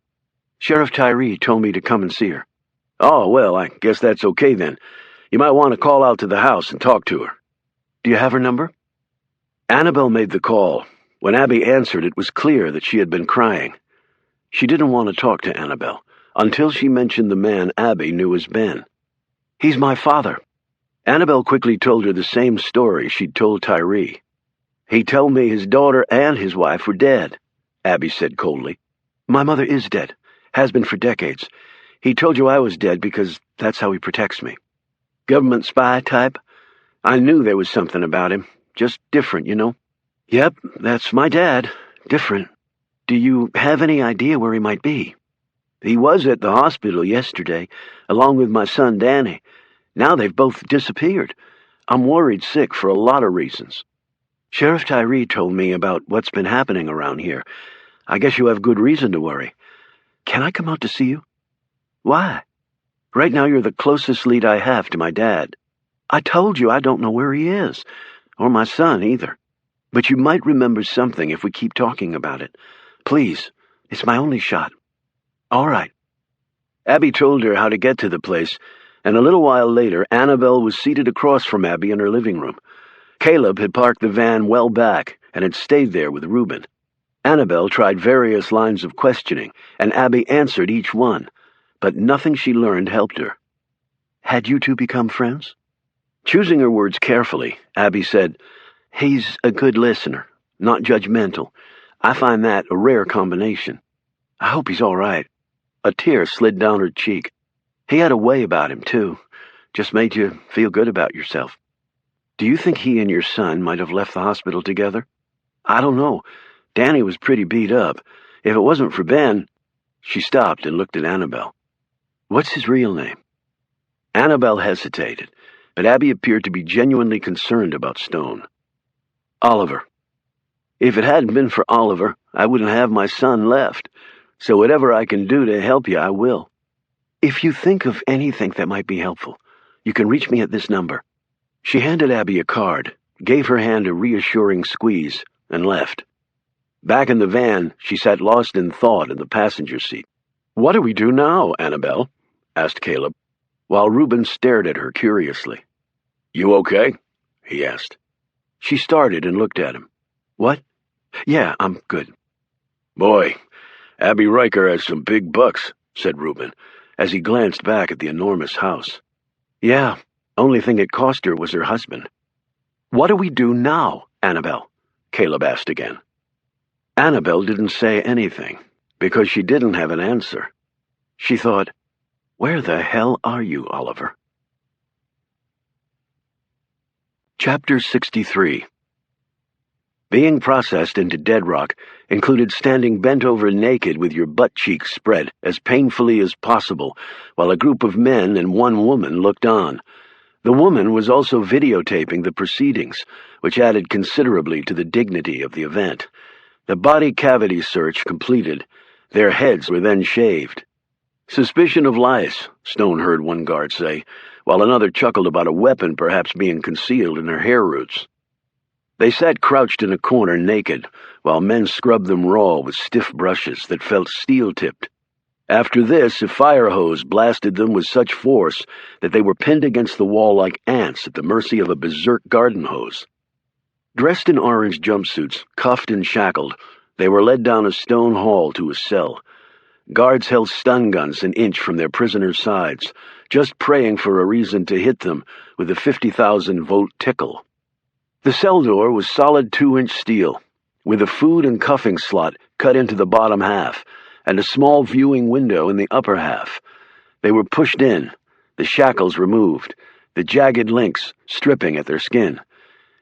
"Sheriff Tyree told me to come and see her." "Oh, well, I guess that's okay then. You might want to call out to the house and talk to her." "Do you have her number?" Annabelle made the call. When Abby answered, it was clear that she had been crying. She didn't want to talk to Annabelle until she mentioned the man Abby knew as Ben. "He's my father." Annabelle quickly told her the same story she'd told Tyree. "He told me his daughter and his wife were dead," Abby said coldly. "My mother is dead. Has been for decades. He told you I was dead because that's how he protects me." "Government spy type? I knew there was something about him. Just different, you know." "Yep, that's my dad. Different. Do you have any idea where he might be?" "He was at the hospital yesterday, along with my son Danny. Now they've both disappeared. I'm worried sick for a lot of reasons." "Sheriff Tyree told me about what's been happening around here. I guess you have good reason to worry. Can I come out to see you?" "Why?" "Right now you're the closest lead I have to my dad. I told you I don't know where he is, or my son either. But you might remember something if we keep talking about it. Please, it's my only shot." "All right." Abby told her how to get to the place, and a little while later Annabelle was seated across from Abby in her living room. Caleb had parked the van well back and had stayed there with Reuben. Annabelle tried various lines of questioning, and Abby answered each one, but nothing she learned helped her. "Had you two become friends?" Choosing her words carefully, Abby said, "He's a good listener, not judgmental. I find that a rare combination." "I hope he's all right." A tear slid down her cheek. "He had a way about him, too. Just made you feel good about yourself." "Do you think he and your son might have left the hospital together?" "I don't know. Danny was pretty beat up. If it wasn't for Ben—" She stopped and looked at Annabelle. "What's his real name?" Annabelle hesitated, but Abby appeared to be genuinely concerned about Stone. "Oliver." "If it hadn't been for Oliver, I wouldn't have my son left. So whatever I can do to help you, I will." "If you think of anything that might be helpful, you can reach me at this number." She handed Abby a card, gave her hand a reassuring squeeze, and left. Back in the van, she sat lost in thought in the passenger seat. "What do we do now, Annabelle?" asked Caleb, while Reuben stared at her curiously. "You okay?" he asked. She started and looked at him. "What? Yeah, I'm good." "Boy, Abby Riker has some big bucks," said Reuben, as he glanced back at the enormous house. "Yeah, only thing it cost her was her husband." "What do we do now, Annabelle?" Caleb asked again. Annabelle didn't say anything, because she didn't have an answer. She thought, "Where the hell are you, Oliver?" Chapter 63. Being processed into dead rock included standing bent over naked with your butt cheeks spread as painfully as possible while a group of men and one woman looked on. The woman was also videotaping the proceedings, which added considerably to the dignity of the event. The body cavity search completed, their heads were then shaved. "Suspicion of lice," Stone heard one guard say, while another chuckled about a weapon perhaps being concealed in her hair roots. They sat crouched in a corner naked, while men scrubbed them raw with stiff brushes that felt steel-tipped. After this, a fire hose blasted them with such force that they were pinned against the wall like ants at the mercy of a berserk garden hose. Dressed in orange jumpsuits, cuffed and shackled, they were led down a stone hall to a cell. Guards held stun guns an inch from their prisoners' sides, just praying for a reason to hit them with a 50,000-volt tickle. The cell door was solid 2-inch steel, with a food and cuffing slot cut into the bottom half, and a small viewing window in the upper half. They were pushed in, the shackles removed, the jagged links stripping at their skin,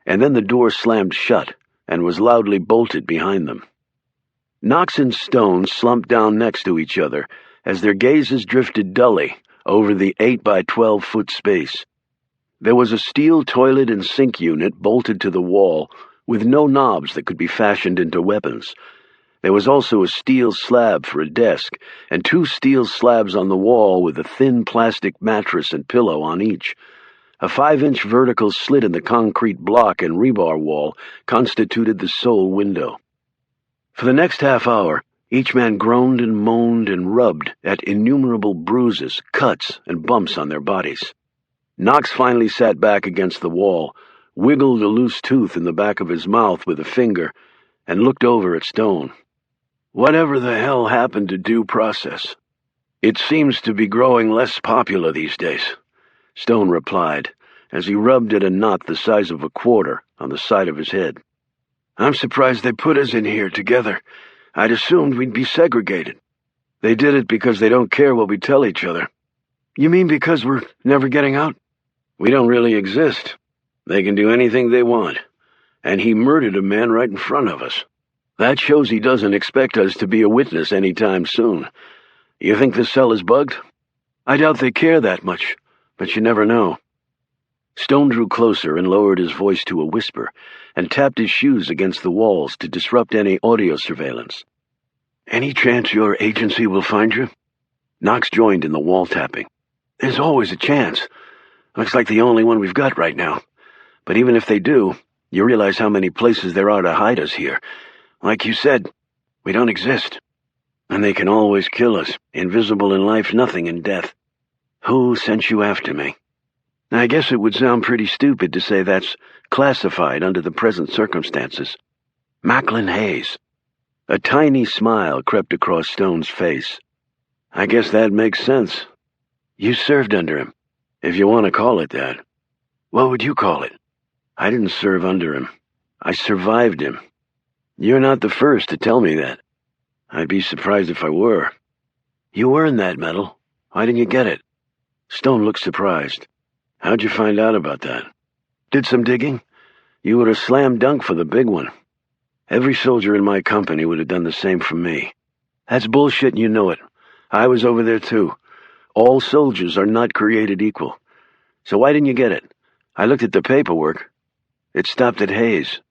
and then the door slammed shut and was loudly bolted behind them. Knox and Stone slumped down next to each other as their gazes drifted dully over the 8-by-12-foot space. There was a steel toilet and sink unit bolted to the wall with no knobs that could be fashioned into weapons. There was also a steel slab for a desk and 2 steel slabs on the wall with a thin plastic mattress and pillow on each. A 5-inch vertical slit in the concrete block and rebar wall constituted the sole window. For the next half hour, each man groaned and moaned and rubbed at innumerable bruises, cuts, and bumps on their bodies. Knox finally sat back against the wall, wiggled a loose tooth in the back of his mouth with a finger, and looked over at Stone. "Whatever the hell happened to due process? It seems to be growing less popular these days," Stone replied, as he rubbed at a knot the size of a quarter on the side of his head. "I'm surprised they put us in here together. I'd assumed we'd be segregated. They did it because they don't care what we tell each other." "You mean because we're never getting out?" "We don't really exist. They can do anything they want. And he murdered a man right in front of us. That shows he doesn't expect us to be a witness any time soon. You think the cell is bugged?" "I doubt they care that much, but you never know." Stone drew closer and lowered his voice to a whisper, and tapped his shoes against the walls to disrupt any audio surveillance. "Any chance your agency will find you?" Knox joined in the wall tapping. "There's always a chance. Looks like the only one we've got right now. But even if they do, you realize how many places there are to hide us here. Like you said, we don't exist. And they can always kill us, invisible in life, nothing in death. Who sent you after me?" "I guess it would sound pretty stupid to say that's classified under the present circumstances." "Macklin Hayes." A tiny smile crept across Stone's face. "I guess that makes sense. You served under him, if you want to call it that." "What would you call it?" "I didn't serve under him. I survived him. You're not the first to tell me that. I'd be surprised if I were." "You earned that medal. Why didn't you get it?" Stone looked surprised. "How'd you find out about that?" "Did some digging. You were a slam dunk for the big one. Every soldier in my company would have done the same for me." "That's bullshit and you know it. I was over there too. All soldiers are not created equal. So why didn't you get it? I looked at the paperwork. It stopped at Hayes."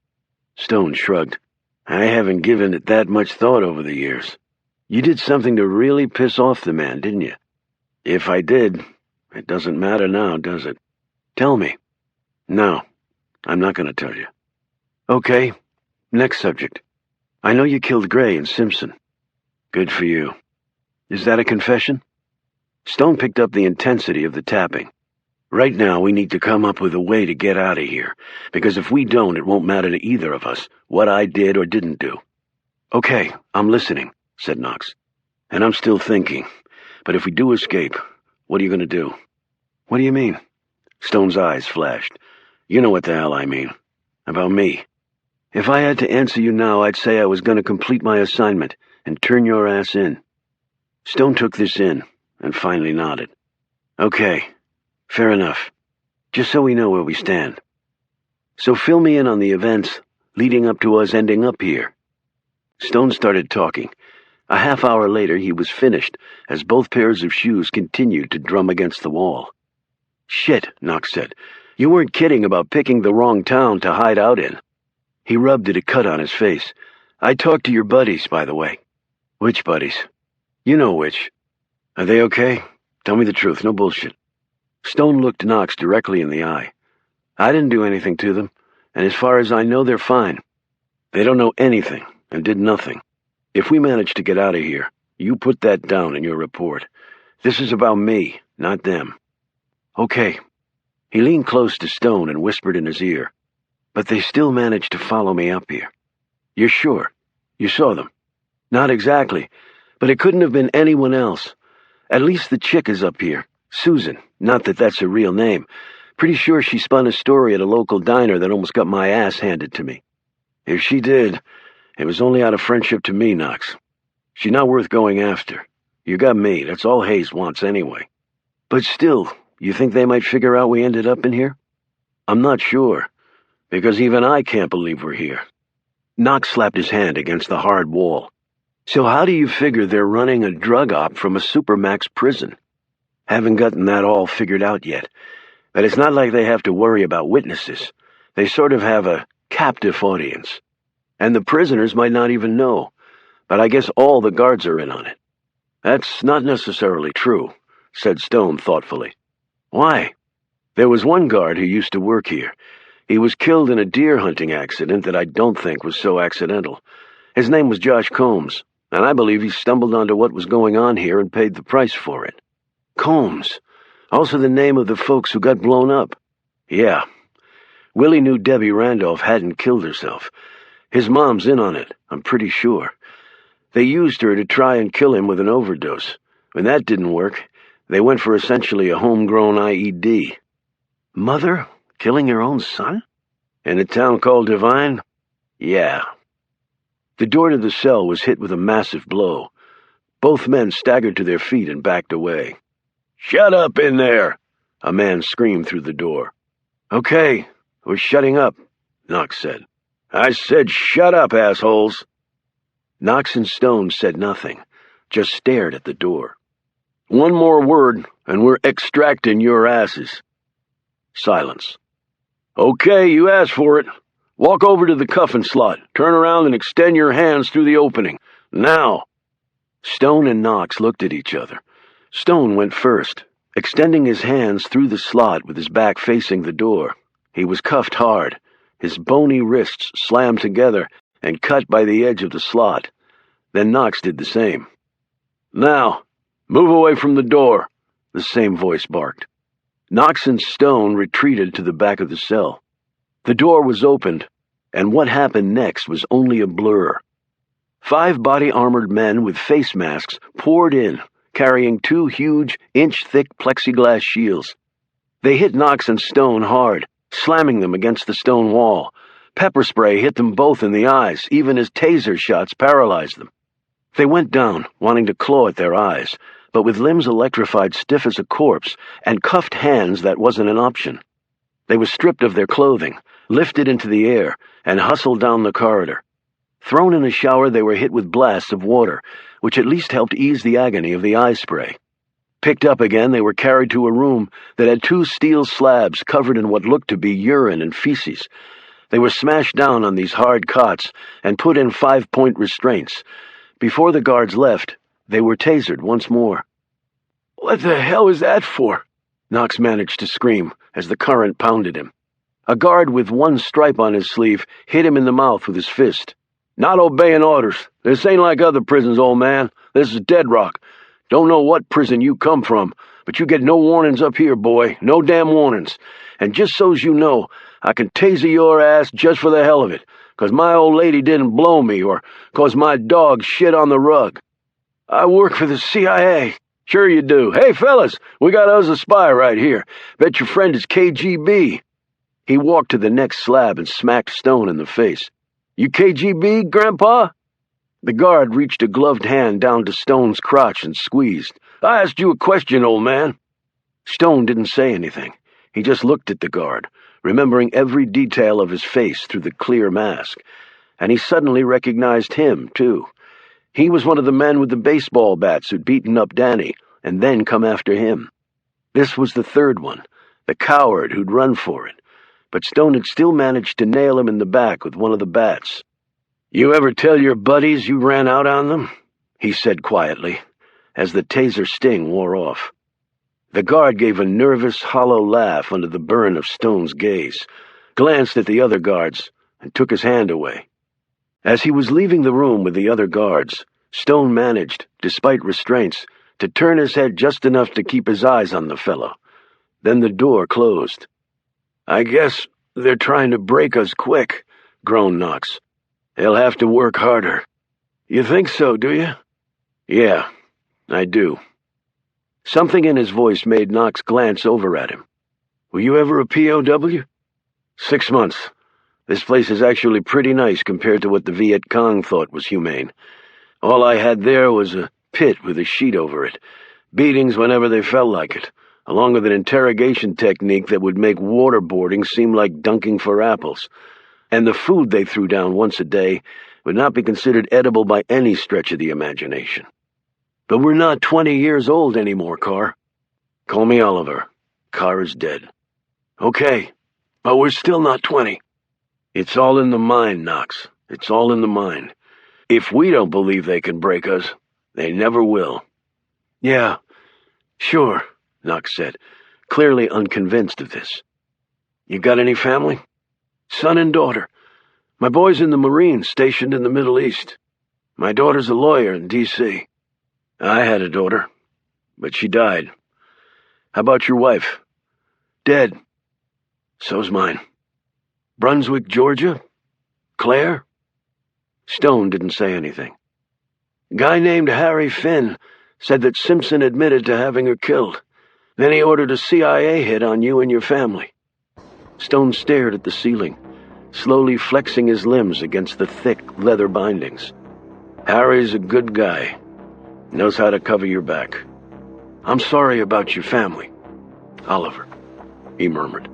Stone shrugged. "I haven't given it that much thought over the years. You did something to really piss off the man, didn't you?" "If I did, it doesn't matter now, does it?" "Tell me." "No, I'm not going to tell you." "Okay, next subject. I know you killed Gray and Simpson." "Good for you." "Is that a confession?" Stone picked up the intensity of the tapping. "Right now, we need to come up with a way to get out of here, because if we don't, it won't matter to either of us what I did or didn't do." "Okay, I'm listening," said Knox. "And I'm still thinking. But if we do escape, what are you going to do?" "What do you mean?" Stone's eyes flashed. "You know what the hell I mean. About me. If I had to answer you now, I'd say I was going to complete my assignment and turn your ass in." Stone took this in and finally nodded. "Okay, fair enough. Just so we know where we stand. So fill me in on the events leading up to us ending up here." Stone started talking. A half hour later, he was finished as both pairs of shoes continued to drum against the wall. "Shit," Knox said. "You weren't kidding about picking the wrong town to hide out in." He rubbed at a cut on his face. "I talked to your buddies, by the way." "Which buddies?" "You know which. Are they okay? Tell me the truth, no bullshit." Stone looked Knox directly in the eye. "I didn't do anything to them, and as far as I know, they're fine. They don't know anything and did nothing. If we manage to get out of here, you put that down in your report. This is about me, not them." "Okay." He leaned close to Stone and whispered in his ear. "But they still managed to follow me up here." "You're sure? You saw them?" "Not exactly, but it couldn't have been anyone else. At least the chick is up here. Susan, not that that's her real name. Pretty sure she spun a story at a local diner that almost got my ass handed to me. If she did, it was only out of friendship to me, Knox. She's not worth going after. You got me, that's all Hayes wants anyway. But still, you think they might figure out we ended up in here?" "I'm not sure, because even I can't believe we're here." Knox slapped his hand against the hard wall. "So how do you figure they're running a drug op from a supermax prison?" "Haven't gotten that all figured out yet. But it's not like they have to worry about witnesses. They sort of have a captive audience. And the prisoners might not even know. But I guess all the guards are in on it." "That's not necessarily true," said Stone thoughtfully. "Why?" There was one guard who used to work here. He was killed in a deer hunting accident that I don't think was so accidental. His name was Josh Combs, and I believe he stumbled onto what was going on here and paid the price for it. Combs. Also the name of the folks who got blown up. Yeah. Willie knew Debbie Randolph hadn't killed herself. His mom's in on it, I'm pretty sure. They used her to try and kill him with an overdose. When that didn't work, they went for essentially a homegrown IED. Mother killing her own son? In a town called Divine? Yeah. The door to the cell was hit with a massive blow. Both men staggered to their feet and backed away. "Shut up in there!" a man screamed through the door. "Okay, we're shutting up," Knox said. "I said shut up, assholes!" Knox and Stone said nothing, just stared at the door. "One more word, and we're extracting your asses." Silence. "Okay, you asked for it. Walk over to the cuffing slot, turn around and extend your hands through the opening. Now!" Stone and Knox looked at each other. Stone went first, extending his hands through the slot with his back facing the door. He was cuffed hard, his bony wrists slammed together and cut by the edge of the slot. Then Knox did the same. "Now, move away from the door," the same voice barked. Knox and Stone retreated to the back of the cell. The door was opened, and what happened next was only a blur. 5 body-armored men with face masks poured in, carrying 2 huge, inch-thick plexiglass shields. They hit Knox and Stone hard, slamming them against the stone wall. Pepper spray hit them both in the eyes, even as taser shots paralyzed them. They went down, wanting to claw at their eyes, but with limbs electrified stiff as a corpse and cuffed hands that wasn't an option. They were stripped of their clothing, lifted into the air, and hustled down the corridor. Thrown in a shower, they were hit with blasts of water, which at least helped ease the agony of the eye spray. Picked up again, they were carried to a room that had 2 steel slabs covered in what looked to be urine and feces. They were smashed down on these hard cots and put in 5-point restraints. Before the guards left, they were tasered once more. "What the hell was that for?" Knox managed to scream as the current pounded him. A guard with 1 stripe on his sleeve hit him in the mouth with his fist. "Not obeying orders. This ain't like other prisons, old man. This is Dead Rock. Don't know what prison you come from, but you get no warnings up here, boy. No damn warnings. And just so's you know, I can taser your ass just for the hell of it, 'cause my old lady didn't blow me or 'cause my dog shit on the rug. I work for the CIA. Sure you do. Hey, fellas, we got us a spy right here. Bet your friend is KGB. He walked to the next slab and smacked Stone in the face. "You KGB, Grandpa?" The guard reached a gloved hand down to Stone's crotch and squeezed. "I asked you a question, old man." Stone didn't say anything. He just looked at the guard, remembering every detail of his face through the clear mask. And he suddenly recognized him, too. He was one of the men with the baseball bats who'd beaten up Danny, and then come after him. This was the third one, the coward who'd run for it. But Stone had still managed to nail him in the back with one of the bats. "You ever tell your buddies you ran out on them?" he said quietly, as the taser sting wore off. The guard gave a nervous, hollow laugh under the burn of Stone's gaze, glanced at the other guards, and took his hand away. As he was leaving the room with the other guards, Stone managed, despite restraints, to turn his head just enough to keep his eyes on the fellow. Then the door closed. "I guess they're trying to break us quick," groaned Knox. "They'll have to work harder." "You think so, do you?" "Yeah, I do." Something in his voice made Knox glance over at him. "Were you ever a POW?" 6 months. This place is actually pretty nice compared to what the Viet Cong thought was humane. All I had there was a pit with a sheet over it, beatings whenever they felt like it, along with an interrogation technique that would make waterboarding seem like dunking for apples. And the food they threw down once a day would not be considered edible by any stretch of the imagination. But we're not 20 years old anymore, Carr. Call me Oliver. Carr is dead. Okay, but we're still not 20. It's all in the mind, Knox. It's all in the mind. If we don't believe they can break us, they never will. Yeah, sure, Knox said. clearly unconvinced of this. "You got any family?" "Son and daughter. My boy's in the Marines, stationed in the Middle East. My daughter's a lawyer in D.C. I had a daughter, but she died. How about your wife?" "Dead." "So's mine." "Brunswick, Georgia? Claire?" Stone didn't say anything. "Guy named Harry Finn said that Simpson admitted to having her killed. Then he ordered a CIA hit on you and your family." Stone stared at the ceiling, slowly flexing his limbs against the thick leather bindings. "Harry's a good guy. Knows how to cover your back. I'm sorry about your family, Oliver," he murmured.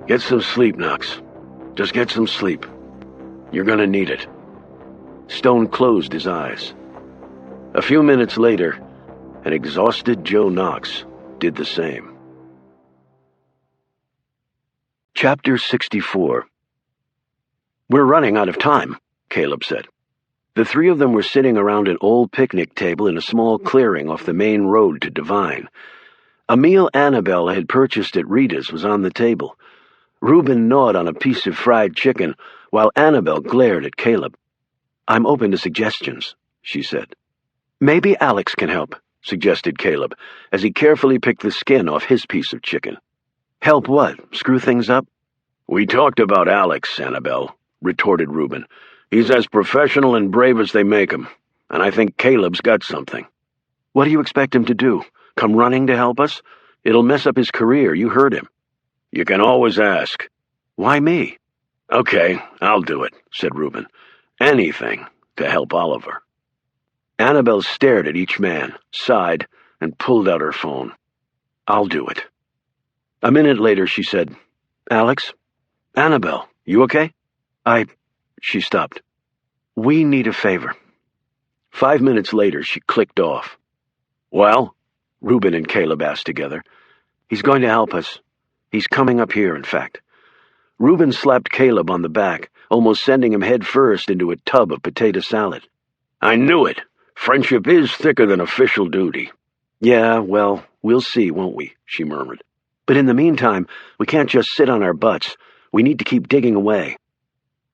"Get some sleep, Knox. Just get some sleep. You're gonna need it." Stone closed his eyes. A few minutes later, an exhausted Joe Knox did the same. Chapter 64. "We're running out of time," Caleb said. The three of them were sitting around an old picnic table in a small clearing off the main road to Devine. A meal Annabelle had purchased at Rita's was on the table. Reuben gnawed on a piece of fried chicken, while Annabelle glared at Caleb. "I'm open to suggestions," she said. "Maybe Alex can help," suggested Caleb, as he carefully picked the skin off his piece of chicken. "Help what? Screw things up?" "We talked about Alex, Annabelle," retorted Reuben. "He's as professional and brave as they make him, and I think Caleb's got something." "What do you expect him to do? Come running to help us? It'll mess up his career, you heard him." "You can always ask." "Why me?" "Okay, I'll do it," said Reuben. "Anything to help Oliver." Annabelle stared at each man, sighed, and pulled out her phone. "I'll do it." A minute later she said, "Alex? Annabelle, you okay?" She stopped. "We need a favor." 5 minutes later she clicked off. "Well?" Reuben and Caleb asked together. "He's going to help us. He's coming up here, in fact." Reuben slapped Caleb on the back, almost sending him head first into a tub of potato salad. "I knew it. Friendship is thicker than official duty." "Yeah, well, we'll see, won't we?" she murmured. "But in the meantime, we can't just sit on our butts. We need to keep digging away."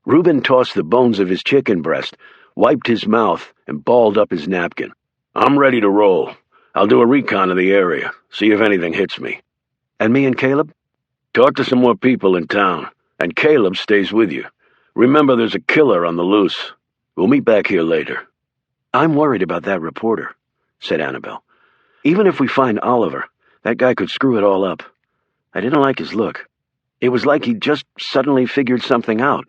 Reuben tossed the bones of his chicken breast, wiped his mouth, and balled up his napkin. "I'm ready to roll. I'll do a recon of the area, see if anything hits me." "And me and Caleb?" "Talk to some more people in town, and Caleb stays with you. Remember, there's a killer on the loose. We'll meet back here later." "I'm worried about that reporter," said Annabelle. "Even if we find Oliver, that guy could screw it all up. I didn't like his look. It was like he'd just suddenly figured something out."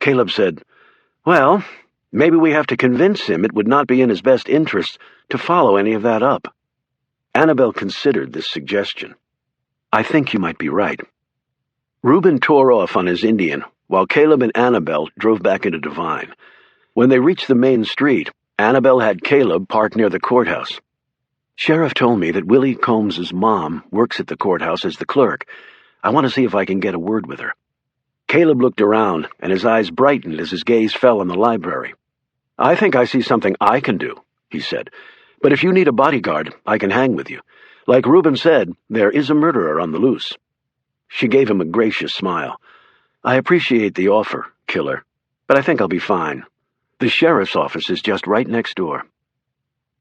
Caleb said, "Well, maybe we have to convince him it would not be in his best interest to follow any of that up." Annabelle considered this suggestion. "I think you might be right." Reuben tore off on his Indian, while Caleb and Annabelle drove back into Devine. When they reached the main street, Annabelle had Caleb parked near the courthouse. "Sheriff told me that Willie Combs's mom works at the courthouse as the clerk. I want to see if I can get a word with her." Caleb looked around, and his eyes brightened as his gaze fell on the library. "I think I see something I can do," he said. "But if you need a bodyguard, I can hang with you. Like Reuben said, there is a murderer on the loose." She gave him a gracious smile. "I appreciate the offer, killer, but I think I'll be fine. The sheriff's office is just right next door."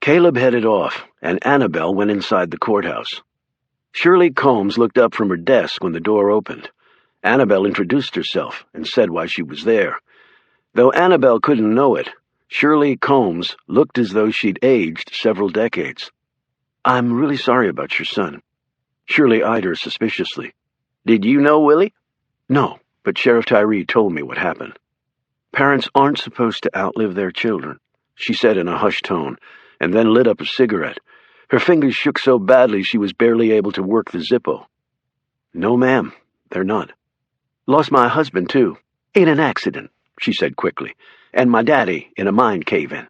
Caleb headed off, and Annabelle went inside the courthouse. Shirley Combs looked up from her desk when the door opened. Annabelle introduced herself and said why she was there. Though Annabelle couldn't know it, Shirley Combs looked as though she'd aged several decades. "I'm really sorry about your son." Shirley eyed her suspiciously. "Did you know Willie?" "No, but Sheriff Tyree told me what happened." "Parents aren't supposed to outlive their children," she said in a hushed tone, and then lit up a cigarette. Her fingers shook so badly she was barely able to work the Zippo. "No, ma'am, they're not. Lost my husband, too, in an accident," she said quickly, "and my daddy in a mine cave-in."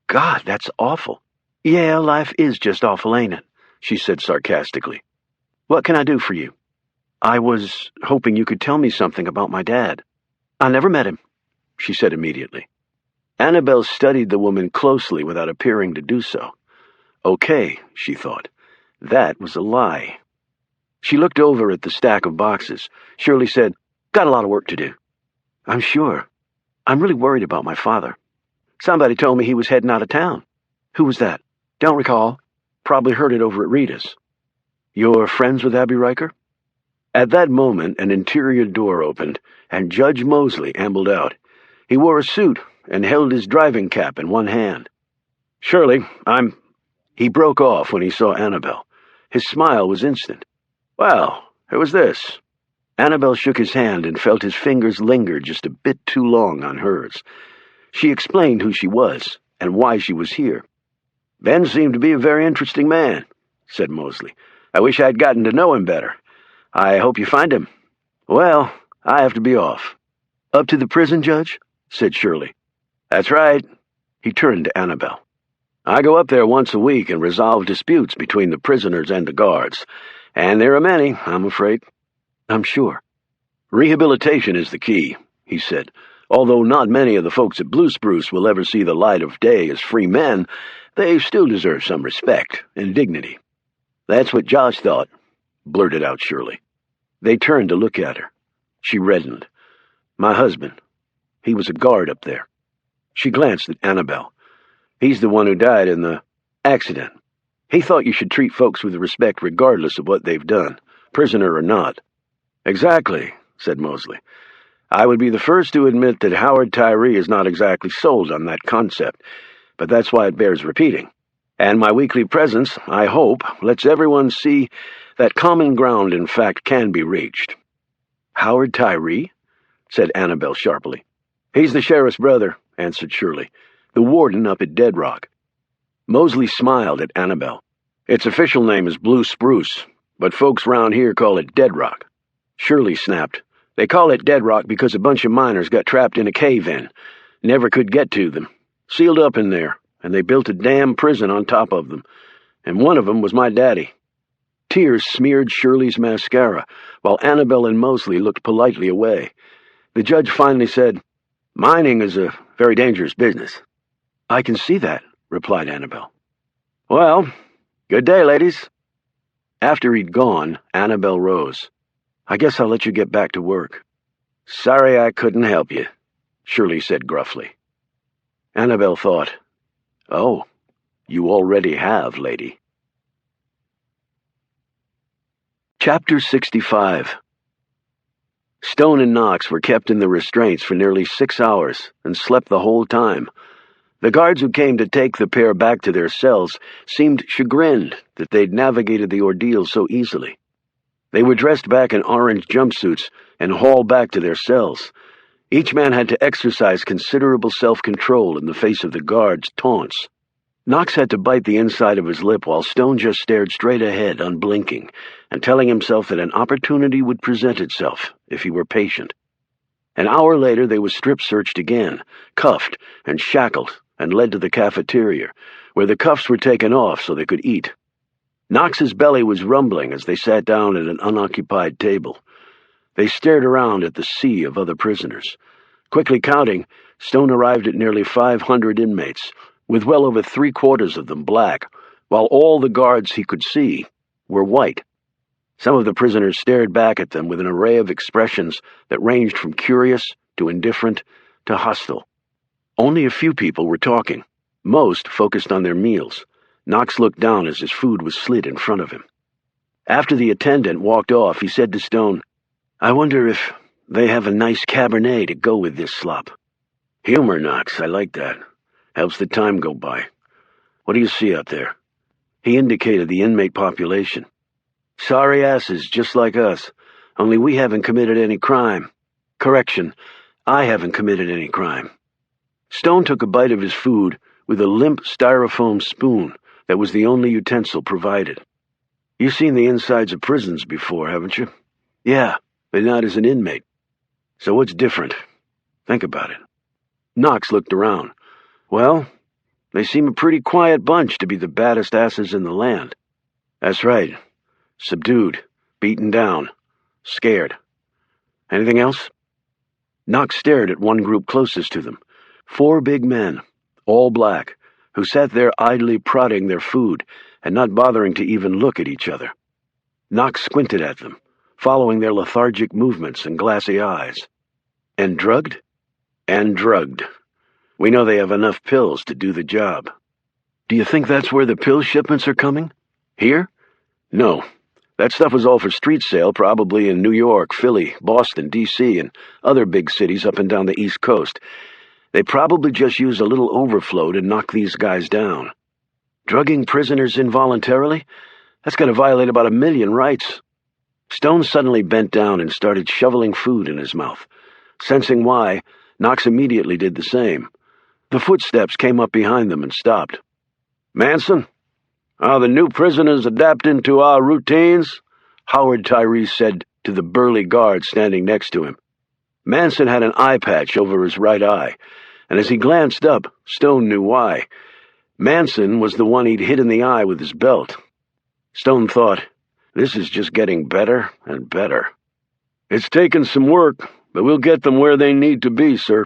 "God, that's awful." "Yeah, life is just awful, ain't it?" she said sarcastically. "What can I do for you?" "I was hoping you could tell me something about my dad." "I never met him," she said immediately. Annabelle studied the woman closely without appearing to do so. Okay, she thought. That was a lie. She looked over at the stack of boxes. Shirley said, "Got a lot of work to do." "I'm sure. I'm really worried about my father. Somebody told me he was heading out of town." "Who was that?" "Don't recall. Probably heard it over at Rita's." "You're friends with Abby Riker?" At that moment, an interior door opened, and Judge Mosley ambled out. He wore a suit and held his driving cap in one hand. "Shirley, I'm—" He broke off when he saw Annabelle. His smile was instant. "Well, who was this?" Annabelle shook his hand and felt his fingers linger just a bit too long on hers. She explained who she was and why she was here. "Ben seemed to be a very interesting man," said Mosley. "I wish I'd gotten to know him better. I hope you find him." "Well, I have to be off." "Up to the prison, Judge?" said Shirley. "That's right." He turned to Annabelle. "I go up there once a week and resolve disputes between the prisoners and the guards. And there are many, I'm afraid." "I'm sure." "Rehabilitation is the key," he said. "Although not many of the folks at Blue Spruce will ever see the light of day as free men, they still deserve some respect and dignity." "That's what Josh thought," blurted out Shirley. They turned to look at her. She reddened. "My husband. He was a guard up there." She glanced at Annabelle. "He's the one who died in the accident. He thought you should treat folks with respect regardless of what they've done, prisoner or not." "Exactly," said Mosley. "I would be the first to admit that Howard Tyree is not exactly sold on that concept, but that's why it bears repeating. And my weekly presence, I hope, lets everyone see that common ground in fact can be reached." "Howard Tyree?" said Annabelle sharply. "He's the sheriff's brother," answered Shirley. "The warden up at Dead Rock." Mosley smiled at Annabelle. "Its official name is Blue Spruce, but folks round here call it Dead Rock." Shirley snapped. "They call it Dead Rock because a bunch of miners got trapped in a cave-in. Never could get to them. Sealed up in there, and they built a damn prison on top of them. And one of them was my daddy." Tears smeared Shirley's mascara, while Annabelle and Mosley looked politely away. The judge finally said, "Mining is a very dangerous business." "I can see that," replied Annabelle. "Well, good day, ladies." After he'd gone, Annabelle rose. "I guess I'll let you get back to work." "Sorry I couldn't help you," Shirley said gruffly. Annabelle thought, "Oh, you already have, lady." Chapter 65. Stone and Knox were kept in the restraints for nearly 6 hours and slept the whole time. The guards who came to take the pair back to their cells seemed chagrined that they'd navigated the ordeal so easily. They were dressed back in orange jumpsuits and hauled back to their cells. Each man had to exercise considerable self-control in the face of the guards' taunts. Knox had to bite the inside of his lip while Stone just stared straight ahead, unblinking, and telling himself that an opportunity would present itself if he were patient. An hour later they were strip-searched again, cuffed and shackled, and led to the cafeteria, where the cuffs were taken off so they could eat. Knox's belly was rumbling as they sat down at an unoccupied table. They stared around at the sea of other prisoners. Quickly counting, Stone arrived at nearly 500 inmates, with well over 3/4 of them black, while all the guards he could see were white. Some of the prisoners stared back at them with an array of expressions that ranged from curious to indifferent to hostile. Only a few people were talking. Most focused on their meals. Knox looked down as his food was slid in front of him. After the attendant walked off, he said to Stone, "I wonder if they have a nice Cabernet to go with this slop." "Humor, Knox, I like that. Helps the time go by. What do you see out there?" He indicated the inmate population. "Sorry asses, just like us. Only we haven't committed any crime. Correction, I haven't committed any crime." Stone took a bite of his food with a limp styrofoam spoon that was the only utensil provided. "You've seen the insides of prisons before, haven't you?" "Yeah, but not as an inmate." "So what's different? Think about it." Knox looked around. "Well, they seem a pretty quiet bunch to be the baddest asses in the land." "That's right. Subdued, beaten down, scared. Anything else?" Knox stared at one group closest to them. 4 big men, all black, who sat there idly prodding their food and not bothering to even look at each other. Knox squinted at them, following their lethargic movements and glassy eyes. And drugged? And drugged. We know they have enough pills to do the job. Do you think that's where the pill shipments are coming? Here? No. That stuff was all for street sale, probably in New York, Philly, Boston, D.C., and other big cities up and down the East Coast. They probably just use a little overflow to knock these guys down. Drugging prisoners involuntarily? That's got to violate about 1 million rights. Stone suddenly bent down and started shoveling food in his mouth. Sensing why, Knox immediately did the same. The footsteps came up behind them and stopped. "Manson? Are the new prisoners adapting to our routines?" Howard Tyree said to the burly guard standing next to him. Manson had an eye patch over his right eye, and as he glanced up, Stone knew why. Manson was the one he'd hit in the eye with his belt. Stone thought, this is just getting better and better. "It's taken some work, but we'll get them where they need to be, sir."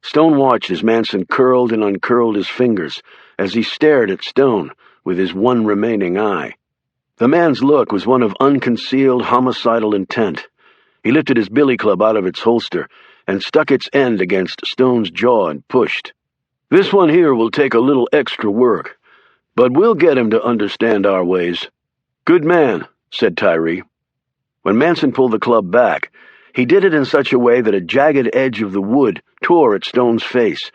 Stone watched as Manson curled and uncurled his fingers as he stared at Stone with his one remaining eye. The man's look was one of unconcealed homicidal intent. He lifted his billy club out of its holster and stuck its end against Stone's jaw and pushed. "This one here will take a little extra work, but we'll get him to understand our ways." "Good man," said Tyree. When Manson pulled the club back, he did it in such a way that a jagged edge of the wood tore at Stone's face.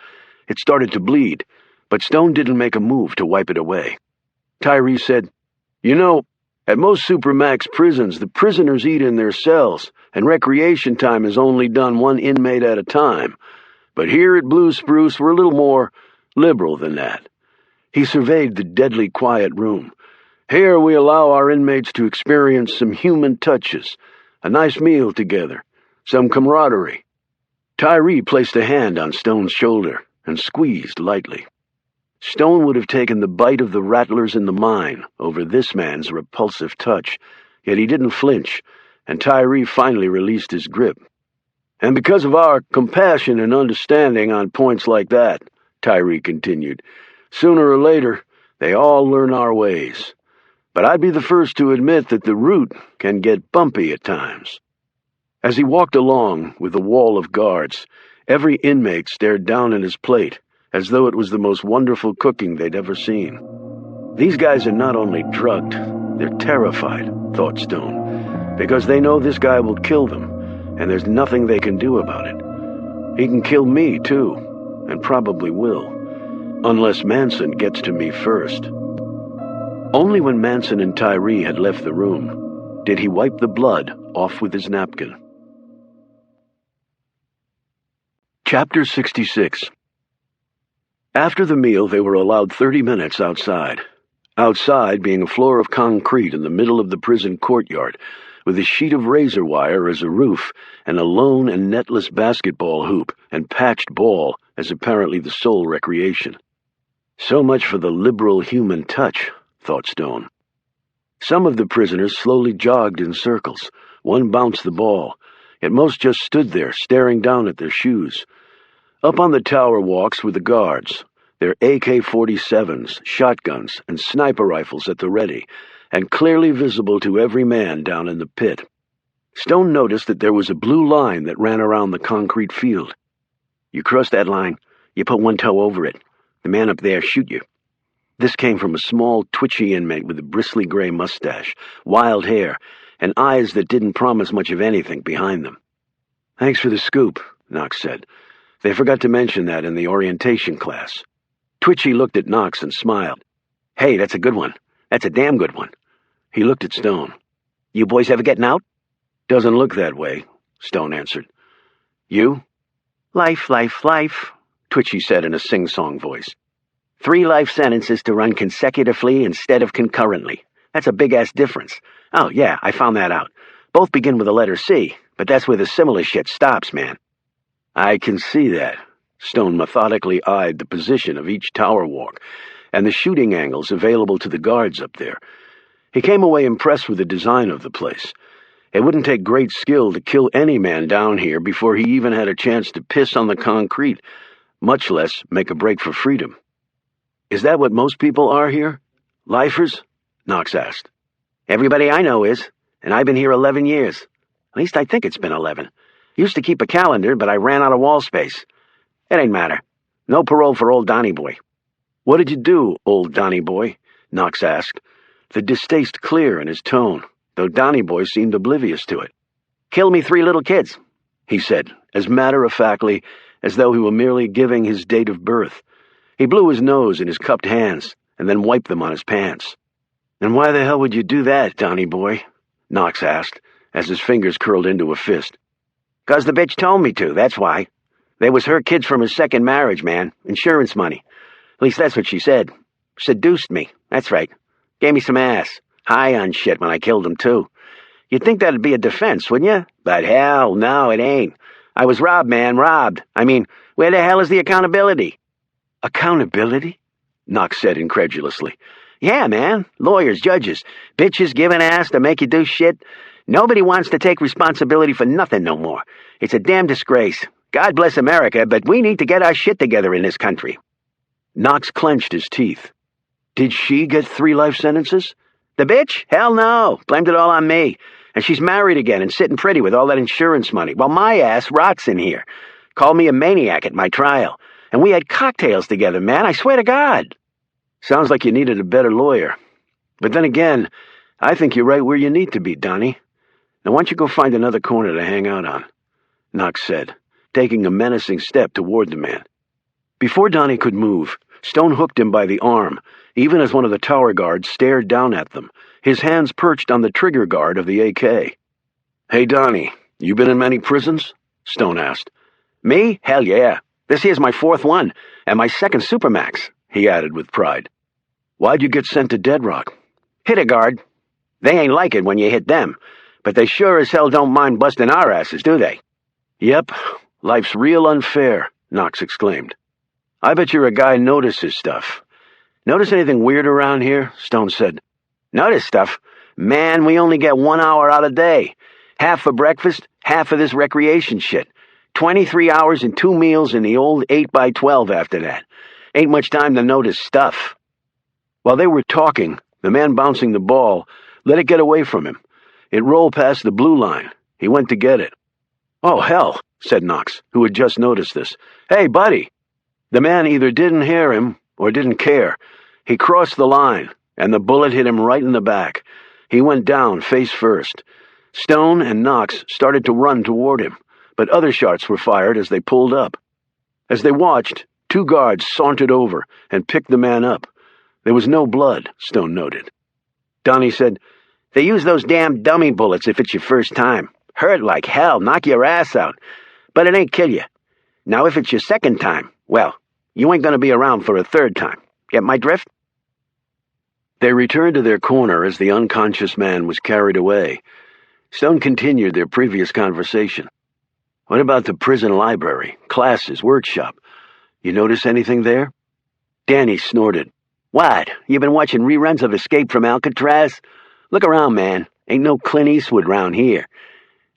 It started to bleed, but Stone didn't make a move to wipe it away. Tyree said, "You know, at most Supermax prisons, the prisoners eat in their cells, and recreation time is only done one inmate at a time. But here at Blue Spruce, we're a little more liberal than that." He surveyed the deadly quiet room. "Here we allow our inmates to experience some human touches, a nice meal together, some camaraderie." Tyree placed a hand on Stone's shoulder and squeezed lightly. Stone would have taken the bite of the rattlers in the mine over this man's repulsive touch, yet he didn't flinch, and Tyree finally released his grip. "And because of our compassion and understanding on points like that," Tyree continued, "sooner or later they all learn our ways. But I'd be the first to admit that the route can get bumpy at times." As he walked along with the wall of guards, every inmate stared down at his plate, as though it was the most wonderful cooking they'd ever seen. These guys are not only drugged, they're terrified, thought Stone, because they know this guy will kill them, and there's nothing they can do about it. He can kill me, too, and probably will, unless Manson gets to me first. Only when Manson and Tyree had left the room did he wipe the blood off with his napkin. Chapter 66. After the meal, they were allowed 30 minutes outside. Outside being a floor of concrete in the middle of the prison courtyard, with a sheet of razor wire as a roof, and a lone and netless basketball hoop and patched ball as apparently the sole recreation. So much for the liberal human touch, thought Stone. Some of the prisoners slowly jogged in circles. One bounced the ball, yet most just stood there, staring down at their shoes. Up on the tower walks were the guards, their AK-47s, shotguns, and sniper rifles at the ready, and clearly visible to every man down in the pit. Stone noticed that there was a blue line that ran around the concrete field. "You cross that line, you put one toe over it. The man up there shoot you." This came from a small, twitchy inmate with a bristly gray mustache, wild hair, and eyes that didn't promise much of anything behind them. "Thanks for the scoop," Knox said. "They forgot to mention that in the orientation class." Twitchy looked at Knox and smiled. "Hey, that's a good one. That's a damn good one." He looked at Stone. "You boys ever getting out?" "Doesn't look that way," Stone answered. "You?" "Life, life, life," Twitchy said in a sing-song voice. 3 life sentences to run consecutively instead of concurrently. That's a big-ass difference. Oh, yeah, I found that out. Both begin with the letter C, but that's where the similar shit stops, man. "I can see that." Stone methodically eyed the position of each tower walk and the shooting angles available to the guards up there. He came away impressed with the design of the place. It wouldn't take great skill to kill any man down here before he even had a chance to piss on the concrete, much less make a break for freedom. "Is that what most people are here? Lifers?" Knox asked. Everybody I know is, and I've been here 11 years. At least I think it's been 11. Used to keep a calendar, but I ran out of wall space. It ain't matter. No parole for old Donny Boy." "What did you do, old Donny Boy?" Knox asked, the distaste clear in his tone, though Donny Boy seemed oblivious to it. "Killed me 3 little kids," he said, as matter-of-factly as though he were merely giving his date of birth. He blew his nose in his cupped hands and then wiped them on his pants. "And why the hell would you do that, Donny Boy?" Knox asked, as his fingers curled into a fist. "'Cause the bitch told me to, that's why. They was her kids from her second marriage, man. Insurance money. At least that's what she said. Seduced me, that's right. Gave me some ass. High on shit when I killed them, too. You'd think that'd be a defense, wouldn't you? But hell, no, it ain't. I was robbed, man, robbed. I mean, where the hell is the accountability?" "Accountability?" Knox said incredulously. "Yeah, man. Lawyers, judges, bitches giving ass to make you do shit. Nobody wants to take responsibility for nothing no more. It's a damn disgrace. God bless America, but we need to get our shit together in this country." Knox clenched his teeth. "Did she get 3 life sentences?" "The bitch? Hell no. Blamed it all on me. And she's married again and sitting pretty with all that insurance money, while my ass rots in here. Called me a maniac at my trial. And we had cocktails together, man, I swear to God." "Sounds like you needed a better lawyer. But then again, I think you're right where you need to be, Donny. Now why don't you go find another corner to hang out on?" Knox said, taking a menacing step toward the man. Before Donny could move, Stone hooked him by the arm, even as one of the tower guards stared down at them, his hands perched on the trigger guard of the AK. "Hey, Donny, you been in many prisons?" Stone asked. "Me? Hell yeah. This here's my 4th one, and my 2nd Supermax," he added with pride. "Why'd you get sent to Dead Rock?" "Hit a guard. They ain't like it when you hit them, but they sure as hell don't mind busting our asses, do they?" "Yep, life's real unfair," Knox exclaimed. "I bet you're a guy notices stuff. Notice anything weird around here?" Stone said. "Notice stuff? Man, we only get 1 hour out a day. Half for breakfast, half for this recreation shit. 23 hours and 2 meals in the old 8x12 after that. Ain't much time to notice stuff." While they were talking, the man bouncing the ball let it get away from him. It rolled past the blue line. He went to get it. "Oh, hell," said Knox, who had just noticed this. "Hey, buddy." The man either didn't hear him or didn't care. He crossed the line, and the bullet hit him right in the back. He went down face first. Stone and Knox started to run toward him, but other shots were fired as they pulled up. As they watched, 2 guards sauntered over and picked the man up. There was no blood, Stone noted. Donny said, "They use those damn dummy bullets if it's your first time. Hurt like hell, knock your ass out. But it ain't kill you. Now if it's your 2nd time, well, you ain't gonna be around for a 3rd time. Get my drift?" They returned to their corner as the unconscious man was carried away. Stone continued their previous conversation. "What about the prison library, classes, workshop? You notice anything there?" Danny snorted. "What? You been watching reruns of Escape from Alcatraz? Look around, man. Ain't no Clint Eastwood round here.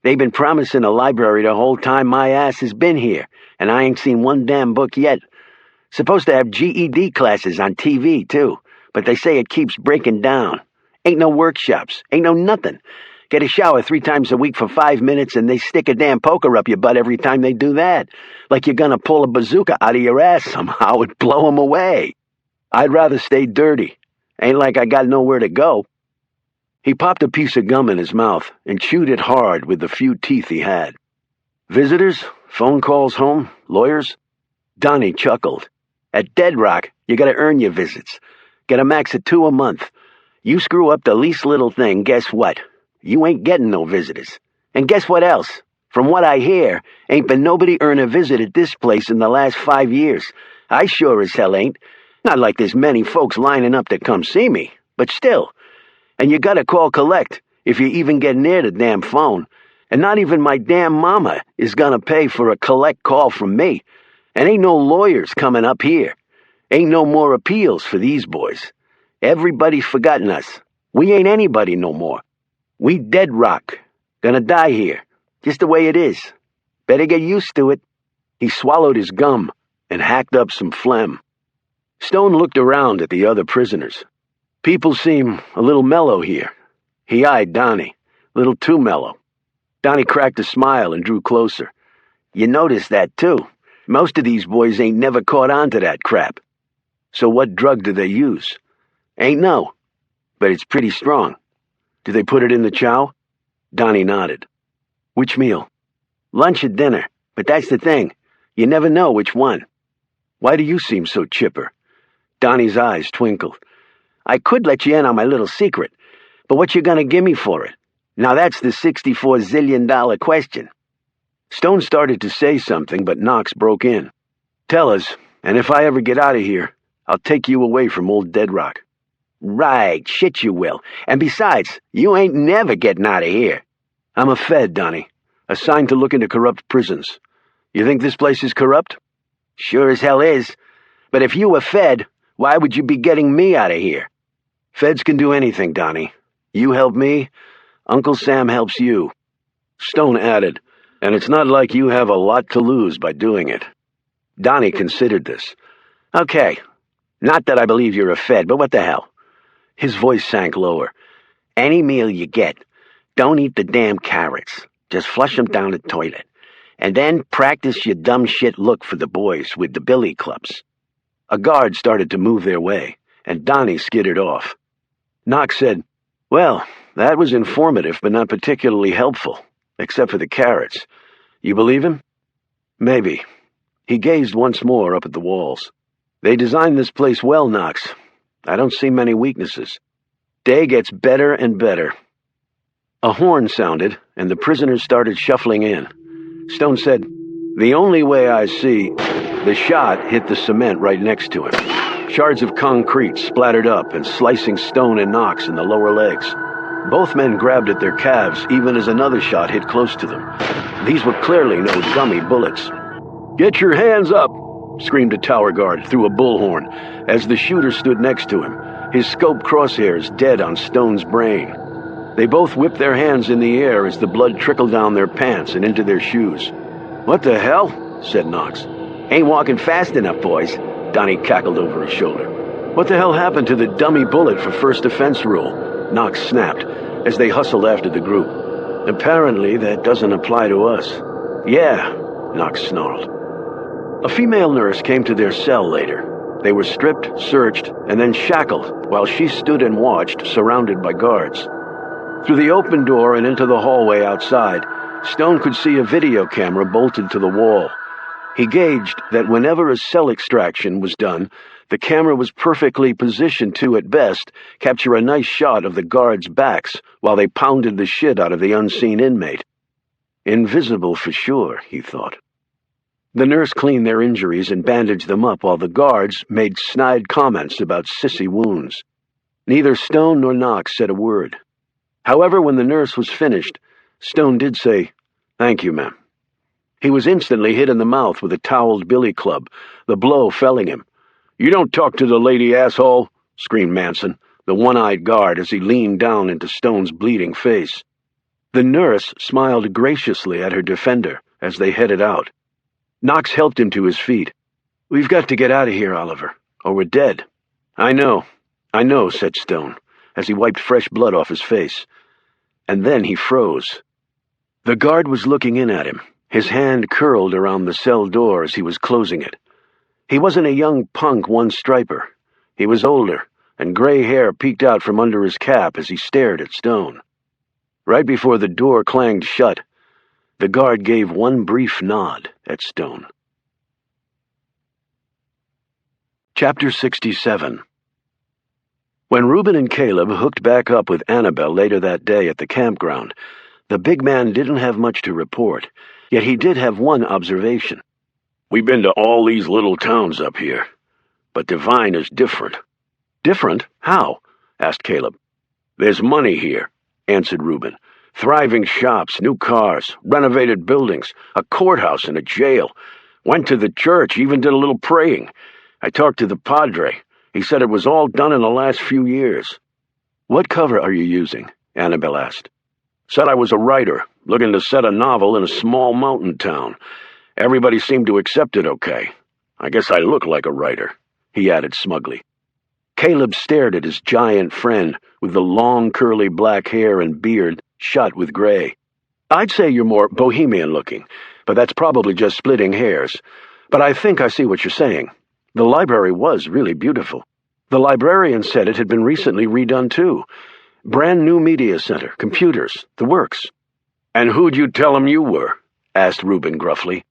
They've been promising a library the whole time my ass has been here, and I ain't seen one damn book yet. Supposed to have GED classes on TV, too, but they say it keeps breaking down. Ain't no workshops, ain't no nothing. Get a shower 3 times a week for 5 minutes, and they stick a damn poker up your butt every time they do that. Like you're gonna pull a bazooka out of your ass somehow and blow 'em away. I'd rather stay dirty. Ain't like I got nowhere to go." He popped a piece of gum in his mouth and chewed it hard with the few teeth he had. "Visitors? Phone calls home? Lawyers?" Donny chuckled. "At Dead Rock, you gotta earn your visits. Get a max of 2 a month. You screw up the least little thing, guess what? You ain't getting no visitors. And guess what else? From what I hear, ain't been nobody earn a visit at this place in the last 5 years. I sure as hell ain't. Not like there's many folks lining up to come see me, but still. And you gotta call collect if you even get near the damn phone. And not even my damn mama is gonna pay for a collect call from me. And ain't no lawyers coming up here. Ain't no more appeals for these boys. Everybody's forgotten us. We ain't anybody no more. We Dead Rock. Gonna die here. Just the way it is. Better get used to it." He swallowed his gum and hacked up some phlegm. Stone looked around at the other prisoners. "People seem a little mellow here." He eyed Donnie, a little too mellow. Donnie cracked a smile and drew closer. You notice that, too. Most of these boys ain't never caught on to that crap. So what drug do they use? Ain't no, but it's pretty strong. Do they put it in the chow? Donnie nodded. Which meal? Lunch or dinner, but that's the thing. You never know which one. Why do you seem so chipper? Donnie's eyes twinkled. I could let you in on my little secret, but what you gonna give me for it? Now that's the $64 zillion question. Stone started to say something, but Knox broke in. Tell us, and if I ever get out of here, I'll take you away from old Dead Rock. Right, shit you will. And besides, you ain't never getting out of here. I'm a Fed, Donnie, assigned to look into corrupt prisons. You think this place is corrupt? Sure as hell is. But if you were Fed, why would you be getting me out of here? Feds can do anything, Donnie. You help me, Uncle Sam helps you. Stone added, and it's not like you have a lot to lose by doing it. Donnie considered this. Okay, not that I believe you're a Fed, but what the hell? His voice sank lower. Any meal you get, don't eat the damn carrots. Just flush them down the toilet. And then practice your dumb shit look for the boys with the billy clubs. A guard started to move their way, and Donnie skittered off. Knox said, Well, that was informative, but not particularly helpful, except for the carrots. You believe him? Maybe. He gazed once more up at the walls. They designed this place well, Knox. I don't see many weaknesses. Day gets better and better. A horn sounded, and the prisoners started shuffling in. Stone said, The only way I see... The shot hit the cement right next to him. Shards of concrete splattered up and slicing Stone and Knox in the lower legs. Both men grabbed at their calves even as another shot hit close to them. These were clearly no dummy bullets. Get your hands up, screamed a tower guard through a bullhorn as the shooter stood next to him, his scope crosshairs dead on Stone's brain. They both whipped their hands in the air as the blood trickled down their pants and into their shoes. What the hell? Said Knox. Ain't walking fast enough, boys, Donnie cackled over his shoulder. What the hell happened to the dummy bullet for first offense rule? Knox snapped as they hustled after the group. Apparently that doesn't apply to us. Yeah, Knox snarled. A female nurse came to their cell later. They were stripped, searched, and then shackled while she stood and watched, surrounded by guards. Through the open door and into the hallway outside, Stone could see a video camera bolted to the wall. He gauged that whenever a cell extraction was done, the camera was perfectly positioned to, at best, capture a nice shot of the guards' backs while they pounded the shit out of the unseen inmate. Invisible for sure, he thought. The nurse cleaned their injuries and bandaged them up while the guards made snide comments about sissy wounds. Neither Stone nor Knox said a word. However, when the nurse was finished, Stone did say, Thank you, ma'am. He was instantly hit in the mouth with a toweled billy club, the blow felling him. You don't talk to the lady, asshole, screamed Manson, the one-eyed guard, as he leaned down into Stone's bleeding face. The nurse smiled graciously at her defender as they headed out. Knox helped him to his feet. We've got to get out of here, Oliver, or we're dead. I know, said Stone, as he wiped fresh blood off his face. And then he froze. The guard was looking in at him, his hand curled around the cell door as he was closing it. He wasn't a young punk one-striper. He was older, and gray hair peeked out from under his cap as he stared at Stone. Right before the door clanged shut, the guard gave one brief nod at Stone. Chapter 67. When Reuben and Caleb hooked back up with Annabelle later that day at the campground, the big man didn't have much to report, yet he did have one observation. We've been to all these little towns up here, but Divine is different. Different? How? Asked Caleb. There's money here, answered Reuben. Thriving shops, new cars, renovated buildings, a courthouse and a jail. Went to the church, even did a little praying. I talked to the padre. He said it was all done in the last few years. What cover are you using? Annabelle asked. Said I was a writer, looking to set a novel in a small mountain town. Everybody seemed to accept it okay. I guess I look like a writer, he added smugly. Caleb stared at his giant friend with the long curly black hair and beard shot with gray. "I'd say you're more bohemian-looking, but that's probably just splitting hairs. But I think I see what you're saying. The library was really beautiful. The librarian said it had been recently redone, too. Brand new media center, computers, the works." "And who'd you tell him you were?" asked Reuben gruffly.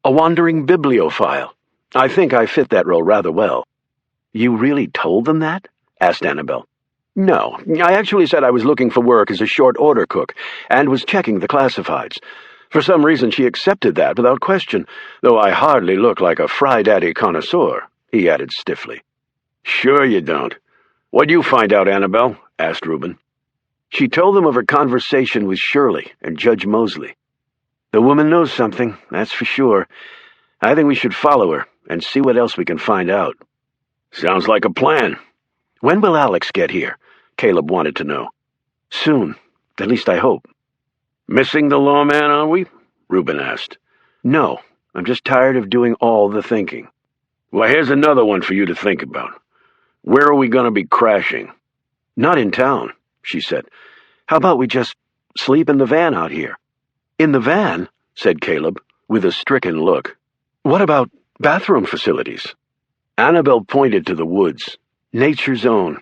"A wandering bibliophile. I think I fit that role rather well." "You really told them that?" asked Annabelle. "No, I actually said I was looking for work as a short-order cook and was checking the classifieds. For some reason she accepted that without question, though I hardly look like a fry-daddy connoisseur," he added stiffly. "Sure you don't. What'd you find out, Annabelle?" asked Reuben. She told them of her conversation with Shirley and Judge Mosley. "The woman knows something, that's for sure. I think we should follow her and see what else we can find out." "Sounds like a plan." "When will Alex get here?" Caleb wanted to know. "Soon. At least I hope." "Missing the lawman, are we?" Reuben asked. "No, I'm just tired of doing all the thinking." "Well, here's another one for you to think about. Where are we going to be crashing?" "Not in town," she said. "How about we just sleep in the van out here?" "In the van?" said Caleb, with a stricken look. "What about bathroom facilities?" Annabelle pointed to the woods. "Nature's own."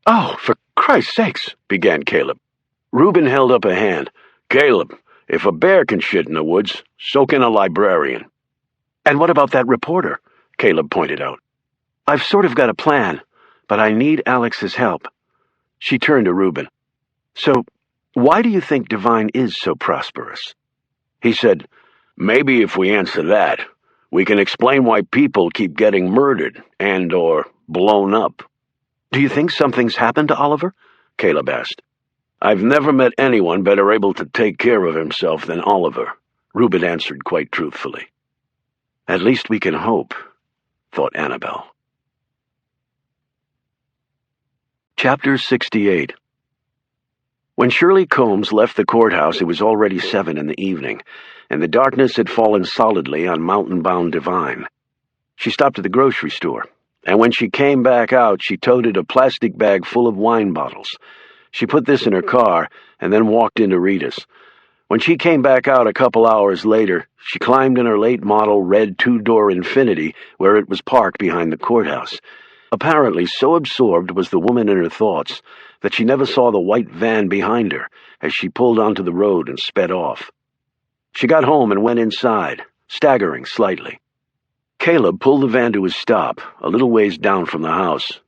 "Oh, for Christ's sakes," began Caleb. Reuben held up a hand. "Caleb, if a bear can shit in the woods, so can a librarian." "And what about that reporter?" Caleb pointed out. "I've sort of got a plan, but I need Alex's help." She turned to Reuben. "So, why do you think Divine is so prosperous?" He said, "Maybe if we answer that, we can explain why people keep getting murdered or blown up." "Do you think something's happened to Oliver?" Caleb asked. "I've never met anyone better able to take care of himself than Oliver," Reuben answered quite truthfully. "At least we can hope," thought Annabelle. Chapter 68. When Shirley Combs left the courthouse, it was already 7 in the evening, and the darkness had fallen solidly on mountain-bound Divine. She stopped at the grocery store, and when she came back out, she toted a plastic bag full of wine bottles. She put this in her car and then walked into Rita's. When she came back out a couple hours later, she climbed in her late-model red two-door Infiniti where it was parked behind the courthouse. Apparently, so absorbed was the woman in her thoughts that she never saw the white van behind her as she pulled onto the road and sped off. She got home and went inside, staggering slightly. Caleb pulled the van to a stop, a little ways down from the house.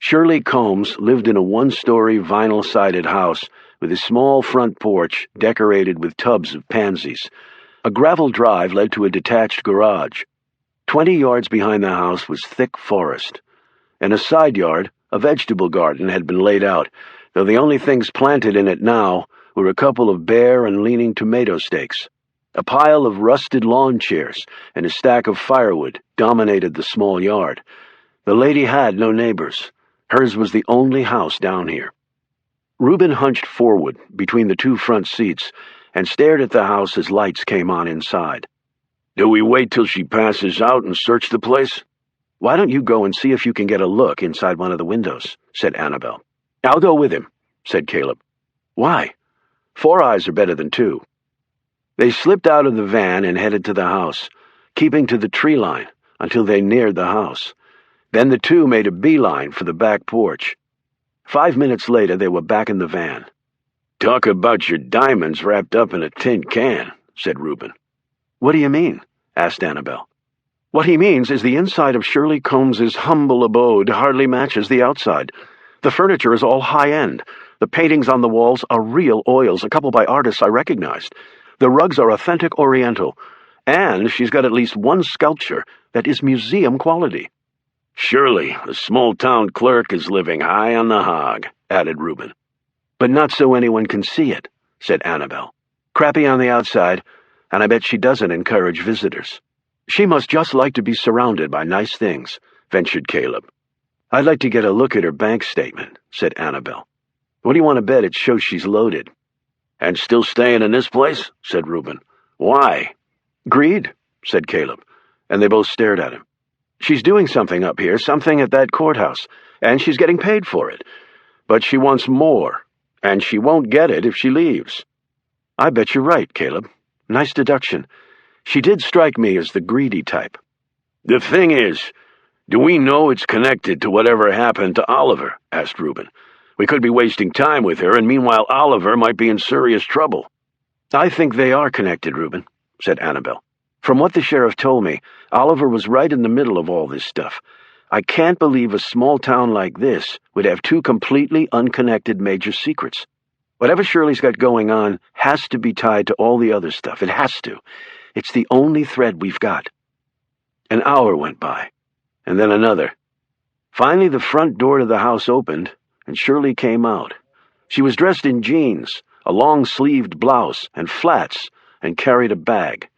Shirley Combs lived in a one-story vinyl-sided house with a small front porch decorated with tubs of pansies. A gravel drive led to a detached garage. 20 yards behind the house was thick forest. In a side yard, a vegetable garden had been laid out, though the only things planted in it now were a couple of bare and leaning tomato stakes. A pile of rusted lawn chairs and a stack of firewood dominated the small yard. The lady had no neighbors. Hers was the only house down here. Reuben hunched forward between the two front seats and stared at the house as lights came on inside. "Do we wait till she passes out and search the place?" "Why don't you go and see if you can get a look inside one of the windows," said Annabelle. "I'll go with him," said Caleb. "Why? 4 eyes are better than 2. They slipped out of the van and headed to the house, keeping to the tree line until they neared the house. Then the two made a beeline for the back porch. 5 minutes later, they were back in the van. "Talk about your diamonds wrapped up in a tin can," said Reuben. "What do you mean?" asked Annabelle. "What he means is the inside of Shirley Combs's humble abode hardly matches the outside. The furniture is all high-end. The paintings on the walls are real oils, a couple by artists I recognized. The rugs are authentic Oriental. And she's got at least one sculpture that is museum quality." "Surely the small-town clerk is living high on the hog," added Reuben. "But not so anyone can see it," said Annabelle. "Crappy on the outside, and I bet she doesn't encourage visitors." "She must just like to be surrounded by nice things," ventured Caleb. "I'd like to get a look at her bank statement," said Annabelle. "What do you want to bet it shows she's loaded?" "And still staying in this place?" said Reuben. "Why?" "Greed," said Caleb, and they both stared at him. She's doing something up here, something at that courthouse, and she's getting paid for it. But she wants more, and she won't get it if she leaves. I bet you're right, Caleb. Nice deduction. She did strike me as the greedy type. The thing is, do we know it's connected to whatever happened to Oliver? Asked Reuben. We could be wasting time with her, and meanwhile Oliver might be in serious trouble. I think they are connected, Reuben, said Annabelle. From what the sheriff told me, Oliver was right in the middle of all this stuff. I can't believe a small town like this would have two completely unconnected major secrets. Whatever Shirley's got going on has to be tied to all the other stuff. It has to. It's the only thread we've got. An hour went by, and then another. Finally, the front door to the house opened, and Shirley came out. She was dressed in jeans, a long-sleeved blouse, and flats, and carried a bag.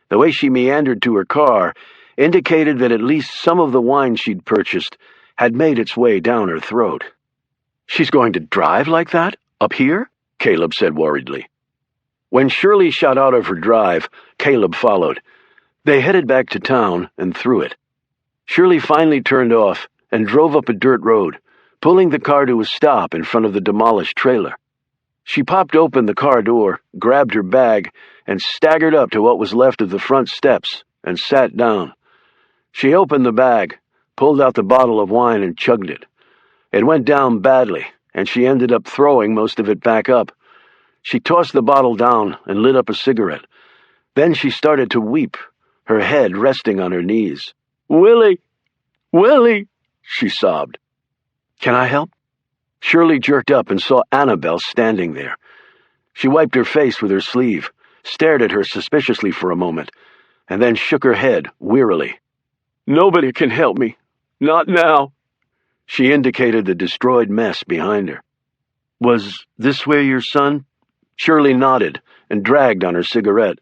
The way she meandered to her car indicated that at least some of the wine she'd purchased had made its way down her throat. She's going to drive like that? Up here? Caleb said worriedly. When Shirley shot out of her drive, Caleb followed. They headed back to town and through it. Shirley finally turned off and drove up a dirt road, pulling the car to a stop in front of the demolished trailer. She popped open the car door, grabbed her bag, and staggered up to what was left of the front steps and sat down. She opened the bag, pulled out the bottle of wine, and chugged it. It went down badly, and she ended up throwing most of it back up. She tossed the bottle down and lit up a cigarette. Then she started to weep, her head resting on her knees. "Willie! Willie!" she sobbed. "Can I help?" Shirley jerked up and saw Annabelle standing there. She wiped her face with her sleeve, stared at her suspiciously for a moment, and then shook her head wearily. "Nobody can help me. Not now." She indicated the destroyed mess behind her. "Was this where your son—" Shirley nodded and dragged on her cigarette.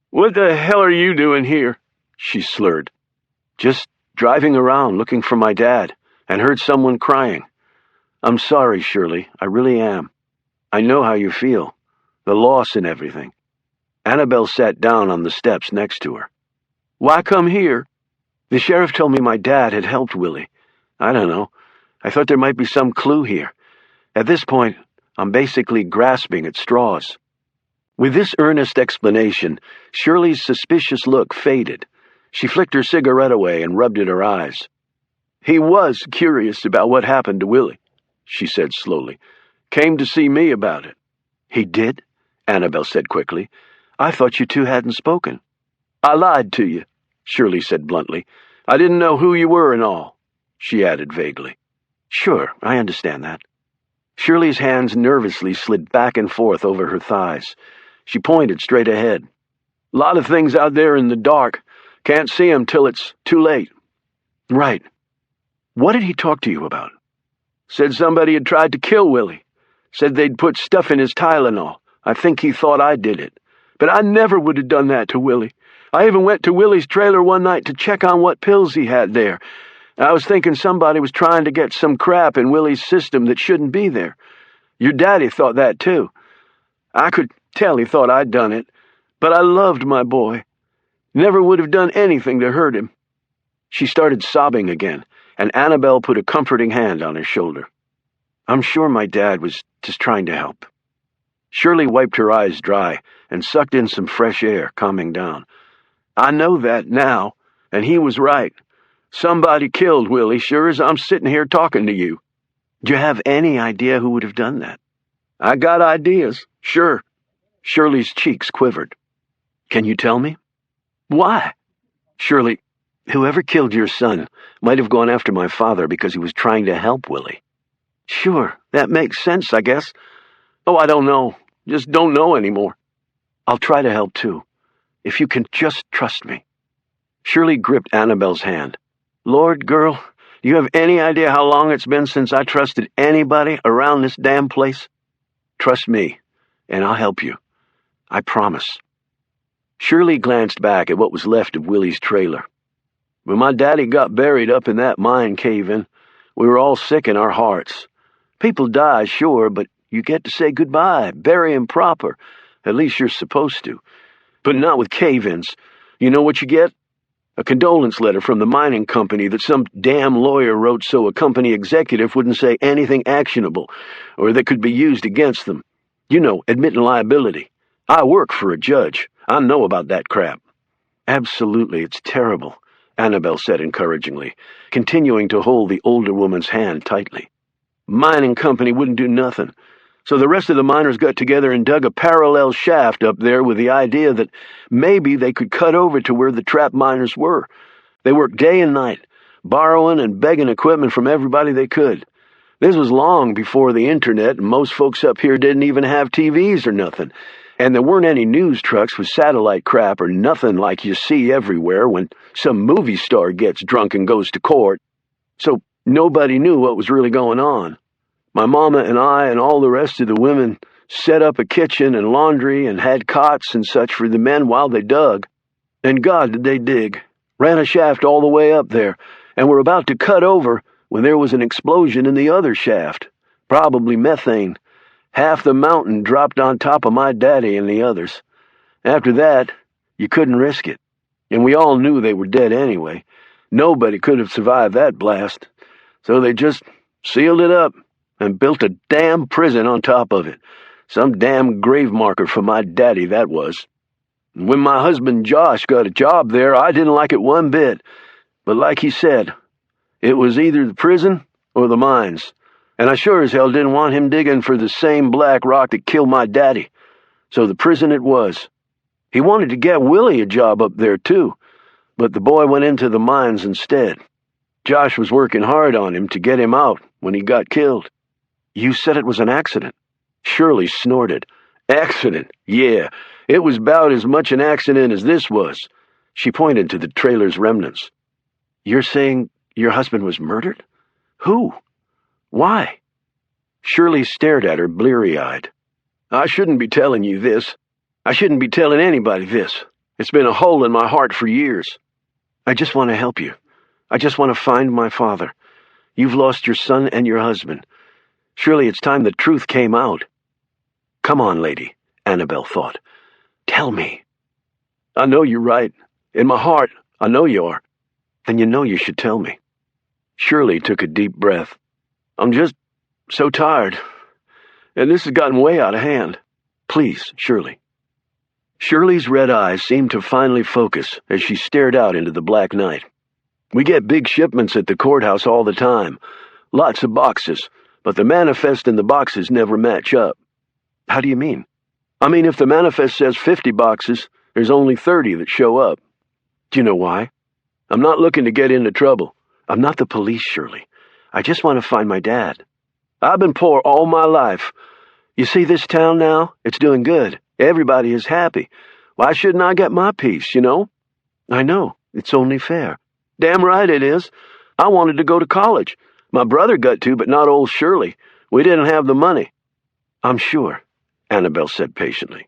"What the hell are you doing here?" she slurred. "Just driving around looking for my dad, and heard someone crying. I'm sorry, Shirley, I really am. I know how you feel, the loss and everything." Annabelle sat down on the steps next to her. "Why come here?" "The sheriff told me my dad had helped Willie. I don't know. I thought there might be some clue here. At this point, I'm basically grasping at straws." With this earnest explanation, Shirley's suspicious look faded. She flicked her cigarette away and rubbed at her eyes. "He was curious about what happened to Willie," she said slowly. "Came to see me about it." "He did?" Annabelle said quickly. "I thought you two hadn't spoken." "I lied to you," Shirley said bluntly. "I didn't know who you were and all," she added vaguely. "Sure, I understand that." Shirley's hands nervously slid back and forth over her thighs. She pointed straight ahead. "Lot of things out there in the dark. Can't see 'em till it's too late." "Right. What did he talk to you about?" "Said somebody had tried to kill Willie. Said they'd put stuff in his Tylenol. I think he thought I did it. But I never would have done that to Willie. I even went to Willie's trailer one night to check on what pills he had there. I was thinking somebody was trying to get some crap in Willie's system that shouldn't be there. Your daddy thought that too. I could tell he thought I'd done it, but I loved my boy. Never would have done anything to hurt him." She started sobbing again, and Annabelle put a comforting hand on her shoulder. "I'm sure my dad was just trying to help." Shirley wiped her eyes dry and sucked in some fresh air, calming down. "I know that now, and he was right. Somebody killed Willie, sure as I'm sitting here talking to you." "Do you have any idea who would have done that?" "I got ideas, sure." Shirley's cheeks quivered. "Can you tell me?" "Why?" "Shirley, whoever killed your son might have gone after my father because he was trying to help Willie." "Sure, that makes sense, I guess. Oh, I don't know. Just don't know anymore." "I'll try to help too, if you can just trust me." Shirley gripped Annabelle's hand. "Lord, girl, do you have any idea how long it's been since I trusted anybody around this damn place? Trust me, and I'll help you. I promise." Shirley glanced back at what was left of Willie's trailer. "When my daddy got buried up in that mine cave-in, we were all sick in our hearts. People die, sure, but you get to say goodbye, bury 'em proper. At least you're supposed to. But not with cave-ins. You know what you get? A condolence letter from the mining company that some damn lawyer wrote so a company executive wouldn't say anything actionable or that could be used against them. You know, admitting liability. I work for a judge. I know about that crap. Absolutely, it's terrible, Annabelle said encouragingly, continuing to hold the older woman's hand tightly. Mining company wouldn't do nothing. So the rest of the miners got together and dug a parallel shaft up there with the idea that maybe they could cut over to where the trapped miners were. They worked day and night, borrowing and begging equipment from everybody they could. This was long before the internet, and most folks up here didn't even have TVs or nothing. And there weren't any news trucks with satellite crap or nothing like you see everywhere when some movie star gets drunk and goes to court. So nobody knew what was really going on. My mama and I and all the rest of the women set up a kitchen and laundry and had cots and such for the men while they dug. And God, did they dig. Ran a shaft all the way up there, and were about to cut over when there was an explosion in the other shaft. Probably methane. Half the mountain dropped on top of my daddy and the others. After that, you couldn't risk it. And we all knew they were dead anyway. Nobody could have survived that blast. So they just sealed it up and built a damn prison on top of it. Some damn grave marker for my daddy, that was. And when my husband Josh got a job there, I didn't like it one bit. But like he said, it was either the prison or the mines. And I sure as hell didn't want him digging for the same black rock that killed my daddy. So the prison it was. He wanted to get Willie a job up there, too. But the boy went into the mines instead. Josh was working hard on him to get him out when he got killed. You said it was an accident. Shirley snorted. Accident? Yeah. It was about as much an accident as this was. She pointed to the trailer's remnants. You're saying your husband was murdered? Who? Why? Shirley stared at her bleary-eyed. I shouldn't be telling you this. I shouldn't be telling anybody this. It's been a hole in my heart for years. I just want to help you. I just want to find my father. You've lost your son and your husband. Surely it's time the truth came out. Come on, lady, Annabelle thought. Tell me. I know you're right. In my heart, I know you are. Then you know you should tell me. Shirley took a deep breath. I'm just so tired. And this has gotten way out of hand. Please, Shirley. Shirley's red eyes seemed to finally focus as she stared out into the black night. We get big shipments at the courthouse all the time. Lots of boxes. But the manifest and the boxes never match up. How do you mean? I mean, if the manifest says 50 boxes, there's only 30 that show up. Do you know why? I'm not looking to get into trouble. I'm not the police, Shirley. I just want to find my dad. I've been poor all my life. You see this town now? It's doing good. Everybody is happy. Why shouldn't I get my piece, you know? I know. It's only fair. Damn right it is. I wanted to go to college. My brother got to, but not old Shirley. We didn't have the money. I'm sure, Annabelle said patiently.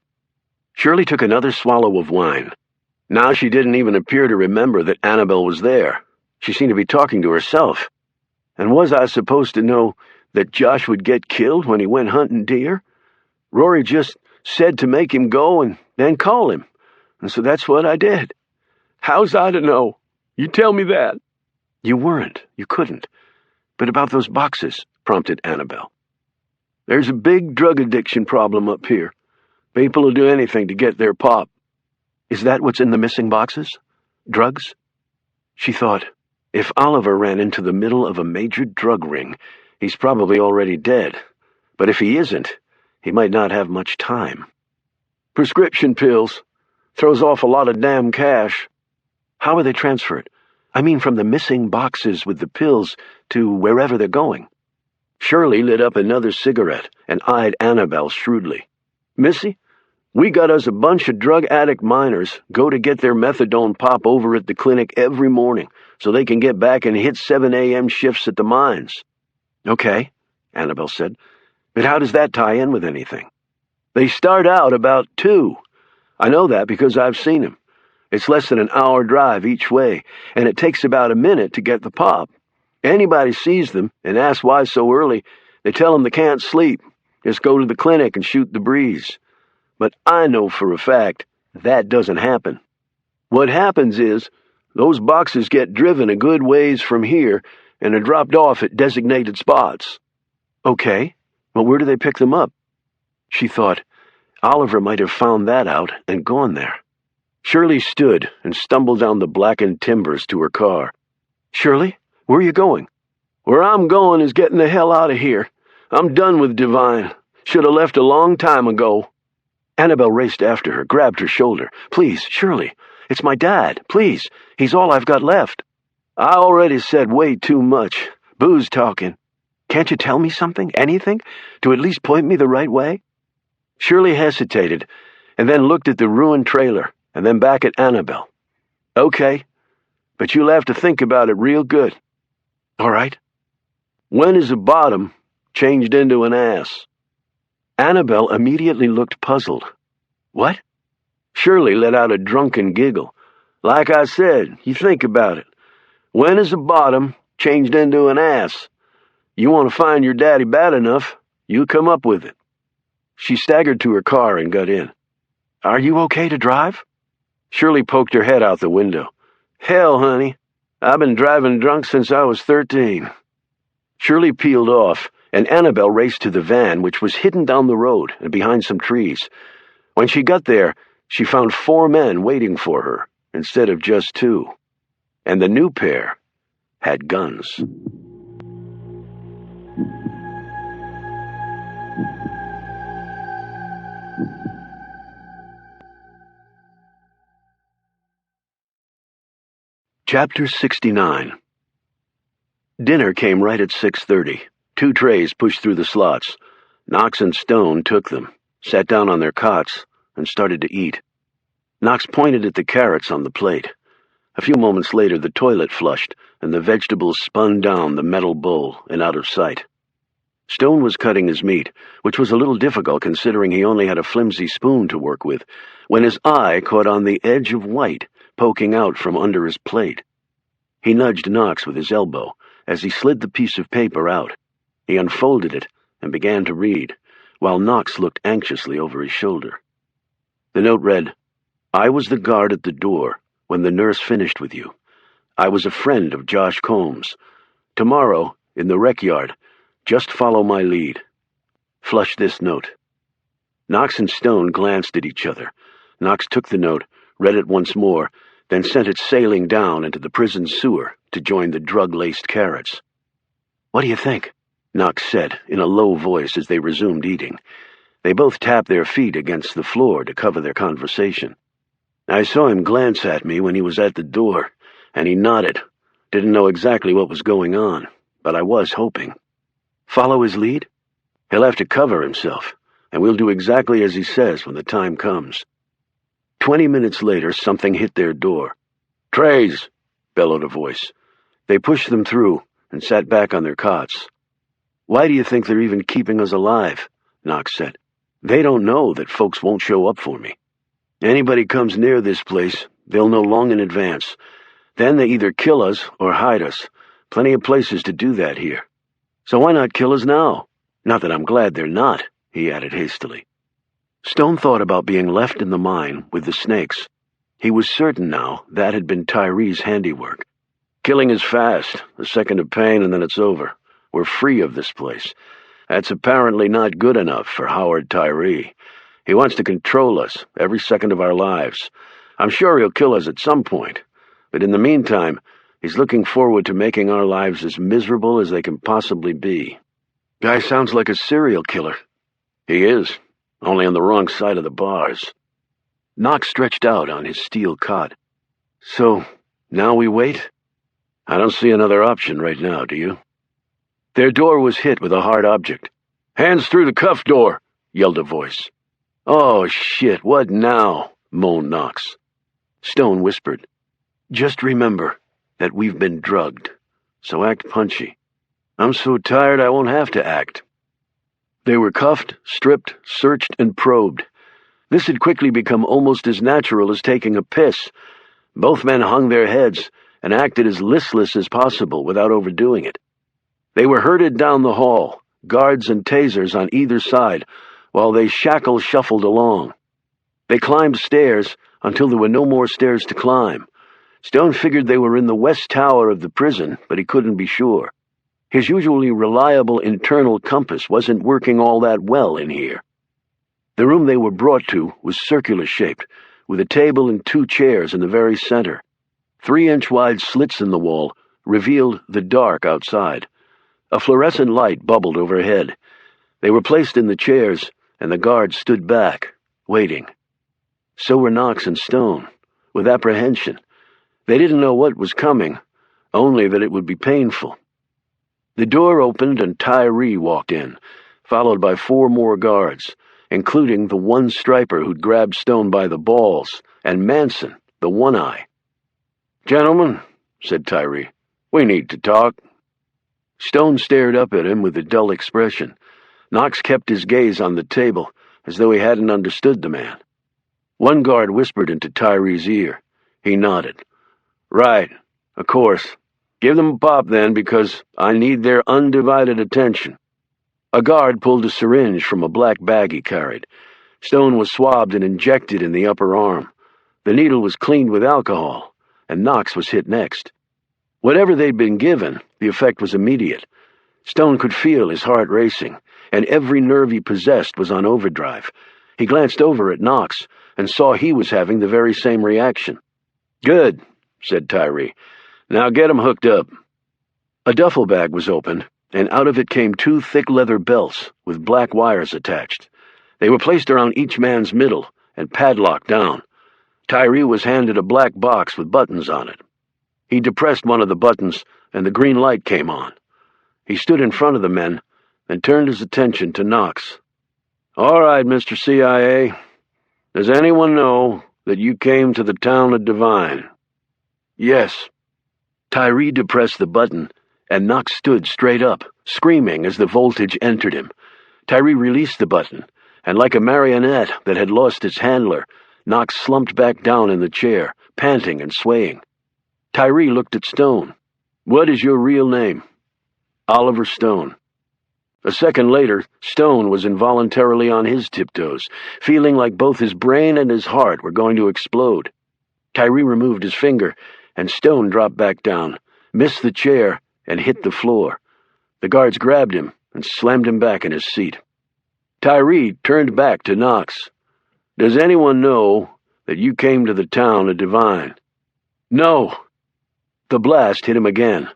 Shirley took another swallow of wine. Now she didn't even appear to remember that Annabelle was there. She seemed to be talking to herself. And was I supposed to know that Josh would get killed when he went hunting deer? Rory just said to make him go and then call him. And so that's what I did. How's I to know? You tell me that. You weren't. You couldn't. But about those boxes, prompted Annabelle. There's a big drug addiction problem up here. People will do anything to get their pop. Is that what's in the missing boxes? Drugs? She thought, if Oliver ran into the middle of a major drug ring, he's probably already dead. But if he isn't, he might not have much time. Prescription pills. Throws off a lot of damn cash. How are they transferred? I mean, from the missing boxes with the pills to wherever they're going. Shirley lit up another cigarette and eyed Annabelle shrewdly. Missy, we got us a bunch of drug-addict miners go to get their methadone pop over at the clinic every morning so they can get back and hit 7 a.m. shifts at the mines. Okay, Annabelle said, but how does that tie in with anything? They start out about 2. I know that because I've seen them. It's less than an hour drive each way, and it takes about a minute to get the pop. Anybody sees them and asks why so early, they tell them they can't sleep. Just go to the clinic and shoot the breeze. But I know for a fact that doesn't happen. What happens is Those boxes get driven a good ways from here and are dropped off at designated spots." "Okay, but where do they pick them up?" She thought, Oliver might have found that out and gone there. Shirley stood and stumbled down the blackened timbers to her car. "Shirley, where are you going?" "Where I'm going is getting the hell out of here. I'm done with Divine. Should have left a long time ago." Annabelle raced after her, grabbed her shoulder. "Please, Shirley, it's my dad. Please, he's all I've got left." "I already said way too much. Boo's talking. Can't you tell me something, anything, to at least point me the right way?" Shirley hesitated, and then looked at the ruined trailer, and then back at Annabelle. "Okay, but you'll have to think about it real good." "All right." "When is a bottom changed into an ass?" Annabelle immediately looked puzzled. "What?" Shirley let out a drunken giggle. "Like I said, you think about it. When is a bottom changed into an ass? You want to find your daddy bad enough, you come up with it." She staggered to her car and got in. "Are you okay to drive?" Shirley poked her head out the window. "Hell, honey, I've been driving drunk since I was 13. Shirley peeled off, and Annabelle raced to the van, which was hidden down the road and behind some trees. When she got there, she found 4 men waiting for her, instead of just 2. And the new pair had guns. Chapter 69. Dinner came right at 6:30. 2 trays pushed through the slots. Knox and Stone took them, sat down on their cots, and started to eat. Knox pointed at the carrots on the plate. A few moments later, the toilet flushed, and the vegetables spun down the metal bowl and out of sight. Stone was cutting his meat, which was a little difficult considering he only had a flimsy spoon to work with, when his eye caught on the edge of white poking out from under his plate. He nudged Knox with his elbow as he slid the piece of paper out. He unfolded it and began to read, while Knox looked anxiously over his shoulder. The note read, "I was the guard at the door when the nurse finished with you. I was a friend of Josh Combs. Tomorrow, in the rec yard, just follow my lead. Flush this note." Knox and Stone glanced at each other. Knox took the note, read it once more, then sent it sailing down into the prison sewer to join the drug-laced carrots. "What do you think?" Knox said in a low voice as they resumed eating. They both tapped their feet against the floor to cover their conversation. "I saw him glance at me when he was at the door, and he nodded. Didn't know exactly what was going on, but I was hoping." "Follow his lead?" "He'll have to cover himself, and we'll do exactly as he says when the time comes." 20 minutes later, something hit their door. "Trays!" bellowed a voice. They pushed them through and sat back on their cots. "Why do you think they're even keeping us alive?" Knox said. "They don't know that folks won't show up for me. Anybody comes near this place, they'll know long in advance. Then they either kill us or hide us. Plenty of places to do that here. So why not kill us now? Not that I'm glad they're not," he added hastily. Stone thought about being left in the mine with the snakes. He was certain now that had been Tyree's handiwork. "Killing is fast, a second of pain and then it's over. We're free of this place. That's apparently not good enough for Howard Tyree. He wants to control us, every second of our lives. I'm sure he'll kill us at some point, but in the meantime, he's looking forward to making our lives as miserable as they can possibly be." "Guy sounds like a serial killer." "He is, only on the wrong side of the bars." Knox stretched out on his steel cot. "So, now we wait?" "I don't see another option right now, do you?" Their door was hit with a hard object. "Hands through the cuff door!" yelled a voice. "Oh, shit, what now?" moaned Knox. Stone whispered, "Just remember that we've been drugged, so act punchy." "I'm so tired I won't have to act." They were cuffed, stripped, searched, and probed. This had quickly become almost as natural as taking a piss. Both men hung their heads and acted as listless as possible without overdoing it. They were herded down the hall, guards and tasers on either side, while they shuffled along. They climbed stairs until there were no more stairs to climb. Stone figured they were in the west tower of the prison, but he couldn't be sure. His usually reliable internal compass wasn't working all that well in here. The room they were brought to was circular-shaped, with a table and 2 chairs in the very center. 3-inch-wide slits in the wall revealed the dark outside. A fluorescent light bubbled overhead. They were placed in the chairs, and the guards stood back, waiting. So were Knox and Stone, with apprehension. They didn't know what was coming, only that it would be painful. The door opened and Tyree walked in, followed by 4 more guards, including the one striper who'd grabbed Stone by the balls, and Manson, the one-eye. "Gentlemen," said Tyree, "we need to talk." Stone stared up at him with a dull expression. Knox kept his gaze on the table, as though he hadn't understood the man. One guard whispered into Tyree's ear. He nodded. "Right, of course. Give them a pop then, because I need their undivided attention." A guard pulled a syringe from a black bag he carried. Stone was swabbed and injected in the upper arm. The needle was cleaned with alcohol, and Knox was hit next. Whatever they'd been given, the effect was immediate. Stone could feel his heart racing, and every nerve he possessed was on overdrive. He glanced over at Knox and saw he was having the very same reaction. "Good," said Tyree. "Now get 'em hooked up." A duffel bag was opened, and out of it came 2 thick leather belts with black wires attached. They were placed around each man's middle and padlocked down. Tyree was handed a black box with buttons on it. He depressed one of the buttons, and the green light came on. He stood in front of the men and turned his attention to Knox. "All right, Mr. CIA. Does anyone know that you came to the town of Devine?" "Yes." Tyree depressed the button, and Knox stood straight up, screaming as the voltage entered him. Tyree released the button, and like a marionette that had lost its handler, Knox slumped back down in the chair, panting and swaying. Tyree looked at Stone. "What is your real name?" "Oliver Stone." A second later, Stone was involuntarily on his tiptoes, feeling like both his brain and his heart were going to explode. Tyree removed his finger, and Stone dropped back down, missed the chair, and hit the floor. The guards grabbed him and slammed him back in his seat. Tyree turned back to Knox. "Does anyone know that you came to the town of Devine?" "No." The blast hit him again.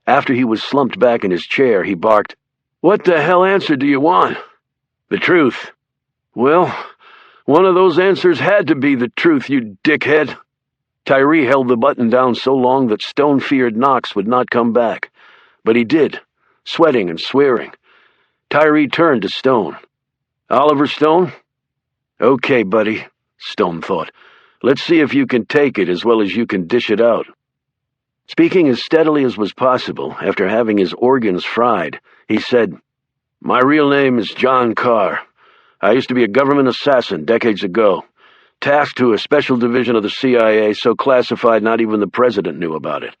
After he was slumped back in his chair, he barked, "What the hell answer do you want?" "The truth." "Well, one of those answers had to be the truth, you dickhead." Tyree held the button down so long that Stone feared Knox would not come back. But he did, sweating and swearing. Tyree turned to Stone. "Oliver Stone?" "Okay, buddy," Stone thought. "Let's see if you can take it as well as you can dish it out." Speaking as steadily as was possible after having his organs fried, he said, "My real name is John Carr. I used to be a government assassin decades ago, tasked to a special division of the CIA so classified not even the president knew about it.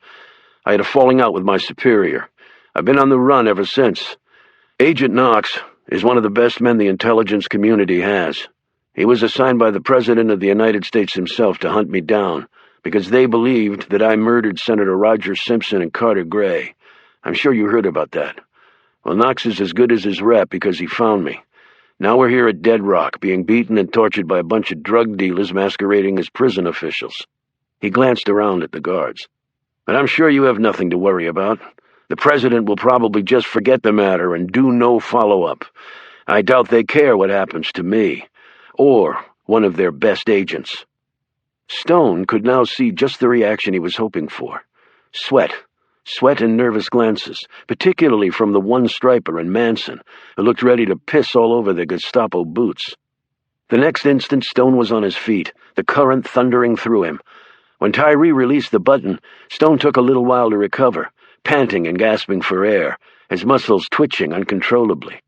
I had a falling out with my superior. I've been on the run ever since. Agent Knox is one of the best men the intelligence community has. He was assigned by the President of the United States himself to hunt me down, because they believed that I murdered Senator Roger Simpson and Carter Gray. I'm sure you heard about that. Well, Knox is as good as his rep because he found me. Now we're here at Dead Rock, being beaten and tortured by a bunch of drug dealers masquerading as prison officials." He glanced around at the guards. "But I'm sure you have nothing to worry about. The President will probably just forget the matter and do no follow-up. I doubt they care what happens to me, or one of their best agents." Stone could now see just the reaction he was hoping for. Sweat and nervous glances, particularly from the one striper and Manson, who looked ready to piss all over their Gestapo boots. The next instant, Stone was on his feet, the current thundering through him. When Tyree released the button, Stone took a little while to recover, panting and gasping for air, his muscles twitching uncontrollably.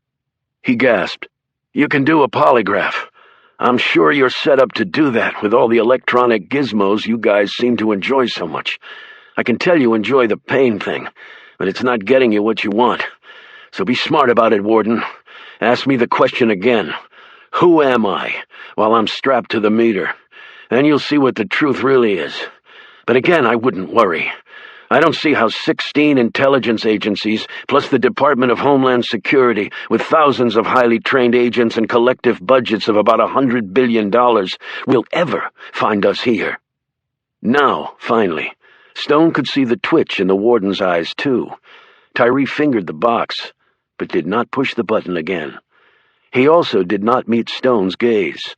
He gasped, "You can do a polygraph. I'm sure you're set up to do that with all the electronic gizmos you guys seem to enjoy so much. I can tell you enjoy the pain thing, but it's not getting you what you want. So be smart about it, Warden. Ask me the question again. Who am I, while I'm strapped to the meter? Then you'll see what the truth really is. But again, I wouldn't worry. I don't see how 16 intelligence agencies, plus the Department of Homeland Security, with thousands of highly trained agents and collective budgets of about $100 billion, will ever find us here. Now, finally, Stone could see the twitch in the warden's eyes, too. Tyree fingered the box, but did not push the button again. He also did not meet Stone's gaze.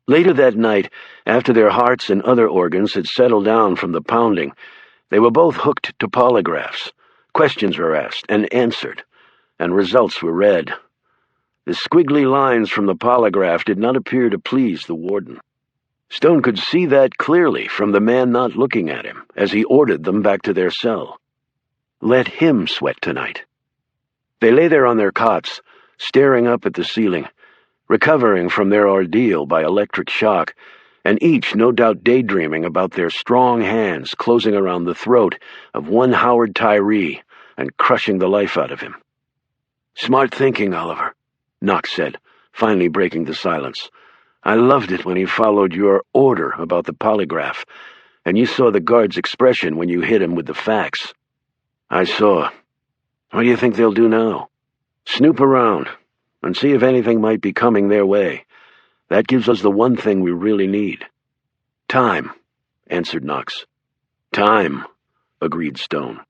Later that night, after their hearts and other organs had settled down from the pounding, they were both hooked to polygraphs. Questions were asked and answered, and results were read. The squiggly lines from the polygraph did not appear to please the warden. Stone could see that clearly from the man not looking at him as he ordered them back to their cell. Let him sweat tonight. They lay there on their cots, staring up at the ceiling, recovering from their ordeal by electric shock, and each no doubt daydreaming about their strong hands closing around the throat of one Howard Tyree and crushing the life out of him. "Smart thinking, Oliver," Knox said, finally breaking the silence. "I loved it when he followed your order about the polygraph, and you saw the guard's expression when you hit him with the facts." "I saw. What do you think they'll do now?" "Snoop around and see if anything might be coming their way. That gives us the one thing we really need." "Time," answered Knox. "Time," agreed Stone.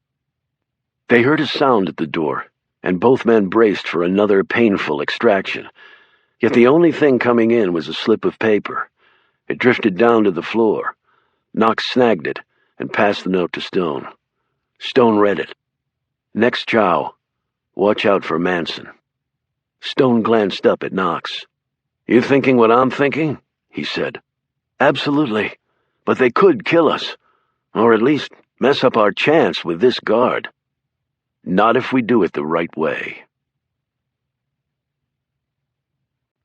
They heard a sound at the door, and both men braced for another painful extraction. Yet the only thing coming in was a slip of paper. It drifted down to the floor. Knox snagged it and passed the note to Stone. Stone read it. "Next chow. Watch out for Manson." Stone glanced up at Knox. "You thinking what I'm thinking?" he said. "Absolutely. But they could kill us. Or at least mess up our chance with this guard. Not if we do it the right way."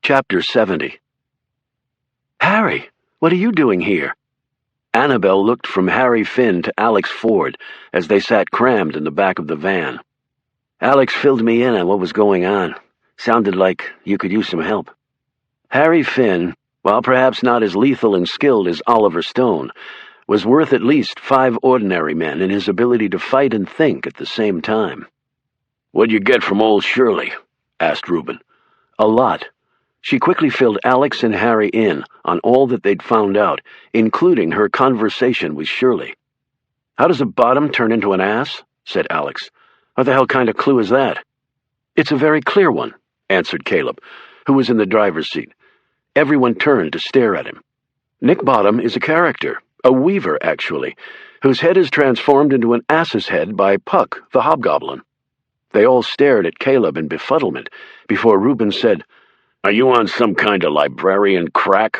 Chapter 70. "Harry, what are you doing here?" Annabelle looked from Harry Finn to Alex Ford as they sat crammed in the back of the van. "Alex filled me in on what was going on. Sounded like you could use some help." Harry Finn, while perhaps not as lethal and skilled as Oliver Stone, was worth at least 5 ordinary men in his ability to fight and think at the same time. "What'd you get from old Shirley?" asked Reuben. "A lot." She quickly filled Alex and Harry in on all that they'd found out, including her conversation with Shirley. "How does a bottom turn into an ass?" said Alex. "What the hell kind of clue is that?" "It's a very clear one," answered Caleb, who was in the driver's seat. Everyone turned to stare at him. "Nick Bottom is a character, a weaver, actually, whose head is transformed into an ass's head by Puck, the hobgoblin." They all stared at Caleb in befuddlement before Reuben said, "Are you on some kind of librarian crack?"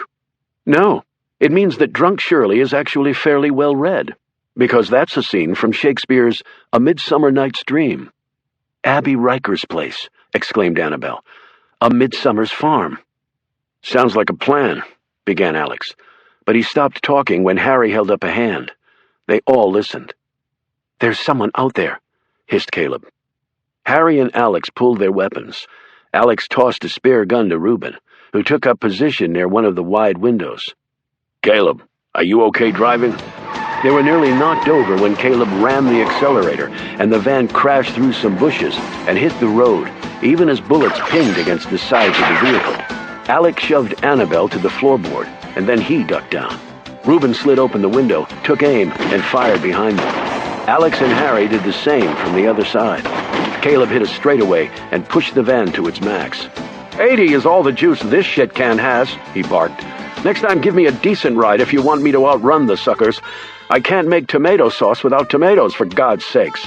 "No, it means that drunk Shirley is actually fairly well read, because that's a scene from Shakespeare's A Midsummer Night's Dream." "Abby Riker's place," exclaimed Annabelle. "A Midsummer's Farm." "Sounds like a plan," began Alex, but he stopped talking when Harry held up a hand. They all listened. "There's someone out there," hissed Caleb. Harry and Alex pulled their weapons. Alex tossed a spare gun to Reuben, who took up position near one of the wide windows. "Caleb, are you okay driving?" They were nearly knocked over when Caleb rammed the accelerator, and the van crashed through some bushes and hit the road, even as bullets pinged against the sides of the vehicle. Alex shoved Annabelle to the floorboard, and then he ducked down. Reuben slid open the window, took aim, and fired behind them. Alex and Harry did the same from the other side. Caleb hit a straightaway and pushed the van to its max. 80 is all the juice this shit can has, he barked. "Next time give me a decent ride if you want me to outrun the suckers. I can't make tomato sauce without tomatoes, for God's sakes."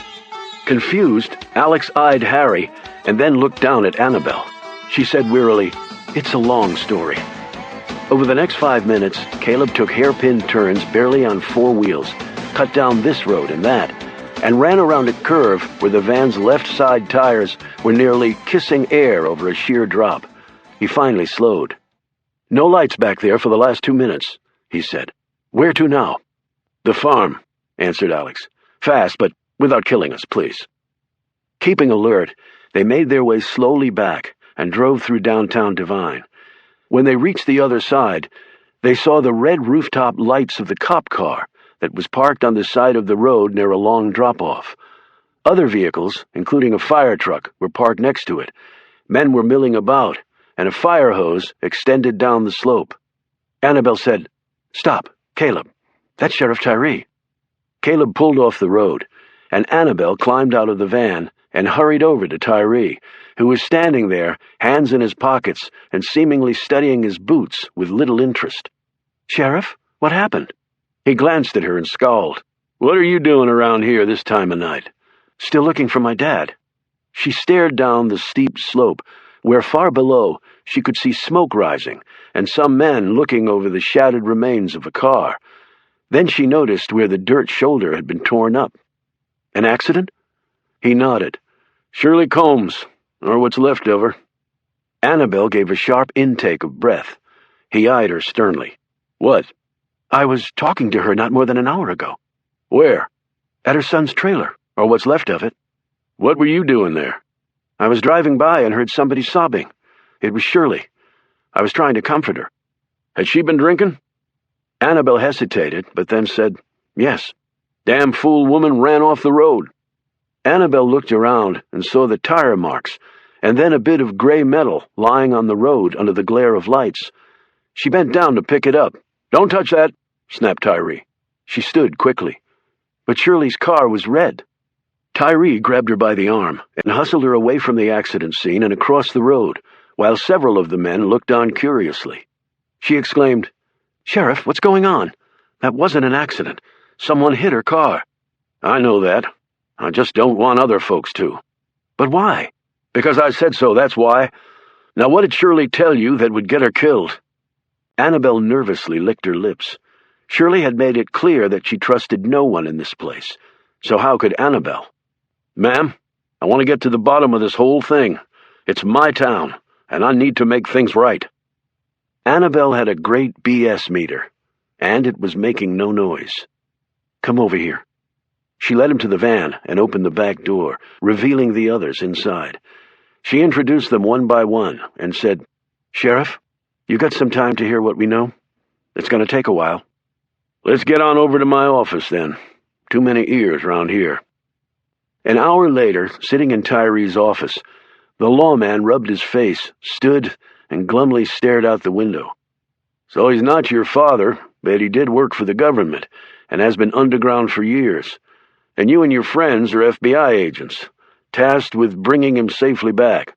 Confused, Alex eyed Harry and then looked down at Annabelle. She said wearily, "It's a long story." Over the next 5 minutes, Caleb took hairpin turns barely on 4 wheels, cut down this road and that, and ran around a curve where the van's left side tires were nearly kissing air over a sheer drop. He finally slowed. "No lights back there for the last 2 minutes," he said. "Where to now?" "The farm," answered Alex. "Fast, but without killing us, please." Keeping alert, they made their way slowly back and drove through downtown Devine. When they reached the other side, they saw the red rooftop lights of the cop car that was parked on the side of the road near a long drop-off. Other vehicles, including a fire truck, were parked next to it. Men were milling about, and a fire hose extended down the slope. Annabelle said, "Stop, Caleb. That's Sheriff Tyree." Caleb pulled off the road, and Annabelle climbed out of the van and hurried over to Tyree, who was standing there, hands in his pockets, and seemingly studying his boots with little interest. "Sheriff, what happened?" He glanced at her and scowled. "What are you doing around here this time of night?" "Still looking for my dad." She stared down the steep slope, where far below she could see smoke rising and some men looking over the shattered remains of a car. Then she noticed where the dirt shoulder had been torn up. "An accident?" He nodded. "Shirley Combs, or what's left of her." Annabelle gave a sharp intake of breath. He eyed her sternly. "What?" "I was talking to her not more than an hour ago." "Where?" "At her son's trailer, or what's left of it." "What were you doing there?" "I was driving by and heard somebody sobbing. It was Shirley. I was trying to comfort her." "Had she been drinking?" Annabelle hesitated, but then said, "Yes." "Damn fool woman ran off the road." Annabelle looked around and saw the tire marks, and then a bit of gray metal lying on the road under the glare of lights. She bent down to pick it up. "Don't touch that," snapped Tyree. She stood quickly. But Shirley's car was red. Tyree grabbed her by the arm and hustled her away from the accident scene and across the road, while several of the men looked on curiously. She exclaimed, "Sheriff, what's going on? That wasn't an accident. Someone hit her car." "I know that. I just don't want other folks to." "But why?" "Because I said so, that's why. Now what did Shirley tell you that would get her killed?" Annabelle nervously licked her lips. Shirley had made it clear that she trusted no one in this place. So how could Annabelle? "Ma'am, I want to get to the bottom of this whole thing. It's my town, and I need to make things right." Annabelle had a great BS meter, and it was making no noise. "Come over here." She led him to the van and opened the back door, revealing the others inside. She introduced them one by one and said, "Sheriff, you got some time to hear what we know? It's going to take a while." "Let's get on over to my office, then. Too many ears round here." An hour later, sitting in Tyree's office, the lawman rubbed his face, stood, and glumly stared out the window. "So he's not your father, but he did work for the government, and has been underground for years. And you and your friends are FBI agents, tasked with bringing him safely back."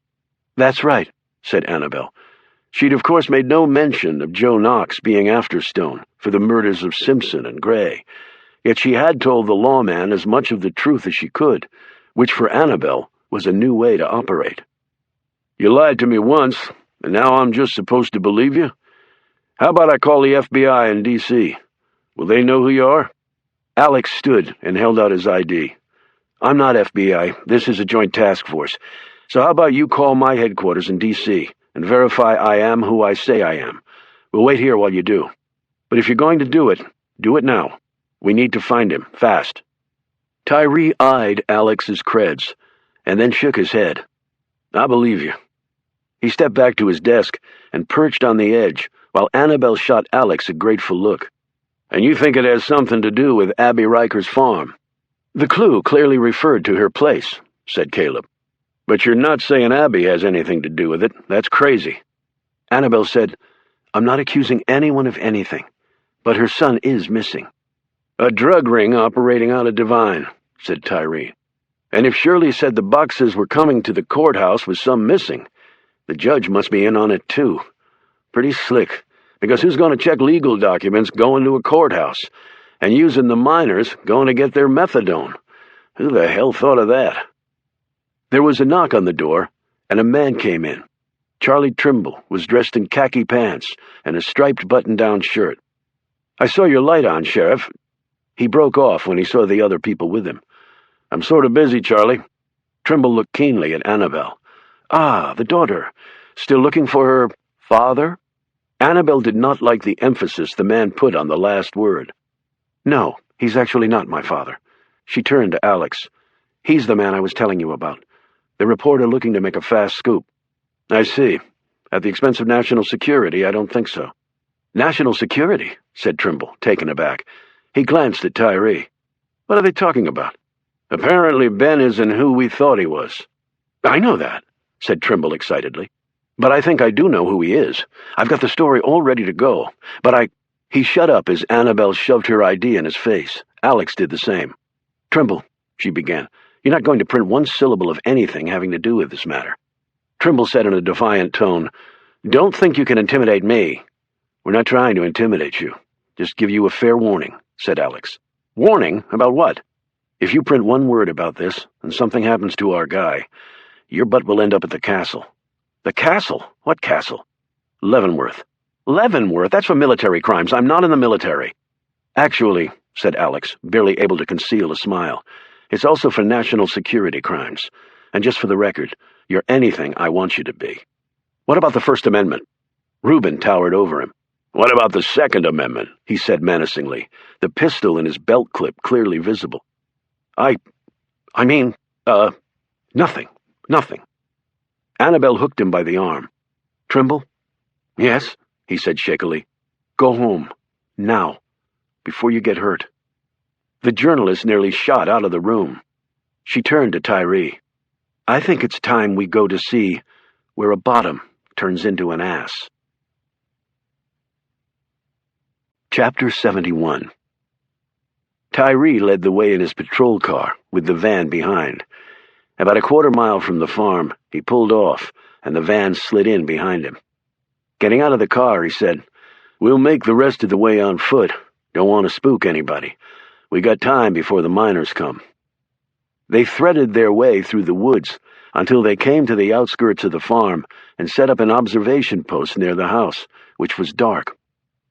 "That's right," said Annabelle. She'd of course made no mention of Joe Knox being after Stone for the murders of Simpson and Gray, yet she had told the lawman as much of the truth as she could, which for Annabelle was a new way to operate. "You lied to me once, and now I'm just supposed to believe you? How about I call the FBI in D.C.? Will they know who you are?" Alex stood and held out his ID. "I'm not FBI. This is a joint task force. So how about you call my headquarters in D.C. and verify I am who I say I am? We'll wait here while you do. But if you're going to do it now. We need to find him, fast." Tyree eyed Alex's creds, and then shook his head. "I believe you." He stepped back to his desk and perched on the edge, while Annabelle shot Alex a grateful look. "And you think it has something to do with Abby Riker's farm?" "The clue clearly referred to her place," said Caleb. "But you're not saying Abby has anything to do with it. That's crazy." Annabelle said, "I'm not accusing anyone of anything, but her son is missing." "A drug ring operating out of Divine," said Tyree. "And if Shirley said the boxes were coming to the courthouse with some missing, the judge must be in on it too. Pretty slick, because who's going to check legal documents going to a courthouse, and using the minors going to get their methadone? Who the hell thought of that?" There was a knock on the door, and a man came in. Charlie Trimble was dressed in khaki pants and a striped button-down shirt. "I saw your light on, Sheriff." He broke off when he saw the other people with him. "I'm sort of busy, Charlie." Trimble looked keenly at Annabelle. "Ah, the daughter. Still looking for her father?" Annabelle did not like the emphasis the man put on the last word. "No, he's actually not my father." She turned to Alex. "He's the man I was telling you about. The reporter looking to make a fast scoop." "I see. At the expense of national security, I don't think so." "National security?" said Trimble, taken aback. He glanced at Tyree. "What are they talking about?" "Apparently Ben isn't who we thought he was." "I know that," said Trimble excitedly. "But I think I do know who he is. I've got the story all ready to go. But He shut up as Annabelle shoved her ID in his face. Alex did the same. "Trimble," she began, "you're not going to print one syllable of anything having to do with this matter." Trimble said in a defiant tone, "Don't think you can intimidate me." "We're not trying to intimidate you. Just give you a fair warning," said Alex. "Warning? About what?" "If you print one word about this, and something happens to our guy, your butt will end up at the castle." "The castle? What castle?" "Leavenworth." "Leavenworth? That's for military crimes. I'm not in the military." "Actually," said Alex, barely able to conceal a smile, "it's also for national security crimes. And just for the record, you're anything I want you to be." "What about the First Amendment?" Reuben towered over him. "What about the Second Amendment?" he said menacingly, the pistol in his belt clip clearly visible. I mean, nothing. Annabelle hooked him by the arm. "Trimble?" "Yes," he said shakily. "Go home. Now. Before you get hurt." The journalist nearly shot out of the room. She turned to Tyree. "I think it's time we go to see where a bottom turns into an ass." Chapter 71. Tyree led the way in his patrol car, with the van behind. About a quarter-mile from the farm, he pulled off, and the van slid in behind him. Getting out of the car, he said, "We'll make the rest of the way on foot. Don't want to spook anybody. We got time before the miners come." They threaded their way through the woods until they came to the outskirts of the farm and set up an observation post near the house, which was dark.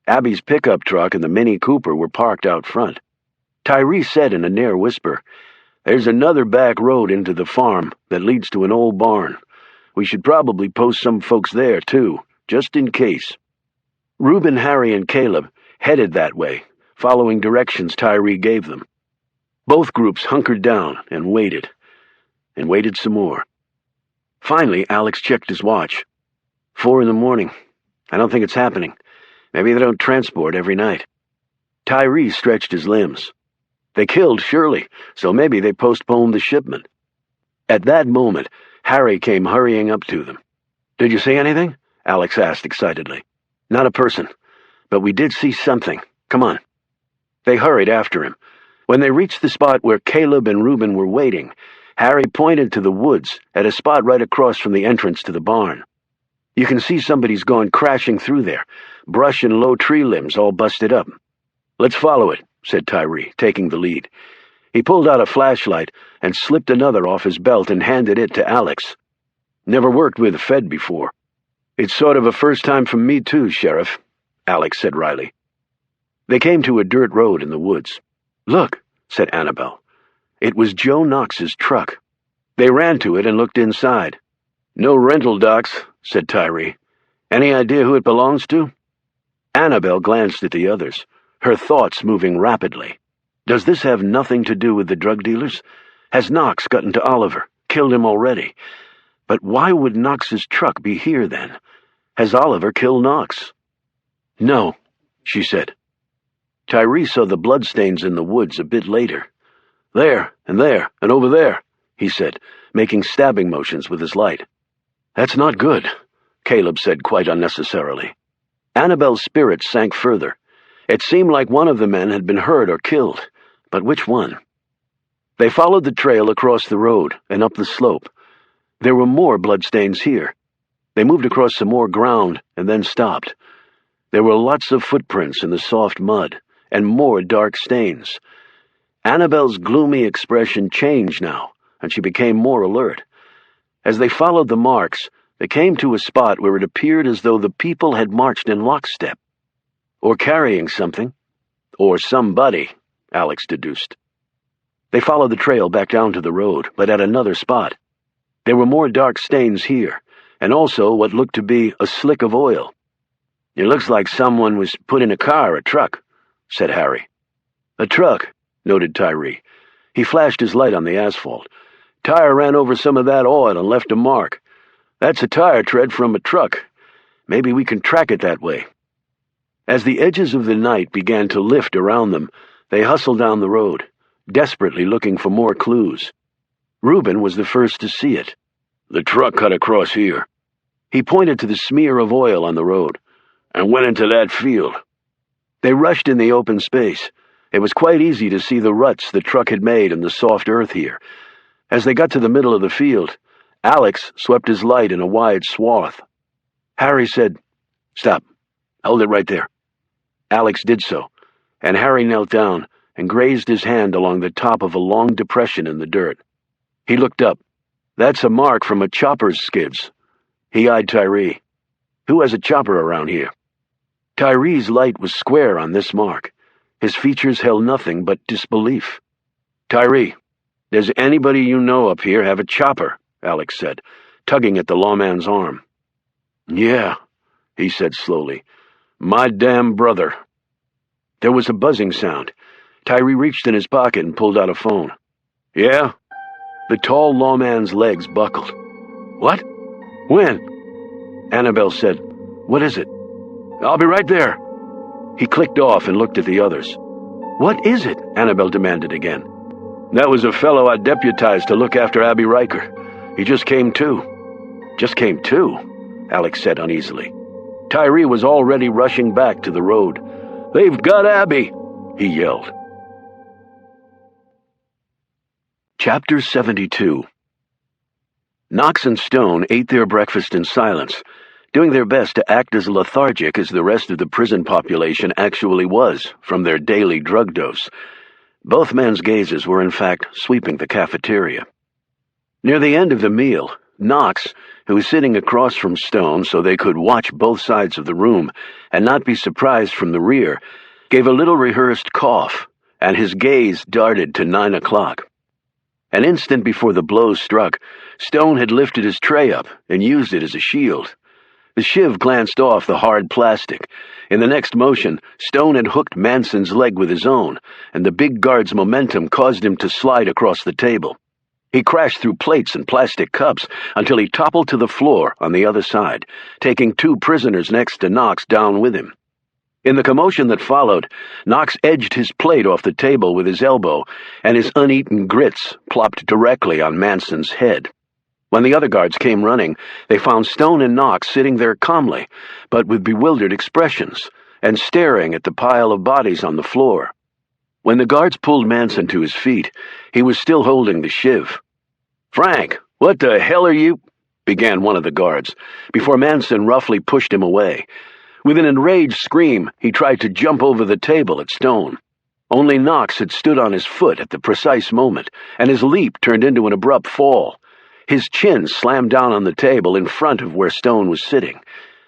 Abby's pickup truck and the Mini Cooper were parked out front. Tyree said in a near whisper, "There's another back road into the farm that leads to an old barn. We should probably post some folks there, too, just in case." Reuben, Harry, and Caleb headed that way, following directions Tyree gave them. Both groups hunkered down and waited some more. Finally, Alex checked his watch. 4 a.m. I don't think it's happening. Maybe they don't transport every night. Tyree stretched his limbs. They killed, surely, so maybe they postponed the shipment. At that moment, Harry came hurrying up to them. "Did you see anything?" Alex asked excitedly. "Not a person, but we did see something. Come on." They hurried after him. When they reached the spot where Caleb and Reuben were waiting, Harry pointed to the woods at a spot right across from the entrance to the barn. "You can see somebody's gone crashing through there, brush and low tree limbs all busted up." "Let's follow it," said Tyree, taking the lead. He pulled out a flashlight and slipped another off his belt and handed it to Alex. "Never worked with a Fed before." "It's sort of a first time for me too, Sheriff," Alex said wryly. They came to a dirt road in the woods. "Look," said Annabelle. It was Joe Knox's truck. They ran to it and looked inside. "No rental docs," said Tyree. "Any idea who it belongs to?" Annabelle glanced at the others, her thoughts moving rapidly. Does this have nothing to do with the drug dealers? Has Knox gotten to Oliver, killed him already? But why would Knox's truck be here then? Has Oliver killed Knox? "No," she said. Tyree saw the bloodstains in the woods a bit later. There, and over there," he said, making stabbing motions with his light. "That's not good," Caleb said quite unnecessarily. Annabelle's spirits sank further. It seemed like one of the men had been hurt or killed, but which one? They followed the trail across the road and up the slope. There were more bloodstains here. They moved across some more ground and then stopped. There were lots of footprints in the soft mud, and more dark stains. Annabelle's gloomy expression changed now, and she became more alert. As they followed the marks, they came to a spot where it appeared as though the people had marched in lockstep. Or carrying something. Or somebody, Alex deduced. They followed the trail back down to the road, but at another spot. There were more dark stains here, and also what looked to be a slick of oil. "It looks like someone was put in a car or truck," said Harry. "A truck," noted Tyree. He flashed his light on the asphalt. "Tire ran over some of that oil and left a mark. That's a tire tread from a truck. Maybe we can track it that way." As the edges of the night began to lift around them, They hustled down the road, desperately looking for more clues. Reuben was the first to see it. "The truck cut across here." He pointed to the smear of oil on the road. "And went into that field." They rushed in the open space. It was quite easy to see the ruts the truck had made in the soft earth here. As they got to the middle of the field, Alex swept his light in a wide swath. Harry said, "Stop. Hold it right there." Alex did so, and Harry knelt down and grazed his hand along the top of a long depression in the dirt. He looked up. "That's a mark from a chopper's skids." He eyed Tyree. "Who has a chopper around here?" Tyree's light was square on this mark. His features held nothing but disbelief. "Tyree, does anybody you know up here have a chopper?" Alex said, tugging at the lawman's arm. "Yeah," he said slowly. "My damn brother." There was a buzzing sound. Tyree reached in his pocket and pulled out a phone. "Yeah?" The tall lawman's legs buckled. "What? When?" Annabelle said, "What is it?" "I'll be right there." He clicked off and looked at the others. "What is it?" Annabelle demanded again. "That was a fellow I deputized to look after Abby Riker. He just came to." "Just came to?" Alex said uneasily. Tyree was already rushing back to the road. "They've got Abby!" he yelled. Chapter 72. Knox and Stone ate their breakfast in silence, doing their best to act as lethargic as the rest of the prison population actually was from their daily drug dose. Both men's gazes were in fact sweeping the cafeteria. Near the end of the meal, Knox, who was sitting across from Stone so they could watch both sides of the room and not be surprised from the rear, gave a little rehearsed cough, and his gaze darted to 9 o'clock. An instant before the blow struck, Stone had lifted his tray up and used it as a shield. The shiv glanced off the hard plastic. In the next motion, Stone had hooked Manson's leg with his own, and the big guard's momentum caused him to slide across the table. He crashed through plates and plastic cups until he toppled to the floor on the other side, taking 2 prisoners next to Knox down with him. In the commotion that followed, Knox edged his plate off the table with his elbow, and his uneaten grits plopped directly on Manson's head. When the other guards came running, they found Stone and Knox sitting there calmly, but with bewildered expressions, and staring at the pile of bodies on the floor. When the guards pulled Manson to his feet, he was still holding the shiv. "Frank, what the hell are you—" began one of the guards, before Manson roughly pushed him away. With an enraged scream, he tried to jump over the table at Stone. Only Knox had stood on his foot at the precise moment, and his leap turned into an abrupt fall. His chin slammed down on the table in front of where Stone was sitting.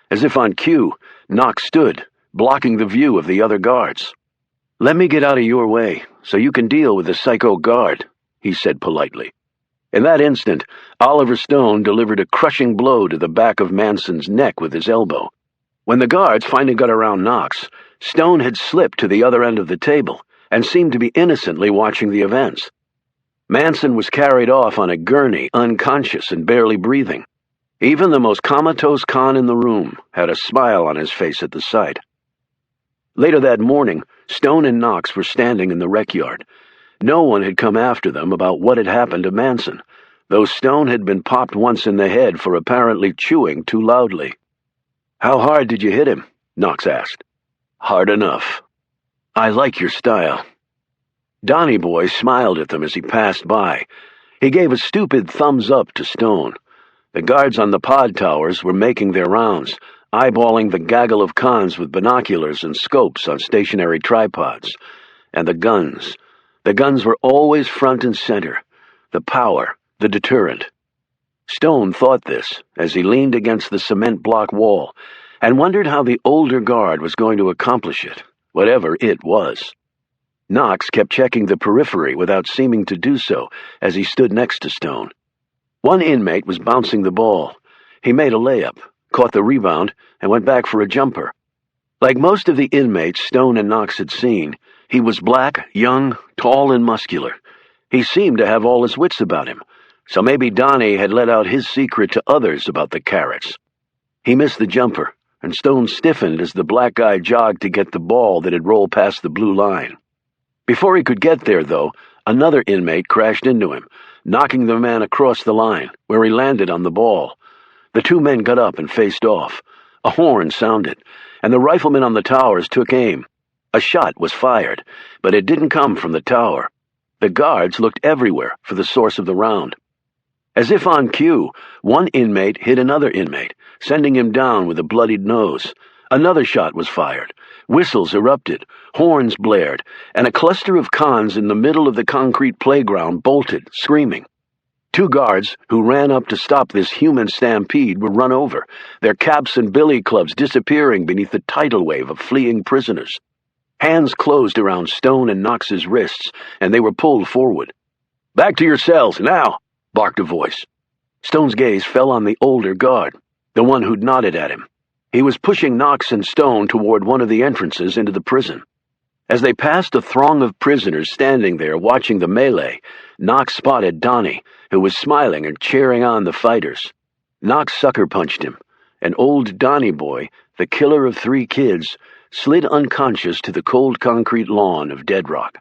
As if on cue, Knox stood, blocking the view of the other guards. "Let me get out of your way, so you can deal with the psycho guard," he said politely. In that instant, Oliver Stone delivered a crushing blow to the back of Manson's neck with his elbow. When the guards finally got around Knox, Stone had slipped to the other end of the table and seemed to be innocently watching the events. Manson was carried off on a gurney, unconscious and barely breathing. Even the most comatose con in the room had a smile on his face at the sight. Later that morning, Stone and Knox were standing in the rec yard. No one had come after them about what had happened to Manson, though Stone had been popped once in the head for apparently chewing too loudly. "How hard did you hit him?" Knox asked. "Hard enough." "I like your style." Donnie Boy smiled at them as he passed by. He gave a stupid thumbs up to Stone. The guards on the pod towers were making their rounds, eyeballing the gaggle of cons with binoculars and scopes on stationary tripods. And the guns. The guns were always front and center. The power, the deterrent. Stone thought this as he leaned against the cement block wall and wondered how the older guard was going to accomplish it, whatever it was. Knox kept checking the periphery without seeming to do so as he stood next to Stone. One inmate was bouncing the ball. He made a layup, caught the rebound, and went back for a jumper. Like most of the inmates Stone and Knox had seen, he was black, young, tall, and muscular. He seemed to have all his wits about him, so maybe Donnie had let out his secret to others about the carrots. He missed the jumper, and Stone stiffened as the black guy jogged to get the ball that had rolled past the blue line. Before he could get there, though, another inmate crashed into him, knocking the man across the line, where he landed on the ball. The two men got up and faced off. A horn sounded, and the riflemen on the towers took aim. A shot was fired, but it didn't come from the tower. The guards looked everywhere for the source of the round. As if on cue, one inmate hit another inmate, sending him down with a bloodied nose. Another shot was fired. Whistles erupted, horns blared, and a cluster of cons in the middle of the concrete playground bolted, screaming. Two guards who ran up to stop this human stampede were run over, their caps and billy clubs disappearing beneath the tidal wave of fleeing prisoners. Hands closed around Stone and Knox's wrists, and they were pulled forward. "Back to your cells, now!" barked a voice. Stone's gaze fell on the older guard, the one who'd nodded at him. He was pushing Knox and Stone toward one of the entrances into the prison. As they passed a throng of prisoners standing there watching the melee, Knox spotted Donnie, who was smiling and cheering on the fighters. Knox sucker-punched him, and old Donnie boy, the killer of 3 kids, slid unconscious to the cold concrete lawn of Dead Rock.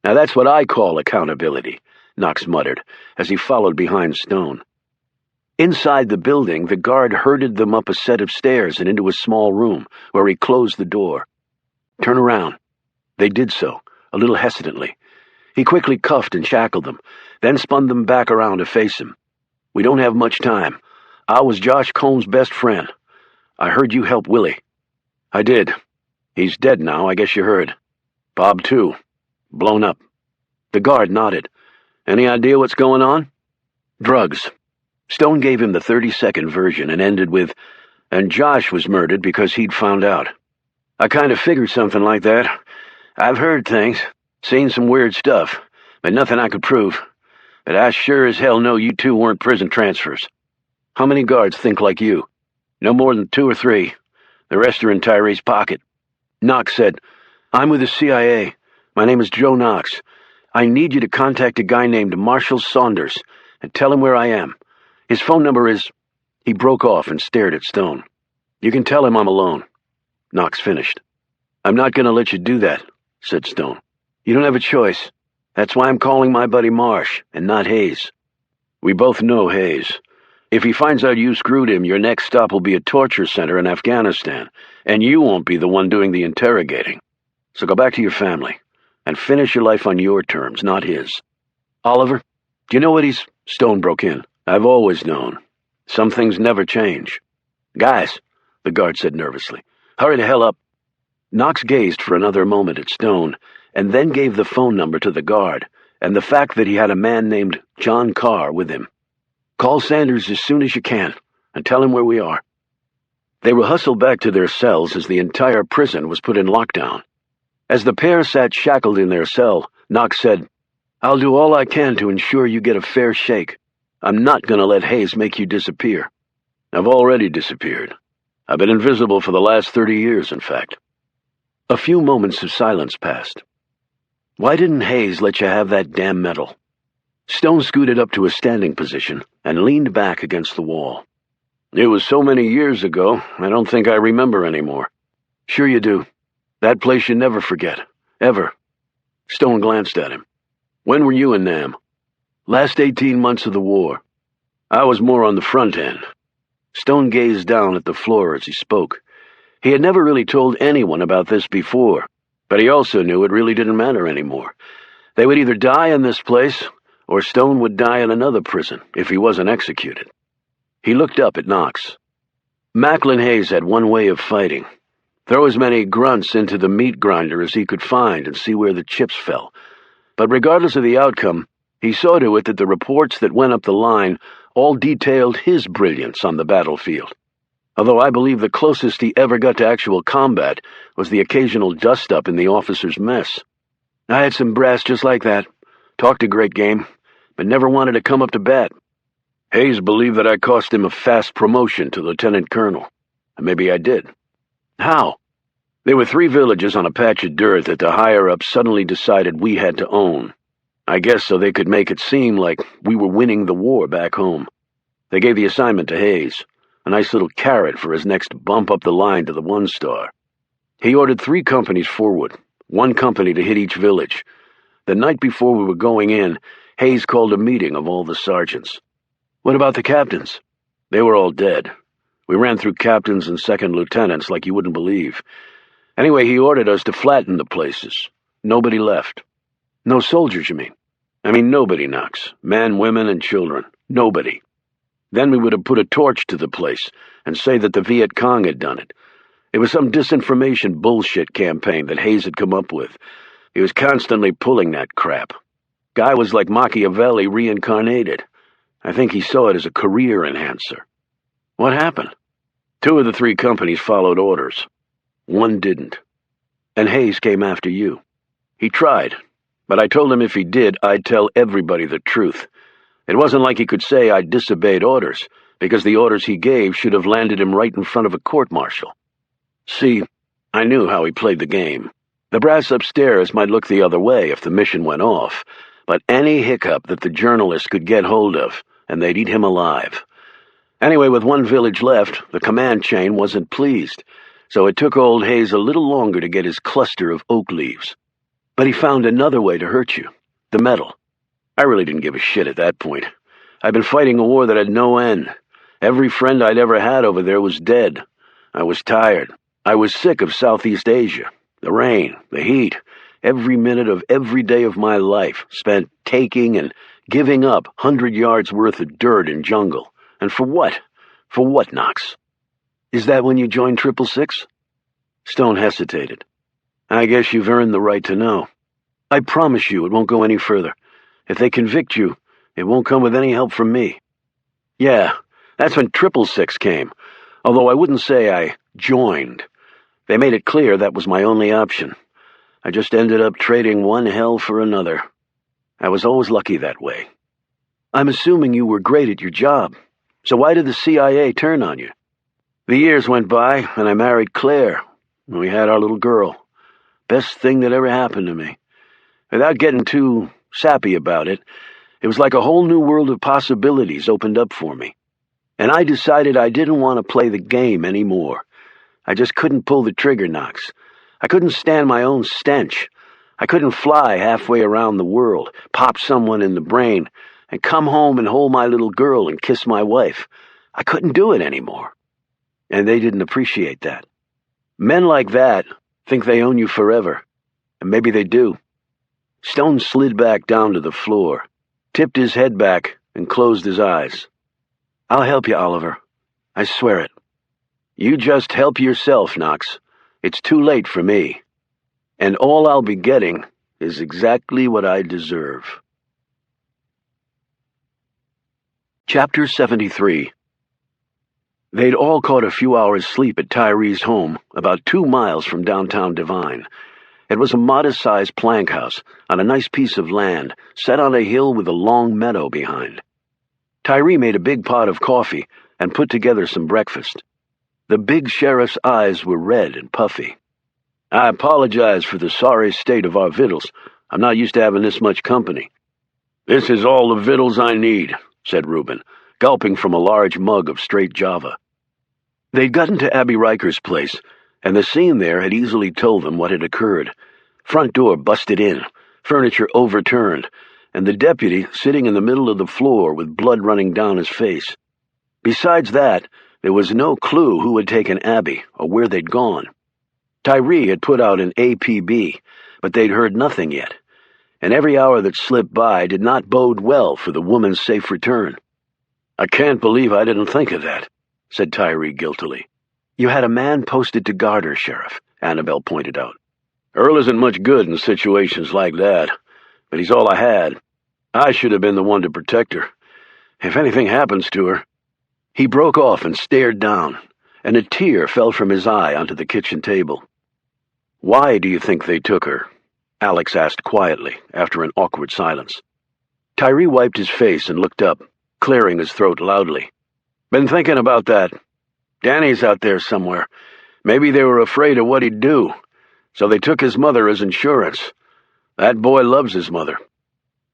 "Now that's what I call accountability," Knox muttered, as he followed behind Stone. Inside the building, the guard herded them up a set of stairs and into a small room, where he closed the door. "Turn around." They did so, a little hesitantly. He quickly cuffed and shackled them, then spun them back around to face him. "We don't have much time. I was Josh Combs' best friend. I heard you help Willie." "I did. He's dead now, I guess you heard. Bob, too. Blown up." The guard nodded. "Any idea what's going on?" "Drugs." Stone gave him the 30-second version and ended with, "And Josh was murdered because he'd found out." "I kind of figured something like that. I've heard things, seen some weird stuff, but nothing I could prove. But I sure as hell know you two weren't prison transfers." "How many guards think like you?" "No more than 2 or 3. The rest are in Tyree's pocket." Knox said, "I'm with the CIA. My name is Joe Knox. I need you to contact a guy named Marshall Saunders and tell him where I am. His phone number is—" He broke off and stared at Stone. "You can tell him I'm alone." Knox finished. "I'm not going to let you do that," said Stone. "You don't have a choice. That's why I'm calling my buddy Marsh, and not Hayes. We both know Hayes. If he finds out you screwed him, your next stop will be a torture center in Afghanistan, and you won't be the one doing the interrogating. So go back to your family, and finish your life on your terms, not his." "Oliver, do you know what he's—" Stone broke in. "I've always known. Some things never change." "Guys," the guard said nervously, "hurry the hell up." Knox gazed for another moment at Stone, and then gave the phone number to the guard, and the fact that he had a man named John Carr with him. "Call Sanders as soon as you can, and tell him where we are." They were hustled back to their cells as the entire prison was put in lockdown. As the pair sat shackled in their cell, Knox said, "I'll do all I can to ensure you get a fair shake. I'm not going to let Hayes make you disappear." "I've already disappeared. I've been invisible for the last 30 years, in fact." A few moments of silence passed. "Why didn't Hayes let you have that damn medal?" Stone scooted up to a standing position and leaned back against the wall. "It was so many years ago, I don't think I remember anymore." "Sure you do. That place you never forget. Ever." Stone glanced at him. "When were you in Nam?" "Last 18 months of the war." "I was more on the front end." Stone gazed down at the floor as he spoke. He had never really told anyone about this before, but he also knew it really didn't matter anymore. They would either die in this place, or Stone would die in another prison if he wasn't executed. He looked up at Knox. Macklin Hayes had one way of fighting. Throw as many grunts into the meat grinder as he could find and see where the chips fell. But regardless of the outcome, he saw to it that the reports that went up the line all detailed his brilliance on the battlefield. Although I believe the closest he ever got to actual combat was the occasional dust-up in the officers' mess. I had some brass just like that. Talked a great game, but never wanted to come up to bat. Hayes believed that I cost him a fast promotion to lieutenant colonel. And maybe I did. How? There were 3 villages on a patch of dirt that the higher-ups suddenly decided we had to own. I guess so they could make it seem like we were winning the war back home. They gave the assignment to Hayes, a nice little carrot for his next bump up the line to the 1-star. He ordered 3 companies forward, One company to hit each village. The night before we were going in, Hayes called a meeting of all the sergeants. What about the captains? They were all dead. We ran through captains and second lieutenants like you wouldn't believe. Anyway, he ordered us to flatten the places. Nobody left. No soldiers, you mean? I mean, nobody, Knox. Men, women, and children. Nobody. Then we would have put a torch to the place and say that the Viet Cong had done it. It was some disinformation bullshit campaign that Hayes had come up with. He was constantly pulling that crap. Guy was like Machiavelli reincarnated. I think he saw it as a career enhancer. What happened? 2 of the 3 companies followed orders. 1 didn't. And Hayes came after you. He tried, but I told him if he did, I'd tell everybody the truth. It wasn't like he could say I disobeyed orders, because the orders he gave should have landed him right in front of a court-martial. See, I knew how he played the game. The brass upstairs might look the other way if the mission went off, but any hiccup that the journalists could get hold of, and they'd eat him alive. Anyway, with 1 village left, the command chain wasn't pleased, so it took old Hayes a little longer to get his cluster of oak leaves. But he found another way to hurt you, the metal. I really didn't give a shit at that point. I'd been fighting a war that had no end. Every friend I'd ever had over there was dead. I was tired. I was sick of Southeast Asia. The rain, the heat, every minute of every day of my life spent taking and giving up 100 yards worth of dirt and jungle. And for what? For what, Knox? Is that when you joined 666? Stone hesitated. I guess you've earned the right to know. I promise you it won't go any further. If they convict you, it won't come with any help from me. Yeah, that's when 666 came, although I wouldn't say I joined. They made it clear that was my only option. I just ended up trading one hell for another. I was always lucky that way. I'm assuming you were great at your job, so why did the CIA turn on you? The years went by, and I married Claire, and we had our little girl. Best thing that ever happened to me. Without getting too sappy about it, it was like a whole new world of possibilities opened up for me. And I decided I didn't want to play the game anymore. I just couldn't pull the trigger, Knox. I couldn't stand my own stench. I couldn't fly halfway around the world, pop someone in the brain, and come home and hold my little girl and kiss my wife. I couldn't do it anymore. And they didn't appreciate that. Men like that think they own you forever, and maybe they do. Stone slid back down to the floor, tipped his head back, and closed his eyes. I'll help you, Oliver. I swear it. You just help yourself, Knox. It's too late for me. And all I'll be getting is exactly what I deserve. Chapter 73. They'd all caught a few hours' sleep at Tyree's home, about 2 miles from downtown Devine. It was a modest-sized plank house on a nice piece of land set on a hill with a long meadow behind. Tyree made a big pot of coffee and put together some breakfast. The big sheriff's eyes were red and puffy. I apologize for the sorry state of our victuals. I'm not used to having this much company. This is all the victuals I need, said Reuben, gulping from a large mug of straight Java. They'd gotten to Abby Riker's place, and the scene there had easily told them what had occurred. Front door busted in, furniture overturned, and the deputy sitting in the middle of the floor with blood running down his face. Besides that, there was no clue who had taken Abby or where they'd gone. Tyree had put out an APB, but they'd heard nothing yet, and every hour that slipped by did not bode well for the woman's safe return. I can't believe I didn't think of that, said Tyree guiltily. You had a man posted to guard her, Sheriff, Annabelle pointed out. Earl isn't much good in situations like that, but he's all I had. I should have been the one to protect her. If anything happens to her... He broke off and stared down, and a tear fell from his eye onto the kitchen table. Why do you think they took her? Alex asked quietly, after an awkward silence. Tyree wiped his face and looked up, clearing his throat loudly. Been thinking about that. Danny's out there somewhere. Maybe they were afraid of what he'd do, so they took his mother as insurance. That boy loves his mother.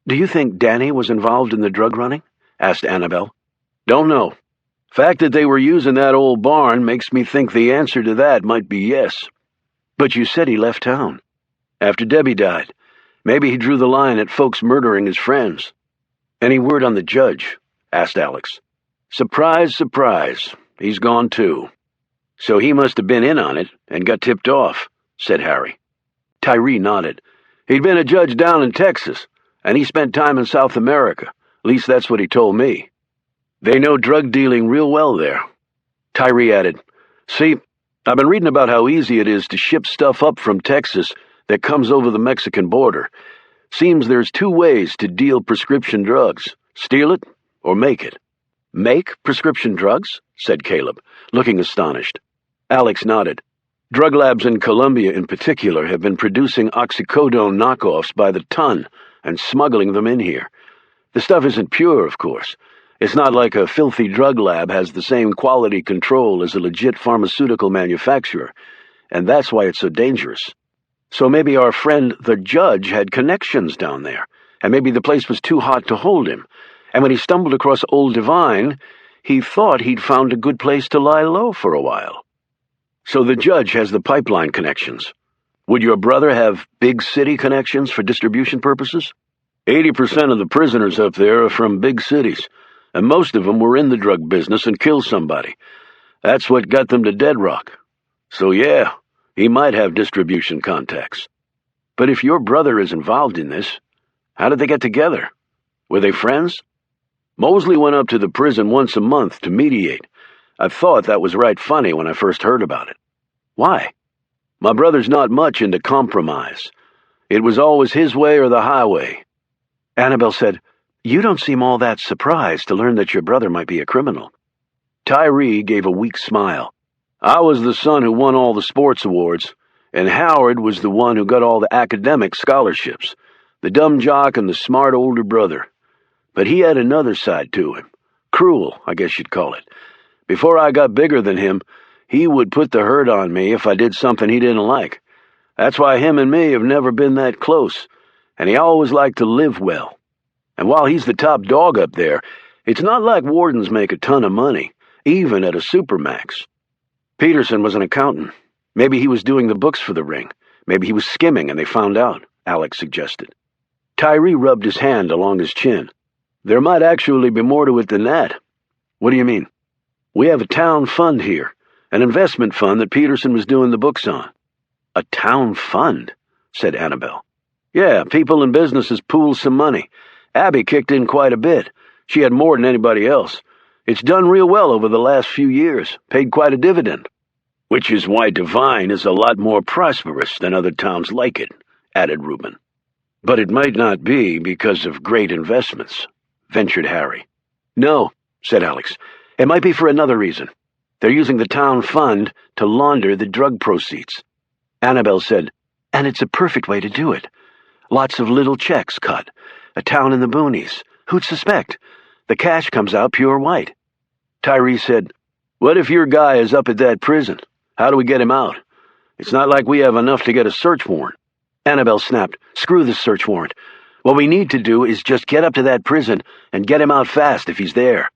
Do you think Danny was involved in the drug running? Asked Annabelle. Don't know. Fact that they were using that old barn makes me think the answer to that might be yes. But you said he left town. After Debbie died. Maybe he drew the line at folks murdering his friends. Any word on the judge? Asked Alex. Surprise, surprise. He's gone too. So he must have been in on it and got tipped off, said Harry. Tyree nodded. He'd been a judge down in Texas, and he spent time in South America. At least that's what he told me. They know drug dealing real well there. Tyree added, See, I've been reading about how easy it is to ship stuff up from Texas that comes over the Mexican border. Seems there's two ways to deal prescription drugs. Steal it or make it. Make prescription drugs? Said Caleb, looking astonished. Alex nodded. Drug labs in Colombia in particular have been producing oxycodone knockoffs by the ton and smuggling them in here. The stuff isn't pure, of course. It's not like a filthy drug lab has the same quality control as a legit pharmaceutical manufacturer, and that's why it's so dangerous. So maybe our friend the judge had connections down there, and maybe the place was too hot to hold him, and when he stumbled across Old Divine, he thought he'd found a good place to lie low for a while. So the judge has the pipeline connections. Would your brother have big city connections for distribution purposes? 80% of the prisoners up there are from big cities, and most of them were in the drug business and killed somebody. That's what got them to Dead Rock. So yeah, he might have distribution contacts. But if your brother is involved in this, how did they get together? Were they friends? Mosley went up to the prison once a month to mediate. I thought that was right funny when I first heard about it. Why? My brother's not much into compromise. It was always his way or the highway. Annabelle said, You don't seem all that surprised to learn that your brother might be a criminal. Tyree gave a weak smile. I was the son who won all the sports awards, and Howard was the one who got all the academic scholarships, the dumb jock and the smart older brother. But he had another side to him. Cruel, I guess you'd call it. Before I got bigger than him, he would put the hurt on me if I did something he didn't like. That's why him and me have never been that close, and he always liked to live well. And while he's the top dog up there, it's not like wardens make a ton of money, even at a supermax. Peterson was an accountant. Maybe he was doing the books for the ring. Maybe he was skimming and they found out, Alex suggested. Tyree rubbed his hand along his chin. There might actually be more to it than that. What do you mean? We have a town fund here, an investment fund that Peterson was doing the books on. A town fund, said Annabelle. Yeah, people and businesses pool some money. Abby kicked in quite a bit. She had more than anybody else. It's done real well over the last few years, paid quite a dividend. Which is why Divine is a lot more prosperous than other towns like it, added Reuben. But it might not be because of great investments, ventured Harry. No, said Alex. It might be for another reason. They're using the town fund to launder the drug proceeds. Annabelle said, And it's a perfect way to do it. Lots of little checks cut. A town in the boonies. Who'd suspect? The cash comes out pure white. Tyree said, What if your guy is up at that prison? How do we get him out? It's not like we have enough to get a search warrant. Annabelle snapped, Screw the search warrant. What we need to do is just get up to that prison and get him out fast if he's there.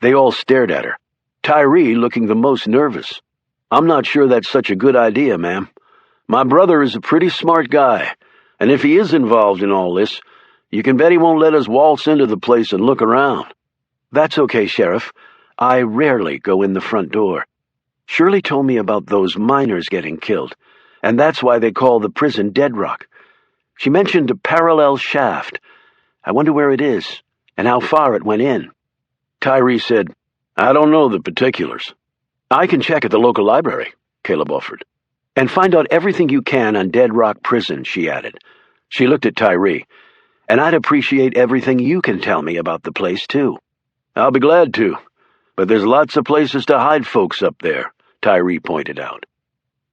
They all stared at her, Tyree looking the most nervous. I'm not sure that's such a good idea, ma'am. My brother is a pretty smart guy, and if he is involved in all this, you can bet he won't let us waltz into the place and look around. That's okay, Sheriff. I rarely go in the front door. Shirley told me about those miners getting killed, and that's why they call the prison Dead Rock. She mentioned a parallel shaft. I wonder where it is, and how far it went in. Tyree said, I don't know the particulars. I can check at the local library, Caleb offered. And find out everything you can on Dead Rock Prison, she added. She looked at Tyree. And I'd appreciate everything you can tell me about the place, too. I'll be glad to, but there's lots of places to hide folks up there, Tyree pointed out.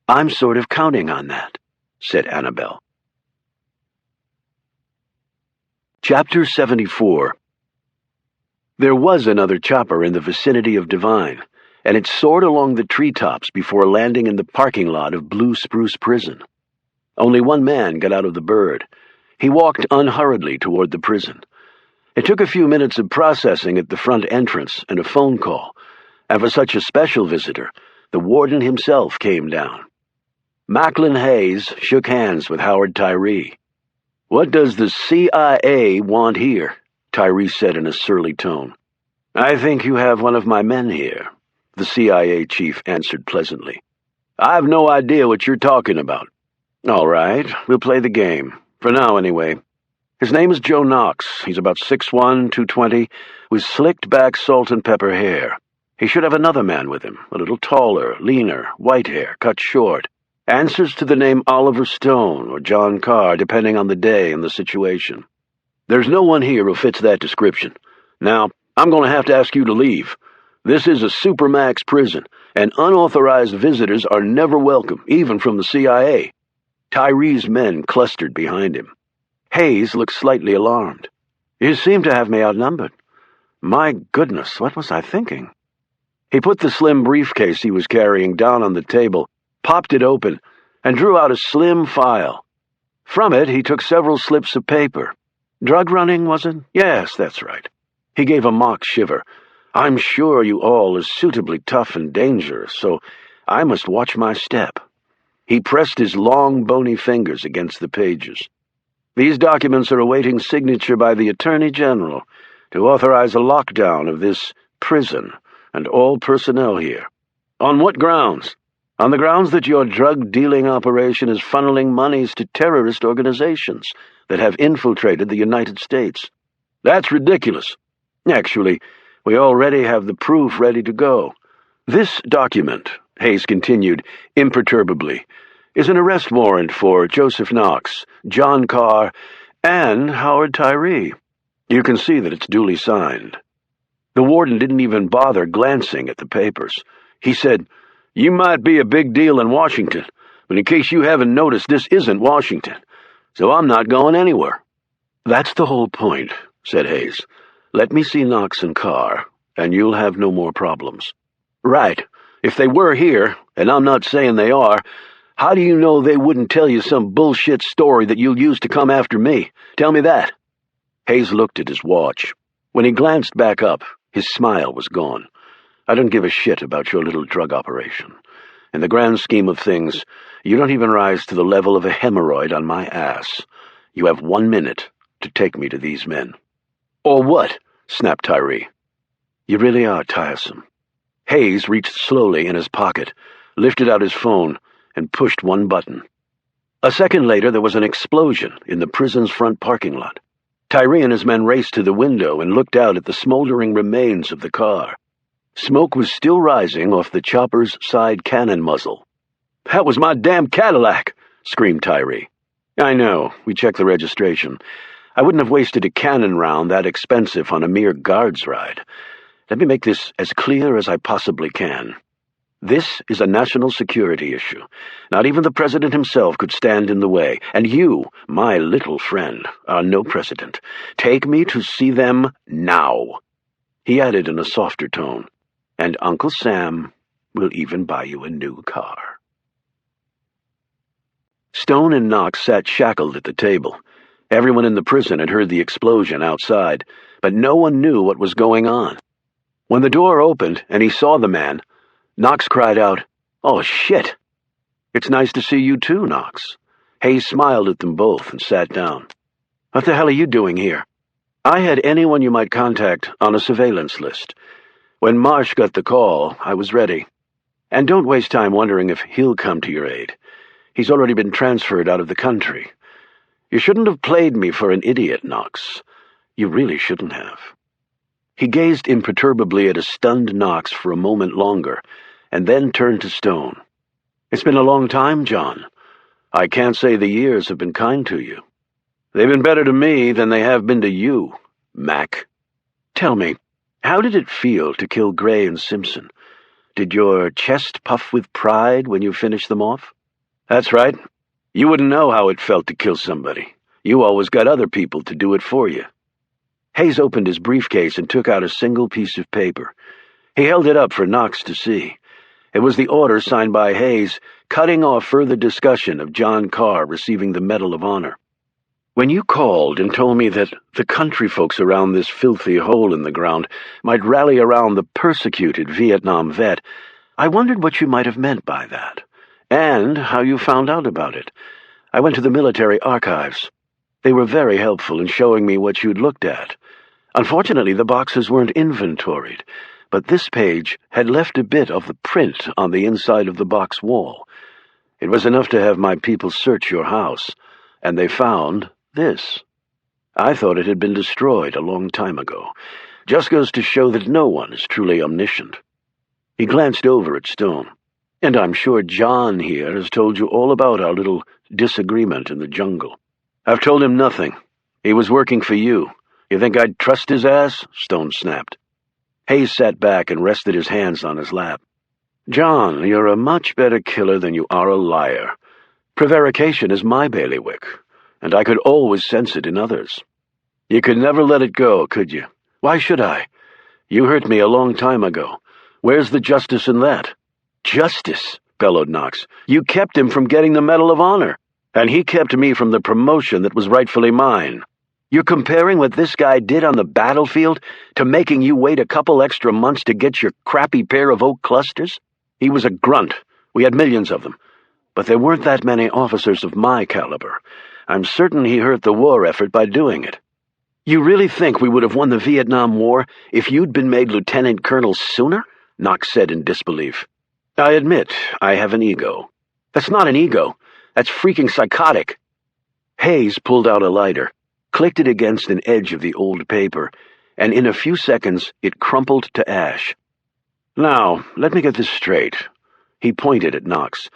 I'm sort of counting on that, said Annabelle. Chapter 74. There was another chopper in the vicinity of Divine, and it soared along the treetops before landing in the parking lot of Blue Spruce Prison. Only one man got out of the bird. He walked unhurriedly toward the prison. It took a few minutes of processing at the front entrance and a phone call, and for such a special visitor, the warden himself came down. Macklin Hayes shook hands with Howard Tyree. "What does the CIA want here?" Tyree said in a surly tone. "I think you have one of my men here," the CIA chief answered pleasantly. "I've no idea what you're talking about." "All right, we'll play the game. For now, anyway. His name is Joe Knox. He's about 6'1", 220, with slicked-back salt-and-pepper hair. He should have another man with him, a little taller, leaner, white hair, cut short. Answers to the name Oliver Stone or John Carr, depending on the day and the situation. There's no one here who fits that description. Now, I'm going to have to ask you to leave. This is a supermax prison, and unauthorized visitors are never welcome, even from the CIA." Tyree's men clustered behind him. Hayes looked slightly alarmed. "You seem to have me outnumbered. My goodness, what was I thinking?" He put the slim briefcase he was carrying down on the table, popped it open, and drew out a slim file. From it, he took several slips of paper. "Drug running, was it? Yes, that's right." He gave a mock shiver. "I'm sure you all are suitably tough and dangerous, so I must watch my step." He pressed his long, bony fingers against the pages. "These documents are awaiting signature by the Attorney General to authorize a lockdown of this prison and all personnel here." "On what grounds?" "On the grounds that your drug-dealing operation is funneling monies to terrorist organizations that have infiltrated the United States." "That's ridiculous." "Actually, we already have the proof ready to go. This document," Hayes continued imperturbably, "is an arrest warrant for Joseph Knox, John Carr, and Howard Tyree. You can see that it's duly signed." The warden didn't even bother glancing at the papers. He said, "You might be a big deal in Washington, but in case you haven't noticed, this isn't Washington, so I'm not going anywhere." "That's the whole point," said Hayes. "Let me see Knox and Carr, and you'll have no more problems." "Right. If they were here, and I'm not saying they are, how do you know they wouldn't tell you some bullshit story that you'll use to come after me? Tell me that." Hayes looked at his watch. When he glanced back up, his smile was gone. "I don't give a shit about your little drug operation. In the grand scheme of things, you don't even rise to the level of a hemorrhoid on my ass. You have 1 minute to take me to these men." "Or what?" snapped Tyree. "You really are tiresome." Hayes reached slowly in his pocket, lifted out his phone, and pushed one button. A second later, there was an explosion in the prison's front parking lot. Tyree and his men raced to the window and looked out at the smoldering remains of the car. Smoke was still rising off the chopper's side cannon muzzle. "That was my damn Cadillac!" screamed Tyree. "I know. We checked the registration. I wouldn't have wasted a cannon round that expensive on a mere guard's ride. Let me make this as clear as I possibly can. This is a national security issue. Not even the president himself could stand in the way. And you, my little friend, are no president. Take me to see them now." He added in a softer tone, "And Uncle Sam will even buy you a new car." Stone and Knox sat shackled at the table. Everyone in the prison had heard the explosion outside, but no one knew what was going on. When the door opened and he saw the man, Knox cried out, "Oh, shit!" "It's nice to see you too, Knox." Hayes smiled at them both and sat down. "What the hell are you doing here?" "I had anyone you might contact on a surveillance list. When Marsh got the call, I was ready. And don't waste time wondering if he'll come to your aid. He's already been transferred out of the country. You shouldn't have played me for an idiot, Knox. You really shouldn't have." He gazed imperturbably at a stunned Knox for a moment longer, and then turned to Stone. "It's been a long time, John. I can't say the years have been kind to you." "They've been better to me than they have been to you, Mac. Tell me, how did it feel to kill Gray and Simpson? Did your chest puff with pride when you finished them off?" "That's right. You wouldn't know how it felt to kill somebody. You always got other people to do it for you." Hayes opened his briefcase and took out a single piece of paper. He held it up for Knox to see. It was the order signed by Hayes, cutting off further discussion of John Carr receiving the Medal of Honor. "When you called and told me that the country folks around this filthy hole in the ground might rally around the persecuted Vietnam vet, I wondered what you might have meant by that. and how you found out about it. I went to the military archives. They were very helpful in showing me what you'd looked at. Unfortunately, the boxes weren't inventoried, but this page had left a bit of the print on the inside of the box wall. It was enough to have my people search your house, and they found this. I thought it had been destroyed a long time ago. Just goes to show that no one is truly omniscient. He glanced over at Stone. And I'm sure John here has told you all about our little disagreement in the jungle. I've told him nothing. He was working for you. You think I'd trust his ass? Stone snapped. Hayes sat back and rested his hands on his lap. John, you're a much better killer than you are a liar. Prevarication is my bailiwick, and I could always sense it in others. You could never let it go, could you? Why should I? You hurt me a long time ago. Where's the justice in that? Justice, bellowed Knox. You kept him from getting the Medal of Honor, and he kept me from the promotion that was rightfully mine. You're comparing what this guy did on the battlefield to making you wait a couple extra months to get your crappy pair of oak clusters? He was a grunt. We had millions of them. But there weren't that many officers of my caliber. I'm certain he hurt the war effort by doing it. You really think we would have won the Vietnam War if you'd been made lieutenant colonel sooner? Knox said in disbelief. I admit, I have an ego. That's not an ego. That's freaking psychotic. Hayes pulled out a lighter, clicked it against an edge of the old paper, and in a few seconds it crumpled to ash. Now, let me get this straight. He pointed at Knox.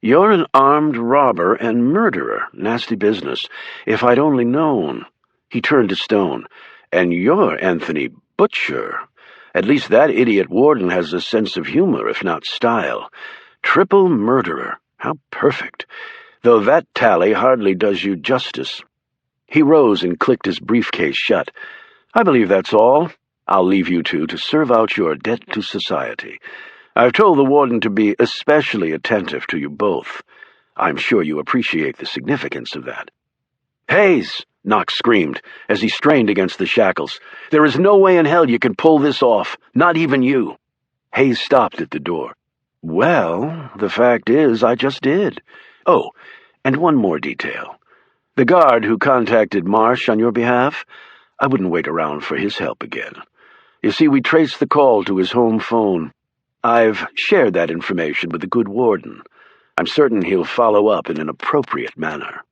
You're an armed robber and murderer. Nasty business. If I'd only known. He turned to Stone. And you're Anthony Butcher. At least that idiot warden has a sense of humor, if not style. Triple murderer. How perfect. Though that tally hardly does you justice. He rose and clicked his briefcase shut. I believe that's all. I'll leave you two to serve out your debt to society. I've told the warden to be especially attentive to you both. I'm sure you appreciate the significance of that. Hayes! Knox screamed as he strained against the shackles. There is no way in hell you can pull this off, not even you. Hayes stopped at the door. Well, the fact is, I just did. Oh, and one more detail. The guard who contacted Marsh on your behalf, I wouldn't wait around for his help again. You see, we traced the call to his home phone. I've shared that information with the good warden. I'm certain he'll follow up in an appropriate manner.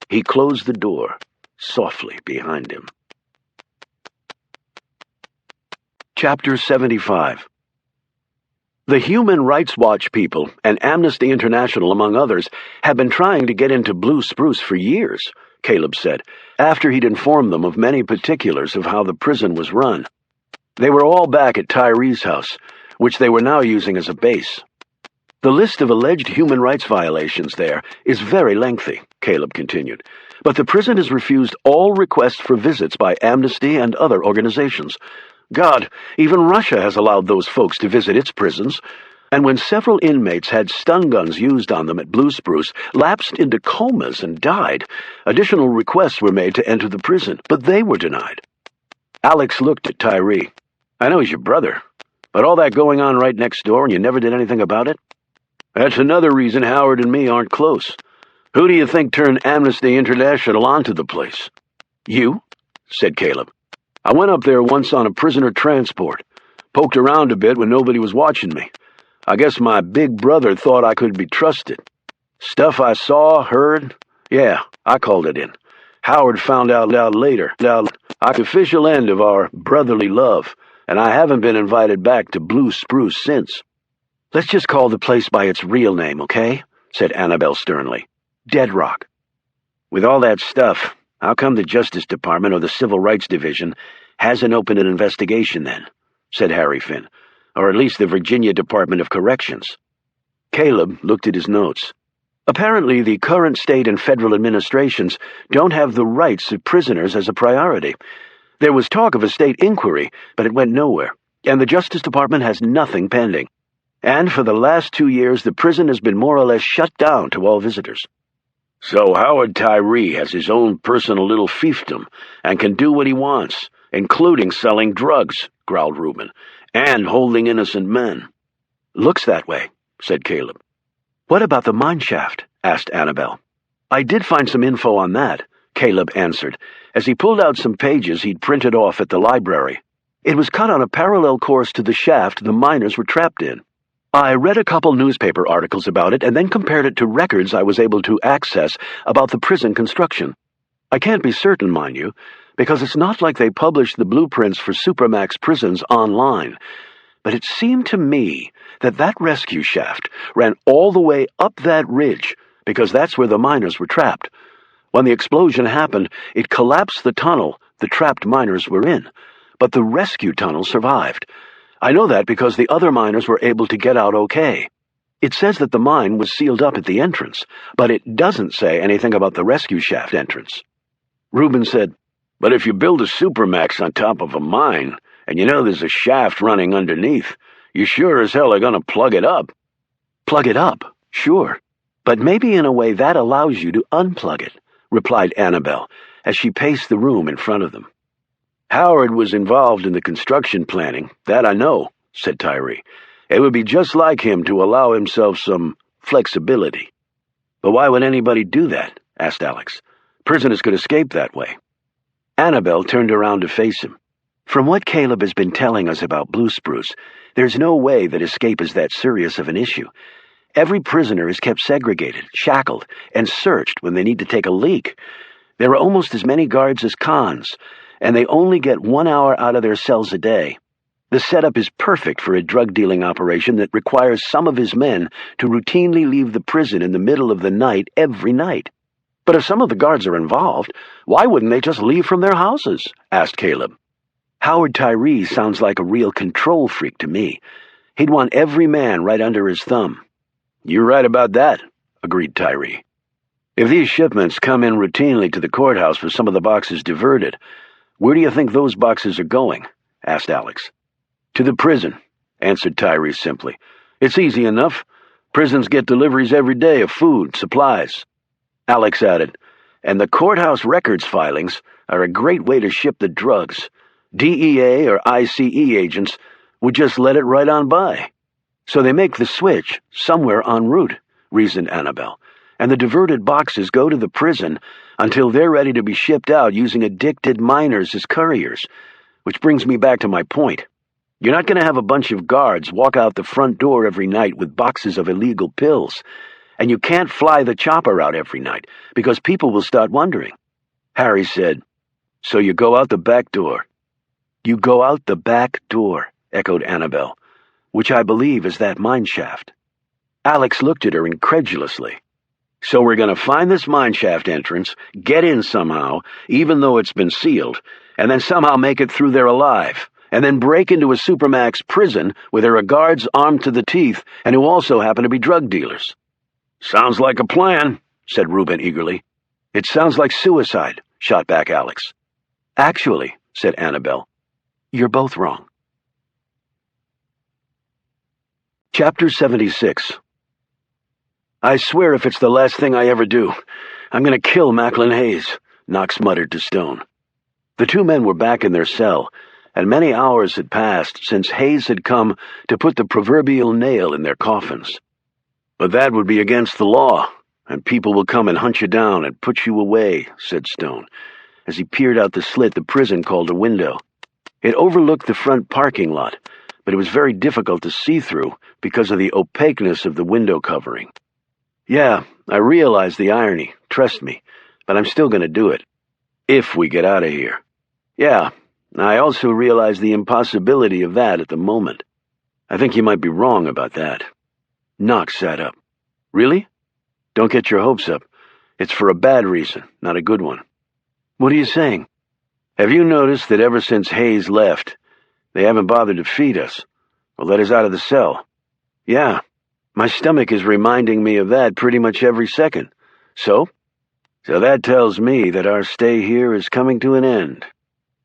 He closed the door softly behind him. Chapter 75. The Human Rights Watch people, and Amnesty International among others, have been trying to get into Blue Spruce for years, Caleb said, after he'd informed them of many particulars of how the prison was run. They were all back at Tyree's house, which they were now using as a base. The list of alleged human rights violations there is very lengthy, Caleb continued, but the prison has refused all requests for visits by Amnesty and other organizations. God, even Russia has allowed those folks to visit its prisons. And when several inmates had stun guns used on them at Blue Spruce, lapsed into comas and died, additional requests were made to enter the prison, but they were denied. Alex looked at Tyree. I know he's your brother, but all that going on right next door and you never did anything about it? That's another reason Howard and me aren't close. Who do you think turned Amnesty International onto the place? You, said Caleb. I went up there once on a prisoner transport. Poked around a bit when nobody was watching me. I guess my big brother thought I could be trusted. Stuff I saw, heard, yeah, I called it in. Howard found out later. Official end of our brotherly love, and I haven't been invited back to Blue Spruce since. Let's just call the place by its real name, okay? Said Annabelle sternly. Dead Rock. With all that stuff, how come the Justice Department or the Civil Rights Division hasn't opened an investigation then? Said Harry Finn. Or at least the Virginia Department of Corrections. Caleb looked at his notes. Apparently, the current state and federal administrations don't have the rights of prisoners as a priority. There was talk of a state inquiry, but it went nowhere, and the Justice Department has nothing pending. And for the last 2 years, the prison has been more or less shut down to all visitors. So Howard Tyree has his own personal little fiefdom and can do what he wants, including selling drugs, growled Reuben, and holding innocent men. Looks that way, said Caleb. "What about the mine shaft?" asked Annabelle. "I did find some info on that," Caleb answered, as he pulled out some pages he'd printed off at the library. It was cut on a parallel course to the shaft the miners were trapped in. I read a couple newspaper articles about it and then compared it to records I was able to access about the prison construction. I can't be certain, mind you, because it's not like they published the blueprints for Supermax prisons online, but it seemed to me that that rescue shaft ran all the way up that ridge because that's where the miners were trapped. When the explosion happened, it collapsed the tunnel the trapped miners were in, but the rescue tunnel survived. I know that because the other miners were able to get out okay. It says that the mine was sealed up at the entrance, but it doesn't say anything about the rescue shaft entrance. Reuben said, "But if you build a Supermax on top of a mine, and you know there's a shaft running underneath, you sure as hell are going to plug it up." "Plug it up, sure, but maybe in a way that allows you to unplug it," replied Annabelle, as she paced the room in front of them. "Howard was involved in the construction planning, that I know," said Tyree. "It would be just like him to allow himself some flexibility." "But why would anybody do that?" asked Alex. "Prisoners could escape that way." Annabelle turned around to face him. "From what Caleb has been telling us about Blue Spruce, there's no way that escape is that serious of an issue. Every prisoner is kept segregated, shackled, and searched when they need to take a leak. There are almost as many guards as cons, and they only get 1 hour out of their cells a day. The setup is perfect for a drug-dealing operation that requires some of his men to routinely leave the prison in the middle of the night every night." "But if some of the guards are involved, why wouldn't they just leave from their houses?" asked Caleb. "Howard Tyree sounds like a real control freak to me. He'd want every man right under his thumb." "You're right about that," agreed Tyree. "If these shipments come in routinely to the courthouse with some of the boxes diverted, where do you think those boxes are going?" asked Alex. "To the prison," answered Tyree simply. "It's easy enough. Prisons get deliveries every day of food, supplies." Alex added, "And the courthouse records filings are a great way to ship the drugs. DEA or ICE agents would just let it right on by." "So they make the switch somewhere en route," reasoned Annabelle, "and the diverted boxes go to the prison until they're ready to be shipped out using addicted miners as couriers. Which brings me back to my point. You're not going to have a bunch of guards walk out the front door every night with boxes of illegal pills. And you can't fly the chopper out every night, because people will start wondering." Harry said, "So you go out the back door." "You go out the back door," echoed Annabelle, "which I believe is that mine shaft." Alex looked at her incredulously. "So we're going to find this mine shaft entrance, get in somehow, even though it's been sealed, and then somehow make it through there alive, and then break into a Supermax prison where there are guards armed to the teeth and who also happen to be drug dealers." "Sounds like a plan," said Reuben eagerly. "It sounds like suicide," shot back Alex. "Actually," said Annabelle, "you're both wrong." Chapter 76. "I swear if it's the last thing I ever do, I'm going to kill Macklin Hayes," Knox muttered to Stone. The two men were back in their cell, and many hours had passed since Hayes had come to put the proverbial nail in their coffins. "But that would be against the law, and people will come and hunt you down and put you away," said Stone, as he peered out the slit the prison called a window. It overlooked the front parking lot, but it was very difficult to see through because of the opaqueness of the window covering. "Yeah, I realize the irony, trust me, but I'm still going to do it. If we get out of here. Yeah, I also realize the impossibility of that at the moment. I think you might be wrong about that." Knox sat up. "Really? Don't get your hopes up. It's for a bad reason, not a good one." "What are you saying?" "Have you noticed that ever since Hayes left, they haven't bothered to feed us, or let us out of the cell?" "Yeah, my stomach is reminding me of that pretty much every second. So that tells me that our stay here is coming to an end.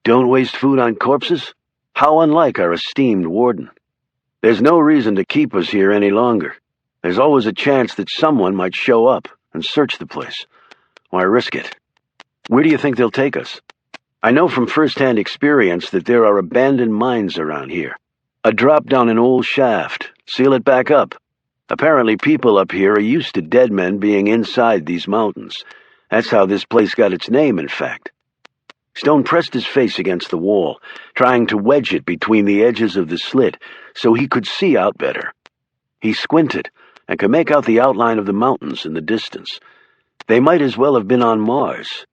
Don't waste food on corpses? How unlike our esteemed warden. There's no reason to keep us here any longer. There's always a chance that someone might show up and search the place. Why risk it? Where do you think they'll take us? I know from first-hand experience that there are abandoned mines around here. A drop down an old shaft, seal it back up. Apparently people up here are used to dead men being inside these mountains. That's how this place got its name, in fact. Stone pressed his face against the wall, trying to wedge it between the edges of the slit so he could see out better. He squinted and could make out the outline of the mountains in the distance. They might as well have been on Mars.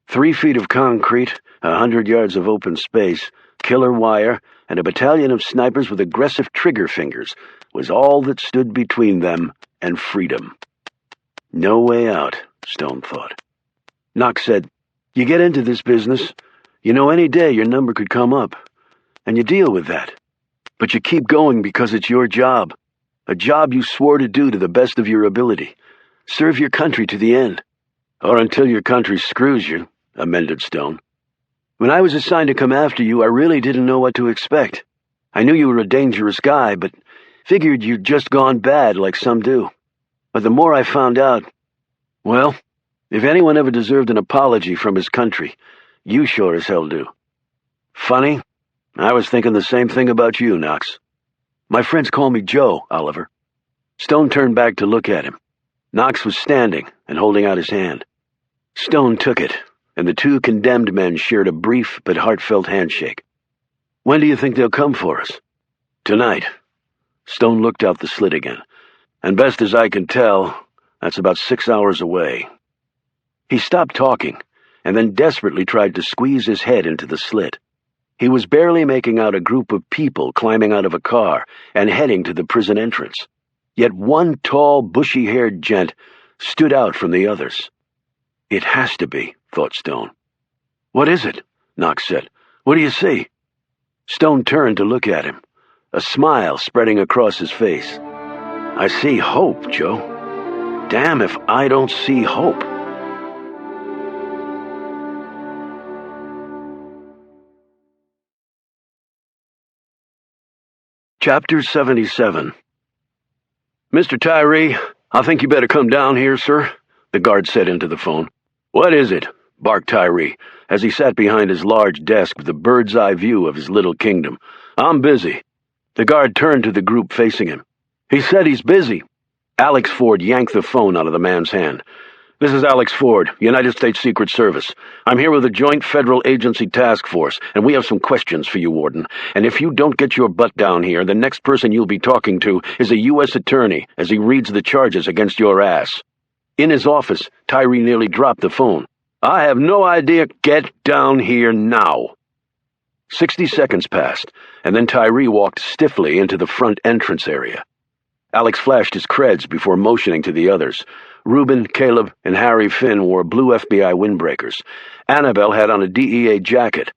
3 feet of concrete, 100 yards of open space, killer wire, and a battalion of snipers with aggressive trigger fingers was all that stood between them and freedom. No way out, Stone thought. Knox said, "You get into this business, you know any day your number could come up, and you deal with that. But you keep going because it's your job, a job you swore to do to the best of your ability. Serve your country to the end. Or until your country screws you," amended Stone. "When I was assigned to come after you, I really didn't know what to expect. I knew you were a dangerous guy, but figured you'd just gone bad like some do. But the more I found out, well, if anyone ever deserved an apology from his country, you sure as hell do." "Funny, I was thinking the same thing about you, Knox." "My friends call me Joe, Oliver." Stone turned back to look at him. Knox was standing and holding out his hand. Stone took it, and the 2 condemned men shared a brief but heartfelt handshake. "When do you think they'll come for us?" "Tonight." Stone looked out the slit again. "And best as I can tell, that's about 6 hours away." He stopped talking, and then desperately tried to squeeze his head into the slit. He was barely making out a group of people climbing out of a car and heading to the prison entrance. Yet one tall, bushy-haired gent stood out from the others. "It has to be," thought Stone. "What is it?" Knox said. "What do you see?" Stone turned to look at him, a smile spreading across his face. "I see hope, Joe. Damn if I don't see hope." Chapter 77. "Mr. Tyree, I think you better come down here, sir," the guard said into the phone. "What is it?" barked Tyree, as he sat behind his large desk with a bird's-eye view of his little kingdom. "I'm busy." The guard turned to the group facing him. "He said he's busy." Alex Ford yanked the phone out of the man's hand. "This is Alex Ford, United States Secret Service. I'm here with the Joint Federal Agency Task Force, and we have some questions for you, Warden. And if you don't get your butt down here, the next person you'll be talking to is a U.S. attorney as he reads the charges against your ass." In his office, Tyree nearly dropped the phone. "I have no idea. Get down here now." 60 seconds passed, and then Tyree walked stiffly into the front entrance area. Alex flashed his creds before motioning to the others. Reuben, Caleb, and Harry Finn wore blue FBI windbreakers. Annabelle had on a DEA jacket.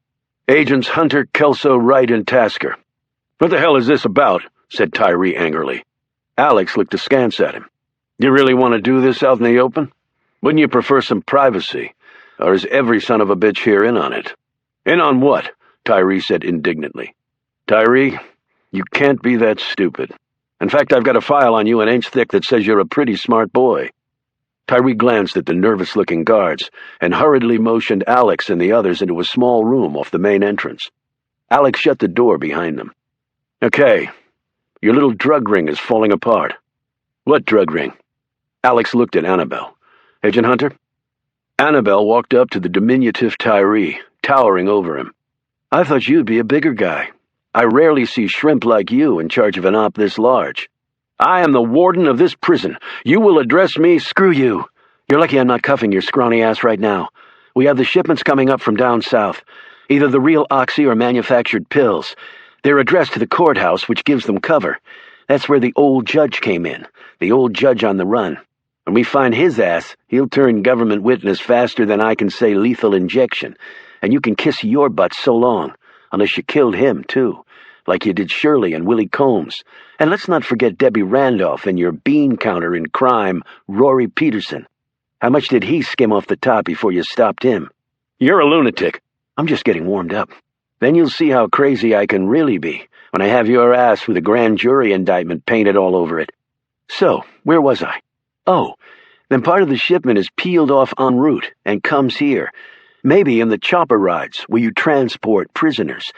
Agents Hunter, Kelso, Wright, and Tasker. "What the hell is this about?" said Tyree angrily. Alex looked askance at him. "You really want to do this out in the open? Wouldn't you prefer some privacy? Or is every son of a bitch here in on it?" "In on what?" Tyree said indignantly. "Tyree, you can't be that stupid. In fact, I've got a file on you an inch thick that says you're a pretty smart boy." Tyree glanced at the nervous-looking guards and hurriedly motioned Alex and the others into a small room off the main entrance. Alex shut the door behind them. "Okay, your little drug ring is falling apart." "What drug ring?" Alex looked at Annabelle. "Agent Hunter?" Annabelle walked up to the diminutive Tyree, towering over him. "I thought you'd be a bigger guy. I rarely see shrimp like you in charge of an op this large." "I am the warden of this prison. You will address me—" "Screw you. You're lucky I'm not cuffing your scrawny ass right now. We have the shipments coming up from down south. Either the real oxy or manufactured pills. They're addressed to the courthouse, which gives them cover. That's where the old judge came in, the old judge on the run. When we find his ass, he'll turn government witness faster than I can say lethal injection. And you can kiss your butt so long, unless you killed him, too, like you did Shirley and Willie Combs. And let's not forget Debbie Randolph and your bean counter in crime, Rory Peterson. How much did he skim off the top before you stopped him?" "You're a lunatic." "I'm just getting warmed up. Then you'll see how crazy I can really be when I have your ass with a grand jury indictment painted all over it. So, where was I? Oh, then part of the shipment is peeled off en route and comes here. Maybe in the chopper rides where you transport prisoners.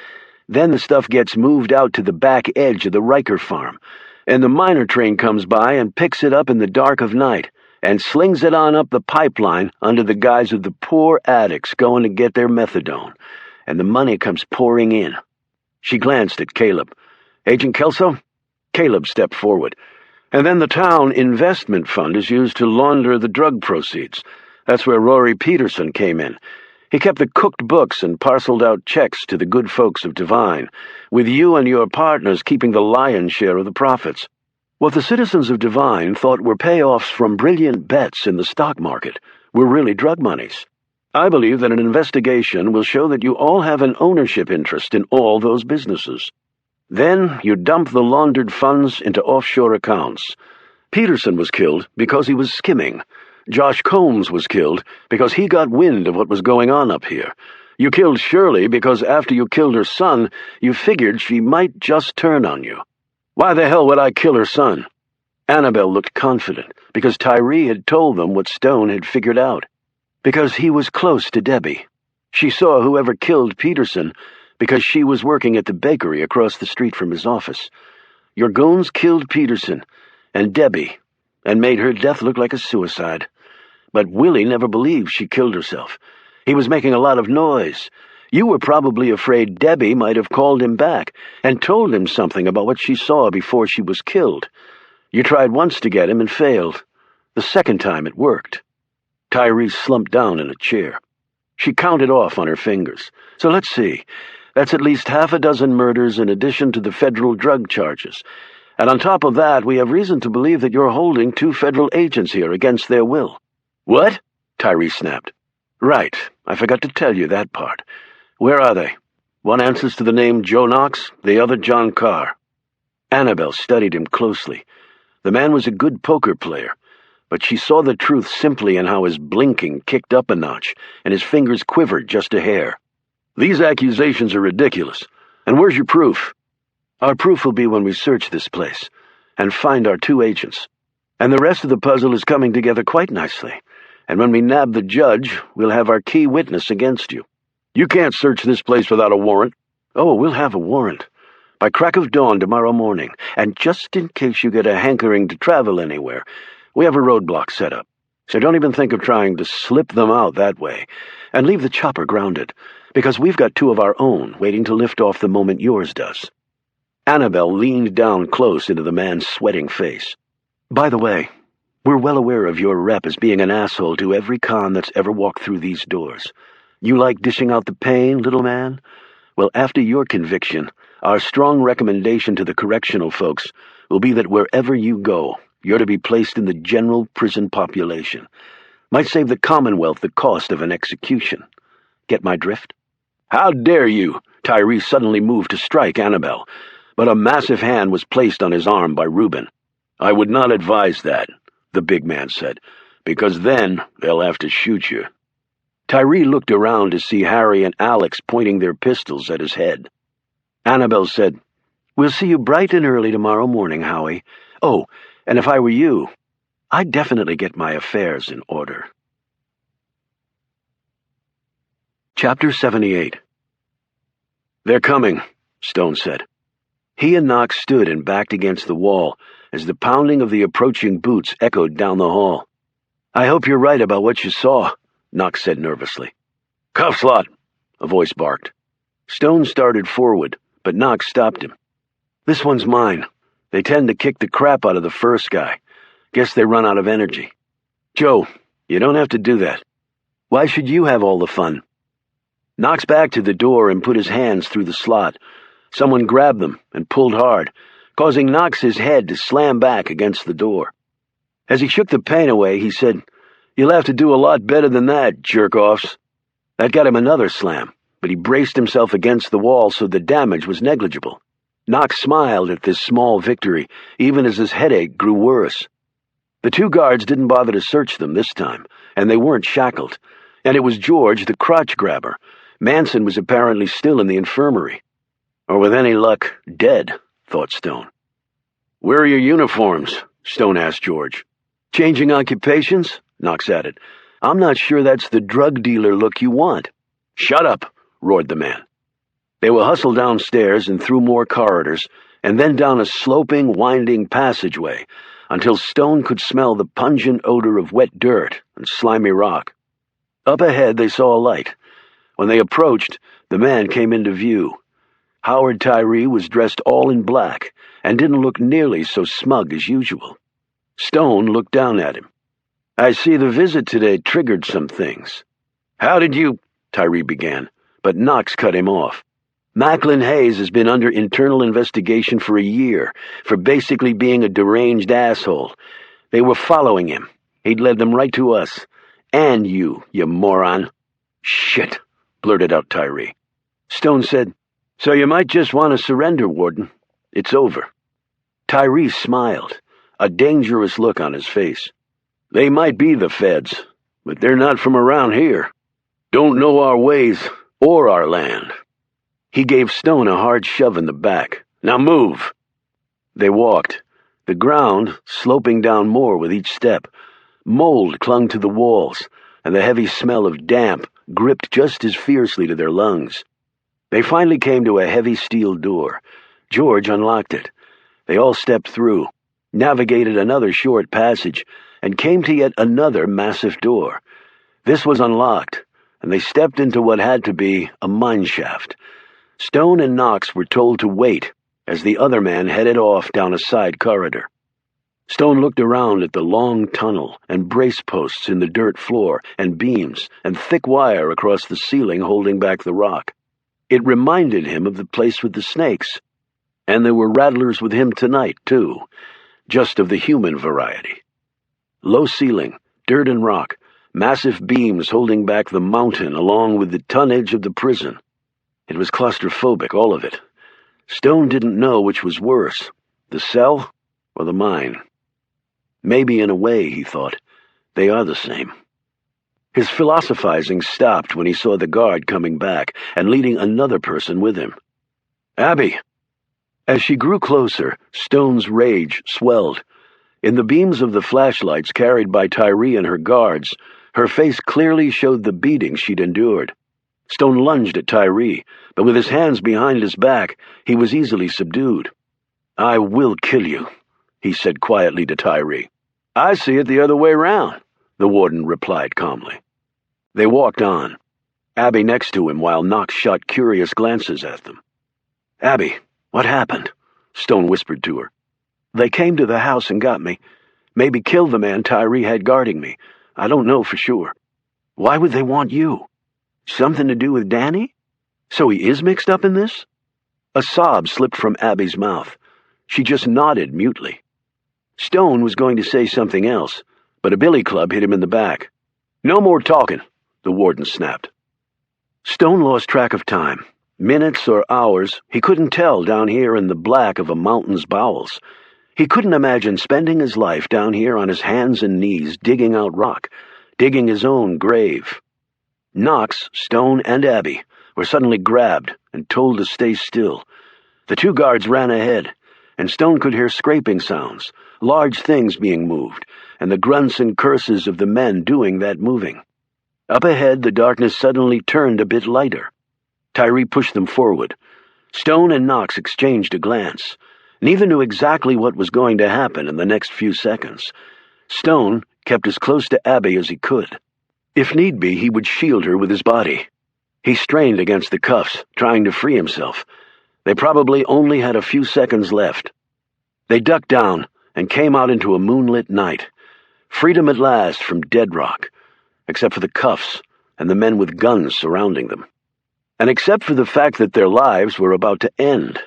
Then the stuff gets moved out to the back edge of the Riker farm. and the miner train comes by and picks it up in the dark of night and slings it on up the pipeline under the guise of the poor addicts going to get their methadone, and the money comes pouring in. She glanced at Caleb. Agent Kelso? Caleb stepped forward. And then the town investment fund is used to launder the drug proceeds. That's where Rory Peterson came in. He kept the cooked books and parceled out checks to the good folks of Devine, with you and your partners keeping the lion's share of the profits. What the citizens of Devine thought were payoffs from brilliant bets in the stock market were really drug monies. I believe that an investigation will show that you all have an ownership interest in all those businesses. Then you dump the laundered funds into offshore accounts. Peterson was killed because he was skimming. Josh Combs was killed because he got wind of what was going on up here. You killed Shirley because after you killed her son, you figured she might just turn on you. Why the hell would I kill her son? Annabelle looked confident because Tyree had told them what Stone had figured out. Because he was close to Debbie. She saw whoever killed Peterson because she was working at the bakery across the street from his office. Your goons killed Peterson and Debbie and made her death look like a suicide. But Willie never believed she killed herself. He was making a lot of noise. You were probably afraid Debbie might have called him back and told him something about what she saw before she was killed. You tried once to get him and failed. The second time it worked. Tyree slumped down in a chair. She counted off on her fingers. So let's see. That's at least half a dozen murders in addition to the federal drug charges. And on top of that, we have reason to believe that you're holding 2 federal agents here against their will. What? Tyree snapped. Right. I forgot to tell you that part. Where are they? One answers to the name Joe Knox, the other John Carr. Annabelle studied him closely. The man was a good poker player, but she saw the truth simply in how his blinking kicked up a notch and his fingers quivered just a hair. These accusations are ridiculous. And where's your proof? Our proof will be when we search this place and find our 2 agents. And the rest of the puzzle is coming together quite nicely. And when we nab the judge, we'll have our key witness against you. You can't search this place without a warrant. Oh, we'll have a warrant. By crack of dawn tomorrow morning. And just in case you get a hankering to travel anywhere, we have a roadblock set up. So don't even think of trying to slip them out that way. And leave the chopper grounded, because we've got 2 of our own waiting to lift off the moment yours does. Annabelle leaned down close into the man's sweating face. By the way, we're well aware of your rep as being an asshole to every con that's ever walked through these doors. You like dishing out the pain, little man? Well, after your conviction, our strong recommendation to the correctional folks will be that wherever you go, you're to be placed in the general prison population. Might save the Commonwealth the cost of an execution. Get my drift? How dare you? Tyree suddenly moved to strike Annabelle, but a massive hand was placed on his arm by Reuben. I would not advise that, the big man said, because then they'll have to shoot you. Tyree looked around to see Harry and Alex pointing their pistols at his head. Annabelle said, We'll see you bright and early tomorrow morning, Howie. Oh, and if I were you, I'd definitely get my affairs in order. Chapter 78. They're coming, Stone said. He and Knox stood and backed against the wall as the pounding of the approaching boots echoed down the hall. I hope you're right about what you saw, Knox said nervously. Cuffs lot, a voice barked. Stone started forward, but Knox stopped him. This one's mine. They tend to kick the crap out of the first guy. Guess they run out of energy. Joe, you don't have to do that. Why should you have all the fun? Knox backed to the door and put his hands through the slot. Someone grabbed them and pulled hard, causing Knox's head to slam back against the door. As he shook the pain away, he said, You'll have to do a lot better than that, jerk-offs. That got him another slam, but he braced himself against the wall so the damage was negligible. Knox smiled at this small victory, even as his headache grew worse. The 2 guards didn't bother to search them this time, and they weren't shackled. And it was George, the crotch grabber. Manson was apparently still in the infirmary. Or with any luck, dead, thought Stone. Where are your uniforms? Stone asked George. Changing occupations? Knox added. I'm not sure that's the drug dealer look you want. Shut up, roared the man. They were hustled downstairs and through more corridors, and then down a sloping, winding passageway until Stone could smell the pungent odor of wet dirt and slimy rock. Up ahead they saw a light. When they approached, the man came into view. Howard Tyree was dressed all in black and didn't look nearly so smug as usual. Stone looked down at him. "I see the visit today triggered some things." "How did you—" Tyree began, but Knox cut him off. "Macklin Hayes has been under internal investigation for a year for basically being a deranged asshole. They were following him. He'd led them right to us. And you moron." "Shit," blurted out Tyree. Stone said, "So you might just want to surrender, Warden. It's over." Tyree smiled, a dangerous look on his face. "They might be the feds, but they're not from around here. Don't know our ways or our land." He gave Stone a hard shove in the back. "Now move." They walked, the ground sloping down more with each step. Mold clung to the walls, and the heavy smell of damp gripped just as fiercely to their lungs. They finally came to a heavy steel door. George unlocked it. They all stepped through, navigated another short passage, and came to yet another massive door. This was unlocked, and they stepped into what had to be a mine shaft. Stone and Knox were told to wait as the other man headed off down a side corridor. Stone looked around at the long tunnel and brace posts in the dirt floor and beams and thick wire across the ceiling holding back the rock. It reminded him of the place with the snakes. And there were rattlers with him tonight, too, just of the human variety. Low ceiling, dirt and rock, massive beams holding back the mountain along with the tonnage of the prison. It was claustrophobic, all of it. Stone didn't know which was worse, the cell or the mine. Maybe in a way, he thought, they are the same. His philosophizing stopped when he saw the guard coming back and leading another person with him. "Abby!" As she grew closer, Stone's rage swelled. In the beams of the flashlights carried by Tyree and her guards, her face clearly showed the beating she'd endured. Stone lunged at Tyree, but with his hands behind his back, he was easily subdued. "I will kill you," he said quietly to Tyree. "I see it the other way round," the warden replied calmly. They walked on, Abby next to him while Knox shot curious glances at them. "Abby, what happened?" Stone whispered to her. "They came to the house and got me. Maybe killed the man Tyree had guarding me. I don't know for sure. Why would they want you? Something to do with Danny? So he is mixed up in this?" A sob slipped from Abby's mouth. She just nodded mutely. Stone was going to say something else, but a billy club hit him in the back. "No more talking," the warden snapped. Stone lost track of time. Minutes or hours, he couldn't tell down here in the black of a mountain's bowels. He couldn't imagine spending his life down here on his hands and knees digging out rock, digging his own grave. Knox, Stone, and Abby were suddenly grabbed and told to stay still. The two guards ran ahead, and Stone could hear scraping sounds, large things being moved, and the grunts and curses of the men doing that moving. Up ahead, the darkness suddenly turned a bit lighter. Tyree pushed them forward. Stone and Knox exchanged a glance. Neither knew exactly what was going to happen in the next few seconds. Stone kept as close to Abby as he could. If need be, he would shield her with his body. He strained against the cuffs, trying to free himself. They probably only had a few seconds left. They ducked down and came out into a moonlit night. Freedom at last from dead rock, except for the cuffs and the men with guns surrounding them. And except for the fact that their lives were about to end.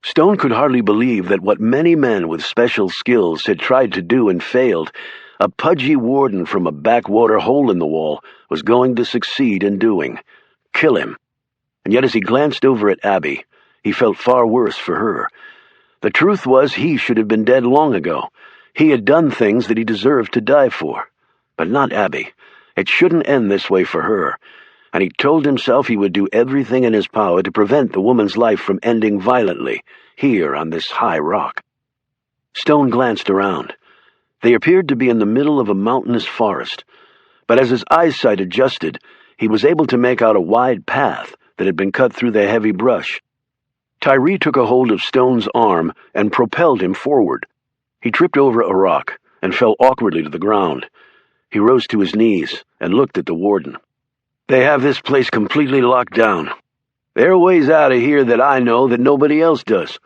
Stone could hardly believe that what many men with special skills had tried to do and failed, a pudgy warden from a backwater hole in the wall was going to succeed in doing. Kill him. And yet as he glanced over at Abby, he felt far worse for her. The truth was he should have been dead long ago. He had done things that he deserved to die for. But not Abby. It shouldn't end this way for her. And he told himself he would do everything in his power to prevent the woman's life from ending violently, here on this high rock. Stone glanced around. They appeared to be in the middle of a mountainous forest, but as his eyesight adjusted, he was able to make out a wide path that had been cut through the heavy brush. Tyree took a hold of Stone's arm and propelled him forward. He tripped over a rock and fell awkwardly to the ground. He rose to his knees and looked at the warden. "They have this place completely locked down. There are ways out of here that I know that nobody else does.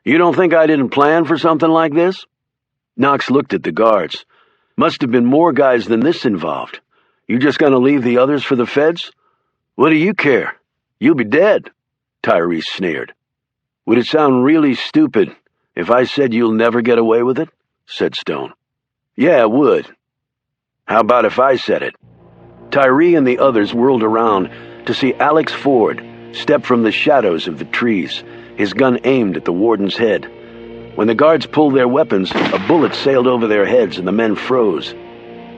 You don't think I didn't plan for something like this?" Knox looked at the guards. "Must have been more guys than this involved. You just gonna leave the others for the feds? What do you care? You'll be dead," Tyree sneered. "Would it sound really stupid if I said you'll never get away with it?" said Stone. "Yeah, it would." "How about if I said it?" Tyree and the others whirled around to see Alex Ford step from the shadows of the trees, his gun aimed at the warden's head. When the guards pulled their weapons, a bullet sailed over their heads and the men froze.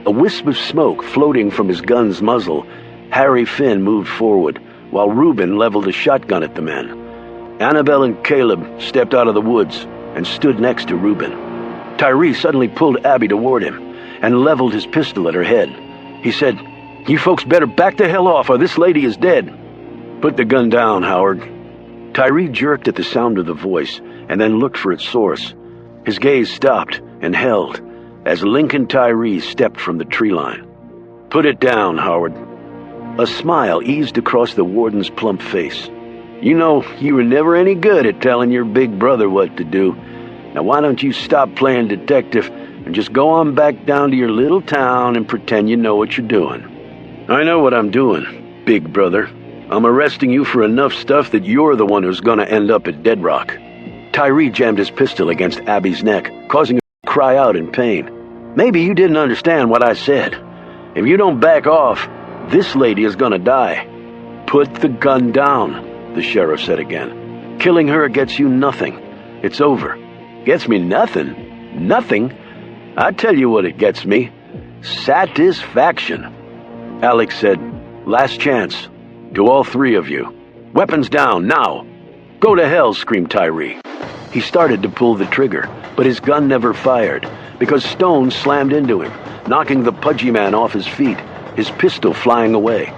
A wisp of smoke floating from his gun's muzzle, Harry Finn moved forward, while Reuben leveled a shotgun at the men. Annabelle and Caleb stepped out of the woods and stood next to Reuben. Tyree suddenly pulled Abby toward him and leveled his pistol at her head. He said, "You folks better back the hell off or this lady is dead." "Put the gun down, Howard." Tyree jerked at the sound of the voice and then looked for its source. His gaze stopped and held as Lincoln Tyree stepped from the tree line. "Put it down, Howard." A smile eased across the warden's plump face. "You know, you were never any good at telling your big brother what to do. Now why don't you stop playing detective and just go on back down to your little town and pretend you know what you're doing?" "I know what I'm doing, big brother. I'm arresting you for enough stuff that you're the one who's gonna end up at Dead Rock." Tyree jammed his pistol against Abby's neck, causing her to cry out in pain. "Maybe you didn't understand what I said. If you don't back off, this lady is gonna die." "Put the gun down," the sheriff said again. "Killing her gets you nothing. It's over." "Gets me nothing? Nothing? I tell you what it gets me. Satisfaction." Alex said, "Last chance. To all three of you. Weapons down, now." "Go to hell," screamed Tyree. He started to pull the trigger, but his gun never fired, because Stone slammed into him, knocking the pudgy man off his feet, his pistol flying away.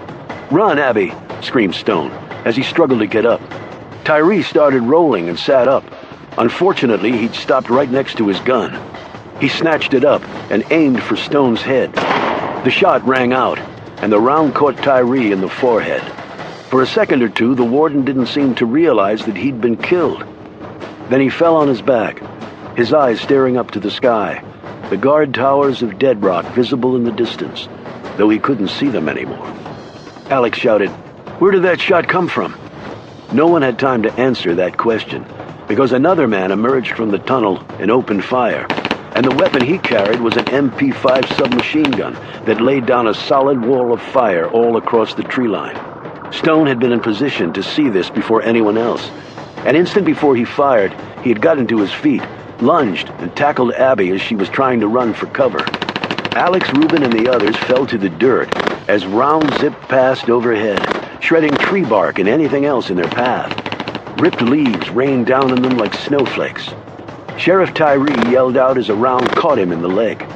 "Run, Abby," screamed Stone, as he struggled to get up. Tyree started rolling and sat up. Unfortunately, he'd stopped right next to his gun. He snatched it up and aimed for Stone's head. The shot rang out, and the round caught Tyree in the forehead. For a second or two, the warden didn't seem to realize that he'd been killed. Then he fell on his back, his eyes staring up to the sky, the guard towers of Dead Rock visible in the distance, though he couldn't see them anymore. Alex shouted, "Where did that shot come from?" No one had time to answer that question, because another man emerged from the tunnel and opened fire, and the weapon he carried was an MP5 submachine gun that laid down a solid wall of fire all across the tree line. Stone had been in position to see this before anyone else. An instant before he fired, he had gotten to his feet, lunged, and tackled Abby as she was trying to run for cover. Alex, Reuben, and the others fell to the dirt as rounds zipped past overhead, shredding tree bark and anything else in their path. Ripped leaves rained down on them like snowflakes. Sheriff Tyree yelled out as a round caught him in the leg.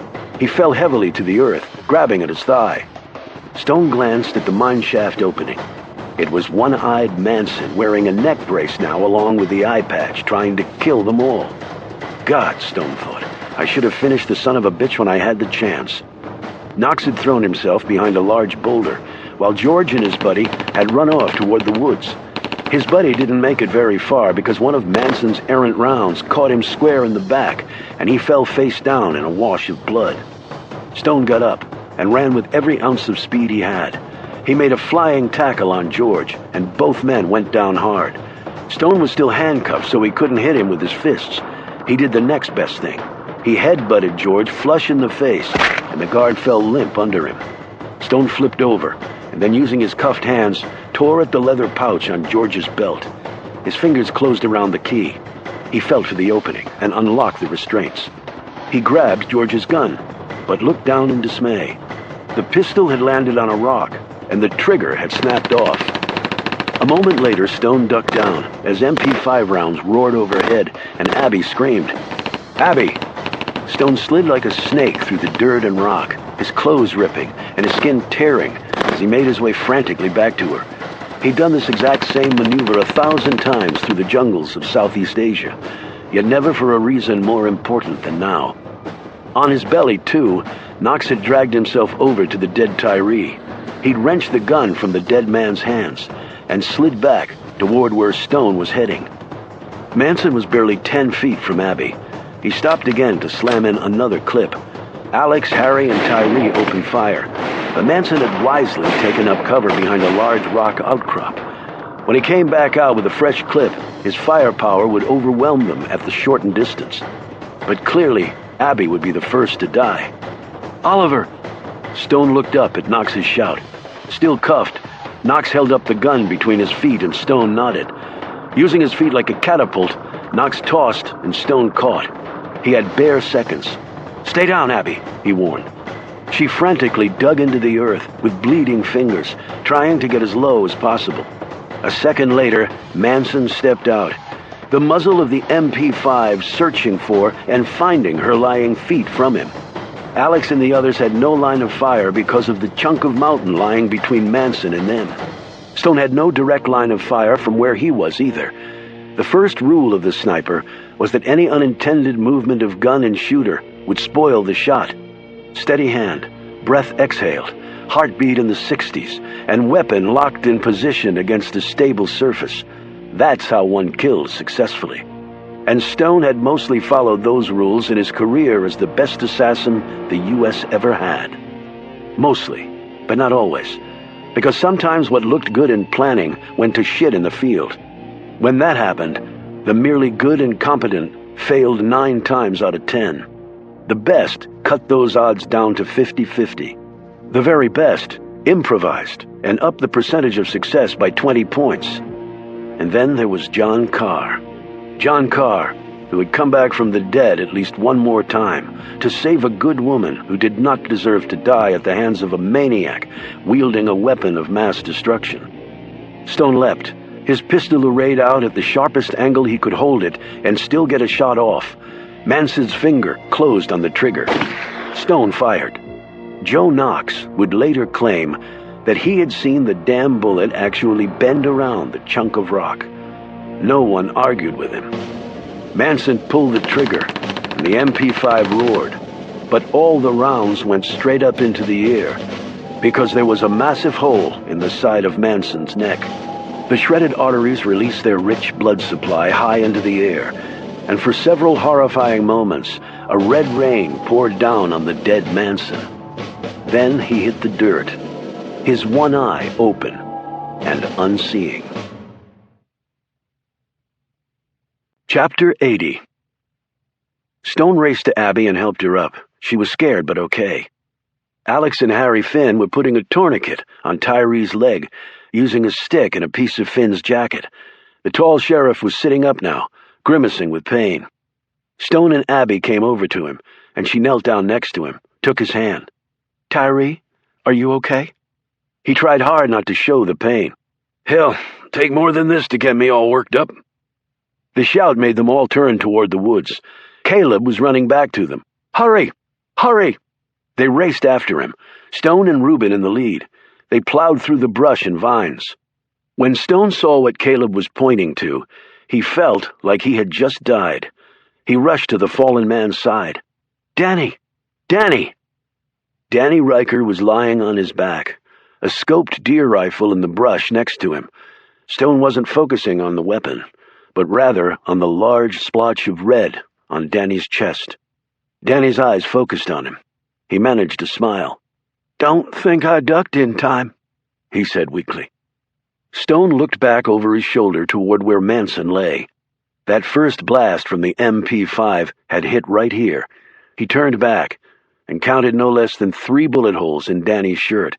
He fell heavily to the earth, grabbing at his thigh. Stone glanced at the mine shaft opening. It was one-eyed Manson, wearing a neck brace now along with the eye patch, trying to kill them all. God, Stone thought, I should have finished the son of a bitch when I had the chance. Knox had thrown himself behind a large boulder, while George and his buddy had run off toward the woods. His buddy didn't make it very far because one of Manson's errant rounds caught him square in the back, and he fell face down in a wash of blood. Stone got up and ran with every ounce of speed he had. He made a flying tackle on George, and both men went down hard. Stone was still handcuffed, so he couldn't hit him with his fists. He did the next best thing. He head-butted George flush in the face, and the guard fell limp under him. Stone flipped over, and then using his cuffed hands, tore at the leather pouch on George's belt. His fingers closed around the key. He felt for the opening and unlocked the restraints. He grabbed George's gun, but looked down in dismay. The pistol had landed on a rock, and the trigger had snapped off. A moment later, Stone ducked down as MP5 rounds roared overhead, and Abby screamed, "Abby!" Stone slid like a snake through the dirt and rock, his clothes ripping and his skin tearing as he made his way frantically back to her. He'd done this exact same maneuver 1,000 times through the jungles of Southeast Asia, yet never for a reason more important than now. On his belly, too, Knox had dragged himself over to the dead Tyree. He'd wrenched the gun from the dead man's hands and slid back toward where Stone was heading. Manson was barely 10 feet from Abby. He stopped again to slam in another clip. Alex, Harry, and Tyree opened fire, but Manson had wisely taken up cover behind a large rock outcrop. When he came back out with a fresh clip, his firepower would overwhelm them at the shortened distance. But clearly, Abby would be the first to die. "Oliver!" Stone looked up at Knox's shout. Still cuffed, Knox held up the gun between his feet and Stone nodded. Using his feet like a catapult, Knox tossed and Stone caught. He had bare seconds. "Stay down, Abby," he warned. She frantically dug into the earth with bleeding fingers, trying to get as low as possible. A second later, Manson stepped out, the muzzle of the MP5 searching for and finding her lying feet from him. Alex and the others had no line of fire because of the chunk of mountain lying between Manson and them. Stone had no direct line of fire from where he was either. The first rule of the sniper was that any unintended movement of gun and shooter would spoil the shot. Steady hand, breath exhaled, heartbeat in the 60s, and weapon locked in position against a stable surface. That's how one killed successfully. And Stone had mostly followed those rules in his career as the best assassin the U.S. ever had. Mostly, but not always. Because sometimes what looked good in planning went to shit in the field. When that happened, the merely good and competent failed 9 times out of 10. The best cut those odds down to 50-50. The very best improvised and upped the percentage of success by 20 points. And then there was John Carr. John Carr, who had come back from the dead at least one more time to save a good woman who did not deserve to die at the hands of a maniac wielding a weapon of mass destruction. Stone leapt, his pistol arrayed out at the sharpest angle he could hold it and still get a shot off. Manson's finger closed on the trigger. Stone fired. Joe Knox would later claim that he had seen the damn bullet actually bend around the chunk of rock. No one argued with him. Manson pulled the trigger, and the MP5 roared, but all the rounds went straight up into the air, because there was a massive hole in the side of Manson's neck. The shredded arteries released their rich blood supply high into the air, and for several horrifying moments, a red rain poured down on the dead Manson. Then he hit the dirt, his one eye open and unseeing. Chapter 80. Stone raced to Abby and helped her up. She was scared, but okay. Alex and Harry Finn were putting a tourniquet on Tyree's leg, using a stick and a piece of Finn's jacket. The tall sheriff was sitting up now, grimacing with pain. Stone and Abby came over to him, and she knelt down next to him, took his hand. "Tyree, are you okay?" He tried hard not to show the pain. "Hell, take more than this to get me all worked up." The shout made them all turn toward the woods. Caleb was running back to them. "Hurry! Hurry!" They raced after him, Stone and Reuben in the lead. They plowed through the brush and vines. When Stone saw what Caleb was pointing to, he felt like he had just died. He rushed to the fallen man's side. "Danny! Danny!" Danny Riker was lying on his back, a scoped deer rifle in the brush next to him. Stone wasn't focusing on the weapon, but rather on the large splotch of red on Danny's chest. Danny's eyes focused on him. He managed to smile. "Don't think I ducked in time," he said weakly. Stone looked back over his shoulder toward where Manson lay. That first blast from the MP5 had hit right here. He turned back and counted no less than 3 bullet holes in Danny's shirt,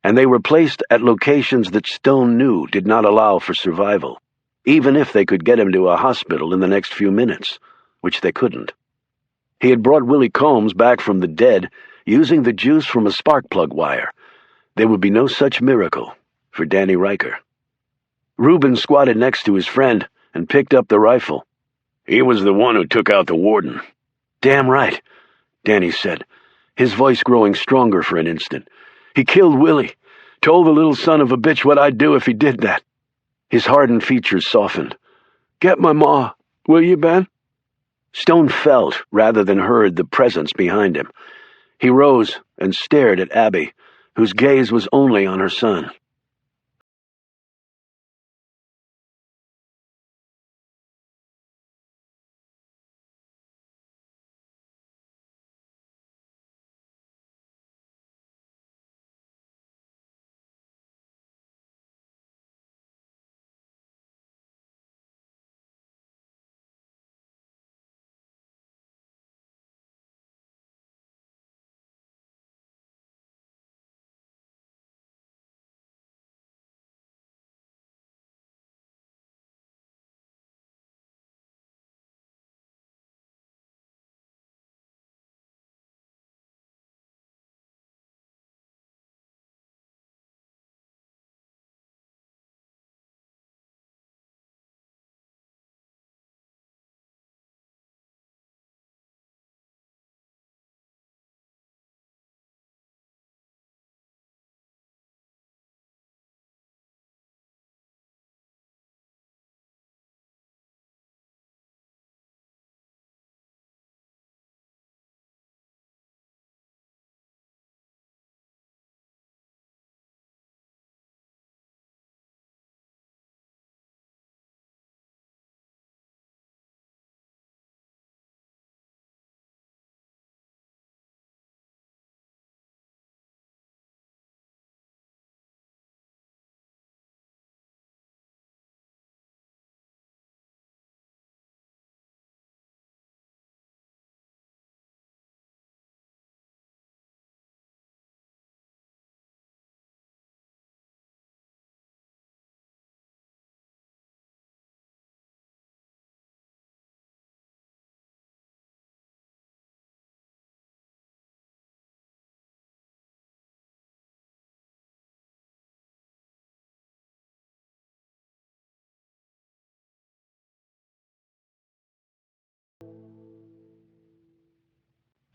and they were placed at locations that Stone knew did not allow for survival, even if they could get him to a hospital in the next few minutes, which they couldn't. He had brought Willie Combs back from the dead using the juice from a spark plug wire. There would be no such miracle for Danny Riker. Reuben squatted next to his friend and picked up the rifle. "He was the one who took out the warden." "Damn right," Danny said, his voice growing stronger for an instant. "He killed Willie. Told the little son of a bitch what I'd do if he did that." His hardened features softened. "Get my ma, will you, Ben?" Stone felt, rather than heard, the presence behind him. He rose and stared at Abby, whose gaze was only on her son.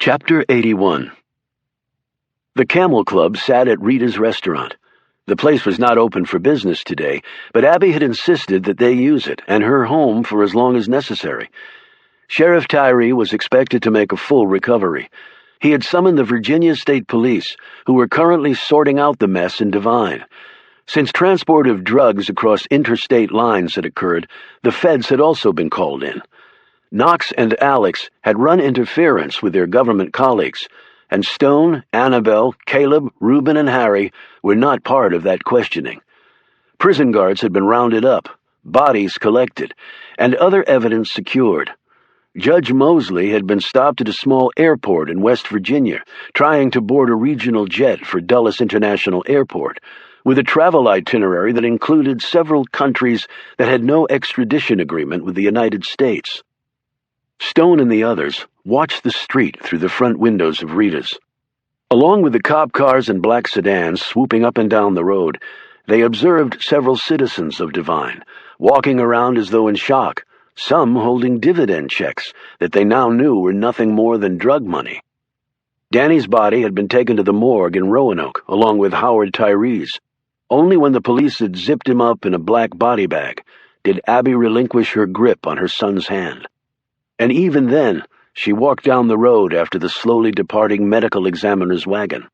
Chapter 81. The Camel Club sat at Rita's restaurant. The place was not open for business today, but Abby had insisted that they use it and her home for as long as necessary. Sheriff Tyree was expected to make a full recovery. He had summoned the Virginia State Police, who were currently sorting out the mess in Devine. Since transport of drugs across interstate lines had occurred, the feds had also been called in. Knox and Alex had run interference with their government colleagues, and Stone, Annabelle, Caleb, Reuben, and Harry were not part of that questioning. Prison guards had been rounded up, bodies collected, and other evidence secured. Judge Mosley had been stopped at a small airport in West Virginia, trying to board a regional jet for Dulles International Airport, with a travel itinerary that included several countries that had no extradition agreement with the United States. Stone and the others watched the street through the front windows of Rita's. Along with the cop cars and black sedans swooping up and down the road, they observed several citizens of Devine, walking around as though in shock, some holding dividend checks that they now knew were nothing more than drug money. Danny's body had been taken to the morgue in Roanoke, along with Howard Tyree's. Only when the police had zipped him up in a black body bag did Abby relinquish her grip on her son's hand. And even then, she walked down the road after the slowly departing medical examiner's wagon.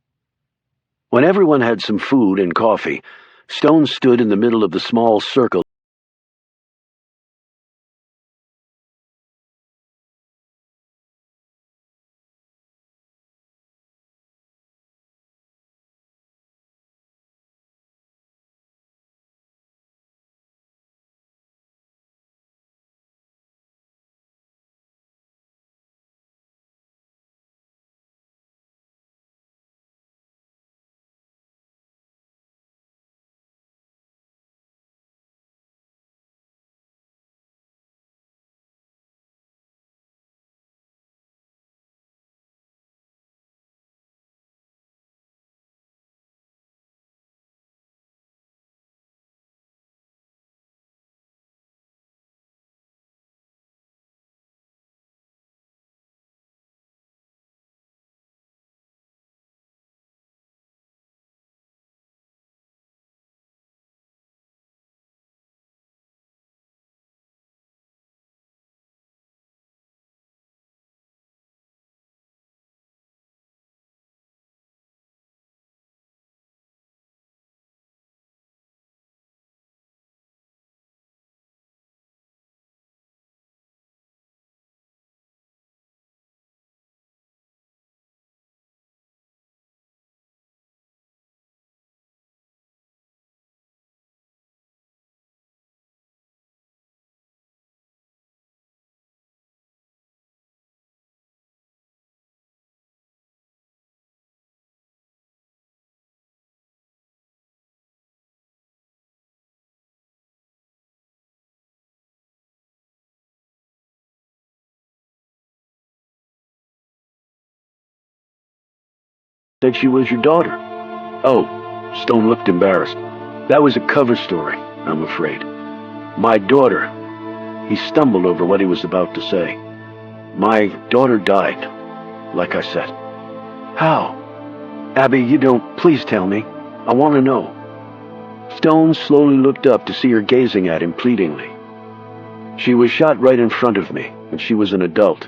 When everyone had some food and coffee, Stone stood in the middle of the small circle Said she was your daughter. Oh, Stone looked embarrassed. That was a cover story, I'm afraid. My daughter. He stumbled over what he was about to say. My daughter died, like I said. How? Abby, you don't. Please tell me. I want to know. Stone slowly looked up to see her gazing at him pleadingly. She was shot right in front of me, and she was an adult.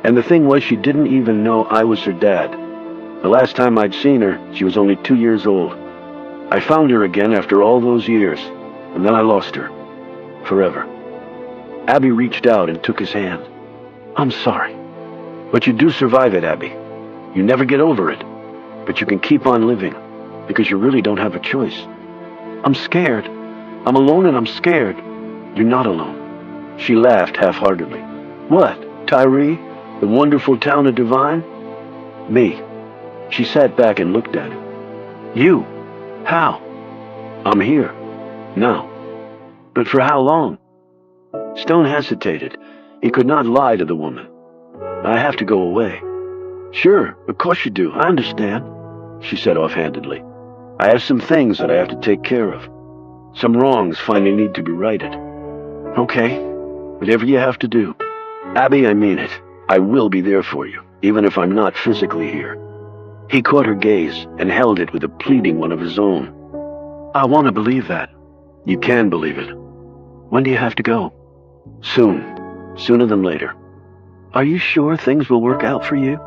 And the thing was, she didn't even know I was her dad. The last time I'd seen her, she was only 2 years old. I found her again after all those years, and then I lost her. Forever. Abby reached out and took his hand. I'm sorry. But you do survive it, Abby. You never get over it. But you can keep on living, because you really don't have a choice. I'm scared. I'm alone and I'm scared. You're not alone. She laughed half-heartedly. What, Tyree? The wonderful town of Divine? Me. She sat back and looked at him. You? How? I'm here. Now. But for how long? Stone hesitated. He could not lie to the woman. I have to go away. Sure, of course you do. I understand, she said offhandedly. I have some things that I have to take care of. Some wrongs finally need to be righted. Okay, whatever you have to do. Abby, I mean it. I will be there for you, even if I'm not physically here. He caught her gaze and held it with a pleading one of his own. I want to believe that. You can believe it. When do you have to go? Soon. Sooner than later. Are you sure things will work out for you?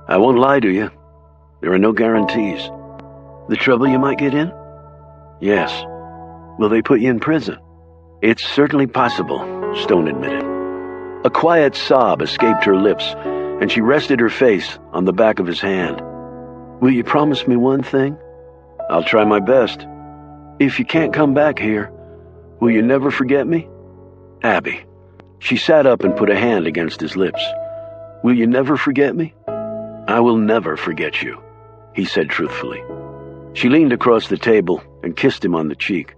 I won't lie to you. There are no guarantees. The trouble you might get in? Yes. Will they put you in prison? It's certainly possible, Stone admitted. A quiet sob escaped her lips, and she rested her face on the back of his hand. Will you promise me one thing? I'll try my best. If you can't come back here, will you never forget me? Abby. She sat up and put a hand against his lips. Will you never forget me? I will never forget you, he said truthfully. She leaned across the table and kissed him on the cheek.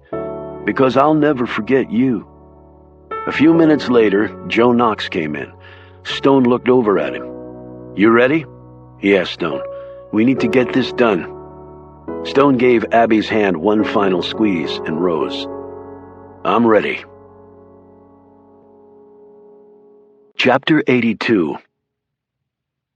Because I'll never forget you. A few minutes later, Joe Knox came in. Stone looked over at him. You ready? He asked Stone. We need to get this done. Stone gave Abby's hand one final squeeze and rose. I'm ready. Chapter 82.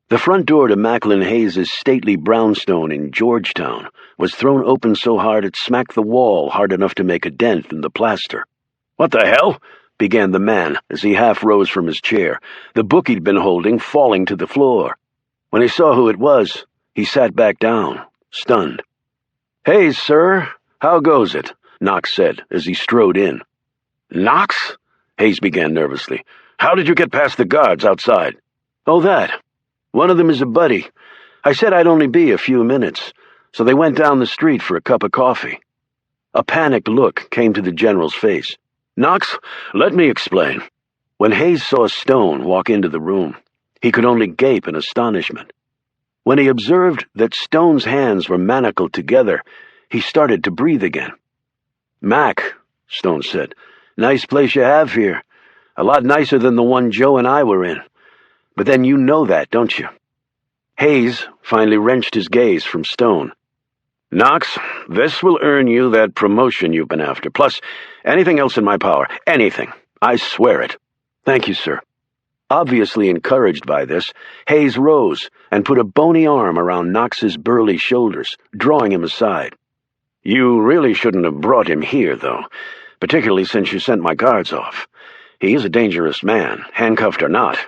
The front door to Macklin Hayes' stately brownstone in Georgetown was thrown open so hard it smacked the wall hard enough to make a dent in the plaster. What the hell? Began the man as he half rose from his chair, the book he'd been holding falling to the floor. When he saw who it was, he sat back down, stunned. Hayes, sir, how goes it? Knox said as he strode in. Knox? Hayes began nervously. How did you get past the guards outside? Oh, that. One of them is a buddy. I said I'd only be a few minutes, so they went down the street for a cup of coffee. A panicked look came to the general's face. Knox, let me explain. When Hayes saw Stone walk into the room, he could only gape in astonishment. When he observed that Stone's hands were manacled together, he started to breathe again. Mac, Stone said, nice place you have here. A lot nicer than the one Joe and I were in. But then you know that, don't you? Hayes finally wrenched his gaze from Stone. Knox, this will earn you that promotion you've been after, plus anything else in my power. Anything. I swear it. Thank you, sir. Obviously encouraged by this, Hayes rose and put a bony arm around Knox's burly shoulders, drawing him aside. You really shouldn't have brought him here, though, particularly since you sent my guards off. He is a dangerous man, handcuffed or not.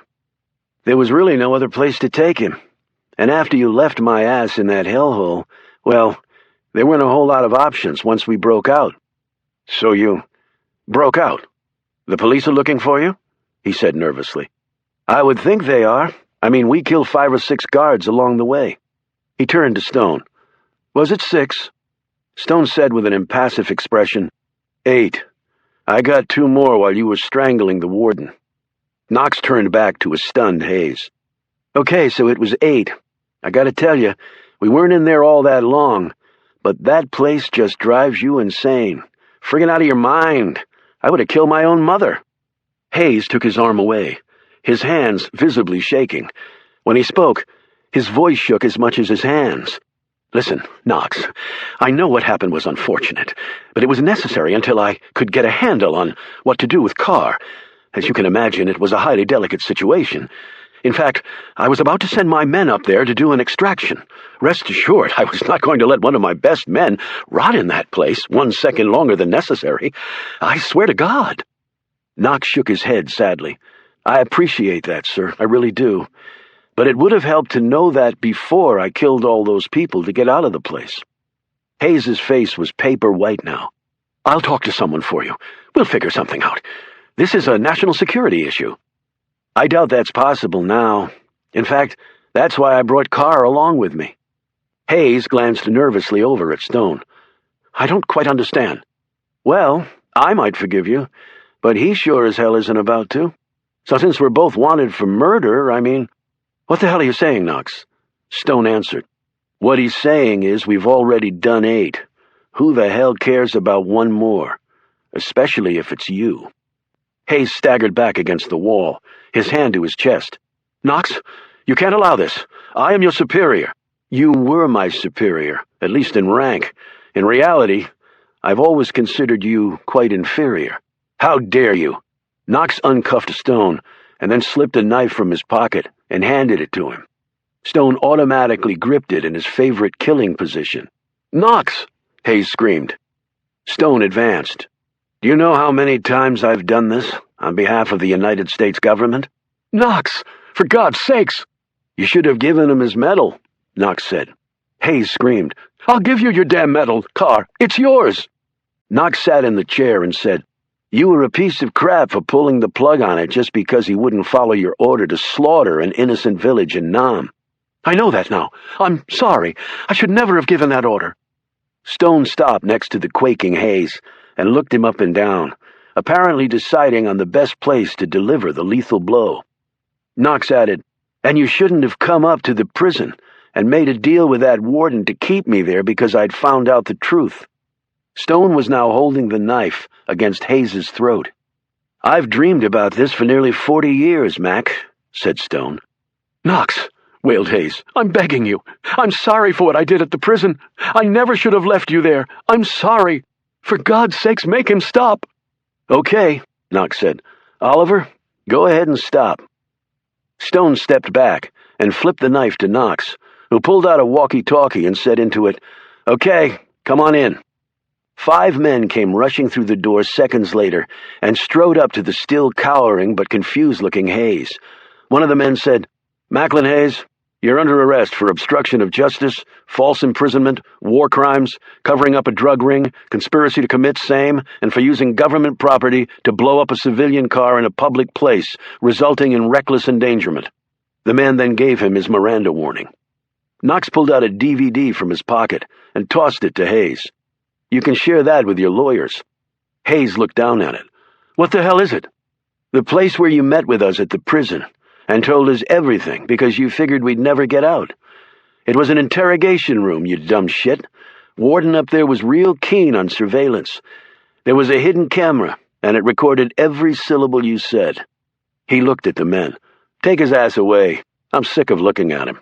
There was really no other place to take him. And after you left my ass in that hellhole, well, there weren't a whole lot of options once we broke out. So you broke out? The police are looking for you? He said nervously. I would think they are. I mean, we killed 5 or 6 guards along the way. He turned to Stone. Was it 6? Stone said with an impassive expression, 8. I got 2 more while you were strangling the warden. Knox turned back to a stunned Hayes. Okay, so it was 8. I gotta tell you, we weren't in there all that long, but that place just drives you insane. Friggin' out of your mind. I would have killed my own mother. Hayes took his arm away, his hands visibly shaking. When he spoke, his voice shook as much as his hands. Listen, Knox, I know what happened was unfortunate, but it was necessary until I could get a handle on what to do with Carr. As you can imagine, it was a highly delicate situation. In fact, I was about to send my men up there to do an extraction. Rest assured, I was not going to let one of my best men rot in that place 1 second longer than necessary. I swear to God. Knox shook his head sadly. I appreciate that, sir, I really do. But it would have helped to know that before I killed all those people to get out of the place. Hayes's face was paper white now. I'll talk to someone for you. We'll figure something out. This is a national security issue. I doubt that's possible now. In fact, that's why I brought Carr along with me. Hayes glanced nervously over at Stone. I don't quite understand. Well, I might forgive you, but he sure as hell isn't about to. So since we're both wanted for murder, What the hell are you saying, Knox? Stone answered. What he's saying is we've already done 8. Who the hell cares about one more? Especially if it's you. Hayes staggered back against the wall, his hand to his chest. Knox, you can't allow this. I am your superior. You were my superior, at least in rank. In reality, I've always considered you quite inferior. How dare you? Knox uncuffed Stone, and then slipped a knife from his pocket and handed it to him. Stone automatically gripped it in his favorite killing position. Knox! Hayes screamed. Stone advanced. Do you know how many times I've done this on behalf of the United States government? Knox! For God's sakes! You should have given him his medal, Knox said. Hayes screamed. I'll give you your damn medal, Carr. It's yours! Knox sat in the chair and said, You were a piece of crap for pulling the plug on it just because he wouldn't follow your order to slaughter an innocent village in Nam. I know that now. I'm sorry. I should never have given that order. Stone stopped next to the quaking Hayes and looked him up and down, apparently deciding on the best place to deliver the lethal blow. Knox added, And you shouldn't have come up to the prison and made a deal with that warden to keep me there because I'd found out the truth. Stone was now holding the knife against Hayes's throat. I've dreamed about this for nearly 40 years, Mac, said Stone. Knox, wailed Hayes, I'm begging you. I'm sorry for what I did at the prison. I never should have left you there. I'm sorry. For God's sakes, make him stop. Okay, Knox said. Oliver, go ahead and stop. Stone stepped back and flipped the knife to Knox, who pulled out a walkie-talkie and said into it, Okay, come on in. 5 men came rushing through the door seconds later and strode up to the still cowering but confused-looking Hayes. One of the men said, Macklin Hayes, you're under arrest for obstruction of justice, false imprisonment, war crimes, covering up a drug ring, conspiracy to commit same, and for using government property to blow up a civilian car in a public place, resulting in reckless endangerment. The man then gave him his Miranda warning. Knox pulled out a DVD from his pocket and tossed it to Hayes. You can share that with your lawyers. Hayes looked down at it. What the hell is it? The place where you met with us at the prison and told us everything because you figured we'd never get out. It was an interrogation room, you dumb shit. Warden up there was real keen on surveillance. There was a hidden camera, and it recorded every syllable you said. He looked at the men. Take his ass away. I'm sick of looking at him.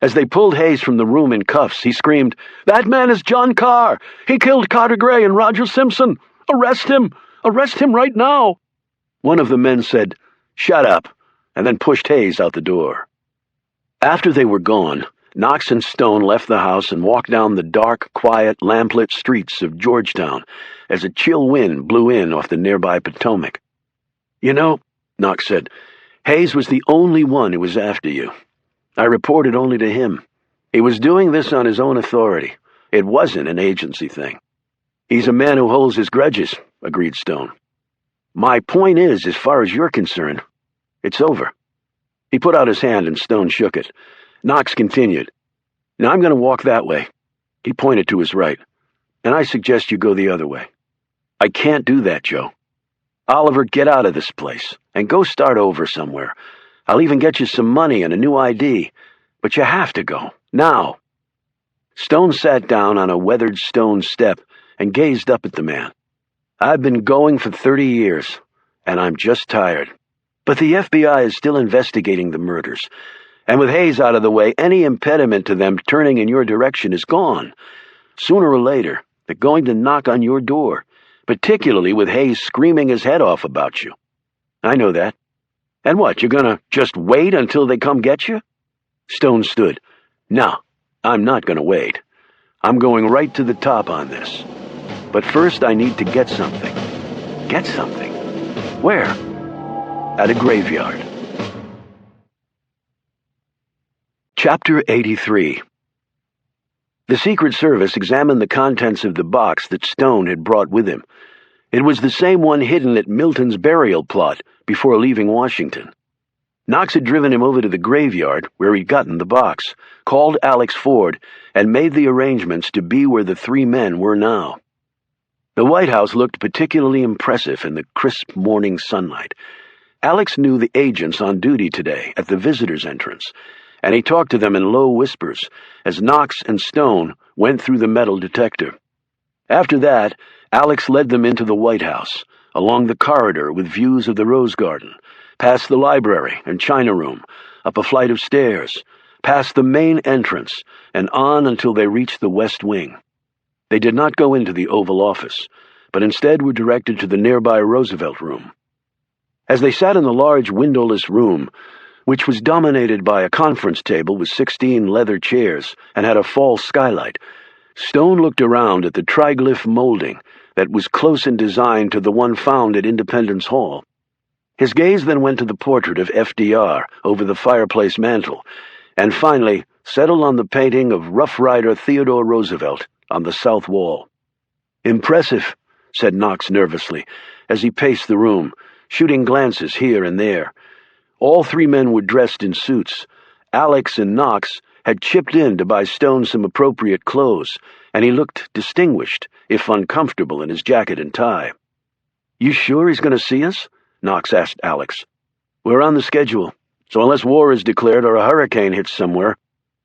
As they pulled Hayes from the room in cuffs, he screamed, That man is John Carr! He killed Carter Gray and Roger Simpson! Arrest him! Arrest him right now! One of the men said, Shut up, and then pushed Hayes out the door. After they were gone, Knox and Stone left the house and walked down the dark, quiet, lamplit streets of Georgetown as a chill wind blew in off the nearby Potomac. You know, Knox said, Hayes was the only one who was after you. I reported only to him. He was doing this on his own authority. It wasn't an agency thing. He's a man who holds his grudges, agreed Stone. My point is, as far as you're concerned, it's over. He put out his hand and Stone shook it. Knox continued. Now I'm going to walk that way. He pointed to his right. And I suggest you go the other way. I can't do that, Joe. Oliver, get out of this place and go start over somewhere. I'll even get you some money and a new ID. But you have to go. Now. Stone sat down on a weathered stone step and gazed up at the man. I've been going for 30 years, and I'm just tired. But the FBI is still investigating the murders, And with Hayes out of the way, any impediment to them turning in your direction is gone. Sooner or later, they're going to knock on your door, particularly with Hayes screaming his head off about you. I know that. And what, you're gonna just wait until they come get you? Stone stood. No, I'm not gonna wait. I'm going right to the top on this. But first I need to get something. Get something? Where? At a graveyard. Chapter 83. The Secret Service examined the contents of the box that Stone had brought with him. It was the same one hidden at Milton's burial plot before leaving Washington. Knox had driven him over to the graveyard where he'd gotten the box, called Alex Ford, and made the arrangements to be where the three men were now. The White House looked particularly impressive in the crisp morning sunlight. Alex knew the agents on duty today at the visitors' entrance, and he talked to them in low whispers as Knox and Stone went through the metal detector. After that, Alex led them into the White House, along the corridor with views of the Rose Garden, past the library and China Room, up a flight of stairs, past the main entrance, and on until they reached the West Wing. They did not go into the Oval Office, but instead were directed to the nearby Roosevelt Room. As they sat in the large windowless room, which was dominated by a conference table with 16 leather chairs and had a false skylight, Stone looked around at the triglyph molding that was close in design to the one found at Independence Hall. His gaze then went to the portrait of FDR over the fireplace mantel, and finally settled on the painting of Rough Rider Theodore Roosevelt on the south wall. "Impressive," said Knox nervously, as he paced the room, shooting glances here and there. All three men were dressed in suits. Alex and Knox had chipped in to buy Stone some appropriate clothes, and he looked distinguished, if uncomfortable, in his jacket and tie. "You sure he's going to see us?" Knox asked Alex. "We're on the schedule, so unless war is declared or a hurricane hits somewhere,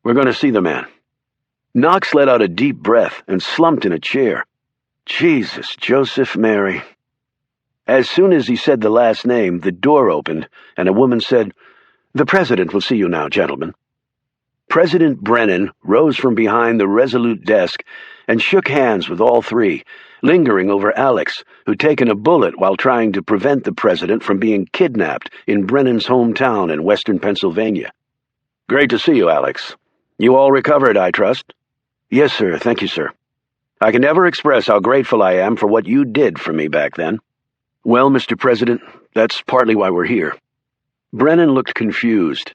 we're going to see the man." Knox let out a deep breath and slumped in a chair. Jesus, Joseph, Mary. As soon as he said the last name, the door opened, and a woman said, "The President will see you now, gentlemen." President Brennan rose from behind the resolute desk and shook hands with all three, lingering over Alex, who'd taken a bullet while trying to prevent the president from being kidnapped in Brennan's hometown in western Pennsylvania. "Great to see you, Alex. You all recovered, I trust?" "Yes, sir. Thank you, sir." "I can never express how grateful I am for what you did for me back then." "Well, Mr. President, that's partly why we're here." Brennan looked confused.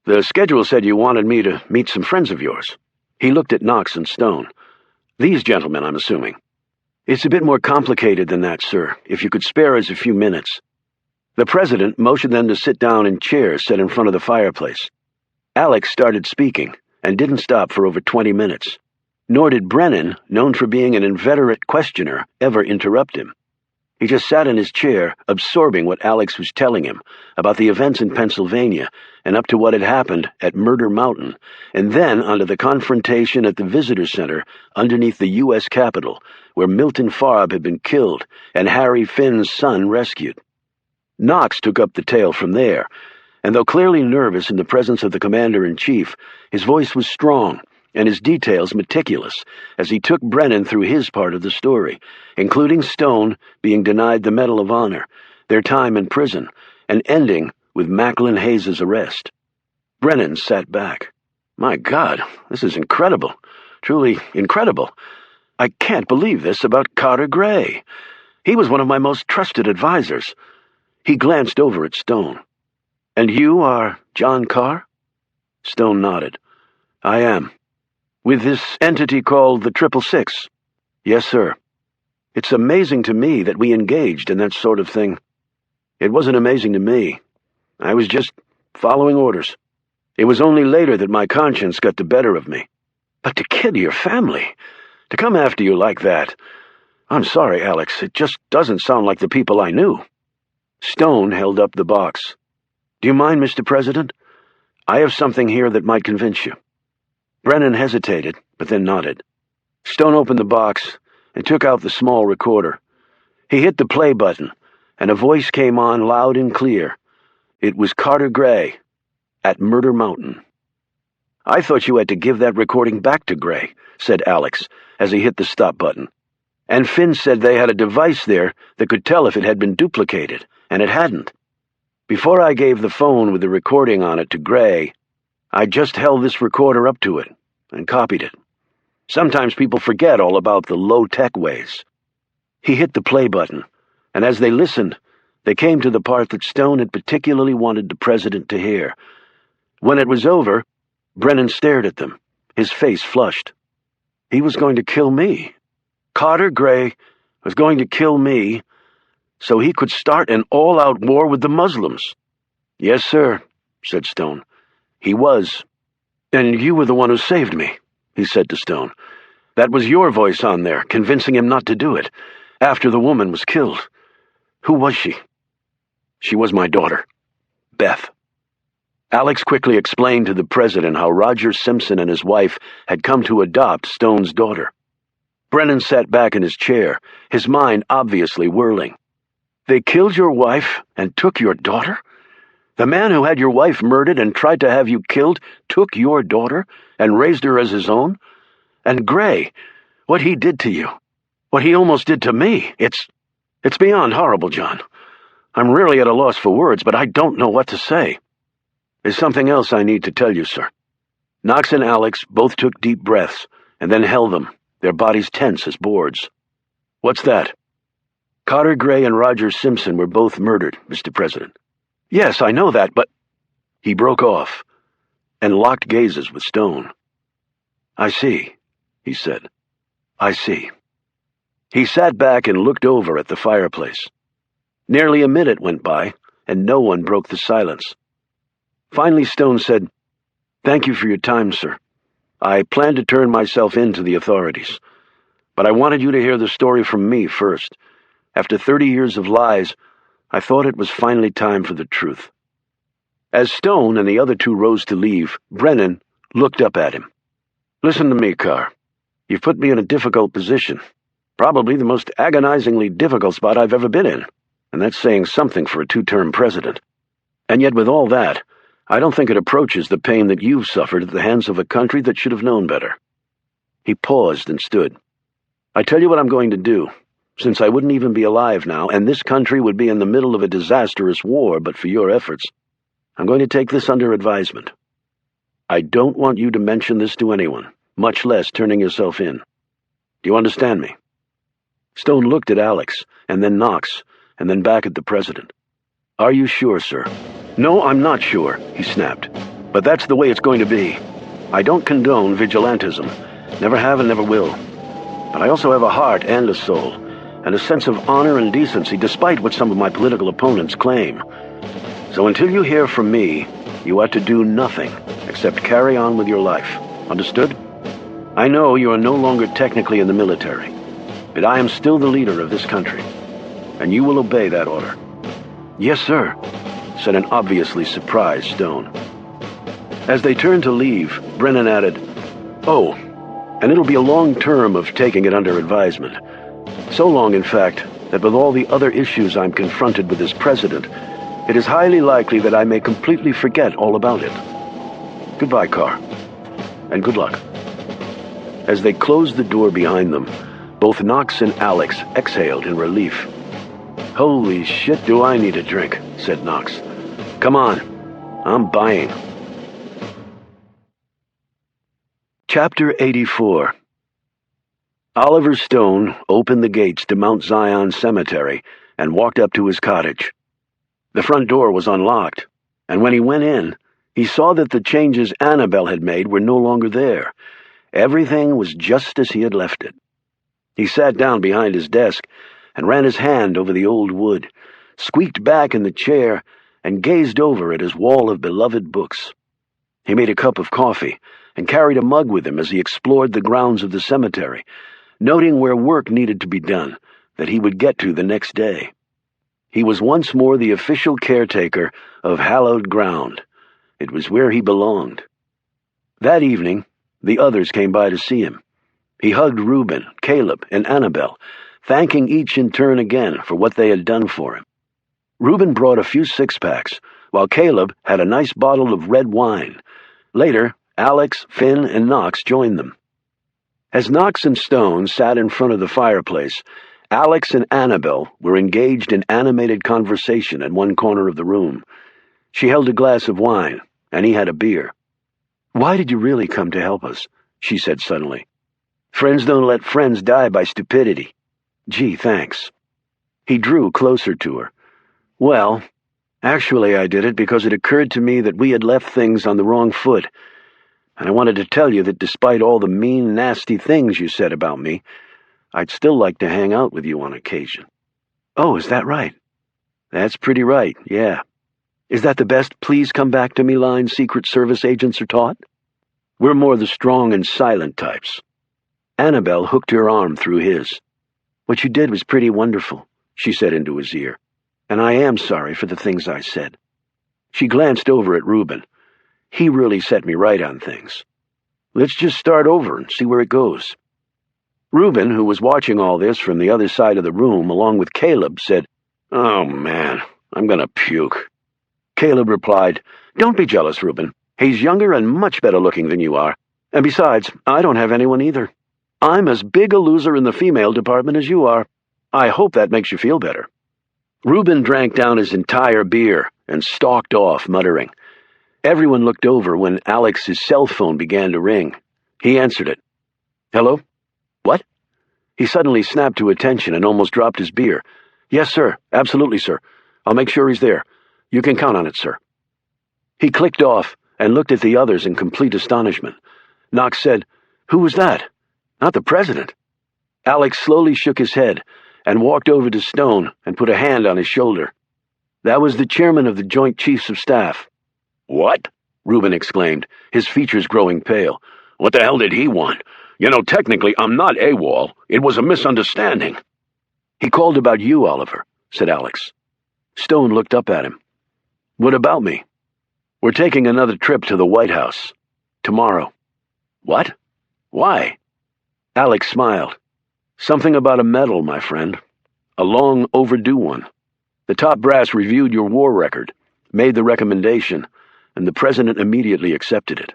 "The schedule said you wanted me to meet some friends of yours." He looked at Knox and Stone. "These gentlemen, I'm assuming." "It's a bit more complicated than that, sir, if you could spare us a few minutes." The president motioned them to sit down in chairs set in front of the fireplace. Alex started speaking, and didn't stop for over 20 minutes. Nor did Brennan, known for being an inveterate questioner, ever interrupt him. He just sat in his chair, absorbing what Alex was telling him about the events in Pennsylvania and up to what had happened at Murder Mountain, and then onto the confrontation at the Visitor Center underneath the U.S. Capitol, where Milton Farb had been killed and Harry Finn's son rescued. Knox took up the tale from there, and though clearly nervous in the presence of the Commander-in-Chief, his voice was strong and his details meticulous as he took Brennan through his part of the story, including Stone being denied the Medal of Honor, their time in prison, and ending with Macklin Hayes' arrest. Brennan sat back. "My God, this is incredible. Truly incredible. I can't believe this about Carter Gray. He was one of my most trusted advisors." He glanced over at Stone. "And you are John Carr?" Stone nodded. "I am. With this entity called the 666? "Yes, sir. It's amazing to me that we engaged in that sort of thing." "It wasn't amazing to me. I was just following orders. It was only later that my conscience got the better of me. But to kill your family, to come after you like that, I'm sorry, Alex, it just doesn't sound like the people I knew." Stone held up the box. "Do you mind, Mr. President? I have something here that might convince you." Brennan hesitated, but then nodded. Stone opened the box and took out the small recorder. He hit the play button, and a voice came on loud and clear. It was Carter Gray. at Murder Mountain. "I thought you had to give that recording back to Gray," said Alex, as he hit the stop button. "And Finn said they had a device there that could tell if it had been duplicated, and it hadn't. Before I gave the phone with the recording on it to Gray, I just held this recorder up to it and copied it. Sometimes people forget all about the low-tech ways." He hit the play button, and as they listened, they came to the part that Stone had particularly wanted the president to hear. When it was over, Brennan stared at them, his face flushed. He was going to kill me. Carter Gray was going to kill me so he could start an all-out war with the Muslims. "Yes, sir," said Stone. "He was. And you were the one who saved me," he said to Stone. "That was your voice on there, convincing him not to do it, after the woman was killed. Who was she?" "She was my daughter, Beth." Alex quickly explained to the president how Roger Simpson and his wife had come to adopt Stone's daughter. Brennan sat back in his chair, his mind obviously whirling. "They killed your wife and took your daughter? The man who had your wife murdered and tried to have you killed took your daughter and raised her as his own? And Gray, what he did to you, what he almost did to me, it's beyond horrible, John. I'm really at a loss for words, but I don't know what to say. There's something else I need to tell you, sir." Knox and Alex both took deep breaths and then held them, their bodies tense as boards. "What's that?" "Carter Gray and Roger Simpson were both murdered, Mr. President." "Yes, I know that, but—" He broke off and locked gazes with Stone. "I see," he said. "I see." He sat back and looked over at the fireplace. Nearly a minute went by, and no one broke the silence. Finally Stone said, "Thank you for your time, sir. I plan to turn myself in to the authorities. But I wanted you to hear the story from me first. After 30 years of lies, I thought it was finally time for the truth." As Stone and the other two rose to leave, Brennan looked up at him. "Listen to me, Carr. You've put me in a difficult position. Probably the most agonizingly difficult spot I've ever been in, and that's saying something for a two-term president. And yet with all that, I don't think it approaches the pain that you've suffered at the hands of a country that should have known better." He paused and stood. "I tell you what I'm going to do, since I wouldn't even be alive now, and this country would be in the middle of a disastrous war but for your efforts. I'm going to take this under advisement. I don't want you to mention this to anyone, much less turning yourself in. Do you understand me?" Stone looked at Alex, and then Knox, and then back at the president. "Are you sure, sir?" "No, I'm not sure," he snapped. "But that's the way it's going to be. I don't condone vigilantism. Never have and never will. But I also have a heart and a soul, and a sense of honor and decency, despite what some of my political opponents claim. So until you hear from me, you are to do nothing except carry on with your life. Understood? I know you are no longer technically in the military, but I am still the leader of this country, and you will obey that order." "Yes, sir," said an obviously surprised Stone. As they turned to leave, Brennan added, "Oh, and it'll be a long term of taking it under advisement. So long, in fact, that with all the other issues I'm confronted with as president, it is highly likely that I may completely forget all about it. Goodbye, Carr, and good luck." As they closed the door behind them, both Knox and Alex exhaled in relief. "Holy shit, do I need a drink," said Knox. "Come on, I'm buying." Chapter 84. Oliver Stone opened the gates to Mount Zion Cemetery and walked up to his cottage. The front door was unlocked, and when he went in, he saw that the changes Annabelle had made were no longer there. Everything was just as he had left it. He sat down behind his desk and ran his hand over the old wood, squeaked back in the chair, and gazed over at his wall of beloved books. He made a cup of coffee and carried a mug with him as he explored the grounds of the cemetery, noting where work needed to be done that he would get to the next day. He was once more the official caretaker of hallowed ground. It was where he belonged. That evening, the others came by to see him. He hugged Reuben, Caleb, and Annabelle, thanking each in turn again for what they had done for him. Reuben brought a few six-packs, while Caleb had a nice bottle of red wine. Later, Alex, Finn, and Knox joined them. As Knox and Stone sat in front of the fireplace, Alex and Annabelle were engaged in animated conversation in one corner of the room. She held a glass of wine, and he had a beer. "Why did you really come to help us?" she said suddenly. "Friends don't let friends die by stupidity." "Gee, thanks." He drew closer to her. "Well, actually I did it because it occurred to me that we had left things on the wrong foot. And I wanted to tell you that despite all the mean, nasty things you said about me, I'd still like to hang out with you on occasion." "Oh, is that right?" "That's pretty right, yeah. Is that the best please come back to me line Secret Service agents are taught? We're more the strong and silent types." Annabelle hooked her arm through his. "What you did was pretty wonderful," she said into his ear. "And I am sorry for the things I said." She glanced over at Reuben. "He really set me right on things. Let's just start over and see where it goes." Reuben, who was watching all this from the other side of the room along with Caleb, said, "Oh, man, I'm gonna puke." Caleb replied, "Don't be jealous, Reuben. He's younger and much better looking than you are. And besides, I don't have anyone either. I'm as big a loser in the female department as you are. I hope that makes you feel better." Reuben drank down his entire beer and stalked off, muttering. Everyone looked over when Alex's cell phone began to ring. He answered it. "Hello? What?" He suddenly snapped to attention and almost dropped his beer. "Yes, sir. Absolutely, sir. I'll make sure he's there. You can count on it, sir." He clicked off and looked at the others in complete astonishment. Knox said, "Who was that? Not the president." Alex slowly shook his head and walked over to Stone and put a hand on his shoulder. "That was the chairman of the Joint Chiefs of Staff." "What?" Reuben exclaimed, his features growing pale. "What the hell did he want? You know, technically, I'm not AWOL. It was a misunderstanding." "He called about you, Oliver," said Alex. Stone looked up at him. "What about me?" "We're taking another trip to the White House. Tomorrow." "What? Why?" Alex smiled. "Something about a medal, my friend. A long overdue one. The top brass reviewed your war record, made the recommendation, and the president immediately accepted it."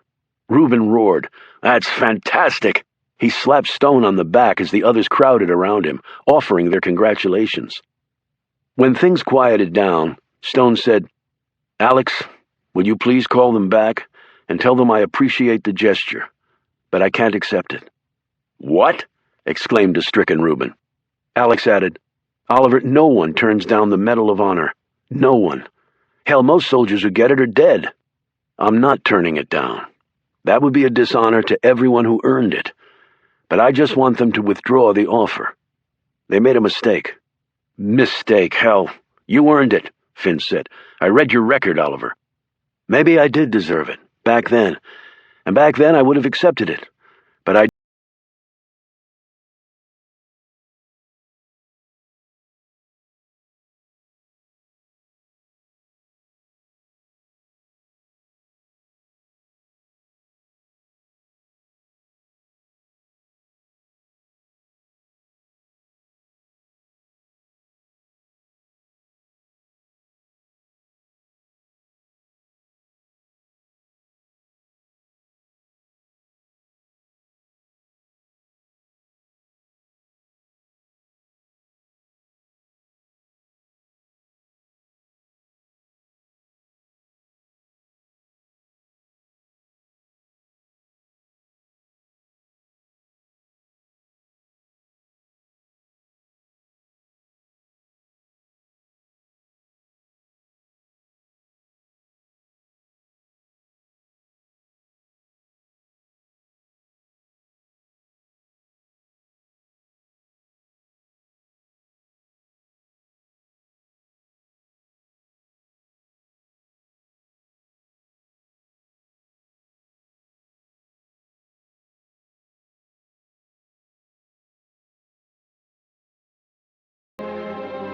Reuben roared, "That's fantastic!" He slapped Stone on the back as the others crowded around him, offering their congratulations. When things quieted down, Stone said, "Alex, will you please call them back and tell them I appreciate the gesture, but I can't accept it." "What?" exclaimed a stricken Reuben. Alex added, "Oliver, no one turns down the Medal of Honor. No one. Hell, most soldiers who get it are dead. I'm not turning it down. That would be a dishonor to everyone who earned it. But I just want them to withdraw the offer. They made a mistake." "Mistake, hell. You earned it," Finn said. "I read your record, Oliver. Maybe I did deserve it, back then. And back then I would have accepted it. But I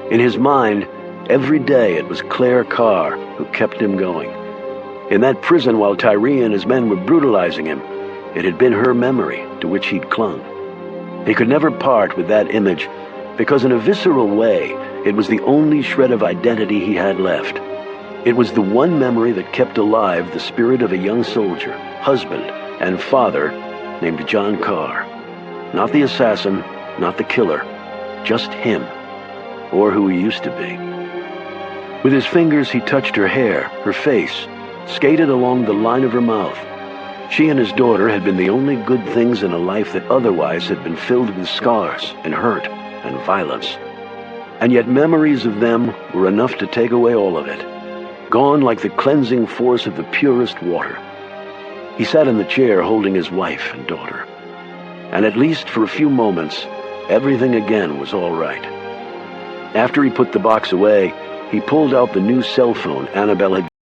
In his mind, every day it was Claire Carr who kept him going. In that prison while Tyree and his men were brutalizing him, it had been her memory to which he'd clung. He could never part with that image because in a visceral way, it was the only shred of identity he had left. It was the one memory that kept alive the spirit of a young soldier, husband, and father named John Carr. Not the assassin, not the killer, just him, or who he used to be. With his fingers he touched her hair, her face, skated along the line of her mouth. She and his daughter had been the only good things in a life that otherwise had been filled with scars and hurt and violence. And yet memories of them were enough to take away all of it, gone like the cleansing force of the purest water. He sat in the chair holding his wife and daughter, and at least for a few moments, everything again was all right. After he put the box away, he pulled out the new cell phone Annabelle had